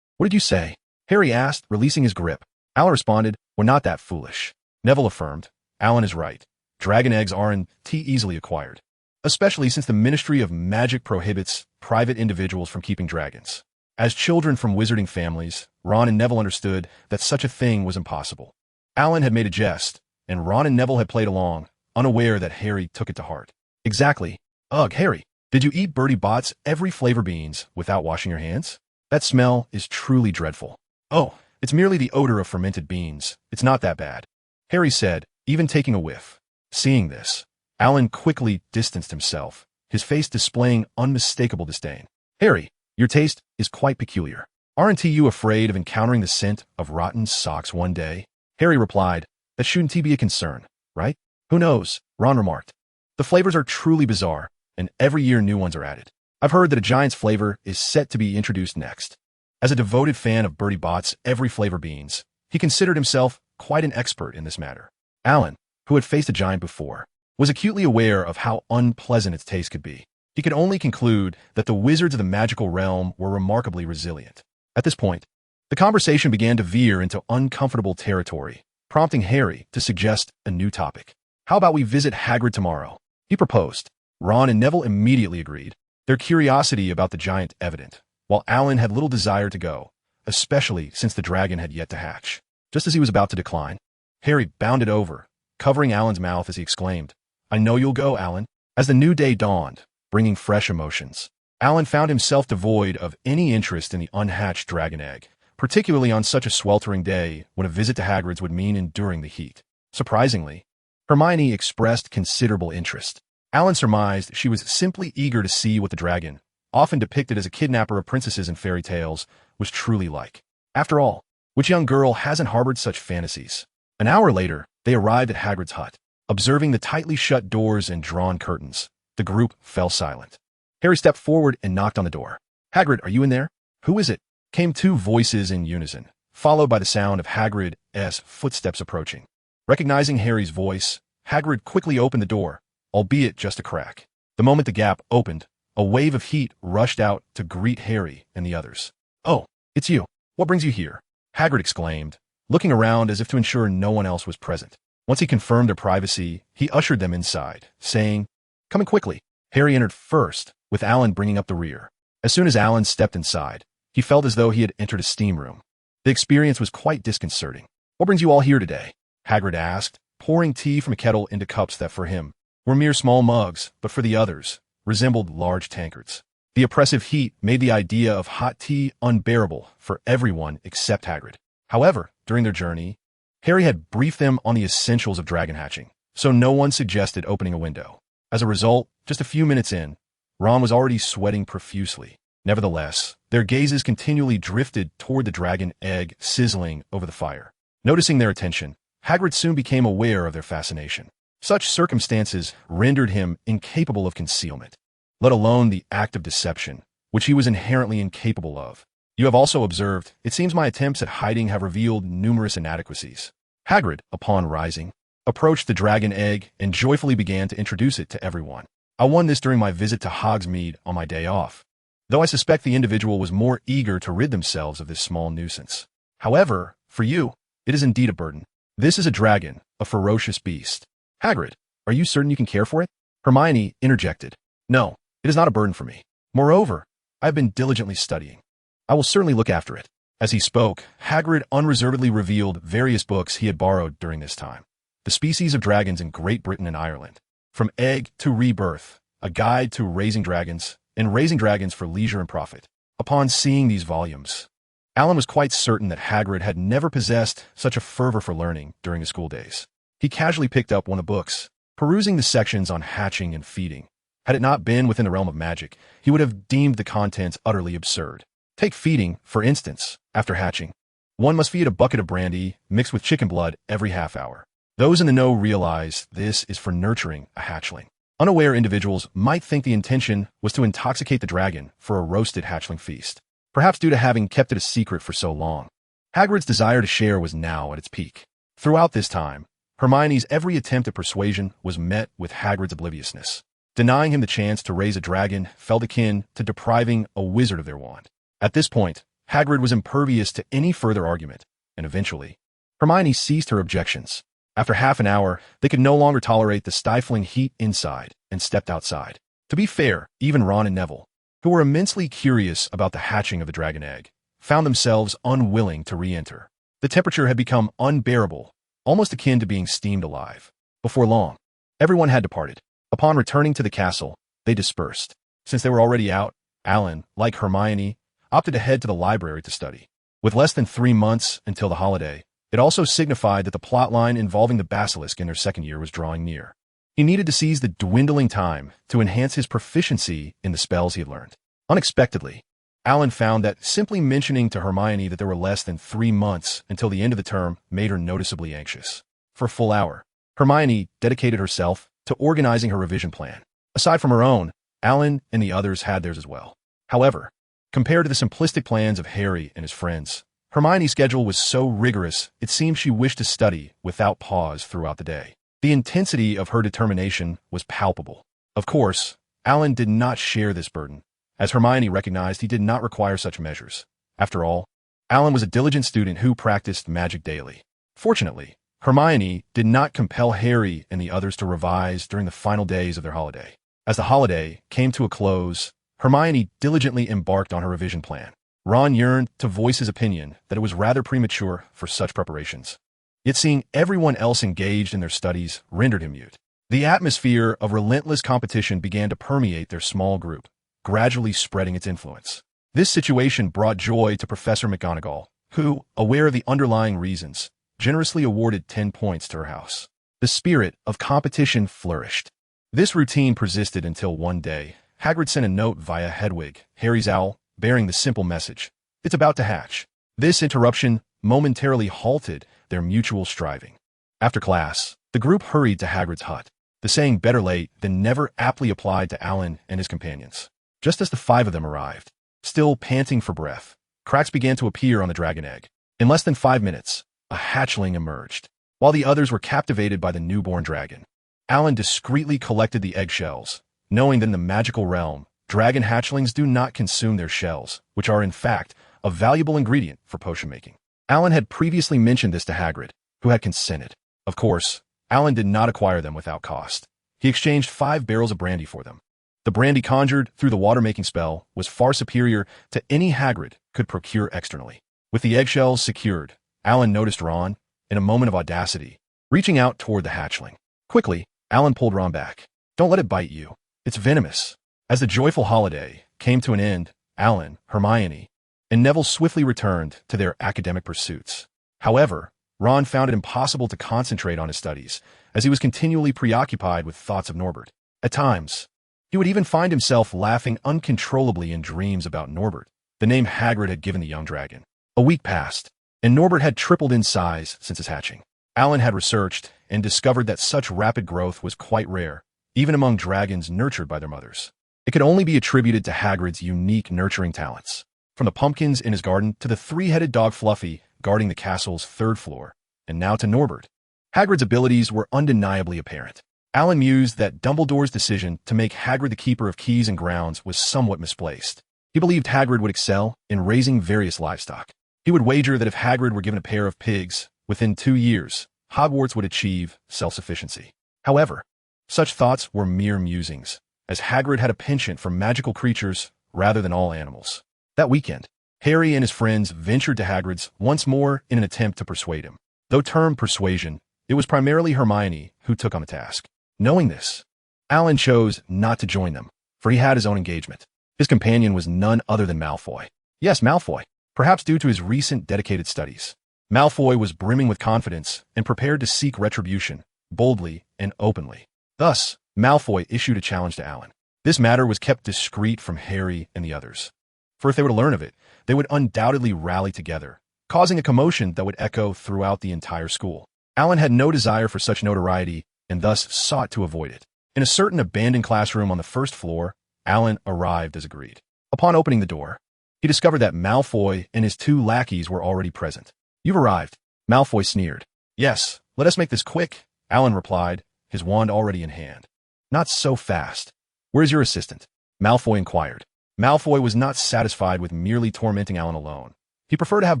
did you say?" Harry asked, releasing his grip. Alan responded, "We're not that foolish." Neville affirmed, "Alan is right. Dragon eggs aren't easily acquired, especially since the Ministry of Magic prohibits private individuals from keeping dragons." As children from wizarding families, Ron and Neville understood that such a thing was impossible. Alan had made a jest, and Ron and Neville had played along, unaware that Harry took it to heart. "Exactly. Ugh, Harry, did you eat Bertie Bott's every flavor beans without washing your hands? That smell is truly dreadful." "Oh, it's merely the odor of fermented beans. It's not that bad," Harry said, even taking a whiff. Seeing this, Alan quickly distanced himself, his face displaying unmistakable disdain. "Harry, your taste is quite peculiar. Aren't you afraid of encountering the scent of rotten socks one day?" Harry replied, "That shouldn't be a concern, right?" "Who knows?" Ron remarked. "The flavors are truly bizarre, and every year new ones are added. I've heard that a giant's flavor is set to be introduced next." As a devoted fan of Bertie Bott's every flavor beans, he considered himself quite an expert in this matter. Alan, who had faced a giant before, was acutely aware of how unpleasant its taste could be. He could only conclude that the wizards of the magical realm were remarkably resilient. At this point, the conversation began to veer into uncomfortable territory, prompting Harry to suggest a new topic. "How about we visit Hagrid tomorrow?" he proposed. Ron and Neville immediately agreed, their curiosity about the giant evident, while Alan had little desire to go, especially since the dragon had yet to hatch. Just as he was about to decline, Harry bounded over, covering Alan's mouth as he exclaimed, "I know you'll go, Alan." As the new day dawned, bringing fresh emotions, Alan found himself devoid of any interest in the unhatched dragon egg, particularly on such a sweltering day when a visit to Hagrid's would mean enduring the heat. Surprisingly, Hermione expressed considerable interest. Alan surmised she was simply eager to see what the dragon, often depicted as a kidnapper of princesses in fairy tales, was truly like. After all, which young girl hasn't harbored such fantasies? An hour later, they arrived at Hagrid's hut. Observing the tightly shut doors and drawn curtains, the group fell silent. Harry stepped forward and knocked on the door. "Hagrid, are you in there?" "Who is it?" came two voices in unison, followed by the sound of Hagrid's footsteps approaching. Recognizing Harry's voice, Hagrid quickly opened the door, albeit just a crack. The moment the gap opened, a wave of heat rushed out to greet Harry and the others. "Oh, it's you. What brings you here?" Hagrid exclaimed, looking around as if to ensure no one else was present. Once he confirmed their privacy, he ushered them inside, saying, "Come in quickly." Harry entered first, with Alan bringing up the rear. As soon as Alan stepped inside, he felt as though he had entered a steam room. The experience was quite disconcerting. "What brings you all here today?" Hagrid asked, pouring tea from a kettle into cups that for him were mere small mugs, but for the others resembled large tankards. The oppressive heat made the idea of hot tea unbearable for everyone except Hagrid. However, during their journey, Harry had briefed them on the essentials of dragon hatching, so no one suggested opening a window. As a result, Just a few minutes in, Ron was already sweating profusely. Nevertheless, their gazes continually drifted toward the dragon egg sizzling over the fire. Noticing their attention, Hagrid soon became aware of their fascination. Such circumstances rendered him incapable of concealment, let alone the act of deception, which he was inherently incapable of. You have also observed, it seems my attempts at hiding have revealed numerous inadequacies. Hagrid, upon rising, approached the dragon egg and joyfully began to introduce it to everyone. I won this during my visit to Hogsmeade on my day off, though I suspect the individual was more eager to rid themselves of this small nuisance. However, for you, it is indeed a burden. This is a dragon, a ferocious beast. Hagrid, are you certain you can care for it? Hermione interjected. No, it is not a burden for me. Moreover, I have been diligently studying. I will certainly look after it. As he spoke, Hagrid unreservedly revealed various books he had borrowed during this time. The Species of Dragons in Great Britain and Ireland, From Egg to Rebirth, A Guide to Raising Dragons, and Raising Dragons for Leisure and Profit. Upon seeing these volumes, Alan was quite certain that Hagrid had never possessed such a fervor for learning during his school days. He casually picked up one of the books, perusing the sections on hatching and feeding. Had it not been within the realm of magic, he would have deemed the contents utterly absurd. Take feeding, for instance. After hatching, one must feed a bucket of brandy mixed with chicken blood every half hour. Those in the know realize this is for nurturing a hatchling. Unaware individuals might think the intention was to intoxicate the dragon for a roasted hatchling feast, perhaps due to having kept it a secret for so long. Hagrid's desire to share was now at its peak. Throughout this time, Hermione's every attempt at persuasion was met with Hagrid's obliviousness. Denying him the chance to raise a dragon felt akin to depriving a wizard of their wand. At this point, Hagrid was impervious to any further argument, and eventually, Hermione ceased her objections. After half an hour, they could no longer tolerate the stifling heat inside and stepped outside. To be fair, even Ron and Neville, who were immensely curious about the hatching of the dragon egg, found themselves unwilling to re-enter. The temperature had become unbearable, almost akin to being steamed alive. Before long, everyone had departed. Upon returning to the castle, they dispersed. Since they were already out, Alan, like Hermione, opted to head to the library to study. With less than 3 months until the holiday, it also signified that the plotline involving the basilisk in their second year was drawing near. He needed to seize the dwindling time to enhance his proficiency in the spells he had learned. Unexpectedly, Alan found that simply mentioning to Hermione that there were less than 3 months until the end of the term made her noticeably anxious. For a full hour, Hermione dedicated herself to organizing her revision plan. Aside from her own, Alan and the others had theirs as well. However, compared to the simplistic plans of Harry and his friends, Hermione's schedule was so rigorous it seemed she wished to study without pause throughout the day. The intensity of her determination was palpable. Of course, Alan did not share this burden, as Hermione recognized he did not require such measures. After all, Alan was a diligent student who practiced magic daily. Fortunately, Hermione did not compel Harry and the others to revise during the final days of their holiday. As the holiday came to a close, Hermione diligently embarked on her revision plan. Ron yearned to voice his opinion that it was rather premature for such preparations. Yet seeing everyone else engaged in their studies rendered him mute. The atmosphere of relentless competition began to permeate their small group, gradually spreading its influence. This situation brought joy to Professor McGonagall, who, aware of the underlying reasons, generously awarded 10 points to her house. The spirit of competition flourished. This routine persisted until one day, Hagrid sent a note via Hedwig, Harry's owl, bearing the simple message, "It's about to hatch." This interruption momentarily halted their mutual striving. After class, the group hurried to Hagrid's hut. The saying "better late than never" aptly applied to Alan and his companions. Just as the 5 of them arrived, still panting for breath, cracks began to appear on the dragon egg. In less than 5 minutes, a hatchling emerged. While the others were captivated by the newborn dragon, Alan discreetly collected the eggshells, knowing that in the magical realm, dragon hatchlings do not consume their shells, which are in fact a valuable ingredient for potion making. Alan had previously mentioned this to Hagrid, who had consented. Of course, Alan did not acquire them without cost. He exchanged 5 barrels of brandy for them. The brandy conjured through the water-making spell was far superior to any Hagrid could procure externally. With the eggshells secured, Alan noticed Ron, in a moment of audacity, reaching out toward the hatchling. Quickly, Alan pulled Ron back. "Don't let it bite you. It's venomous." As the joyful holiday came to an end, Alan, Hermione, and Neville swiftly returned to their academic pursuits. However, Ron found it impossible to concentrate on his studies, as he was continually preoccupied with thoughts of Norbert. At times, He would even find himself laughing uncontrollably in dreams about Norbert, the name Hagrid had given the young dragon. A week passed, and Norbert had tripled in size since his hatching. Alan had researched and discovered that such rapid growth was quite rare, even among dragons nurtured by their mothers. It could only be attributed to Hagrid's unique nurturing talents. From the pumpkins in his garden to the three-headed dog Fluffy guarding the castle's third floor, and now to Norbert. Hagrid's abilities were undeniably apparent. Alan mused that Dumbledore's decision to make Hagrid the keeper of keys and grounds was somewhat misplaced. He believed Hagrid would excel in raising various livestock. He would wager that if Hagrid were given a pair of pigs, within 2 years, Hogwarts would achieve self-sufficiency. However, such thoughts were mere musings, as Hagrid had a penchant for magical creatures rather than all animals. That weekend, Harry and his friends ventured to Hagrid's once more in an attempt to persuade him. Though termed persuasion, it was primarily Hermione who took on the task. Knowing this, Alan chose not to join them, for he had his own engagement. His companion was none other than Malfoy. Yes, Malfoy, perhaps due to his recent dedicated studies. Malfoy was brimming with confidence and prepared to seek retribution, boldly and openly. Thus, Malfoy issued a challenge to Alan. This matter was kept discreet from Harry and the others, for if they were to learn of it, they would undoubtedly rally together, causing a commotion that would echo throughout the entire school. Alan had no desire for such notoriety and thus sought to avoid it. In a certain abandoned classroom on the first floor, Alan arrived as agreed. Upon opening the door, he discovered that Malfoy and his 2 lackeys were already present. "You've arrived," Malfoy sneered. "Yes, let us make this quick," Alan replied, his wand already in hand. "Not so fast. Where's your assistant?" Malfoy inquired. Malfoy was not satisfied with merely tormenting Alan alone. He preferred to have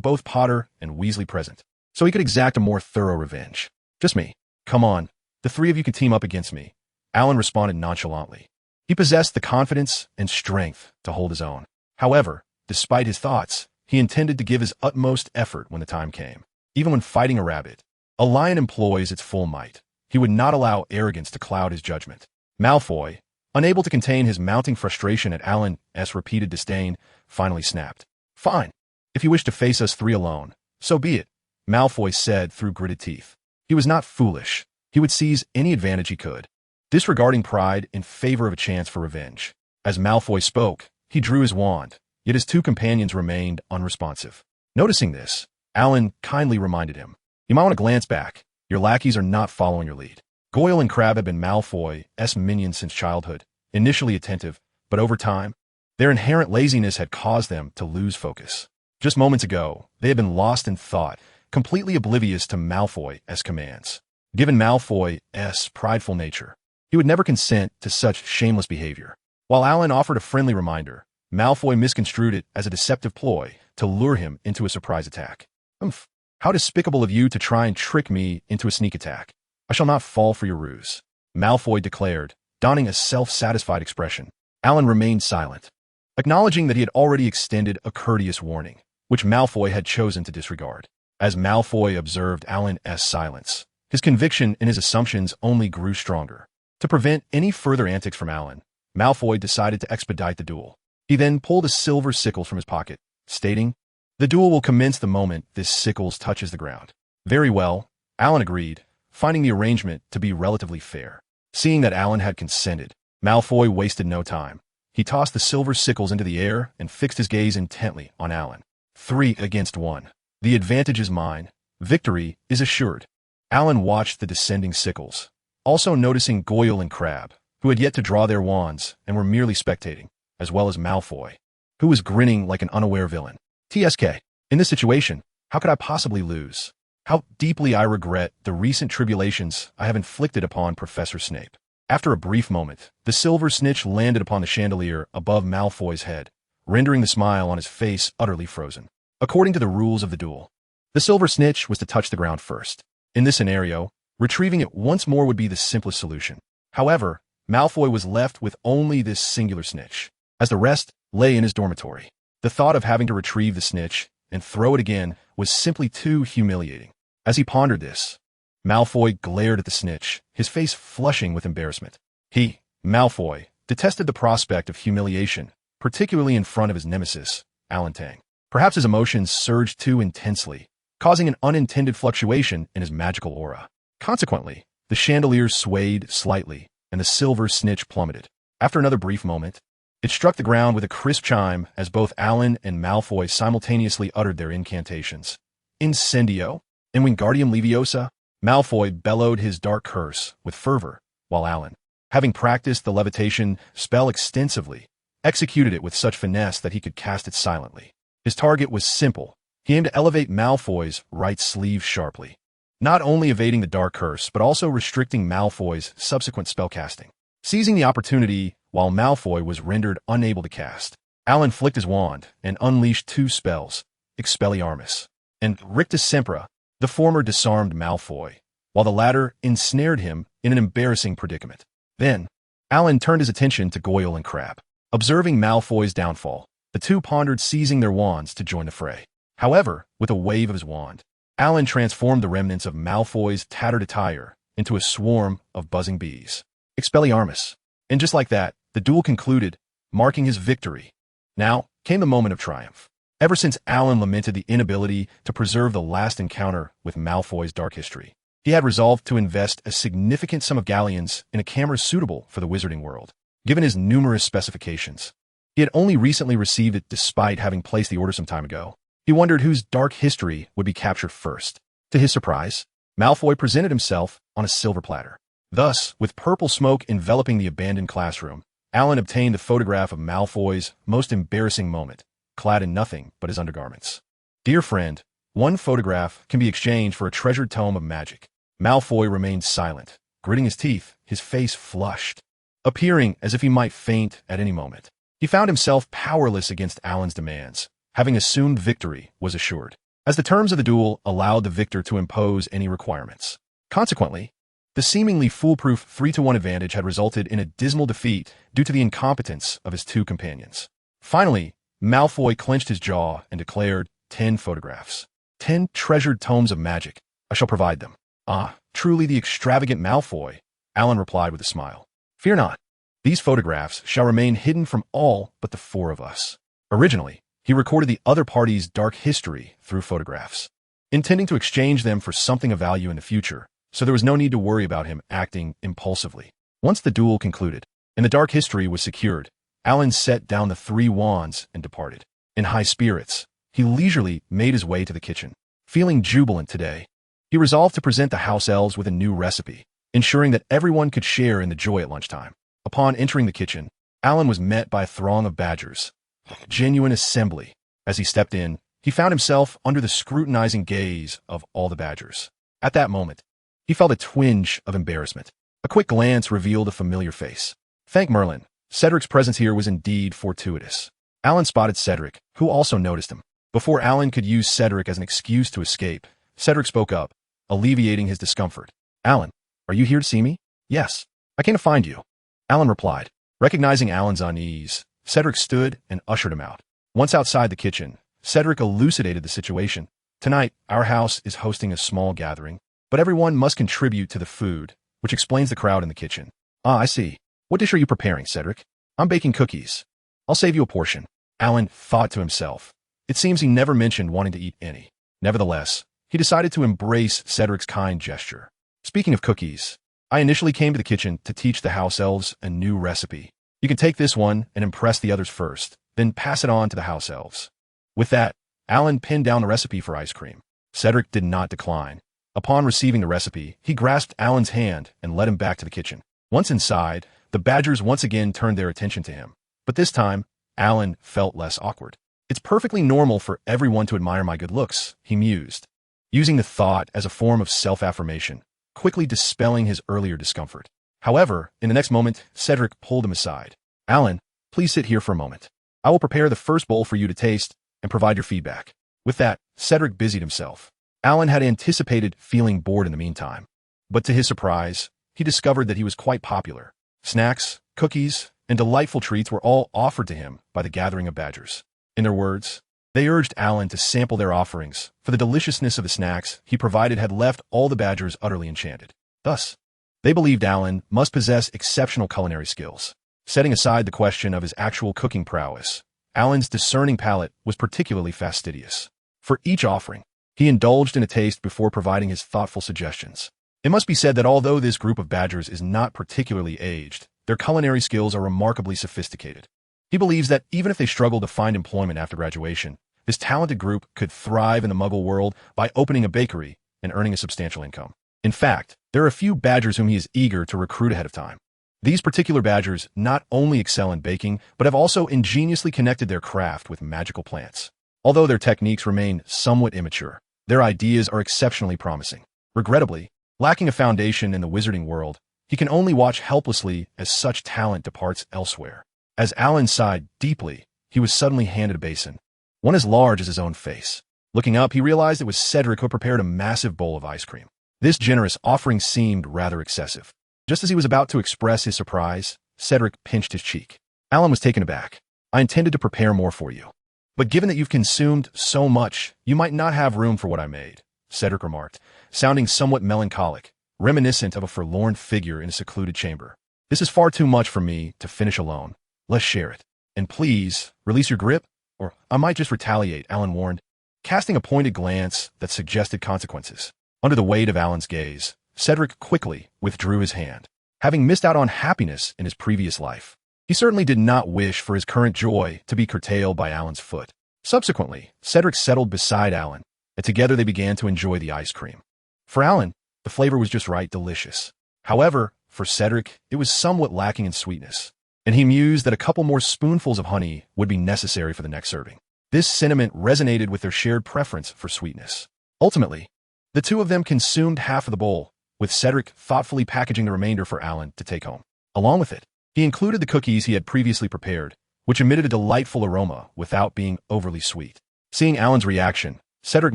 both Potter and Weasley present, so he could exact a more thorough revenge. "Just me. Come on, the 3 of you can team up against me," Alan responded nonchalantly. He possessed the confidence and strength to hold his own. However, despite his thoughts, he intended to give his utmost effort when the time came. Even when fighting a rabbit, a lion employs its full might. He would not allow arrogance to cloud his judgment. Malfoy, unable to contain his mounting frustration at Alan's repeated disdain, finally snapped. "Fine. If you wish to face us 3 alone, so be it," Malfoy said through gritted teeth. He was not foolish. He would seize any advantage he could, disregarding pride in favor of a chance for revenge. As Malfoy spoke, he drew his wand, yet his 2 companions remained unresponsive. Noticing this, Alan kindly reminded him, "You might want to glance back. Your lackeys are not following your lead." Goyle and Crabbe had been Malfoy's minions since childhood, initially attentive, but over time, their inherent laziness had caused them to lose focus. Just moments ago, they had been lost in thought, completely oblivious to Malfoy's commands. Given Malfoy's prideful nature, he would never consent to such shameless behavior. While Alan offered a friendly reminder, Malfoy misconstrued it as a deceptive ploy to lure him into a surprise attack. "Humph, how despicable of you to try and trick me into a sneak attack. I shall not fall for your ruse," Malfoy declared, donning a self-satisfied expression. Alan remained silent, acknowledging that he had already extended a courteous warning, which Malfoy had chosen to disregard. As Malfoy observed Alan's silence, his conviction in his assumptions only grew stronger. To prevent any further antics from Alan, Malfoy decided to expedite the duel. He then pulled a silver sickle from his pocket, stating, "The duel will commence the moment this sickle touches the ground." "Very well," Alan agreed, finding the arrangement to be relatively fair. Seeing that Alan had consented, Malfoy wasted no time. He tossed the silver sickles into the air and fixed his gaze intently on Alan. 3 against 1. The advantage is mine. Victory is assured. Alan watched the descending sickles, also noticing Goyle and Crabbe, who had yet to draw their wands and were merely spectating, as well as Malfoy, who was grinning like an unaware villain. "TSK. In this situation, how could I possibly lose? How deeply I regret the recent tribulations I have inflicted upon Professor Snape." After a brief moment, the silver snitch landed upon the chandelier above Malfoy's head, rendering the smile on his face utterly frozen. According to the rules of the duel, the silver snitch was to touch the ground first. In this scenario, retrieving it once more would be the simplest solution. However, Malfoy was left with only this singular snitch, as the rest lay in his dormitory. The thought of having to retrieve the snitch and throw it again was simply too humiliating. As he pondered this, Malfoy glared at the snitch, his face flushing with embarrassment. He, Malfoy, detested the prospect of humiliation, particularly in front of his nemesis, Alan Tang. Perhaps his emotions surged too intensely, causing an unintended fluctuation in his magical aura. Consequently, the chandelier swayed slightly, and the silver snitch plummeted. After another brief moment, it struck the ground with a crisp chime as both Alan and Malfoy simultaneously uttered their incantations. Incendio, and Wingardium Leviosa, Malfoy bellowed his dark curse with fervor, while Alan, having practiced the levitation spell extensively, executed it with such finesse that he could cast it silently. His target was simple. He aimed to elevate Malfoy's right sleeve sharply, not only evading the dark curse, but also restricting Malfoy's subsequent spellcasting. Seizing the opportunity while Malfoy was rendered unable to cast, Alan flicked his wand and unleashed two spells, Expelliarmus and Rictus Sempra. The former disarmed Malfoy, while the latter ensnared him in an embarrassing predicament. Then, Alan turned his attention to Goyle and Crabbe. Observing Malfoy's downfall, the two pondered seizing their wands to join the fray. However, with a wave of his wand, Alan transformed the remnants of Malfoy's tattered attire into a swarm of buzzing bees. Expelliarmus. And just like that, the duel concluded, marking his victory. Now came the moment of triumph. Ever since Alan lamented the inability to preserve the last encounter with Malfoy's dark history, he had resolved to invest a significant sum of galleons in a camera suitable for the wizarding world. Given his numerous specifications, he had only recently received it despite having placed the order some time ago. He wondered whose dark history would be captured first. To his surprise, Malfoy presented himself on a silver platter. Thus, with purple smoke enveloping the abandoned classroom, Alan obtained a photograph of Malfoy's most embarrassing moment, clad in nothing but his undergarments. Dear friend, one photograph can be exchanged for a treasured tome of magic. Malfoy remained silent, gritting his teeth, his face flushed, appearing as if he might faint at any moment. He found himself powerless against Alan's demands, having assumed victory was assured, as the terms of the duel allowed the victor to impose any requirements. Consequently, the seemingly foolproof 3-1 advantage had resulted in a dismal defeat due to the incompetence of his two companions. Finally, Malfoy clenched his jaw and declared, 10 photographs. 10 treasured tomes of magic. I shall provide them. Ah, truly the extravagant Malfoy, Alan replied with a smile. Fear not. These photographs shall remain hidden from all but the four of us. Originally, he recorded the other party's dark history through photographs, intending to exchange them for something of value in the future, so there was no need to worry about him acting impulsively. Once the duel concluded, and the dark history was secured, Alan set down the 3 wands and departed. In high spirits, he leisurely made his way to the kitchen. Feeling jubilant today, he resolved to present the house elves with a new recipe, ensuring that everyone could share in the joy at lunchtime. Upon entering the kitchen, Alan was met by a throng of badgers, a genuine assembly. As he stepped in, he found himself under the scrutinizing gaze of all the badgers. At that moment, he felt a twinge of embarrassment. A quick glance revealed a familiar face. Thank Merlin, Cedric's presence here was indeed fortuitous. Alan spotted Cedric, who also noticed him. Before Alan could use Cedric as an excuse to escape, Cedric spoke up, alleviating his discomfort. Alan, are you here to see me? Yes, I came to find you, Alan replied. Recognizing Alan's unease, Cedric stood and ushered him out. Once outside the kitchen, Cedric elucidated the situation. Tonight, our house is hosting a small gathering, but everyone must contribute to the food, which explains the crowd in the kitchen. Ah, I see. What dish are you preparing, Cedric? I'm baking cookies. I'll save you a portion. Alan thought to himself. It seems he never mentioned wanting to eat any. Nevertheless, he decided to embrace Cedric's kind gesture. Speaking of cookies, I initially came to the kitchen to teach the house elves a new recipe. You can take this one and impress the others first, then pass it on to the house elves. With that, Alan pinned down the recipe for ice cream. Cedric did not decline. Upon receiving the recipe, he grasped Alan's hand and led him back to the kitchen. Once inside, the badgers once again turned their attention to him. But this time, Alan felt less awkward. It's perfectly normal for everyone to admire my good looks, he mused, using the thought as a form of self-affirmation, quickly dispelling his earlier discomfort. However, in the next moment, Cedric pulled him aside. Alan, please sit here for a moment. I will prepare the first bowl for you to taste and provide your feedback. With that, Cedric busied himself. Alan had anticipated feeling bored in the meantime, but to his surprise, he discovered that he was quite popular. Snacks, cookies, and delightful treats were all offered to him by the gathering of badgers. In their words, they urged Alan to sample their offerings, for the deliciousness of the snacks he provided had left all the badgers utterly enchanted. Thus, they believed Alan must possess exceptional culinary skills. Setting aside the question of his actual cooking prowess, Alan's discerning palate was particularly fastidious. For each offering, he indulged in a taste before providing his thoughtful suggestions. It must be said that although this group of badgers is not particularly aged, their culinary skills are remarkably sophisticated. He believes that even if they struggle to find employment after graduation, this talented group could thrive in the Muggle world by opening a bakery and earning a substantial income. In fact, there are a few badgers whom he is eager to recruit ahead of time. These particular badgers not only excel in baking, but have also ingeniously connected their craft with magical plants. Although their techniques remain somewhat immature, their ideas are exceptionally promising. Regrettably, lacking a foundation in the wizarding world, he can only watch helplessly as such talent departs elsewhere. As Alan sighed deeply, he was suddenly handed a basin, one as large as his own face. Looking up, he realized it was Cedric who had prepared a massive bowl of ice cream. This generous offering seemed rather excessive. Just as he was about to express his surprise, Cedric pinched his cheek. Alan was taken aback. I intended to prepare more for you. But given that you've consumed so much, you might not have room for what I made, Cedric remarked, sounding somewhat melancholic, reminiscent of a forlorn figure in a secluded chamber. This is far too much for me to finish alone. Let's share it. And please, release your grip, or I might just retaliate, Alan warned, casting a pointed glance that suggested consequences. Under the weight of Alan's gaze, Cedric quickly withdrew his hand. Having missed out on happiness in his previous life, he certainly did not wish for his current joy to be curtailed by Alan's foot. Subsequently, Cedric settled beside Alan, and together they began to enjoy the ice cream. For Alan, the flavor was just right delicious. However, for Cedric, it was somewhat lacking in sweetness, and he mused that a couple more spoonfuls of honey would be necessary for the next serving. This sentiment resonated with their shared preference for sweetness. Ultimately, the two of them consumed half of the bowl, with Cedric thoughtfully packaging the remainder for Alan to take home. Along with it, he included the cookies he had previously prepared, which emitted a delightful aroma without being overly sweet. Seeing Alan's reaction, Cedric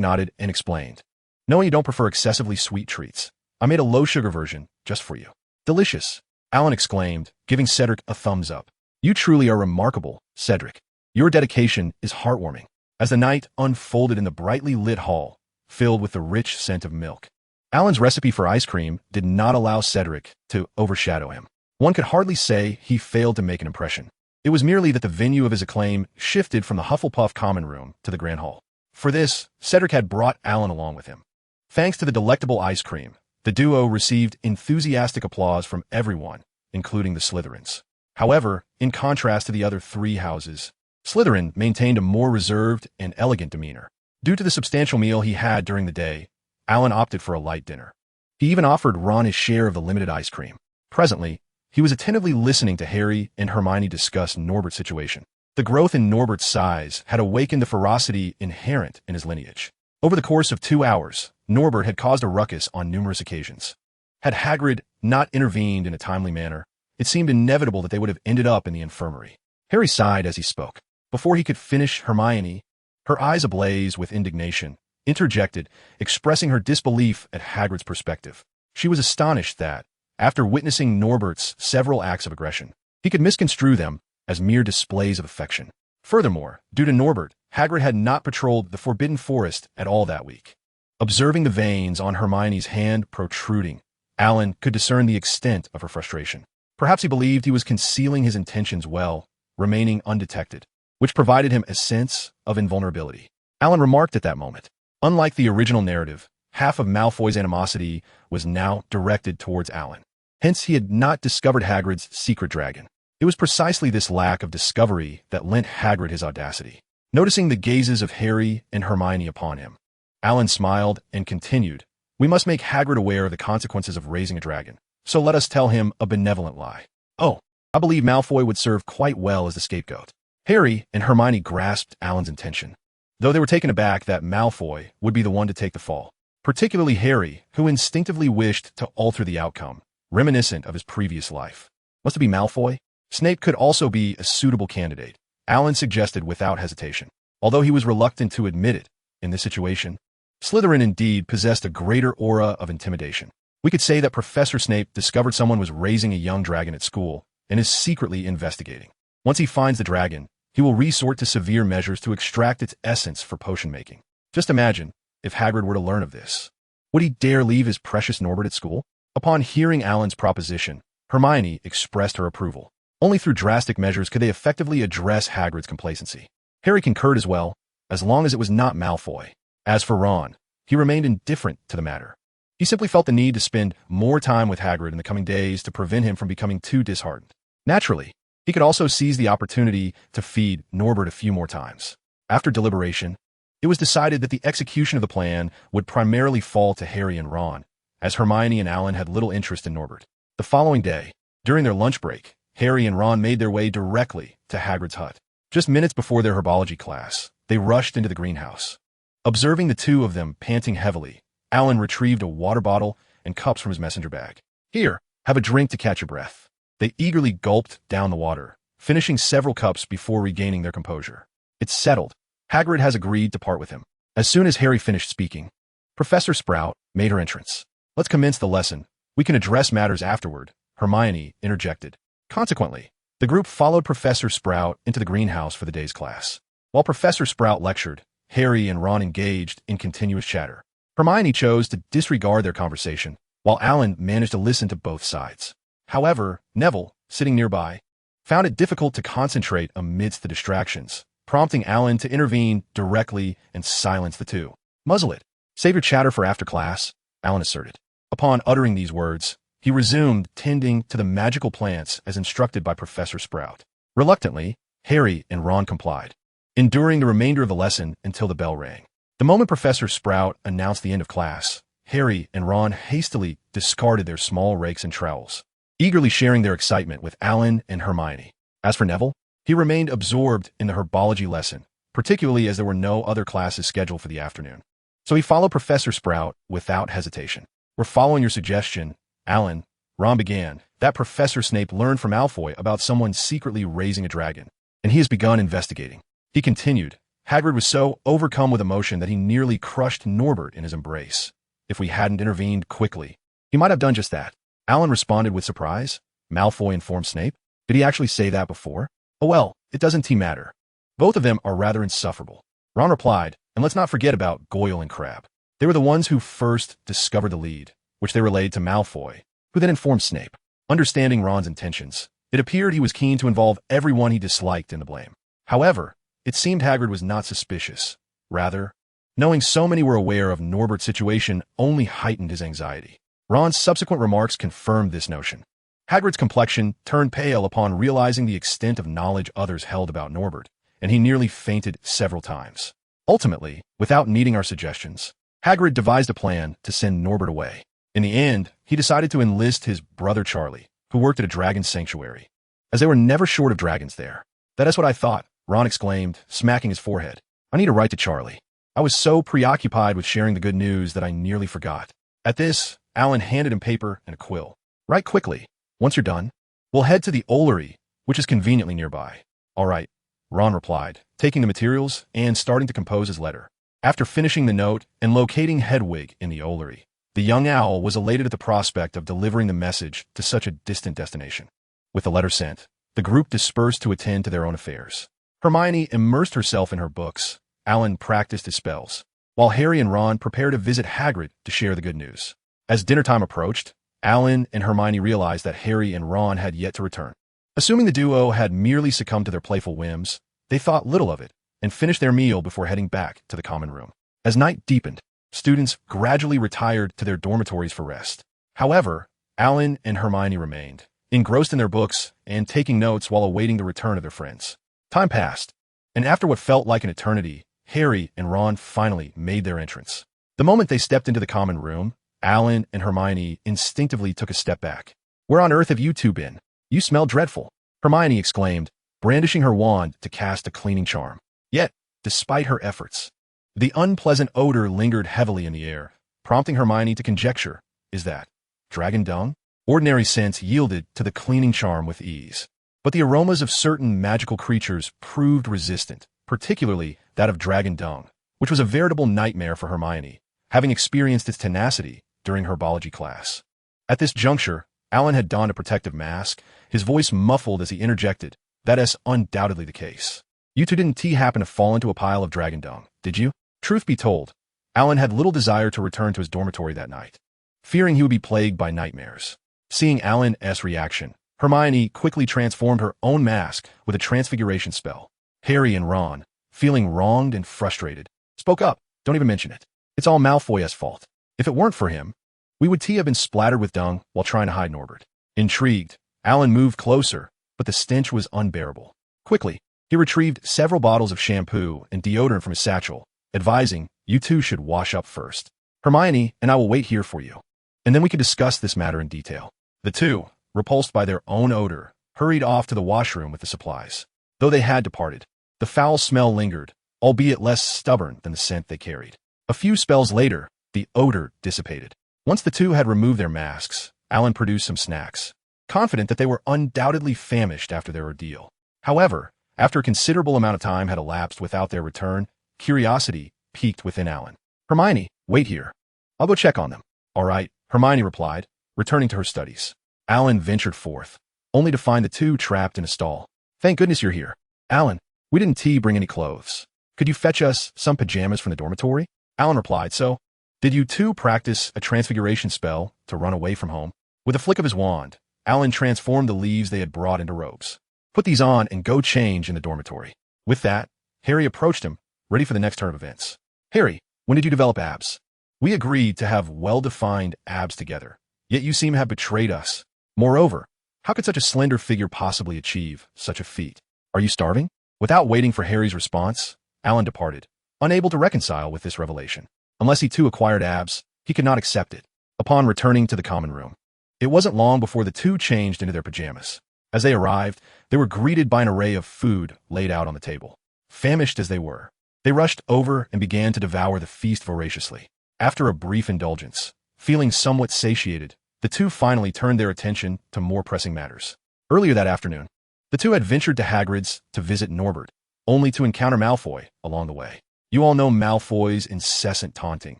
nodded and explained, knowing you don't prefer excessively sweet treats, I made a low-sugar version just for you. Delicious, Alan exclaimed, giving Cedric a thumbs up. You truly are remarkable, Cedric. Your dedication is heartwarming. As the night unfolded in the brightly lit hall, filled with the rich scent of milk, Alan's recipe for ice cream did not allow Cedric to overshadow him. One could hardly say he failed to make an impression. It was merely that the venue of his acclaim shifted from the Hufflepuff common room to the Grand Hall. For this, Cedric had brought Alan along with him. Thanks to the delectable ice cream, the duo received enthusiastic applause from everyone, including the Slytherins. However, in contrast to the other three houses, Slytherin maintained a more reserved and elegant demeanor. Due to the substantial meal he had during the day, Alan opted for a light dinner. He even offered Ron his share of the limited ice cream. Presently, he was attentively listening to Harry and Hermione discuss Norbert's situation. The growth in Norbert's size had awakened the ferocity inherent in his lineage. Over the course of 2 hours, Norbert had caused a ruckus on numerous occasions. Had Hagrid not intervened in a timely manner, it seemed inevitable that they would have ended up in the infirmary. Harry sighed as he spoke. Before he could finish, Hermione, her eyes ablaze with indignation, interjected, expressing her disbelief at Hagrid's perspective. She was astonished that, after witnessing Norbert's several acts of aggression, he could misconstrue them as mere displays of affection. Furthermore, due to Norbert, Hagrid had not patrolled the Forbidden Forest at all that week. Observing the veins on Hermione's hand protruding, Alan could discern the extent of her frustration. Perhaps he believed he was concealing his intentions well, remaining undetected, which provided him a sense of invulnerability. Alan remarked at that moment. Unlike the original narrative, half of Malfoy's animosity was now directed towards Alan. Hence, he had not discovered Hagrid's secret dragon. It was precisely this lack of discovery that lent Hagrid his audacity. Noticing the gazes of Harry and Hermione upon him, Alan smiled and continued, We must make Hagrid aware of the consequences of raising a dragon, so let us tell him a benevolent lie. Oh, I believe Malfoy would serve quite well as the scapegoat. Harry and Hermione grasped Alan's intention, though they were taken aback that Malfoy would be the one to take the fall. Particularly Harry, who instinctively wished to alter the outcome, reminiscent of his previous life. Must it be Malfoy? Snape could also be a suitable candidate, Alan suggested without hesitation. Although he was reluctant to admit it, in this situation, Slytherin indeed possessed a greater aura of intimidation. We could say that Professor Snape discovered someone was raising a young dragon at school and is secretly investigating. Once he finds the dragon, he will resort to severe measures to extract its essence for potion making. Just imagine if Hagrid were to learn of this. Would he dare leave his precious Norbert at school? Upon hearing Alan's proposition, Hermione expressed her approval. Only through drastic measures could they effectively address Hagrid's complacency. Harry concurred as well, as long as it was not Malfoy. As for Ron, he remained indifferent to the matter. He simply felt the need to spend more time with Hagrid in the coming days to prevent him from becoming too disheartened. Naturally, he could also seize the opportunity to feed Norbert a few more times. After deliberation, it was decided that the execution of the plan would primarily fall to Harry and Ron, as Hermione and Alan had little interest in Norbert. The following day, during their lunch break, Harry and Ron made their way directly to Hagrid's hut. Just minutes before their herbology class, they rushed into the greenhouse. Observing the two of them panting heavily, Alan retrieved a water bottle and cups from his messenger bag. "Here, have a drink to catch your breath." They eagerly gulped down the water, finishing several cups before regaining their composure. "It's settled. Hagrid has agreed to part with him." As soon as Harry finished speaking, Professor Sprout made her entrance. "Let's commence the lesson. We can address matters afterward," Hermione interjected. Consequently, the group followed Professor Sprout into the greenhouse for the day's class. While Professor Sprout lectured, Harry and Ron engaged in continuous chatter. Hermione chose to disregard their conversation, while Alan managed to listen to both sides. However, Neville, sitting nearby, found it difficult to concentrate amidst the distractions, prompting Alan to intervene directly and silence the two. "Muzzle it. Save your chatter for after class," Alan asserted. Upon uttering these words, he resumed tending to the magical plants as instructed by Professor Sprout. Reluctantly, Harry and Ron complied, enduring the remainder of the lesson until the bell rang. The moment Professor Sprout announced the end of class, Harry and Ron hastily discarded their small rakes and trowels, eagerly sharing their excitement with Alan and Hermione. As for Neville, he remained absorbed in the herbology lesson, particularly as there were no other classes scheduled for the afternoon. So he followed Professor Sprout without hesitation. "We're following your suggestion, Alan," Ron began, "that Professor Snape learned from Malfoy about someone secretly raising a dragon, and he has begun investigating." He continued, "Hagrid was so overcome with emotion that he nearly crushed Norbert in his embrace. If we hadn't intervened quickly, he might have done just that." Alan responded with surprise. "Malfoy informed Snape? Did he actually say that before?" "Oh well, it doesn't matter. Both of them are rather insufferable," Ron replied, "and let's not forget about Goyle and Crabbe. They were the ones who first discovered the lead, which they relayed to Malfoy, who then informed Snape." Understanding Ron's intentions, it appeared he was keen to involve everyone he disliked in the blame. However, it seemed Hagrid was not suspicious. Rather, knowing so many were aware of Norbert's situation only heightened his anxiety. Ron's subsequent remarks confirmed this notion. Hagrid's complexion turned pale upon realizing the extent of knowledge others held about Norbert, and he nearly fainted several times. Ultimately, without needing our suggestions, Hagrid devised a plan to send Norbert away. In the end, he decided to enlist his brother Charlie, who worked at a dragon sanctuary, as they were never short of dragons there. "That is what I thought," Ron exclaimed, smacking his forehead. "I need to write to Charlie. I was so preoccupied with sharing the good news that I nearly forgot." At this, Alan handed him paper and a quill. "Write quickly. Once you're done, we'll head to the Ollery, which is conveniently nearby." "All right," Ron replied, taking the materials and starting to compose his letter. After finishing the note and locating Hedwig in the Ollery, the young owl was elated at the prospect of delivering the message to such a distant destination. With the letter sent, the group dispersed to attend to their own affairs. Hermione immersed herself in her books. Alan practiced his spells, while Harry and Ron prepared to visit Hagrid to share the good news. As dinner time approached, Alan and Hermione realized that Harry and Ron had yet to return. Assuming the duo had merely succumbed to their playful whims, they thought little of it and finished their meal before heading back to the common room. As night deepened, students gradually retired to their dormitories for rest. However, Alan and Hermione remained, engrossed in their books and taking notes while awaiting the return of their friends. Time passed, and after what felt like an eternity, Harry and Ron finally made their entrance. The moment they stepped into the common room, Alan and Hermione instinctively took a step back. "Where on earth have you two been? You smell dreadful," Hermione exclaimed, brandishing her wand to cast a cleaning charm. Yet, despite her efforts, the unpleasant odor lingered heavily in the air, prompting Hermione to conjecture, "Is that dragon dung?" Ordinary scents yielded to the cleaning charm with ease, but the aromas of certain magical creatures proved resistant, particularly that of dragon dung, which was a veritable nightmare for Hermione, having experienced its tenacity during herbology class. At this juncture, Alan had donned a protective mask, his voice muffled as he interjected, "That is undoubtedly the case. You two didn't happen to fall into a pile of dragon dung, did you?" Truth be told, Alan had little desire to return to his dormitory that night, fearing he would be plagued by nightmares. Seeing Alan's reaction, Hermione quickly transformed her own mask with a transfiguration spell. Harry and Ron, feeling wronged and frustrated, spoke up. "Don't even mention it. It's all Malfoy's fault. If it weren't for him, we would have been splattered with dung while trying to hide Norbert." Intrigued, Alan moved closer, but but the stench was unbearable. Quickly, he retrieved several bottles of shampoo and deodorant from his satchel, advising, "You two should wash up first. Hermione and I will wait here for you, and then we can discuss this matter in detail." The two, repulsed by their own odor, hurried off to the washroom with the supplies. Though they had departed, the foul smell lingered, albeit less stubborn than the scent they carried. A few spells later, the odor dissipated. Once the two had removed their masks, Alan produced some snacks, confident that they were undoubtedly famished after their ordeal. However, after a considerable amount of time had elapsed without their return, curiosity piqued within Alan. "Hermione, wait here. I'll go check on them." "All right," Hermione replied, returning to her studies. Alan ventured forth, only to find the two trapped in a stall. "Thank goodness you're here. Alan, we didn't bring any clothes. Could you fetch us some pajamas from the dormitory?" Alan replied, "So, did you two practice a transfiguration spell to run away from home?" With a flick of his wand, Alan transformed the leaves they had brought into robes. "Put these on and go change in the dormitory." With that, Harry approached him, ready for the next turn of events. "Harry, when did you develop abs?" "We agreed to have well-defined abs together, yet you seem to have betrayed us. Moreover, how could such a slender figure possibly achieve such a feat? Are you starving?" Without waiting for Harry's response, Alan departed, unable to reconcile with this revelation. Unless he too acquired abs, he could not accept it. Upon returning to the common room, it wasn't long before the two changed into their pajamas. As they arrived, they were greeted by an array of food laid out on the table. Famished as they were, they rushed over and began to devour the feast voraciously. After a brief indulgence, feeling somewhat satiated, the two finally turned their attention to more pressing matters. Earlier that afternoon, the two had ventured to Hagrid's to visit Norbert, only to encounter Malfoy along the way. You all know Malfoy's incessant taunting.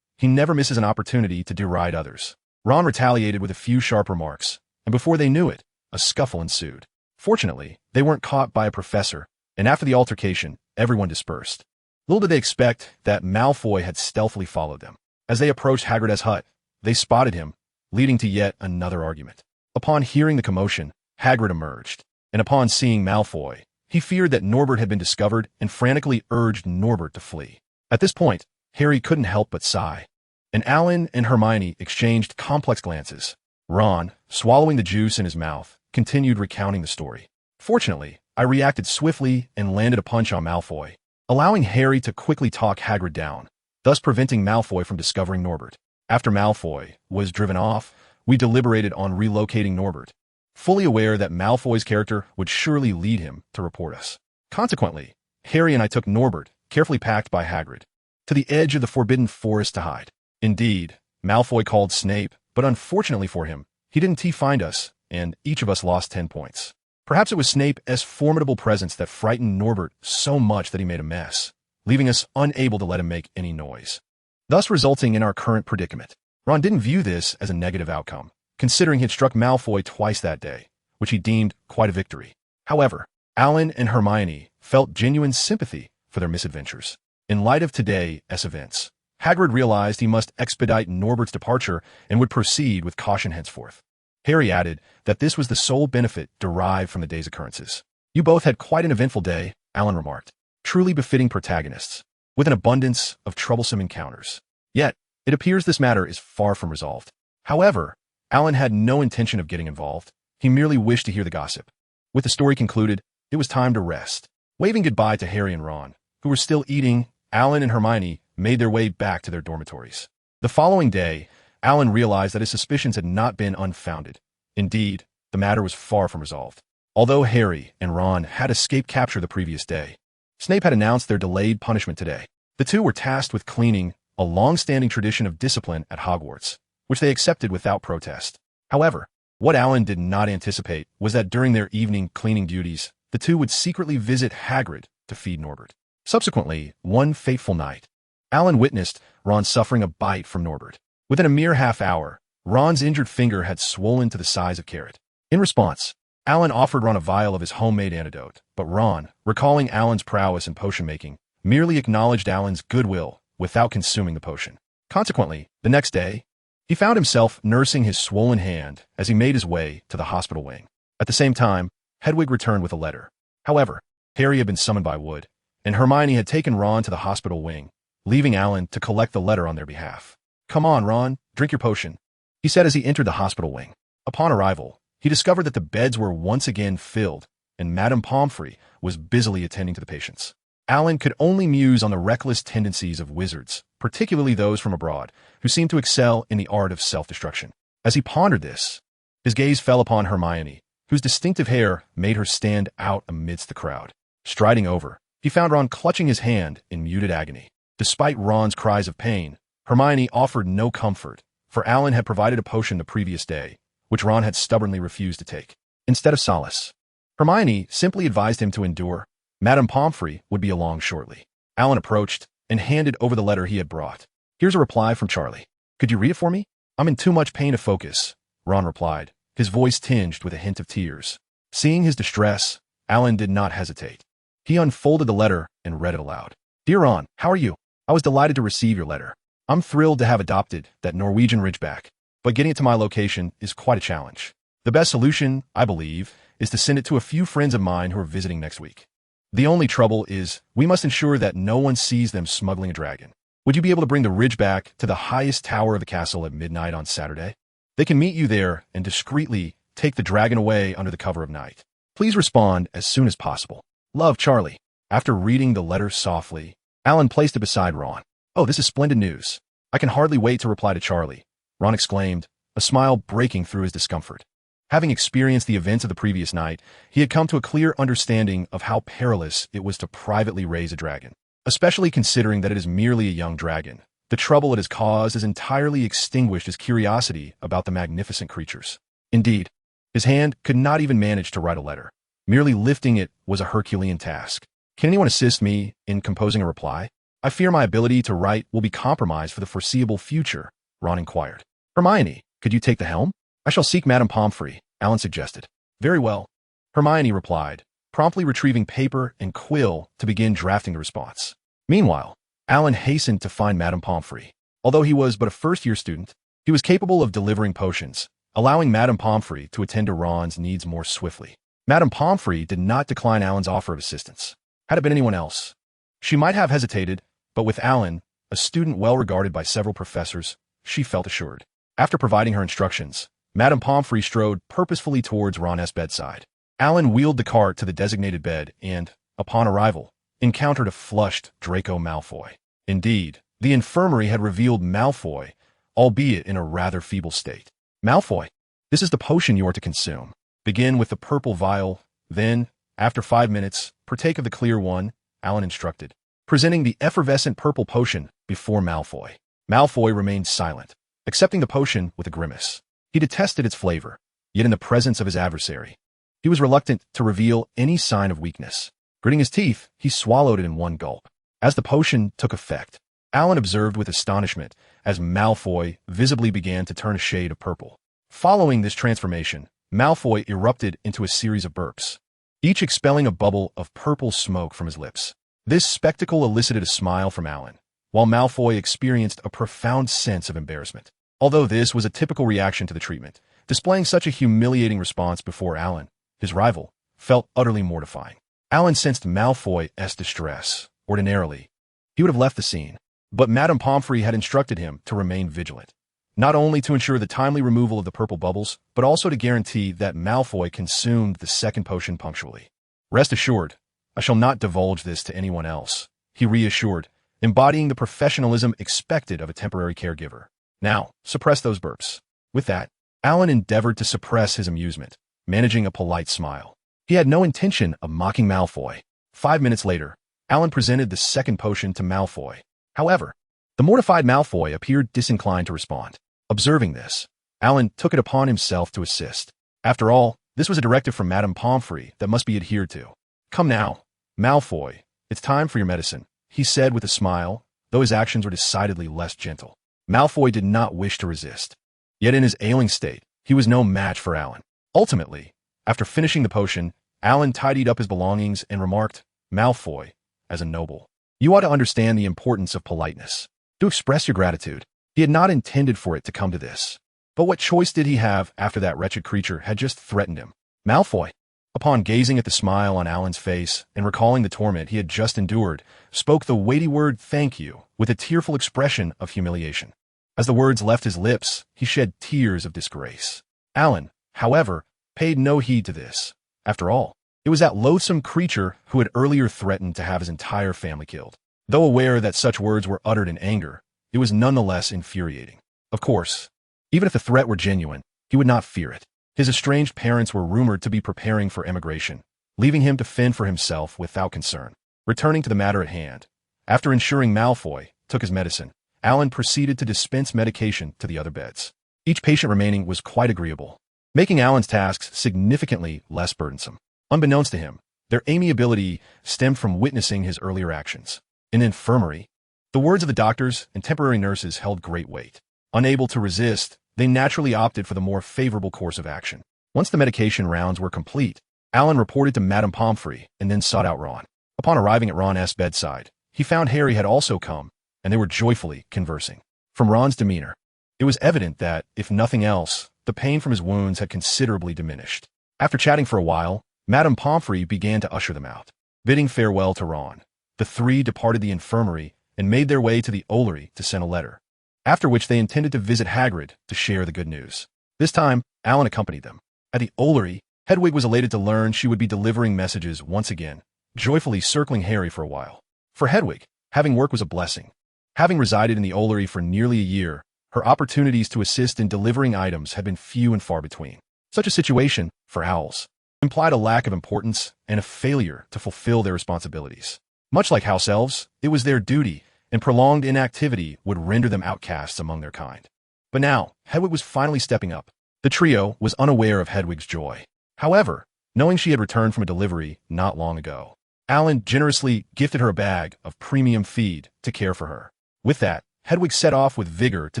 He never misses an opportunity to deride others. Ron retaliated with a few sharp remarks, and before they knew it, a scuffle ensued. Fortunately, they weren't caught by a professor, and after the altercation, everyone dispersed. Little did they expect that Malfoy had stealthily followed them. As they approached Hagrid's hut, they spotted him, leading to yet another argument. Upon hearing the commotion, Hagrid emerged, and upon seeing Malfoy, he feared that Norbert had been discovered and frantically urged Norbert to flee. At this point, Harry couldn't help but sigh, and Alan and Hermione exchanged complex glances. Ron, swallowing the juice in his mouth, continued recounting the story. "Fortunately, I reacted swiftly and landed a punch on Malfoy, allowing Harry to quickly talk Hagrid down, thus preventing Malfoy from discovering Norbert. After Malfoy was driven off, we deliberated on relocating Norbert, fully aware that Malfoy's character would surely lead him to report us. Consequently, Harry and I took Norbert, carefully packed by Hagrid, to the edge of the Forbidden Forest to hide. Indeed, Malfoy called Snape, but unfortunately for him, he didn't find us, and each of us lost 10 points. Perhaps it was Snape's formidable presence that frightened Norbert so much that he made a mess, leaving us unable to let him make any noise, thus resulting in our current predicament. Ron didn't view this as a negative outcome, considering he had struck Malfoy twice that day, which he deemed quite a victory. However, Alan and Hermione felt genuine sympathy for their misadventures. In light of today's events, Hagrid realized he must expedite Norbert's departure and would proceed with caution henceforth. Harry added that this was the sole benefit derived from the day's occurrences. "You both had quite an eventful day," Alan remarked, "truly befitting protagonists, with an abundance of troublesome encounters. Yet, it appears this matter is far from resolved." However, Alan had no intention of getting involved. He merely wished to hear the gossip. With the story concluded, it was time to rest. Waving goodbye to Harry and Ron, who were still eating, Alan and Hermione made their way back to their dormitories. The following day, Alan realized that his suspicions had not been unfounded. Indeed, the matter was far from resolved. Although Harry and Ron had escaped capture the previous day, Snape had announced their delayed punishment today. The two were tasked with cleaning, a long-standing tradition of discipline at Hogwarts, which they accepted without protest. However, what Alan did not anticipate was that during their evening cleaning duties, the two would secretly visit Hagrid to feed Norbert. Subsequently, one fateful night, Alan witnessed Ron suffering a bite from Norbert. Within a mere half hour, Ron's injured finger had swollen to the size of a carrot. In response, Alan offered Ron a vial of his homemade antidote, but Ron, recalling Alan's prowess in potion making, merely acknowledged Alan's goodwill without consuming the potion. Consequently, the next day, he found himself nursing his swollen hand as he made his way to the hospital wing. At the same time, Hedwig returned with a letter. However, Harry had been summoned by Wood, and Hermione had taken Ron to the hospital wing, leaving Alan to collect the letter on their behalf. "Come on, Ron, drink your potion," he said as he entered the hospital wing. Upon arrival, he discovered that the beds were once again filled and Madame Pomfrey was busily attending to the patients. Alan could only muse on the reckless tendencies of wizards, particularly those from abroad, who seemed to excel in the art of self-destruction. As he pondered this, his gaze fell upon Hermione, whose distinctive hair made her stand out amidst the crowd. Striding over, he found Ron clutching his hand in muted agony. Despite Ron's cries of pain, Hermione offered no comfort, for Alan had provided a potion the previous day, which Ron had stubbornly refused to take. Instead of solace, Hermione simply advised him to endure. Madame Pomfrey would be along shortly. Alan approached and handed over the letter he had brought. "Here's a reply from Charlie. Could you read it for me?" "I'm in too much pain to focus," Ron replied, his voice tinged with a hint of tears. Seeing his distress, Alan did not hesitate. He unfolded the letter and read it aloud. "Dear Ron, how are you? I was delighted to receive your letter. I'm thrilled to have adopted that Norwegian Ridgeback, but getting it to my location is quite a challenge. The best solution, I believe, is to send it to a few friends of mine who are visiting next week. The only trouble is we must ensure that no one sees them smuggling a dragon. Would you be able to bring the Ridgeback to the highest tower of the castle at midnight on Saturday? They can meet you there and discreetly take the dragon away under the cover of night. Please respond as soon as possible. Love, Charlie." After reading the letter softly, Alan placed it beside Ron. "Oh, this is splendid news. I can hardly wait to reply to Charlie," Ron exclaimed, a smile breaking through his discomfort. Having experienced the events of the previous night, he had come to a clear understanding of how perilous it was to privately raise a dragon, especially considering that it is merely a young dragon. The trouble it has caused has entirely extinguished his curiosity about the magnificent creatures. Indeed, his hand could not even manage to write a letter. Merely lifting it was a Herculean task. "Can anyone assist me in composing a reply? I fear my ability to write will be compromised for the foreseeable future," Ron inquired. "Hermione, could you take the helm?" "I shall seek Madame Pomfrey," Alan suggested. "Very well," Hermione replied, promptly retrieving paper and quill to begin drafting the response. Meanwhile, Alan hastened to find Madame Pomfrey. Although he was but a first-year student, he was capable of delivering potions, allowing Madame Pomfrey to attend to Ron's needs more swiftly. Madame Pomfrey did not decline Alan's offer of assistance. Had it been anyone else, she might have hesitated, but with Alan, a student well regarded by several professors, she felt assured. After providing her instructions, Madame Pomfrey strode purposefully towards Ron's bedside. Alan wheeled the cart to the designated bed and, upon arrival, encountered a flushed Draco Malfoy. Indeed, the infirmary had revealed Malfoy, albeit in a rather feeble state. "Malfoy, this is the potion you are to consume. Begin with the purple vial, then, after 5 minutes, partake of the clear one," Alan instructed, presenting the effervescent purple potion before Malfoy. Malfoy remained silent, accepting the potion with a grimace. He detested its flavor, yet in the presence of his adversary, he was reluctant to reveal any sign of weakness. Gritting his teeth, he swallowed it in one gulp. As the potion took effect, Alan observed with astonishment as Malfoy visibly began to turn a shade of purple. Following this transformation, Malfoy erupted into a series of burps, each expelling a bubble of purple smoke from his lips. This spectacle elicited a smile from Alan, while Malfoy experienced a profound sense of embarrassment. Although this was a typical reaction to the treatment, displaying such a humiliating response before Alan, his rival, felt utterly mortifying. Alan sensed Malfoy's distress. Ordinarily, he would have left the scene, but Madame Pomfrey had instructed him to remain vigilant, not only to ensure the timely removal of the purple bubbles, but also to guarantee that Malfoy consumed the second potion punctually. "Rest assured, I shall not divulge this to anyone else," he reassured, embodying the professionalism expected of a temporary caregiver. "Now, suppress those burps." With that, Alan endeavored to suppress his amusement, managing a polite smile. He had no intention of mocking Malfoy. 5 minutes later, Alan presented the second potion to Malfoy. However, the mortified Malfoy appeared disinclined to respond. Observing this, Alan took it upon himself to assist. After all, this was a directive from Madame Pomfrey that must be adhered to. "Come now, Malfoy, it's time for your medicine," he said with a smile, though his actions were decidedly less gentle. Malfoy did not wish to resist. Yet in his ailing state, he was no match for Alan. Ultimately, after finishing the potion, Alan tidied up his belongings and remarked, "Malfoy, as a noble, you ought to understand the importance of politeness. To express your gratitude." He had not intended for it to come to this. But what choice did he have after that wretched creature had just threatened him? Malfoy, upon gazing at the smile on Alan's face and recalling the torment he had just endured, spoke the weighty word "thank you" with a tearful expression of humiliation. As the words left his lips, he shed tears of disgrace. Alan, however, paid no heed to this. After all, It was that loathsome creature who had earlier threatened to have his entire family killed. Though aware that such words were uttered in anger, it was nonetheless infuriating. Of course, even if the threat were genuine, he would not fear it. His estranged parents were rumored to be preparing for emigration, leaving him to fend for himself without concern. Returning to the matter at hand, after ensuring Malfoy took his medicine, Alan proceeded to dispense medication to the other beds. Each patient remaining was quite agreeable, making Alan's tasks significantly less burdensome. Unbeknownst to him, their amiability stemmed from witnessing his earlier actions. In the infirmary, the words of the doctors and temporary nurses held great weight. Unable to resist, they naturally opted for the more favorable course of action. Once the medication rounds were complete, Alan reported to Madame Pomfrey and then sought out Ron. Upon arriving at Ron's bedside, he found Harry had also come, and they were joyfully conversing. From Ron's demeanor, it was evident that, if nothing else, the pain from his wounds had considerably diminished. After chatting for a while, Madame Pomfrey began to usher them out. Bidding farewell to Ron, the three departed the infirmary and made their way to the Ollery to send a letter, after which they intended to visit Hagrid to share the good news. This time, Alan accompanied them. At the Ollery, Hedwig was elated to learn she would be delivering messages once again, joyfully circling Harry for a while. For Hedwig, having work was a blessing. Having resided in the Ollery for nearly a year, her opportunities to assist in delivering items had been few and far between. Such a situation, for owls, implied a lack of importance and a failure to fulfill their responsibilities. Much like house elves, it was their duty, and prolonged inactivity would render them outcasts among their kind. But now, Hedwig was finally stepping up. The trio was unaware of Hedwig's joy. However, knowing she had returned from a delivery not long ago, Alan generously gifted her a bag of premium feed to care for her. With that, Hedwig set off with vigor to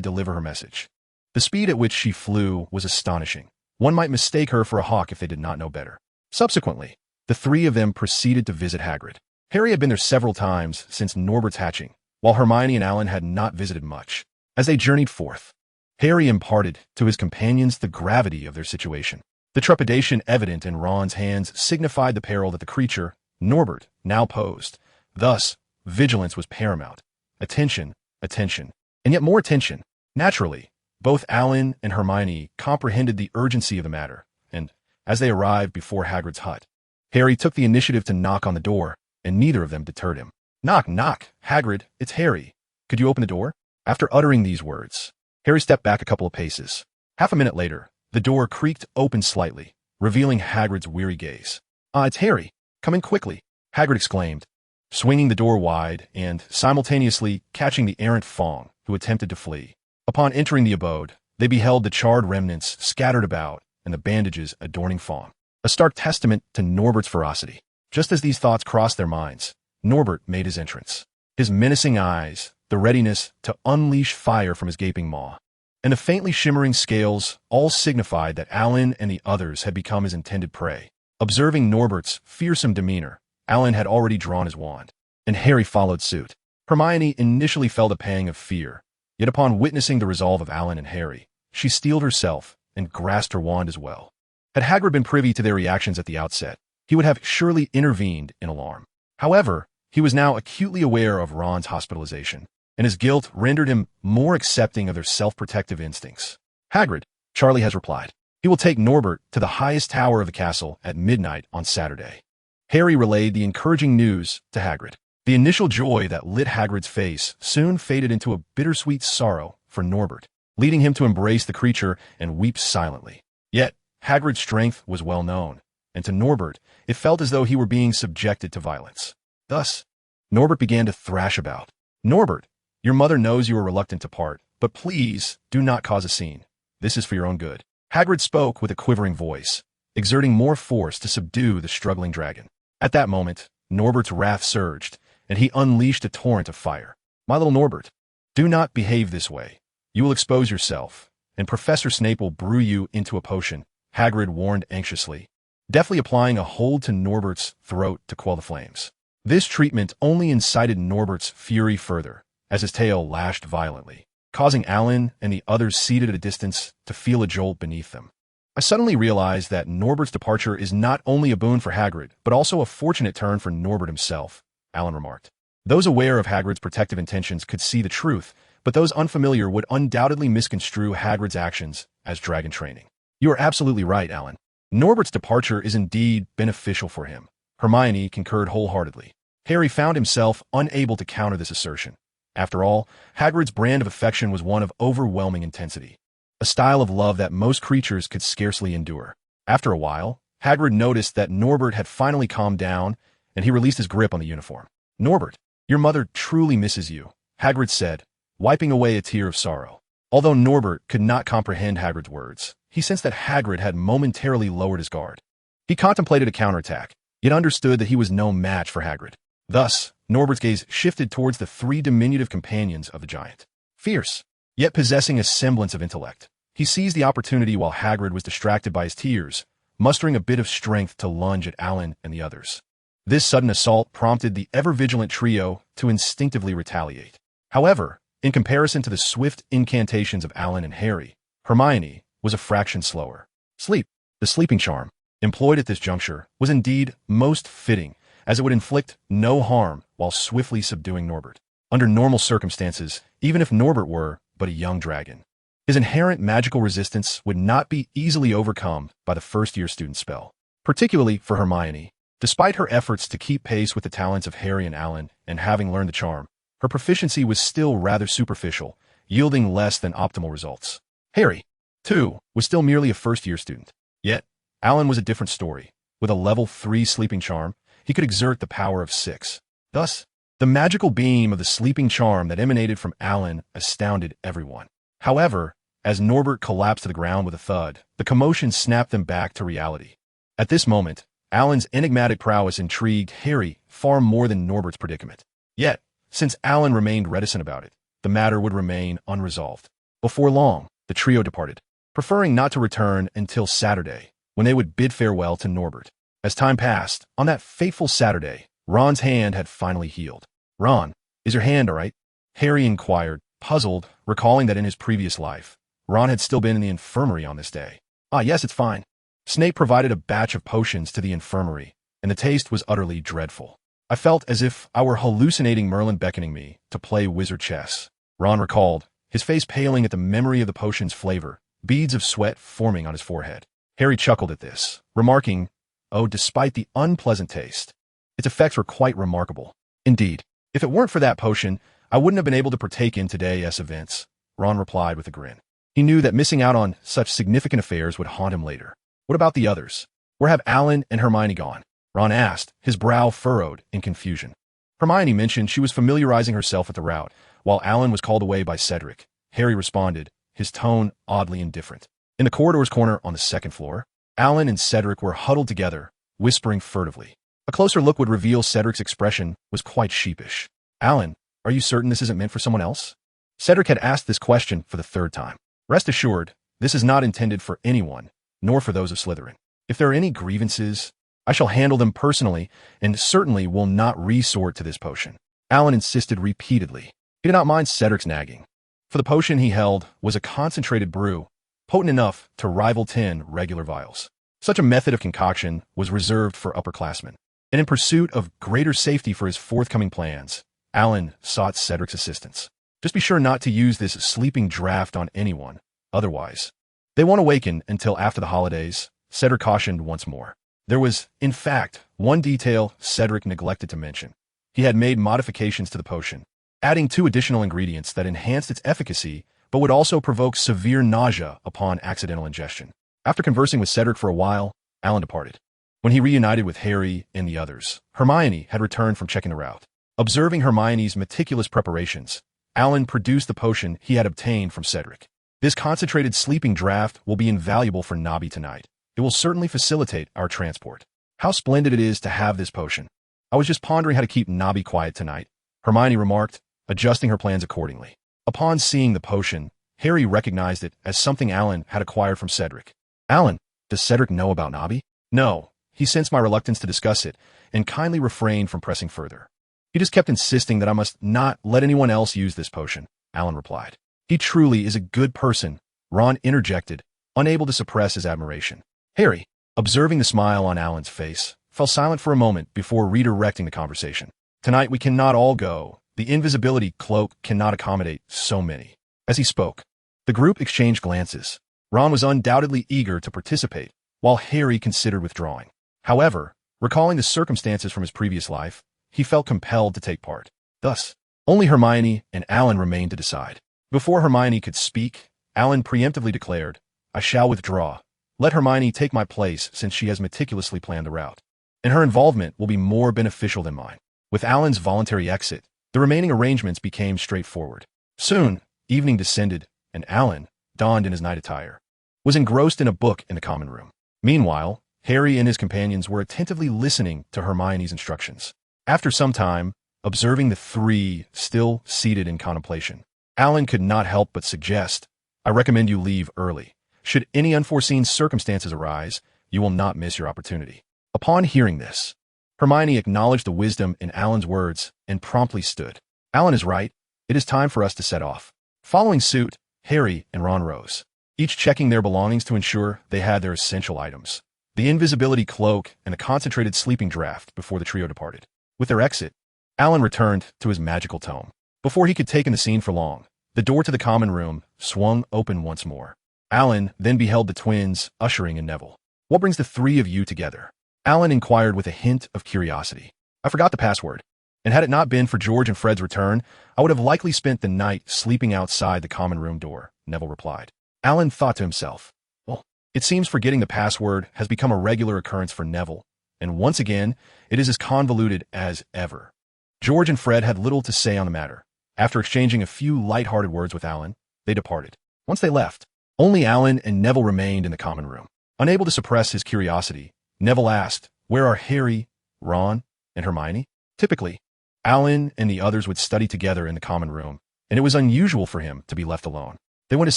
deliver her message. The speed at which she flew was astonishing. One might mistake her for a hawk if they did not know better. Subsequently, the three of them proceeded to visit Hagrid. Harry had been there several times since Norbert's hatching, while Hermione and Alan had not visited much. As they journeyed forth, Harry imparted to his companions the gravity of their situation. The trepidation evident in Ron's hands signified the peril that the creature, Norbert, now posed. Thus, vigilance was paramount. Attention, and yet more attention. Naturally, both Alan and Hermione comprehended the urgency of the matter, and, as they arrived before Hagrid's hut, Harry took the initiative to knock on the door, and neither of them deterred him. "Knock, knock, Hagrid, it's Harry. Could you open the door?" After uttering these words, Harry stepped back a couple of paces. Half a minute later, the door creaked open slightly, revealing Hagrid's weary gaze. "Ah, it's Harry. Come in quickly," Hagrid exclaimed, swinging the door wide and simultaneously catching the errant Fong, who attempted to flee. Upon entering the abode, they beheld the charred remnants scattered about and the bandages adorning Fong, a stark testament to Norbert's ferocity. Just as these thoughts crossed their minds, Norbert made his entrance. His menacing eyes, the readiness to unleash fire from his gaping maw, and the faintly shimmering scales all signified that Alan and the others had become his intended prey. Observing Norbert's fearsome demeanor, Alan had already drawn his wand, and Harry followed suit. Hermione initially felt a pang of fear, yet upon witnessing the resolve of Alan and Harry, she steeled herself and grasped her wand as well. Had Hagrid been privy to their reactions at the outset, he would have surely intervened in alarm. However, he was now acutely aware of Ron's hospitalization, and his guilt rendered him more accepting of their self-protective instincts. "Hagrid," Charlie has replied. "He will take Norbert to the highest tower of the castle at midnight on Saturday." Harry relayed the encouraging news to Hagrid. The initial joy that lit Hagrid's face soon faded into a bittersweet sorrow for Norbert, leading him to embrace the creature and weep silently. Yet, Hagrid's strength was well known, and to Norbert, it felt as though he were being subjected to violence. Thus, Norbert began to thrash about. "Norbert, your mother knows you are reluctant to part, but please do not cause a scene. This is for your own good." Hagrid spoke with a quivering voice, exerting more force to subdue the struggling dragon. At that moment, Norbert's wrath surged, and he unleashed a torrent of fire. "My little Norbert, do not behave this way. You will expose yourself, and Professor Snape will brew you into a potion," Hagrid warned anxiously, deftly applying a hold to Norbert's throat to quell the flames. This treatment only incited Norbert's fury further, as his tail lashed violently, causing Alan and the others seated at a distance to feel a jolt beneath them. "I suddenly realized that Norbert's departure is not only a boon for Hagrid, but also a fortunate turn for Norbert himself," Alan remarked. Those aware of Hagrid's protective intentions could see the truth, but those unfamiliar would undoubtedly misconstrue Hagrid's actions as dragon training. "You are absolutely right, Alan. Norbert's departure is indeed beneficial for him. Hermione concurred wholeheartedly. Harry found himself unable to counter this assertion. After all, Hagrid's brand of affection was one of overwhelming intensity, a style of love that most creatures could scarcely endure. After a while, Hagrid noticed that Norbert had finally calmed down, and he released his grip on the uniform. "Norbert, your mother truly misses you," Hagrid said, wiping away a tear of sorrow. Although Norbert could not comprehend Hagrid's words, he sensed that Hagrid had momentarily lowered his guard. He contemplated a counterattack, yet understood that he was no match for Hagrid. Thus, Norbert's gaze shifted towards the three diminutive companions of the giant. Fierce, yet possessing a semblance of intellect, he seized the opportunity while Hagrid was distracted by his tears, mustering a bit of strength to lunge at Alan and the others. This sudden assault prompted the ever-vigilant trio to instinctively retaliate. However, in comparison to the swift incantations of Alan and Harry, Hermione was a fraction slower. Sleep, the sleeping charm, employed at this juncture, was indeed most fitting, as it would inflict no harm while swiftly subduing Norbert. Under normal circumstances, even if Norbert were but a young dragon, his inherent magical resistance would not be easily overcome by the first-year student spell. Particularly for Hermione, despite her efforts to keep pace with the talents of Harry and Alan and having learned the charm, her proficiency was still rather superficial, yielding less than optimal results. Harry, too, was still merely a first-year student. Yet, Alan was a different story. With a level 3 sleeping charm, he could exert the power of 6. Thus, the magical beam of the sleeping charm that emanated from Alan astounded everyone. However, as Norbert collapsed to the ground with a thud, the commotion snapped them back to reality. At this moment, Alan's enigmatic prowess intrigued Harry far more than Norbert's predicament. Yet, since Alan remained reticent about it, the matter would remain unresolved. Before long, the trio departed, preferring not to return until Saturday, when they would bid farewell to Norbert. As time passed, on that fateful Saturday, Ron's hand had finally healed. "Ron, is your hand all right?" Harry inquired, puzzled, recalling that in his previous life, Ron had still been in the infirmary on this day. "Ah, yes, it's fine." Snape provided a batch of potions to the infirmary, and the taste was utterly dreadful. "I felt as if I were hallucinating Merlin beckoning me to play wizard chess," Ron recalled, his face paling at the memory of the potion's flavor, beads of sweat forming on his forehead. Harry chuckled at this, remarking, "Oh, despite the unpleasant taste, its effects were quite remarkable. Indeed, if it weren't for that potion, I wouldn't have been able to partake in today's events," Ron replied with a grin. He knew that missing out on such significant affairs would haunt him later. "What about the others? Where have Alan and Hermione gone?" Ron asked, his brow furrowed in confusion. Hermione mentioned she was familiarizing herself with the route, while Alan was called away by Cedric. Harry responded, his tone oddly indifferent. In the corridor's corner on the second floor, Alan and Cedric were huddled together, whispering furtively. A closer look would reveal Cedric's expression was quite sheepish. "Alan, are you certain this isn't meant for someone else?" Cedric had asked this question for the third time. "Rest assured, this is not intended for anyone, nor for those of Slytherin. If there are any grievances, I shall handle them personally, and certainly will not resort to this potion." Alan insisted repeatedly. He did not mind Cedric's nagging, for the potion he held was a concentrated brew, potent enough to rival 10 regular vials. Such a method of concoction was reserved for upperclassmen, and in pursuit of greater safety for his forthcoming plans, Alan sought Cedric's assistance. "Just be sure not to use this sleeping draft on anyone, otherwise they won't awaken until after the holidays," Cedric cautioned once more. There was, in fact, one detail Cedric neglected to mention. He had made modifications to the potion, adding 2 additional ingredients that enhanced its efficacy but would also provoke severe nausea upon accidental ingestion. After conversing with Cedric for a while, Alan departed. When he reunited with Harry and the others, Hermione had returned from checking the route. Observing Hermione's meticulous preparations, Alan produced the potion he had obtained from Cedric. "This concentrated sleeping draft will be invaluable for Nobby tonight. It will certainly facilitate our transport. How splendid it is to have this potion. I was just pondering how to keep Nobby quiet tonight," Hermione remarked, adjusting her plans accordingly. Upon seeing the potion, Harry recognized it as something Alan had acquired from Cedric. "Alan, does Cedric know about Nobby?" "No, he sensed my reluctance to discuss it and kindly refrained from pressing further. He just kept insisting that I must not let anyone else use this potion," Alan replied. "He truly is a good person," Ron interjected, unable to suppress his admiration. Harry, observing the smile on Alan's face, fell silent for a moment before redirecting the conversation. "Tonight we cannot all go. The invisibility cloak cannot accommodate so many." As he spoke, the group exchanged glances. Ron was undoubtedly eager to participate, while Harry considered withdrawing. However, recalling the circumstances from his previous life, he felt compelled to take part. Thus, only Hermione and Alan remained to decide. Before Hermione could speak, Alan preemptively declared, "I shall withdraw. Let Hermione take my place since she has meticulously planned the route, and her involvement will be more beneficial than mine." With Alan's voluntary exit, the remaining arrangements became straightforward. Soon, evening descended, and Alan, donned in his night attire, was engrossed in a book in the common room. Meanwhile, Harry and his companions were attentively listening to Hermione's instructions. After some time, observing the three still seated in contemplation, Alan could not help but suggest, "I recommend you leave early. Should any unforeseen circumstances arise, you will not miss your opportunity." Upon hearing this, Hermione acknowledged the wisdom in Alan's words and promptly stood. "Alan is right. It is time for us to set off." Following suit, Harry and Ron rose, each checking their belongings to ensure they had their essential items: the invisibility cloak and a concentrated sleeping draft before the trio departed. With their exit, Alan returned to his magical tome. Before he could take in the scene for long, the door to the common room swung open once more. Alan then beheld the twins ushering in Neville. "What brings the three of you together?" Alan inquired with a hint of curiosity. "I forgot the password, and had it not been for George and Fred's return, I would have likely spent the night sleeping outside the common room door," Neville replied. Alan thought to himself, "Well, it seems forgetting the password has become a regular occurrence for Neville, and once again, it is as convoluted as ever." George and Fred had little to say on the matter. After exchanging a few light-hearted words with Alan, they departed. Once they left, only Alan and Neville remained in the common room. Unable to suppress his curiosity, Neville asked, "Where are Harry, Ron, and Hermione?" Typically, Alan and the others would study together in the common room, and it was unusual for him to be left alone. "They went to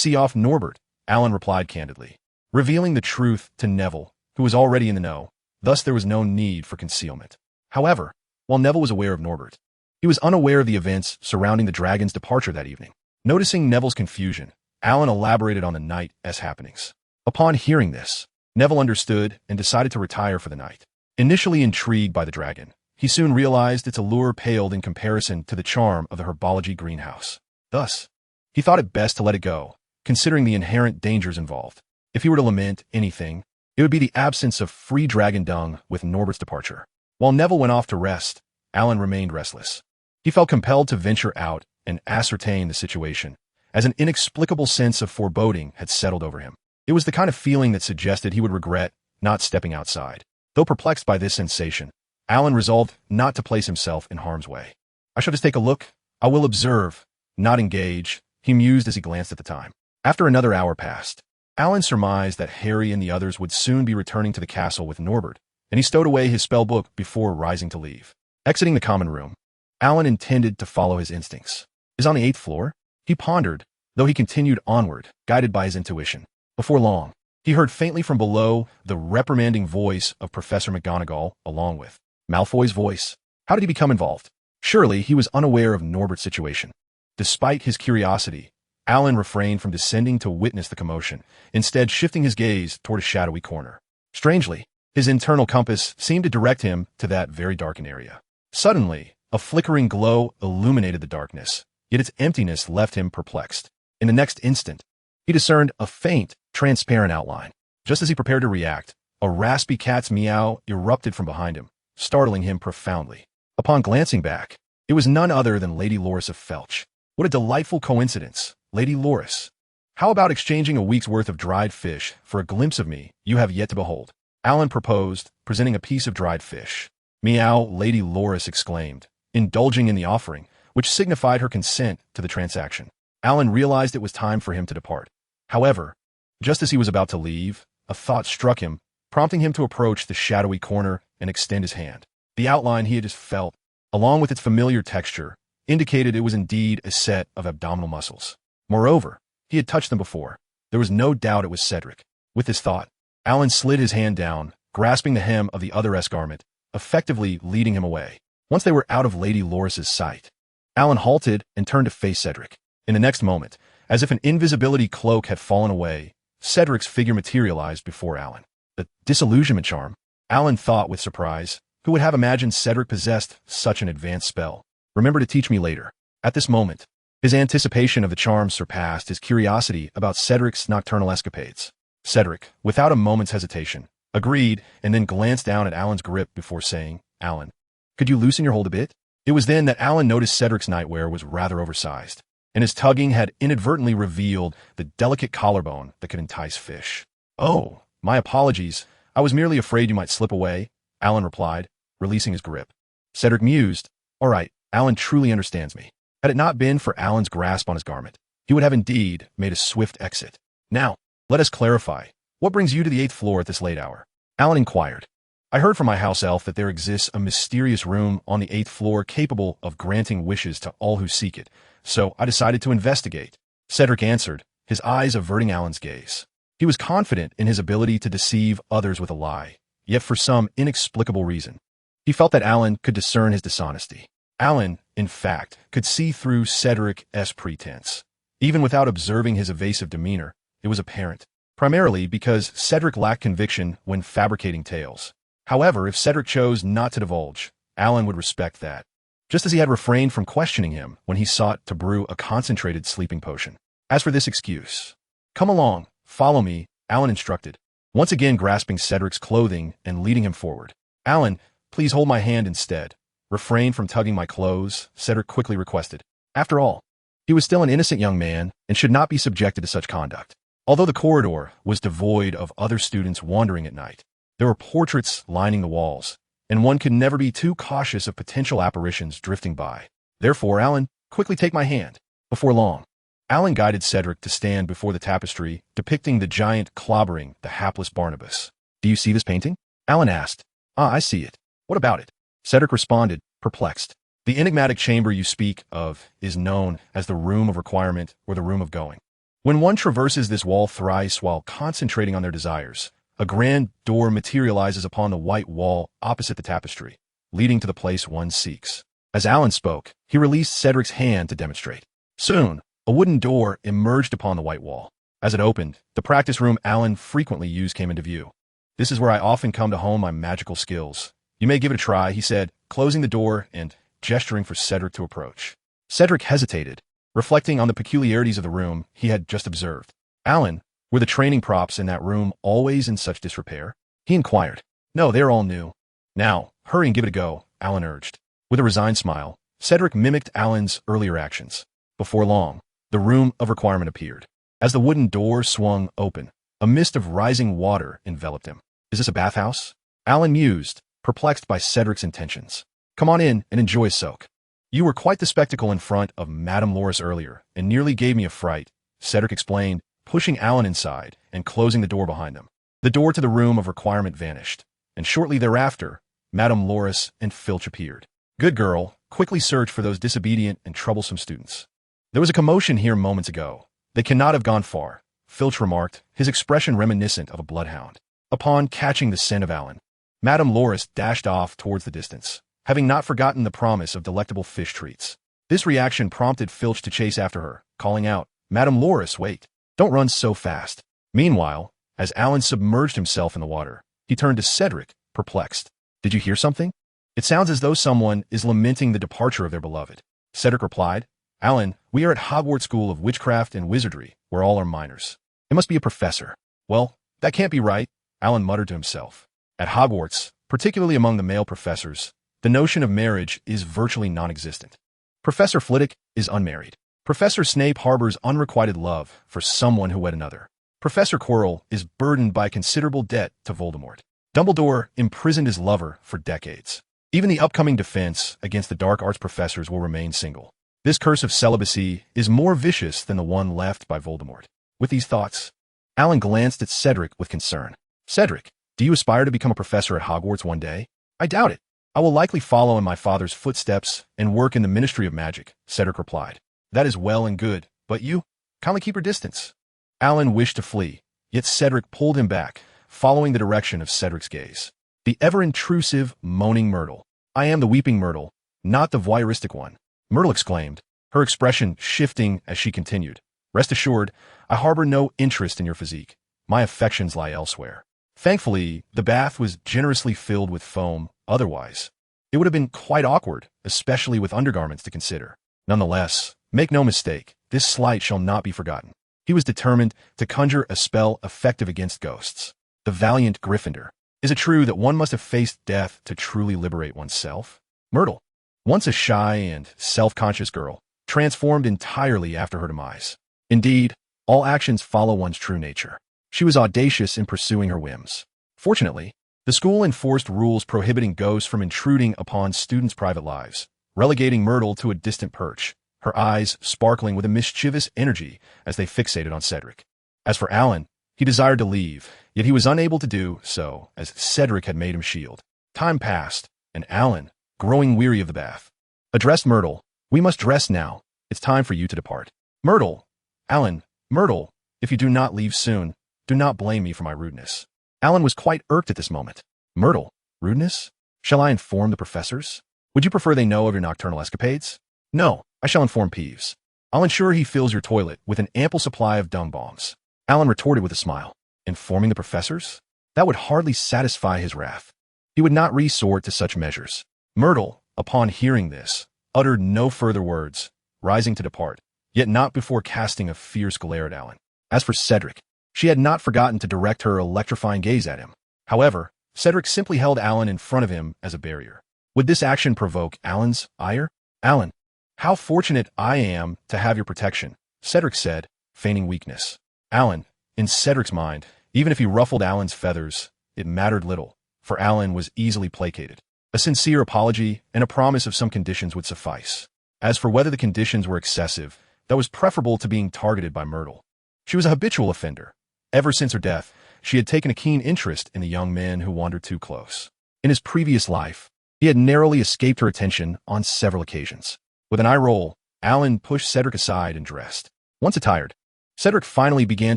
see off Norbert," Alan replied candidly, revealing the truth to Neville, who was already in the know. Thus there was no need for concealment. However, while Neville was aware of Norbert, he was unaware of the events surrounding the dragon's departure that evening. Noticing Neville's confusion, Alan elaborated on the night as happenings. Upon hearing this, Neville understood and decided to retire for the night. Initially intrigued by the dragon, he soon realized its allure paled in comparison to the charm of the herbology greenhouse. Thus, he thought it best to let it go, considering the inherent dangers involved. If he were to lament anything, it would be the absence of free dragon dung with Norbert's departure. While Neville went off to rest, Alan remained restless. He felt compelled to venture out and ascertain the situation, as an inexplicable sense of foreboding had settled over him. It was the kind of feeling that suggested he would regret not stepping outside. Though perplexed by this sensation, Alan resolved not to place himself in harm's way. "I shall just take a look. I will observe, not engage," he mused as he glanced at the time. After another hour passed, Alan surmised that Harry and the others would soon be returning to the castle with Norbert, and he stowed away his spell book before rising to leave. Exiting the common room, Alan intended to follow his instincts. "Is on the 8th floor?" He pondered, though he continued onward, guided by his intuition. Before long, he heard faintly from below the reprimanding voice of Professor McGonagall, along with Malfoy's voice. How did he become involved? Surely he was unaware of Norbert's situation. Despite his curiosity, Alan refrained from descending to witness the commotion, instead shifting his gaze toward a shadowy corner. Strangely, his internal compass seemed to direct him to that very darkened area. Suddenly, a flickering glow illuminated the darkness, yet its emptiness left him perplexed. In the next instant, he discerned a faint, transparent outline. Just as he prepared to react, a raspy cat's meow erupted from behind him, startling him profoundly. Upon glancing back, it was none other than Lady Loris of Felch. What a delightful coincidence, Lady Loris. How about exchanging a week's worth of dried fish for a glimpse of me you have yet to behold? Alan proposed, presenting a piece of dried fish. "Meow," Lady Loris exclaimed, indulging in the offering, which signified her consent to the transaction. Alan realized it was time for him to depart. However, just as he was about to leave, a thought struck him, prompting him to approach the shadowy corner and extend his hand. The outline he had just felt, along with its familiar texture, indicated it was indeed a set of abdominal muscles. Moreover, he had touched them before. There was no doubt it was Cedric. With this thought, Alan slid his hand down, grasping the hem of the other's garment, effectively leading him away. Once they were out of Lady Loris's sight, Alan halted and turned to face Cedric. In the next moment, as if an invisibility cloak had fallen away, Cedric's figure materialized before Alan. The disillusionment charm, Alan thought with surprise. Who would have imagined Cedric possessed such an advanced spell? Remember to teach me later. At this moment, his anticipation of the charm surpassed his curiosity about Cedric's nocturnal escapades. Cedric, without a moment's hesitation, agreed, and then glanced down at Alan's grip before saying, Alan, could you loosen your hold a bit? It was then that Alan noticed Cedric's nightwear was rather oversized, and his tugging had inadvertently revealed the delicate collarbone that could entice fish. Oh, my apologies. I was merely afraid you might slip away, Alan replied, releasing his grip. Cedric mused. All right, Alan truly understands me. Had it not been for Alan's grasp on his garment, he would have indeed made a swift exit. Now, let us clarify. What brings you to the 8th floor at this late hour? Alan inquired. I heard from my house elf that there exists a mysterious room on the 8th floor capable of granting wishes to all who seek it, so I decided to investigate. Cedric answered, his eyes averting Alan's gaze. He was confident in his ability to deceive others with a lie, yet for some inexplicable reason, he felt that Alan could discern his dishonesty. Alan, in fact, could see through Cedric's pretense. Even without observing his evasive demeanor, it was apparent, primarily because Cedric lacked conviction when fabricating tales. However, if Cedric chose not to divulge, Alan would respect that, just as he had refrained from questioning him when he sought to brew a concentrated sleeping potion. As for this excuse, come along, follow me, Alan instructed, once again grasping Cedric's clothing and leading him forward. Alan, please hold my hand instead. Refrain from tugging my clothes, Cedric quickly requested. After all, he was still an innocent young man and should not be subjected to such conduct. Although the corridor was devoid of other students wandering at night, there were portraits lining the walls, and one could never be too cautious of potential apparitions drifting by. Therefore, Alan, quickly take my hand. Before long, Alan guided Cedric to stand before the tapestry depicting the giant clobbering the hapless Barnabas. Do you see this painting? Alan asked. I see it. What about it? Cedric responded, perplexed. The enigmatic chamber you speak of is known as the Room of Requirement or the Room of Going. When one traverses this wall thrice while concentrating on their desires, a grand door materializes upon the white wall opposite the tapestry, leading to the place one seeks. As Alan spoke, he released Cedric's hand to demonstrate. Soon, a wooden door emerged upon the white wall. As it opened, the practice room Alan frequently used came into view. This is where I often come to hone my magical skills. You may give it a try, he said, closing the door and gesturing for Cedric to approach. Cedric hesitated, reflecting on the peculiarities of the room he had just observed. Alan, were the training props in that room always in such disrepair? He inquired. No, they're all new. Now, hurry and give it a go, Alan urged. With a resigned smile, Cedric mimicked Alan's earlier actions. Before long, the Room of Requirement appeared. As the wooden door swung open, a mist of rising water enveloped him. Is this a bathhouse? Alan mused, perplexed by Cedric's intentions. Come on in and enjoy a soak. You were quite the spectacle in front of Madame Loris earlier, and nearly gave me a fright, Cedric explained, pushing Alan inside and closing the door behind them. The door to the Room of Requirement vanished, and shortly thereafter, Madame Loris and Filch appeared. Good girl, quickly search for those disobedient and troublesome students. There was a commotion here moments ago. They cannot have gone far, Filch remarked, his expression reminiscent of a bloodhound. Upon catching the scent of Alan, Madame Loris dashed off towards the distance, having not forgotten the promise of delectable fish treats. This reaction prompted Filch to chase after her, calling out, Madame Loris, wait. Don't run so fast. Meanwhile, as Alan submerged himself in the water, he turned to Cedric, perplexed. Did you hear something? It sounds as though someone is lamenting the departure of their beloved. Cedric replied, Alan, we are at Hogwarts School of Witchcraft and Wizardry, where all are minors. It must be a professor. Well, that can't be right, Alan muttered to himself. At Hogwarts, particularly among the male professors, the notion of marriage is virtually non-existent. Professor Flitwick is unmarried. Professor Snape harbors unrequited love for someone who wed another. Professor Quirrell is burdened by considerable debt to Voldemort. Dumbledore imprisoned his lover for decades. Even the upcoming defense against the dark arts professors will remain single. This curse of celibacy is more vicious than the one left by Voldemort. With these thoughts, Alan glanced at Cedric with concern. Cedric, do you aspire to become a professor at Hogwarts one day? I doubt it. I will likely follow in my father's footsteps and work in the Ministry of Magic, Cedric replied. That is well and good, but you? Kindly keep your distance. Alan wished to flee, yet Cedric pulled him back, following the direction of Cedric's gaze. The ever-intrusive, moaning Myrtle. I am the weeping Myrtle, not the voyeuristic one, Myrtle exclaimed, her expression shifting as she continued. Rest assured, I harbor no interest in your physique. My affections lie elsewhere. Thankfully, the bath was generously filled with foam, otherwise, it would have been quite awkward, especially with undergarments to consider. Nonetheless, make no mistake, this slight shall not be forgotten. He was determined to conjure a spell effective against ghosts. The valiant Gryffindor. Is it true that one must have faced death to truly liberate oneself? Myrtle, once a shy and self-conscious girl, transformed entirely after her demise. Indeed, all actions follow one's true nature. She was audacious in pursuing her whims. Fortunately, the school enforced rules prohibiting ghosts from intruding upon students' private lives, relegating Myrtle to a distant perch, her eyes sparkling with a mischievous energy as they fixated on Cedric. As for Alan, he desired to leave, yet he was unable to do so, as Cedric had made him shield. Time passed, and Alan, growing weary of the bath, addressed Myrtle. "We must dress now. It's time for you to depart." Myrtle, Alan, Myrtle, if you do not leave soon, do not blame me for my rudeness. Alan was quite irked at this moment. Myrtle, rudeness? Shall I inform the professors? Would you prefer they know of your nocturnal escapades? No, I shall inform Peeves. I'll ensure he fills your toilet with an ample supply of dung bombs. Alan retorted with a smile. Informing the professors? That would hardly satisfy his wrath. He would not resort to such measures. Myrtle, upon hearing this, uttered no further words, rising to depart, yet not before casting a fierce glare at Alan. As for Cedric, she had not forgotten to direct her electrifying gaze at him. However, Cedric simply held Alan in front of him as a barrier. Would this action provoke Alan's ire? "Alan, how fortunate I am to have your protection," Cedric said, feigning weakness. Alan, in Cedric's mind, even if he ruffled Alan's feathers, it mattered little, for Alan was easily placated. A sincere apology and a promise of some conditions would suffice. As for whether the conditions were excessive, that was preferable to being targeted by Myrtle. She was a habitual offender. Ever since her death, she had taken a keen interest in the young men who wandered too close. In his previous life, he had narrowly escaped her attention on several occasions. With an eye roll, Alan pushed Cedric aside and dressed. Once attired, Cedric finally began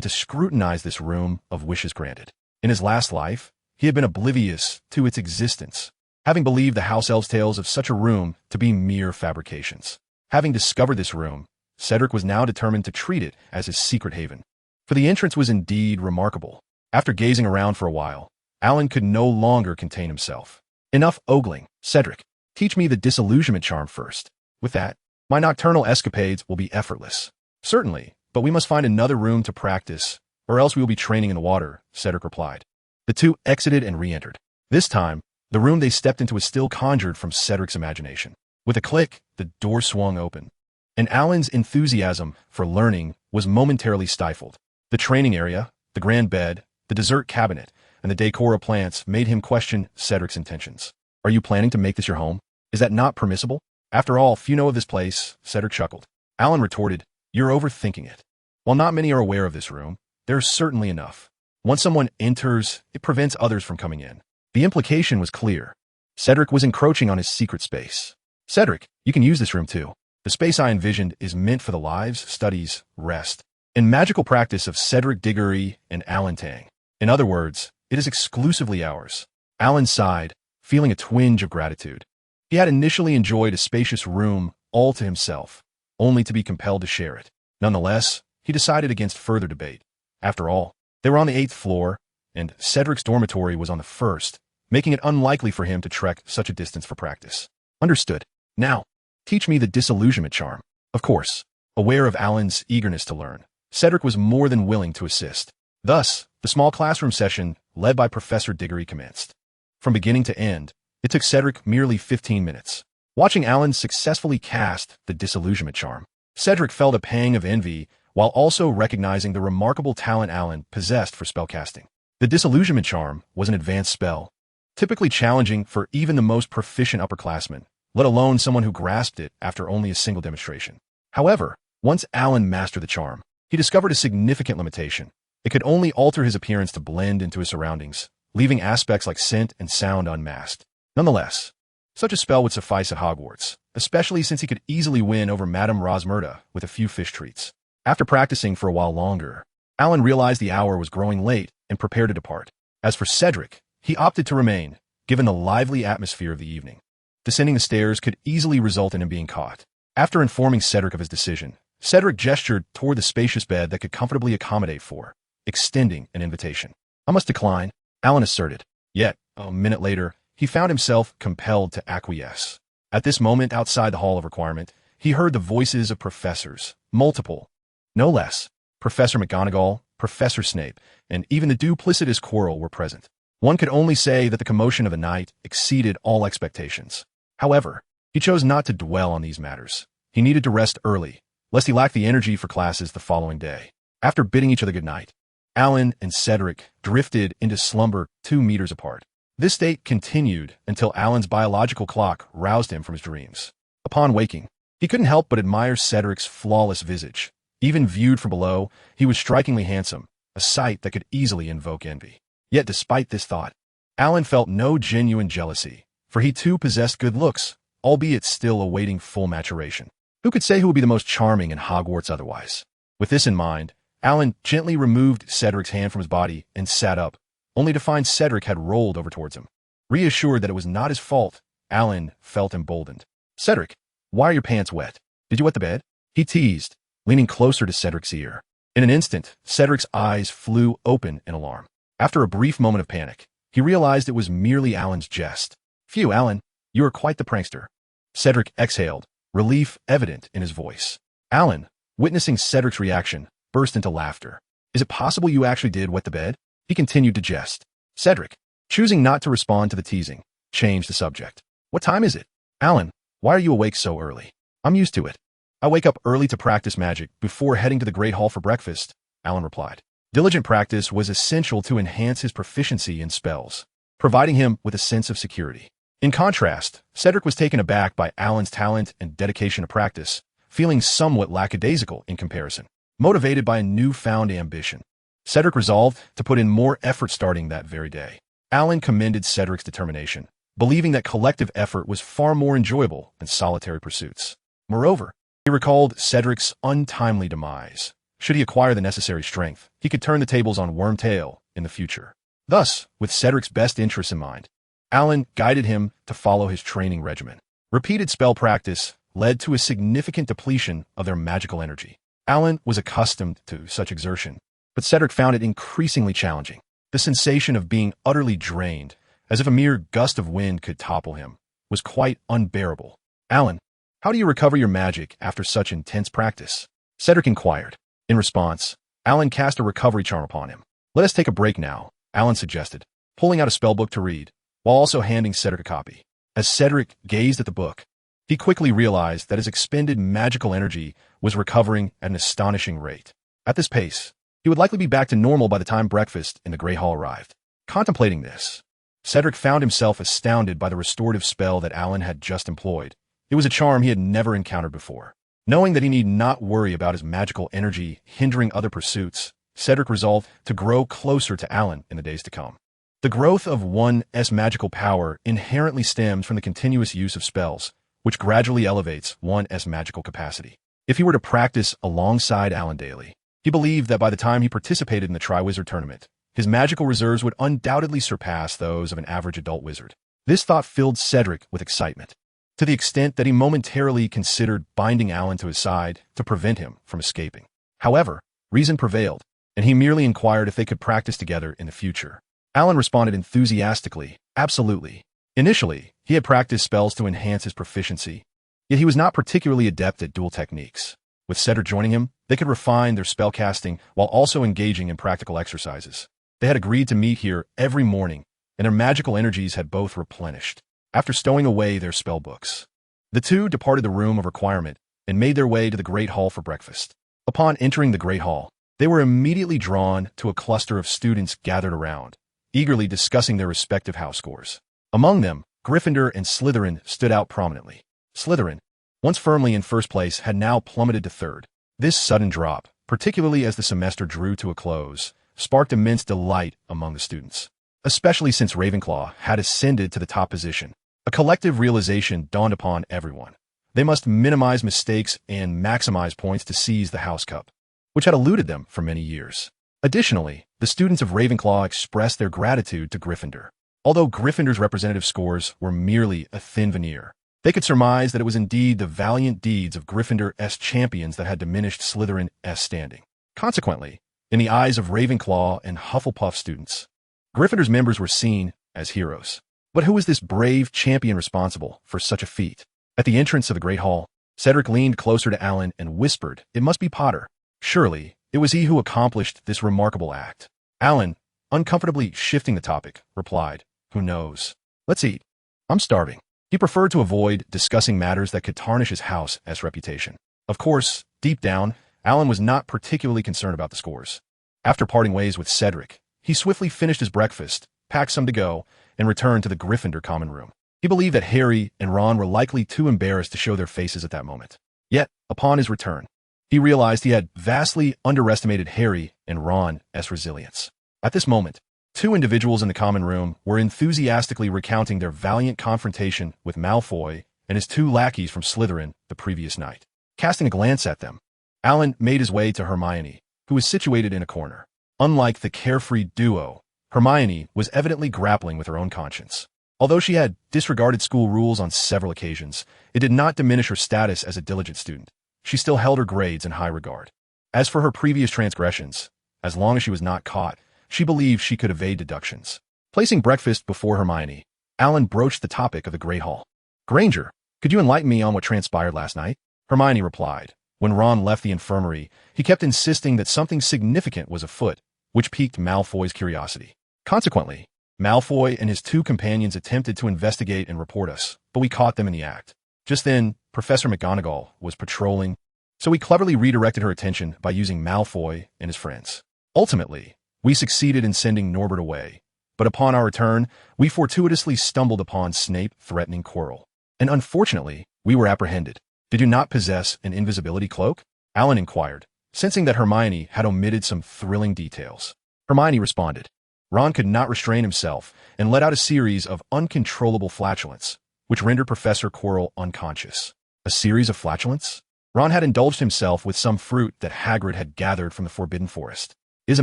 to scrutinize this room of wishes granted. In his last life, he had been oblivious to its existence, having believed the house elves' tales of such a room to be mere fabrications. Having discovered this room, Cedric was now determined to treat it as his secret haven. For the entrance was indeed remarkable. After gazing around for a while, Alan could no longer contain himself. "Enough ogling, Cedric. Teach me the disillusionment charm first. With that, my nocturnal escapades will be effortless." "Certainly, but we must find another room to practice, or else we will be training in the water," Cedric replied. The two exited and re-entered. This time, the room they stepped into was still conjured from Cedric's imagination. With a click, the door swung open, and Alan's enthusiasm for learning was momentarily stifled. The training area, the grand bed, the dessert cabinet, and the decor of plants made him question Cedric's intentions. "Are you planning to make this your home? Is that not permissible? After all, few know of this place," Cedric chuckled. Alan retorted, "You're overthinking it. While not many are aware of this room, there are certainly enough. Once someone enters, it prevents others from coming in." The implication was clear. Cedric was encroaching on his secret space. "Cedric, you can use this room too. The space I envisioned is meant for the lives, studies, rest, and magical practice of Cedric Diggory and Alan Tang. In other words, it is exclusively ours." Alan sighed, feeling a twinge of gratitude. He had initially enjoyed a spacious room all to himself, only to be compelled to share it. Nonetheless, he decided against further debate. After all, they were on the 8th floor, and Cedric's dormitory was on the 1st, making it unlikely for him to trek such a distance for practice. "Understood. Now, teach me the disillusionment charm." Of course, aware of Alan's eagerness to learn, Cedric was more than willing to assist. Thus, the small classroom session, led by Professor Diggory, commenced. From beginning to end, it took Cedric merely 15 minutes. Watching Alan successfully cast the disillusionment charm, Cedric felt a pang of envy while also recognizing the remarkable talent Alan possessed for spellcasting. The disillusionment charm was an advanced spell, typically challenging for even the most proficient upperclassmen, let alone someone who grasped it after only a single demonstration. However, once Alan mastered the charm, he discovered a significant limitation. It could only alter his appearance to blend into his surroundings, leaving aspects like scent and sound unmasked. Nonetheless, such a spell would suffice at Hogwarts, especially since he could easily win over Madame Rosmerta with a few fish treats. After practicing for a while longer, Alan realized the hour was growing late and prepared to depart. As for Cedric, he opted to remain, given the lively atmosphere of the evening. Descending the stairs could easily result in him being caught. After informing Cedric of his decision, Cedric gestured toward the spacious bed that could comfortably accommodate four, extending an invitation. "I must decline," Alan asserted. Yet, a minute later, he found himself compelled to acquiesce. At this moment outside the Hall of Requirement, he heard the voices of professors, multiple, no less. Professor McGonagall, Professor Snape, and even the duplicitous Quirrell were present. One could only say that the commotion of the night exceeded all expectations. However, he chose not to dwell on these matters. He needed to rest early, lest he lack the energy for classes the following day. After bidding each other good night, Alan and Cedric drifted into slumber 2 meters apart. This state continued until Alan's biological clock roused him from his dreams. Upon waking, he couldn't help but admire Cedric's flawless visage. Even viewed from below, he was strikingly handsome, a sight that could easily invoke envy. Yet despite this thought, Alan felt no genuine jealousy, for he too possessed good looks, albeit still awaiting full maturation. Who could say who would be the most charming in Hogwarts otherwise? With this in mind, Alan gently removed Cedric's hand from his body and sat up, only to find Cedric had rolled over towards him. Reassured that it was not his fault, Alan felt emboldened. "Cedric, why are your pants wet? Did you wet the bed?" he teased, leaning closer to Cedric's ear. In an instant, Cedric's eyes flew open in alarm. After a brief moment of panic, he realized it was merely Alan's jest. "Phew, Alan, you are quite the prankster." Cedric exhaled, relief evident in his voice. Alan, witnessing Cedric's reaction, burst into laughter. "Is it possible you actually did wet the bed?" He continued to jest. Cedric, choosing not to respond to the teasing, changed the subject. "What time is it?" "Alan, why are you awake so early?" "I'm used to it. I wake up early to practice magic before heading to the Great Hall for breakfast," Alan replied. Diligent practice was essential to enhance his proficiency in spells, providing him with a sense of security. In contrast, Cedric was taken aback by Alan's talent and dedication to practice, feeling somewhat lackadaisical in comparison. Motivated by a newfound ambition, Cedric resolved to put in more effort starting that very day. Alan commended Cedric's determination, believing that collective effort was far more enjoyable than solitary pursuits. Moreover, he recalled Cedric's untimely demise. Should he acquire the necessary strength, he could turn the tables on Wormtail in the future. Thus, with Cedric's best interests in mind, Alan guided him to follow his training regimen. Repeated spell practice led to a significant depletion of their magical energy. Alan was accustomed to such exertion, but Cedric found it increasingly challenging. The sensation of being utterly drained, as if a mere gust of wind could topple him, was quite unbearable. "Alan, how do you recover your magic after such intense practice?" Cedric inquired. In response, Alan cast a recovery charm upon him. "Let us take a break now," Alan suggested, pulling out a spellbook to read, while also handing Cedric a copy. As Cedric gazed at the book, he quickly realized that his expended magical energy was recovering at an astonishing rate. At this pace, he would likely be back to normal by the time breakfast in the Great Hall arrived. Contemplating this, Cedric found himself astounded by the restorative spell that Alan had just employed. It was a charm he had never encountered before. Knowing that he need not worry about his magical energy hindering other pursuits, Cedric resolved to grow closer to Alan in the days to come. The growth of one's magical power inherently stems from the continuous use of spells, which gradually elevates one's magical capacity. If he were to practice alongside Alan daily, he believed that by the time he participated in the Triwizard Tournament, his magical reserves would undoubtedly surpass those of an average adult wizard. This thought filled Cedric with excitement, to the extent that he momentarily considered binding Alan to his side to prevent him from escaping. However, reason prevailed, and he merely inquired if they could practice together in the future. Alan responded enthusiastically, "Absolutely." Initially, he had practiced spells to enhance his proficiency, yet he was not particularly adept at dual techniques. With Cedric joining him, they could refine their spellcasting while also engaging in practical exercises. They had agreed to meet here every morning, and their magical energies had both replenished. After stowing away their spellbooks, the two departed the room of requirement and made their way to the Great Hall for breakfast. Upon entering the Great Hall, they were immediately drawn to a cluster of students gathered around, eagerly discussing their respective house scores. Among them, Gryffindor and Slytherin stood out prominently. Slytherin, once firmly in first place, had now plummeted to third. This sudden drop, particularly as the semester drew to a close, sparked immense delight among the students, especially since Ravenclaw had ascended to the top position. A collective realization dawned upon everyone. They must minimize mistakes and maximize points to seize the House Cup, which had eluded them for many years. Additionally, the students of Ravenclaw expressed their gratitude to Gryffindor. Although Gryffindor's representative scores were merely a thin veneer, they could surmise that it was indeed the valiant deeds of Gryffindor's champions that had diminished Slytherin's standing. Consequently, in the eyes of Ravenclaw and Hufflepuff students, Gryffindor's members were seen as heroes. But who was this brave champion responsible for such a feat? At the entrance of the Great Hall, Cedric leaned closer to Alan and whispered, "It must be Potter. Surely, it was he who accomplished this remarkable act." Alan, uncomfortably shifting the topic, replied, "Who knows? Let's eat. I'm starving." He preferred to avoid discussing matters that could tarnish his house's reputation. Of course, deep down, Alan was not particularly concerned about the scores. After parting ways with Cedric, he swiftly finished his breakfast, packed some to go, and returned to the Gryffindor common room. He believed that Harry and Ron were likely too embarrassed to show their faces at that moment. Yet, upon his return, he realized he had vastly underestimated Harry and Ron's resilience. At this moment, two individuals in the common room were enthusiastically recounting their valiant confrontation with Malfoy and his two lackeys from Slytherin the previous night. Casting a glance at them, Alan made his way to Hermione, who was situated in a corner. Unlike the carefree duo, Hermione was evidently grappling with her own conscience. Although she had disregarded school rules on several occasions, it did not diminish her status as a diligent student. She still held her grades in high regard. As for her previous transgressions, as long as she was not caught, she believed she could evade deductions. Placing breakfast before Hermione, Alan broached the topic of the Great Hall. "Granger, could you enlighten me on what transpired last night?" Hermione replied. When Ron left the infirmary, he kept insisting that something significant was afoot, which piqued Malfoy's curiosity. Consequently, Malfoy and his two companions attempted to investigate and report us, but we caught them in the act. Just then, Professor McGonagall was patrolling, so we cleverly redirected her attention by using Malfoy and his friends. Ultimately, we succeeded in sending Norbert away, but upon our return, we fortuitously stumbled upon Snape threatening Quirrell. And unfortunately, we were apprehended. "Did you not possess an invisibility cloak?" Alan inquired, sensing that Hermione had omitted some thrilling details. Hermione responded. Ron could not restrain himself and let out a series of uncontrollable flatulence, which rendered Professor Quirrell unconscious. A series of flatulence? Ron had indulged himself with some fruit that Hagrid had gathered from the Forbidden Forest. It is a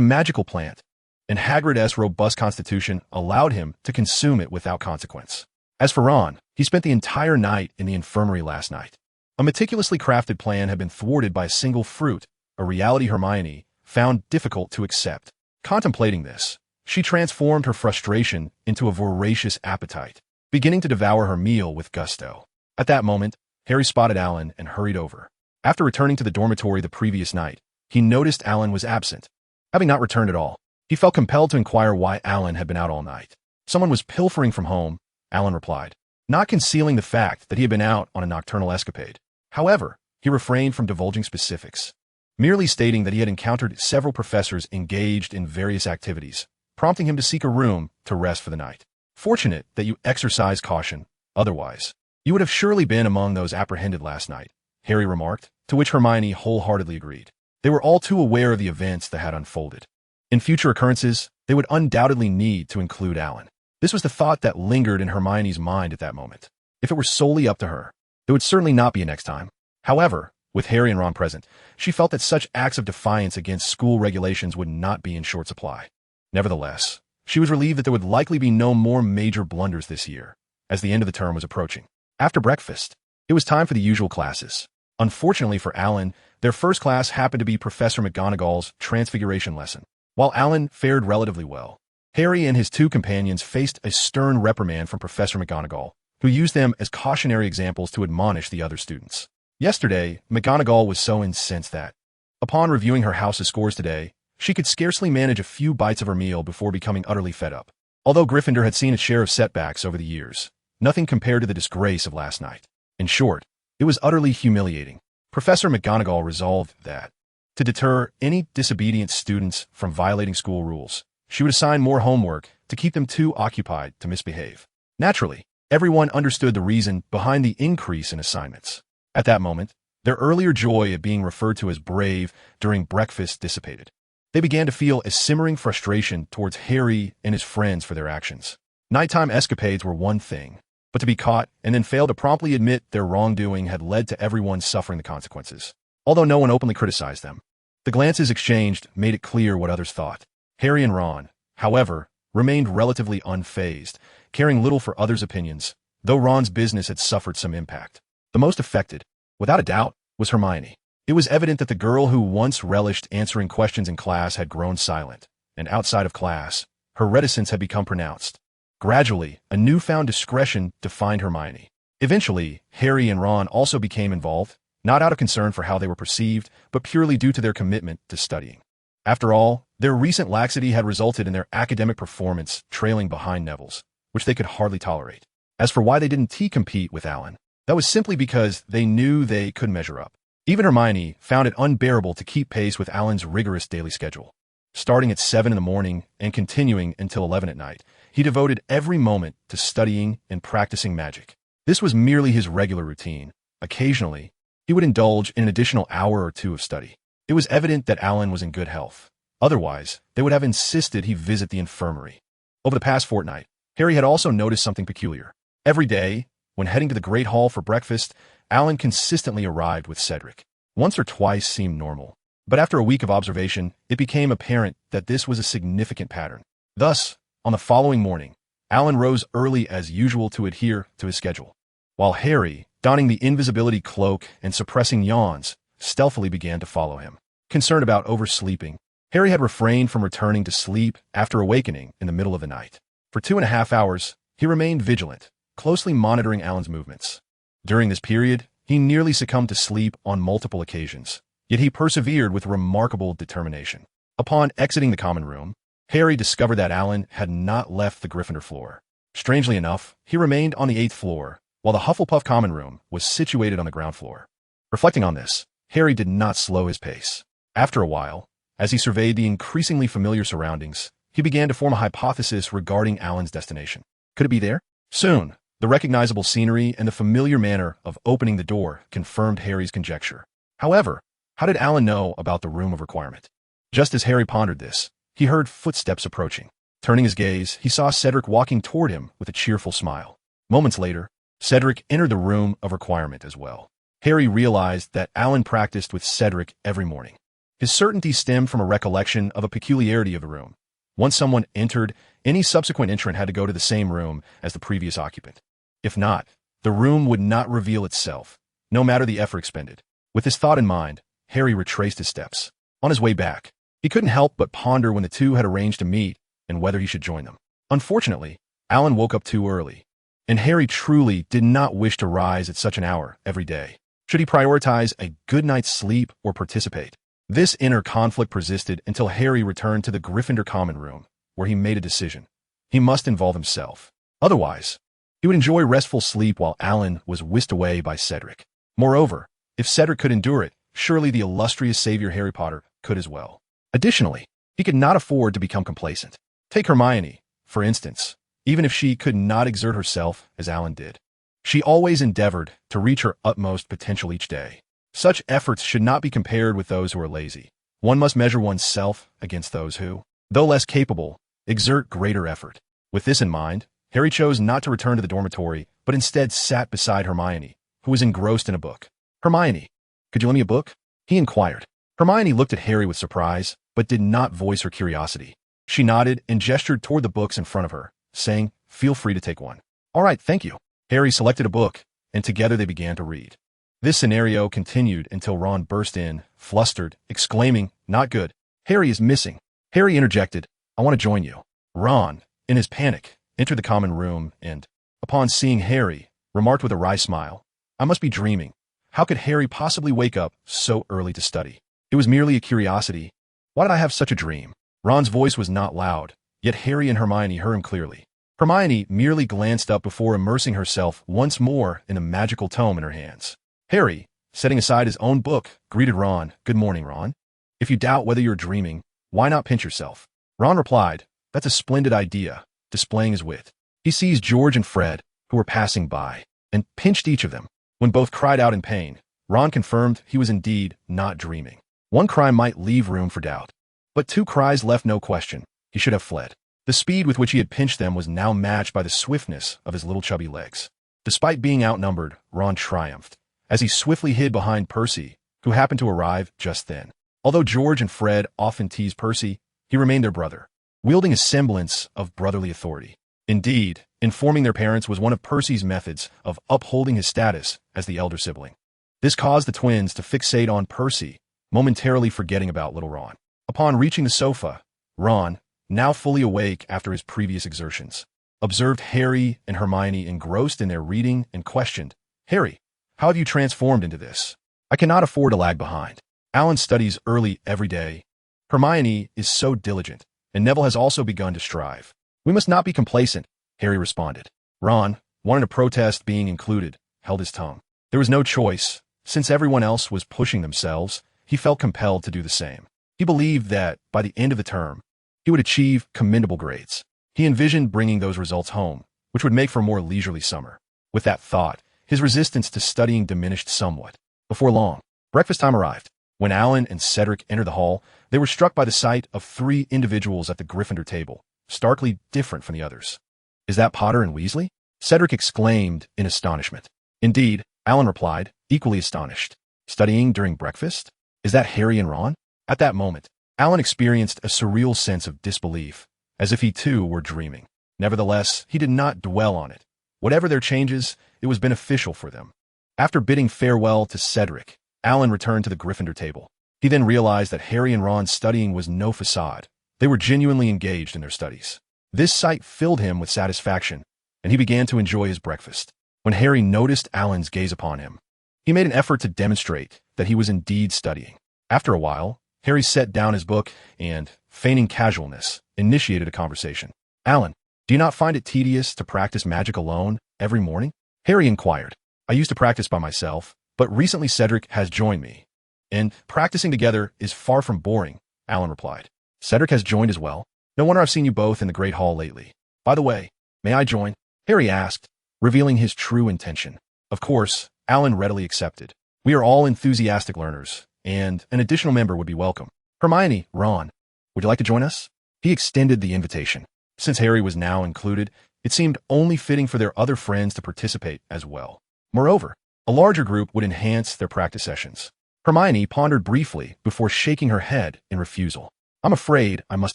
magical plant, and Hagrid's robust constitution allowed him to consume it without consequence. As for Ron, he spent the entire night in the infirmary last night. A meticulously crafted plan had been thwarted by a single fruit, a reality Hermione found difficult to accept. Contemplating this, she transformed her frustration into a voracious appetite, beginning to devour her meal with gusto. At that moment, Harry spotted Alan and hurried over. After returning to the dormitory the previous night, he noticed Alan was absent. Having not returned at all, he felt compelled to inquire why Alan had been out all night. "Someone was pilfering from home," Alan replied, not concealing the fact that he had been out on a nocturnal escapade. However, he refrained from divulging specifics, merely stating that he had encountered several professors engaged in various activities, prompting him to seek a room to rest for the night. "Fortunate that you exercise caution. Otherwise, you would have surely been among those apprehended last night," Harry remarked, to which Hermione wholeheartedly agreed. They were all too aware of the events that had unfolded. In future occurrences, they would undoubtedly need to include Alan. This was the thought that lingered in Hermione's mind at that moment. If it were solely up to her, there would certainly not be a next time. However, with Harry and Ron present, she felt that such acts of defiance against school regulations would not be in short supply. Nevertheless, she was relieved that there would likely be no more major blunders this year, as the end of the term was approaching. After breakfast, it was time for the usual classes. Unfortunately for Alan, their first class happened to be Professor McGonagall's Transfiguration lesson. While Alan fared relatively well, Harry and his two companions faced a stern reprimand from Professor McGonagall, who used them as cautionary examples to admonish the other students. Yesterday, McGonagall was so incensed that, upon reviewing her house's scores today, she could scarcely manage a few bites of her meal before becoming utterly fed up. Although Gryffindor had seen its share of setbacks over the years, nothing compared to the disgrace of last night. In short, it was utterly humiliating. Professor McGonagall resolved that, to deter any disobedient students from violating school rules, she would assign more homework to keep them too occupied to misbehave. Naturally, everyone understood the reason behind the increase in assignments. At that moment, their earlier joy at being referred to as brave during breakfast dissipated. They began to feel a simmering frustration towards Harry and his friends for their actions. Nighttime escapades were one thing, but to be caught and then fail to promptly admit their wrongdoing had led to everyone suffering the consequences. Although no one openly criticized them, the glances exchanged made it clear what others thought. Harry and Ron, however, remained relatively unfazed, caring little for others' opinions, though Ron's business had suffered some impact. The most affected, without a doubt, was Hermione. It was evident that the girl who once relished answering questions in class had grown silent, and outside of class, her reticence had become pronounced. Gradually, a newfound discretion defined Hermione. Eventually, Harry and Ron also became involved, not out of concern for how they were perceived, but purely due to their commitment to studying. After all, their recent laxity had resulted in their academic performance trailing behind Neville's, which they could hardly tolerate. As for why they didn't compete with Alan, that was simply because they knew they couldn't measure up. Even Hermione found it unbearable to keep pace with Alan's rigorous daily schedule. Starting at 7 in the morning and continuing until 11 at night, he devoted every moment to studying and practicing magic. This was merely his regular routine. Occasionally, he would indulge in an additional hour or two of study. It was evident that Alan was in good health. Otherwise, they would have insisted he visit the infirmary. Over the past fortnight, Harry had also noticed something peculiar. Every day, when heading to the Great Hall for breakfast, Alan consistently arrived with Cedric. Once or twice seemed normal, but after a week of observation, it became apparent that this was a significant pattern. Thus, on the following morning, Alan rose early as usual to adhere to his schedule, while Harry, donning the invisibility cloak and suppressing yawns, stealthily began to follow him. Concerned about oversleeping, Harry had refrained from returning to sleep after awakening in the middle of the night. For 2.5 hours, he remained vigilant, closely monitoring Alan's movements. During this period, he nearly succumbed to sleep on multiple occasions, yet he persevered with remarkable determination. Upon exiting the common room, Harry discovered that Alan had not left the Gryffindor floor. Strangely enough, he remained on the 8th floor, while the Hufflepuff common room was situated on the ground floor. Reflecting on this, Harry did not slow his pace. After a while, as he surveyed the increasingly familiar surroundings, he began to form a hypothesis regarding Alan's destination. Could it be there? Soon, the recognizable scenery and the familiar manner of opening the door confirmed Harry's conjecture. However, how did Alan know about the room of requirement? Just as Harry pondered this, he heard footsteps approaching. Turning his gaze, he saw Cedric walking toward him with a cheerful smile. Moments later, Cedric entered the room of requirement as well. Harry realized that Alan practiced with Cedric every morning. His certainty stemmed from a recollection of a peculiarity of the room. Once someone entered, any subsequent entrant had to go to the same room as the previous occupant. If not, the room would not reveal itself, no matter the effort expended. With this thought in mind, Harry retraced his steps. On his way back, he couldn't help but ponder when the two had arranged to meet and whether he should join them. Unfortunately, Alan woke up too early, and Harry truly did not wish to rise at such an hour every day. Should he prioritize a good night's sleep or participate? This inner conflict persisted until Harry returned to the Gryffindor common room, where he made a decision. He must involve himself. Otherwise, he would enjoy restful sleep while Alan was whisked away by Cedric. Moreover, if Cedric could endure it, surely the illustrious savior Harry Potter could as well. Additionally, he could not afford to become complacent. Take Hermione, for instance. Even if she could not exert herself as Alan did, she always endeavored to reach her utmost potential each day. Such efforts should not be compared with those who are lazy. One must measure oneself against those who, though less capable, exert greater effort. With this in mind, Harry chose not to return to the dormitory, but instead sat beside Hermione, who was engrossed in a book. "Hermione, could you lend me a book?" he inquired. Hermione looked at Harry with surprise, but did not voice her curiosity. She nodded and gestured toward the books in front of her, saying, "Feel free to take one." "All right, thank you." Harry selected a book, and together they began to read. This scenario continued until Ron burst in, flustered, exclaiming, "Not good. Harry is missing." Harry interjected, "I want to join you." Ron, in his panic, entered the common room and, upon seeing Harry, remarked with a wry smile, "I must be dreaming. How could Harry possibly wake up so early to study? It was merely a curiosity. Why did I have such a dream?" Ron's voice was not loud, yet Harry and Hermione heard him clearly. Hermione merely glanced up before immersing herself once more in a magical tome in her hands. Harry, setting aside his own book, greeted Ron, "Good morning, Ron. If you doubt whether you're dreaming, why not pinch yourself?" Ron replied, "That's a splendid idea," displaying his wit. He seized George and Fred, who were passing by, and pinched each of them. When both cried out in pain, Ron confirmed he was indeed not dreaming. One cry might leave room for doubt, but two cries left no question. He should have fled. The speed with which he had pinched them was now matched by the swiftness of his little chubby legs. Despite being outnumbered, Ron triumphed, as he swiftly hid behind Percy, who happened to arrive just then. Although George and Fred often teased Percy, he remained their brother, wielding a semblance of brotherly authority. Indeed, informing their parents was one of Percy's methods of upholding his status as the elder sibling. This caused the twins to fixate on Percy, momentarily forgetting about little Ron. Upon reaching the sofa, Ron, now fully awake after his previous exertions, observed Harry and Hermione engrossed in their reading and questioned, "Harry, how have you transformed into this? I cannot afford to lag behind. Alan studies early every day, Hermione is so diligent, and Neville has also begun to strive. We must not be complacent, Harry responded. Ron, wanting to protest being included, held his tongue. There was no choice. Since everyone else was pushing themselves, he felt compelled to do the same. He believed that, by the end of the term, he would achieve commendable grades. He envisioned bringing those results home, which would make for a more leisurely summer. With that thought, his resistance to studying diminished somewhat. Before long, breakfast time arrived. When Alan and Cedric entered the hall, they were struck by the sight of 3 individuals at the Gryffindor table, starkly different from the others. Is that Potter and Weasley? Cedric exclaimed in astonishment. Indeed, Alan replied, equally astonished. Studying during breakfast? Is that Harry and Ron? At that moment, Alan experienced a surreal sense of disbelief, as if he too were dreaming. Nevertheless, he did not dwell on it. Whatever their changes, it was beneficial for them. After bidding farewell to Cedric, Alan returned to the Gryffindor table. He then realized that Harry and Ron's studying was no facade. They were genuinely engaged in their studies. This sight filled him with satisfaction, and he began to enjoy his breakfast. When Harry noticed Alan's gaze upon him, he made an effort to demonstrate that he was indeed studying. After a while, Harry set down his book and, feigning casualness, initiated a conversation. Alan, do you not find it tedious to practice magic alone every morning? Harry inquired. I used to practice by myself, but recently Cedric has joined me. And practicing together is far from boring, Alan replied. Cedric has joined as well. No wonder I've seen you both in the Great Hall lately. By the way, may I join? Harry asked, revealing his true intention. Of course, Alan readily accepted. We are all enthusiastic learners, and an additional member would be welcome. Hermione, Ron, would you like to join us? He extended the invitation. Since Harry was now included, it seemed only fitting for their other friends to participate as well. Moreover, a larger group would enhance their practice sessions. Hermione pondered briefly before shaking her head in refusal. I'm afraid I must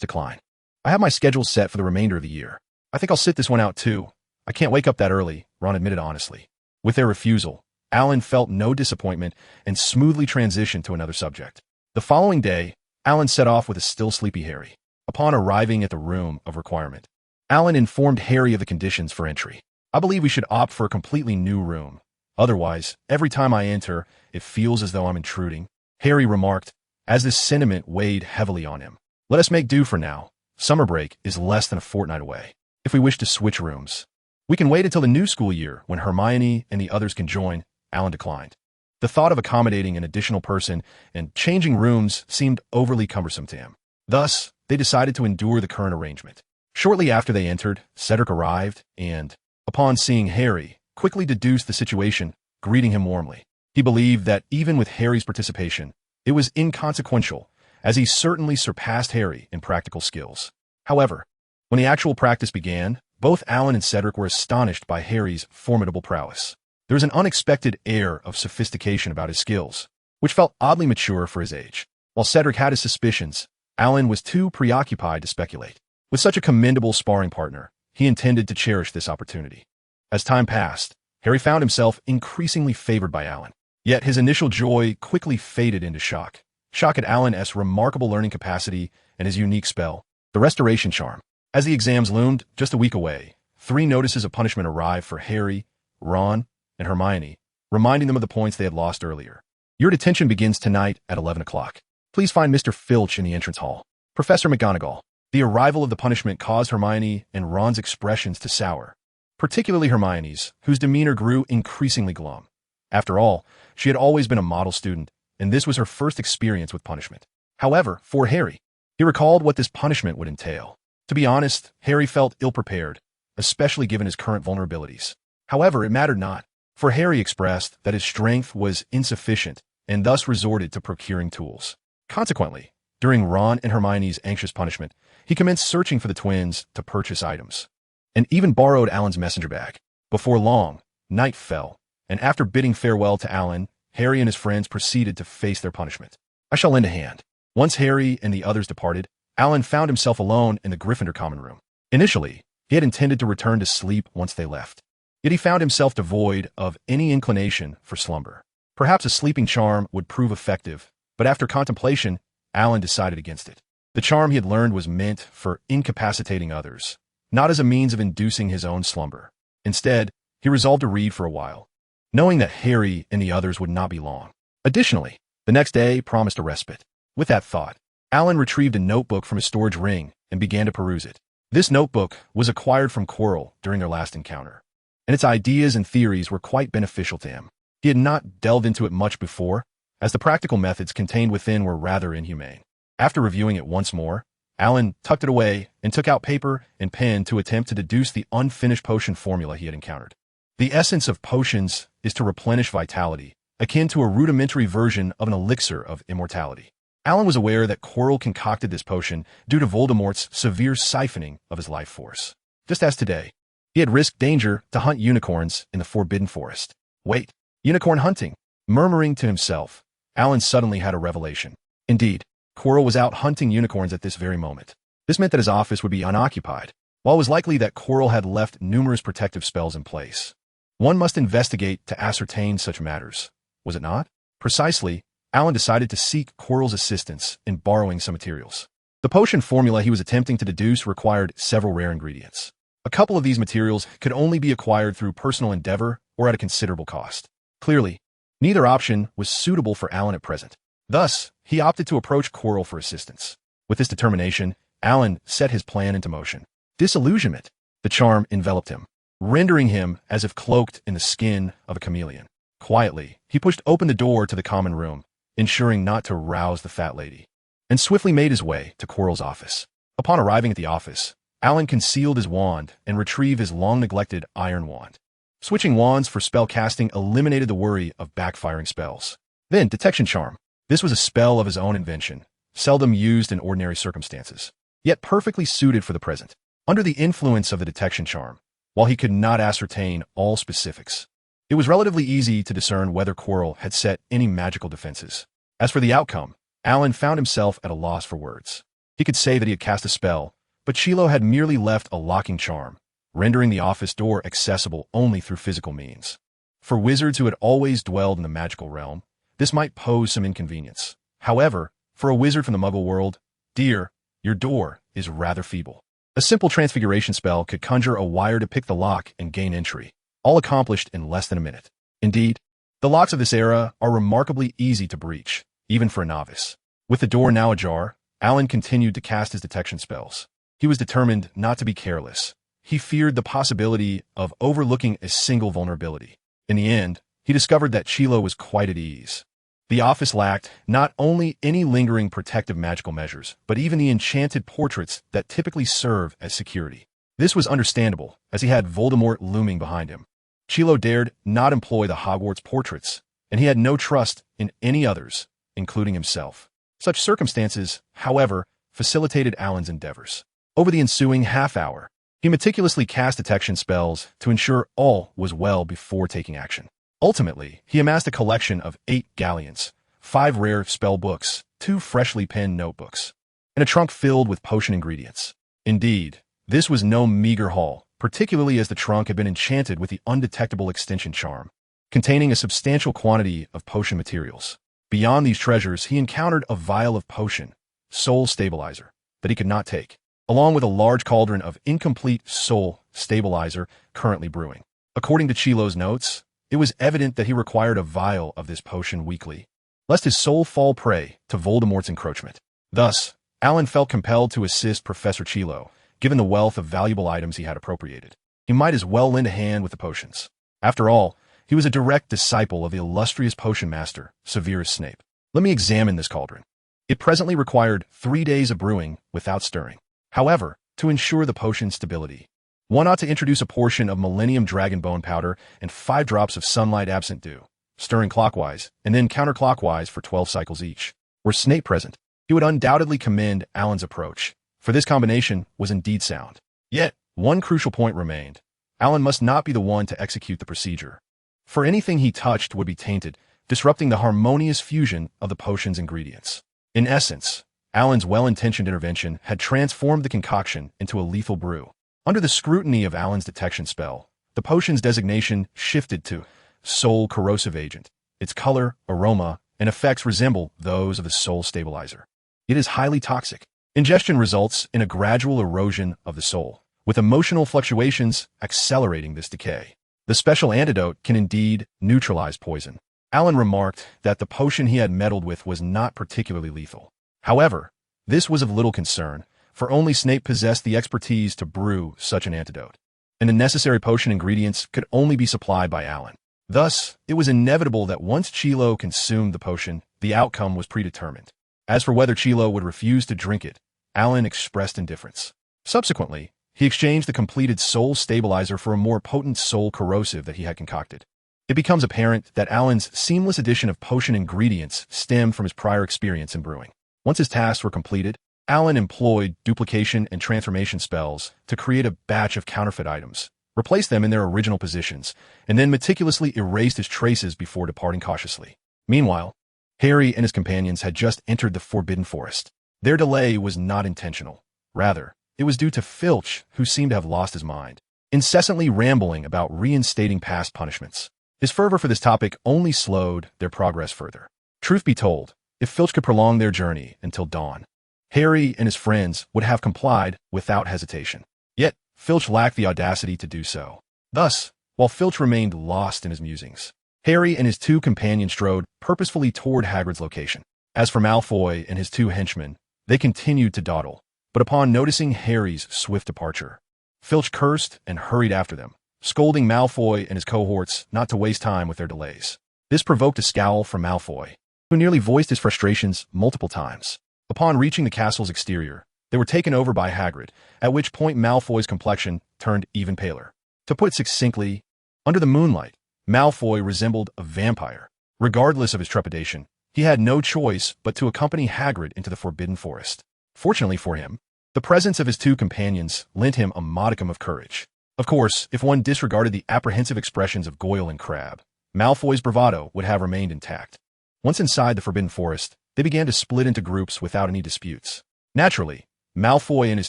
decline. I have my schedule set for the remainder of the year. I think I'll sit this one out too. I can't wake up that early, Ron admitted honestly. With their refusal, Alan felt no disappointment and smoothly transitioned to another subject. The following day, Alan set off with a still sleepy Harry. Upon arriving at the room of requirement, Alan informed Harry of the conditions for entry. I believe we should opt for a completely new room. Otherwise, every time I enter, it feels as though I'm intruding, Harry remarked, as this sentiment weighed heavily on him. Let us make do for now. Summer break is less than a fortnight away. If we wish to switch rooms, we can wait until the new school year when Hermione and the others can join, Alan declined. The thought of accommodating an additional person and changing rooms seemed overly cumbersome to him. Thus, they decided to endure the current arrangement. Shortly after they entered, Cedric arrived and, upon seeing Harry, quickly deduced the situation, greeting him warmly. He believed that even with Harry's participation, it was inconsequential, as he certainly surpassed Harry in practical skills. However, when the actual practice began, both Alan and Cedric were astonished by Harry's formidable prowess. There was an unexpected air of sophistication about his skills, which felt oddly mature for his age. While Cedric had his suspicions, Alan was too preoccupied to speculate. With such a commendable sparring partner, he intended to cherish this opportunity. As time passed, Harry found himself increasingly favored by Alan. Yet his initial joy quickly faded into shock. Shock at Alan's remarkable learning capacity and his unique spell, the Restoration Charm. As the exams loomed just a week away, 3 notices of punishment arrived for Harry, Ron, and Hermione, reminding them of the points they had lost earlier. Your detention begins tonight at 11 o'clock. Please find Mr. Filch in the entrance hall. Professor McGonagall. The arrival of the punishment caused Hermione and Ron's expressions to sour, particularly Hermione's, whose demeanor grew increasingly glum. After all, she had always been a model student, and this was her first experience with punishment. However, for Harry, he recalled what this punishment would entail. To be honest, Harry felt ill-prepared, especially given his current vulnerabilities. However, it mattered not, for Harry expressed that his strength was insufficient and thus resorted to procuring tools. Consequently, during Ron and Hermione's anxious punishment, he commenced searching for the twins to purchase items, and even borrowed Alan's messenger bag. Before long, night fell, and after bidding farewell to Alan, Harry and his friends proceeded to face their punishment. I shall lend a hand. Once Harry and the others departed, Alan found himself alone in the Gryffindor common room. Initially, he had intended to return to sleep once they left. Yet he found himself devoid of any inclination for slumber. Perhaps a sleeping charm would prove effective, but after contemplation, Alan decided against it. The charm he had learned was meant for incapacitating others, not as a means of inducing his own slumber. Instead, he resolved to read for a while, knowing that Harry and the others would not be long. Additionally, the next day promised a respite. With that thought, Alan retrieved a notebook from his storage ring and began to peruse it. This notebook was acquired from Quirrell during their last encounter, and its ideas and theories were quite beneficial to him. He had not delved into it much before, as the practical methods contained within were rather inhumane. After reviewing it once more, Alan tucked it away and took out paper and pen to attempt to deduce the unfinished potion formula he had encountered. The essence of potions is to replenish vitality, akin to a rudimentary version of an elixir of immortality. Alan was aware that Quirrell concocted this potion due to Voldemort's severe siphoning of his life force. Just as today, he had risked danger to hunt unicorns in the Forbidden Forest. Wait, unicorn hunting? Murmuring to himself, Alan suddenly had a revelation. Indeed, Quirrell was out hunting unicorns at this very moment. This meant that his office would be unoccupied, while it was likely that Quirrell had left numerous protective spells in place. One must investigate to ascertain such matters, was it not? Precisely, Alan decided to seek Quirrell's assistance in borrowing some materials. The potion formula he was attempting to deduce required several rare ingredients. A couple of these materials could only be acquired through personal endeavor or at a considerable cost. Clearly, neither option was suitable for Alan at present. Thus, he opted to approach Quirrell for assistance. With this determination, Alan set his plan into motion. Disillusionment. The charm enveloped him, rendering him as if cloaked in the skin of a chameleon. Quietly, he pushed open the door to the common room, ensuring not to rouse the fat lady, and swiftly made his way to Quirrell's office. Upon arriving at the office, Alan concealed his wand and retrieved his long-neglected iron wand. Switching wands for spell casting eliminated the worry of backfiring spells. Then, detection charm. This was a spell of his own invention, seldom used in ordinary circumstances, yet perfectly suited for the present. Under the influence of the detection charm, while he could not ascertain all specifics, it was relatively easy to discern whether Quirrell had set any magical defenses. As for the outcome, Alan found himself at a loss for words. He could say that he had cast a spell, but Chilo had merely left a locking charm, rendering the office door accessible only through physical means. For wizards who had always dwelled in the magical realm, this might pose some inconvenience. However, for a wizard from the Muggle world, dear, your door is rather feeble. A simple transfiguration spell could conjure a wire to pick the lock and gain entry, all accomplished in less than a minute. Indeed, the locks of this era are remarkably easy to breach, even for a novice. With the door now ajar, Alan continued to cast his detection spells. He was determined not to be careless. He feared the possibility of overlooking a single vulnerability. In the end, he discovered that Chilo was quite at ease. The office lacked not only any lingering protective magical measures, but even the enchanted portraits that typically serve as security. This was understandable, as he had Voldemort looming behind him. Chilo dared not employ the Hogwarts portraits, and he had no trust in any others, including himself. Such circumstances, however, facilitated Alan's endeavors. Over the ensuing half-hour, he meticulously cast detection spells to ensure all was well before taking action. Ultimately, he amassed a collection of 8 galleons, 5 rare spell books, 2 freshly penned notebooks, and a trunk filled with potion ingredients. Indeed, this was no meager haul, particularly as the trunk had been enchanted with the undetectable extension charm, containing a substantial quantity of potion materials. Beyond these treasures, he encountered a vial of potion, soul stabilizer, that he could not take, along with a large cauldron of incomplete soul stabilizer currently brewing. According to Chilo's notes, it was evident that he required a vial of this potion weekly, lest his soul fall prey to Voldemort's encroachment. Thus, Alan felt compelled to assist Professor Chilo, given the wealth of valuable items he had appropriated. He might as well lend a hand with the potions. After all, he was a direct disciple of the illustrious potion master, Severus Snape. Let me examine this cauldron. It presently required 3 days of brewing without stirring. However, to ensure the potion's stability, one ought to introduce a portion of Millennium Dragon Bone powder and 5 drops of Sunlight Absent Dew, stirring clockwise and then counterclockwise for 12 cycles each. Were Snape present, he would undoubtedly commend Alan's approach, for this combination was indeed sound. Yet, one crucial point remained. Alan must not be the one to execute the procedure, for anything he touched would be tainted, disrupting the harmonious fusion of the potion's ingredients. In essence, Alan's well-intentioned intervention had transformed the concoction into a lethal brew. Under the scrutiny of Alan's detection spell, the potion's designation shifted to Soul Corrosive Agent. Its color, aroma, and effects resemble those of the soul stabilizer. It is highly toxic. Ingestion results in a gradual erosion of the soul, with emotional fluctuations accelerating this decay. The special antidote can indeed neutralize poison. Alan remarked that the potion he had meddled with was not particularly lethal. However, This was of little concern, for only Snape possessed the expertise to brew such an antidote, and the necessary potion ingredients could only be supplied by Alan. Thus, it was inevitable that once Chilo consumed the potion, the outcome was predetermined. As for whether Chilo would refuse to drink it, Alan expressed indifference. Subsequently, he exchanged the completed soul stabilizer for a more potent soul corrosive that he had concocted. It becomes apparent that Alan's seamless addition of potion ingredients stemmed from his prior experience in brewing. Once his tasks were completed, Alan employed duplication and transformation spells to create a batch of counterfeit items, replaced them in their original positions, and then meticulously erased his traces before departing cautiously. Meanwhile, Harry and his companions had just entered the Forbidden Forest. Their delay was not intentional. Rather, it was due to Filch, who seemed to have lost his mind, incessantly rambling about reinstating past punishments. His fervor for this topic only slowed their progress further. Truth be told, if Filch could prolong their journey until dawn, Harry and his friends would have complied without hesitation. Yet, Filch lacked the audacity to do so. Thus, while Filch remained lost in his musings, Harry and his two companions strode purposefully toward Hagrid's location. As for Malfoy and his two henchmen, they continued to dawdle, but upon noticing Harry's swift departure, Filch cursed and hurried after them, scolding Malfoy and his cohorts not to waste time with their delays. This provoked a scowl from Malfoy, who nearly voiced his frustrations multiple times. Upon reaching the castle's exterior, they were taken over by Hagrid, at which point Malfoy's complexion turned even paler. To put it succinctly, under the moonlight, Malfoy resembled a vampire. Regardless of his trepidation, he had no choice but to accompany Hagrid into the Forbidden Forest. Fortunately for him, the presence of his two companions lent him a modicum of courage. Of course, if one disregarded the apprehensive expressions of Goyle and Crabbe, Malfoy's bravado would have remained intact. Once inside the Forbidden Forest, they began to split into groups without any disputes. Naturally, Malfoy and his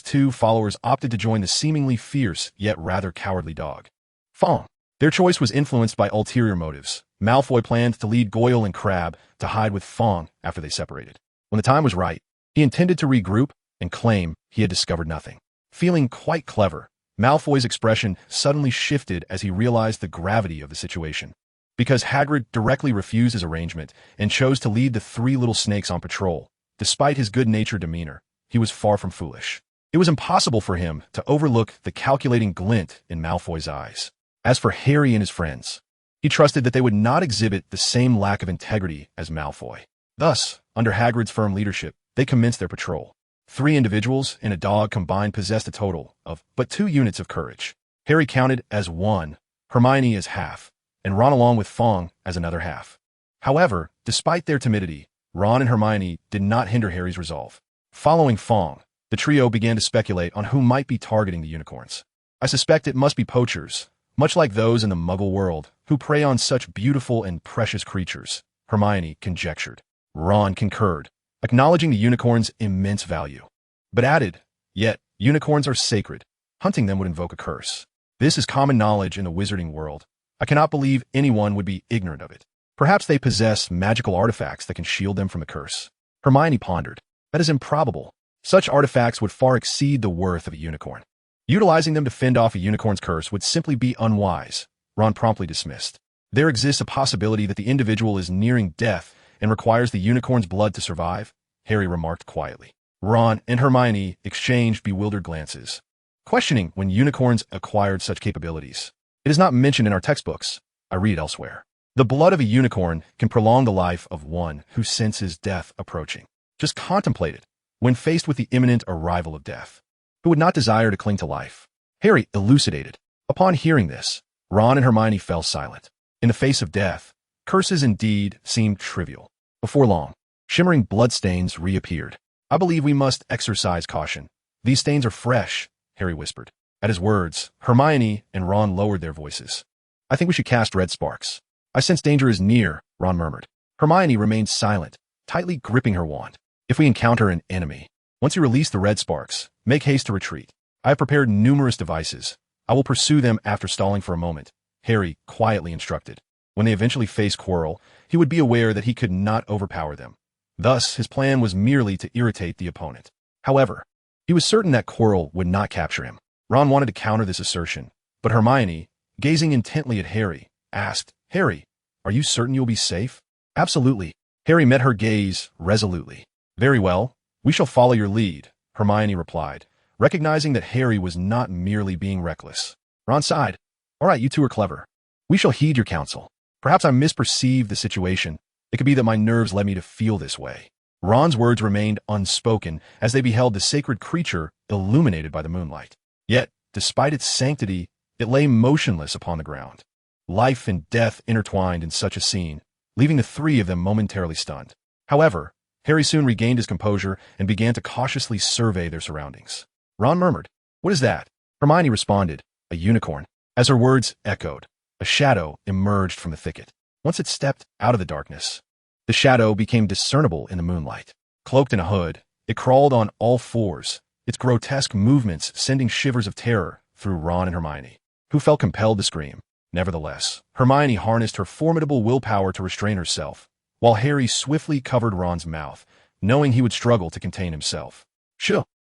two followers opted to join the seemingly fierce yet rather cowardly dog, Fong. Their choice was influenced by ulterior motives. Malfoy planned to lead Goyle and Crabbe to hide with Fong after they separated. When the time was right, he intended to regroup and claim he had discovered nothing. Feeling quite clever, Malfoy's expression suddenly shifted as he realized the gravity of the situation. Because Hagrid directly refused his arrangement and chose to lead the three little snakes on patrol, despite his good-natured demeanor, he was far from foolish. It was impossible for him to overlook the calculating glint in Malfoy's eyes. As for Harry and his friends, he trusted that they would not exhibit the same lack of integrity as Malfoy. Thus, under Hagrid's firm leadership, they commenced their patrol. 3 individuals and a dog combined possessed a total of but 2 units of courage. Harry counted as 1, Hermione as half, and Ron along with Fong as another half. However, despite their timidity, Ron and Hermione did not hinder Harry's resolve. Following Fong, the trio began to speculate on who might be targeting the unicorns. I suspect it must be poachers, much like those in the Muggle world, who prey on such beautiful and precious creatures, Hermione conjectured. Ron concurred, acknowledging the unicorn's immense value, but added, "Yet, unicorns are sacred. Hunting them would invoke a curse. This is common knowledge in the wizarding world. I cannot believe anyone would be ignorant of it. Perhaps they possess magical artifacts that can shield them from the curse." Hermione pondered. That is improbable. Such artifacts would far exceed the worth of a unicorn. Utilizing them to fend off a unicorn's curse would simply be unwise, Ron promptly dismissed. There exists a possibility that the individual is nearing death and requires the unicorn's blood to survive, Harry remarked quietly. Ron and Hermione exchanged bewildered glances, questioning when unicorns acquired such capabilities. It is not mentioned in our textbooks. I read elsewhere. The blood of a unicorn can prolong the life of one who senses death approaching. Just contemplate it when faced with the imminent arrival of death. Who would not desire to cling to life? Harry elucidated. Upon hearing this, Ron and Hermione fell silent. In the face of death, curses indeed seemed trivial. Before long, shimmering bloodstains reappeared. I believe we must exercise caution. These stains are fresh, Harry whispered. At his words, Hermione and Ron lowered their voices. I think we should cast red sparks. I sense danger is near, Ron murmured. Hermione remained silent, tightly gripping her wand. If we encounter an enemy, once you release the red sparks, make haste to retreat. I have prepared numerous devices. I will pursue them after stalling for a moment, Harry quietly instructed. When they eventually faced Quirrell, he would be aware that he could not overpower them. Thus, his plan was merely to irritate the opponent. However, he was certain that Quirrell would not capture him. Ron wanted to counter this assertion, but Hermione, gazing intently at Harry, asked, Harry, are you certain you'll be safe? Absolutely. Harry met her gaze resolutely. Very well, We shall follow your lead, Hermione replied, recognizing that Harry was not merely being reckless. Ron sighed. All right, you two are clever. We shall heed your counsel. Perhaps I misperceived the situation. It could be that my nerves led me to feel this way. Ron's words remained unspoken as they beheld the sacred creature illuminated by the moonlight. Yet, despite its sanctity, it lay motionless upon the ground. Life and death intertwined in such a scene, leaving the three of them momentarily stunned. However, Harry soon regained his composure and began to cautiously survey their surroundings. Ron murmured, "What is that?" Hermione responded, "A unicorn." As her words echoed, a shadow emerged from the thicket. Once it stepped out of the darkness, the shadow became discernible in the moonlight. Cloaked in a hood, it crawled on all fours, its grotesque movements sending shivers of terror through Ron and Hermione, who felt compelled to scream. Nevertheless, Hermione harnessed her formidable willpower to restrain herself, while Harry swiftly covered Ron's mouth, knowing he would struggle to contain himself. "Shh!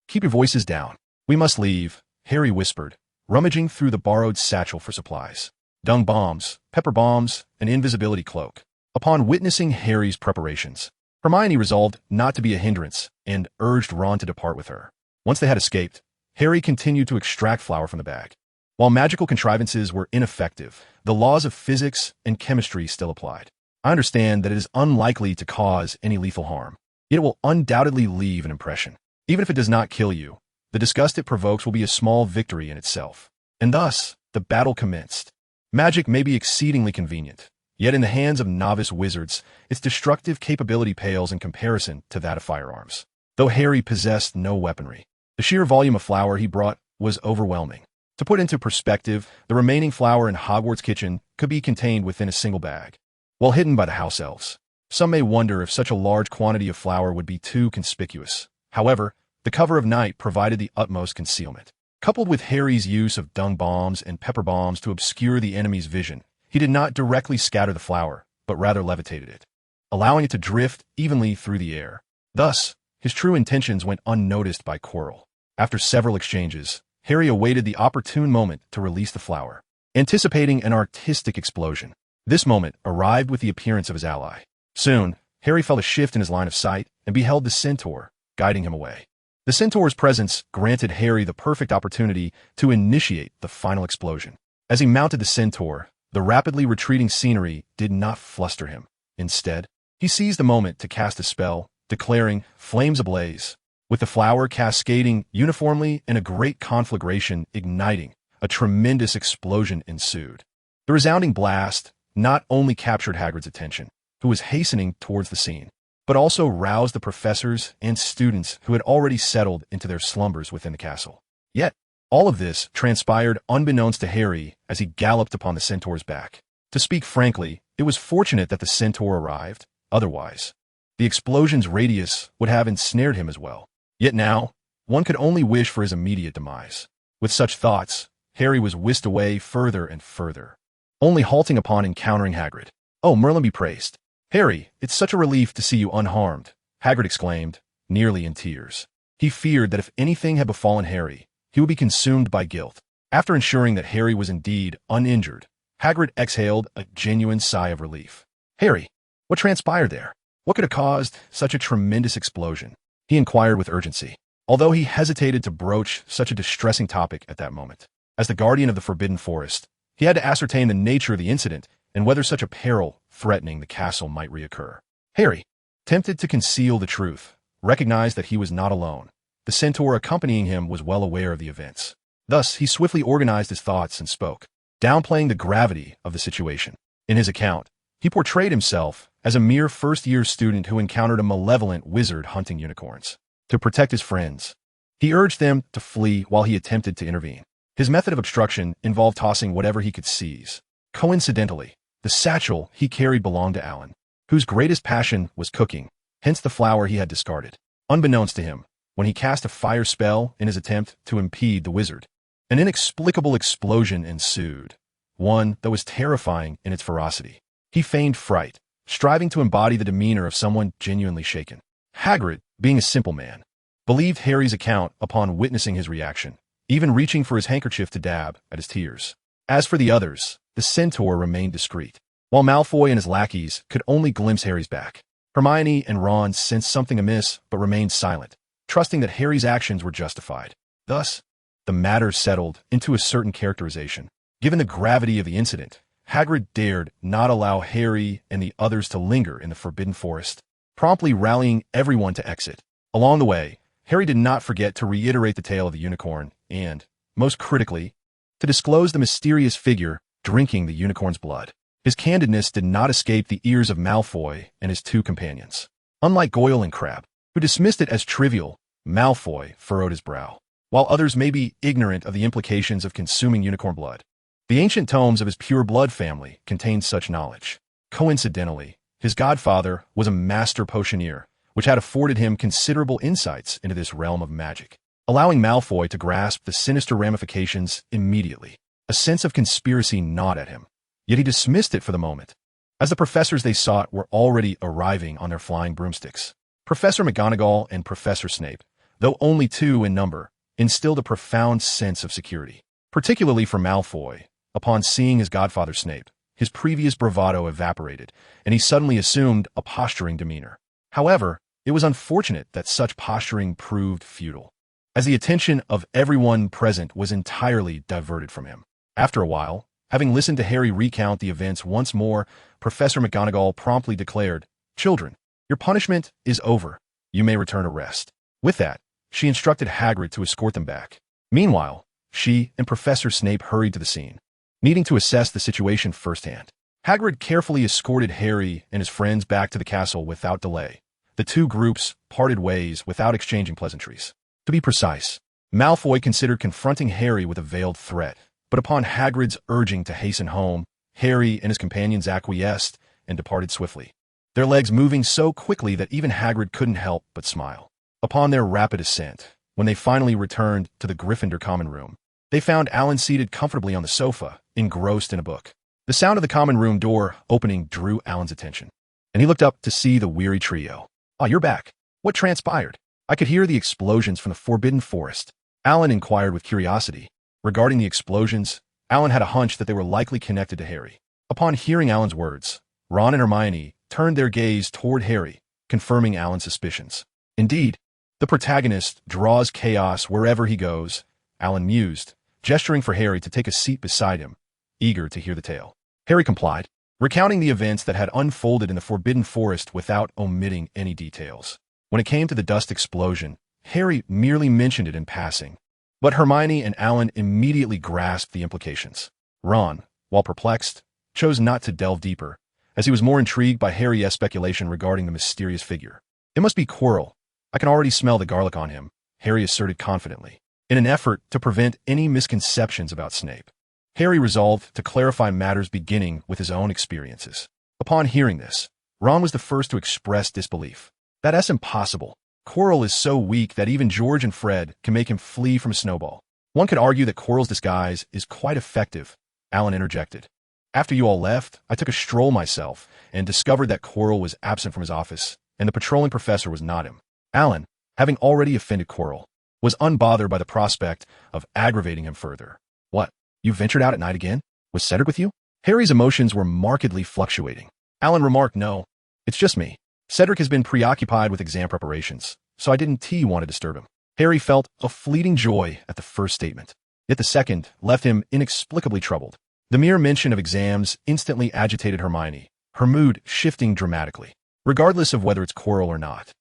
Keep your voices down. We must leave," Harry whispered, rummaging through the borrowed satchel for supplies. Dung bombs, pepper bombs, an invisibility cloak. Upon witnessing Harry's preparations, Hermione resolved not to be a hindrance and urged Ron to depart with her. Once they had escaped, Harry continued to extract flour from the bag. While magical contrivances were ineffective, the laws of physics and chemistry still applied. I understand that it is unlikely to cause any lethal harm, yet it will undoubtedly leave an impression. Even if it does not kill you, the disgust it provokes will be a small victory in itself. And thus, the battle commenced. Magic may be exceedingly convenient, yet in the hands of novice wizards, its destructive capability pales in comparison to that of firearms. Though Harry possessed no weaponry, the sheer volume of flour he brought was overwhelming. To put into perspective, the remaining flour in Hogwarts' kitchen could be contained within a single bag, well hidden by the house elves. Some may wonder if such a large quantity of flour would be too conspicuous. However, the cover of night provided the utmost concealment. Coupled with Harry's use of dung bombs and pepper bombs to obscure the enemy's vision, he did not directly scatter the flour, but rather levitated it, allowing it to drift evenly through the air. Thus, his true intentions went unnoticed by Quirrell. After several exchanges, Harry awaited the opportune moment to release the flour, anticipating an artistic explosion. This moment arrived with the appearance of his ally. Soon, Harry felt a shift in his line of sight and beheld the centaur, guiding him away. The centaur's presence granted Harry the perfect opportunity to initiate the final explosion. As he mounted the centaur, the rapidly retreating scenery did not fluster him. Instead, he seized the moment to cast a spell, declaring flames ablaze, with the flour cascading uniformly and a great conflagration igniting. A tremendous explosion ensued. The resounding blast not only captured Hagrid's attention, who was hastening towards the scene, but also roused the professors and students who had already settled into their slumbers within the castle. Yet, all of this transpired unbeknownst to Harry as he galloped upon the centaur's back. To speak frankly, it was fortunate that the centaur arrived. Otherwise, the explosion's radius would have ensnared him as well. Yet now, one could only wish for his immediate demise. With such thoughts, Harry was whisked away further and further, only halting upon encountering Hagrid. "Oh, Merlin be praised. Harry, it's such a relief to see you unharmed," Hagrid exclaimed, nearly in tears. He feared that if anything had befallen Harry, he would be consumed by guilt. After ensuring that Harry was indeed uninjured, Hagrid exhaled a genuine sigh of relief. "Harry, what transpired there? What could have caused such a tremendous explosion?" he inquired with urgency, although he hesitated to broach such a distressing topic at that moment. As the guardian of the Forbidden Forest, he had to ascertain the nature of the incident and whether such a peril threatening the castle might reoccur. Harry, tempted to conceal the truth, recognized that he was not alone. The centaur accompanying him was well aware of the events. Thus, he swiftly organized his thoughts and spoke, downplaying the gravity of the situation. In his account, he portrayed himself as a mere first-year student who encountered a malevolent wizard hunting unicorns. To protect his friends, he urged them to flee while he attempted to intervene. His method of obstruction involved tossing whatever he could seize. Coincidentally, the satchel he carried belonged to Alan, whose greatest passion was cooking, hence the flour he had discarded. Unbeknownst to him, when he cast a fire spell in his attempt to impede the wizard, an inexplicable explosion ensued, one that was terrifying in its ferocity. He feigned fright, striving to embody the demeanor of someone genuinely shaken. Hagrid, being a simple man, believed Harry's account upon witnessing his reaction, even reaching for his handkerchief to dab at his tears. As for the others, the centaur remained discreet, while Malfoy and his lackeys could only glimpse Harry's back. Hermione and Ron sensed something amiss but remained silent, trusting that Harry's actions were justified. Thus, the matter settled into a certain characterization. Given the gravity of the incident, Hagrid dared not allow Harry and the others to linger in the Forbidden Forest, promptly rallying everyone to exit. Along the way, Harry did not forget to reiterate the tale of the unicorn and, most critically, to disclose the mysterious figure drinking the unicorn's blood. His candidness did not escape the ears of Malfoy and his two companions. Unlike Goyle and Crabbe, who dismissed it as trivial, Malfoy furrowed his brow. While others may be ignorant of the implications of consuming unicorn blood, the ancient tomes of his pure blood family contained such knowledge. Coincidentally, his godfather was a master potioneer, which had afforded him considerable insights into this realm of magic, allowing Malfoy to grasp the sinister ramifications immediately. A sense of conspiracy gnawed at him, yet he dismissed it for the moment, as the professors they sought were already arriving on their flying broomsticks. Professor McGonagall and Professor Snape, though only two in number, instilled a profound sense of security. Particularly for Malfoy, upon seeing his godfather Snape, his previous bravado evaporated, and he suddenly assumed a posturing demeanor. However, it was unfortunate that such posturing proved futile, as the attention of everyone present was entirely diverted from him. After a while, having listened to Harry recount the events once more, Professor McGonagall promptly declared, "Children, your punishment is over. You may return to rest." With that, she instructed Hagrid to escort them back. Meanwhile, she and Professor Snape hurried to the scene, needing to assess the situation firsthand. Hagrid carefully escorted Harry and his friends back to the castle without delay. The two groups parted ways without exchanging pleasantries. To be precise, Malfoy considered confronting Harry with a veiled threat, but upon Hagrid's urging to hasten home, Harry and his companions acquiesced and departed swiftly, their legs moving so quickly that even Hagrid couldn't help but smile. Upon their rapid ascent, when they finally returned to the Gryffindor common room, they found Alan seated comfortably on the sofa, engrossed in a book. The sound of the common room door opening drew Alan's attention, and he looked up to see the weary trio. "Ah, you're back. What transpired?" "I could hear the explosions from the Forbidden Forest," Alan inquired with curiosity. Regarding the explosions, Alan had a hunch that they were likely connected to Harry. Upon hearing Alan's words, Ron and Hermione turned their gaze toward Harry, confirming Alan's suspicions. "Indeed, the protagonist draws chaos wherever he goes," Alan mused, gesturing for Harry to take a seat beside him, eager to hear the tale. Harry complied, recounting the events that had unfolded in the Forbidden Forest without omitting any details. When it came to the dust explosion, Harry merely mentioned it in passing, but Hermione and Alan immediately grasped the implications. Ron, while perplexed, chose not to delve deeper, as he was more intrigued by Harry's speculation regarding the mysterious figure. "It must be Quirrell. I can already smell the garlic on him," Harry asserted confidently, in an effort to prevent any misconceptions about Snape. Harry resolved to clarify matters beginning with his own experiences. Upon hearing this, Ron was the first to express disbelief. "That's impossible. Quirrell is so weak that even George and Fred can make him flee from a snowball." "One could argue that Quirrell's disguise is quite effective," Alan interjected. "After you all left, I took a stroll myself and discovered that Quirrell was absent from his office, and the patrolling professor was not him." Alan, having already offended Quirrell, was unbothered by the prospect of aggravating him further. "What, you ventured out at night again? Was Cedric with you?" Harry's emotions were markedly fluctuating. Alan remarked, "No, it's just me. Cedric has been preoccupied with exam preparations, so I didn't want to disturb him." Harry felt a fleeting joy at the first statement, yet the second left him inexplicably troubled. The mere mention of exams instantly agitated Hermione, her mood shifting dramatically. "Regardless of whether it's Quirrell or not,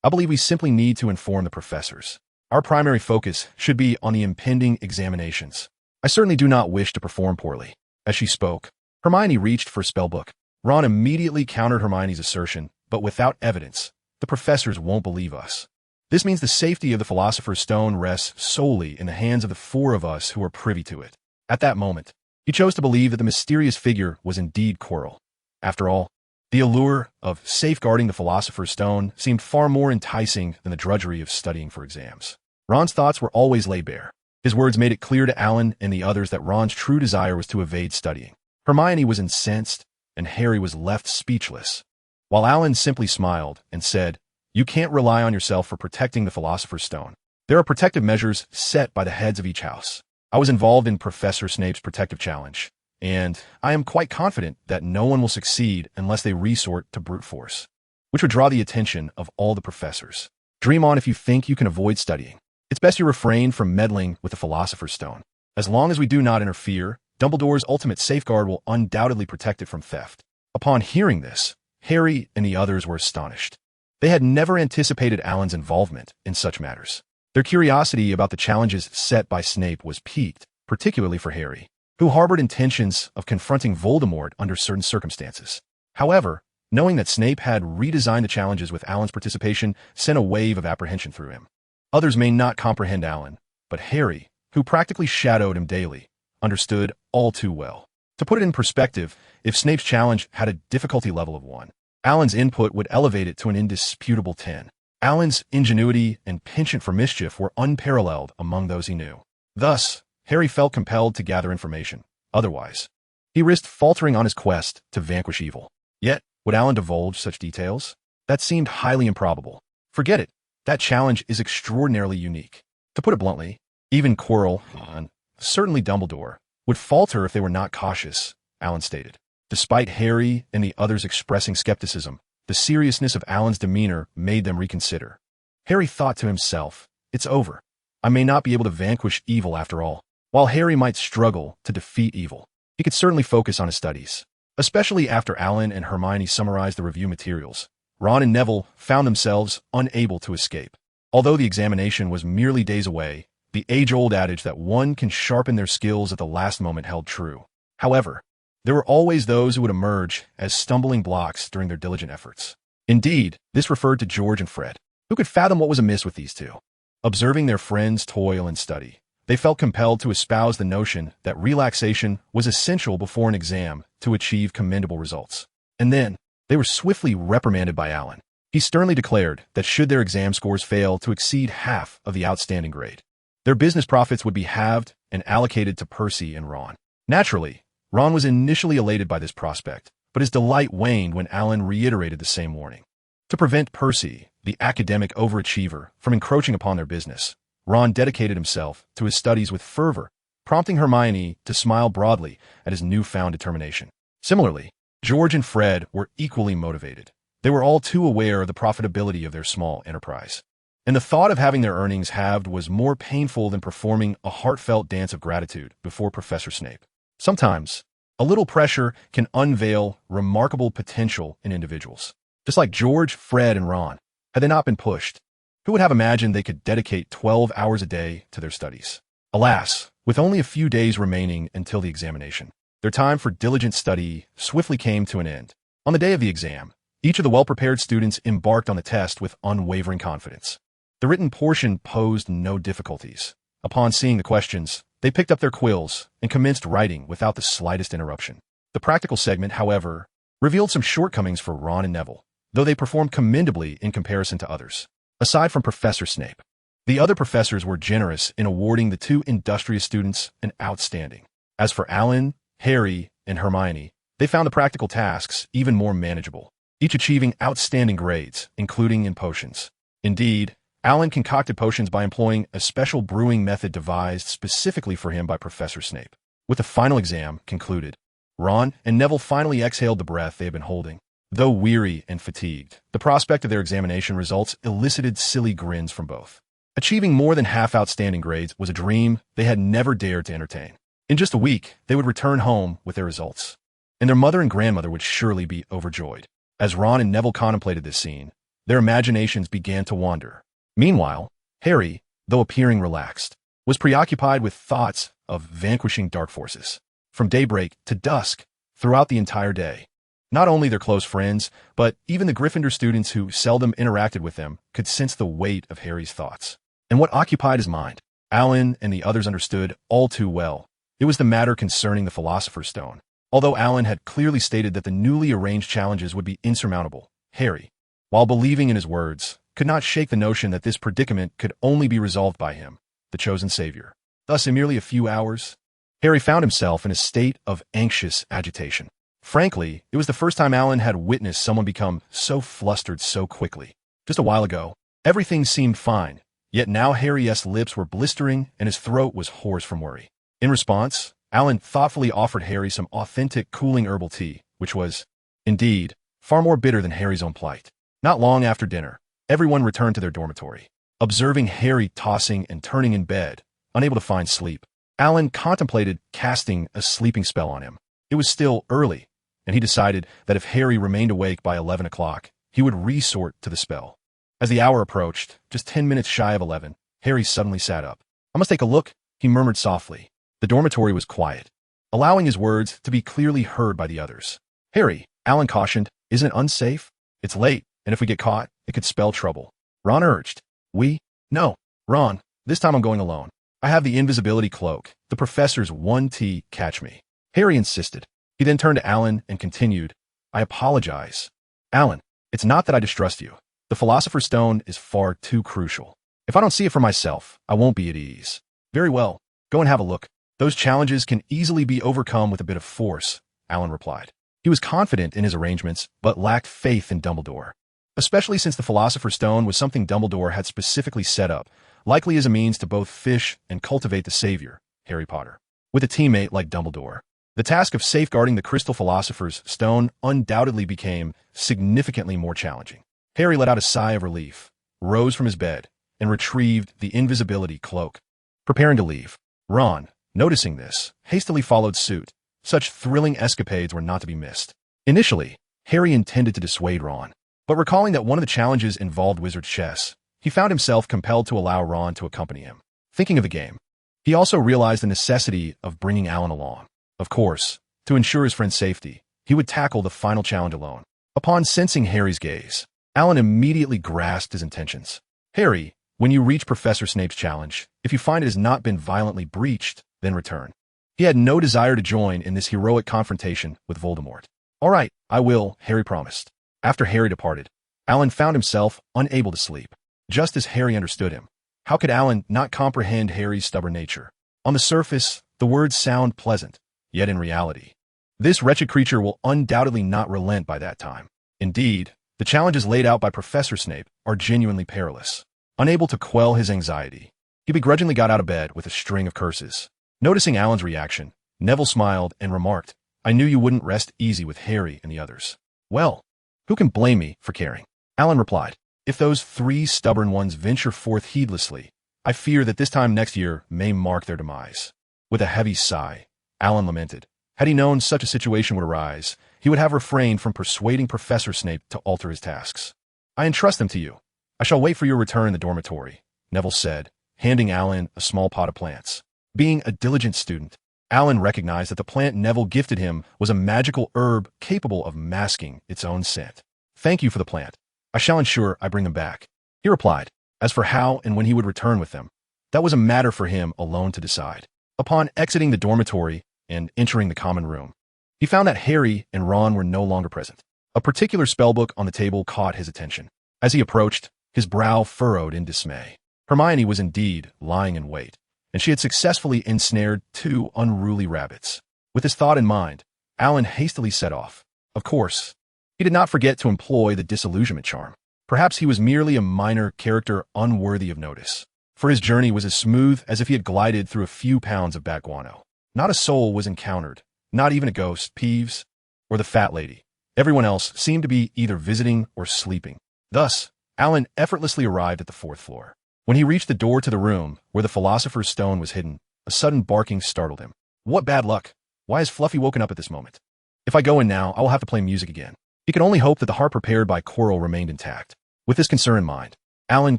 I believe we simply need to inform the professors. Our primary focus should be on the impending examinations. I certainly do not wish to perform poorly." As she spoke, Hermione reached for a spellbook. Ron immediately countered Hermione's assertion, "But without evidence, the professors won't believe us. This means the safety of the Philosopher's Stone rests solely in the hands of the four of us who are privy to it." At that moment, he chose to believe that the mysterious figure was indeed Quirrell. After all, the allure of safeguarding the Philosopher's Stone seemed far more enticing than the drudgery of studying for exams. Ron's thoughts were always laid bare. His words made it clear to Alan and the others that Ron's true desire was to evade studying. Hermione was incensed, and Harry was left speechless, while Alan simply smiled and said, "You can't rely on yourself for protecting the Philosopher's Stone. There are protective measures set by the heads of each house. I was involved in Professor Snape's protective challenge, and I am quite confident that no one will succeed unless they resort to brute force." which would draw the attention of all the professors. Dream on if you think you can avoid studying. It's best you refrain from meddling with the Philosopher's Stone. As long as we do not interfere, Dumbledore's ultimate safeguard will undoubtedly protect it from theft. Upon hearing this, Harry and the others were astonished. They had never anticipated Alan's involvement in such matters. Their curiosity about the challenges set by Snape was piqued, particularly for Harry, who harbored intentions of confronting Voldemort under certain circumstances. However, knowing that Snape had redesigned the challenges with Alan's participation sent a wave of apprehension through him. Others may not comprehend Alan, but Harry, who practically shadowed him daily, understood all too well. To put it in perspective, if Snape's challenge had a difficulty level of 1, Alan's input would elevate it to an indisputable 10. Alan's ingenuity and penchant for mischief were unparalleled among those he knew. Thus, Harry felt compelled to gather information. Otherwise, he risked faltering on his quest to vanquish evil. Yet, would Alan divulge such details? That seemed highly improbable. Forget it. That challenge is extraordinarily unique. To put it bluntly, even Quirrell, and certainly Dumbledore, would falter if they were not cautious, Alan stated. Despite Harry and the others expressing skepticism, the seriousness of Alan's demeanor made them reconsider. Harry thought to himself, "It's over. I may not be able to vanquish evil after all." While Harry might struggle to defeat evil, he could certainly focus on his studies. Especially after Alan and Hermione summarized the review materials, Ron and Neville found themselves unable to escape. Although the examination was merely days away, the age-old adage that one can sharpen their skills at the last moment held true. However, there were always those who would emerge as stumbling blocks during their diligent efforts. Indeed, this referred to George and Fred, who could fathom what was amiss with these two. Observing their friends toil and study, they felt compelled to espouse the notion that relaxation was essential before an exam to achieve commendable results. And then, they were swiftly reprimanded by Alan. He sternly declared that should their exam scores fail to exceed half of the outstanding grade, their business profits would be halved and allocated to Percy and Ron. Naturally, Ron was initially elated by this prospect, but his delight waned when Alan reiterated the same warning. To prevent Percy, the academic overachiever, from encroaching upon their business, Ron dedicated himself to his studies with fervor, prompting Hermione to smile broadly at his newfound determination. Similarly, George and Fred were equally motivated. They were all too aware of the profitability of their small enterprise. And the thought of having their earnings halved was more painful than performing a heartfelt dance of gratitude before Professor Snape. Sometimes, a little pressure can unveil remarkable potential in individuals. Just like George, Fred, and Ron, had they not been pushed, who would have imagined they could dedicate 12 hours a day to their studies? Alas, with only a few days remaining until the examination, their time for diligent study swiftly came to an end. On the day of the exam, each of the well-prepared students embarked on the test with unwavering confidence. The written portion posed no difficulties. Upon seeing the questions, they picked up their quills and commenced writing without the slightest interruption. The practical segment, however, revealed some shortcomings for Ron and Neville, though they performed commendably in comparison to others. Aside from Professor Snape, the other professors were generous in awarding the two industrious students an outstanding. As for Alan, Harry, and Hermione, they found the practical tasks even more manageable, each achieving outstanding grades, including in potions. Indeed, Alan concocted potions by employing a special brewing method devised specifically for him by Professor Snape. With the final exam concluded, Ron and Neville finally exhaled the breath they had been holding. Though weary and fatigued, the prospect of their examination results elicited silly grins from both. Achieving more than half outstanding grades was a dream they had never dared to entertain. In just a week, they would return home with their results, and their mother and grandmother would surely be overjoyed. As Ron and Neville contemplated this scene, their imaginations began to wander. Meanwhile, Harry, though appearing relaxed, was preoccupied with thoughts of vanquishing dark forces. From daybreak to dusk, throughout the entire day, not only their close friends, but even the Gryffindor students who seldom interacted with them could sense the weight of Harry's thoughts. And what occupied his mind, Alan and the others understood all too well. It was the matter concerning the Philosopher's Stone. Although Alan had clearly stated that the newly arranged challenges would be insurmountable, Harry, while believing in his words, could not shake the notion that this predicament could only be resolved by him, the chosen savior. Thus, in merely a few hours, Harry found himself in a state of anxious agitation. Frankly, it was the first time Alan had witnessed someone become so flustered so quickly. Just a while ago, everything seemed fine, yet now Harry's lips were blistering and his throat was hoarse from worry. In response, Alan thoughtfully offered Harry some authentic cooling herbal tea, which was, indeed, far more bitter than Harry's own plight. Not long after dinner, everyone returned to their dormitory. Observing Harry tossing and turning in bed, unable to find sleep, Alan contemplated casting a sleeping spell on him. It was still early, and he decided that if Harry remained awake by 11 o'clock, he would resort to the spell. As the hour approached, just 10 minutes shy of 11, Harry suddenly sat up. "I must take a look," he murmured softly. The dormitory was quiet, allowing his words to be clearly heard by the others. "Harry," Alan cautioned, "isn't it unsafe? It's late, and if we get caught, it could spell trouble." Ron urged. "We? No. Ron, this time I'm going alone. I have the invisibility cloak. The professor's 1T catch me." Harry insisted. He then turned to Alan and continued, "I apologize. Alan, it's not that I distrust you. The Philosopher's Stone is far too crucial. If I don't see it for myself, I won't be at ease." "Very well. Go and have a look. Those challenges can easily be overcome with a bit of force," Alan replied. He was confident in his arrangements, but lacked faith in Dumbledore, especially since the Philosopher's Stone was something Dumbledore had specifically set up, likely as a means to both fish and cultivate the savior, Harry Potter. With a teammate like Dumbledore, the task of safeguarding the Crystal Philosopher's Stone undoubtedly became significantly more challenging. Harry let out a sigh of relief, rose from his bed, and retrieved the invisibility cloak. Preparing to leave, Ron, noticing this, hastily followed suit. Such thrilling escapades were not to be missed. Initially, Harry intended to dissuade Ron, but recalling that one of the challenges involved wizard chess, he found himself compelled to allow Ron to accompany him. Thinking of the game, he also realized the necessity of bringing Alan along. Of course, to ensure his friend's safety, he would tackle the final challenge alone. Upon sensing Harry's gaze, Alan immediately grasped his intentions. "Harry, when you reach Professor Snape's challenge, if you find it has not been violently breached, then return." He had no desire to join in this heroic confrontation with Voldemort. "All right, I will," Harry promised. After Harry departed, Alan found himself unable to sleep. Just as Harry understood him, how could Alan not comprehend Harry's stubborn nature? On the surface, the words sound pleasant, yet in reality, this wretched creature will undoubtedly not relent by that time. Indeed, the challenges laid out by Professor Snape are genuinely perilous. Unable to quell his anxiety, he begrudgingly got out of bed with a string of curses. Noticing Alan's reaction, Neville smiled and remarked, "I knew you wouldn't rest easy with Harry and the others." "Well, who can blame me for caring?" Alan replied. "If those 3 stubborn ones venture forth heedlessly, I fear that this time next year may mark their demise." With a heavy sigh, Alan lamented. Had he known such a situation would arise, he would have refrained from persuading Professor Snape to alter his tasks. "I entrust them to you. I shall wait for your return in the dormitory," Neville said, handing Alan a small pot of plants. Being a diligent student, Alan recognized that the plant Neville gifted him was a magical herb capable of masking its own scent. "Thank you for the plant. I shall ensure I bring them back," he replied. As for how and when he would return with them, that was a matter for him alone to decide. Upon exiting the dormitory and entering the common room, he found that Harry and Ron were no longer present. A particular spellbook on the table caught his attention. As he approached, his brow furrowed in dismay. Hermione was indeed lying in wait, and she had successfully ensnared 2 unruly rabbits. With this thought in mind, Alan hastily set off. Of course, he did not forget to employ the disillusionment charm. Perhaps he was merely a minor character unworthy of notice, for his journey was as smooth as if he had glided through a few pounds of bat guano. Not a soul was encountered, not even a ghost, Peeves, or the fat lady. Everyone else seemed to be either visiting or sleeping. Thus, Alan effortlessly arrived at the 4th floor. When he reached the door to the room where the Philosopher's Stone was hidden, a sudden barking startled him. What bad luck! Why has Fluffy woken up at this moment? If I go in now, I will have to play music again. He could only hope that the harp prepared by Quirrell remained intact. With this concern in mind, Alan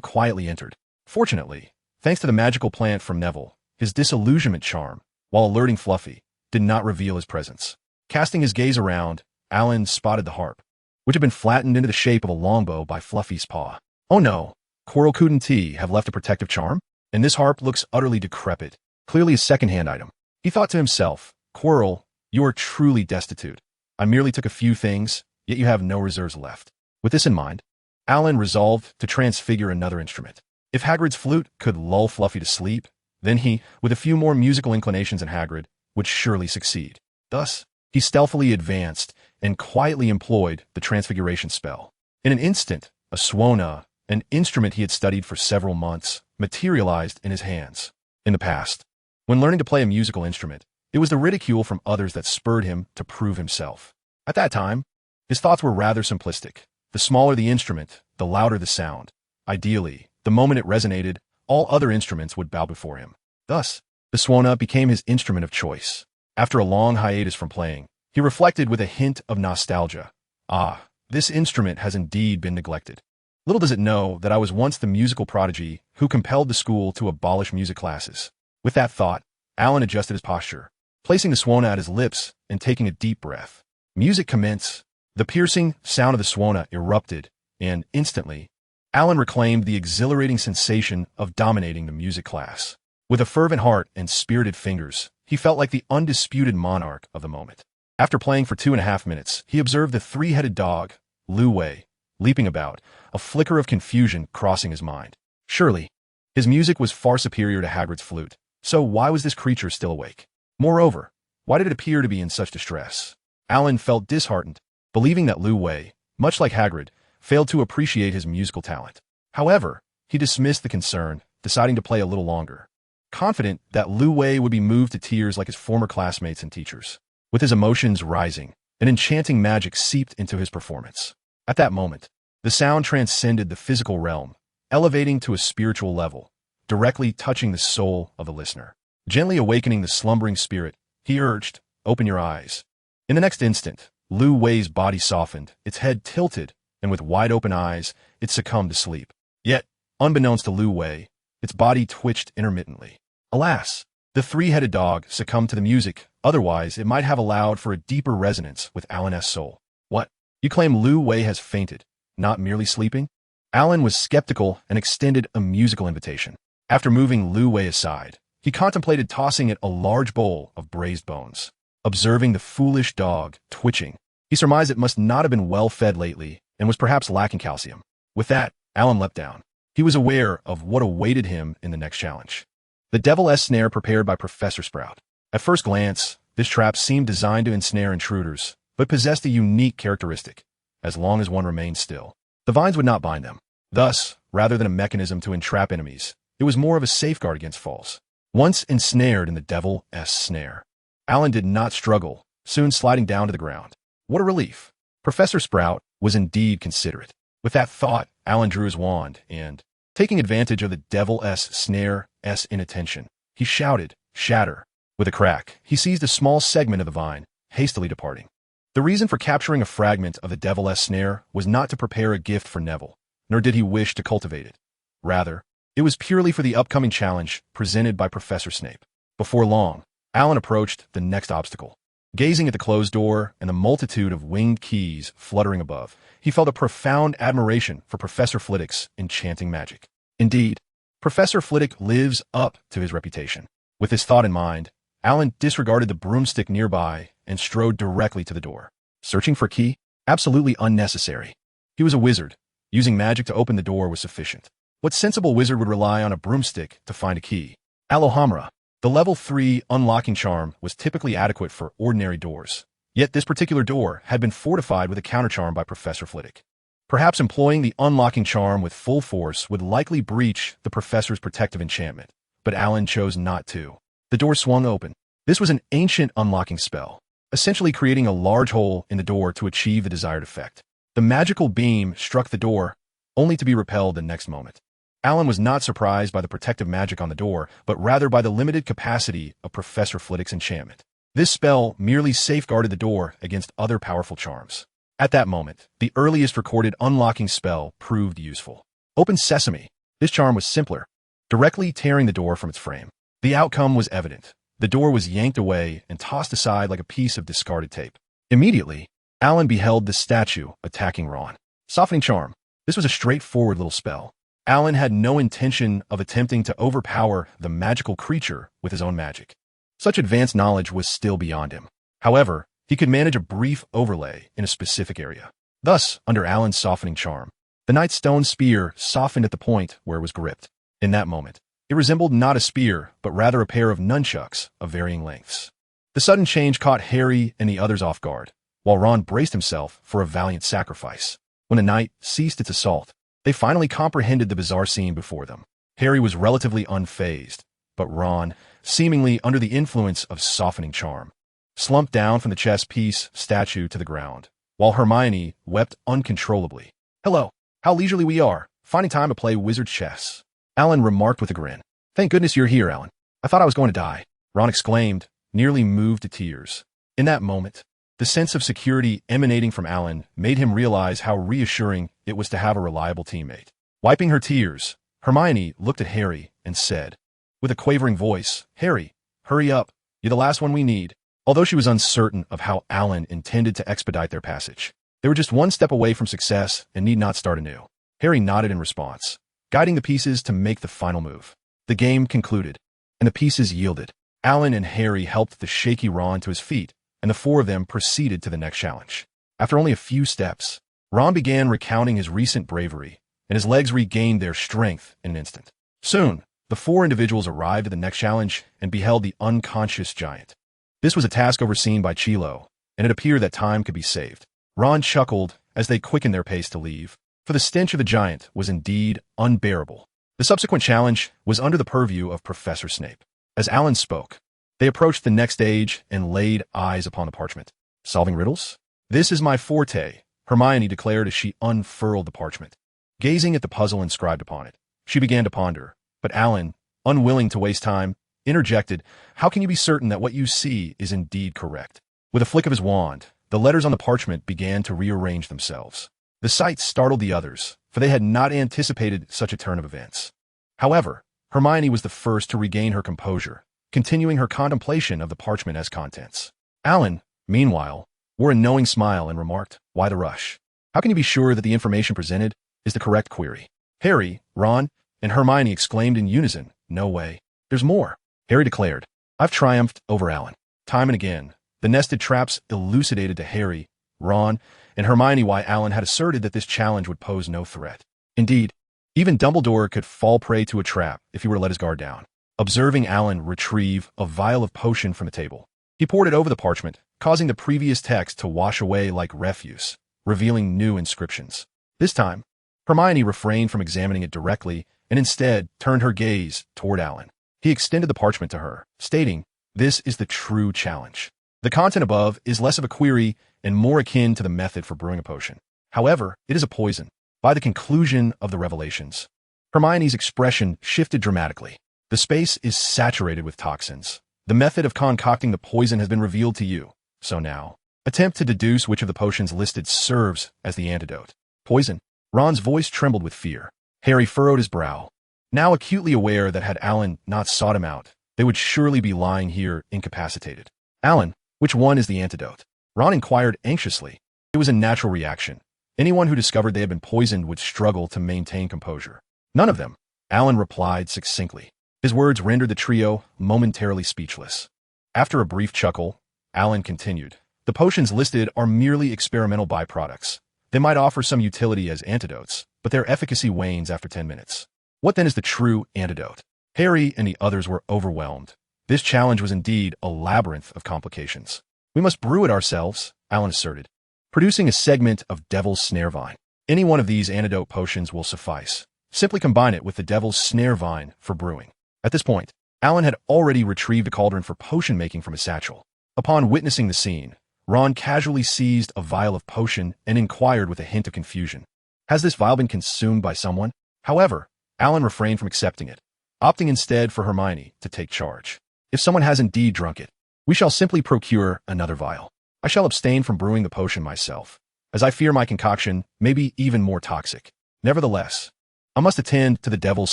quietly entered. Fortunately, thanks to the magical plant from Neville, his disillusionment charm, while alerting Fluffy, did not reveal his presence. Casting his gaze around, Alan spotted the harp, which had been flattened into the shape of a longbow by Fluffy's paw. Oh no, Quirrell couldn't he have left a protective charm? And this harp looks utterly decrepit, clearly a second-hand item. He thought to himself, Quirrell, you are truly destitute. I merely took a few things, yet you have no reserves left. With this in mind, Alan resolved to transfigure another instrument. If Hagrid's flute could lull Fluffy to sleep, then he, with a few more musical inclinations than Hagrid, would surely succeed. Thus, he stealthily advanced and quietly employed the transfiguration spell. In an instant, a swona, an instrument he had studied for several months, materialized in his hands. In the past, when learning to play a musical instrument, it was the ridicule from others that spurred him to prove himself. At that time, his thoughts were rather simplistic. The smaller the instrument, the louder the sound. Ideally, the moment it resonated, all other instruments would bow before him. Thus, the suona became his instrument of choice. After a long hiatus from playing, he reflected with a hint of nostalgia. Ah, this instrument has indeed been neglected. Little does it know that I was once the musical prodigy who compelled the school to abolish music classes. With that thought, Alan adjusted his posture, placing the suona at his lips and taking a deep breath. Music commenced. The piercing sound of the suona erupted, and instantly, Alan reclaimed the exhilarating sensation of dominating the music class. With a fervent heart and spirited fingers, he felt like the undisputed monarch of the moment. After playing for 2.5 minutes, he observed the three-headed dog, Lu Wei, leaping about, a flicker of confusion crossing his mind. Surely, his music was far superior to Hagrid's flute, so why was this creature still awake? Moreover, why did it appear to be in such distress? Alan felt disheartened, believing that Lu Wei, much like Hagrid, failed to appreciate his musical talent. However, he dismissed the concern, deciding to play a little longer, confident that Lu Wei would be moved to tears like his former classmates and teachers. With his emotions rising, an enchanting magic seeped into his performance. At that moment, the sound transcended the physical realm, elevating to a spiritual level, directly touching the soul of the listener. Gently awakening the slumbering spirit, he urged, "Open your eyes." In the next instant, Lu Wei's body softened, its head tilted, and with wide-open eyes, it succumbed to sleep. Yet, unbeknownst to Lu Wei, its body twitched intermittently. Alas, the three-headed dog succumbed to the music, otherwise it might have allowed for a deeper resonance with Alan's soul. What? You claim Lu Wei has fainted, not merely sleeping? Alan was skeptical and extended a musical invitation. After moving Lu Wei aside, he contemplated tossing it a large bowl of braised bones. Observing the foolish dog twitching, he surmised it must not have been well fed lately and was perhaps lacking calcium. With that, Alan leapt down. He was aware of what awaited him in the next challenge. The devil-esque snare prepared by Professor Sprout. At first glance, this trap seemed designed to ensnare intruders, but possessed a unique characteristic. As long as one remained still, the vines would not bind them. Thus, rather than a mechanism to entrap enemies, it was more of a safeguard against falls. Once ensnared in the devil-esque snare, Alan did not struggle, soon sliding down to the ground. What a relief! Professor Sprout was indeed considerate. With that thought, Alan drew his wand and, taking advantage of the devil-esque snare's inattention, he shouted, "Shatter!" With a crack, he seized a small segment of the vine, hastily departing. The reason for capturing a fragment of the devil-esque snare was not to prepare a gift for Neville, nor did he wish to cultivate it. Rather, it was purely for the upcoming challenge presented by Professor Snape. Before long, Alan approached the next obstacle. Gazing at the closed door and the multitude of winged keys fluttering above, he felt a profound admiration for Professor Flitwick's enchanting magic. Indeed, Professor Flitwick lives up to his reputation. With this thought in mind, Alan disregarded the broomstick nearby and strode directly to the door. Searching for a key? Absolutely unnecessary. He was a wizard. Using magic to open the door was sufficient. What sensible wizard would rely on a broomstick to find a key? Alohomora. The level 3 unlocking charm was typically adequate for ordinary doors. Yet this particular door had been fortified with a countercharm by Professor Flitwick. Perhaps employing the unlocking charm with full force would likely breach the professor's protective enchantment, but Alan chose not to. The door swung open. This was an ancient unlocking spell, essentially creating a large hole in the door to achieve the desired effect. The magical beam struck the door, only to be repelled the next moment. Alan was not surprised by the protective magic on the door, but rather by the limited capacity of Professor Flitwick's enchantment. This spell merely safeguarded the door against other powerful charms. At that moment, the earliest recorded unlocking spell proved useful. Open Sesame. This charm was simpler, directly tearing the door from its frame. The outcome was evident. The door was yanked away and tossed aside like a piece of discarded tape. Immediately, Alan beheld the statue attacking Ron. Softening charm. This was a straightforward little spell. Alan had no intention of attempting to overpower the magical creature with his own magic. Such advanced knowledge was still beyond him. However, he could manage a brief overlay in a specific area. Thus, under Alan's softening charm, the knight's stone spear softened at the point where it was gripped. In that moment, it resembled not a spear, but rather a pair of nunchucks of varying lengths. The sudden change caught Harry and the others off guard, while Ron braced himself for a valiant sacrifice. When the knight ceased its assault, they finally comprehended the bizarre scene before them. Harry was relatively unfazed, but Ron, seemingly under the influence of softening charm, slumped down from the chess piece statue to the ground, while Hermione wept uncontrollably. Hello. How leisurely we are, finding time to play wizard chess. Alan remarked with a grin. Thank goodness you're here, Alan. I thought I was going to die, Ron exclaimed, nearly moved to tears. In that moment, the sense of security emanating from Alan made him realize how reassuring it was to have a reliable teammate. Wiping her tears, Hermione looked at Harry and said, with a quavering voice, Harry, hurry up, you're the last one we need. Although she was uncertain of how Alan intended to expedite their passage, they were just one step away from success and need not start anew. Harry nodded in response, guiding the pieces to make the final move. The game concluded, and the pieces yielded. Alan and Harry helped the shaky Ron to his feet, and the four of them proceeded to the next challenge. After only a few steps, Ron began recounting his recent bravery, and his legs regained their strength in an instant. Soon, the four individuals arrived at the next challenge and beheld the unconscious giant. This was a task overseen by Chilo, and it appeared that time could be saved. Ron chuckled as they quickened their pace to leave, for the stench of the giant was indeed unbearable. The subsequent challenge was under the purview of Professor Snape. As Alan spoke, they approached the next stage and laid eyes upon the parchment. Solving riddles? This is my forte, Hermione declared as she unfurled the parchment. Gazing at the puzzle inscribed upon it, she began to ponder, but Alan, unwilling to waste time, interjected, how can you be certain that what you see is indeed correct? With a flick of his wand, the letters on the parchment began to rearrange themselves. The sight startled the others, for they had not anticipated such a turn of events. However, Hermione was the first to regain her composure, continuing her contemplation of the parchment as contents. Alan, meanwhile, wore a knowing smile and remarked, why the rush? How can you be sure that the information presented is the correct query? Harry, Ron, and Hermione exclaimed in unison, no way. There's more. Harry declared, I've triumphed over Alan. Time and again, the nested traps elucidated to Harry, Ron, and Hermione why Alan had asserted that this challenge would pose no threat. Indeed, even Dumbledore could fall prey to a trap if he were to let his guard down. Observing Alan retrieve a vial of potion from the table, he poured it over the parchment, causing the previous text to wash away like refuse, revealing new inscriptions. This time, Hermione refrained from examining it directly and instead turned her gaze toward Alan. He extended the parchment to her, stating, this is the true challenge. The content above is less of a query and more akin to the method for brewing a potion. However, it is a poison. By the conclusion of the revelations, Hermione's expression shifted dramatically. The space is saturated with toxins. The method of concocting the poison has been revealed to you. So now, attempt to deduce which of the potions listed serves as the antidote. Poison. Ron's voice trembled with fear. Harry furrowed his brow, now acutely aware that had Alan not sought him out, they would surely be lying here incapacitated. Alan, which one is the antidote? Ron inquired anxiously. It was a natural reaction. Anyone who discovered they had been poisoned would struggle to maintain composure. None of them, Alan replied succinctly. His words rendered the trio momentarily speechless. After a brief chuckle, Alan continued, the potions listed are merely experimental byproducts. They might offer some utility as antidotes, but their efficacy wanes after 10 minutes. What then is the true antidote? Harry and the others were overwhelmed. This challenge was indeed a labyrinth of complications. We must brew it ourselves, Alan asserted, producing a segment of Devil's Snare Vine. Any one of these antidote potions will suffice. Simply combine it with the Devil's Snare Vine for brewing. At this point, Alan had already retrieved a cauldron for potion making from his satchel. Upon witnessing the scene, Ron casually seized a vial of potion and inquired with a hint of confusion. Has this vial been consumed by someone? However, Alan refrained from accepting it, opting instead for Hermione to take charge. If someone has indeed drunk it, we shall simply procure another vial. I shall abstain from brewing the potion myself, as I fear my concoction may be even more toxic. Nevertheless, I must attend to the Devil's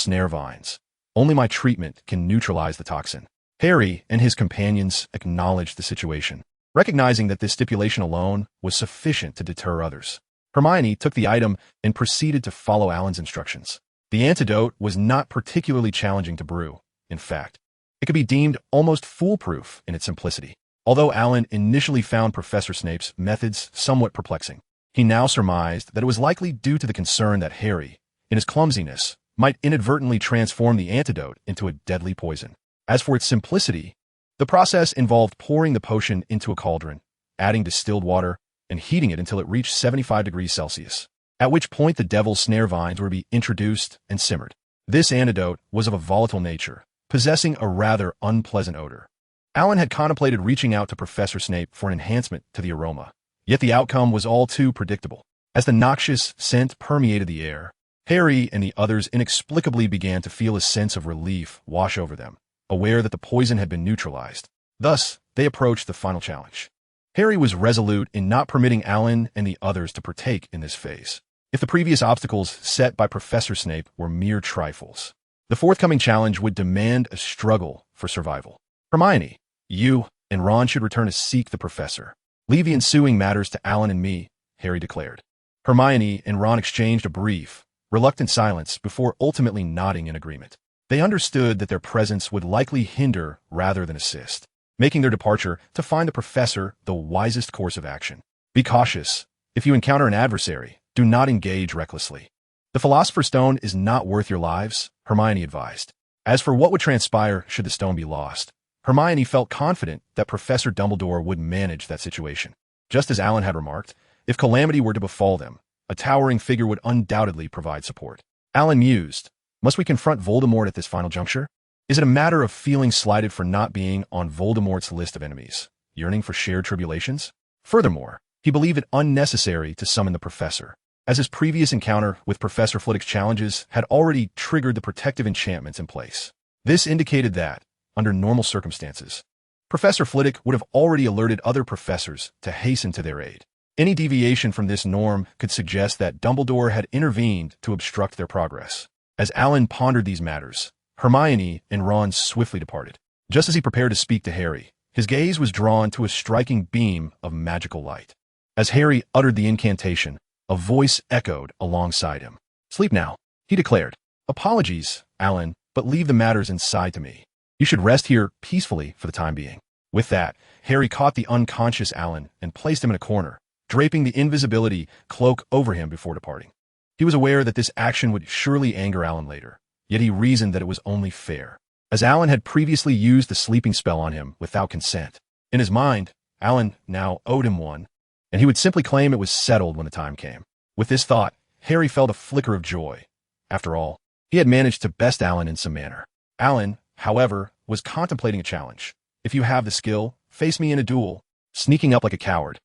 Snare Vines. Only my treatment can neutralize the toxin. Harry and his companions acknowledged the situation, recognizing that this stipulation alone was sufficient to deter others. Hermione took the item and proceeded to follow Alan's instructions. The antidote was not particularly challenging to brew. In fact, it could be deemed almost foolproof in its simplicity. Although Alan initially found Professor Snape's methods somewhat perplexing, he now surmised that it was likely due to the concern that Harry, in his clumsiness, might inadvertently transform the antidote into a deadly poison. As for its simplicity, the process involved pouring the potion into a cauldron, adding distilled water, and heating it until it reached 75 degrees Celsius, at which point the Devil's Snare Vines were to be introduced and simmered. This antidote was of a volatile nature, possessing a rather unpleasant odor. Alan had contemplated reaching out to Professor Snape for an enhancement to the aroma, yet the outcome was all too predictable. As the noxious scent permeated the air, Harry and the others inexplicably began to feel a sense of relief wash over them, aware that the poison had been neutralized. Thus, they approached the final challenge. Harry was resolute in not permitting Alan and the others to partake in this phase. If the previous obstacles set by Professor Snape were mere trifles, the forthcoming challenge would demand a struggle for survival. Hermione, you and Ron should return to seek the professor. Leave the ensuing matters to Alan and me, Harry declared. Hermione and Ron exchanged a brief, reluctant silence before ultimately nodding in agreement. They understood that their presence would likely hinder rather than assist, making their departure to find the professor the wisest course of action. Be cautious. If you encounter an adversary, do not engage recklessly. The Philosopher's Stone is not worth your lives, Hermione advised. As for what would transpire should the stone be lost, Hermione felt confident that Professor Dumbledore would manage that situation. Just as Alan had remarked, if calamity were to befall them, a towering figure would undoubtedly provide support. Alan mused, must we confront Voldemort at this final juncture? Is it a matter of feeling slighted for not being on Voldemort's list of enemies, yearning for shared tribulations? Furthermore, he believed it unnecessary to summon the professor, as his previous encounter with Professor Flitwick's challenges had already triggered the protective enchantments in place. This indicated that, under normal circumstances, Professor Flitwick would have already alerted other professors to hasten to their aid. Any deviation from this norm could suggest that Dumbledore had intervened to obstruct their progress. As Alan pondered these matters, Hermione and Ron swiftly departed. Just as he prepared to speak to Harry, his gaze was drawn to a striking beam of magical light. As Harry uttered the incantation, a voice echoed alongside him. Sleep now, he declared. Apologies, Alan, but leave the matters inside to me. You should rest here peacefully for the time being. With that, Harry caught the unconscious Alan and placed him in a corner, draping the invisibility cloak over him before departing. He was aware that this action would surely anger Alan later, yet he reasoned that it was only fair, as Alan had previously used the sleeping spell on him without consent. In his mind, Alan now owed him one, and he would simply claim it was settled when the time came. With this thought, Harry felt a flicker of joy. After all, he had managed to best Alan in some manner. Alan, however, was contemplating a challenge. If you have the skill, face me in a duel, sneaking up like a coward.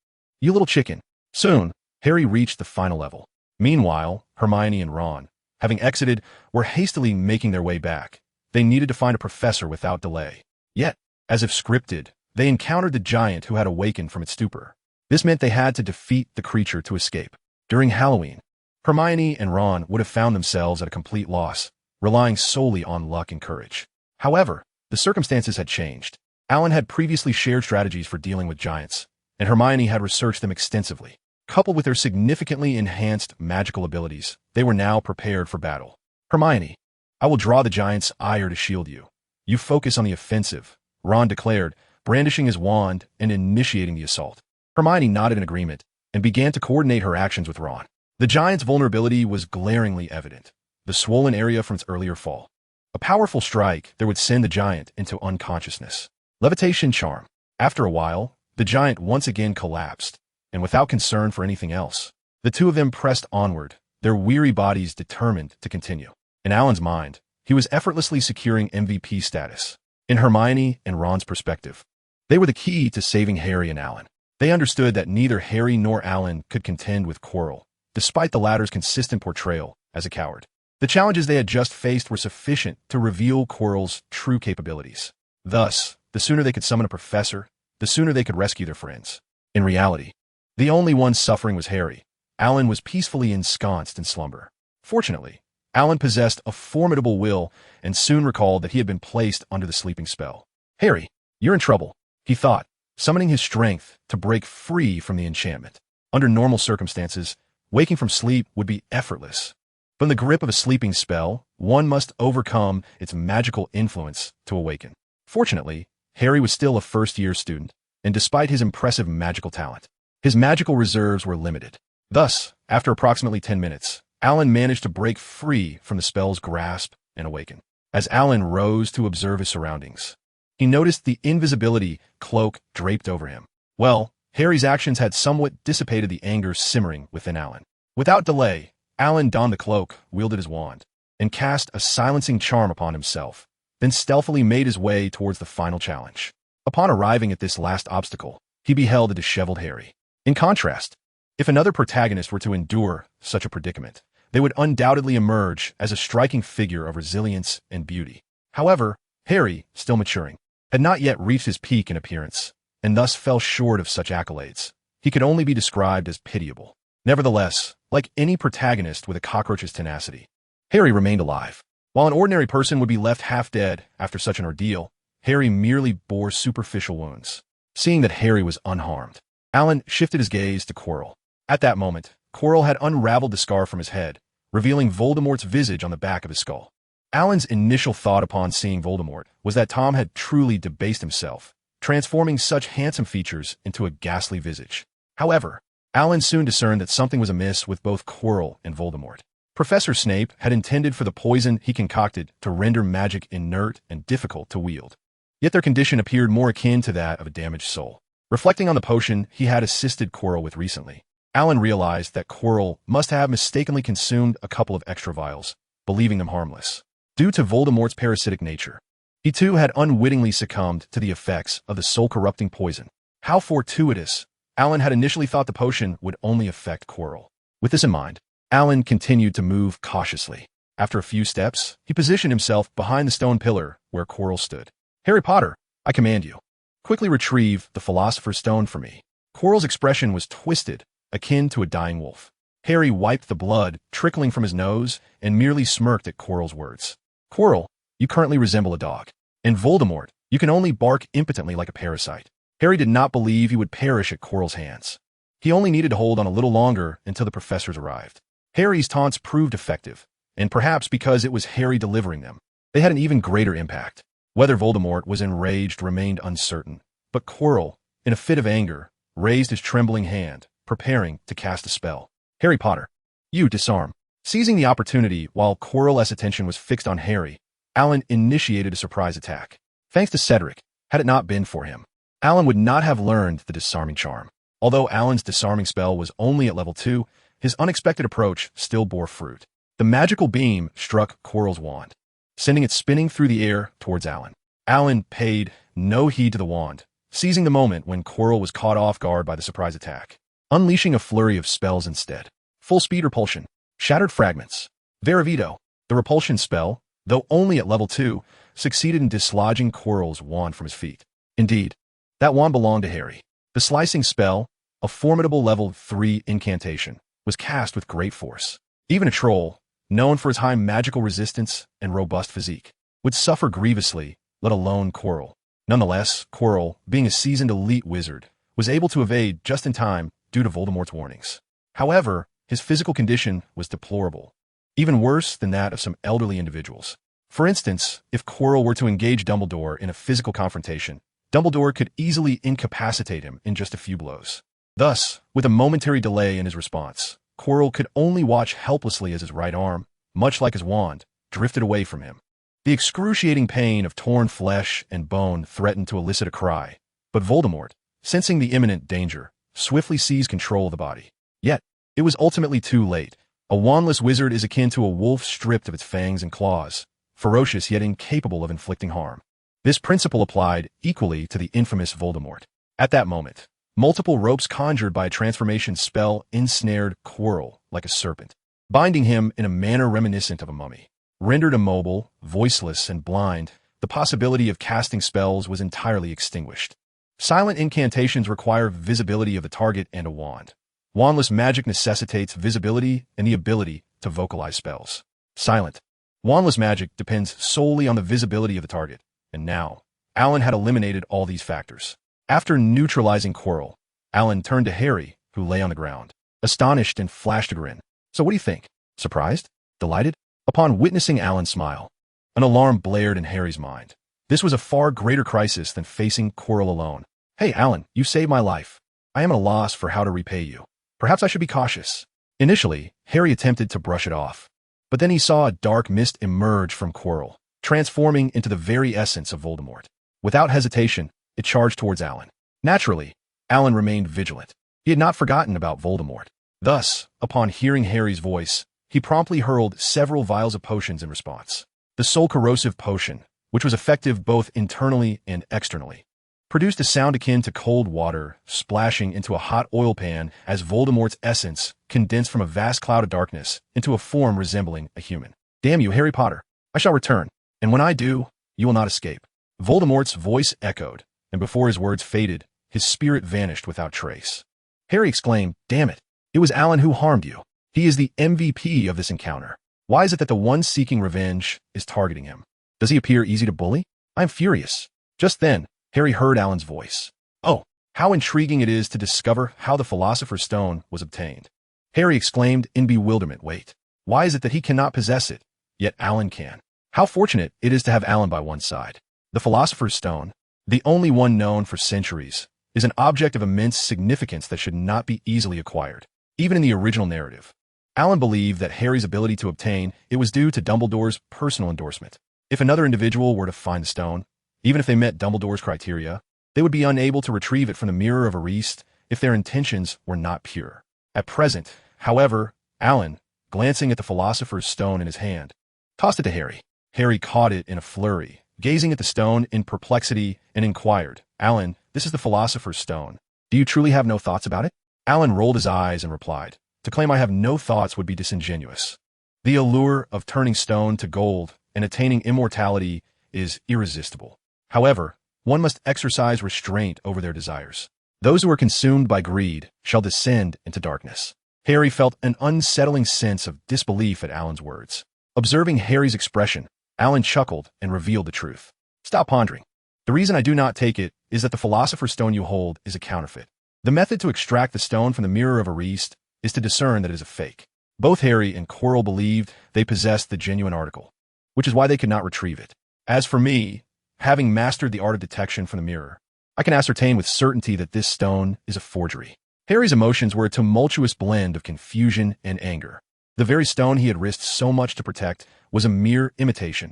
You little chicken. Soon, Harry reached the final level. Meanwhile, Hermione and Ron, having exited, were hastily making their way back. They needed to find a professor without delay. Yet, as if scripted, they encountered the giant who had awakened from its stupor. This meant they had to defeat the creature to escape. During Halloween, Hermione and Ron would have found themselves at a complete loss, relying solely on luck and courage. However, the circumstances had changed. Alan had previously shared strategies for dealing with giants, and Hermione had researched them extensively. Coupled with their significantly enhanced magical abilities, they were now prepared for battle. Hermione, I will draw the giant's ire to shield you. You focus on the offensive, Ron declared, brandishing his wand and initiating the assault. Hermione nodded in agreement and began to coordinate her actions with Ron. The giant's vulnerability was glaringly evident, the swollen area from its earlier fall. A powerful strike that would send the giant into unconsciousness. Levitation charm. After a while, the giant once again collapsed, and without concern for anything else, the two of them pressed onward, their weary bodies determined to continue. In Alan's mind, he was effortlessly securing MVP status. In Hermione and Ron's perspective, they were the key to saving Harry and Alan. They understood that neither Harry nor Alan could contend with Quirrell, despite the latter's consistent portrayal as a coward. The challenges they had just faced were sufficient to reveal Quirrell's true capabilities. Thus, the sooner they could summon a professor, the sooner they could rescue their friends. In reality, the only one suffering was Harry. Alan was peacefully ensconced in slumber. Fortunately, Alan possessed a formidable will and soon recalled that he had been placed under the sleeping spell. Harry, you're in trouble, he thought, summoning his strength to break free from the enchantment. Under normal circumstances, waking from sleep would be effortless. But in the grip of a sleeping spell, one must overcome its magical influence to awaken. Fortunately, Harry was still a first-year student, and despite his impressive magical talent, his magical reserves were limited. Thus, after approximately 10 minutes, Alan managed to break free from the spell's grasp and awaken. As Alan rose to observe his surroundings, he noticed the invisibility cloak draped over him. Well, Harry's actions had somewhat dissipated the anger simmering within Alan. Without delay, Alan donned the cloak, wielded his wand, and cast a silencing charm upon himself, then stealthily made his way towards the final challenge. Upon arriving at this last obstacle, he beheld a disheveled Harry. In contrast, If another protagonist were to endure such a predicament, they would undoubtedly emerge as a striking figure of resilience and beauty. However, Harry, still maturing, had not yet reached his peak in appearance, and thus fell short of such accolades. He could only be described as pitiable. Nevertheless, like any protagonist with a cockroach's tenacity, Harry remained alive. While an ordinary person would be left half dead after such an ordeal, Harry merely bore superficial wounds. Seeing that Harry was unharmed, Alan shifted his gaze to Quirrell. At that moment, Quirrell had unraveled the scar from his head, revealing Voldemort's visage on the back of his skull. Alan's initial thought upon seeing Voldemort was that Tom had truly debased himself, transforming such handsome features into a ghastly visage. However, Alan soon discerned that something was amiss with both Quirrell and Voldemort. Professor Snape had intended for the poison he concocted to render magic inert and difficult to wield. Yet their condition appeared more akin to that of a damaged soul. Reflecting on the potion he had assisted Quirrell with recently, Alan realized that Quirrell must have mistakenly consumed a couple of extra vials, believing them harmless. Due to Voldemort's parasitic nature, he too had unwittingly succumbed to the effects of the soul-corrupting poison. How fortuitous! Alan had initially thought the potion would only affect Quirrell. With this in mind, Alan continued to move cautiously. After a few steps, he positioned himself behind the stone pillar where Quirrell stood. "Harry Potter, I command you, quickly retrieve the Philosopher's Stone for me." Quirrell's expression was twisted, akin to a dying wolf. Harry wiped the blood trickling from his nose and merely smirked at Quirrell's words. "Quirrell, you currently resemble a dog. And Voldemort, you can only bark impotently like a parasite." Harry did not believe he would perish at Quirrell's hands. He only needed to hold on a little longer until the professors arrived. Harry's taunts proved effective, and perhaps because it was Harry delivering them, they had an even greater impact. Whether Voldemort was enraged remained uncertain, but Quirrell, in a fit of anger, raised his trembling hand, preparing to cast a spell. "Harry Potter, you disarm." Seizing the opportunity while Quirrell's attention was fixed on Harry, Alan initiated a surprise attack. Thanks to Cedric, had it not been for him, Alan would not have learned the disarming charm. Although Alan's disarming spell was only at level 2, his unexpected approach still bore fruit. The magical beam struck Quirrell's wand, sending it spinning through the air towards Alan. Alan paid no heed to the wand, seizing the moment when Quirrell was caught off guard by the surprise attack, unleashing a flurry of spells instead. Full-speed repulsion, shattered fragments, Veravito. The repulsion spell, though only at level 2, succeeded in dislodging Quirrell's wand from his feet. Indeed, that wand belonged to Harry. The slicing spell, a formidable level 3 incantation, was cast with great force. Even a troll, known for his high magical resistance and robust physique, would suffer grievously, let alone Quirrell. Nonetheless, Quirrell, being a seasoned elite wizard, was able to evade just in time due to Voldemort's warnings. However, his physical condition was deplorable, even worse than that of some elderly individuals. For instance, if Quirrell were to engage Dumbledore in a physical confrontation, Dumbledore could easily incapacitate him in just a few blows. Thus, with a momentary delay in his response, Quirrell could only watch helplessly as his right arm, much like his wand, drifted away from him. The excruciating pain of torn flesh and bone threatened to elicit a cry, but Voldemort, sensing the imminent danger, swiftly seized control of the body. Yet, it was ultimately too late. A wandless wizard is akin to a wolf stripped of its fangs and claws, ferocious yet incapable of inflicting harm. This principle applied equally to the infamous Voldemort. At that moment, multiple ropes conjured by a transformation spell ensnared Quirrell like a serpent, binding him in a manner reminiscent of a mummy. Rendered immobile, voiceless, and blind, the possibility of casting spells was entirely extinguished. Silent incantations require visibility of the target and a wand. Wandless magic necessitates visibility and the ability to vocalize spells. Silent, wandless magic depends solely on the visibility of the target. And now, Alan had eliminated all these factors. After neutralizing Quirrell, Alan turned to Harry, who lay on the ground, astonished and flashed a grin. "So what do you think? Surprised? Delighted?" Upon witnessing Alan's smile, an alarm blared in Harry's mind. This was a far greater crisis than facing Quirrell alone. "Hey, Alan, you saved my life. I am at a loss for how to repay you. Perhaps I should be cautious." Initially, Harry attempted to brush it off, but then he saw a dark mist emerge from Quirrell, transforming into the very essence of Voldemort. Without hesitation, it charged towards Alan. Naturally, Alan remained vigilant. He had not forgotten about Voldemort. Thus, upon hearing Harry's voice, he promptly hurled several vials of potions in response. The soul-corrosive potion, which was effective both internally and externally, produced a sound akin to cold water splashing into a hot oil pan as Voldemort's essence condensed from a vast cloud of darkness into a form resembling a human. Damn you, Harry Potter. I shall return, and when I do, you will not escape. Voldemort's voice echoed, and before his words faded, his spirit vanished without trace. Harry exclaimed, "Damn it. It was Alan who harmed you. He is the MVP of this encounter. Why is it that the one seeking revenge is targeting him? Does he appear easy to bully? I am furious." Just then, Harry heard Alan's voice. "Oh, how intriguing it is to discover how the Philosopher's Stone was obtained." Harry exclaimed in bewilderment. Wait, why is it that he cannot possess it, yet Alan can? How fortunate it is to have Alan by one's side. The Philosopher's Stone, the only one known for centuries, is an object of immense significance that should not be easily acquired. Even in the original narrative, Alan believed that Harry's ability to obtain it was due to Dumbledore's personal endorsement. If another individual were to find the stone, even if they met Dumbledore's criteria, they would be unable to retrieve it from the Mirror of Arist if their intentions were not pure. At present, however, Alan, glancing at the Philosopher's Stone in his hand, tossed it to Harry. Harry caught it in a flurry, gazing at the stone in perplexity, and inquired, "Alan, this is the Philosopher's Stone. Do you truly have no thoughts about it?" Alan rolled his eyes and replied, "To claim I have no thoughts would be disingenuous. The allure of turning stone to gold and attaining immortality is irresistible. However, one must exercise restraint over their desires. Those who are consumed by greed shall descend into darkness." Harry felt an unsettling sense of disbelief at Alan's words. Observing Harry's expression, Alan chuckled and revealed the truth. "Stop pondering. The reason I do not take it is that the Philosopher's Stone you hold is a counterfeit. The method to extract the stone from the Mirror of Arist is to discern that it is a fake." Both Harry and Quirrell believed they possessed the genuine article, which is why they could not retrieve it. As for me, having mastered the art of detection from the mirror, I can ascertain with certainty that this stone is a forgery. Harry's emotions were a tumultuous blend of confusion and anger. The very stone he had risked so much to protect was a mere imitation.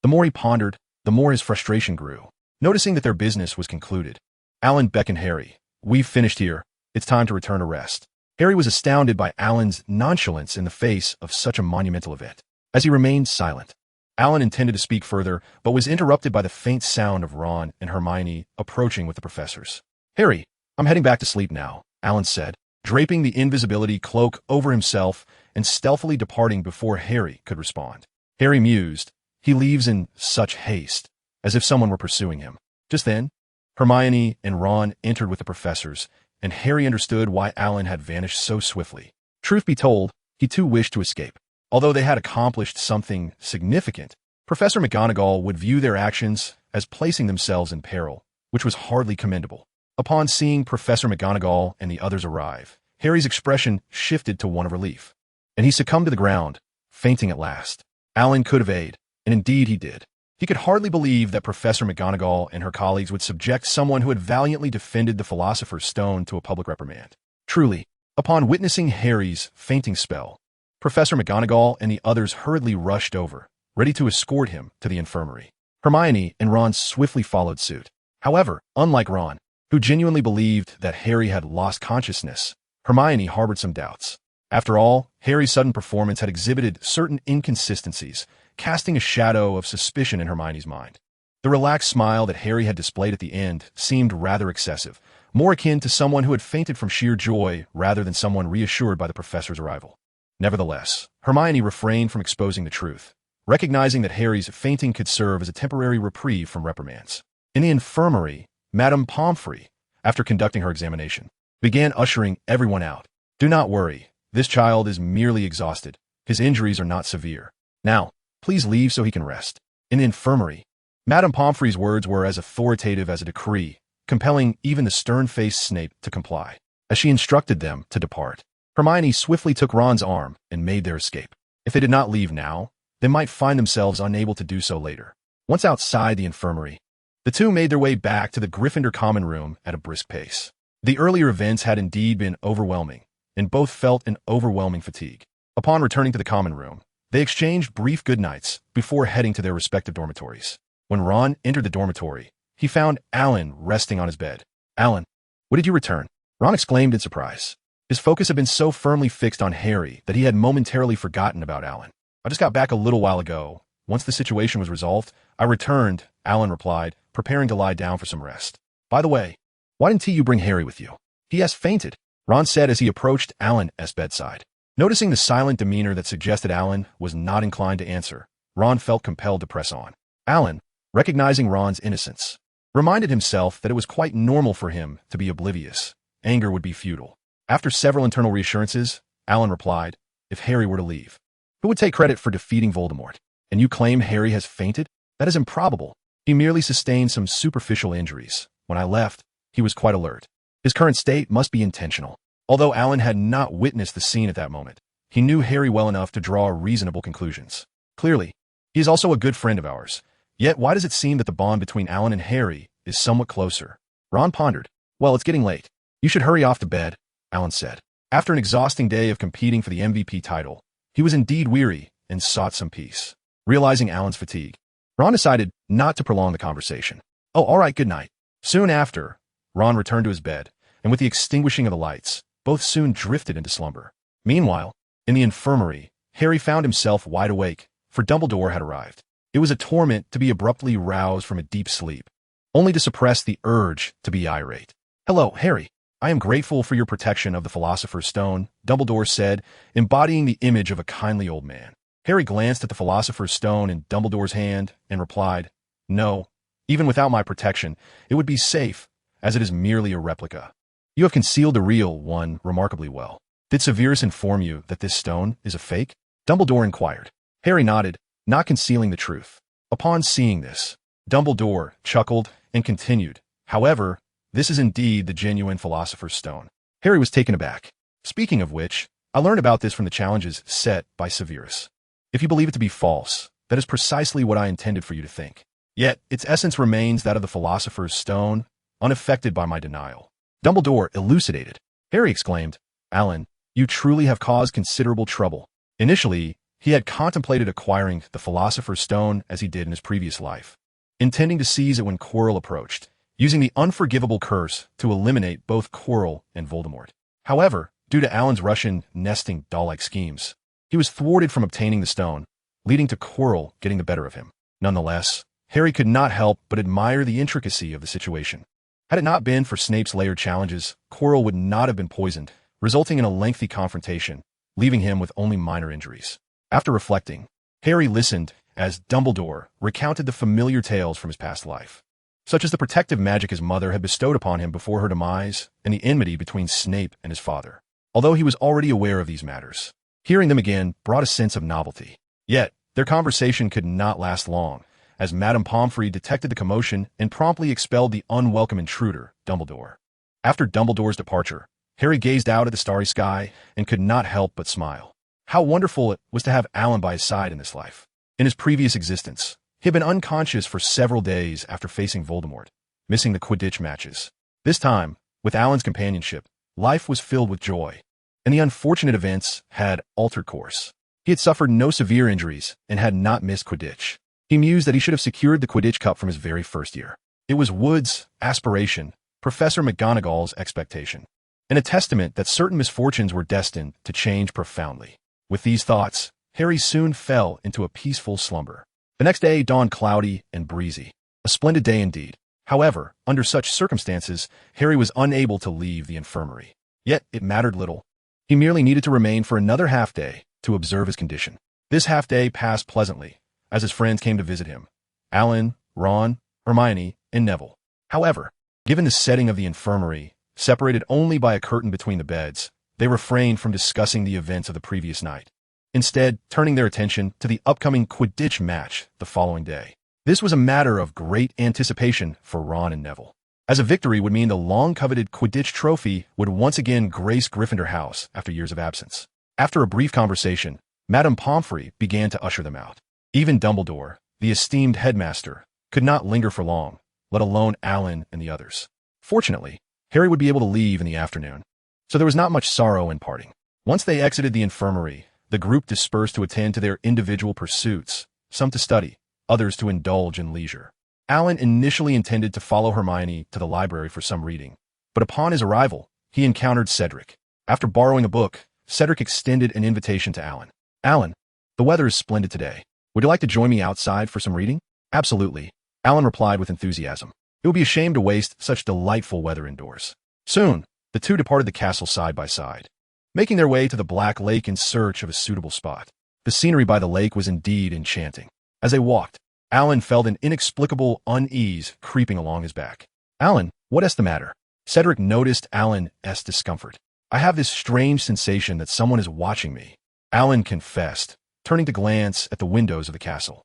The more he pondered, the more his frustration grew. Noticing that their business was concluded, Alan beckoned Harry. "We've finished here. It's time to return to rest." Harry was astounded by Alan's nonchalance in the face of such a monumental event. As he remained silent, Alan intended to speak further, but was interrupted by the faint sound of Ron and Hermione approaching with the professors. "Harry, I'm heading back to sleep now," Alan said, draping the invisibility cloak over himself and stealthily departing before Harry could respond. Harry mused, "He leaves in such haste, as if someone were pursuing him." Just then, Hermione and Ron entered with the professors, and Harry understood why Alan had vanished so swiftly. Truth be told, he too wished to escape. Although they had accomplished something significant, Professor McGonagall would view their actions as placing themselves in peril, which was hardly commendable. Upon seeing Professor McGonagall and the others arrive, Harry's expression shifted to one of relief, and he succumbed to the ground, fainting at last. Alan could evade, and indeed he did. He could hardly believe that Professor McGonagall and her colleagues would subject someone who had valiantly defended the Philosopher's Stone to a public reprimand. Truly, upon witnessing Harry's fainting spell, Professor McGonagall and the others hurriedly rushed over, ready to escort him to the infirmary. Hermione and Ron swiftly followed suit. However, unlike Ron, who genuinely believed that Harry had lost consciousness, Hermione harbored some doubts. After all, Harry's sudden performance had exhibited certain inconsistencies, casting a shadow of suspicion in Hermione's mind. The relaxed smile that Harry had displayed at the end seemed rather excessive, more akin to someone who had fainted from sheer joy rather than someone reassured by the professor's arrival. Nevertheless, Hermione refrained from exposing the truth, recognizing that Harry's fainting could serve as a temporary reprieve from reprimands. In the infirmary, Madame Pomfrey, after conducting her examination, began ushering everyone out. "Do not worry. This child is merely exhausted. His injuries are not severe. Now, please leave so he can rest." In the infirmary, Madame Pomfrey's words were as authoritative as a decree, compelling even the stern-faced Snape to comply. As she instructed them to depart, Hermione swiftly took Ron's arm and made their escape. If they did not leave now, they might find themselves unable to do so later. Once outside the infirmary, the two made their way back to the Gryffindor common room at a brisk pace. The earlier events had indeed been overwhelming, and both felt an overwhelming fatigue. Upon returning to the common room, they exchanged brief goodnights before heading to their respective dormitories. When Ron entered the dormitory, he found Alan resting on his bed. "Alan, when did you return?" Ron exclaimed in surprise. His focus had been so firmly fixed on Harry that he had momentarily forgotten about Alan. "I just got back a little while ago. Once the situation was resolved, I returned," Alan replied, preparing to lie down for some rest. By the way, why didn't you bring Harry with you? He has fainted, Ron said as he approached Alan's bedside. Noticing the silent demeanor that suggested Alan was not inclined to answer, Ron felt compelled to press on. Alan, recognizing Ron's innocence, reminded himself that it was quite normal for him to be oblivious. Anger would be futile. After several internal reassurances, Alan replied, "If Harry were to leave, who would take credit for defeating Voldemort? And you claim Harry has fainted? That is improbable. He merely sustained some superficial injuries. When I left, he was quite alert. His current state must be intentional." Although Alan had not witnessed the scene at that moment, he knew Harry well enough to draw reasonable conclusions. Clearly, he is also a good friend of ours. Yet why does it seem that the bond between Alan and Harry is somewhat closer? Ron pondered. Well, it's getting late. You should hurry off to bed, Alan said. After an exhausting day of competing for the MVP title, he was indeed weary and sought some peace. Realizing Alan's fatigue, Ron decided not to prolong the conversation. Oh, all right, good night. Soon after, Ron returned to his bed, and with the extinguishing of the lights, both soon drifted into slumber. Meanwhile, in the infirmary, Harry found himself wide awake, for Dumbledore had arrived. It was a torment to be abruptly roused from a deep sleep, only to suppress the urge to be irate. "Hello, Harry. I am grateful for your protection of the Philosopher's Stone," Dumbledore said, embodying the image of a kindly old man. Harry glanced at the Philosopher's Stone in Dumbledore's hand and replied, "No, even without my protection, it would be safe, as it is merely a replica. You have concealed the real one remarkably well. Did Severus inform you that this stone is a fake?" Dumbledore inquired. Harry nodded, not concealing the truth. Upon seeing this, Dumbledore chuckled and continued, "However, this is indeed the genuine Philosopher's Stone." Harry was taken aback. "Speaking of which, I learned about this from the challenges set by Severus. If you believe it to be false, that is precisely what I intended for you to think. Yet, its essence remains that of the Philosopher's Stone, unaffected by my denial." Dumbledore elucidated. Harry exclaimed, "Alan, you truly have caused considerable trouble." Initially, he had contemplated acquiring the Philosopher's Stone as he did in his previous life, intending to seize it when Quirrell approached, using the unforgivable curse to eliminate both Quirrell and Voldemort. However, due to Alan's Russian nesting doll-like schemes, he was thwarted from obtaining the stone, leading to Quirrell getting the better of him. Nonetheless, Harry could not help but admire the intricacy of the situation. Had it not been for Snape's layered challenges, Quirrell would not have been poisoned, resulting in a lengthy confrontation, leaving him with only minor injuries. After reflecting, Harry listened as Dumbledore recounted the familiar tales from his past life, such as the protective magic his mother had bestowed upon him before her demise and the enmity between Snape and his father. Although he was already aware of these matters, hearing them again brought a sense of novelty. Yet, their conversation could not last long, as Madame Pomfrey detected the commotion and promptly expelled the unwelcome intruder, Dumbledore. After Dumbledore's departure, Harry gazed out at the starry sky and could not help but smile. How wonderful it was to have Alan by his side in this life. In his previous existence, he had been unconscious for several days after facing Voldemort, missing the Quidditch matches. This time, with Alan's companionship, life was filled with joy, and the unfortunate events had altered course. He had suffered no severe injuries and had not missed Quidditch. He mused that he should have secured the Quidditch Cup from his very first year. It was Wood's aspiration, Professor McGonagall's expectation, and a testament that certain misfortunes were destined to change profoundly. With these thoughts, Harry soon fell into a peaceful slumber. The next day dawned cloudy and breezy. A splendid day indeed. However, under such circumstances, Harry was unable to leave the infirmary. Yet it mattered little. He merely needed to remain for another half-day to observe his condition. This half-day passed pleasantly, as his friends came to visit him. Alan, Ron, Hermione, and Neville. However, given the setting of the infirmary, separated only by a curtain between the beds, they refrained from discussing the events of the previous night, instead turning their attention to the upcoming Quidditch match the following day. This was a matter of great anticipation for Ron and Neville, as a victory would mean the long-coveted Quidditch trophy would once again grace Gryffindor House after years of absence. After a brief conversation, Madame Pomfrey began to usher them out. Even Dumbledore, the esteemed headmaster, could not linger for long, let alone Alan and the others. Fortunately, Harry would be able to leave in the afternoon, so there was not much sorrow in parting. Once they exited the infirmary, the group dispersed to attend to their individual pursuits, some to study, others to indulge in leisure. Alan initially intended to follow Hermione to the library for some reading, but upon his arrival, he encountered Cedric. After borrowing a book, Cedric extended an invitation to Alan. "Alan, the weather is splendid today. Would you like to join me outside for some reading?" "Absolutely," Alan replied with enthusiasm. It would be a shame to waste such delightful weather indoors. Soon, the two departed the castle side by side, making their way to the Black Lake in search of a suitable spot. The scenery by the lake was indeed enchanting. As they walked, Alan felt an inexplicable unease creeping along his back. "Alan, what is the matter?" Cedric noticed Alan's discomfort. "I have this strange sensation that someone is watching me," Alan confessed, turning to glance at the windows of the castle.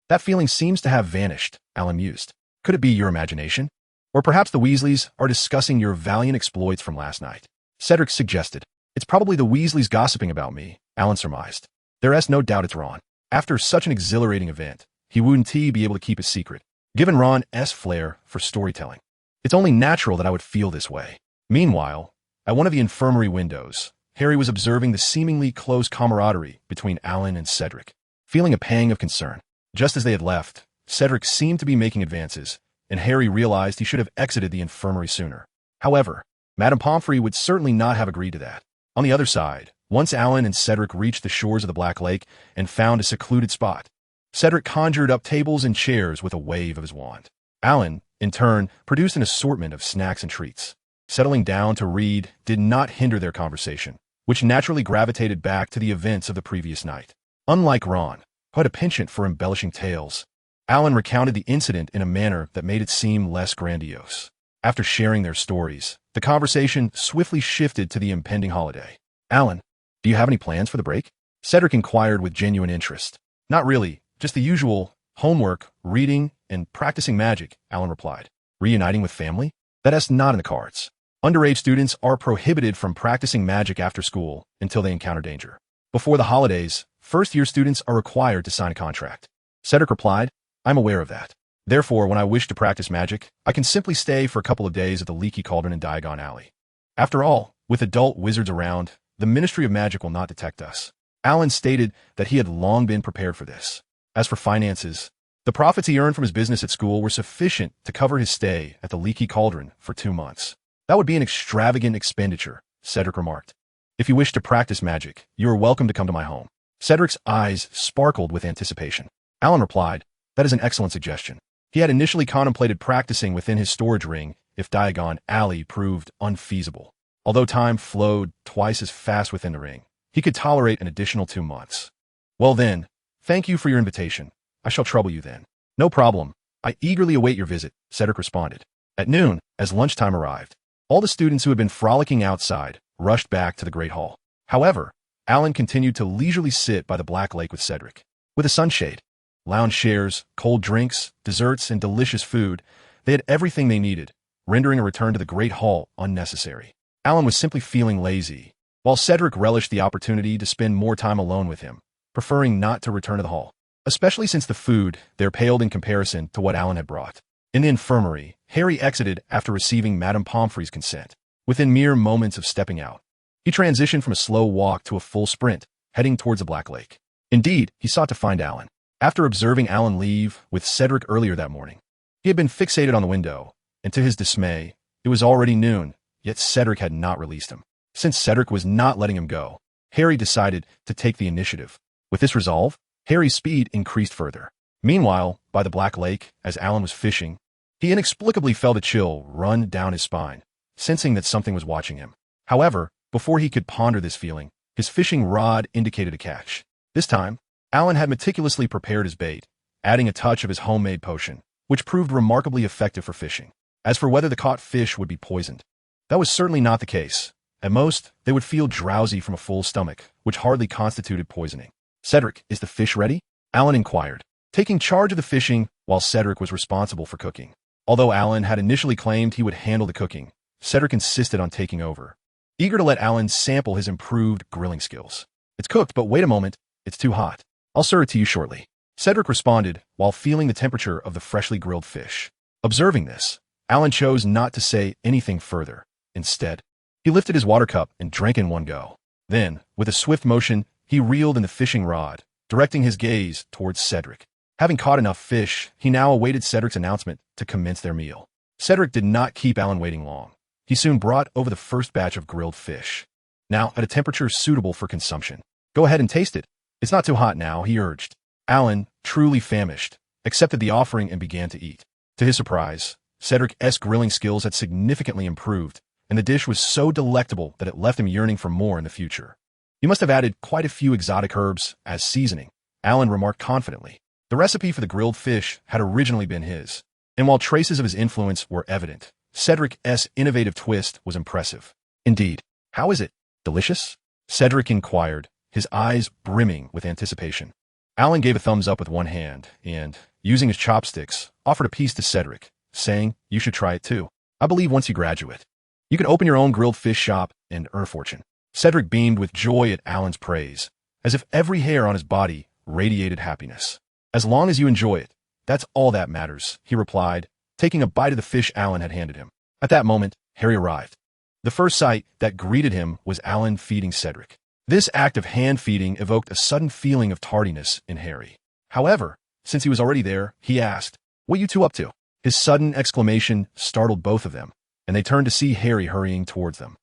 That feeling seems to have vanished," Alan mused. "Could it be your imagination? Or perhaps the Weasleys are discussing your valiant exploits from last night?" Cedric suggested. "It's probably the Weasleys gossiping about me," Alan surmised. "There is no doubt it's Ron. After such an exhilarating event, he wouldn't be able to keep a secret. Given Ron's flair for storytelling, it's only natural that I would feel this way." Meanwhile, at one of the infirmary windows, Harry was observing the seemingly close camaraderie between Alan and Cedric, feeling a pang of concern. Just as they had left, Cedric seemed to be making advances, and Harry realized he should have exited the infirmary sooner. However, Madame Pomfrey would certainly not have agreed to that. On the other side, once Alan and Cedric reached the shores of the Black Lake and found a secluded spot, Cedric conjured up tables and chairs with a wave of his wand. Alan, in turn, produced an assortment of snacks and treats. Settling down to read did not hinder their conversation, which naturally gravitated back to the events of the previous night. Unlike Ron, who had a penchant for embellishing tales, Alan recounted the incident in a manner that made it seem less grandiose. After sharing their stories, the conversation swiftly shifted to the impending holiday. "Alan, do you have any plans for the break?" Cedric inquired with genuine interest. "Not really, just the usual homework, reading, and practicing magic," Alan replied. "Reuniting with family? That is not in the cards. Underage students are prohibited from practicing magic after school until they encounter danger. Before the holidays, first-year students are required to sign a contract." Cedric replied, "I'm aware of that. Therefore, when I wish to practice magic, I can simply stay for a couple of days at the Leaky Cauldron in Diagon Alley. After all, with adult wizards around, the Ministry of Magic will not detect us." Alan stated that he had long been prepared for this. As for finances, the profits he earned from his business at school were sufficient to cover his stay at the Leaky Cauldron for 2 months. "That would be an extravagant expenditure," Cedric remarked. "If you wish to practice magic, you are welcome to come to my home." Cedric's eyes sparkled with anticipation. Alan replied, "That is an excellent suggestion." He had initially contemplated practicing within his storage ring if Diagon Alley proved unfeasible. Although time flowed twice as fast within the ring, he could tolerate an additional 2 months. "Well then, thank you for your invitation. I shall trouble you then." "No problem. I eagerly await your visit," Cedric responded. At noon, as lunchtime arrived, all the students who had been frolicking outside rushed back to the Great Hall. However, Alan continued to leisurely sit by the Black Lake with Cedric. With a sunshade, lounge chairs, cold drinks, desserts, and delicious food, they had everything they needed, rendering a return to the Great Hall unnecessary. Alan was simply feeling lazy, while Cedric relished the opportunity to spend more time alone with him, preferring not to return to the hall, especially since the food there paled in comparison to what Alan had brought. In the infirmary, Harry exited after receiving Madame Pomfrey's consent. Within mere moments of stepping out, he transitioned from a slow walk to a full sprint, heading towards the Black Lake. Indeed, he sought to find Alan. After observing Alan leave with Cedric earlier that morning, he had been fixated on the window, and to his dismay, it was already noon, yet Cedric had not released him. Since Cedric was not letting him go, Harry decided to take the initiative. With this resolve, Harry's speed increased further. Meanwhile, by the Black Lake, as Alan was fishing, he inexplicably felt a chill run down his spine, sensing that something was watching him. However, before he could ponder this feeling, his fishing rod indicated a catch. This time, Alan had meticulously prepared his bait, adding a touch of his homemade potion, which proved remarkably effective for fishing. As for whether the caught fish would be poisoned, that was certainly not the case. At most, they would feel drowsy from a full stomach, which hardly constituted poisoning. "Cedric, is the fish ready?" Alan inquired, taking charge of the fishing while Cedric was responsible for cooking. Although Alan had initially claimed he would handle the cooking, Cedric insisted on taking over, eager to let Alan sample his improved grilling skills. "It's cooked, but wait a moment, it's too hot. I'll serve it to you shortly," Cedric responded while feeling the temperature of the freshly grilled fish. Observing this, Alan chose not to say anything further. Instead, he lifted his water cup and drank in one go. Then, with a swift motion, he reeled in the fishing rod, directing his gaze towards Cedric. Having caught enough fish, he now awaited Cedric's announcement to commence their meal. Cedric did not keep Alan waiting long. He soon brought over the first batch of grilled fish, now at a temperature suitable for consumption. "Go ahead and taste it. It's not too hot now," he urged. Alan, truly famished, accepted the offering and began to eat. To his surprise, Cedric's grilling skills had significantly improved, and the dish was so delectable that it left him yearning for more in the future. "You must have added quite a few exotic herbs as seasoning," Alan remarked confidently. The recipe for the grilled fish had originally been his, and while traces of his influence were evident, Cedric's innovative twist was impressive. "Indeed. How is it? Delicious?" Cedric inquired, his eyes brimming with anticipation. Alan gave a thumbs up with one hand and, using his chopsticks, offered a piece to Cedric, saying, "You should try it too. I believe once you graduate, you can open your own grilled fish shop and earn a fortune." Cedric beamed with joy at Alan's praise, as if every hair on his body radiated happiness. "As long as you enjoy it, that's all that matters," he replied, taking a bite of the fish Alan had handed him. At that moment, Harry arrived. The first sight that greeted him was Alan feeding Cedric. This act of hand-feeding evoked a sudden feeling of tardiness in Harry. However, since he was already there, he asked, "What you two up to?" His sudden exclamation startled both of them, and they turned to see Harry hurrying towards them.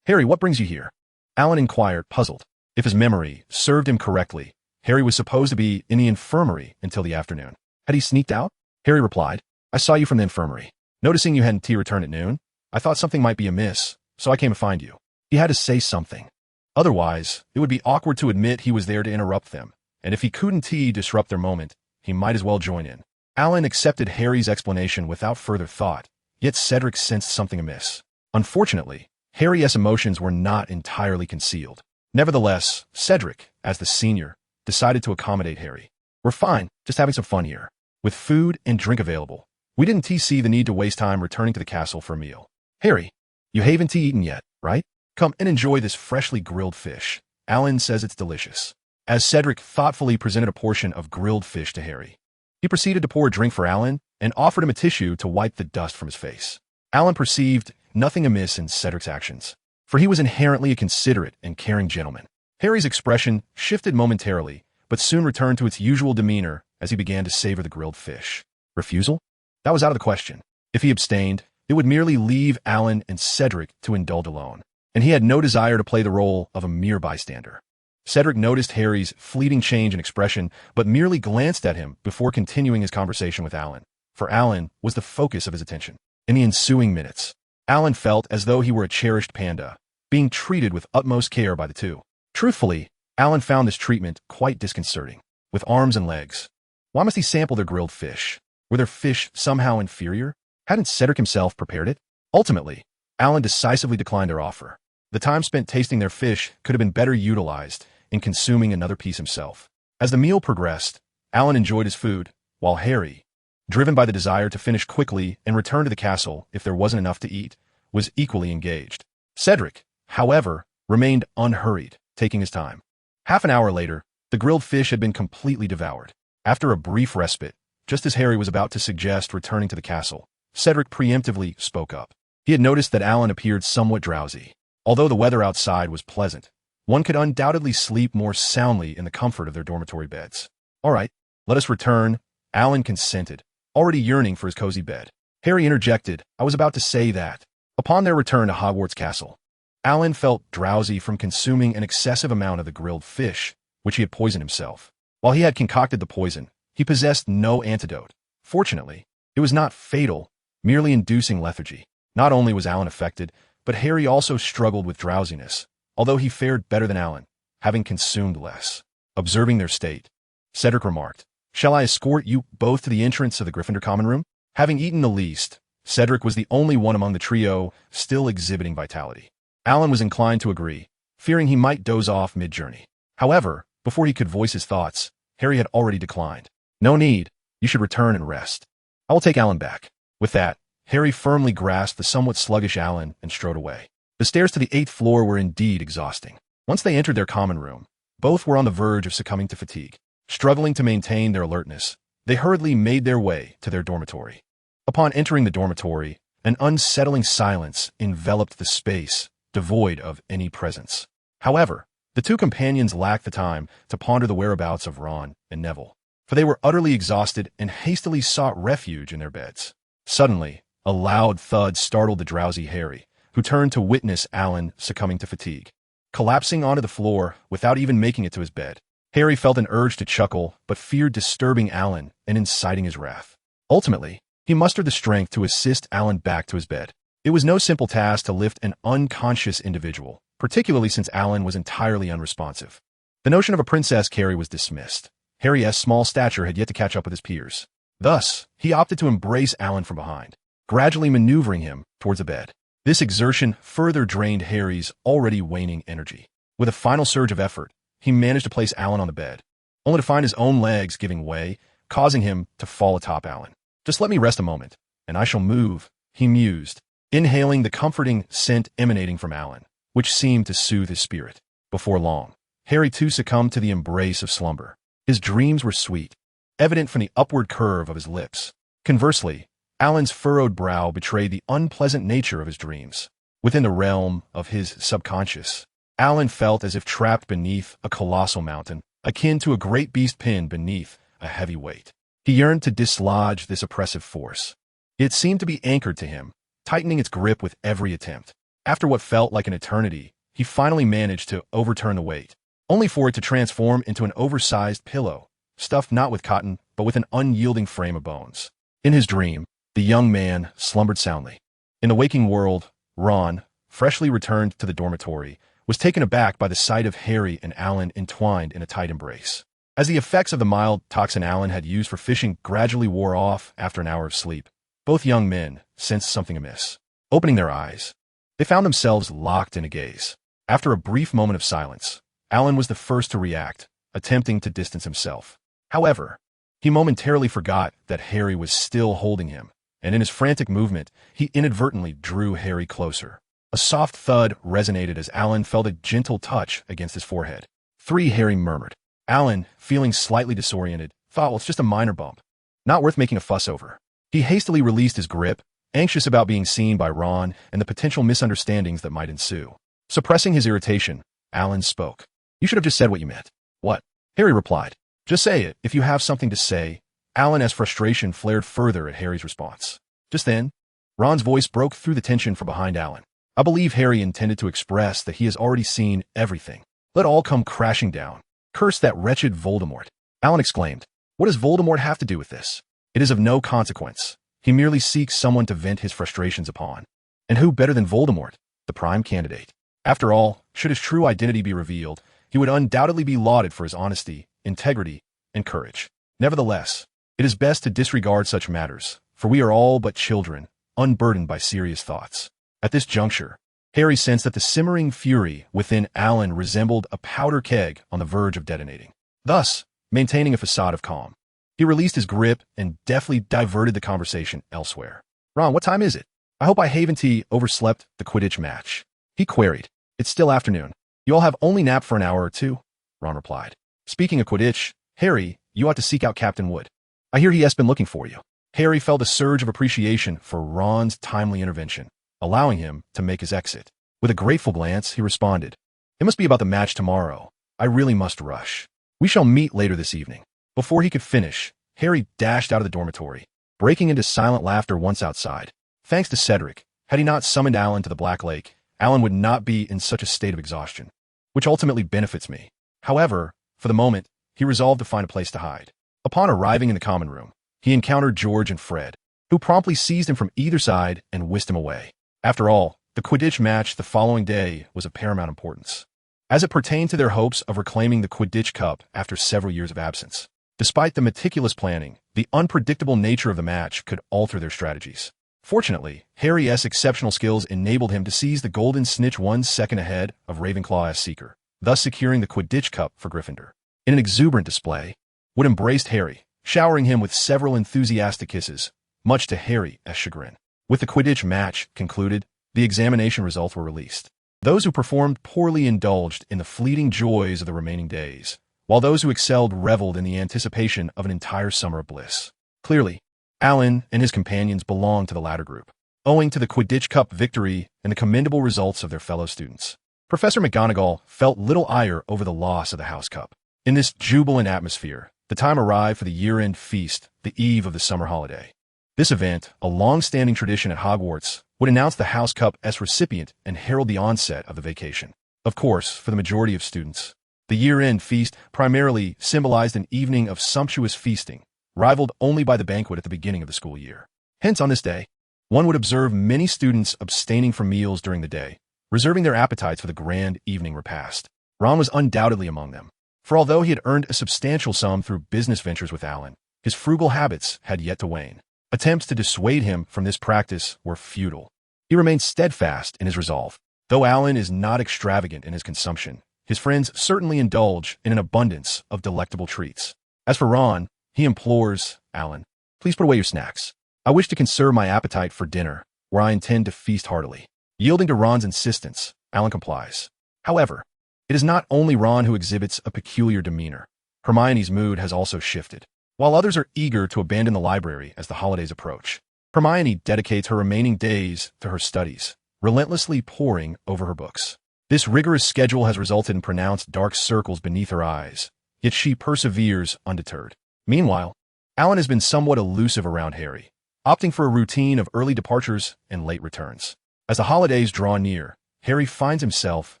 Harry, what brings you here?" Alan inquired, puzzled. If his memory served him correctly, Harry was supposed to be in the infirmary until the afternoon. Had he sneaked out? Harry replied, "I saw you from the infirmary. Noticing you hadn't tea return at noon, I thought something might be amiss, so I came to find you." He had to say something. Otherwise, it would be awkward to admit he was there to interrupt them, and if he couldn't disrupt their moment, he might as well join in. Alan accepted Harry's explanation without further thought, yet Cedric sensed something amiss. Unfortunately, Harry's emotions were not entirely concealed. Nevertheless, Cedric, as the senior, decided to accommodate Harry. "We're fine, just having some fun here. With food and drink available, we didn't see the need to waste time returning to the castle for a meal. Harry, you haven't eaten yet, right? Come and enjoy this freshly grilled fish. Alan says it's delicious." As Cedric thoughtfully presented a portion of grilled fish to Harry, he proceeded to pour a drink for Alan and offered him a tissue to wipe the dust from his face. Alan perceived nothing amiss in Cedric's actions, for he was inherently a considerate and caring gentleman. Harry's expression shifted momentarily, but soon returned to its usual demeanor as he began to savor the grilled fish. Refusal? That was out of the question. If he abstained, it would merely leave Alan and Cedric to indulge alone, and he had no desire to play the role of a mere bystander. Cedric noticed Harry's fleeting change in expression, but merely glanced at him before continuing his conversation with Alan, for Alan was the focus of his attention. In the ensuing minutes, Alan felt as though he were a cherished panda, being treated with utmost care by the two. Truthfully, Alan found this treatment quite disconcerting. With arms and legs, why must he sample their grilled fish? Were their fish somehow inferior? Hadn't Cedric himself prepared it? Ultimately, Alan decisively declined their offer. The time spent tasting their fish could have been better utilized in consuming another piece himself. As the meal progressed, Alan enjoyed his food, while Harry, driven by the desire to finish quickly and return to the castle if there wasn't enough to eat, was equally engaged. Cedric, however, remained unhurried, taking his time. Half an hour later, the grilled fish had been completely devoured. After a brief respite, just as Harry was about to suggest returning to the castle, Cedric preemptively spoke up. He had noticed that Alan appeared somewhat drowsy. Although the weather outside was pleasant, one could undoubtedly sleep more soundly in the comfort of their dormitory beds. "All right, let us return," Alan consented, already yearning for his cozy bed. Harry interjected, "I was about to say that." Upon their return to Hogwarts Castle, Alan felt drowsy from consuming an excessive amount of the grilled fish, which he had poisoned himself. While he had concocted the poison, he possessed no antidote. Fortunately, it was not fatal, merely inducing lethargy. Not only was Alan affected, but Harry also struggled with drowsiness, although he fared better than Alan, having consumed less. Observing their state, Cedric remarked, "Shall I escort you both to the entrance of the Gryffindor common room?" Having eaten the least, Cedric was the only one among the trio still exhibiting vitality. Alan was inclined to agree, fearing he might doze off mid-journey. However, before he could voice his thoughts, Harry had already declined. "No need. You should return and rest. I will take Alan back." With that, Harry firmly grasped the somewhat sluggish Alan and strode away. The stairs to the 8th floor were indeed exhausting. Once they entered their common room, both were on the verge of succumbing to fatigue. Struggling to maintain their alertness, they hurriedly made their way to their dormitory. Upon entering the dormitory, an unsettling silence enveloped the space, devoid of any presence. However, the two companions lacked the time to ponder the whereabouts of Ron and Neville, for they were utterly exhausted and hastily sought refuge in their beds. Suddenly, a loud thud startled the drowsy Harry, who turned to witness Alan succumbing to fatigue. Collapsing onto the floor without even making it to his bed, Harry felt an urge to chuckle but feared disturbing Alan and inciting his wrath. Ultimately, He mustered the strength to assist Alan back to his bed. It was no simple task to lift an unconscious individual, particularly since Alan was entirely unresponsive. The notion of a princess carry was dismissed. Harry's small stature had yet to catch up with his peers. Thus, he opted to embrace Alan from behind, gradually maneuvering him towards the bed. This exertion further drained Harry's already waning energy. With a final surge of effort, he managed to place Alan on the bed, only to find his own legs giving way, causing him to fall atop Alan. "Just let me rest a moment, and I shall move," he mused, inhaling the comforting scent emanating from Alan, which seemed to soothe his spirit. Before long, Harry too succumbed to the embrace of slumber. His dreams were sweet, evident from the upward curve of his lips. Conversely, Alan's furrowed brow betrayed the unpleasant nature of his dreams. Within the realm of his subconscious, Alan felt as if trapped beneath a colossal mountain, akin to a great beast pinned beneath a heavy weight. He yearned to dislodge this oppressive force. It seemed to be anchored to him, tightening its grip with every attempt. After what felt like an eternity, he finally managed to overturn the weight, only for it to transform into an oversized pillow, stuffed not with cotton, but with an unyielding frame of bones. In his dream, the young man slumbered soundly. In the waking world, Ron, freshly returned to the dormitory, was taken aback by the sight of Harry and Alan entwined in a tight embrace. As the effects of the mild toxin Alan had used for fishing gradually wore off after an hour of sleep, both young men sensed something amiss. Opening their eyes, they found themselves locked in a gaze. After a brief moment of silence, Alan was the first to react, attempting to distance himself. However, he momentarily forgot that Harry was still holding him, and in his frantic movement, he inadvertently drew Harry closer. A soft thud resonated as Alan felt a gentle touch against his forehead. "3," Harry murmured. Alan, feeling slightly disoriented, thought, well, it's just a minor bump. Not worth making a fuss over. He hastily released his grip, anxious about being seen by Ron and the potential misunderstandings that might ensue. Suppressing his irritation, Alan spoke. "You should have just said what you meant." "What?" Harry replied. "Just say it, if you have something to say." Alan, as frustration flared further at Harry's response. Just then, Ron's voice broke through the tension from behind Alan. I believe Harry intended to express that he has already seen everything. Let all come crashing down. "Curse that wretched Voldemort," Alan exclaimed. "What does Voldemort have to do with this? It is of no consequence. He merely seeks someone to vent his frustrations upon. And who better than Voldemort, the prime candidate? After all, should his true identity be revealed, he would undoubtedly be lauded for his honesty, integrity, and courage. Nevertheless, it is best to disregard such matters, for we are all but children, unburdened by serious thoughts." At this juncture, Harry sensed that the simmering fury within Alan resembled a powder keg on the verge of detonating. Thus, maintaining a facade of calm, he released his grip and deftly diverted the conversation elsewhere. "Ron, what time is it? I hope I haven't overslept the Quidditch match," he queried. "It's still afternoon. You all have only napped for an hour or two," Ron replied. "Speaking of Quidditch, Harry, you ought to seek out Captain Wood. I hear he has been looking for you." Harry felt a surge of appreciation for Ron's timely intervention, allowing him to make his exit. With a grateful glance, he responded, "It must be about the match tomorrow. I really must rush. We shall meet later this evening." Before he could finish, Harry dashed out of the dormitory, breaking into silent laughter once outside. Thanks to Cedric, had he not summoned Alan to the Black Lake, Alan would not be in such a state of exhaustion, which ultimately benefits me. However, for the moment, he resolved to find a place to hide. Upon arriving in the common room, he encountered George and Fred, who promptly seized him from either side and whisked him away. After all, the Quidditch match the following day was of paramount importance, as it pertained to their hopes of reclaiming the Quidditch Cup after several years of absence. Despite the meticulous planning, the unpredictable nature of the match could alter their strategies. Fortunately, Harry's exceptional skills enabled him to seize the golden snitch 1 second ahead of Ravenclaw's Seeker, thus securing the Quidditch Cup for Gryffindor. In an exuberant display, Wood embraced Harry, showering him with several enthusiastic kisses, much to Harry's chagrin. With the Quidditch match concluded, the examination results were released. Those who performed poorly indulged in the fleeting joys of the remaining days, while those who excelled reveled in the anticipation of an entire summer of bliss. Clearly, Alan and his companions belonged to the latter group, owing to the Quidditch Cup victory and the commendable results of their fellow students. Professor McGonagall felt little ire over the loss of the House Cup. In this jubilant atmosphere, the time arrived for the year-end feast, the eve of the summer holiday. This event, a long-standing tradition at Hogwarts, would announce the House Cup as recipient and herald the onset of the vacation. Of course, for the majority of students, the year-end feast primarily symbolized an evening of sumptuous feasting, rivaled only by the banquet at the beginning of the school year. Hence, on this day, one would observe many students abstaining from meals during the day, reserving their appetites for the grand evening repast. Ron was undoubtedly among them, for although he had earned a substantial sum through business ventures with Alan, his frugal habits had yet to wane. Attempts to dissuade him from this practice were futile. He remained steadfast in his resolve. Though Alan is not extravagant in his consumption, his friends certainly indulge in an abundance of delectable treats. As for Ron, he implores Alan, "Please put away your snacks. I wish to conserve my appetite for dinner, where I intend to feast heartily." Yielding to Ron's insistence, Alan complies. However, it is not only Ron who exhibits a peculiar demeanor. Hermione's mood has also shifted. While others are eager to abandon the library as the holidays approach, Hermione dedicates her remaining days to her studies, relentlessly poring over her books. This rigorous schedule has resulted in pronounced dark circles beneath her eyes, yet she perseveres undeterred. Meanwhile, Alan has been somewhat elusive around Harry, opting for a routine of early departures and late returns. As the holidays draw near, Harry finds himself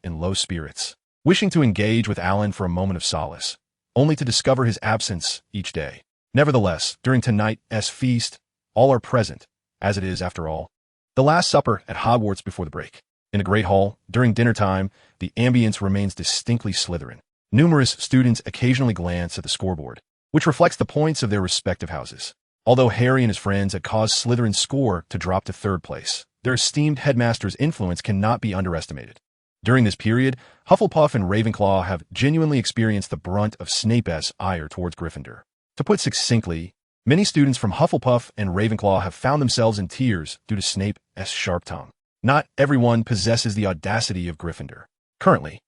in low spirits, wishing to engage with Alan for a moment of solace, only to discover his absence each day. Nevertheless, during tonight's feast, all are present, as it is, after all, the last supper at Hogwarts before the break. In the Great Hall, during dinner time, the ambience remains distinctly Slytherin. Numerous students occasionally glance at the scoreboard, which reflects the points of their respective houses. Although Harry and his friends had caused Slytherin's score to drop to third place, their esteemed headmaster's influence cannot be underestimated. During this period, Hufflepuff and Ravenclaw have genuinely experienced the brunt of Snape's ire towards Gryffindor. To put succinctly, many students from Hufflepuff and Ravenclaw have found themselves in tears due to Snape's sharp tongue. Not everyone possesses the audacity of Gryffindor. Currently,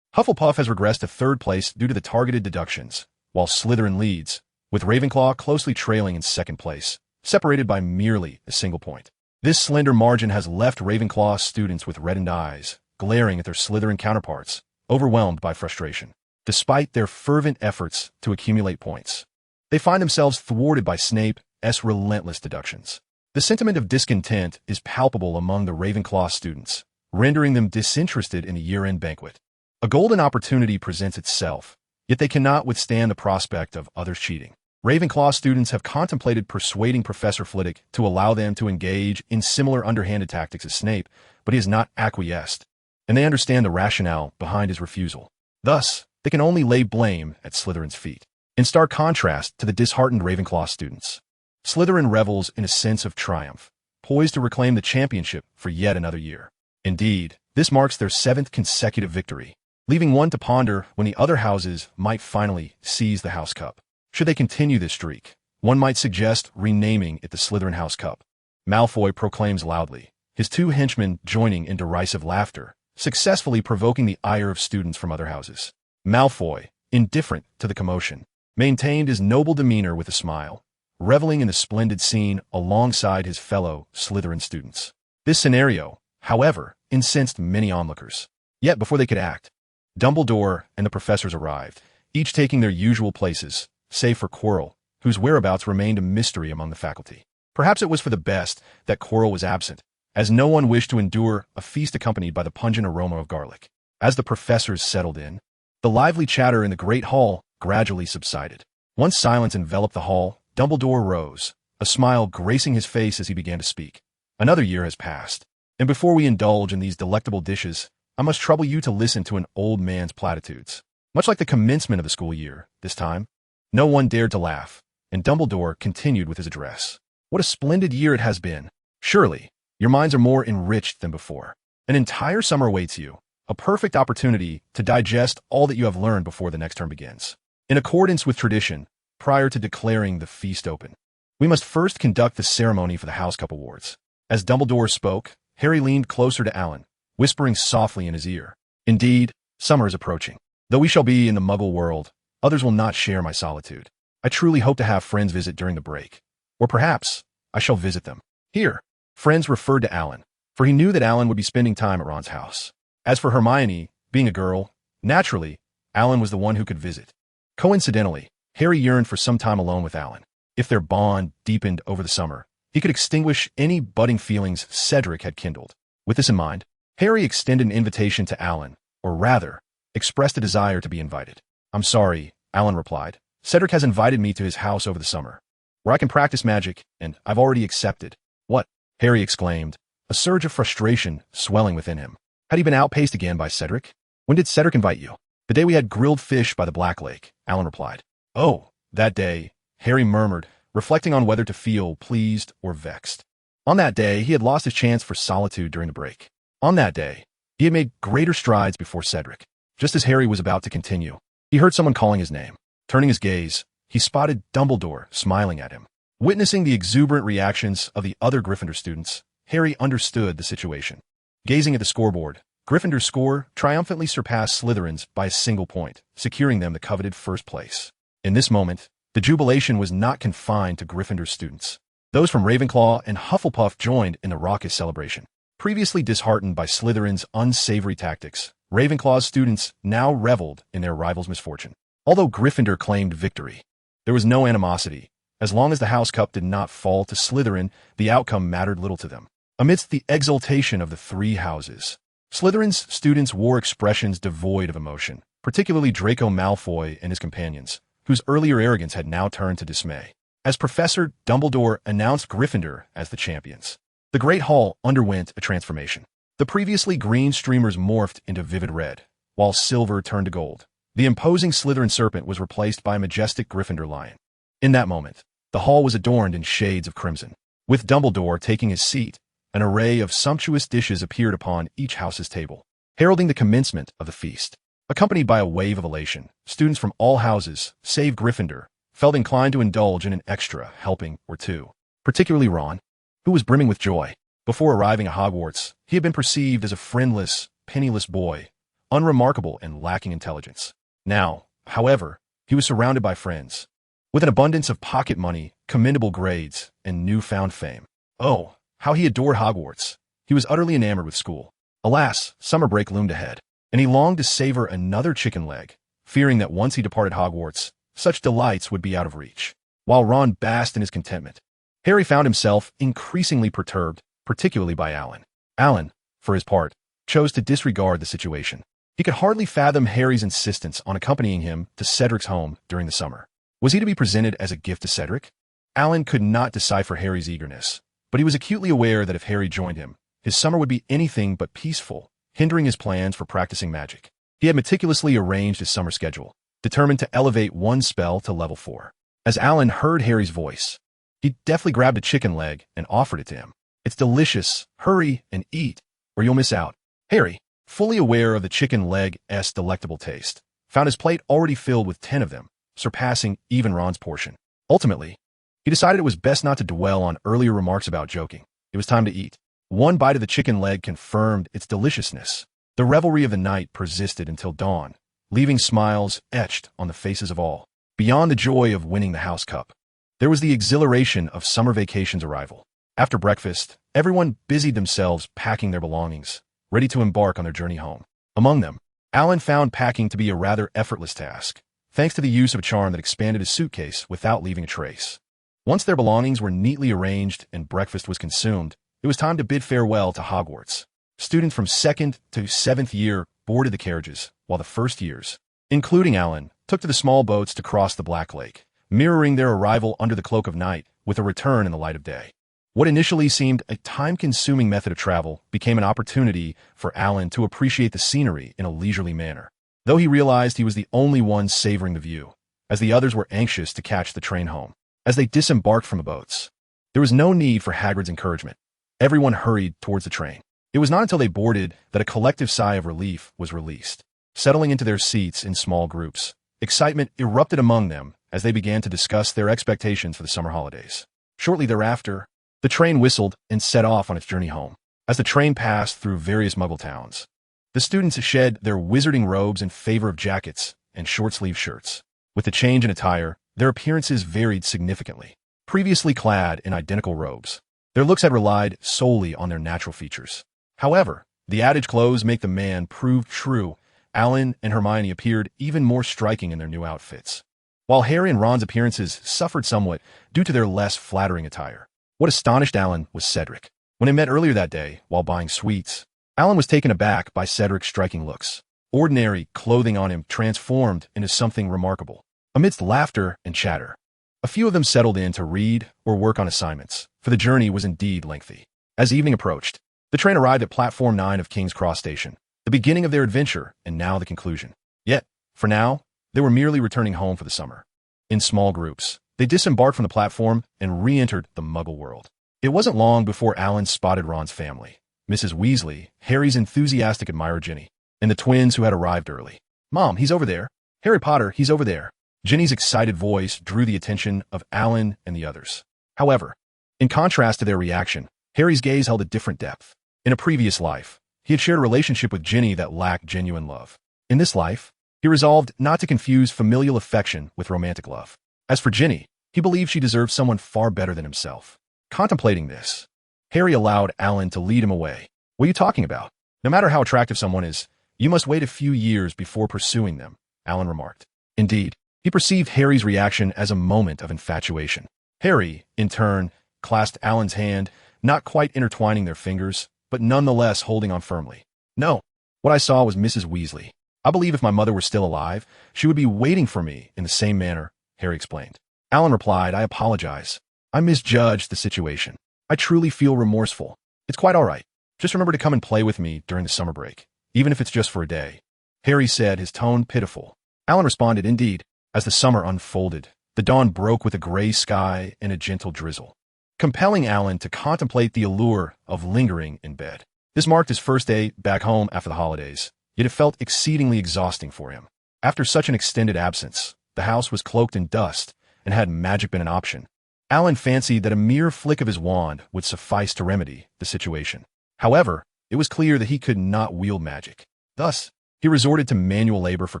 Hufflepuff has regressed to third place due to the targeted deductions, while Slytherin leads, with Ravenclaw closely trailing in second place, separated by merely a single point. This slender margin has left Ravenclaw students with reddened eyes, glaring at their Slytherin counterparts, overwhelmed by frustration. Despite their fervent efforts to accumulate points, they find themselves thwarted by Snape's relentless deductions. The sentiment of discontent is palpable among the Ravenclaw students, rendering them disinterested in the year-end banquet. A golden opportunity presents itself, yet they cannot withstand the prospect of others cheating. Ravenclaw students have contemplated persuading Professor Flitwick to allow them to engage in similar underhanded tactics as Snape, but he has not acquiesced, and they understand the rationale behind his refusal. Thus, they can only lay blame at Slytherin's feet. In stark contrast to the disheartened Ravenclaw students, Slytherin revels in a sense of triumph, poised to reclaim the championship for yet another year. Indeed, this marks their 7th consecutive victory, leaving one to ponder when the other houses might finally seize the House Cup. Should they continue this streak, one might suggest renaming it the Slytherin House Cup. Malfoy proclaims loudly, his 2 henchmen joining in derisive laughter, successfully provoking the ire of students from other houses. Malfoy, indifferent to the commotion, maintained his noble demeanor with a smile, reveling in the splendid scene alongside his fellow Slytherin students. This scenario, however, incensed many onlookers. Yet before they could act, Dumbledore and the professors arrived, each taking their usual places, save for Quirrell, whose whereabouts remained a mystery among the faculty. Perhaps it was for the best that Quirrell was absent, as no one wished to endure a feast accompanied by the pungent aroma of garlic. As the professors settled in, the lively chatter in the great hall gradually subsided. Once silence enveloped the hall, Dumbledore rose, a smile gracing his face as he began to speak. Another year has passed, and before we indulge in these delectable dishes, I must trouble you to listen to an old man's platitudes. Much like the commencement of the school year, this time, no one dared to laugh, and Dumbledore continued with his address. What a splendid year it has been. Surely, your minds are more enriched than before. An entire summer awaits you, a perfect opportunity to digest all that you have learned before the next term begins. In accordance with tradition, prior to declaring the feast open, we must first conduct the ceremony for the House Cup Awards. As Dumbledore spoke, Harry leaned closer to Alan, whispering softly in his ear, "Indeed, summer is approaching. Though we shall be in the Muggle world, others will not share my solitude. I truly hope to have friends visit during the break, or perhaps I shall visit them." Here, friends referred to Alan, for he knew that Alan would be spending time at Ron's house. As for Hermione, being a girl, naturally, Alan was the one who could visit. Coincidentally, Harry yearned for some time alone with Alan. If their bond deepened over the summer, he could extinguish any budding feelings Cedric had kindled. With this in mind, Harry extended an invitation to Alan, or rather, expressed a desire to be invited. "I'm sorry," Alan replied. "Cedric has invited me to his house over the summer, where I can practice magic, and I've already accepted." What? Harry exclaimed, a surge of frustration swelling within him. Had he been outpaced again by Cedric? When did Cedric invite you? The day we had grilled fish by the Black Lake, Alan replied. Oh, that day, Harry murmured, reflecting on whether to feel pleased or vexed. On that day, he had lost his chance for solitude during the break. On that day, he had made greater strides before Cedric. Just as Harry was about to continue, he heard someone calling his name. Turning his gaze, he spotted Dumbledore smiling at him. Witnessing the exuberant reactions of the other Gryffindor students, Harry understood the situation. Gazing at the scoreboard, Gryffindor's score triumphantly surpassed Slytherin's by a single point, securing them the coveted first place. In this moment, the jubilation was not confined to Gryffindor students. Those from Ravenclaw and Hufflepuff joined in the raucous celebration. Previously disheartened by Slytherin's unsavory tactics, Ravenclaw's students now reveled in their rival's misfortune. Although Gryffindor claimed victory, there was no animosity. As long as the House Cup did not fall to Slytherin, the outcome mattered little to them. Amidst the exultation of the three houses, Slytherin's students wore expressions devoid of emotion, particularly Draco Malfoy and his companions, whose earlier arrogance had now turned to dismay. As Professor Dumbledore announced Gryffindor as the champions, the Great Hall underwent a transformation. The previously green streamers morphed into vivid red, while silver turned to gold. The imposing Slytherin serpent was replaced by a majestic Gryffindor lion. In that moment, the hall was adorned in shades of crimson. With Dumbledore taking his seat, an array of sumptuous dishes appeared upon each house's table, heralding the commencement of the feast. Accompanied by a wave of elation, students from all houses, save Gryffindor, felt inclined to indulge in an extra helping or two. Particularly Ron, who was brimming with joy. Before arriving at Hogwarts, he had been perceived as a friendless, penniless boy, unremarkable and lacking intelligence. Now, however, he was surrounded by friends, with an abundance of pocket money, commendable grades, and newfound fame. Oh, how he adored Hogwarts. He was utterly enamored with school. Alas, summer break loomed ahead, and he longed to savor another chicken leg, fearing that once he departed Hogwarts, such delights would be out of reach. While Ron basked in his contentment, Harry found himself increasingly perturbed, particularly by Alan. Alan, for his part, chose to disregard the situation. He could hardly fathom Harry's insistence on accompanying him to Cedric's home during the summer. Was he to be presented as a gift to Cedric? Alan could not decipher Harry's eagerness, but he was acutely aware that if Harry joined him, his summer would be anything but peaceful, hindering his plans for practicing magic. He had meticulously arranged his summer schedule, determined to elevate one spell to level 4. As Alan heard Harry's voice, he deftly grabbed a chicken leg and offered it to him. It's delicious. Hurry and eat, or you'll miss out. Harry, fully aware of the chicken leg's delectable taste, found his plate already filled with 10 of them, surpassing even Ron's portion. Ultimately, he decided it was best not to dwell on earlier remarks about joking. It was time to eat. One bite of the chicken leg confirmed its deliciousness. The revelry of the night persisted until dawn, leaving smiles etched on the faces of all. Beyond the joy of winning the House Cup, there was the exhilaration of summer vacation's arrival. After breakfast, everyone busied themselves packing their belongings, ready to embark on their journey home. Among them, Alan found packing to be a rather effortless task, thanks to the use of a charm that expanded his suitcase without leaving a trace. Once their belongings were neatly arranged and breakfast was consumed, it was time to bid farewell to Hogwarts. Students from 2nd to 7th year boarded the carriages, while the first years, including Alan, took to the small boats to cross the Black Lake, mirroring their arrival under the cloak of night with a return in the light of day. What initially seemed a time-consuming method of travel became an opportunity for Alan to appreciate the scenery in a leisurely manner, though he realized he was the only one savoring the view, as the others were anxious to catch the train home. As they disembarked from the boats, there was no need for Hagrid's encouragement. Everyone hurried towards the train. It was not until they boarded that a collective sigh of relief was released. Settling into their seats in small groups, excitement erupted among them as they began to discuss their expectations for the summer holidays. Shortly thereafter, the train whistled and set off on its journey home. As the train passed through various Muggle towns, the students shed their wizarding robes in favor of jackets and short-sleeved shirts. With the change in attire, their appearances varied significantly. Previously clad in identical robes, their looks had relied solely on their natural features. However, the adage clothes make the man proved true. Alan and Hermione appeared even more striking in their new outfits, while Harry and Ron's appearances suffered somewhat due to their less flattering attire. What astonished Alan was Cedric. When they met earlier that day, while buying sweets, Alan was taken aback by Cedric's striking looks. Ordinary clothing on him transformed into something remarkable. Amidst laughter and chatter, a few of them settled in to read or work on assignments, for the journey was indeed lengthy. As evening approached, the train arrived at Platform 9 of King's Cross Station, the beginning of their adventure and now the conclusion. Yet, for now, they were merely returning home for the summer. In small groups, they disembarked from the platform and re-entered the Muggle world. It wasn't long before Alan spotted Ron's family, Mrs. Weasley, Harry's enthusiastic admirer Ginny, and the twins who had arrived early. "Mom, he's over there. Harry Potter, he's over there." Ginny's excited voice drew the attention of Alan and the others. However, in contrast to their reaction, Harry's gaze held a different depth. In a previous life, he had shared a relationship with Ginny that lacked genuine love. In this life, he resolved not to confuse familial affection with romantic love. As for Ginny, he believed she deserved someone far better than himself. Contemplating this, Harry allowed Alan to lead him away. "What are you talking about? No matter how attractive someone is, you must wait a few years before pursuing them," Alan remarked. Indeed, he perceived Harry's reaction as a moment of infatuation. Harry, in turn, clasped Alan's hand, not quite intertwining their fingers, but nonetheless holding on firmly. "No, what I saw was Mrs. Weasley. I believe if my mother were still alive, she would be waiting for me in the same manner," Harry explained. Alan replied, "I apologize. I misjudged the situation. I truly feel remorseful. It's quite all right. Just remember to come and play with me during the summer break, even if it's just for a day," Harry said, his tone pitiful. Alan responded, "Indeed." As the summer unfolded, the dawn broke with a gray sky and a gentle drizzle, compelling Alan to contemplate the allure of lingering in bed. This marked his first day back home after the holidays, yet it felt exceedingly exhausting for him. After such an extended absence, the house was cloaked in dust, and had magic been an option, Alan fancied that a mere flick of his wand would suffice to remedy the situation. However, it was clear that he could not wield magic. Thus, he resorted to manual labor for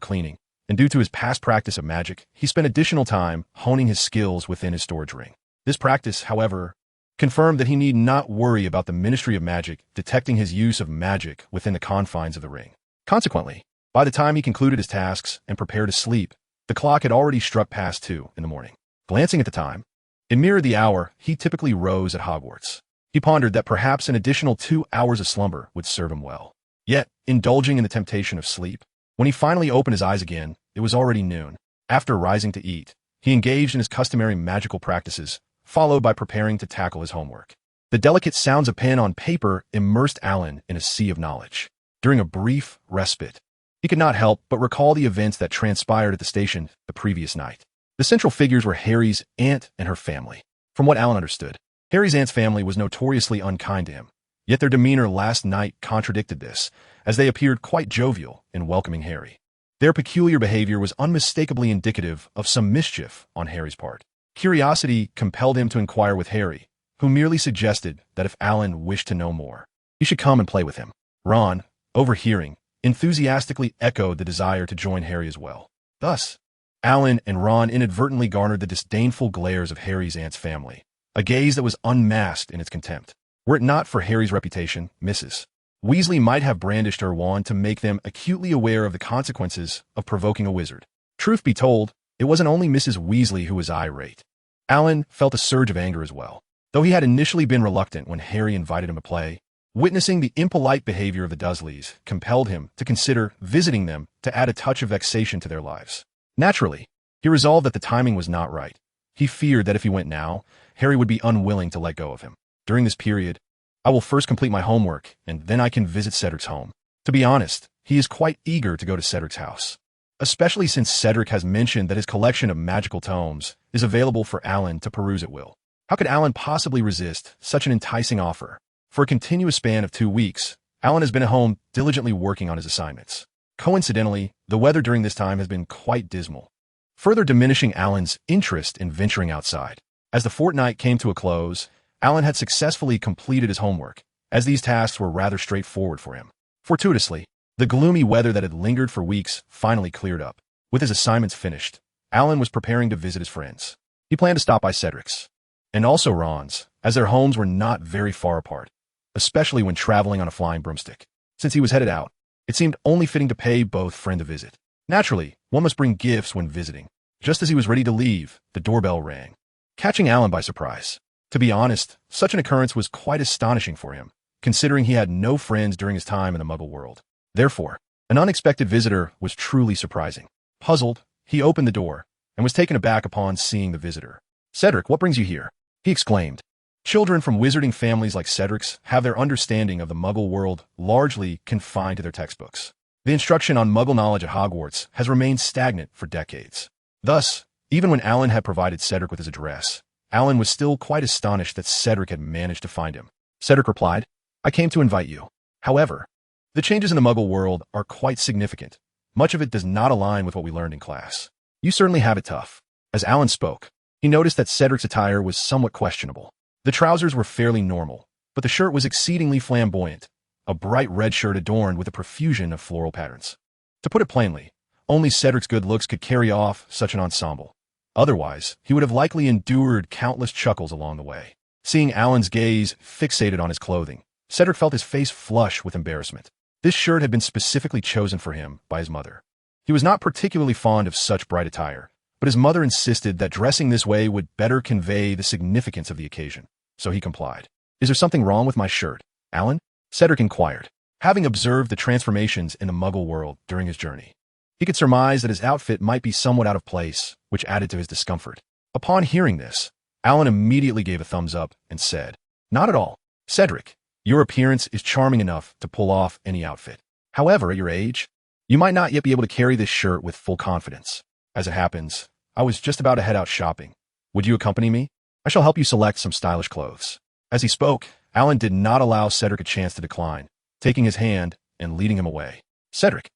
cleaning, and due to his past practice of magic, he spent additional time honing his skills within his storage ring. This practice, however, confirmed that he need not worry about the Ministry of Magic detecting his use of magic within the confines of the ring. Consequently, by the time he concluded his tasks and prepared to sleep, the clock had already struck past 2 in the morning. Glancing at the time, it mirrored the hour he typically rose at Hogwarts. He pondered that perhaps an additional 2 hours of slumber would serve him well. Yet, indulging in the temptation of sleep, when he finally opened his eyes again, it was already noon. After rising to eat, he engaged in his customary magical practices, followed by preparing to tackle his homework. The delicate sounds of pen on paper immersed Alan in a sea of knowledge. During a brief respite, he could not help but recall the events that transpired at the station the previous night. The central figures were Harry's aunt and her family. From what Alan understood, Harry's aunt's family was notoriously unkind to him, yet their demeanor last night contradicted this, as they appeared quite jovial in welcoming Harry. Their peculiar behavior was unmistakably indicative of some mischief on Harry's part. Curiosity compelled him to inquire with Harry, who merely suggested that if Alan wished to know more, he should come and play with him. Ron, overhearing, enthusiastically echoed the desire to join Harry as well. Thus, Alan and Ron inadvertently garnered the disdainful glares of Harry's aunt's family, a gaze that was unmasked in its contempt. Were it not for Harry's reputation, Mrs. Weasley might have brandished her wand to make them acutely aware of the consequences of provoking a wizard. Truth be told, it wasn't only Mrs. Weasley who was irate. Alan felt a surge of anger as well. Though he had initially been reluctant when Harry invited him to play, witnessing the impolite behavior of the Dursleys compelled him to consider visiting them to add a touch of vexation to their lives. Naturally, he resolved that the timing was not right. He feared that if he went now, Harry would be unwilling to let go of him. During this period, "I will first complete my homework, and then I can visit Cedric's home." To be honest, he is quite eager to go to Cedric's house, especially since Cedric has mentioned that his collection of magical tomes is available for Alan to peruse at will. How could Alan possibly resist such an enticing offer? For a continuous span of 2 weeks, Alan has been at home diligently working on his assignments. Coincidentally, the weather during this time has been quite dismal, further diminishing Alan's interest in venturing outside. As the fortnight came to a close, Alan had successfully completed his homework, as these tasks were rather straightforward for him. Fortuitously, the gloomy weather that had lingered for weeks finally cleared up. With his assignments finished, Alan was preparing to visit his friends. He planned to stop by Cedric's, and also Ron's, as their homes were not very far apart, especially when traveling on a flying broomstick. Since he was headed out, it seemed only fitting to pay both friend a visit. Naturally, one must bring gifts when visiting. Just as he was ready to leave, the doorbell rang, catching Alan by surprise. To be honest, such an occurrence was quite astonishing for him, considering he had no friends during his time in the Muggle world. Therefore, an unexpected visitor was truly surprising. Puzzled, he opened the door, and was taken aback upon seeing the visitor. "Cedric, what brings you here?" he exclaimed, Children from wizarding families like Cedric's have their understanding of the Muggle world largely confined to their textbooks. The instruction on Muggle knowledge at Hogwarts has remained stagnant for decades. Thus, even when Alan had provided Cedric with his address, Alan was still quite astonished that Cedric had managed to find him. Cedric replied, "I came to invite you. However, the changes in the Muggle world are quite significant. Much of it does not align with what we learned in class. You certainly have it tough." As Alan spoke, he noticed that Cedric's attire was somewhat questionable. The trousers were fairly normal, but the shirt was exceedingly flamboyant, a bright red shirt adorned with a profusion of floral patterns. To put it plainly, only Cedric's good looks could carry off such an ensemble. Otherwise, he would have likely endured countless chuckles along the way. Seeing Alan's gaze fixated on his clothing, Cedric felt his face flush with embarrassment. This shirt had been specifically chosen for him by his mother. He was not particularly fond of such bright attire, but his mother insisted that dressing this way would better convey the significance of the occasion, so he complied. "Is there something wrong with my shirt, Alan?" Cedric inquired, having observed the transformations in the Muggle world during his journey. He could surmise that his outfit might be somewhat out of place, which added to his discomfort. Upon hearing this, Alan immediately gave a thumbs up and said, "Not at all, Cedric. Your appearance is charming enough to pull off any outfit. However, at your age, you might not yet be able to carry this shirt with full confidence. As it happens, I was just about to head out shopping. Would you accompany me? I shall help you select some stylish clothes." As he spoke, Alan did not allow Cedric a chance to decline, taking his hand and leading him away. Cedric,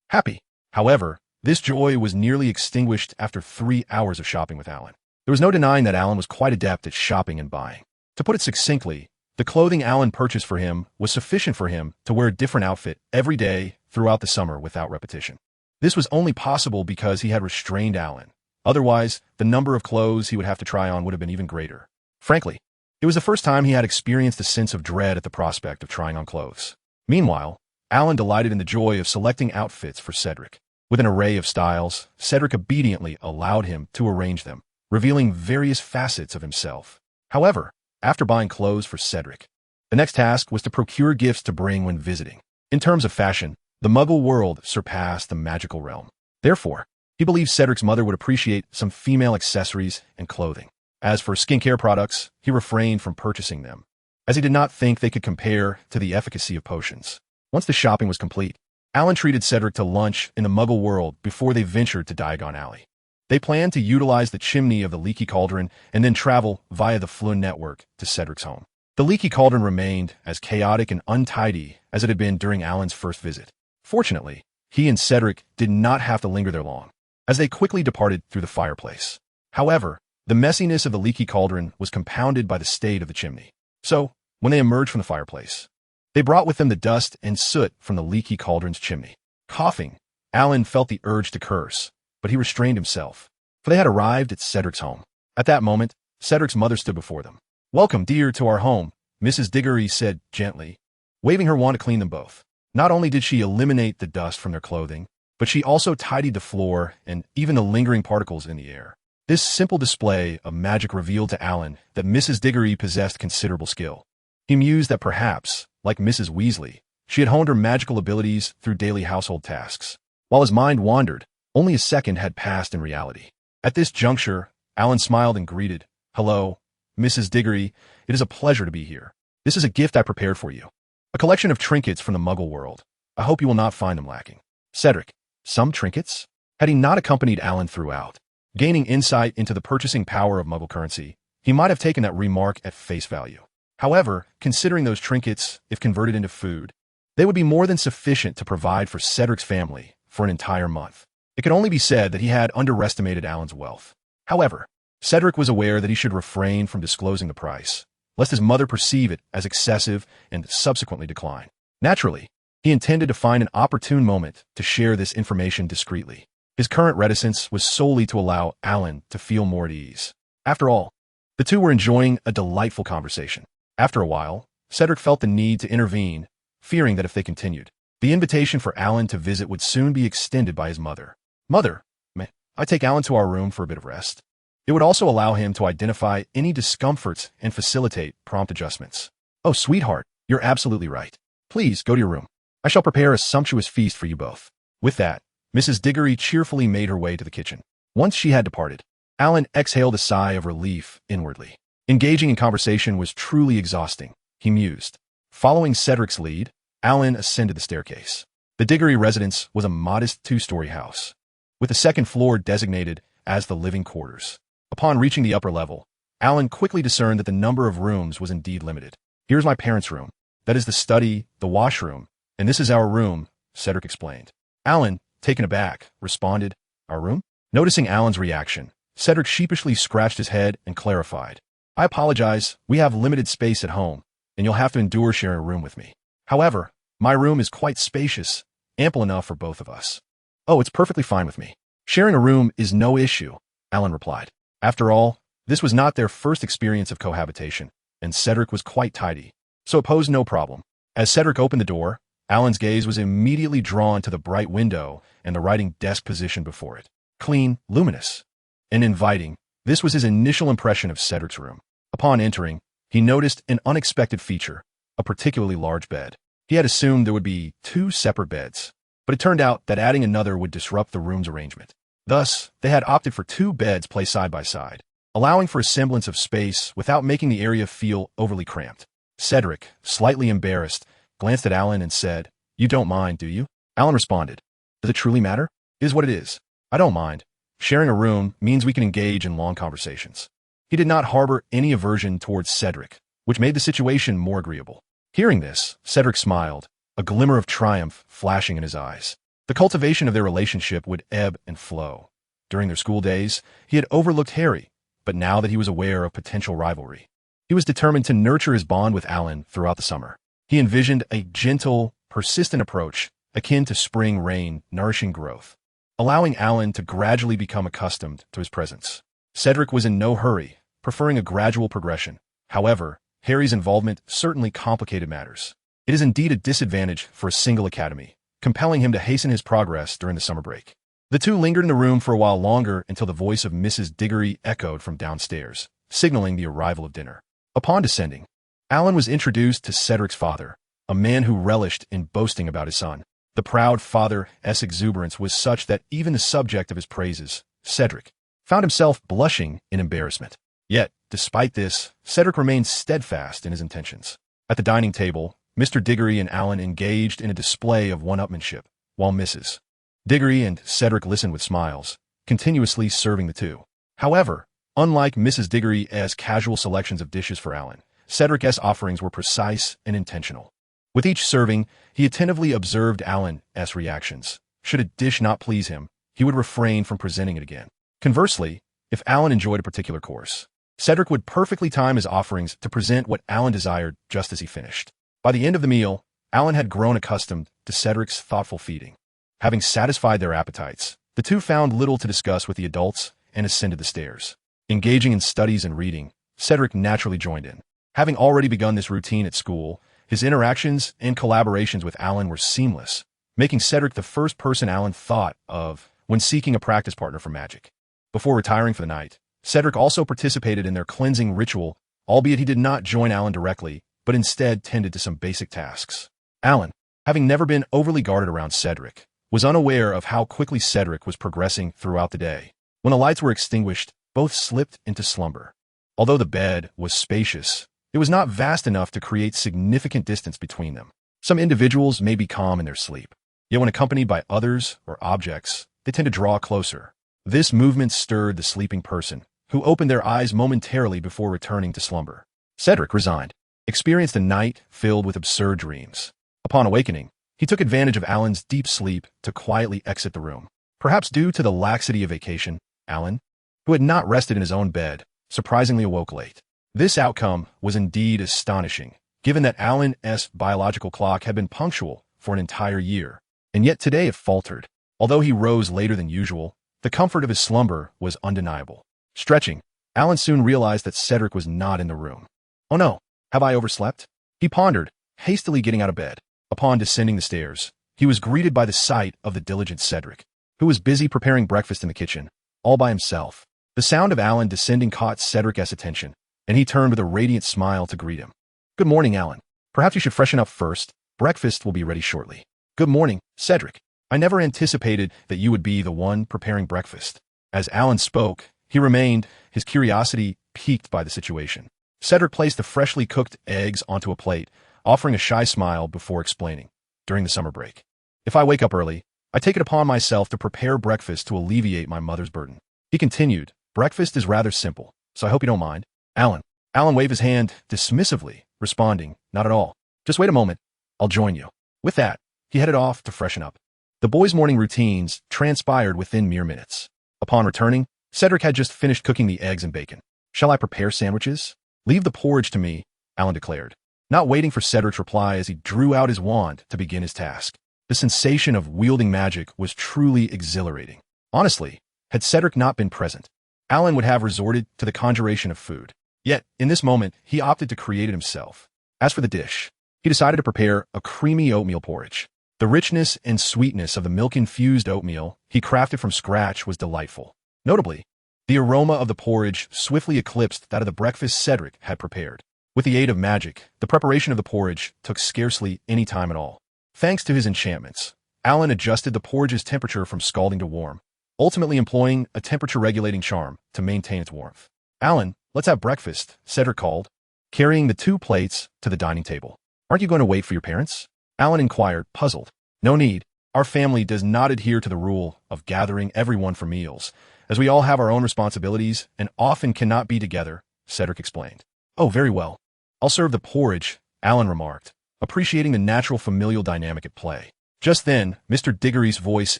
happy. However, this joy was nearly extinguished after 3 hours of shopping with Alan. There was no denying that Alan was quite adept at shopping and buying. To put it succinctly, the clothing Alan purchased for him was sufficient for him to wear a different outfit every day throughout the summer without repetition. This was only possible because he had restrained Alan. Otherwise, the number of clothes he would have to try on would have been even greater. Frankly, it was the first time he had experienced a sense of dread at the prospect of trying on clothes. Meanwhile, Alan delighted in the joy of selecting outfits for Cedric. With an array of styles, Cedric obediently allowed him to arrange them, revealing various facets of himself. However, after buying clothes for Cedric, the next task was to procure gifts to bring when visiting. In terms of fashion, the Muggle world surpassed the magical realm. Therefore, he believed Cedric's mother would appreciate some female accessories and clothing. As for skincare products, he refrained from purchasing them, as he did not think they could compare to the efficacy of potions. Once the shopping was complete, Alan treated Cedric to lunch in the Muggle world before they ventured to Diagon Alley. They planned to utilize the chimney of the Leaky Cauldron and then travel via the Flynn network to Cedric's home. The Leaky Cauldron remained as chaotic and untidy as it had been during Alan's first visit. Fortunately, he and Cedric did not have to linger there long, as they quickly departed through the fireplace. However, the messiness of the Leaky Cauldron was compounded by the state of the chimney. So, when they emerged from the fireplace, they brought with them the dust and soot from the Leaky Cauldron's chimney. Coughing, Alan felt the urge to curse, but he restrained himself, for they had arrived at Cedric's home. At that moment, Cedric's mother stood before them. "Welcome, dear, to our home," Mrs. Diggory said gently, waving her wand to clean them both. Not only did she eliminate the dust from their clothing, but she also tidied the floor and even the lingering particles in the air. This simple display of magic revealed to Alan that Mrs. Diggory possessed considerable skill. He mused that perhaps, like Mrs. Weasley, she had honed her magical abilities through daily household tasks. While his mind wandered, only a second had passed in reality. At this juncture, Alan smiled and greeted, "Hello, Mrs. Diggory, it is a pleasure to be here. This is a gift I prepared for you. A collection of trinkets from the Muggle world. I hope you will not find them lacking." Cedric, some trinkets? Had he not accompanied Alan throughout, gaining insight into the purchasing power of Muggle currency, he might have taken that remark at face value. However, considering those trinkets, if converted into food, they would be more than sufficient to provide for Cedric's family for an entire month. It could only be said that he had underestimated Alan's wealth. However, Cedric was aware that he should refrain from disclosing the price, lest his mother perceive it as excessive and subsequently decline. Naturally, he intended to find an opportune moment to share this information discreetly. His current reticence was solely to allow Alan to feel more at ease. After all, the two were enjoying a delightful conversation. After a while, Cedric felt the need to intervene, fearing that if they continued, the invitation for Alan to visit would soon be extended by his mother. "Mother, may I take Alan to our room for a bit of rest?" It would also allow him to identify any discomforts and facilitate prompt adjustments. "Oh, sweetheart, you're absolutely right. Please go to your room. I shall prepare a sumptuous feast for you both." With that, Mrs. Diggory cheerfully made her way to the kitchen. Once she had departed, Alan exhaled a sigh of relief inwardly. Engaging in conversation was truly exhausting, he mused. Following Cedric's lead, Alan ascended the staircase. The Diggory residence was a modest two-story house, with the second floor designated as the living quarters. Upon reaching the upper level, Alan quickly discerned that the number of rooms was indeed limited. "Here's my parents' room. That is the study, the washroom, and this is our room," Cedric explained. Alan, taken aback, responded, "Our room?" Noticing Alan's reaction, Cedric sheepishly scratched his head and clarified, "I apologize, we have limited space at home, and you'll have to endure sharing a room with me. However, my room is quite spacious, ample enough for both of us." "Oh, it's perfectly fine with me. Sharing a room is no issue," Alan replied. After all, this was not their first experience of cohabitation, and Cedric was quite tidy, so it posed no problem. As Cedric opened the door, Alan's gaze was immediately drawn to the bright window and the writing desk positioned before it. Clean, luminous, and inviting, this was his initial impression of Cedric's room. Upon entering, he noticed an unexpected feature, a particularly large bed. He had assumed there would be 2 separate beds, but it turned out that adding another would disrupt the room's arrangement. Thus, they had opted for 2 beds placed side by side, allowing for a semblance of space without making the area feel overly cramped. Cedric, slightly embarrassed, glanced at Alan and said, "You don't mind, do you?" Alan responded, "Does it truly matter? It is what it is. I don't mind. Sharing a room means we can engage in long conversations." He did not harbor any aversion towards Cedric, which made the situation more agreeable. Hearing this, Cedric smiled, a glimmer of triumph flashing in his eyes. The cultivation of their relationship would ebb and flow. During their school days, he had overlooked Harry, but now that he was aware of potential rivalry, he was determined to nurture his bond with Alan throughout the summer. He envisioned a gentle, persistent approach, akin to spring rain nourishing growth, allowing Alan to gradually become accustomed to his presence. Cedric was in no hurry, preferring a gradual progression. However, Harry's involvement certainly complicated matters. It is indeed a disadvantage for a single academy, compelling him to hasten his progress during the summer break. The two lingered in the room for a while longer until the voice of Mrs. Diggory echoed from downstairs, signaling the arrival of dinner. Upon descending, Alan was introduced to Cedric's father, a man who relished in boasting about his son. The proud father's exuberance was such that even the subject of his praises, Cedric, found himself blushing in embarrassment. Yet, despite this, Cedric remained steadfast in his intentions. At the dining table, Mr. Diggory and Alan engaged in a display of one-upmanship, while Mrs. Diggory and Cedric listened with smiles, continuously serving the two. However, unlike Mrs. Diggory's casual selections of dishes for Alan, Cedric's offerings were precise and intentional. With each serving, he attentively observed Alan's reactions. Should a dish not please him, he would refrain from presenting it again. Conversely, if Alan enjoyed a particular course, Cedric would perfectly time his offerings to present what Alan desired just as he finished. By the end of the meal, Alan had grown accustomed to Cedric's thoughtful feeding. Having satisfied their appetites, the two found little to discuss with the adults and ascended the stairs. Engaging in studies and reading, Cedric naturally joined in. Having already begun this routine at school, his interactions and collaborations with Alan were seamless, making Cedric the first person Alan thought of when seeking a practice partner for magic. Before retiring for the night, Cedric also participated in their cleansing ritual, albeit he did not join Alan directly, but instead tended to some basic tasks. Alan, having never been overly guarded around Cedric, was unaware of how quickly Cedric was progressing throughout the day. When the lights were extinguished, both slipped into slumber. Although the bed was spacious, it was not vast enough to create significant distance between them. Some individuals may be calm in their sleep, yet when accompanied by others or objects, they tend to draw closer. This movement stirred the sleeping person, who opened their eyes momentarily before returning to slumber. Cedric, resigned, experienced a night filled with absurd dreams. Upon awakening, he took advantage of Alan's deep sleep to quietly exit the room. Perhaps due to the laxity of vacation, Alan, who had not rested in his own bed, surprisingly awoke late. This outcome was indeed astonishing, given that Alan's biological clock had been punctual for an entire year, and yet today it faltered. Although he rose later than usual, the comfort of his slumber was undeniable. Stretching, Alan soon realized that Cedric was not in the room. "Oh no, have I overslept?" he pondered, hastily getting out of bed. Upon descending the stairs, he was greeted by the sight of the diligent Cedric, who was busy preparing breakfast in the kitchen, all by himself. The sound of Alan descending caught Cedric's attention, and he turned with a radiant smile to greet him. "Good morning, Alan. Perhaps you should freshen up first. Breakfast will be ready shortly." "Good morning, Cedric. I never anticipated that you would be the one preparing breakfast." As Alan spoke, he remained, his curiosity piqued by the situation. Cedric placed the freshly cooked eggs onto a plate, offering a shy smile before explaining. During the summer break, if I wake up early, I take it upon myself to prepare breakfast to alleviate my mother's burden. He continued, breakfast is rather simple, so I hope you don't mind. Alan. Alan waved his hand dismissively, responding, not at all. Just wait a moment. I'll join you. With that, he headed off to freshen up. The boys' morning routines transpired within mere minutes. Upon returning, Cedric had just finished cooking the eggs and bacon. Shall I prepare sandwiches? Leave the porridge to me, Alan declared, not waiting for Cedric's reply as he drew out his wand to begin his task. The sensation of wielding magic was truly exhilarating. Honestly, had Cedric not been present, Alan would have resorted to the conjuration of food. Yet, in this moment, he opted to create it himself. As for the dish, he decided to prepare a creamy oatmeal porridge. The richness and sweetness of the milk-infused oatmeal he crafted from scratch was delightful. Notably, the aroma of the porridge swiftly eclipsed that of the breakfast Cedric had prepared. With the aid of magic, the preparation of the porridge took scarcely any time at all. Thanks to his enchantments, Alan adjusted the porridge's temperature from scalding to warm, ultimately employing a temperature-regulating charm to maintain its warmth. Alan, let's have breakfast, Cedric called, carrying the 2 plates to the dining table. Aren't you going to wait for your parents? Alan inquired, puzzled. No need. Our family does not adhere to the rule of gathering everyone for meals, as we all have our own responsibilities and often cannot be together, Cedric explained. Oh, very well. I'll serve the porridge, Alan remarked, appreciating the natural familial dynamic at play. Just then, Mr. Diggory's voice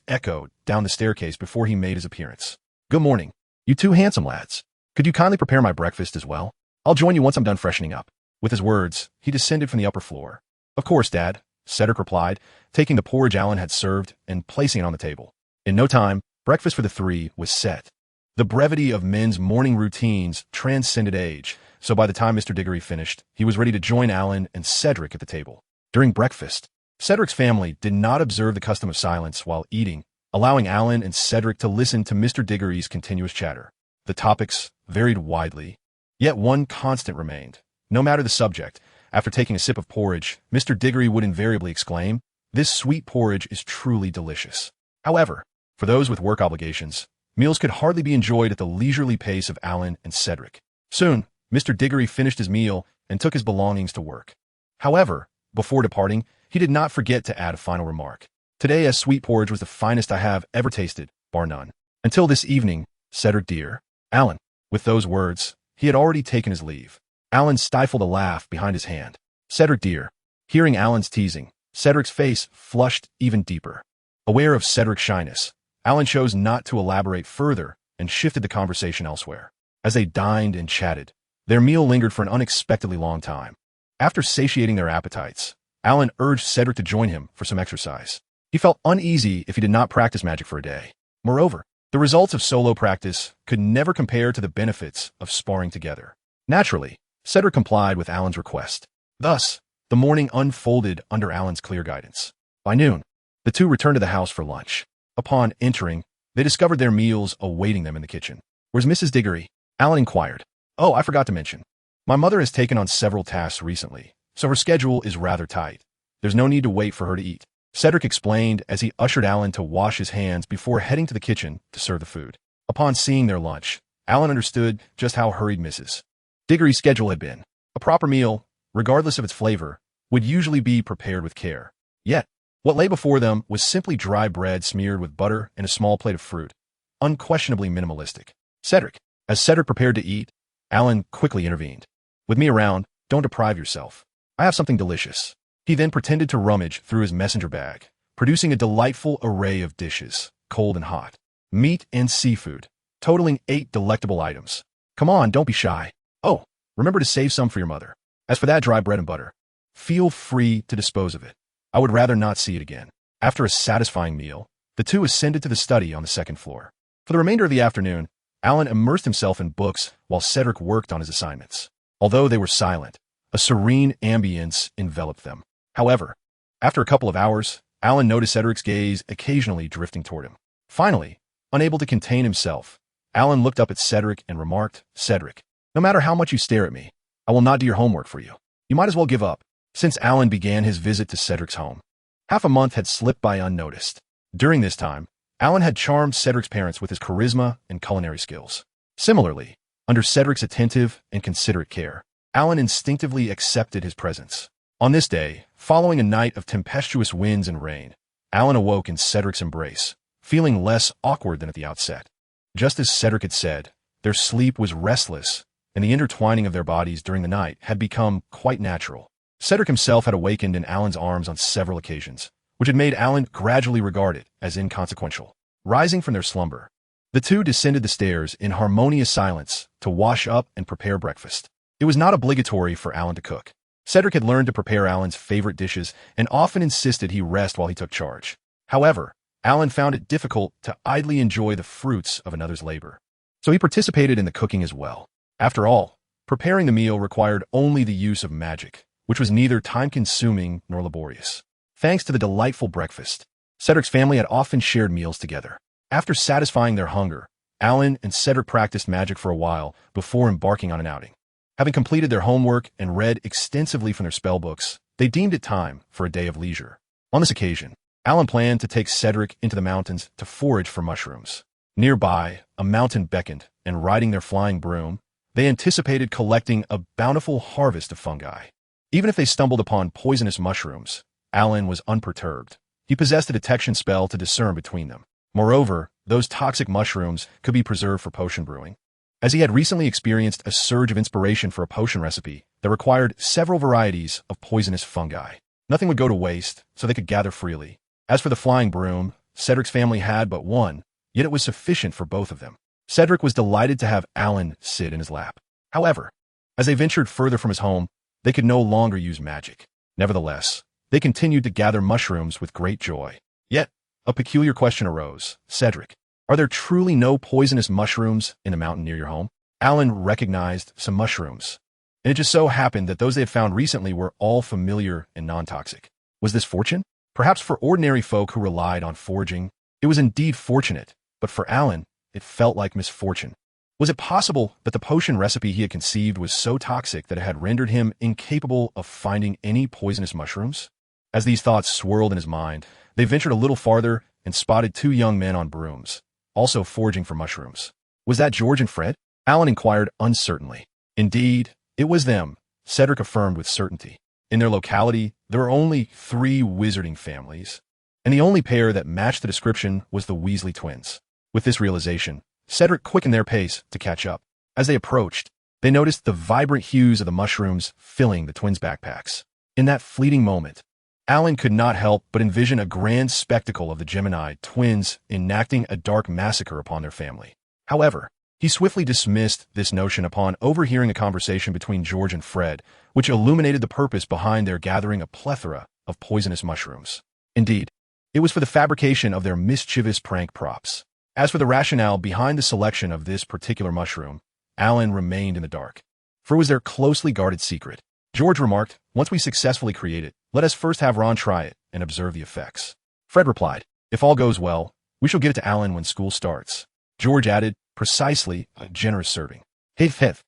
echoed down the staircase before he made his appearance. Good morning, you 2 handsome lads. Could you kindly prepare my breakfast as well? I'll join you once I'm done freshening up. With his words, he descended from the upper floor. Of course, Dad, Cedric replied, taking the porridge Alan had served and placing it on the table. In no time, breakfast for the 3 was set. The brevity of men's morning routines transcended age, so by the time Mr. Diggory finished, he was ready to join Alan and Cedric at the table. During breakfast, Cedric's family did not observe the custom of silence while eating, allowing Alan and Cedric to listen to Mr. Diggory's continuous chatter. The topics varied widely, yet one constant remained. No matter the subject, after taking a sip of porridge, Mr. Diggory would invariably exclaim, "This sweet porridge is truly delicious." However, for those with work obligations, meals could hardly be enjoyed at the leisurely pace of Alan and Cedric. Soon, Mr. Diggory finished his meal and took his belongings to work. However, before departing, he did not forget to add a final remark. Today, a sweet porridge was the finest I have ever tasted, bar none. Until this evening, Cedric dear. Alan. With those words, he had already taken his leave. Alan stifled a laugh behind his hand. Cedric dear. Hearing Alan's teasing, Cedric's face flushed even deeper. Aware of Cedric's shyness, Alan chose not to elaborate further and shifted the conversation elsewhere. As they dined and chatted, their meal lingered for an unexpectedly long time. After satiating their appetites, Alan urged Cedric to join him for some exercise. He felt uneasy if he did not practice magic for a day. Moreover, the results of solo practice could never compare to the benefits of sparring together. Naturally, Cedric complied with Alan's request. Thus, the morning unfolded under Alan's clear guidance. By noon, the 2 returned to the house for lunch. Upon entering, they discovered their meals awaiting them in the kitchen. Where's Mrs. Diggory? Alan inquired. Oh, I forgot to mention. My mother has taken on several tasks recently, so her schedule is rather tight. There's no need to wait for her to eat, Cedric explained as he ushered Alan to wash his hands before heading to the kitchen to serve the food. Upon seeing their lunch, Alan understood just how hurried Mrs. Diggory's schedule had been. A proper meal, regardless of its flavor, would usually be prepared with care. Yet, what lay before them was simply dry bread smeared with butter and a small plate of fruit, unquestionably minimalistic. Cedric. As Cedric prepared to eat, Alan quickly intervened. With me around, don't deprive yourself. I have something delicious. He then pretended to rummage through his messenger bag, producing a delightful array of dishes, cold and hot, meat and seafood, totaling 8 delectable items. Come on, don't be shy. Oh, remember to save some for your mother. As for that dry bread and butter, feel free to dispose of it. I would rather not see it again. After a satisfying meal, the 2 ascended to the study on the 2nd floor. For the remainder of the afternoon, Alan immersed himself in books while Cedric worked on his assignments. Although they were silent, a serene ambience enveloped them. However, after a couple of hours, Alan noticed Cedric's gaze occasionally drifting toward him. Finally, unable to contain himself, Alan looked up at Cedric and remarked, Cedric, no matter how much you stare at me, I will not do your homework for you. You might as well give up. Since Alan began his visit to Cedric's home, half a month had slipped by unnoticed. During this time, Alan had charmed Cedric's parents with his charisma and culinary skills. Similarly, Under Cedric's attentive and considerate care, Alan instinctively accepted his presence. On this day, following a night of tempestuous winds and rain, Alan awoke in Cedric's embrace, feeling less awkward than at the outset. Just as Cedric had said, their sleep was restless, and the intertwining of their bodies during the night had become quite natural. Cedric himself had awakened in Alan's arms on several occasions, which had made Alan gradually regard it as inconsequential. Rising from their slumber, the two descended the stairs in harmonious silence to wash up and prepare breakfast. It was not obligatory for Alan to cook. Cedric had learned to prepare Alan's favorite dishes and often insisted he rest while he took charge. However, Alan found it difficult to idly enjoy the fruits of another's labor, so he participated in the cooking as well. After all, preparing the meal required only the use of magic, which was neither time-consuming nor laborious. Thanks to the delightful breakfast, Cedric's family had often shared meals together. After satisfying their hunger, Alan and Cedric practiced magic for a while before embarking on an outing. Having completed their homework and read extensively from their spellbooks, they deemed it time for a day of leisure. On this occasion, Alan planned to take Cedric into the mountains to forage for mushrooms. Nearby, a mountain beckoned, and riding their flying broom, they anticipated collecting a bountiful harvest of fungi. Even if they stumbled upon poisonous mushrooms, Alan was unperturbed. He possessed a detection spell to discern between them. Moreover, those toxic mushrooms could be preserved for potion brewing. As he had recently experienced a surge of inspiration for a potion recipe that required several varieties of poisonous fungi, nothing would go to waste, so they could gather freely. As for the flying broom, Cedric's family had but one, yet it was sufficient for both of them. Cedric was delighted to have Alan sit in his lap. However, as they ventured further from his home, they could no longer use magic. Nevertheless, they continued to gather mushrooms with great joy. Yet, a peculiar question arose. Cedric, are there truly no poisonous mushrooms in the mountain near your home? Alan recognized some mushrooms, and it just so happened that those they had found recently were all familiar and non-toxic. Was this fortune? Perhaps for ordinary folk who relied on foraging, it was indeed fortunate, but for Alan, it felt like misfortune. Was it possible that the potion recipe he had conceived was so toxic that it had rendered him incapable of finding any poisonous mushrooms? As these thoughts swirled in his mind, they ventured a little farther and spotted two young men on brooms, also foraging for mushrooms. Was that George and Fred? Alan inquired uncertainly. Indeed, it was them, Cedric affirmed with certainty. In their locality, there were only 3 wizarding families, and the only pair that matched the description was the Weasley twins. With this realization, Cedric quickened their pace to catch up. As they approached, they noticed the vibrant hues of the mushrooms filling the twins' backpacks. In that fleeting moment, Alan could not help but envision a grand spectacle of the Gemini twins enacting a dark massacre upon their family. However, he swiftly dismissed this notion upon overhearing a conversation between George and Fred, which illuminated the purpose behind their gathering a plethora of poisonous mushrooms. Indeed, it was for the fabrication of their mischievous prank props. As for the rationale behind the selection of this particular mushroom, Alan remained in the dark, for it was their closely guarded secret. George remarked, "Once we successfully create it, let us first have Ron try it and observe the effects." Fred replied, "If all goes well, we shall give it to Alan when school starts." George added, "Precisely, a generous serving." Fifth,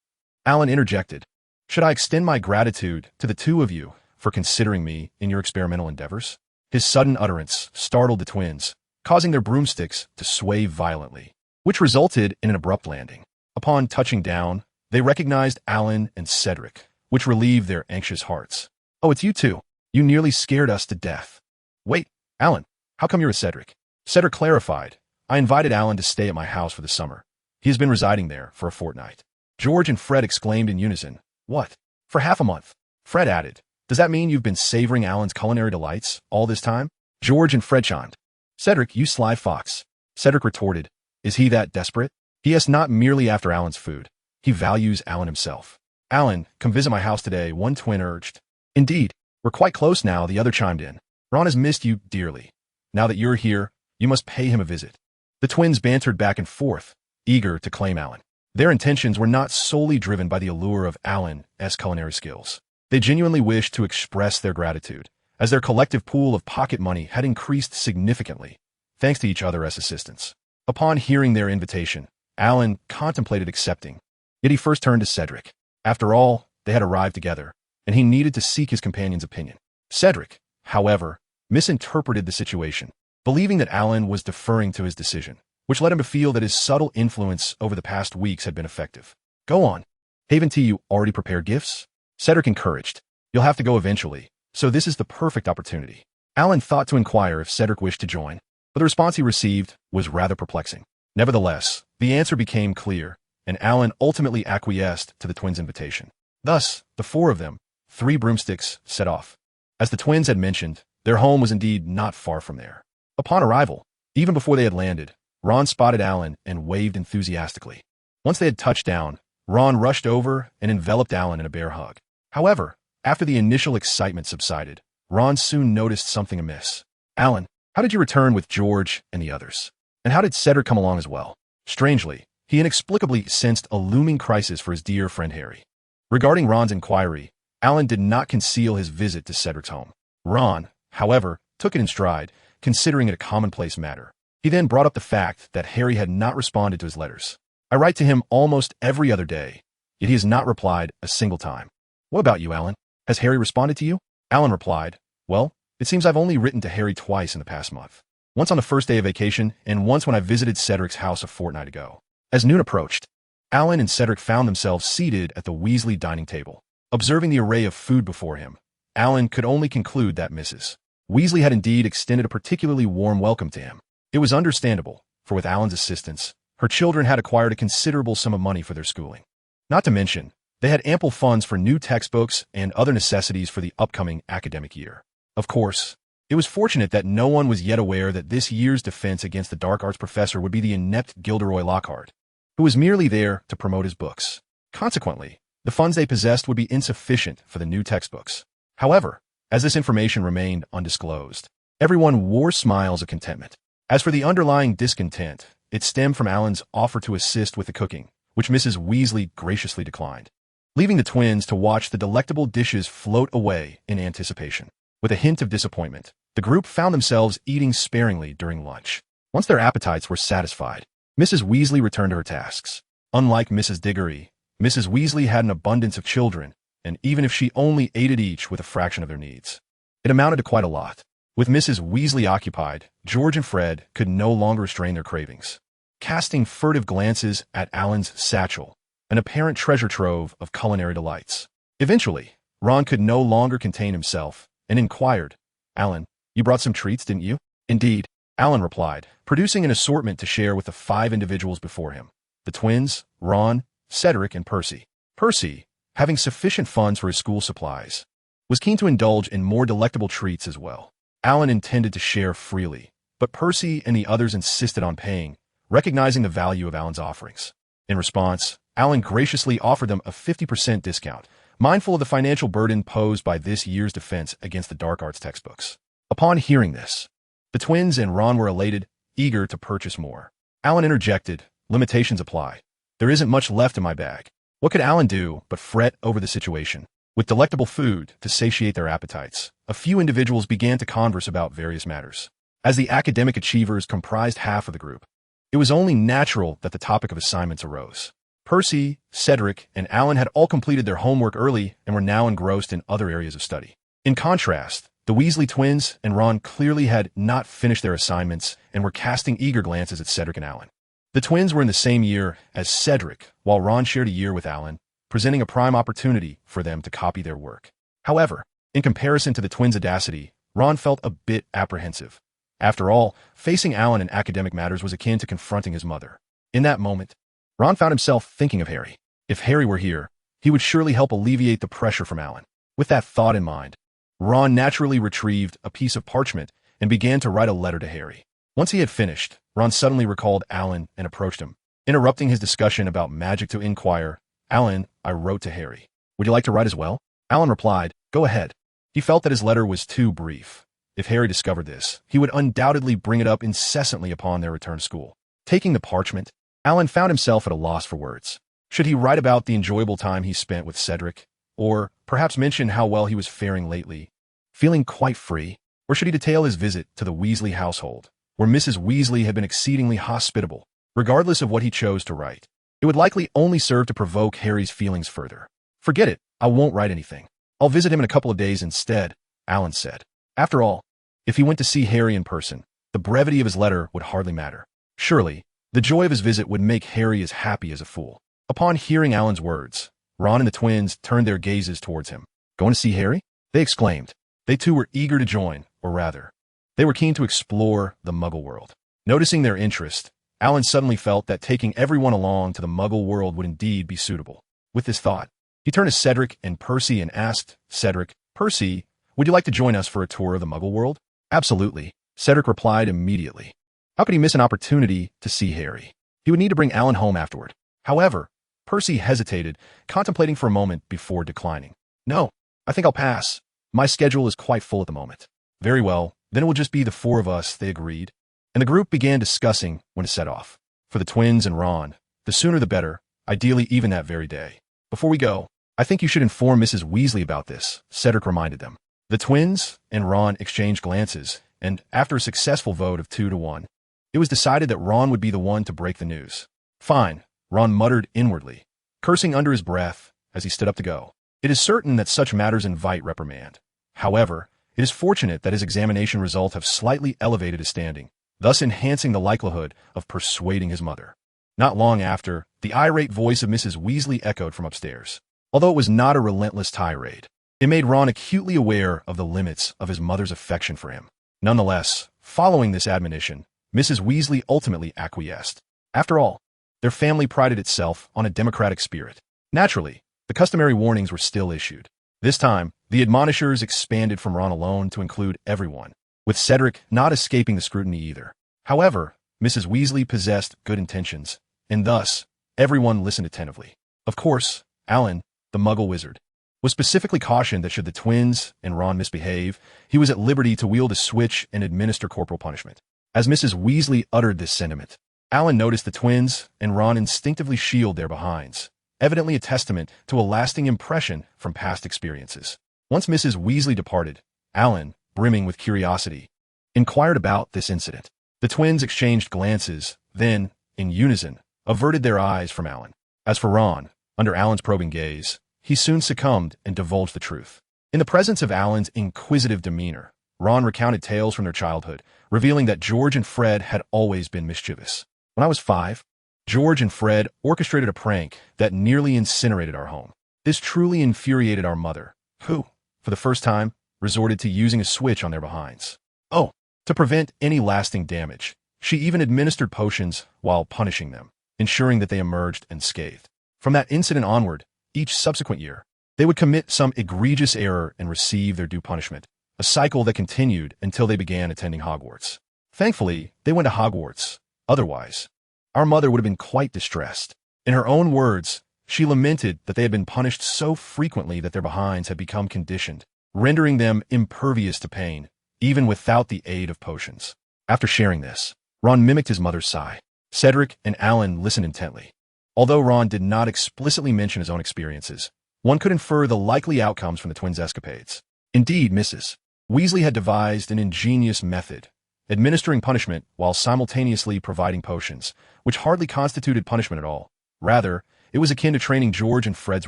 Alan interjected, "Should I extend my gratitude to the two of you for considering me in your experimental endeavors?" His sudden utterance startled the twins, causing their broomsticks to sway violently, which resulted in an abrupt landing. Upon touching down, they recognized Alan and Cedric, which relieved their anxious hearts. "Oh, it's you two. You nearly scared us to death." "Wait, Alan, how come you're with Cedric?" Cedric clarified, "I invited Alan to stay at my house for the summer. He has been residing there for a fortnight." George and Fred exclaimed in unison, "What? For half a month?" Fred added, "Does that mean you've been savoring Alan's culinary delights all this time?" George and Fred chimed, "Cedric, you sly fox." Cedric retorted, "Is he that desperate? He asks not merely after Alan's food. He values Alan himself." "Alan, come visit my house today," one twin urged. "Indeed, we're quite close now," the other chimed in. "Ron has missed you dearly. Now that you're here, you must pay him a visit." The twins bantered back and forth, eager to claim Alan. Their intentions were not solely driven by the allure of Alan's culinary skills. They genuinely wished to express their gratitude, as their collective pool of pocket money had increased significantly, thanks to each other as assistants. Upon hearing their invitation, Alan contemplated accepting, yet he first turned to Cedric. After all, they had arrived together, and he needed to seek his companion's opinion. Cedric, however, misinterpreted the situation, believing that Alan was deferring to his decision, which led him to feel that his subtle influence over the past weeks had been effective. Go on. Haven't you already prepared gifts? Cedric encouraged. You'll have to go eventually, so this is the perfect opportunity. Alan thought to inquire if Cedric wished to join, but the response he received was rather perplexing. Nevertheless, the answer became clear, and Alan ultimately acquiesced to the twins' invitation. Thus, the four of them, 3 broomsticks, set off. As the twins had mentioned, their home was indeed not far from there. Upon arrival, even before they had landed, Ron spotted Alan and waved enthusiastically. Once they had touched down, Ron rushed over and enveloped Alan in a bear hug. However, after the initial excitement subsided, Ron soon noticed something amiss. Alan, how did you return with George and the others? And how did Cedric come along as well? Strangely, he inexplicably sensed a looming crisis for his dear friend Harry. Regarding Ron's inquiry, Alan did not conceal his visit to Cedric's home. Ron, however, took it in stride, considering it a commonplace matter. He then brought up the fact that Harry had not responded to his letters. I write to him almost every other day, yet he has not replied a single time. What about you, Alan? Has Harry responded to you? Alan replied, well, it seems I've only written to Harry twice in the past month. Once on the first day of vacation, and once when I visited Cedric's house a fortnight ago. As noon approached, Alan and Cedric found themselves seated at the Weasley dining table. Observing the array of food before him, Alan could only conclude that Mrs. Weasley had indeed extended a particularly warm welcome to him. It was understandable, for with Alan's assistance, her children had acquired a considerable sum of money for their schooling. Not to mention, they had ample funds for new textbooks and other necessities for the upcoming academic year. Of course, it was fortunate that no one was yet aware that this year's defense against the dark arts professor would be the inept Gilderoy Lockhart, who was merely there to promote his books. Consequently, the funds they possessed would be insufficient for the new textbooks. However, as this information remained undisclosed, everyone wore smiles of contentment. As for the underlying discontent, it stemmed from Alan's offer to assist with the cooking, which Mrs. Weasley graciously declined, leaving the twins to watch the delectable dishes float away in anticipation. With a hint of disappointment, the group found themselves eating sparingly during lunch. Once their appetites were satisfied, Mrs. Weasley returned to her tasks. Unlike Mrs. Diggory, Mrs. Weasley had an abundance of children, and even if she only aided each with a fraction of their needs, it amounted to quite a lot. With Mrs. Weasley occupied, George and Fred could no longer restrain their cravings. Casting furtive glances at Alan's satchel, an apparent treasure trove of culinary delights. Eventually, Ron could no longer contain himself and inquired, Alan, you brought some treats, didn't you? Indeed, Alan replied, producing an assortment to share with the 5 individuals before him. The twins, Ron, Cedric, and Percy. Percy, having sufficient funds for his school supplies, was keen to indulge in more delectable treats as well. Alan intended to share freely, but Percy and the others insisted on paying, recognizing the value of Alan's offerings. In response, Alan graciously offered them a 50% discount, mindful of the financial burden posed by this year's defense against the dark arts textbooks. Upon hearing this, the twins and Ron were elated, eager to purchase more. Alan interjected, limitations apply. There isn't much left in my bag. What could Alan do but fret over the situation? With delectable food to satiate their appetites, a few individuals began to converse about various matters. As the academic achievers comprised half of the group, it was only natural that the topic of assignments arose. Percy, Cedric, and Alan had all completed their homework early and were now engrossed in other areas of study. In contrast, the Weasley twins and Ron clearly had not finished their assignments and were casting eager glances at Cedric and Alan. The twins were in the same year as Cedric, while Ron shared a year with Alan, presenting a prime opportunity for them to copy their work. However, in comparison to the twins' audacity, Ron felt a bit apprehensive. After all, facing Alan in academic matters was akin to confronting his mother. In that moment, Ron found himself thinking of Harry. If Harry were here, he would surely help alleviate the pressure from Alan. With that thought in mind, Ron naturally retrieved a piece of parchment and began to write a letter to Harry. Once he had finished, Ron suddenly recalled Alan and approached him. Interrupting his discussion about magic to inquire, Alan, I wrote to Harry. Would you like to write as well? Alan replied, go ahead. He felt that his letter was too brief. If Harry discovered this, he would undoubtedly bring it up incessantly upon their return to school. Taking the parchment, Alan found himself at a loss for words. Should he write about the enjoyable time he spent with Cedric? Or perhaps mention how well he was faring lately, feeling quite free? Or should he detail his visit to the Weasley household, where Mrs. Weasley had been exceedingly hospitable? Regardless of what he chose to write, it would likely only serve to provoke Harry's feelings further. Forget it, I won't write anything. I'll visit him in a couple of days instead, Alan said. After all, if he went to see Harry in person, the brevity of his letter would hardly matter. Surely, the joy of his visit would make Harry as happy as a fool. Upon hearing Alan's words, Ron and the twins turned their gazes towards him. "Going to see Harry?" they exclaimed. They too were eager to join, or rather, they were keen to explore the Muggle world. Noticing their interest, Alan suddenly felt that taking everyone along to the Muggle world would indeed be suitable. With this thought, he turned to Cedric and Percy and asked, "Cedric, Percy, would you like to join us for a tour of the Muggle world?" "Absolutely," Cedric replied immediately. How could he miss an opportunity to see Harry? He would need to bring Alan home afterward. However, Percy hesitated, contemplating for a moment before declining. "No, I think I'll pass. My schedule is quite full at the moment." "Very well, then it will just be the four of us," they agreed. And the group began discussing when to set off. For the twins and Ron, the sooner the better, ideally even that very day. "Before we go, I think you should inform Mrs. Weasley about this," Cedric reminded them. The twins and Ron exchanged glances, and after a successful vote of 2-1, it was decided that Ron would be the one to break the news. "Fine," Ron muttered inwardly, cursing under his breath as he stood up to go. It is certain that such matters invite reprimand. However, it is fortunate that his examination results have slightly elevated his standing, thus enhancing the likelihood of persuading his mother. Not long after, the irate voice of Mrs. Weasley echoed from upstairs. Although it was not a relentless tirade, it made Ron acutely aware of the limits of his mother's affection for him. Nonetheless, following this admonition, Mrs. Weasley ultimately acquiesced. After all, their family prided itself on a democratic spirit. Naturally, the customary warnings were still issued. This time, the admonishers expanded from Ron alone to include everyone, with Cedric not escaping the scrutiny either. However, Mrs. Weasley possessed good intentions, and thus, everyone listened attentively. Of course, Alan, the Muggle wizard, was specifically cautioned that should the twins and Ron misbehave, he was at liberty to wield a switch and administer corporal punishment. As Mrs. Weasley uttered this sentiment, Alan noticed the twins and Ron instinctively shield their behinds, evidently a testament to a lasting impression from past experiences. Once Mrs. Weasley departed, Alan, brimming with curiosity, inquired about this incident. The twins exchanged glances, then, in unison, averted their eyes from Alan. As for Ron, under Alan's probing gaze, he soon succumbed and divulged the truth. In the presence of Alan's inquisitive demeanor, Ron recounted tales from their childhood, revealing that George and Fred had always been mischievous. "When I was 5, George and Fred orchestrated a prank that nearly incinerated our home. This truly infuriated our mother, who, for the first time, resorted to using a switch on their behinds. Oh, to prevent any lasting damage, she even administered potions while punishing them, ensuring that they emerged unscathed. From that incident onward, each subsequent year, they would commit some egregious error and receive their due punishment, a cycle that continued until they began attending Hogwarts. Thankfully, they went to Hogwarts. Otherwise, our mother would have been quite distressed. In her own words, she lamented that they had been punished so frequently that their behinds had become conditioned, rendering them impervious to pain, even without the aid of potions. After sharing this, Ron mimicked his mother's sigh. Cedric and Alan listened intently. Although Ron did not explicitly mention his own experiences, one could infer the likely outcomes from the twins' escapades. Indeed, Mrs. Weasley had devised an ingenious method, administering punishment while simultaneously providing potions, which hardly constituted punishment at all. Rather, it was akin to training George and Fred's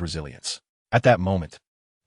resilience. At that moment,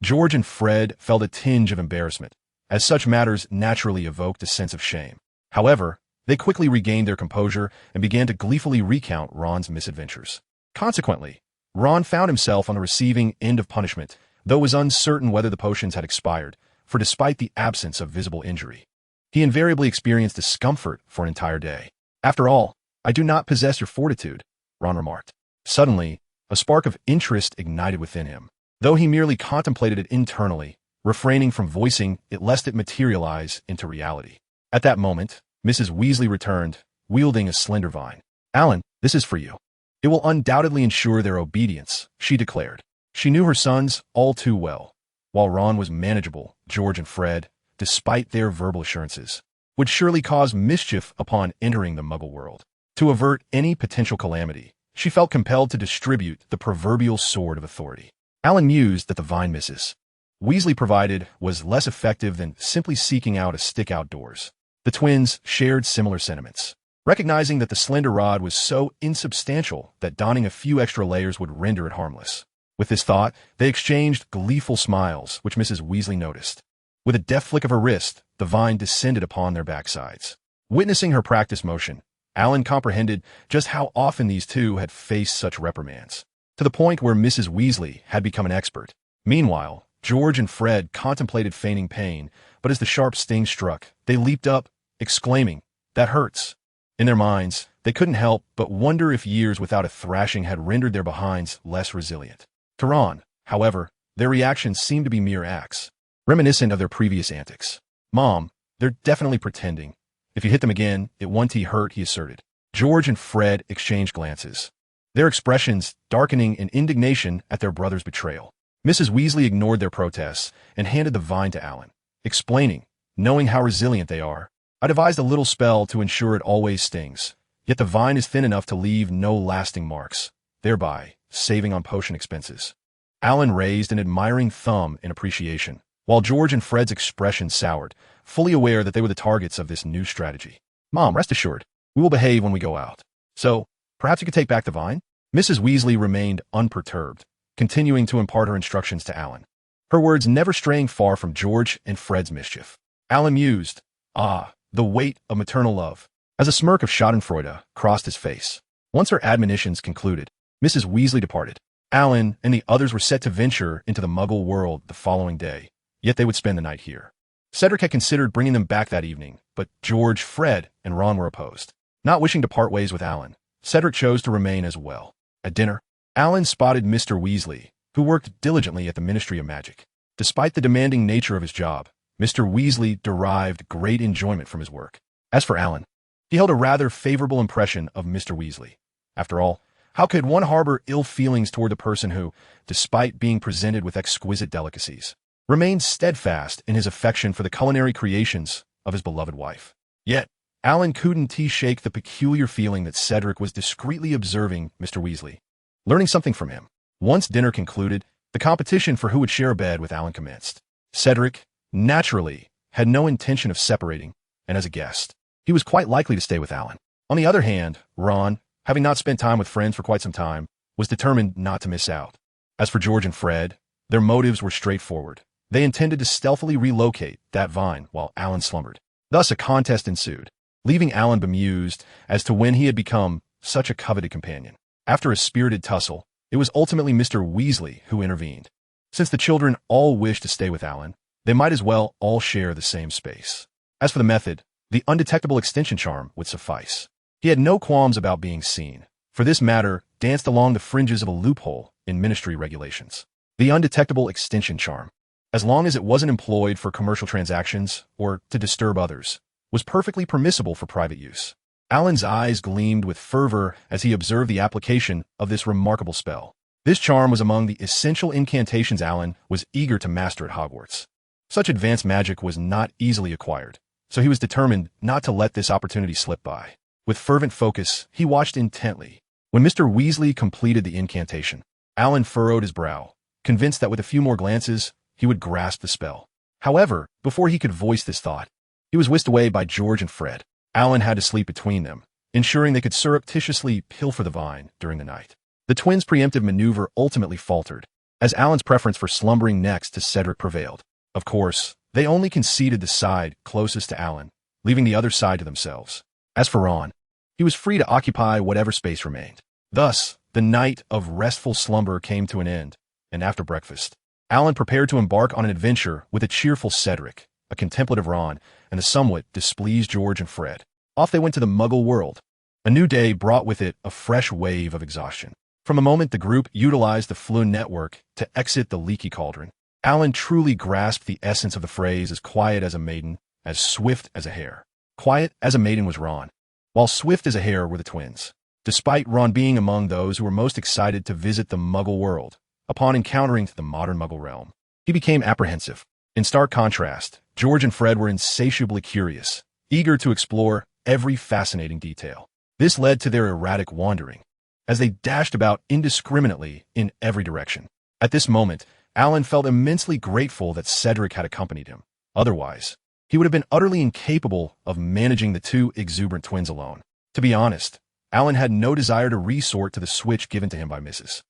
George and Fred felt a tinge of embarrassment, as such matters naturally evoked a sense of shame. However, they quickly regained their composure and began to gleefully recount Ron's misadventures. Consequently, Ron found himself on the receiving end of punishment, though was uncertain whether the potions had expired, for despite the absence of visible injury, he invariably experienced discomfort for an entire day. "After all, I do not possess your fortitude," Ron remarked. Suddenly, a spark of interest ignited within him, though he merely contemplated it internally, refraining from voicing it lest it materialize into reality. At that moment, Mrs. Weasley returned, wielding a slender vine. "Alan, this is for you. It will undoubtedly ensure their obedience," she declared. She knew her sons all too well. While Ron was manageable, George and Fred, despite their verbal assurances, would surely cause mischief upon entering the Muggle world. To avert any potential calamity, she felt compelled to distribute the proverbial sword of authority. Alan mused that the vine Mrs. Weasley provided was less effective than simply seeking out a stick outdoors. The twins shared similar sentiments, recognizing that the slender rod was so insubstantial that donning a few extra layers would render it harmless. With this thought, they exchanged gleeful smiles, which Mrs. Weasley noticed. With a deft flick of her wrist, the vine descended upon their backsides. Witnessing her practice motion, Alan comprehended just how often these two had faced such reprimands. to the point where Mrs. Weasley had become an expert. Meanwhile, George and Fred contemplated feigning pain, but as the sharp sting struck, they leaped up, exclaiming, "That hurts." In their minds, they couldn't help but wonder if years without a thrashing had rendered their behinds less resilient. To Ron, however, their reactions seemed to be mere acts, reminiscent of their previous antics. "Mom, they're definitely pretending. If you hit them again, it won't hurt," he asserted. George and Fred exchanged glances, their expressions darkening in indignation at their brother's betrayal. Mrs. Weasley ignored their protests and handed the vine to Alan, explaining, "Knowing how resilient they are, I devised a little spell to ensure it always stings, yet the vine is thin enough to leave no lasting marks, thereby saving on potion expenses." Alan raised an admiring thumb in appreciation, while George and Fred's expression soured, fully aware that they were the targets of this new strategy. "Mom, rest assured, we will behave when we go out. So, perhaps you could take back the vine?" Mrs. Weasley remained unperturbed, continuing to impart her instructions to Alan, her words never straying far from George and Fred's mischief. Alan mused, "Ah, the weight of maternal love," as a smirk of schadenfreude crossed his face. Once her admonitions concluded, Mrs. Weasley departed. Alan and the others were set to venture into the Muggle world the following day, yet they would spend the night here. Cedric had considered bringing them back that evening, but George, Fred, and Ron were opposed. Not wishing to part ways with Alan, Cedric chose to remain as well. At dinner, Alan spotted Mr. Weasley, who worked diligently at the Ministry of Magic. Despite the demanding nature of his job, Mr. Weasley derived great enjoyment from his work. As for Alan, he held a rather favorable impression of Mr. Weasley. After all, how could one harbor ill feelings toward the person who, despite being presented with exquisite delicacies, remained steadfast in his affection for the culinary creations of his beloved wife? Yet, Alan couldn't shake the peculiar feeling that Cedric was discreetly observing Mr. Weasley, learning something from him. Once dinner concluded, the competition for who would share a bed with Alan commenced. Cedric, naturally, had no intention of separating, and as a guest, he was quite likely to stay with Alan. On the other hand, Ron, having not spent time with friends for quite some time, was determined not to miss out. As for George and Fred, their motives were straightforward. They intended to stealthily relocate that vine while Alan slumbered. Thus a contest ensued, leaving Alan bemused as to when he had become such a coveted companion. After a spirited tussle, it was ultimately Mr. Weasley who intervened. Since the children all wished to stay with Alan, they might as well all share the same space. As for the method, the undetectable extension charm would suffice. He had no qualms about being seen, for this matter danced along the fringes of a loophole in ministry regulations. The undetectable extension charm, as long as it wasn't employed for commercial transactions or to disturb others, was perfectly permissible for private use. Alan's eyes gleamed with fervor as he observed the application of this remarkable spell. This charm was among the essential incantations Alan was eager to master at Hogwarts. Such advanced magic was not easily acquired, so he was determined not to let this opportunity slip by. With fervent focus, he watched intently. When Mr. Weasley completed the incantation, Alan furrowed his brow, convinced that with a few more glances, he would grasp the spell. However, before he could voice this thought, he was whisked away by George and Fred. Alan had to sleep between them, ensuring they could surreptitiously pilfer the vine during the night. The twins' preemptive maneuver ultimately faltered, as Alan's preference for slumbering next to Cedric prevailed. Of course, they only conceded the side closest to Alan, leaving the other side to themselves. As for Ron, he was free to occupy whatever space remained. Thus, the night of restful slumber came to an end, and after breakfast, Alan prepared to embark on an adventure with a cheerful Cedric, a contemplative Ron, and a somewhat displeased George and Fred. Off they went to the Muggle world. A new day brought with it a fresh wave of exhaustion. From the moment the group utilized the Flynn network to exit the leaky cauldron, Alan truly grasped the essence of the phrase as quiet as a maiden, as swift as a hare. Quiet as a maiden was Ron, while swift as a hare were the twins. Despite Ron being among those who were most excited to visit the Muggle world, upon encountering the modern Muggle realm, he became apprehensive. In stark contrast, George and Fred were insatiably curious, eager to explore every fascinating detail. This led to their erratic wandering, as they dashed about indiscriminately in every direction. At this moment, Alan felt immensely grateful that Cedric had accompanied him. Otherwise, he would have been utterly incapable of managing the two exuberant twins alone. To be honest, Alan had no desire to resort to the switch given to him by Mrs.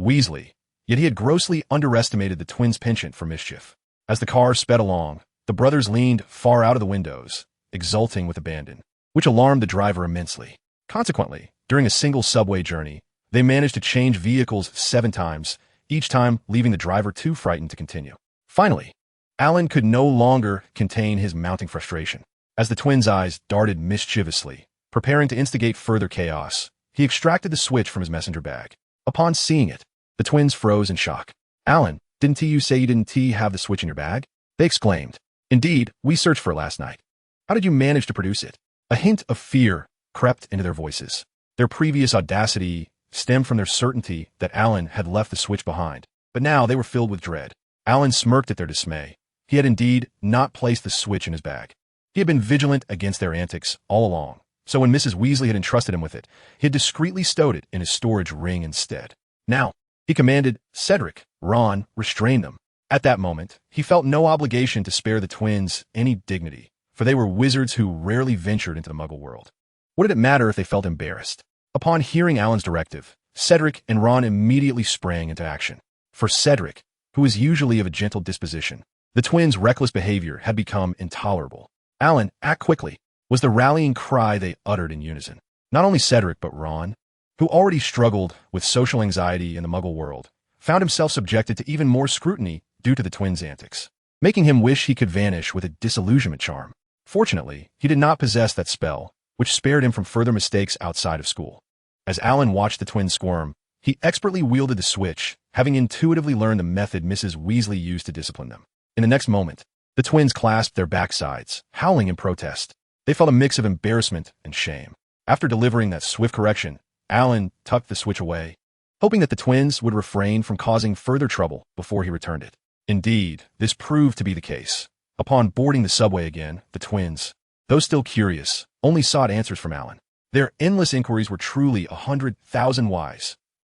Weasley, yet he had grossly underestimated the twins' penchant for mischief. As the car sped along, the brothers leaned far out of the windows, exulting with abandon, which alarmed the driver immensely. Consequently, during a single subway journey, They managed to change vehicles 7 times, each time leaving the driver too frightened to continue. Finally, Alan could no longer contain his mounting frustration. As the twins' eyes darted mischievously, preparing to instigate further chaos, he extracted the switch from his messenger bag. Upon seeing it, the twins froze in shock. "Alan, didn't you say you didn't have the switch in your bag?" they exclaimed. "Indeed, we searched for it last night. How did you manage to produce it?" A hint of fear crept into their voices. Their previous audacity stemmed from their certainty that Alan had left the switch behind, but now they were filled with dread. Alan smirked at their dismay. He had indeed not placed the switch in his bag. He had been vigilant against their antics all along, so when Mrs. Weasley had entrusted him with it, he had discreetly stowed it in his storage ring instead. Now, he commanded, "Cedric, Ron, restrain them." At that moment, he felt no obligation to spare the twins any dignity, for they were wizards who rarely ventured into the Muggle world. What did it matter if they felt embarrassed? Upon hearing Alan's directive, Cedric and Ron immediately sprang into action. For Cedric, who was usually of a gentle disposition, the twins' reckless behavior had become intolerable. "Alan, act quickly," was the rallying cry they uttered in unison. Not only Cedric, but Ron, who already struggled with social anxiety in the Muggle world, found himself subjected to even more scrutiny due to the twins' antics, making him wish he could vanish with a disillusionment charm. Fortunately, he did not possess that spell, which spared him from further mistakes outside of school. As Alan watched the twins squirm, he expertly wielded the switch, having intuitively learned the method Mrs. Weasley used to discipline them. In the next moment, the twins clasped their backsides, howling in protest. They felt a mix of embarrassment and shame. After delivering that swift correction, Alan tucked the switch away, hoping that the twins would refrain from causing further trouble before he returned it. Indeed, this proved to be the case. Upon boarding the subway again, the twins, though still curious, only sought answers from Alan. Their endless inquiries were truly 100,000 whys.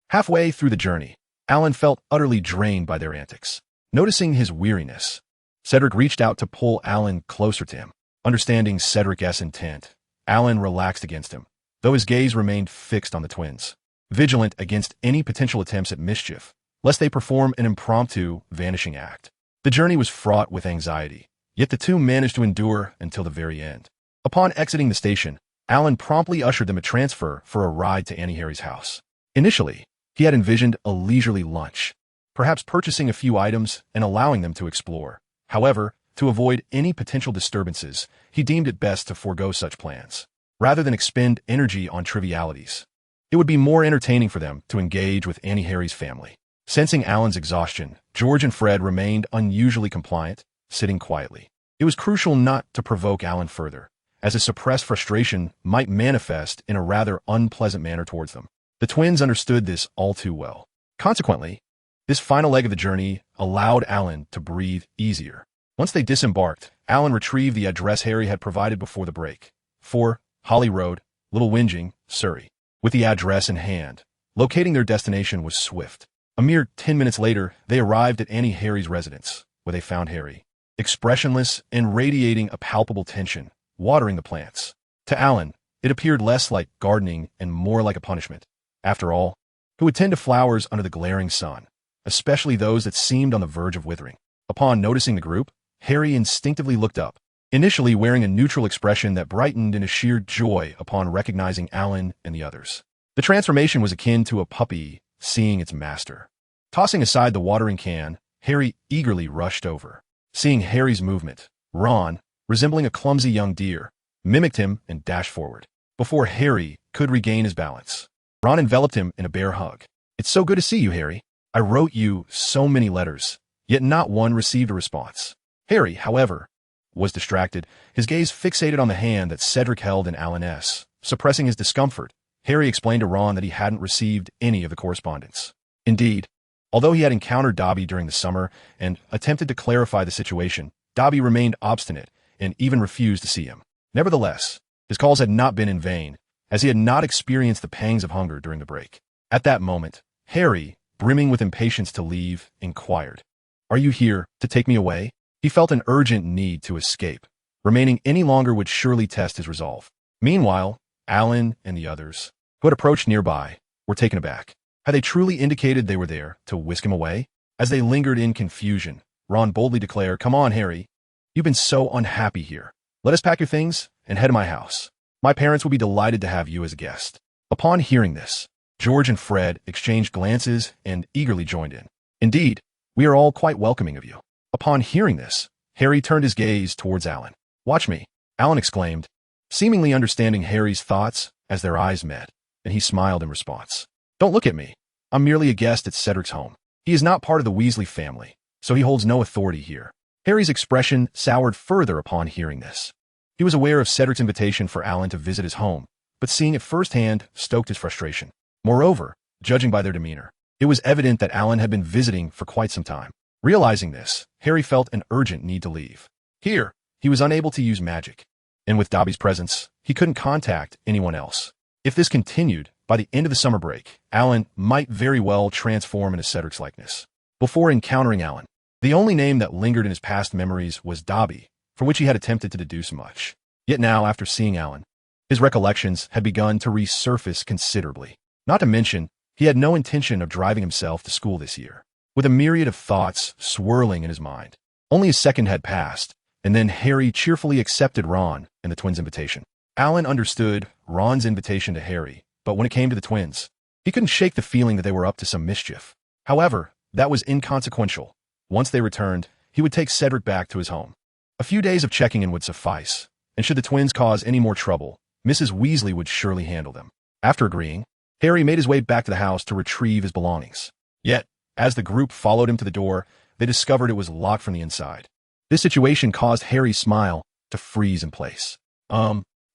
Halfway through the journey, Alan felt utterly drained by their antics. Noticing his weariness, Cedric reached out to pull Alan closer to him. Understanding Cedric's intent, Alan relaxed against him, though his gaze remained fixed on the twins, vigilant against any potential attempts at mischief, lest they perform an impromptu vanishing act. The journey was fraught with anxiety, yet the two managed to endure until the very end. Upon exiting the station, Alan promptly ushered them a transfer for a ride to Annie Harry's house. Initially, he had envisioned a leisurely lunch, perhaps purchasing a few items and allowing them to explore. However, to avoid any potential disturbances, he deemed it best to forego such plans, rather than expend energy on trivialities. It would be more entertaining for them to engage with Annie Harry's family. Sensing Alan's exhaustion, George and Fred remained unusually compliant, sitting quietly. It was crucial not to provoke Alan further, as his suppressed frustration might manifest in a rather unpleasant manner towards them. The twins understood this all too well. Consequently, this final leg of the journey allowed Alan to breathe easier. Once they disembarked, Alan retrieved the address Harry had provided before the break. 4 Holly Road, Little Whinging, Surrey. With the address in hand, locating their destination was swift. A mere 10 minutes later, they arrived at Annie Harry's residence, where they found Harry, expressionless and radiating a palpable tension, watering the plants. To Alan, it appeared less like gardening and more like a punishment. After all, who would tend to flowers under the glaring sun, especially those that seemed on the verge of withering? Upon noticing the group, Harry instinctively looked up, initially wearing a neutral expression that brightened in a sheer joy upon recognizing Alan and the others. The transformation was akin to a puppy seeing its master. Tossing aside the watering can, Harry eagerly rushed over. Seeing Harry's movement, Ron, resembling a clumsy young deer, mimicked him and dashed forward. Before Harry could regain his balance, Ron enveloped him in a bear hug. "It's so good to see you, Harry. I wrote you so many letters, yet not one received a response." Harry, however, was distracted, his gaze fixated on the hand that Cedric held in Alan's. Suppressing his discomfort, Harry explained to Ron that he hadn't received any of the correspondence. Indeed, although he had encountered Dobby during the summer and attempted to clarify the situation, Dobby remained obstinate and even refused to see him. Nevertheless, his calls had not been in vain, as he had not experienced the pangs of hunger during the break. At that moment, Harry, brimming with impatience to leave, inquired, "Are you here to take me away?" He felt an urgent need to escape. Remaining any longer would surely test his resolve. Meanwhile, Alan and the others, who had approached nearby, were taken aback. Had they truly indicated they were there to whisk him away? As they lingered in confusion, Ron boldly declared, "Come on, Harry. You've been so unhappy here. Let us pack your things and head to my house. My parents will be delighted to have you as a guest." Upon hearing this, George and Fred exchanged glances and eagerly joined in. Indeed, we are all quite welcoming of you. Upon hearing this, Harry turned his gaze towards Alan. Watch me, Alan exclaimed, seemingly understanding Harry's thoughts as their eyes met, and he smiled in response. Don't look at me. I'm merely a guest at Cedric's home. He is not part of the Weasley family, so he holds no authority here. Harry's expression soured further upon hearing this. He was aware of Cedric's invitation for Alan to visit his home, but seeing it firsthand stoked his frustration. Moreover, judging by their demeanor, it was evident that Alan had been visiting for quite some time. Realizing this, Harry felt an urgent need to leave. Here, he was unable to use magic, and with Dobby's presence, he couldn't contact anyone else. If this continued, by the end of the summer break, Alan might very well transform into Cedric's likeness. Before encountering Alan, the only name that lingered in his past memories was Dobby, from which he had attempted to deduce much. Yet now, after seeing Alan, his recollections had begun to resurface considerably. Not to mention, he had no intention of driving himself to school this year. With a myriad of thoughts swirling in his mind, only a second had passed, and then Harry cheerfully accepted Ron and the twins' invitation. Alan understood Ron's invitation to Harry, but when it came to the twins, he couldn't shake the feeling that they were up to some mischief. However, that was inconsequential. Once they returned, he would take Cedric back to his home. A few days of checking in would suffice, and should the twins cause any more trouble, Mrs. Weasley would surely handle them. After agreeing, Harry made his way back to the house to retrieve his belongings. Yet, as the group followed him to the door, they discovered it was locked from the inside. This situation caused Harry's smile to freeze in place.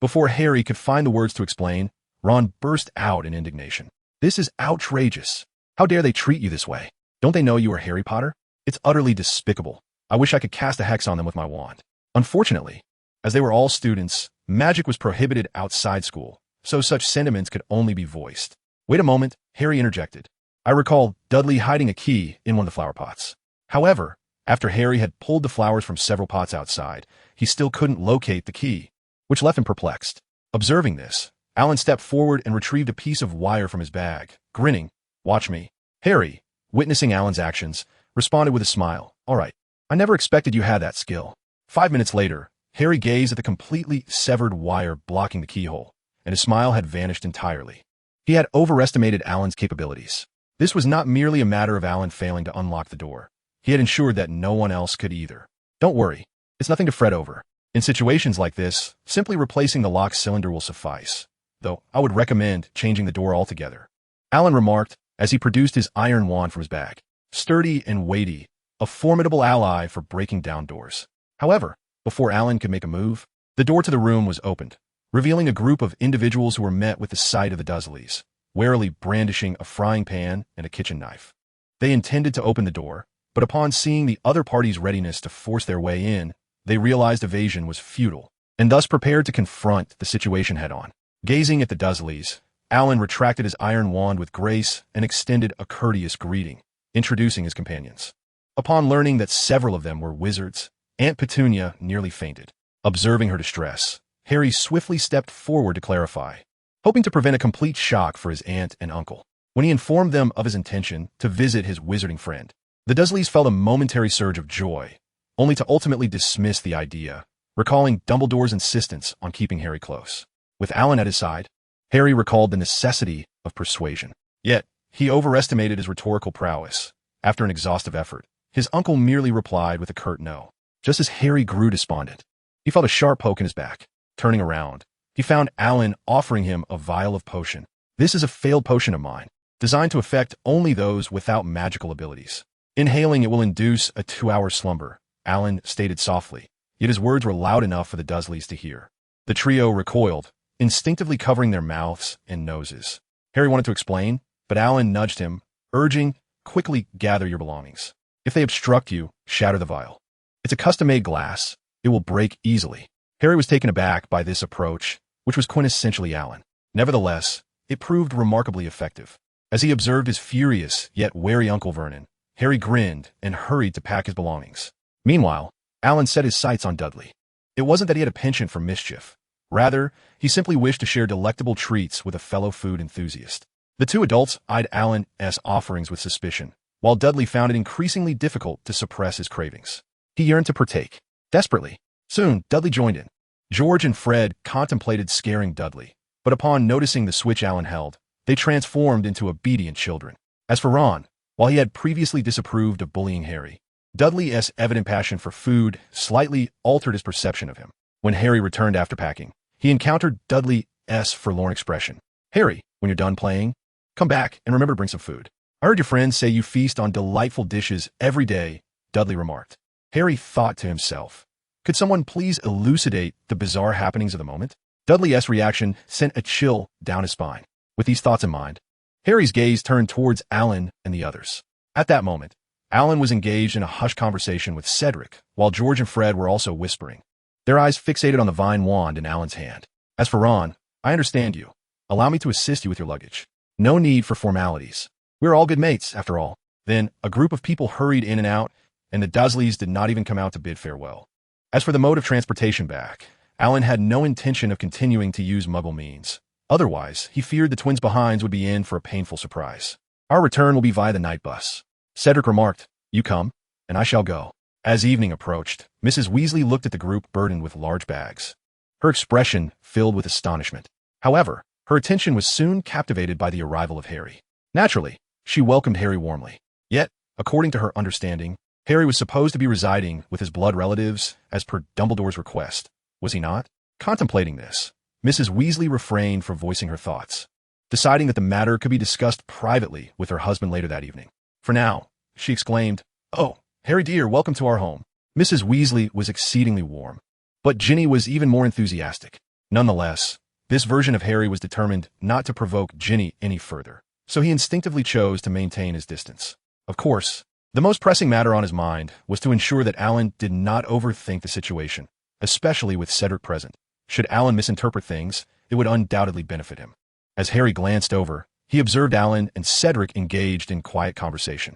Before Harry could find the words to explain, Ron burst out in indignation. This is outrageous. How dare they treat you this way? Don't they know you are Harry Potter? It's utterly despicable. I wish I could cast a hex on them with my wand. Unfortunately, as they were all students, magic was prohibited outside school, so such sentiments could only be voiced. Wait a moment, Harry interjected. I recall Dudley hiding a key in one of the flower pots. However, after Harry had pulled the flowers from several pots outside, he still couldn't locate the key, which left him perplexed. Observing this, Alan stepped forward and retrieved a piece of wire from his bag, grinning. Watch me. Harry, witnessing Alan's actions, responded with a smile. All right, I never expected you had that skill. 5 minutes later, Harry gazed at the completely severed wire blocking the keyhole, and his smile had vanished entirely. He had overestimated Alan's capabilities. This was not merely a matter of Alan failing to unlock the door. He had ensured that no one else could either. Don't worry, it's nothing to fret over. In situations like this, simply replacing the lock cylinder will suffice, though I would recommend changing the door altogether. Alan remarked as he produced his iron wand from his bag. Sturdy and weighty, a formidable ally for breaking down doors. However, before Alan could make a move, the door to the room was opened, revealing a group of individuals who were met with the sight of the Dursleys, warily brandishing a frying pan and a kitchen knife. They intended to open the door, but upon seeing the other party's readiness to force their way in, they realized evasion was futile, and thus prepared to confront the situation head-on. Gazing at the Dursleys, Alan retracted his iron wand with grace and extended a courteous greeting, introducing his companions. Upon learning that several of them were wizards, Aunt Petunia nearly fainted. Observing her distress, Harry swiftly stepped forward to clarify, hoping to prevent a complete shock for his aunt and uncle. When he informed them of his intention to visit his wizarding friend, the Dursleys felt a momentary surge of joy, only to ultimately dismiss the idea, recalling Dumbledore's insistence on keeping Harry close. With Alan at his side, Harry recalled the necessity of persuasion. Yet, he overestimated his rhetorical prowess. After an exhaustive effort, his uncle merely replied with a curt no. Just as Harry grew despondent, he felt a sharp poke in his back. Turning around, he found Alan offering him a vial of potion. This is a failed potion of mine, designed to affect only those without magical abilities. Inhaling it will induce a 2-hour slumber, Alan stated softly, yet his words were loud enough for the Dursleys to hear. The trio recoiled, instinctively covering their mouths and noses. Harry wanted to explain, but Alan nudged him, urging, quickly gather your belongings. If they obstruct you, shatter the vial. It's a custom-made glass. It will break easily. Harry was taken aback by this approach, which was quintessentially Alan. Nevertheless, it proved remarkably effective. As he observed his furious yet wary Uncle Vernon, Harry grinned and hurried to pack his belongings. Meanwhile, Alan set his sights on Dudley. It wasn't that he had a penchant for mischief. Rather, he simply wished to share delectable treats with a fellow food enthusiast. The two adults eyed Alan's offerings with suspicion, while Dudley found it increasingly difficult to suppress his cravings. He yearned to partake, desperately. Soon, Dudley joined in. George and Fred contemplated scaring Dudley, but upon noticing the switch Alan held, They transformed into obedient children. As for Ron, while he had previously disapproved of bullying Harry, Dudley's evident passion for food slightly altered his perception of him. When Harry returned after packing, he encountered Dudley's forlorn expression. "Harry, when you're done playing, come back and remember to bring some food. I heard your friends say you feast on delightful dishes every day," Dudley remarked. Harry thought to himself, could someone please elucidate the bizarre happenings of the moment? Dudley's reaction sent a chill down his spine. With these thoughts in mind, Harry's gaze turned towards Alan and the others. At that moment, Alan was engaged in a hushed conversation with Cedric, while George and Fred were also whispering, their eyes fixated on the vine wand in Alan's hand. "As for Ron, I understand you. Allow me to assist you with your luggage. No need for formalities. We're all good mates, after all." Then, a group of people hurried in and out, and the Dursleys did not even come out to bid farewell. As for the mode of transportation back, Alan had no intention of continuing to use Muggle means. Otherwise, he feared the twins behinds would be in for a painful surprise. "Our return will be via the night bus," Cedric remarked. "You come, and I shall go." As evening approached, Mrs. Weasley looked at the group burdened with large bags. Her expression filled with astonishment. However, her attention was soon captivated by the arrival of Harry. Naturally, she welcomed Harry warmly. Yet, according to her understanding, Harry was supposed to be residing with his blood relatives as per Dumbledore's request, was he not? Contemplating this, Mrs. Weasley refrained from voicing her thoughts, deciding that the matter could be discussed privately with her husband later that evening. For now, she exclaimed, "Oh, Harry dear, welcome to our home." Mrs. Weasley was exceedingly warm, but Ginny was even more enthusiastic. Nonetheless, this version of Harry was determined not to provoke Ginny any further, so he instinctively chose to maintain his distance. Of course, the most pressing matter on his mind was to ensure that Alan did not overthink the situation, especially with Cedric present. Should Alan misinterpret things, it would undoubtedly benefit him. As Harry glanced over, he observed Alan and Cedric engaged in quiet conversation.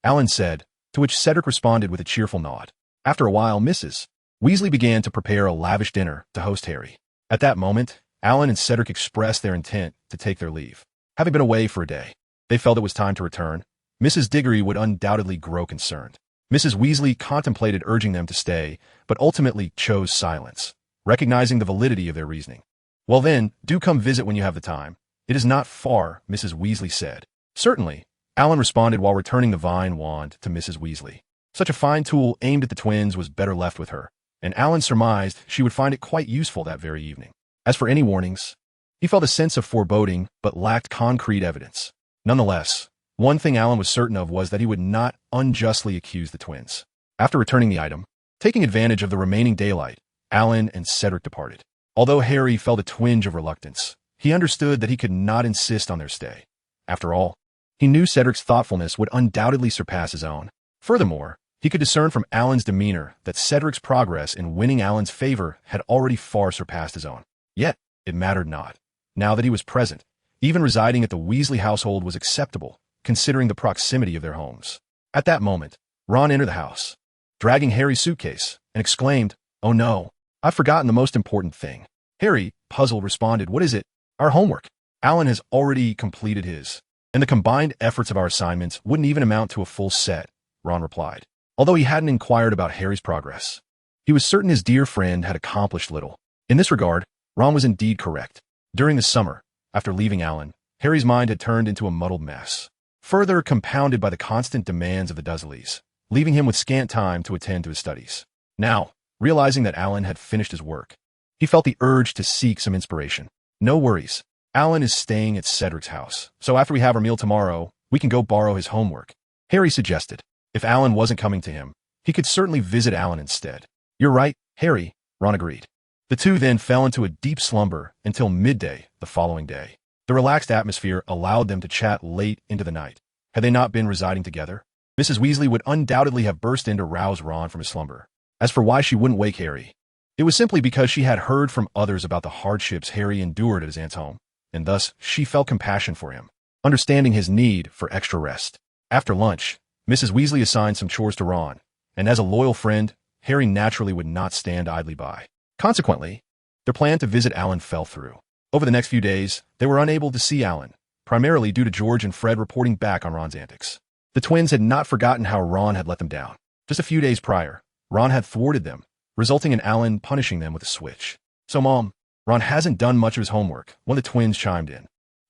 Alan said, to which Cedric responded with a cheerful nod. After a while, Mrs. Weasley began to prepare a lavish dinner to host Harry. At that moment, Alan and Cedric expressed their intent to take their leave. Having been away for a day, they felt it was time to return. Mrs. Diggory would undoubtedly grow concerned. Mrs. Weasley contemplated urging them to stay, but ultimately chose silence, recognizing the validity of their reasoning. "Well then, do come visit when you have the time. It is not far," Mrs. Weasley said. "Certainly," Alan responded while returning the vine wand to Mrs. Weasley. Such a fine tool aimed at the twins was better left with her, and Alan surmised she would find it quite useful that very evening. As for any warnings, he felt a sense of foreboding but lacked concrete evidence. Nonetheless, one thing Alan was certain of was that he would not unjustly accuse the twins. After returning the item, taking advantage of the remaining daylight, Alan and Cedric departed. Although Harry felt a twinge of reluctance, he understood that he could not insist on their stay. After all, he knew Cedric's thoughtfulness would undoubtedly surpass his own. Furthermore, he could discern from Alan's demeanor that Cedric's progress in winning Alan's favor had already far surpassed his own. Yet, it mattered not. Now that he was present, even residing at the Weasley household was acceptable, considering the proximity of their homes. At that moment, Ron entered the house, dragging Harry's suitcase, and exclaimed, "Oh no, I've forgotten the most important thing." Harry, puzzled, responded, "What is it?" "Our homework. Alan has already completed his, and the combined efforts of our assignments wouldn't even amount to a full set," Ron replied. Although he hadn't inquired about Harry's progress, he was certain his dear friend had accomplished little. In this regard, Ron was indeed correct. During the summer, after leaving Alan, Harry's mind had turned into a muddled mess, further compounded by the constant demands of the Dursleys, leaving him with scant time to attend to his studies. Now, realizing that Alan had finished his work, he felt the urge to seek some inspiration. "No worries. Alan is staying at Cedric's house, so after we have our meal tomorrow, we can go borrow his homework," Harry suggested. If Alan wasn't coming to him, he could certainly visit Alan instead. "You're right, Harry," Ron agreed. The two then fell into a deep slumber until midday the following day. The relaxed atmosphere allowed them to chat late into the night. Had they not been residing together, Mrs. Weasley would undoubtedly have burst in to rouse Ron from his slumber. As for why she wouldn't wake Harry, it was simply because she had heard from others about the hardships Harry endured at his aunt's home, and thus she felt compassion for him, understanding his need for extra rest. After lunch, Mrs. Weasley assigned some chores to Ron, and as a loyal friend, Harry naturally would not stand idly by. Consequently, their plan to visit Alan fell through. Over the next few days, they were unable to see Alan, primarily due to George and Fred reporting back on Ron's antics. The twins had not forgotten how Ron had let them down. Just a few days prior, Ron had thwarted them, resulting in Alan punishing them with a switch. "So, Mom, Ron hasn't done much of his homework," one of the twins chimed in.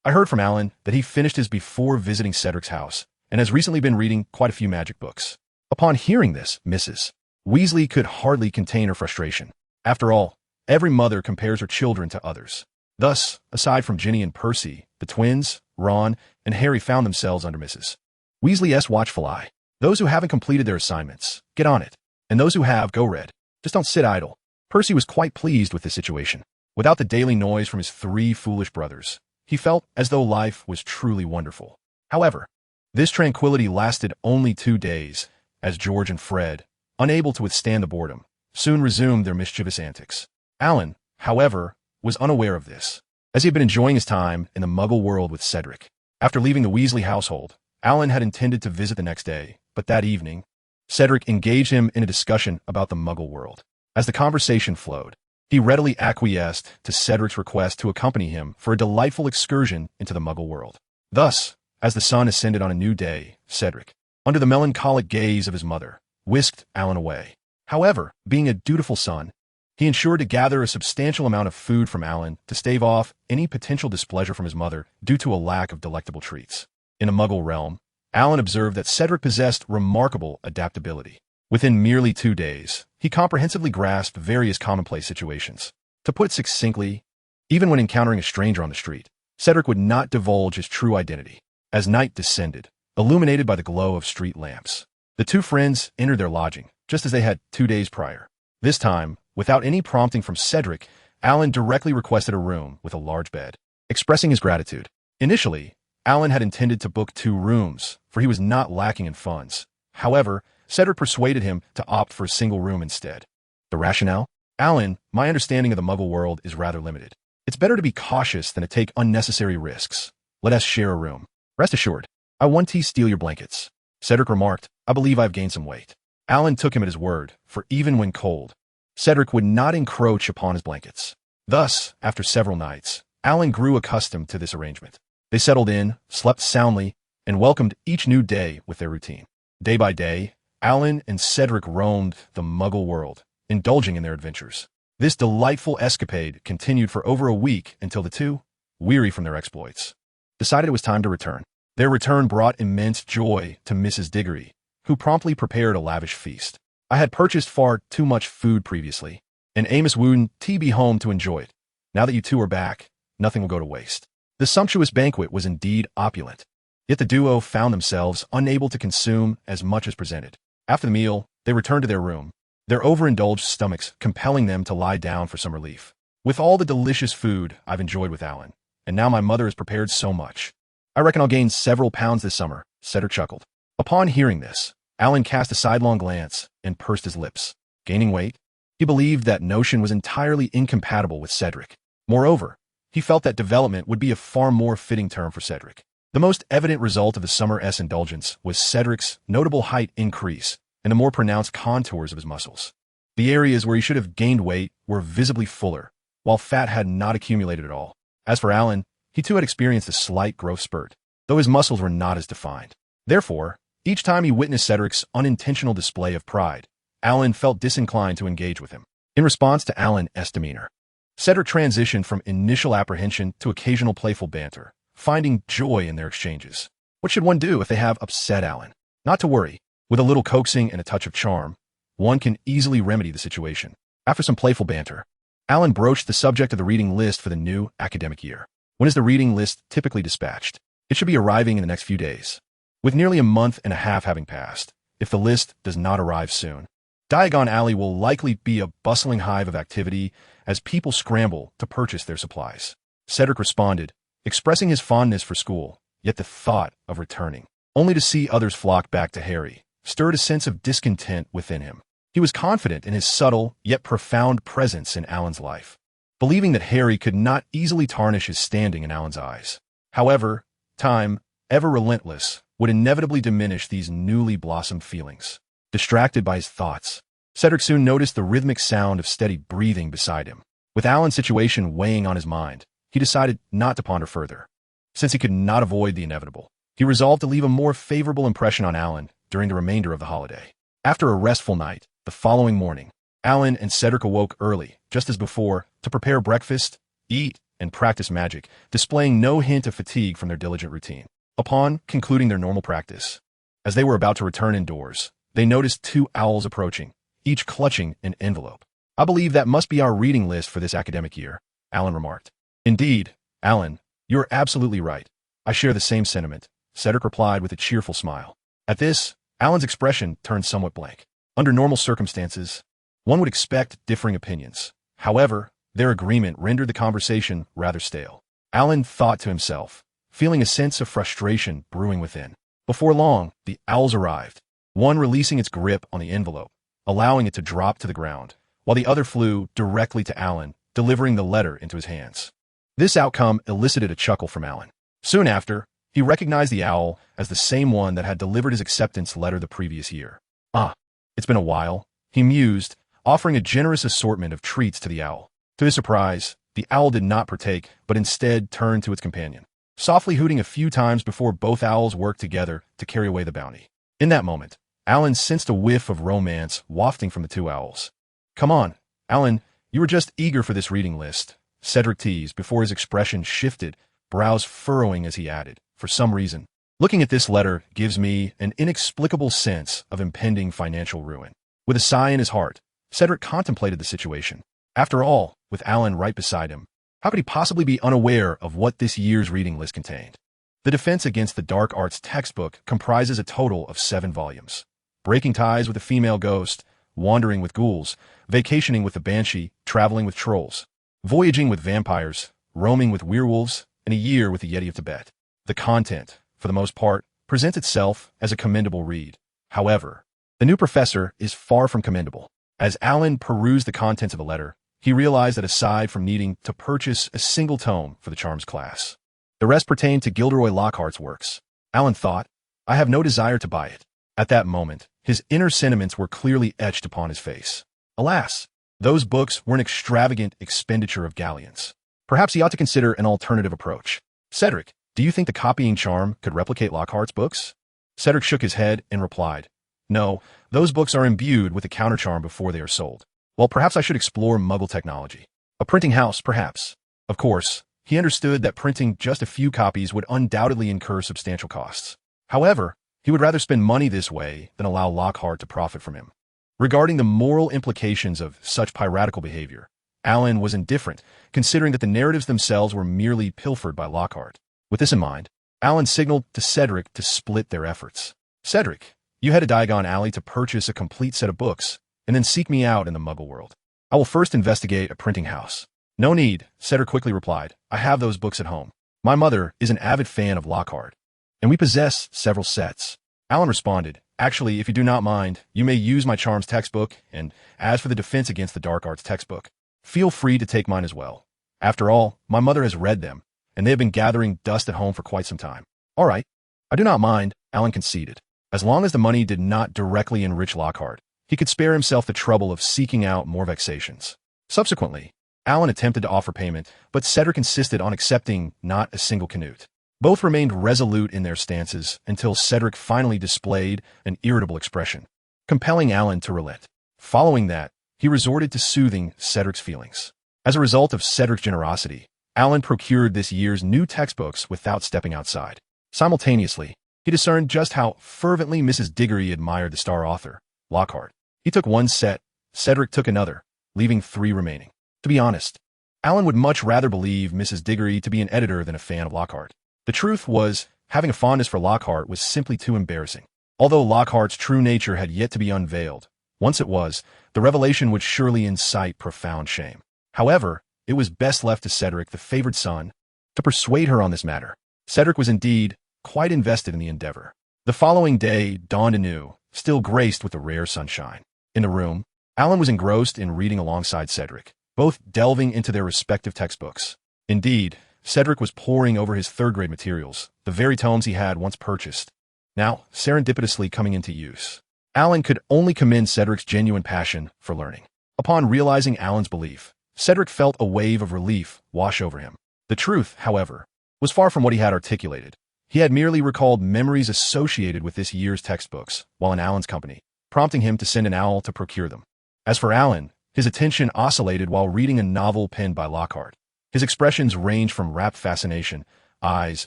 I heard from Alan that he finished his before visiting Cedric's house and has recently been reading quite a few magic books. Upon hearing this, Mrs. Weasley could hardly contain her frustration. After all, every mother compares her children to others. Thus, aside from Ginny and Percy, the twins, Ron, and Harry found themselves under Mrs. Weasley's watchful eye. Those who haven't completed their assignments, get on it. And those who have, go read. Just don't sit idle. Percy was quite pleased with this situation. Without the daily noise from his 3 foolish brothers, he felt as though life was truly wonderful. However, this tranquility lasted only 2 days, as George and Fred, unable to withstand the boredom, soon resumed their mischievous antics. Alan, however, was unaware of this, as he had been enjoying his time in the Muggle world with Cedric. After leaving the Weasley household, Alan had intended to visit the next day, but that evening, Cedric engaged him in a discussion about the Muggle world. As the conversation flowed, he readily acquiesced to Cedric's request to accompany him for a delightful excursion into the Muggle world. Thus, as the sun ascended on a new day, Cedric, under the melancholic gaze of his mother, whisked Alan away. However, being a dutiful son, he ensured to gather a substantial amount of food from Alan to stave off any potential displeasure from his mother due to a lack of delectable treats. In a Muggle realm, Alan observed that Cedric possessed remarkable adaptability. Within merely 2 days, he comprehensively grasped various commonplace situations. To put it succinctly, even when encountering a stranger on the street, Cedric would not divulge his true identity. As night descended, illuminated by the glow of street lamps, the 2 friends entered their lodging, just as they had 2 days prior. This time, without any prompting from Cedric, Alan directly requested a room with a large bed, expressing his gratitude. Initially, Alan had intended to book 2 rooms, for he was not lacking in funds. However, Cedric persuaded him to opt for a single room instead. The rationale? Alan, my understanding of the Muggle world is rather limited. It's better to be cautious than to take unnecessary risks. Let us share a room. Rest assured, I won't steal your blankets. Cedric remarked, I believe I've gained some weight. Alan took him at his word, for even when cold, Cedric would not encroach upon his blankets. Thus, after several nights, Alan grew accustomed to this arrangement. They settled in, slept soundly, and welcomed each new day with their routine. Day by day, Alan and Cedric roamed the Muggle world, indulging in their adventures. This delightful escapade continued for over a week until the 2, weary from their exploits, decided it was time to return. Their return brought immense joy to Mrs. Diggory, who promptly prepared a lavish feast. I had purchased far too much food previously, and Amos wouldn't be home to enjoy it. Now that you 2 are back, nothing will go to waste. The sumptuous banquet was indeed opulent, yet the duo found themselves unable to consume as much as presented. After the meal, they returned to their room, their overindulged stomachs compelling them to lie down for some relief. With all the delicious food I've enjoyed with Alan, and now my mother has prepared so much, I reckon I'll gain several pounds this summer, Cedric chuckled. Upon hearing this, Alan cast a sidelong glance and pursed his lips. Gaining weight? He believed that notion was entirely incompatible with Cedric. Moreover, he felt that development would be a far more fitting term for Cedric. The most evident result of the summer's indulgence was Cedric's notable height increase and the more pronounced contours of his muscles. The areas where he should have gained weight were visibly fuller, while fat had not accumulated at all. As for Alan, he too had experienced a slight growth spurt, though his muscles were not as defined. Therefore, each time he witnessed Cedric's unintentional display of pride, Alan felt disinclined to engage with him. In response to Alan's demeanor, Cedric transitioned from initial apprehension to occasional playful banter, finding joy in their exchanges. What should one do if they have upset Alan? Not to worry. With a little coaxing and a touch of charm, one can easily remedy the situation. After some playful banter, Alan broached the subject of the reading list for the new academic year. When is the reading list typically dispatched? It should be arriving in the next few days. With nearly a month and a half having passed, if the list does not arrive soon, Diagon Alley will likely be a bustling hive of activity as people scramble to purchase their supplies. Cedric responded, expressing his fondness for school, yet the thought of returning, only to see others flock back to Harry, stirred a sense of discontent within him. He was confident in his subtle yet profound presence in Alan's life, believing that Harry could not easily tarnish his standing in Alan's eyes. However, time, ever relentless, would inevitably diminish these newly blossomed feelings. Distracted by his thoughts, Cedric soon noticed the rhythmic sound of steady breathing beside him. With Alan's situation weighing on his mind, he decided not to ponder further. Since he could not avoid the inevitable, he resolved to leave a more favorable impression on Alan during the remainder of the holiday. After a restful night, the following morning, Alan and Cedric awoke early, just as before, to prepare breakfast, eat, and practice magic, displaying no hint of fatigue from their diligent routine. Upon concluding their normal practice, as they were about to return indoors, they noticed two owls approaching, each clutching an envelope. "I believe that must be our reading list for this academic year," Alan remarked. "Indeed, Alan, you are absolutely right. I share the same sentiment," Cedric replied with a cheerful smile. At this, Alan's expression turned somewhat blank. Under normal circumstances, one would expect differing opinions. However, their agreement rendered the conversation rather stale. Alan thought to himself, feeling a sense of frustration brewing within. Before long, the owls arrived, one releasing its grip on the envelope, allowing it to drop to the ground, while the other flew directly to Alan, delivering the letter into his hands. This outcome elicited a chuckle from Alan. Soon after, he recognized the owl as the same one that had delivered his acceptance letter the previous year. "Ah, it's been a while," he mused, offering a generous assortment of treats to the owl. To his surprise, the owl did not partake, but instead turned to its companion, softly hooting a few times before both owls worked together to carry away the bounty. In that moment, Alan sensed a whiff of romance wafting from the two owls. "Come on, Alan, you were just eager for this reading list," Cedric teased before his expression shifted, brows furrowing as he added, "For some reason, looking at this letter gives me an inexplicable sense of impending financial ruin." With a sigh in his heart, Cedric contemplated the situation. After all, with Alan right beside him, how could he possibly be unaware of what this year's reading list contained? The Defense Against the Dark Arts textbook comprises a total of 7 volumes. Breaking ties with a female ghost, wandering with ghouls, vacationing with the banshee, traveling with trolls, voyaging with vampires, roaming with werewolves, and a year with the Yeti of Tibet. The content, for the most part, presents itself as a commendable read. However, the new professor is far from commendable. As Alan perused the contents of the letter, he realized that aside from needing to purchase a single tome for the charms class, the rest pertained to Gilderoy Lockhart's works. Alan thought, "I have no desire to buy it." At that moment, his inner sentiments were clearly etched upon his face. Alas, those books were an extravagant expenditure of galleons. Perhaps he ought to consider an alternative approach. "Cedric, do you think the copying charm could replicate Lockhart's books?" Cedric shook his head and replied, "No, those books are imbued with the countercharm before they are sold. Well, perhaps I should explore Muggle technology. A printing house, perhaps." Of course, he understood that printing just a few copies would undoubtedly incur substantial costs. However, he would rather spend money this way than allow Lockhart to profit from him. Regarding the moral implications of such piratical behavior, Alan was indifferent, considering that the narratives themselves were merely pilfered by Lockhart. With this in mind, Alan signaled to Cedric to split their efforts. "Cedric, you head to Diagon Alley to purchase a complete set of books, and then seek me out in the Muggle world. I will first investigate a printing house." "No need," Cedric quickly replied. "I have those books at home. My mother is an avid fan of Lockhart, and we possess several sets." Alan responded, "Actually, if you do not mind, you may use my charms textbook, and as for the Defense Against the Dark Arts textbook, feel free to take mine as well. After all, my mother has read them, and they have been gathering dust at home for quite some time." "All right, I do not mind," Alan conceded. As long as the money did not directly enrich Lockhart, he could spare himself the trouble of seeking out more vexations. Subsequently, Alan attempted to offer payment, but Cedric insisted on accepting not a single canute. Both remained resolute in their stances until Cedric finally displayed an irritable expression, compelling Alan to relent. Following that, he resorted to soothing Cedric's feelings. As a result of Cedric's generosity, Alan procured this year's new textbooks without stepping outside. Simultaneously, he discerned just how fervently Mrs. Diggory admired the star author, Lockhart. He took one set, Cedric took another, leaving 3 remaining. To be honest, Alan would much rather believe Mrs. Diggory to be an editor than a fan of Lockhart. The truth was, having a fondness for Lockhart was simply too embarrassing. Although Lockhart's true nature had yet to be unveiled, once it was, the revelation would surely incite profound shame. However, it was best left to Cedric, the favored son, to persuade her on this matter. Cedric was indeed quite invested in the endeavor. The following day dawned anew, still graced with the rare sunshine. In the room, Alan was engrossed in reading alongside Cedric, both delving into their respective textbooks. Indeed, Cedric was poring over his third-grade materials, the very tomes he had once purchased, now serendipitously coming into use. Alan could only commend Cedric's genuine passion for learning. Upon realizing Alan's belief, Cedric felt a wave of relief wash over him. The truth, however, was far from what he had articulated. He had merely recalled memories associated with this year's textbooks while in Alan's company, prompting him to send an owl to procure them. As for Alan, his attention oscillated while reading a novel penned by Lockhart. His expressions ranged from rapt fascination, eyes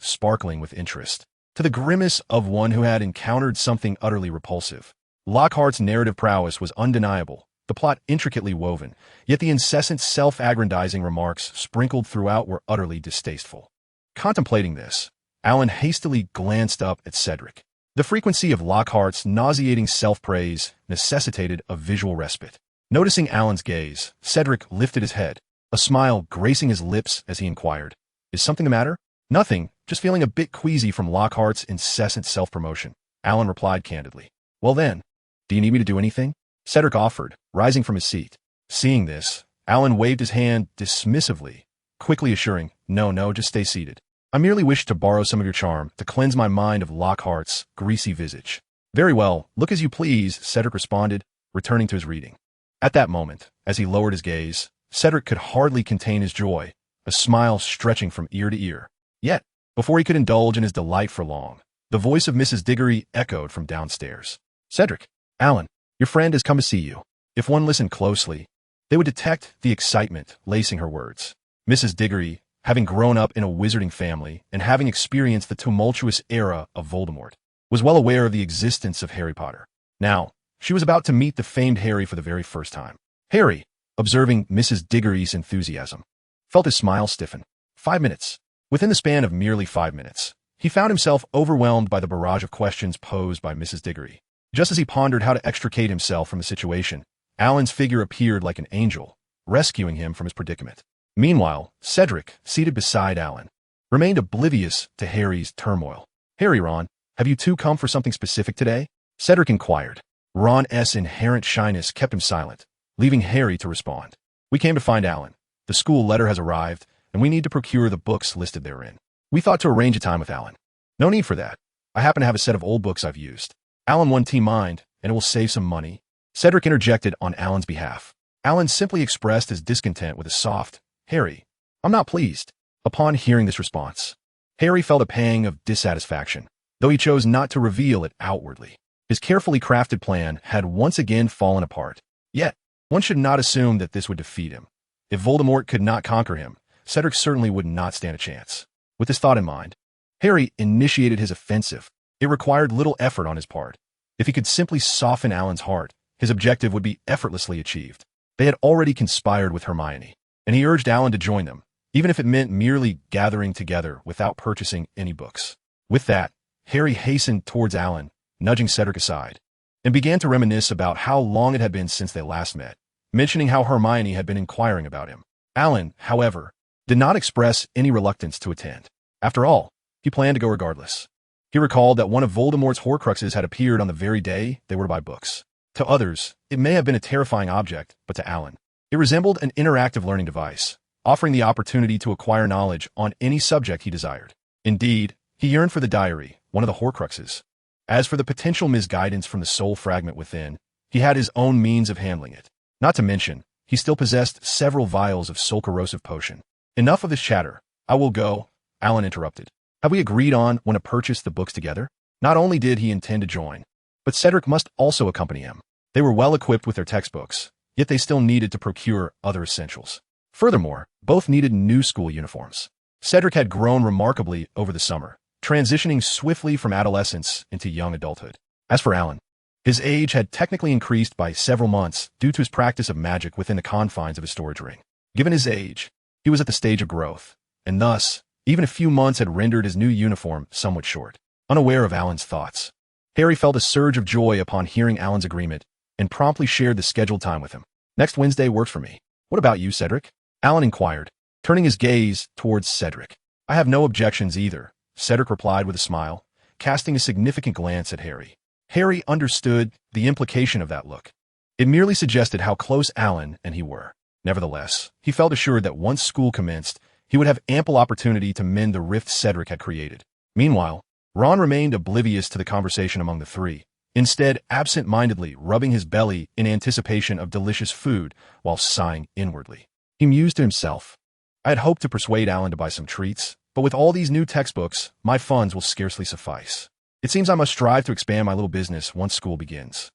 sparkling with interest, to the grimace of one who had encountered something utterly repulsive. Lockhart's narrative prowess was undeniable, the plot intricately woven, yet the incessant self-aggrandizing remarks sprinkled throughout were utterly distasteful. Contemplating this, Alan hastily glanced up at Cedric. The frequency of Lockhart's nauseating self-praise necessitated a visual respite. Noticing Alan's gaze, Cedric lifted his head, a smile gracing his lips as he inquired, "Is something the matter?" "Nothing, just feeling a bit queasy from Lockhart's incessant self-promotion," Alan replied candidly. "Well then, do you need me to do anything?" Cedric offered, rising from his seat. Seeing this, Alan waved his hand dismissively, quickly assuring, No, just stay seated. I merely wish to borrow some of your charm to cleanse my mind of Lockhart's greasy visage." "Very well, look as you please," Cedric responded, returning to his reading. At that moment, as he lowered his gaze, Cedric could hardly contain his joy, a smile stretching from ear to ear. Yet, before he could indulge in his delight for long, the voice of Mrs. Diggory echoed from downstairs. "Cedric, Alan, your friend has come to see you." If one listened closely, they would detect the excitement lacing her words. Mrs. Diggory, having grown up in a wizarding family and having experienced the tumultuous era of Voldemort, was well aware of the existence of Harry Potter. Now, she was about to meet the famed Harry for the very first time. Harry, observing Mrs. Diggory's enthusiasm, felt his smile stiffen. 5 minutes. Within the span of merely 5 minutes, he found himself overwhelmed by the barrage of questions posed by Mrs. Diggory. Just as he pondered how to extricate himself from the situation, Alan's figure appeared like an angel, rescuing him from his predicament. Meanwhile, Cedric, seated beside Alan, remained oblivious to Harry's turmoil. "Harry, Ron, have you two come for something specific today?" Cedric inquired. Ron's inherent shyness kept him silent, leaving Harry to respond. "We came to find Alan. The school letter has arrived, and we need to procure the books listed therein. We thought to arrange a time with Alan." "No need for that. I happen to have a set of old books I've used. Alan won't mind, and it will save some money." Cedric interjected on Alan's behalf. Alan simply expressed his discontent with a soft, "Harry, I'm not pleased." Upon hearing this response, Harry felt a pang of dissatisfaction, though he chose not to reveal it outwardly. His carefully crafted plan had once again fallen apart. Yet, one should not assume that this would defeat him. If Voldemort could not conquer him, Cedric certainly would not stand a chance. With this thought in mind, Harry initiated his offensive. It required little effort on his part. If he could simply soften Alan's heart, his objective would be effortlessly achieved. They had already conspired with Hermione, and he urged Alan to join them, even if it meant merely gathering together without purchasing any books. With that, Harry hastened towards Alan, nudging Cedric aside, and began to reminisce about how long it had been since they last met, mentioning how Hermione had been inquiring about him. Alan, however, did not express any reluctance to attend. After all, he planned to go regardless. He recalled that one of Voldemort's Horcruxes had appeared on the very day they were to buy books. To others, it may have been a terrifying object, but to Alan, it resembled an interactive learning device, offering the opportunity to acquire knowledge on any subject he desired. Indeed, he yearned for the diary, one of the Horcruxes. As for the potential misguidance from the soul fragment within, he had his own means of handling it. Not to mention, he still possessed several vials of soul-corrosive potion. "Enough of this chatter. I will go," Alan interrupted. "Have we agreed on when to purchase the books together?" Not only did he intend to join, but Cedric must also accompany him. They were well equipped with their textbooks, yet they still needed to procure other essentials. Furthermore, both needed new school uniforms. Cedric had grown remarkably over the summer, transitioning swiftly from adolescence into young adulthood. As for Alan, his age had technically increased by several months due to his practice of magic within the confines of his storage ring. Given his age, he was at the stage of growth, and thus, even a few months had rendered his new uniform somewhat short. Unaware of Alan's thoughts, Harry felt a surge of joy upon hearing Alan's agreement and promptly shared the scheduled time with him. "Next Wednesday works for me. What about you, Cedric?" Alan inquired, turning his gaze towards Cedric. "I have no objections either," Cedric replied with a smile, casting a significant glance at Harry. Harry understood the implication of that look. It merely suggested how close Alan and he were. Nevertheless, he felt assured that once school commenced, he would have ample opportunity to mend the rift Cedric had created. Meanwhile, Ron remained oblivious to the conversation among the three, instead absent-mindedly rubbing his belly in anticipation of delicious food while sighing inwardly. He mused to himself, "I had hoped to persuade Alan to buy some treats, but with all these new textbooks, my funds will scarcely suffice. It seems I must strive to expand my little business once school begins."